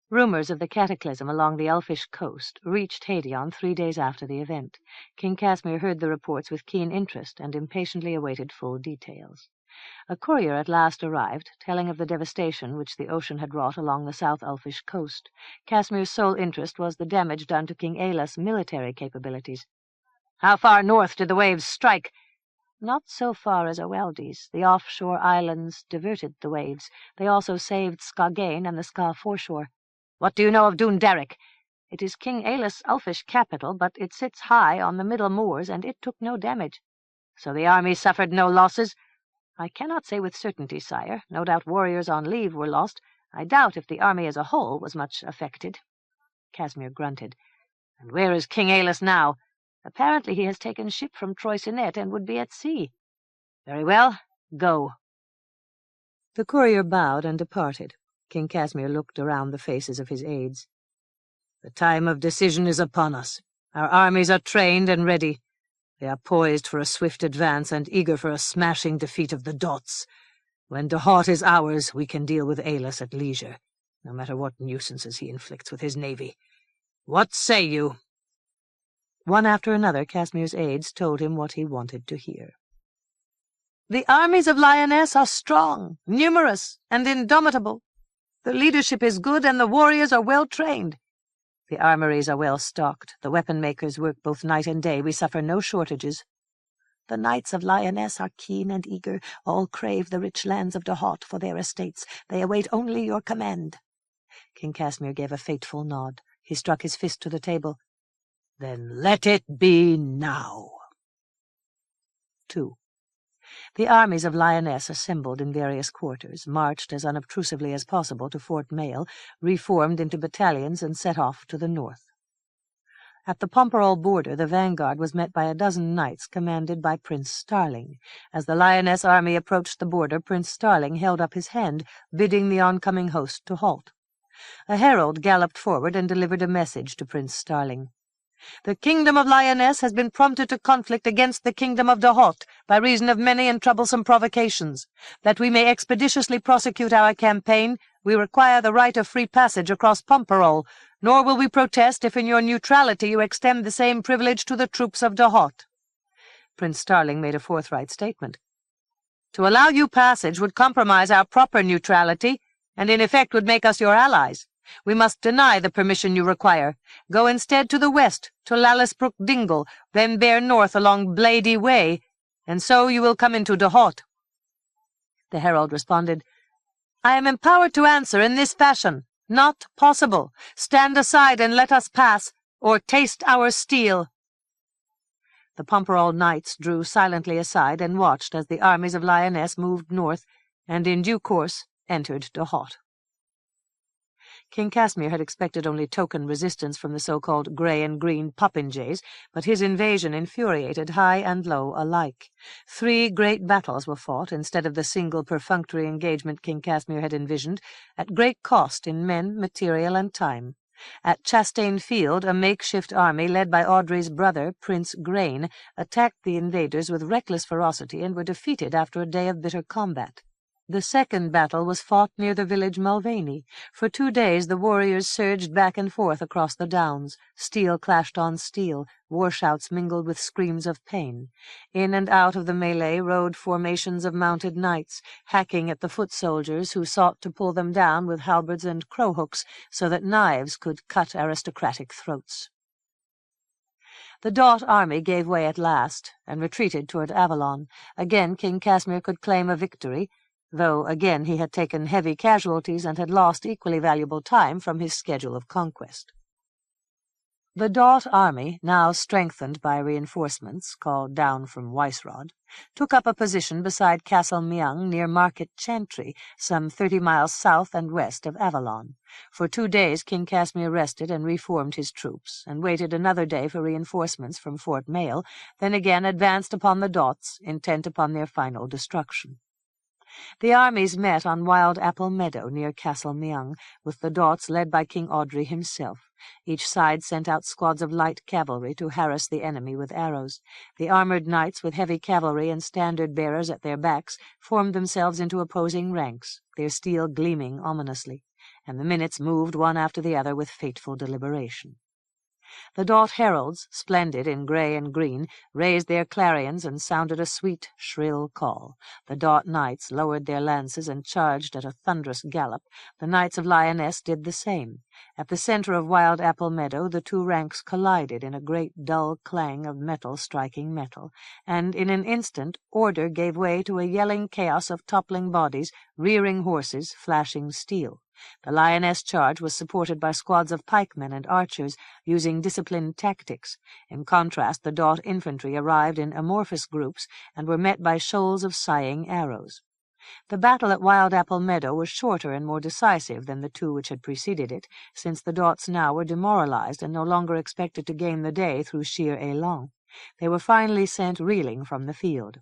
Rumors of the cataclysm along the Elfish coast reached Hadion 3 days after the event. King Casimir heard the reports with keen interest and impatiently awaited full details. A courier at last arrived, telling of the devastation which the ocean had wrought along the South Elfish coast. Casimir's sole interest was the damage done to King Aelus' military capabilities. How far north did the waves strike? Not so far as Oeldes. The offshore islands diverted the waves. They also saved Skagain and the Ska foreshore. What do you know of Dundarik? It is King Aelus' Elfish capital, but it sits high on the middle moors, and it took no damage. So the army suffered no losses? I cannot say with certainty, sire. No doubt warriors on leave were lost. I doubt if the army as a whole was much affected. Casimir grunted. And where is King Aelus now? Apparently he has taken ship from Troysinet and would be at sea. Very well, go. The courier bowed and departed. King Casimir looked around the faces of his aides. The time of decision is upon us. Our armies are trained and ready. They are poised for a swift advance and eager for a smashing defeat of the Dots. When Dahot is ours, we can deal with Aelus at leisure, no matter what nuisances he inflicts with his navy. What say you? One after another, Casimir's aides told him what he wanted to hear. The armies of Lyonesse are strong, numerous, and indomitable. The leadership is good, and the warriors are well trained. The armories are well stocked. The weapon makers work both night and day. We suffer no shortages. The knights of Lyonesse are keen and eager. All crave the rich lands of Dahot for their estates. They await only your command. King Casimir gave a fateful nod. He struck his fist to the table. Then let it be now. 2. The armies of Lyonesse assembled in various quarters, marched as unobtrusively as possible to Fort Mail, reformed into battalions, and set off to the north. At the Pomperol border the vanguard was met by a dozen knights commanded by Prince Starling. As the Lyonesse army approached the border, Prince Starling held up his hand, bidding the oncoming host to halt. A herald galloped forward and delivered a message to Prince Starling. The kingdom of Lyonesse has been prompted to conflict against the kingdom of Dahot by reason of many and troublesome provocations. That we may expeditiously prosecute our campaign, we require the right of free passage across Pomperol, nor will we protest if in your neutrality you extend the same privilege to the troops of Dahot. Prince Starling made a forthright statement. To allow you passage would compromise our proper neutrality, and in effect would make us your allies. We must deny the permission you require. Go instead to the west, to Lalisbrook Dingle, then bear north along Blady Way, and so you will come into Dahot. The herald responded, I am empowered to answer in this fashion. Not possible. Stand aside and let us pass, or taste our steel. The Pomperol knights drew silently aside and watched as the armies of Lyonesse moved north, and in due course entered Dahot. King Casimir had expected only token resistance from the so-called grey and green popinjays, but his invasion infuriated high and low alike. 3 great battles were fought, instead of the single perfunctory engagement King Casimir had envisioned, at great cost in men, material, and time. At Chastain Field, a makeshift army led by Audrey's brother, Prince Grain, attacked the invaders with reckless ferocity and were defeated after a day of bitter combat. The second battle was fought near the village Mulvaney. For 2 days the warriors surged back and forth across the downs. Steel clashed on steel, war shouts mingled with screams of pain. In and out of the melee rode formations of mounted knights, hacking at the foot soldiers who sought to pull them down with halberds and crowhooks so that knives could cut aristocratic throats. The Dahot army gave way at last, and retreated toward Avalon. Again King Casimir could claim a victory, though again he had taken heavy casualties and had lost equally valuable time from his schedule of conquest. The Dahot army, now strengthened by reinforcements called down from Weisrod, took up a position beside Castle Meung near Market Chantry, some 30 miles south and west of Avalon. For 2 days King Casimir rested and reformed his troops, and waited another day for reinforcements from Fort Mail, then again advanced upon the Dahots, intent upon their final destruction. The armies met on Wild Apple Meadow near Castle Meung, with the Dahots led by King Audrey himself. Each side sent out squads of light cavalry to harass the enemy with arrows. The armored knights, with heavy cavalry and standard-bearers at their backs, formed themselves into opposing ranks, their steel gleaming ominously, and the minutes moved one after the other with fateful deliberation. The Dahot heralds, splendid in grey and green, raised their clarions and sounded a sweet, shrill call. The Dahot knights lowered their lances and charged at a thunderous gallop. The knights of Lyonesse did the same. At the centre of Wild Apple Meadow the 2 ranks collided in a great dull clang of metal striking metal, and in an instant order gave way to a yelling chaos of toppling bodies, rearing horses, flashing steel. The Lyonesse charge was supported by squads of pikemen and archers, using disciplined tactics. In contrast, the Dahot infantry arrived in amorphous groups and were met by shoals of sighing arrows. The battle at Wild Apple Meadow was shorter and more decisive than the 2 which had preceded it, since the Dahots now were demoralized and no longer expected to gain the day through sheer élan. They were finally sent reeling from the field.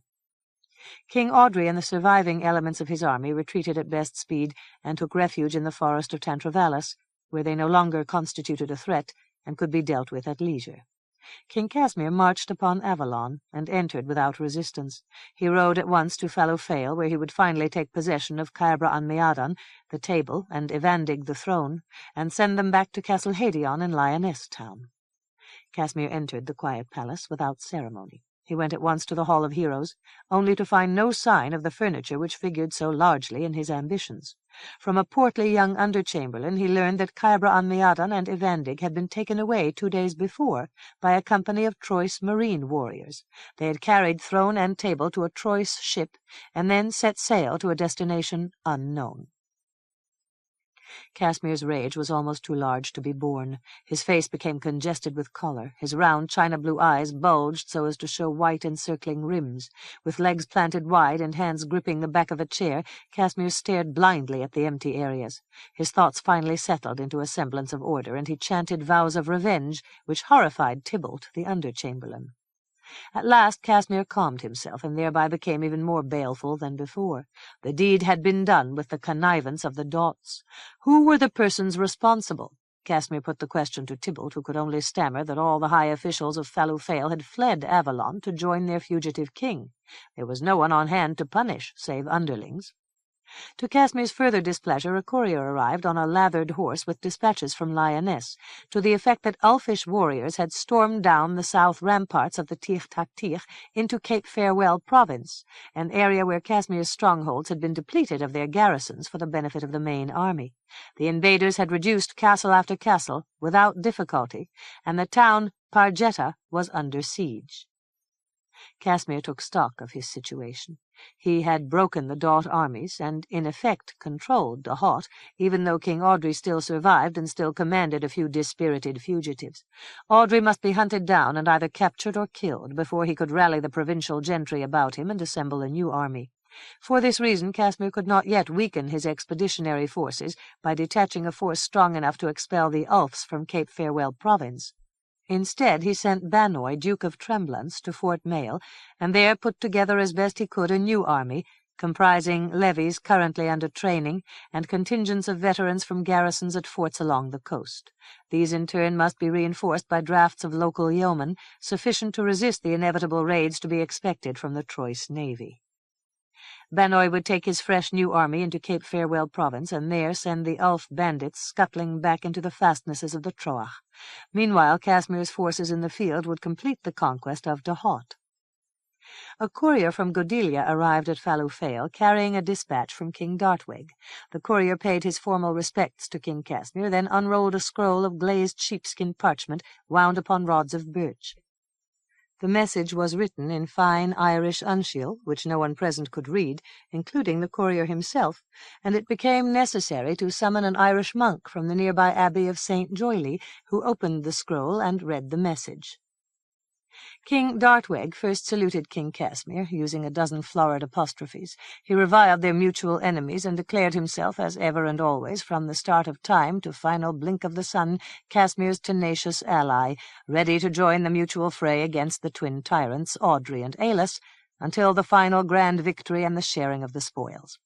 King Audrey and the surviving elements of his army retreated at best speed and took refuge in the forest of Tantravallis, where they no longer constituted a threat and could be dealt with at leisure. King Casimir marched upon Avalon and entered without resistance. He rode at once to Fallowfale, where he would finally take possession of Caebra an Meadan, the table, and Evandig the throne, and send them back to Castle Hadion in Lyonesse town. Casimir entered the quiet palace without ceremony. He went at once to the Hall of Heroes, only to find no sign of the furniture which figured so largely in his ambitions. From a portly young under-chamberlain he learned that Caebra an Meadan and Evandig had been taken away 2 days before by a company of Troyes marine warriors. They had carried throne and table to a Troyes ship, and then set sail to a destination unknown. Casimir's rage was almost too large to be borne. His face became congested with choler. His round china-blue eyes bulged so as to show white encircling rims. With legs planted wide and hands gripping the back of a chair, Casimir stared blindly at the empty areas. His thoughts finally settled into a semblance of order, and he chanted vows of revenge, which horrified Tybalt, the under-chamberlain. At last Casimir calmed himself, and thereby became even more baleful than before. The deed had been done with the connivance of the Dots. Who were the persons responsible? Casimir put the question to Tybalt, who could only stammer that all the high officials of Fallowfale had fled Avalon to join their fugitive king. There was no one on hand to punish, save underlings. To Casimir's further displeasure, a courier arrived on a lathered horse with dispatches from Lyonesse, to the effect that Ulfish warriors had stormed down the south ramparts of the Tir Tatir into Cape Farewell province, an area where Casimir's strongholds had been depleted of their garrisons for the benefit of the main army. The invaders had reduced castle after castle without difficulty, and the town Pargetta was under siege. Casimir took stock of his situation. He had broken the Dot armies, and in effect controlled Dahot, even though King Audrey still survived and still commanded a few dispirited fugitives. Audrey must be hunted down and either captured or killed before he could rally the provincial gentry about him and assemble a new army. For this reason, Casimir could not yet weaken his expeditionary forces by detaching a force strong enough to expel the Ulfs from Cape Farewell province. Instead, he sent Bannoy, Duke of Tremblance, to Fort Mail, and there put together as best he could a new army, comprising levies currently under training and contingents of veterans from garrisons at forts along the coast. These in turn must be reinforced by drafts of local yeomen, sufficient to resist the inevitable raids to be expected from the Troyes navy. Bannoy would take his fresh new army into Cape Farewell province, and there send the Ulf bandits scuttling back into the fastnesses of the Troach. Meanwhile, Casimir's forces in the field would complete the conquest of Dahot. A courier from Godilia arrived at Fallowfale, carrying a dispatch from King Dartweg. The courier paid his formal respects to King Casimir, then unrolled a scroll of glazed sheepskin parchment wound upon rods of birch. The message was written in fine Irish uncial, which no one present could read, including the courier himself, and it became necessary to summon an Irish monk from the nearby abbey of St. Joyly, who opened the scroll and read the message. King Dartweg first saluted King Casimir, using a dozen florid apostrophes. He reviled their mutual enemies and declared himself, as ever and always, from the start of time to final blink of the sun, Casimir's tenacious ally, ready to join the mutual fray against the twin tyrants, Audrey and Aelus, until the final grand victory and the sharing of the spoils.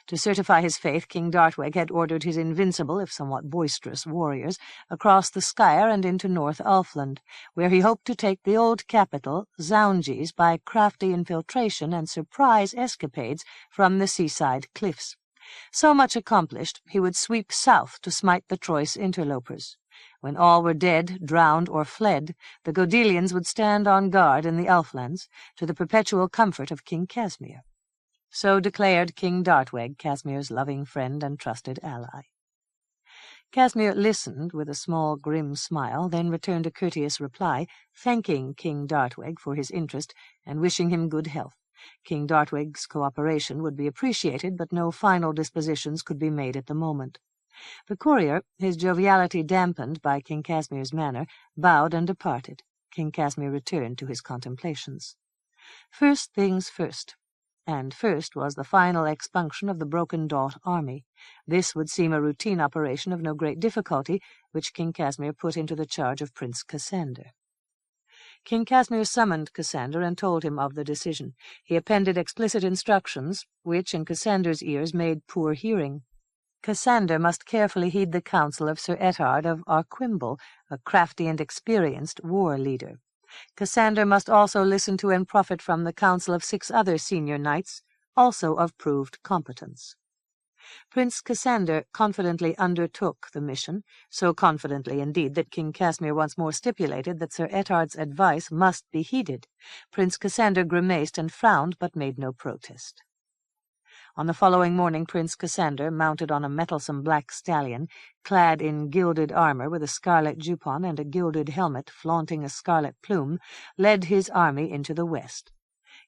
To certify his faith, King Dartweg had ordered his invincible, if somewhat boisterous, warriors across the Skyre and into North Ulfland, where he hoped to take the old capital, Zounges, by crafty infiltration and surprise escapades from the seaside cliffs. So much accomplished, he would sweep south to smite the Troyes interlopers. When all were dead, drowned, or fled, the Godelians would stand on guard in the Ulflands, to the perpetual comfort of King Casimir. So declared King Dartweg, Casimir's loving friend and trusted ally. Casimir listened with a small grim smile, then returned a courteous reply, thanking King Dartweg for his interest and wishing him good health. King Dartweg's cooperation would be appreciated, but no final dispositions could be made at the moment. The courier, his joviality dampened by King Casimir's manner, bowed and departed. King Casimir returned to his contemplations. First things first. And first was the final expunction of the broken Dot army. This would seem a routine operation of no great difficulty, which King Casimir put into the charge of Prince Cassander. King Casimir summoned Cassander and told him of the decision. He appended explicit instructions, which in Cassander's ears made poor hearing. Cassander must carefully heed the counsel of Sir Ettard of Arquimble, a crafty and experienced war leader. Cassander must also listen to and profit from the counsel of 6 other senior knights, also of proved competence. Prince Cassander confidently undertook the mission, so confidently indeed that King Casimir once more stipulated that Sir Etard's advice must be heeded. Prince Cassander grimaced and frowned, but made no protest. On the following morning Prince Cassander, mounted on a mettlesome black stallion, clad in gilded armour with a scarlet jupon and a gilded helmet flaunting a scarlet plume, led his army into the west.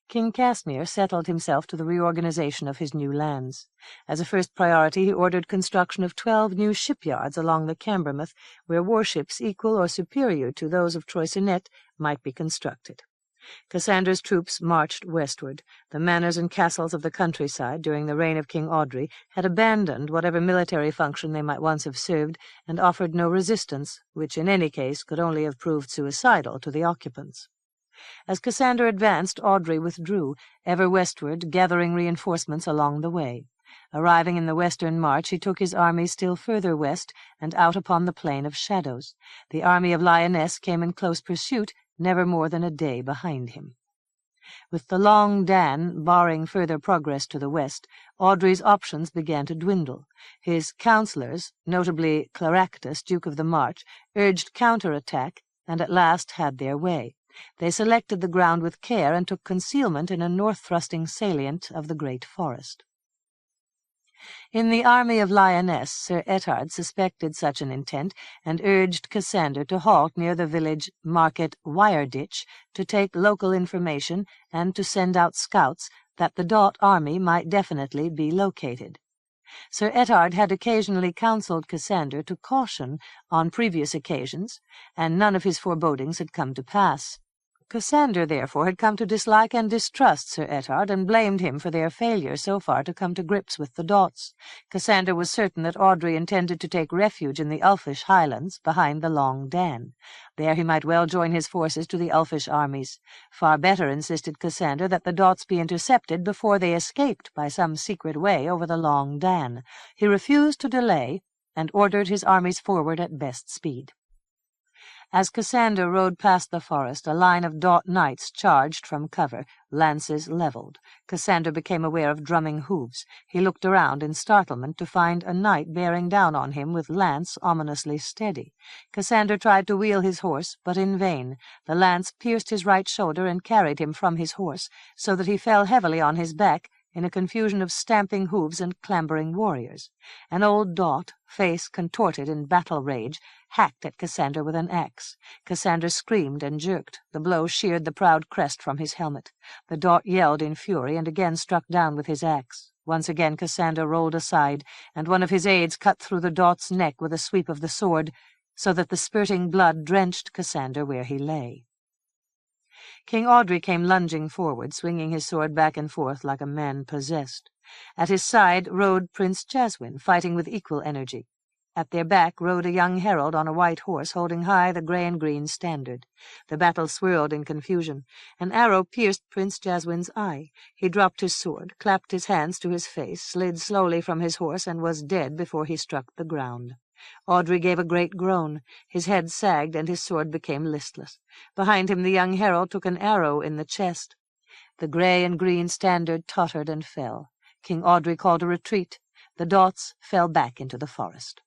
King Casimir settled himself to the reorganization of his new lands. As a first priority he ordered construction of 12 new shipyards along the Cambermouth, where warships equal or superior to those of Troysenet might be constructed. Cassander's troops marched westward. The manors and castles of the countryside during the reign of King Audrey had abandoned whatever military function they might once have served, and offered no resistance, which in any case could only have proved suicidal to the occupants. As Cassander advanced, Audrey withdrew, ever westward, gathering reinforcements along the way. Arriving in the western march, he took his army still further west and out upon the plain of shadows. The army of Lyonesse came in close pursuit, never more than a day behind him. With the Long Dan barring further progress to the west, Audrey's options began to dwindle. His councillors, notably Claractus, Duke of the March, urged counter-attack, and at last had their way. They selected the ground with care and took concealment in a north-thrusting salient of the great forest. In the army of Lyonesse, Sir Etard suspected such an intent and urged Cassander to halt near the village market Wireditch to take local information and to send out scouts that the Dot army might definitely be located. Sir Etard had occasionally counselled Cassander to caution on previous occasions, and none of his forebodings had come to pass. Cassander, therefore, had come to dislike and distrust Sir Etard, and blamed him for their failure so far to come to grips with the Dots. Cassander was certain that Audrey intended to take refuge in the Ulfish highlands behind the Long Dan. There he might well join his forces to the Ulfish armies. Far better, insisted Cassander, that the Dots be intercepted before they escaped by some secret way over the Long Dan. He refused to delay, and ordered his armies forward at best speed. As Cassander rode past the forest, a line of Dot knights charged from cover, lances levelled. Cassander became aware of drumming hoofs. He looked around in startlement to find a knight bearing down on him with lance ominously steady. Cassander tried to wheel his horse, but in vain. The lance pierced his right shoulder and carried him from his horse, so that he fell heavily on his back in a confusion of stamping hooves and clambering warriors. An old Dot, face contorted in battle rage, hacked at Cassander with an axe. Cassander screamed and jerked. The blow sheared the proud crest from his helmet. The Dot yelled in fury and again struck down with his axe. Once again Cassander rolled aside, and one of his aides cut through the Dot's neck with a sweep of the sword, so that the spurting blood drenched Cassander where he lay. King Audrey came lunging forward, swinging his sword back and forth like a man possessed. At his side rode Prince Jaswin, fighting with equal energy. At their back rode a young herald on a white horse, holding high the grey and green standard. The battle swirled in confusion. An arrow pierced Prince Jaswin's eye. He dropped his sword, clapped his hands to his face, slid slowly from his horse, and was dead before he struck the ground. Audrey gave a great groan. His head sagged, and his sword became listless. Behind him the young herald took an arrow in the chest. The grey and green standard tottered and fell. King Audrey called a retreat. The Dots fell back into the forest.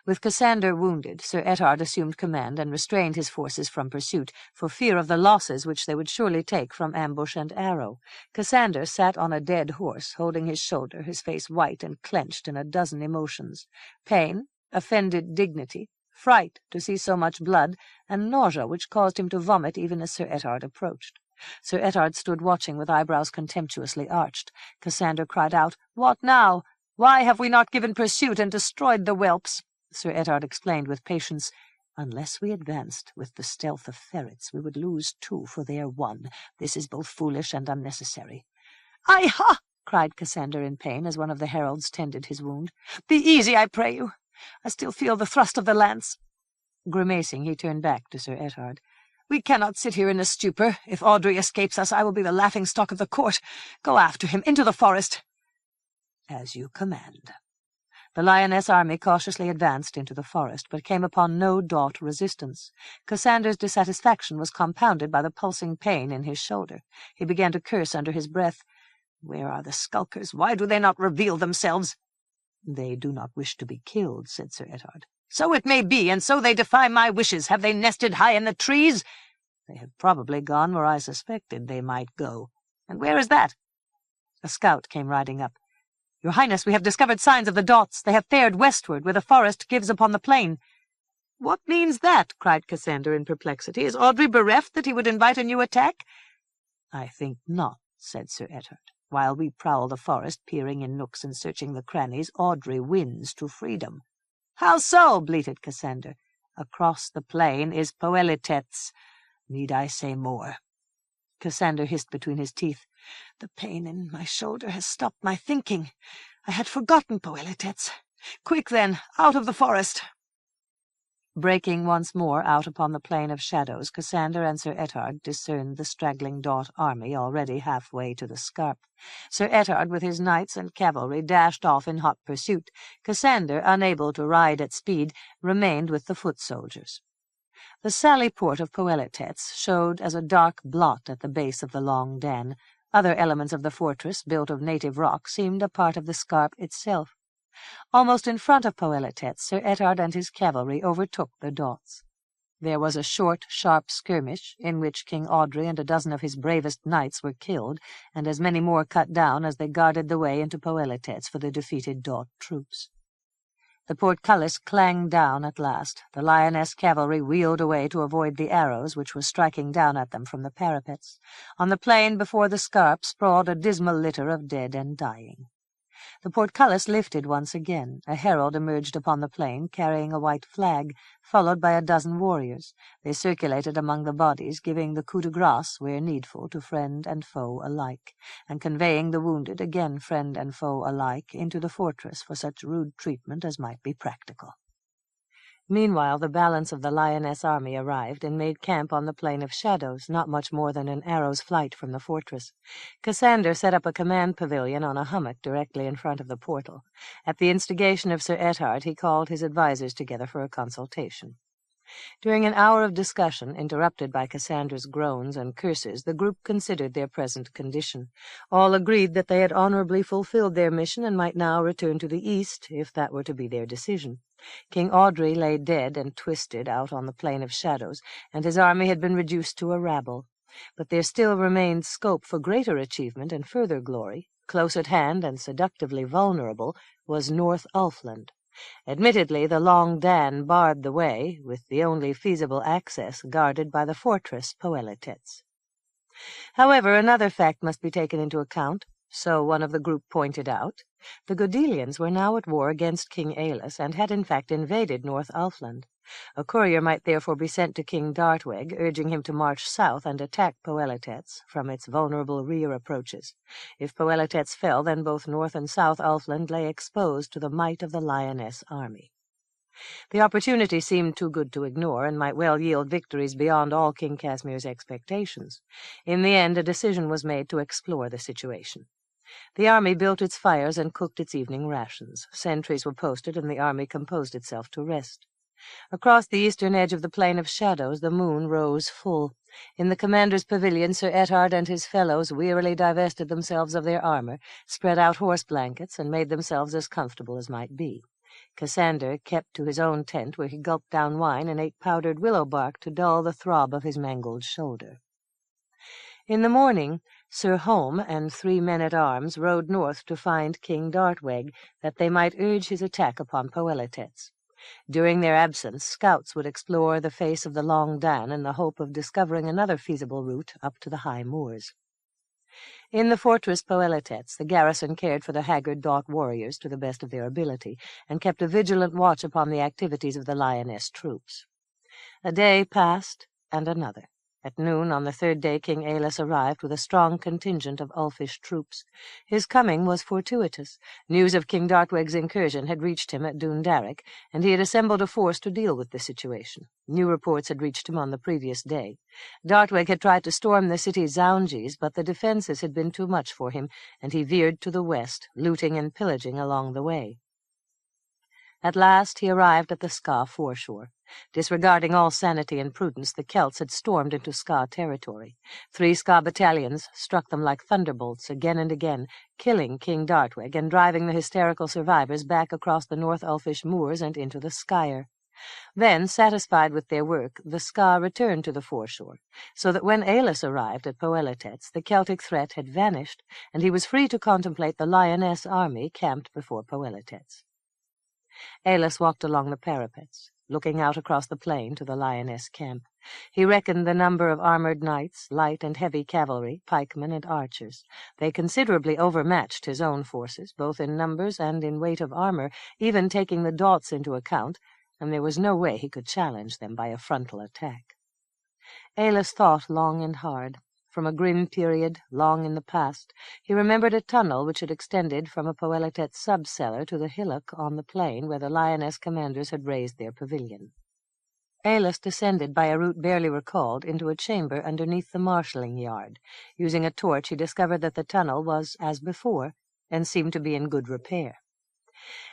With Cassander wounded, Sir Etard assumed command and restrained his forces from pursuit, for fear of the losses which they would surely take from ambush and arrow. Cassander sat on a dead horse, holding his shoulder, his face white and clenched in a dozen emotions: pain, offended dignity, fright to see so much blood, and nausea which caused him to vomit even as Sir Etard approached. Sir Etard stood watching with eyebrows contemptuously arched. Cassander cried out, "What now? Why have we not given pursuit and destroyed the whelps?" Sir Etard explained with patience, "Unless we advanced with the stealth of ferrets, we would lose 2 for their 1. This is both foolish and unnecessary." "Ay-ha!" cried Cassander in pain, as one of the heralds tended his wound. "Be easy, I pray you. I still feel the thrust of the lance." Grimacing, he turned back to Sir Etard. "We cannot sit here in a stupor. If Audrey escapes us, I will be the laughing-stock of the court. Go after him, into the forest." "As you command." The Lyonesse army cautiously advanced into the forest, but came upon no Dot resistance. Cassander's dissatisfaction was compounded by the pulsing pain in his shoulder. He began to curse under his breath. Where are the skulkers? Why do they not reveal themselves?" "They do not wish to be killed," said Sir Ethard. "So it may be, and so they defy my wishes. Have they nested high in the trees?" "They have probably gone where I suspected they might go." "And where is that?" A scout came riding up. "Your Highness, we have discovered signs of the dots. They have fared westward, where the forest gives upon the plain." "What means that?" cried Cassander in perplexity. "Is Audrey bereft that he would invite a new attack?" "I think not," said Sir Ethard. "While we prowl the forest, peering in nooks and searching the crannies, Audrey wins to freedom." "How so?" bleated Cassander. "Across the plain is Poelitets. Need I say more?" Cassander hissed between his teeth. "The pain in my shoulder has stopped my thinking. I had forgotten Poelitets. Quick, then, out of the forest!" Breaking once more out upon the plain of shadows, Cassander and Sir Ethard discerned the straggling Dot army already halfway to the scarp. Sir Ethard, with his knights and cavalry, dashed off in hot pursuit. Cassander, unable to ride at speed, remained with the foot soldiers. The sally port of Poelitets showed as a dark blot at the base of the long den. Other elements of the fortress, built of native rock, seemed a part of the scarp itself. Almost in front of Poelitets, Sir Ethard and his cavalry overtook the Dots. There was a short, sharp skirmish, in which King Audrey and a dozen of his bravest knights were killed, and as many more cut down as they guarded the way into Poelitets for the defeated Dot troops. The portcullis clanged down at last. The lioness cavalry wheeled away to avoid the arrows which were striking down at them from the parapets. On the plain before the scarp sprawled a dismal litter of dead and dying. The portcullis lifted once again. A herald emerged upon the plain, carrying a white flag, followed by a dozen warriors. They circulated among the bodies, giving the coup de grace where needful to friend and foe alike, and conveying the wounded, again friend and foe alike, into the fortress for such rude treatment as might be practical. Meanwhile, the balance of the lioness army arrived and made camp on the plain of shadows, not much more than an arrow's flight from the fortress. Cassander set up a command pavilion on a hummock directly in front of the portal. At the instigation of Sir Ethard, he called his advisers together for a consultation. During an hour of discussion, interrupted by Cassander's groans and curses, the group considered their present condition. All agreed that they had honorably fulfilled their mission and might now return to the east, if that were to be their decision. King Audrey lay dead and twisted out on the plain of shadows, and his army had been reduced to a rabble. But there still remained scope for greater achievement and further glory. Close at hand and seductively vulnerable was North Ulfland. Admittedly, the Long Dan barred the way, with the only feasible access guarded by the fortress Poelitets. However, another fact must be taken into account, so one of the group pointed out. The Godelians were now at war against King Aelus, and had in fact invaded North Ulfland. A courier might therefore be sent to King Dartweg, urging him to march south and attack Poelitets from its vulnerable rear approaches. If Poelitets fell, then both North and South Ulfland lay exposed to the might of the lioness army. The opportunity seemed too good to ignore, and might well yield victories beyond all King Casmire's expectations. In the end, a decision was made to explore the situation. The army built its fires and cooked its evening rations. Sentries were posted, and the army composed itself to rest. Across the eastern edge of the plain of shadows the moon rose full. In the commander's pavilion Sir Ethard and his fellows wearily divested themselves of their armor, spread out horse blankets, and made themselves as comfortable as might be. Cassander kept to his own tent, where he gulped down wine and ate powdered willow bark to dull the throb of his mangled shoulder. In the morning, Sir Home and 3 men-at-arms rode north to find King Dartweg, that they might urge his attack upon Poelitets. During their absence, scouts would explore the face of the Long Dan in the hope of discovering another feasible route up to the high moors. In the fortress Poelitets, the garrison cared for the haggard Dot warriors to the best of their ability, and kept a vigilant watch upon the activities of the lioness troops. A day passed, and another. At noon on the 3rd day King Aelus arrived with a strong contingent of Ulfish troops. His coming was fortuitous. News of King Dartweg's incursion had reached him at Dundarroch, and he had assembled a force to deal with the situation. New reports had reached him on the previous day. Dartweg had tried to storm the city Zaunges, but the defences had been too much for him, and he veered to the west, looting and pillaging along the way. At last he arrived at the Ska foreshore. Disregarding all sanity and prudence, the Celts had stormed into Ska territory. 3 Ska battalions struck them like thunderbolts again and again, killing King Dartweg and driving the hysterical survivors back across the North Ulfish moors and into the Skyer. Then, satisfied with their work, the Ska returned to the foreshore, so that when Aelus arrived at Poelitets, the Celtic threat had vanished, and he was free to contemplate the lioness army camped before Poelitets. Aelus walked along the parapets, looking out across the plain to the lioness camp. He reckoned the number of armored knights, light and heavy cavalry, pikemen and archers. They considerably overmatched his own forces, both in numbers and in weight of armor, even taking the Dautes into account, and there was no way he could challenge them by a frontal attack. Aelus thought long and hard. From a grim period, long in the past, he remembered a tunnel which had extended from a Poelitets sub-cellar to the hillock on the plain where the lioness commanders had raised their pavilion. Aelus descended by a route barely recalled into a chamber underneath the marshalling yard. Using a torch, he discovered that the tunnel was as before, and seemed to be in good repair.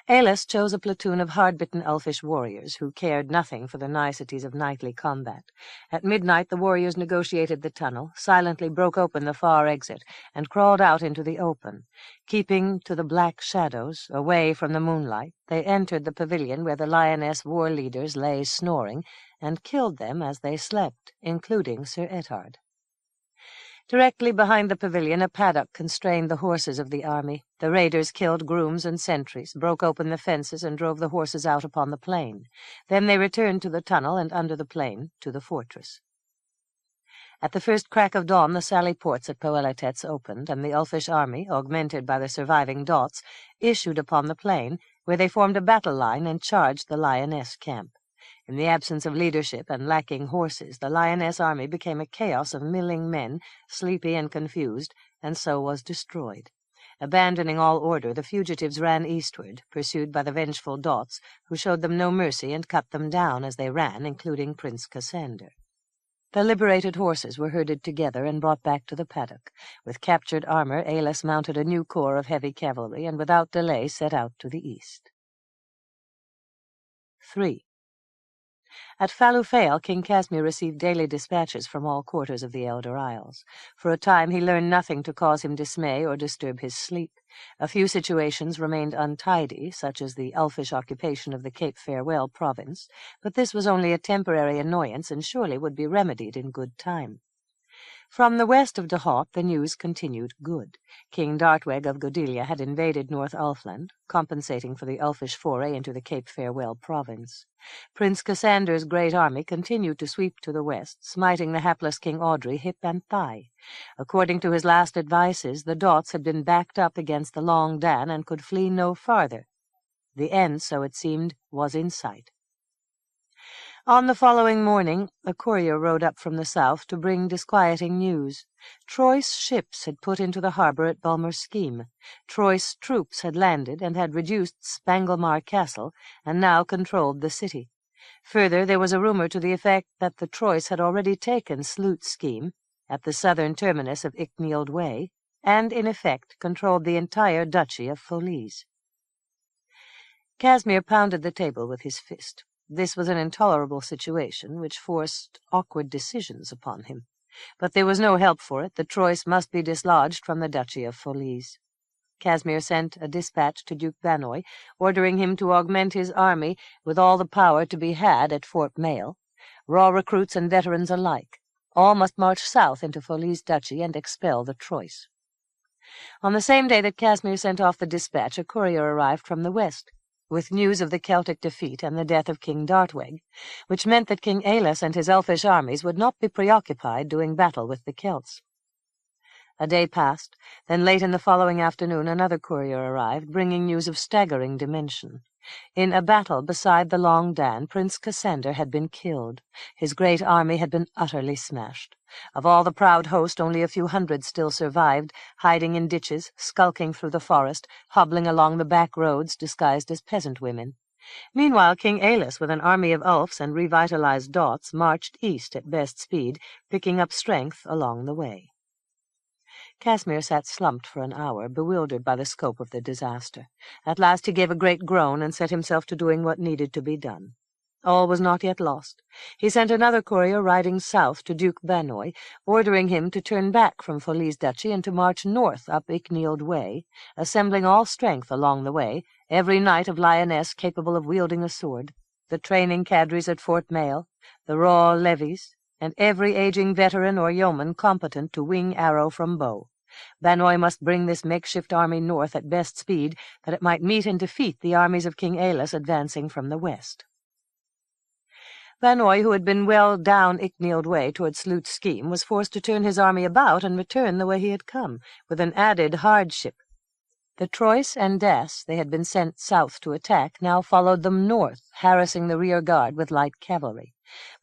Aelus chose a platoon of hard-bitten Ulfish warriors who cared nothing for the niceties of knightly combat. At midnight the warriors negotiated the tunnel, silently broke open the far exit, and crawled out into the open. Keeping to the black shadows, away from the moonlight, they entered the pavilion where the lioness war leaders lay snoring, and killed them as they slept, including Sir Ethard. Directly behind the pavilion a paddock constrained the horses of the army. The raiders killed grooms and sentries, broke open the fences, and drove the horses out upon the plain. Then they returned to the tunnel and under the plain to the fortress. At the first crack of dawn the sally ports at Poelitets opened, and the Ulfish army, augmented by the surviving Dautes, issued upon the plain, where they formed a battle line and charged the lioness camp. In the absence of leadership and lacking horses, the lioness army became a chaos of milling men, sleepy and confused, and so was destroyed. Abandoning all order, the fugitives ran eastward, pursued by the vengeful Dautes, who showed them no mercy and cut them down as they ran, including Prince Cassander. The liberated horses were herded together and brought back to the paddock. With captured armor, Aelus mounted a new corps of heavy cavalry and without delay set out to the east. 3. At Falufale, King Casimir received daily dispatches from all quarters of the Elder Isles. For a time he learned nothing to cause him dismay or disturb his sleep. A few situations remained untidy, such as the Ulfish occupation of the Cape Farewell province, but this was only a temporary annoyance and surely would be remedied in good time. From the west of Dahot the news continued good. King Dartweg of Godilia had invaded North Ulfland, compensating for the Ulfish foray into the Cape Farewell province. Prince Cassander's great army continued to sweep to the west, smiting the hapless King Audrey hip and thigh. According to his last advices, the Dautes had been backed up against the Long Dan and could flee no farther. The end, so it seemed, was in sight. On the following morning, a courier rode up from the south to bring disquieting news. Troy's ships had put into the harbour at Bulmerskeen. Troy's troops had landed and had reduced Spangelmar Castle, and now controlled the city. Further, there was a rumour to the effect that the Troyes had already taken Slutskeen, at the southern terminus of Icknield Way, and, in effect, controlled the entire duchy of Folies. Casimir pounded the table with his fist. This was an intolerable situation, which forced awkward decisions upon him. But there was no help for it. The Troyes must be dislodged from the Duchy of Folies. Casimir sent a dispatch to Duke Bannoy, ordering him to augment his army with all the power to be had at Fort Mail. Raw recruits and veterans alike. All must march south into Folies Duchy and expel the Troyes. On the same day that Casimir sent off the dispatch, a courier arrived from the west, with news of the Celtic defeat and the death of King Dartweg, which meant that King Aelus and his Elfish armies would not be preoccupied doing battle with the Celts. A day passed, then late in the following afternoon another courier arrived, bringing news of staggering dimension. In a battle beside the Long Dan, Prince Cassander had been killed. His great army had been utterly smashed. Of all the proud host, only a few hundred still survived, hiding in ditches, skulking through the forest, hobbling along the back roads disguised as peasant women. Meanwhile, King Aelus, with an army of Ulfs and revitalized Dautes, marched east at best speed, picking up strength along the way. Casimir sat slumped for an hour, bewildered by the scope of the disaster. At last he gave a great groan and set himself to doing what needed to be done. All was not yet lost. He sent another courier riding south to Duke Bannoy, ordering him to turn back from Folies Duchy and to march north up Icknield Way, assembling all strength along the way, every knight of Lyonesse capable of wielding a sword, the training cadres at Fort Mail, the raw levies, and every aging veteran or yeoman competent to wing arrow from bow. Bannoy must bring this makeshift army north at best speed, that it might meet and defeat the armies of King Ailus advancing from the west. Bannoy, who had been well down Icknield Way toward Sloot's scheme, was forced to turn his army about and return the way he had come, with an added hardship. The Troyes and Dass they had been sent south to attack now followed them north, harassing the rear guard with light cavalry.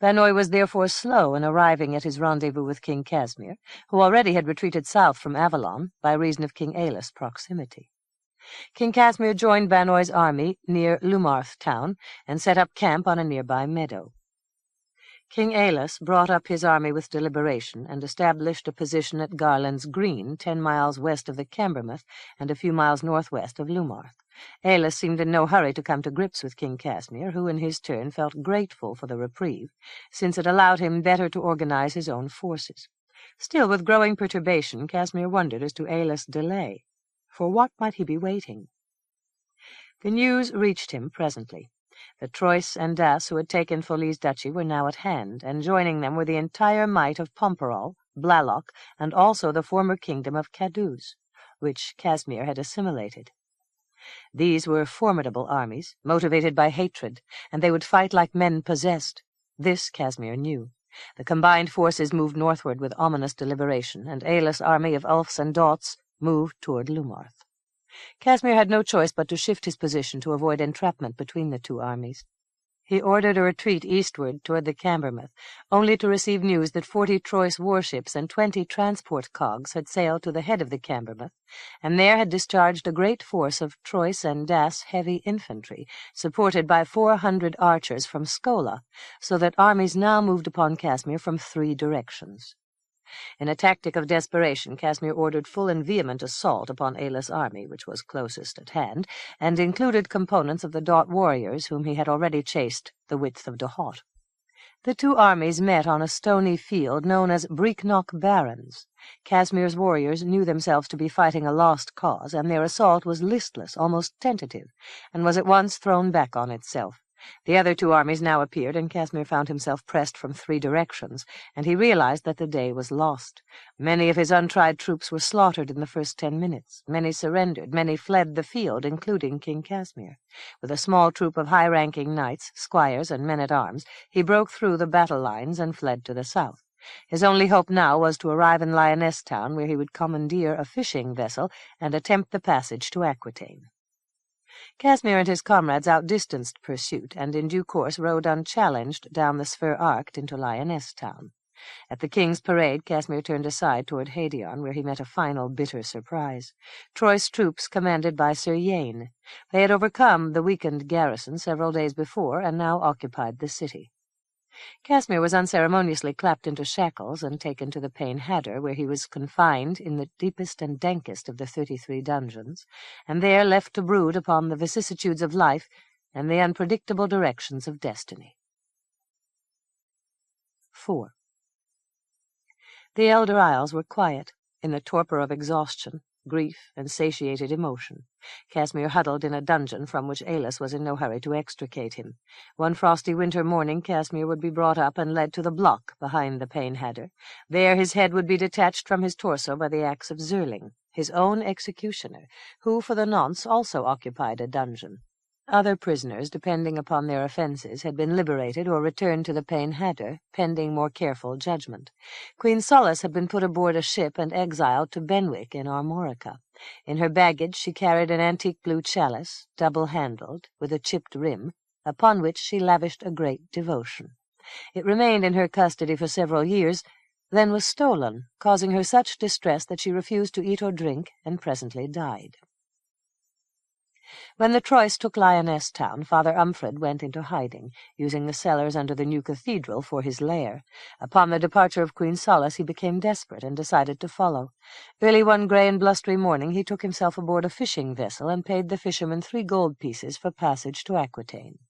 Bannoy was therefore slow in arriving at his rendezvous with King Casimir, who already had retreated south from Avalon by reason of King Ailus' proximity. King Casimir joined Bannoy's army near Lumarth town and set up camp on a nearby meadow. King Ailus brought up his army with deliberation and established a position at Garland's Green, 10 miles west of the Cambermouth and a few miles northwest of Lumarth. Ailus seemed in no hurry to come to grips with King Casimir, who in his turn felt grateful for the reprieve, since it allowed him better to organize his own forces. Still, with growing perturbation, Casimir wondered as to Ailus' delay. For what might he be waiting? The news reached him presently. The Troyes and Dass, who had taken Folies Duchy, were now at hand, and joining them were the entire might of Pomperol, Blalock, and also the former kingdom of Caduz, which Casimir had assimilated. These were formidable armies, motivated by hatred, and they would fight like men possessed. This Casimir knew. The combined forces moved northward with ominous deliberation, and Ailus' army of Ulfs and Daughts moved toward Lumarth. Casimir had no choice but to shift his position to avoid entrapment between the two armies. He ordered a retreat eastward toward the Cambermouth, only to receive news that 40 Troyes warships and 20 transport cogs had sailed to the head of the Cambermouth, and there had discharged a great force of Troyes and Dass heavy infantry, supported by 400 archers from Skola, so that armies now moved upon Casimir from 3 directions. In a tactic of desperation, Casimir ordered full and vehement assault upon Ailus' army, which was closest at hand, and included components of the Daut warriors whom he had already chased the width of Dohot. The two armies met on a stony field known as Breeknock Barrens. Casimir's warriors knew themselves to be fighting a lost cause, and their assault was listless, almost tentative, and was at once thrown back on itself. The other two armies now appeared, and Casimir found himself pressed from 3 directions, and he realized that the day was lost. Many of his untried troops were slaughtered in the first 10 minutes. Many surrendered, many fled the field, including King Casimir. With a small troop of high-ranking knights, squires, and men-at-arms, he broke through the battle lines and fled to the south. His only hope now was to arrive in Lyonesse town, where he would commandeer a fishing vessel and attempt the passage to Aquitaine. Casimir and his comrades outdistanced pursuit, and in due course rode unchallenged down the Sver Arkt into Lyonesse town. At the king's parade, Casimir turned aside toward Hadion, where he met a final bitter surprise. Troy's troops, commanded by Sir Yane. They had overcome the weakened garrison several days before, and now occupied the city. Casimir was unceremoniously clapped into shackles and taken to the Pain Hadder, where he was confined in the deepest and dankest of the 33 dungeons, and there left to brood upon the vicissitudes of life and the unpredictable directions of destiny. 4. The Elder Isles were quiet, in the torpor of exhaustion, grief, and satiated emotion. Casimir huddled in a dungeon from which Ailus was in no hurry to extricate him. One frosty winter morning Casimir would be brought up and led to the block behind the Pain Hadder. There his head would be detached from his torso by the axe of Zurling, his own executioner, who for the nonce also occupied a dungeon. Other prisoners, depending upon their offences, had been liberated or returned to the Pain Hadder, pending more careful judgment. Queen Solace had been put aboard a ship and exiled to Benwick in Armorica. In her baggage she carried an antique blue chalice, double-handled, with a chipped rim, upon which she lavished a great devotion. It remained in her custody for several years, then was stolen, causing her such distress that she refused to eat or drink, and presently died. When the Troyes took Lyonesse town, Father Umfred went into hiding, using the cellars under the new cathedral for his lair. Upon the departure of Queen Solace he became desperate and decided to follow. Early one grey and blustery morning he took himself aboard a fishing vessel and paid the fishermen 3 gold pieces for passage to Aquitaine.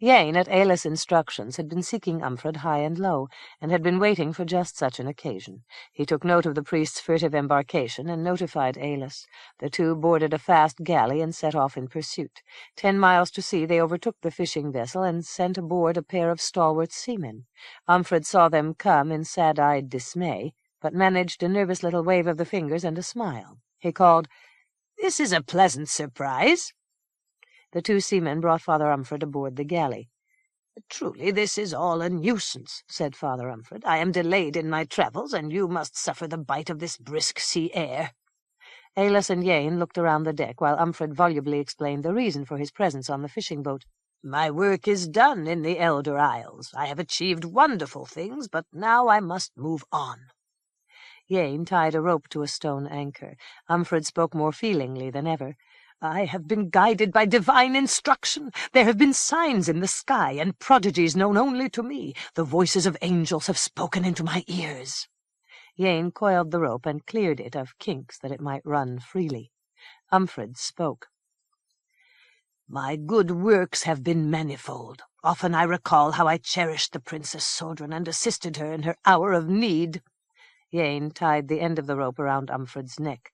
Yane, at Ailith's instructions, had been seeking Umfred high and low, and had been waiting for just such an occasion. He took note of the priest's furtive embarkation and notified Ailith. The two boarded a fast galley and set off in pursuit. 10 miles to sea, they overtook the fishing vessel and sent aboard a pair of stalwart seamen. Umfred saw them come in sad-eyed dismay, but managed a nervous little wave of the fingers and a smile. He called, "This is a pleasant surprise." The two seamen brought Father Umfred aboard the galley. "Truly, this is all a nuisance," said Father Umfred. "I am delayed in my travels, and you must suffer the bite of this brisk sea air." Ailith and Yane looked around the deck, while Umfred volubly explained the reason for his presence on the fishing boat. "My work is done in the Elder Isles. I have achieved wonderful things, but now I must move on." Yane tied a rope to a stone anchor. Umfred spoke more feelingly than ever. "I have been guided by divine instruction. There have been signs in the sky and prodigies known only to me. The voices of angels have spoken into my ears." Yane coiled the rope and cleared it of kinks that it might run freely. Umfred spoke. "My good works have been manifold. Often I recall how I cherished the Princess Sodren and assisted her in her hour of need." Yane tied the end of the rope around Umfred's neck.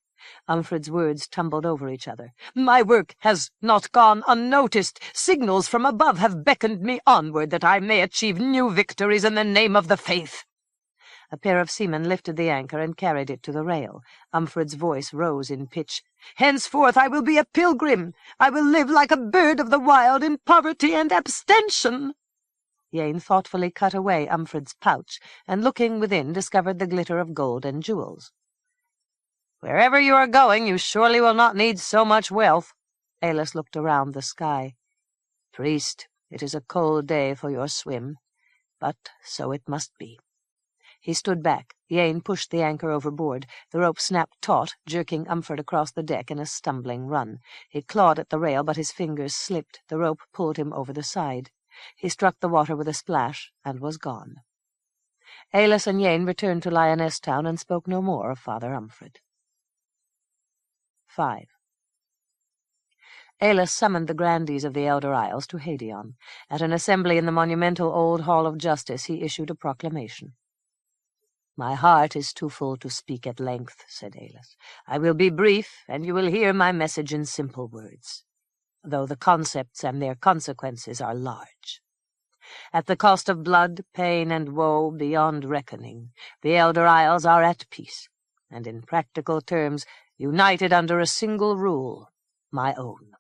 Umfred's words tumbled over each other. "My work has not gone unnoticed. Signals from above have beckoned me onward that I may achieve new victories in the name of the faith." A pair of seamen lifted the anchor and carried it to the rail. Umfred's voice rose in pitch. "Henceforth I will be a pilgrim. I will live like a bird of the wild in poverty and abstention." Yane thoughtfully cut away Umfred's pouch, and looking within discovered the glitter of gold and jewels. "Wherever you are going, you surely will not need so much wealth." Ailith looked around the sky. "Priest, it is a cold day for your swim, but so it must be." He stood back. Yane pushed the anchor overboard. The rope snapped taut, jerking Umfred across the deck in a stumbling run. He clawed at the rail, but his fingers slipped. The rope pulled him over the side. He struck the water with a splash and was gone. Ailith and Yane returned to Lioness Town and spoke no more of Father Umfred. 5. Ailith summoned the grandees of the Elder Isles to Hadeon. At an assembly in the monumental old Hall of Justice he issued a proclamation. "My heart is too full to speak at length," said Ailith. "I will be brief, and you will hear my message in simple words, though the concepts and their consequences are large. At the cost of blood, pain, and woe beyond reckoning, the Elder Isles are at peace, and in practical terms united under a single rule, my own.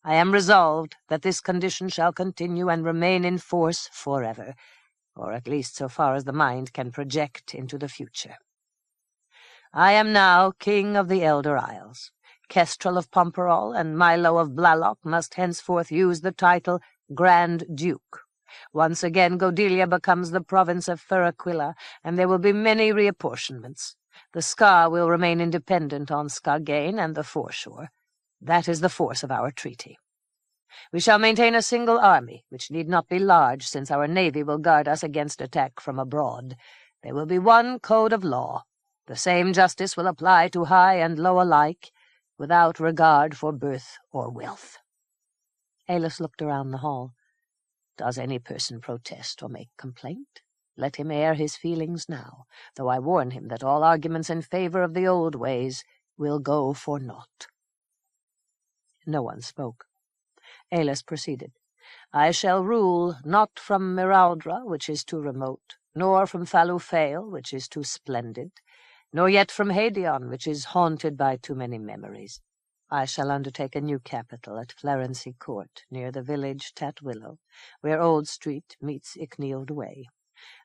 I am resolved that this condition shall continue and remain in force forever, or at least so far as the mind can project into the future. I am now King of the Elder Isles. Kestrel of Pomperol and Milo of Blalock must henceforth use the title Grand Duke. Once again Godelia becomes the province of Feraquilla, and there will be many reapportionments. The Scar will remain independent on Scargain and the foreshore. That is the force of our treaty. We shall maintain a single army, which need not be large, since our navy will guard us against attack from abroad. There will be one code of law. The same justice will apply to high and low alike, without regard for birth or wealth." Ailith looked around the hall. "Does any person protest or make complaint? Let him air his feelings now, though I warn him that all arguments in favor of the old ways will go for naught." No one spoke. Ailith proceeded. "I shall rule not from Miraudra, which is too remote, nor from Falufale, which is too splendid, nor yet from Hadeon, which is haunted by too many memories. I shall undertake a new capital at Florency Court, near the village Tatwillow, where Old Street meets Icknield Way.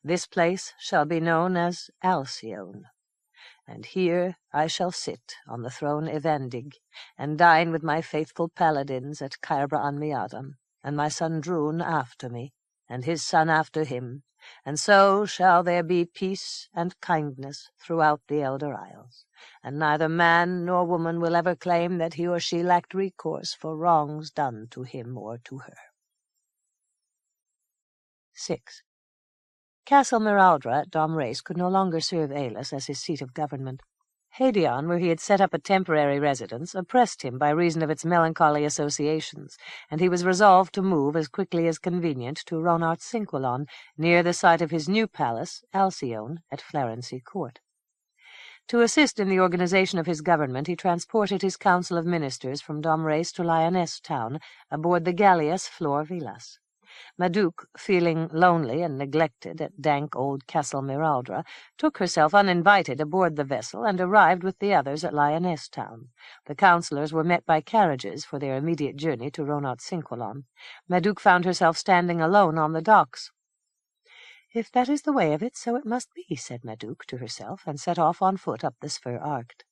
This place shall be known as Alcyone, and here I shall sit on the throne Evandig, and dine with my faithful paladins at Cairbre an Miadam, and my son Droon after me, and his son after him, and so shall there be peace and kindness throughout the Elder Isles, and neither man nor woman will ever claim that he or she lacked recourse for wrongs done to him or to her." 6. Castle Miraudra at Domrase could no longer serve Ailith as his seat of government. Hédion, where he had set up a temporary residence, oppressed him by reason of its melancholy associations, and he was resolved to move as quickly as convenient to Ronart-Cinquelon, near the site of his new palace, Alcyone, at Flarency Court. To assist in the organization of his government, he transported his council of ministers from Domrey's to Lyonesse town aboard the galleass Flor Vilas. Madouc, feeling lonely and neglected at dank old Castle Miraldra, took herself uninvited aboard the vessel and arrived with the others at Lyonesse town. The councillors were met by carriages for their immediate journey to Ronart-Cinquelon. Madouc found herself standing alone on the docks. "If that is the way of it, so it must be," said Madouc to herself, and set off on foot up the Spher Arcte.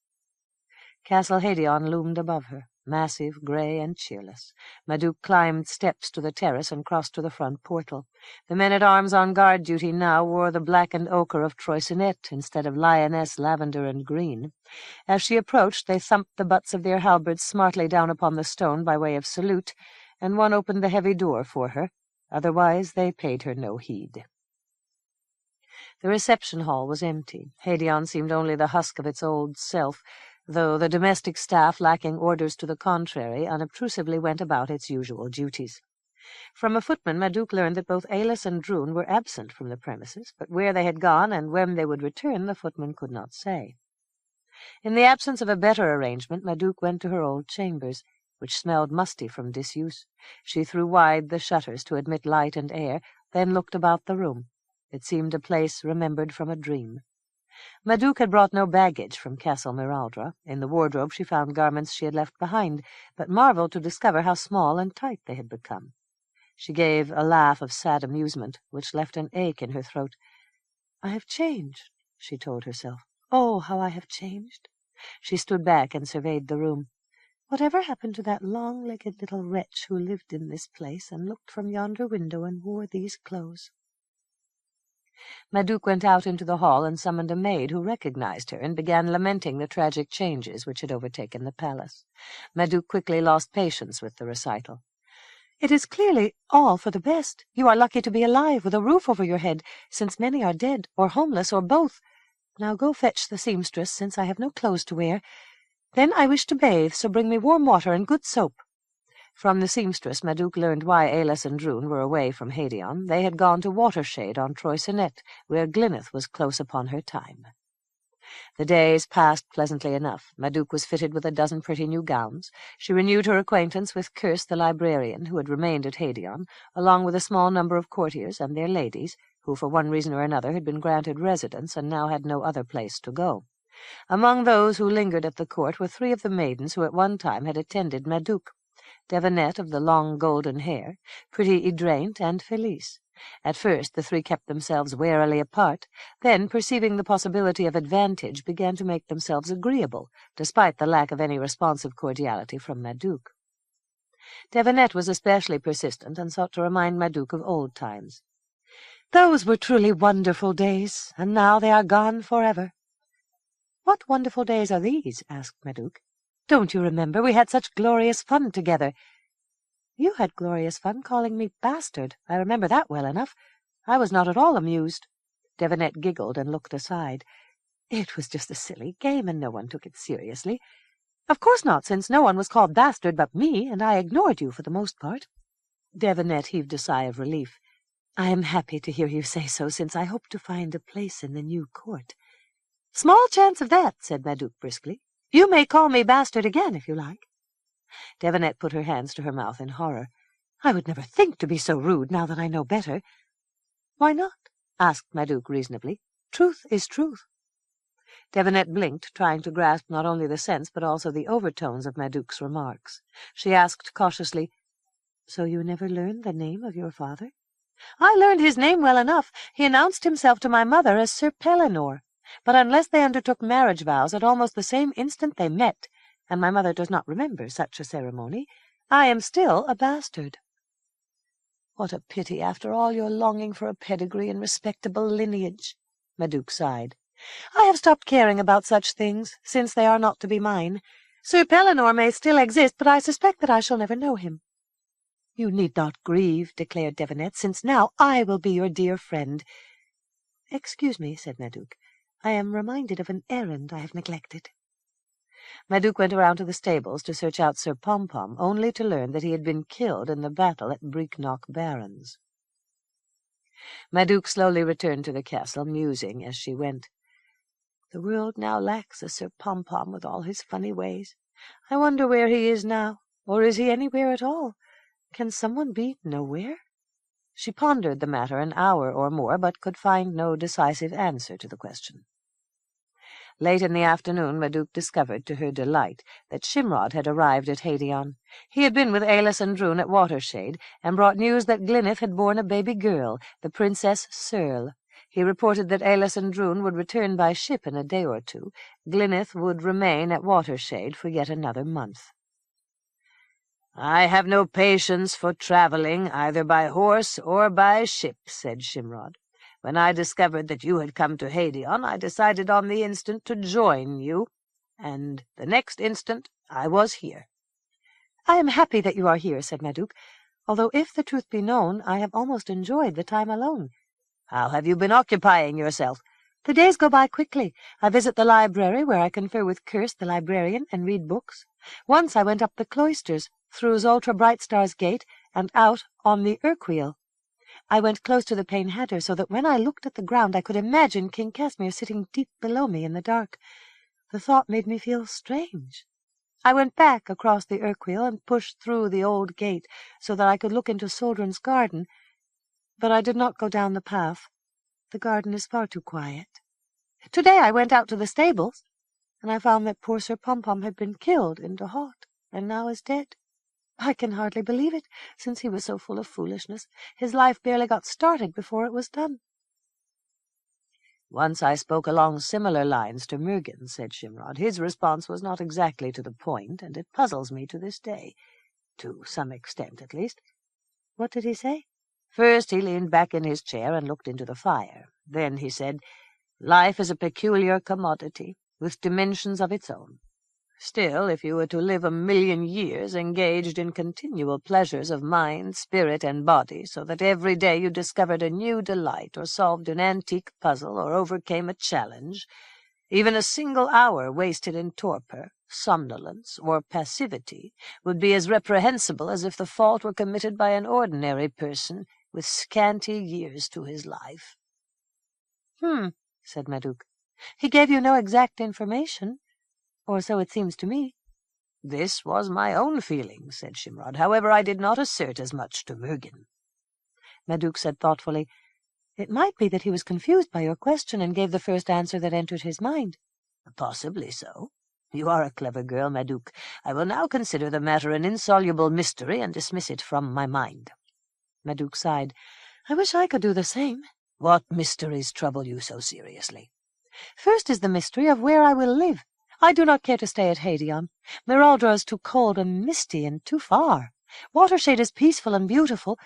Castle Hédion loomed above her, massive, grey, and cheerless. Madouc climbed steps to the terrace and crossed to the front portal. The men-at-arms on guard duty now wore the black and ochre of Troysenet instead of Lyonesse lavender and green. As she approached, they thumped the butts of their halberds smartly down upon the stone by way of salute, and one opened the heavy door for her. Otherwise they paid her no heed. The reception hall was empty. Hédion seemed only the husk of its old self, though the domestic staff, lacking orders to the contrary, unobtrusively went about its usual duties. From a footman, Madouc learned that both Ailess and Droon were absent from the premises, but where they had gone and when they would return the footman could not say. In the absence of a better arrangement, Madouc went to her old chambers, which smelled musty from disuse. She threw wide the shutters to admit light and air, then looked about the room. It seemed a place remembered from a dream. Madouc had brought no baggage from Castle Miraldra. In the wardrobe she found garments she had left behind, but marvelled to discover how small and tight they had become. She gave a laugh of sad amusement, which left an ache in her throat. "I have changed," she told herself. "Oh, how I have changed!" She stood back and surveyed the room. Whatever happened to that long-legged little wretch who lived in this place and looked from yonder window and wore these clothes? Madouc went out into the hall and summoned a maid who recognized her and began lamenting the tragic changes which had overtaken the palace. Madouc quickly lost patience with the recital. "It is clearly all for the best. You are lucky to be alive with a roof over your head, since many are dead, or homeless, or both. Now go fetch the seamstress, since I have no clothes to wear. Then I wish to bathe, so bring me warm water and good soap." From the seamstress, Madouc learned why Ailess and Droon were away from Hédion. They had gone to Watershade on Troysenet, where Glyneth was close upon her time. The days passed pleasantly enough. Madouc was fitted with a dozen pretty new gowns. She renewed her acquaintance with Kirse the librarian, who had remained at Hédion, along with a small number of courtiers and their ladies, who for one reason or another had been granted residence and now had no other place to go. Among those who lingered at the court were 3 of the maidens who at one time had attended Madouc: Devanette of the long golden hair, pretty Idrainte, and Felice. At first the 3 kept themselves warily apart, then, perceiving the possibility of advantage, began to make themselves agreeable, despite the lack of any responsive cordiality from Madouc. Devanette was especially persistent and sought to remind Madouc of old times. "Those were truly wonderful days, and now they are gone forever." "What wonderful days are these?" asked Madouc. "Don't you remember? We had such glorious fun together." "You had glorious fun calling me bastard. I remember that well enough. I was not at all amused." Devanette giggled and looked aside. "It was just a silly game, and no one took it seriously." "Of course not, since no one was called bastard but me, and I ignored you for the most part." Devanette heaved a sigh of relief. "I am happy to hear you say so, since I hope to find a place in the new court." "Small chance of that," said Madouc briskly. "You may call me bastard again, if you like." Devanette put her hands to her mouth in horror. "I would never think to be so rude, now that I know better." "Why not?" asked Madouc reasonably. "Truth is truth." Devanette blinked, trying to grasp not only the sense but also the overtones of Madouc's remarks. She asked cautiously, "So you never learned the name of your father?" "I learned his name well enough. He announced himself to my mother as Sir Pellinore. But unless they undertook marriage vows at almost the same instant they met, and my mother does not remember such a ceremony, I am still a bastard." "What a pity, after all your longing for a pedigree and respectable lineage," Madouc sighed. "I have stopped caring about such things, since they are not to be mine. Sir Pellinore may still exist, but I suspect that I shall never know him." "You need not grieve," declared Devanette, "since now I will be your dear friend." "Excuse me," said Madouc. I am reminded of an errand I have neglected." Madouc went around to the stables to search out Sir Pom-Pom, only to learn that he had been killed in the battle at Breeknock Barrens. Madouc slowly returned to the castle, musing as she went. "The world now lacks a Sir Pom-Pom with all his funny ways. I wonder where he is now, or is he anywhere at all? Can someone be nowhere?" She pondered the matter an hour or more, but could find no decisive answer to the question. Late in the afternoon, Madouc discovered, to her delight, that Shimrod had arrived at Hadion. He had been with Ailess and Droon at Watershade, and brought news that Glyneth had borne a baby girl, the Princess Searle. He reported that Ailess and Droon would return by ship in a day or two. Glyneth would remain at Watershade for yet another month. "I have no patience for travelling, either by horse or by ship," said Shimrod. "When I discovered that you had come to Hadion, I decided on the instant to join you, and the next instant I was here." "I am happy that you are here," said Madouc, "although, if the truth be known, I have almost enjoyed the time alone." "How have you been occupying yourself?" "The days go by quickly. I visit the library, where I confer with Kirst, the librarian, and read books. Once I went up the cloisters, through Zoltra Brightstar's gate, and out on the Urquheel. I went close to the Pane Header, so that when I looked at the ground I could imagine King Casimir sitting deep below me in the dark. The thought made me feel strange. I went back across the Urquheel and pushed through the old gate, so that I could look into Soldran's garden, but I did not go down the path. The garden is far too quiet. Today I went out to the stables, and I found that poor Sir Pom-Pom had been killed in Dahot, and now is dead. I can hardly believe it, since he was so full of foolishness. His life barely got started before it was done." "Once I spoke along similar lines to Murgen," said Shimrod. "His response was not exactly to the point, and it puzzles me to this day. To some extent, at least." "What did he say?" "First he leaned back in his chair and looked into the fire. Then he said, 'Life is a peculiar commodity, with dimensions of its own. Still, if you were to live 1,000,000 years engaged in continual pleasures of mind, spirit, and body, so that every day you discovered a new delight, or solved an antique puzzle, or overcame a challenge, even a single hour wasted in torpor, somnolence, or passivity would be as reprehensible as if the fault were committed by an ordinary person with scanty years to his life.'" Said Madouc. "He gave you no exact information, or so it seems to me." "This was my own feeling," said Shimrod. "However, I did not assert as much to Murgen." Madouc said thoughtfully, "It might be that he was confused by your question and gave the first answer that entered his mind." "Possibly so. You are a clever girl, Madouc. I will now consider the matter an insoluble mystery and dismiss it from my mind." Madouc sighed. "I wish I could do the same." "What mysteries trouble you so seriously?" "First is the mystery of where I will live. I do not care to stay at Hadion. Miraldra is too cold and misty and too far. Watershade is peaceful and beautiful,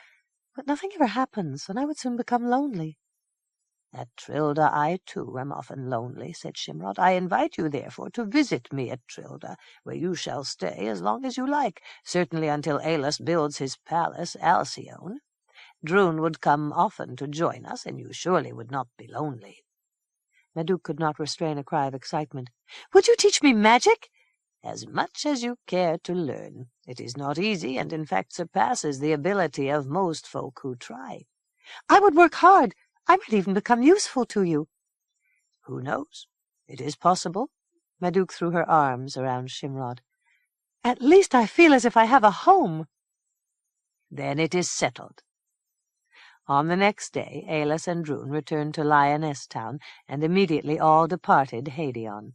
but nothing ever happens, and I would soon become lonely." "At Trilda I, too, am often lonely," said Shimrod. "I invite you, therefore, to visit me at Trilda, where you shall stay as long as you like, certainly until Ailess builds his palace, Alcyone. Droon would come often to join us, and you surely would not be lonely." Madouc could not restrain a cry of excitement. "Would you teach me magic?" "As much as you care to learn. It is not easy, and in fact surpasses the ability of most folk who try." "I would work hard. I might even become useful to you." "Who knows? It is possible." Madouc threw her arms around Shimrod. "At least I feel as if I have a home." "Then it is settled." On the next day, Ailess and Droon returned to Lioness Town, and immediately all departed Hadion.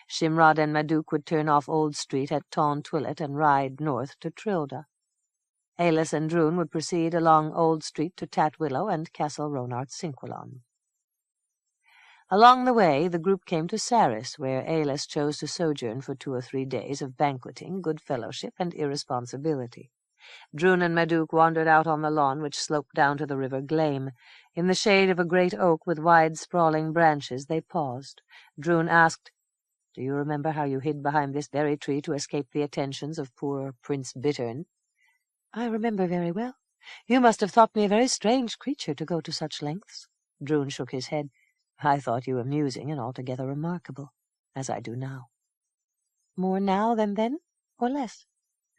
Shimrod and Madouc would turn off Old Street at Ton Twillet and ride north to Trilda. Ailess and Droon would proceed along Old Street to Tatwillow and Castle Ronart Cinquilon. Along the way, the group came to Saris, where Ailess chose to sojourn for 2 or 3 days of banqueting, good fellowship, and irresponsibility. Droon and Madouc wandered out on the lawn which sloped down to the river Glame. In the shade of a great oak with wide sprawling branches they paused. Droon asked, "Do you remember how you hid behind this very tree to escape the attentions of poor Prince Bittern?" "I remember very well. You must have thought me a very strange creature to go to such lengths." Droon shook his head. I thought you amusing and altogether remarkable, as I do now. More now than then, or less?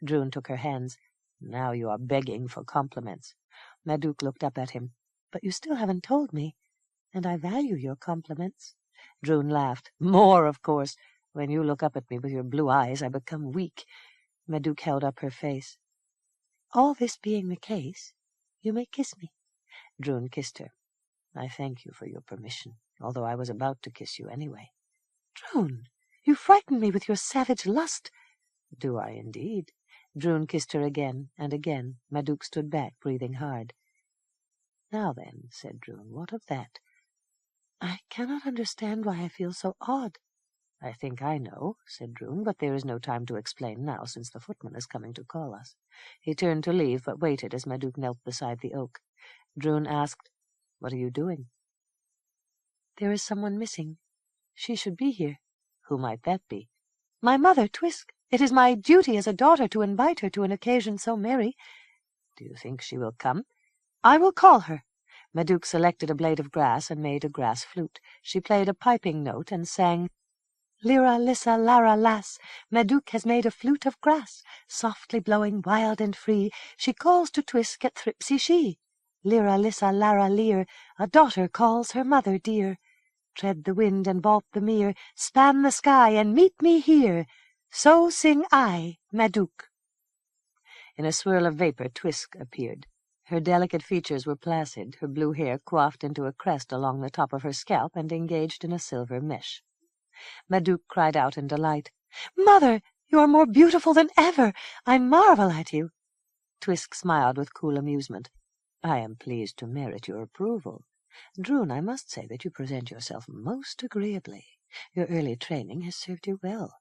Droon took her hands. Now you are begging for compliments. Madouc looked up at him. But you still haven't told me, and I value your compliments. Droon laughed. More, of course. When you look up at me with your blue eyes, I become weak. Madouc held up her face. All this being the case, you may kiss me. Droon kissed her. I thank you for your permission, although I was about to kiss you anyway. Droon, you frighten me with your savage lust. Do I indeed? Droon kissed her again and again. Madouc stood back, breathing hard. Now then, said Droon, what of that? I cannot understand why I feel so odd. I think I know, said Droon, but there is no time to explain now, since the footman is coming to call us. He turned to leave, but waited as Madouc knelt beside the oak. Droon asked, What are you doing? There is someone missing. She should be here. Who might that be? My mother, Twisk. It is my duty as a daughter to invite her to an occasion so merry. Do you think she will come? I will call her. Madouc selected a blade of grass and made a grass flute. She played a piping note and sang, Lira, lissa, lara, lass, Madouc has made a flute of grass, softly blowing wild and free. She calls to Twisk at Thripsy she. Lira, lissa, lara, leer, a daughter calls her mother dear. Tread the wind and vault the mere, span the sky and meet me here. So sing I, Madouc. In a swirl of vapor, Twisk appeared. Her delicate features were placid, her blue hair coiffed into a crest along the top of her scalp and engaged in a silver mesh. Madouc cried out in delight, Mother, you are more beautiful than ever. I marvel at you. Twisk smiled with cool amusement. I am pleased to merit your approval. Droon, I must say that you present yourself most agreeably. Your early training has served you well.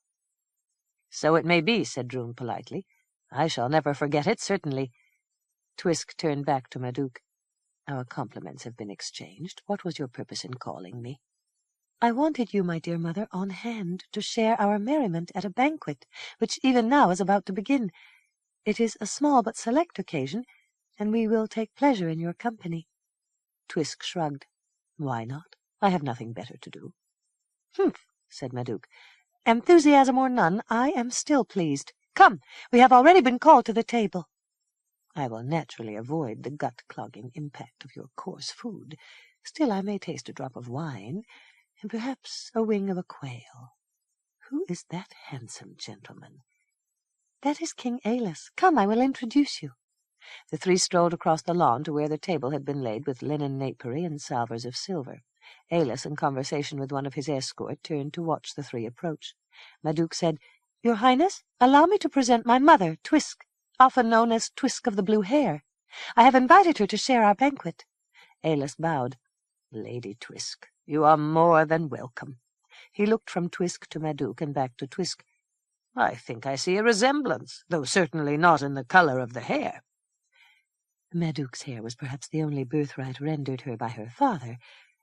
So it may be, said Droon politely. I shall never forget it, certainly. Twisk turned back to Madouc. Our compliments have been exchanged. What was your purpose in calling me? I wanted you, my dear mother, on hand to share our merriment at a banquet, which even now is about to begin. It is a small but select occasion, and we will take pleasure in your company. Twisk shrugged. Why not? I have nothing better to do. Humph, said Madouc. Enthusiasm or none, I am still pleased. Come, we have already been called to the table. I will naturally avoid the gut-clogging impact of your coarse food. Still, I may taste a drop of wine, and perhaps a wing of a quail. Who is that handsome gentleman? That is King Ailus. Come, I will introduce you. The three strolled across the lawn to where the table had been laid with linen napery and salvers of silver. Ailus, in conversation with one of his escort, turned to watch the three approach. Madouc said, Your Highness, allow me to present my mother, Twisk, often known as Twisk of the Blue Hair. I have invited her to share our banquet. Ailus bowed. Lady Twisk, you are more than welcome. He looked from Twisk to Madouc and back to Twisk. I think I see a resemblance, though certainly not in the colour of the hair. Madouc's hair was perhaps the only birthright rendered her by her father,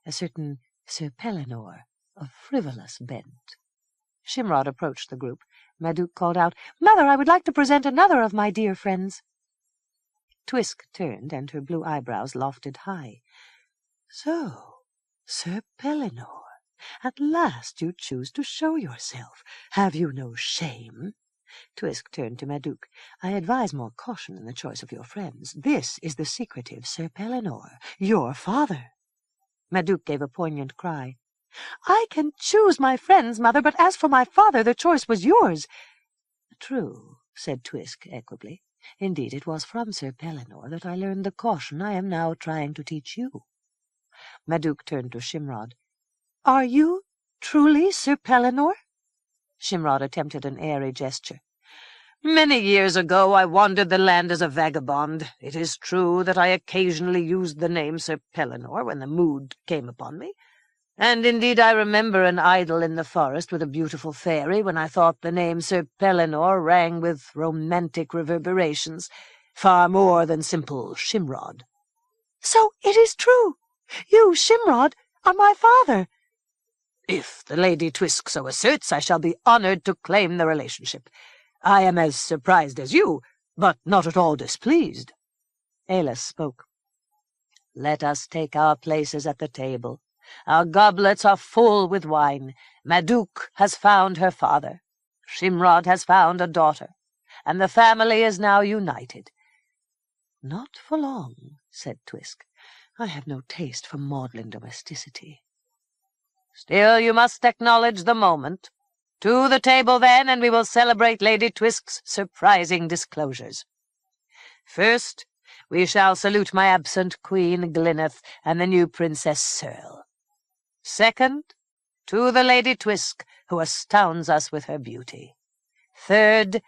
a certain Sir Pellinore, of frivolous bent. Shimrod approached the group. Madouc called out, Mother, I would like to present another of my dear friends. Twisk turned, and her blue eyebrows lofted high. So, Sir Pellinore, at last you choose to show yourself. Have you no shame? Twisk turned to Madouc. I advise more caution in the choice of your friends. This is the secretive Sir Pellinore, your father. Madouc gave a poignant cry. I can choose my friends, Mother, but as for my father, the choice was yours. True, said Twisk equably. Indeed, it was from Sir Pellinore that I learned the caution I am now trying to teach you. Madouc turned to Shimrod. Are you truly Sir Pellinore? Shimrod attempted an airy gesture. Many years ago I wandered the land as a vagabond. It is true that I occasionally used the name Sir Pellinore when the mood came upon me. And indeed I remember an idyll in the forest with a beautiful fairy when I thought the name Sir Pellinore rang with romantic reverberations, far more than simple Shimrod. So it is true. You, Shimrod, are my father. If the Lady Twisk so asserts, I shall be honoured to claim the relationship. I am as surprised as you, but not at all displeased. Ailus spoke. Let us take our places at the table. Our goblets are full with wine. Madouc has found her father. Shimrod has found a daughter, and the family is now united." "Not for long," said Twisk. "I have no taste for maudlin domesticity." "Still, you must acknowledge the moment. To the table, then, and we will celebrate Lady Twisk's surprising disclosures. First, we shall salute my absent Queen Glyneth and the new Princess Searle. Second, to the Lady Twisk, who astounds us with her beauty. Third,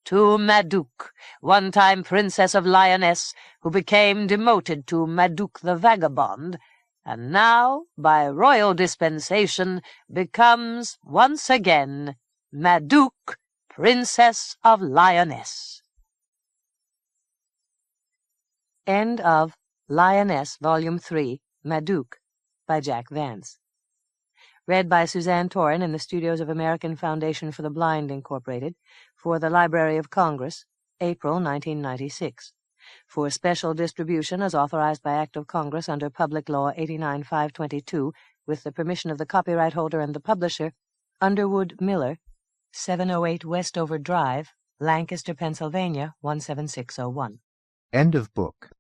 to Madouc, one-time Princess of Lyonesse, who became demoted to Madouc the Vagabond, and now, by royal dispensation, becomes once again Madouc, Princess of Lyonesse. End of Lyonesse, Volume 3, Madouc, by Jack Vance. Read by Suzanne Toren in the studios of American Foundation for the Blind, Incorporated, for the Library of Congress, April 1996. For special distribution as authorized by Act of Congress under Public Law 89-522, with the permission of the copyright holder and the publisher, Underwood Miller, 708 Westover Drive, Lancaster, Pennsylvania, 17601. End of book.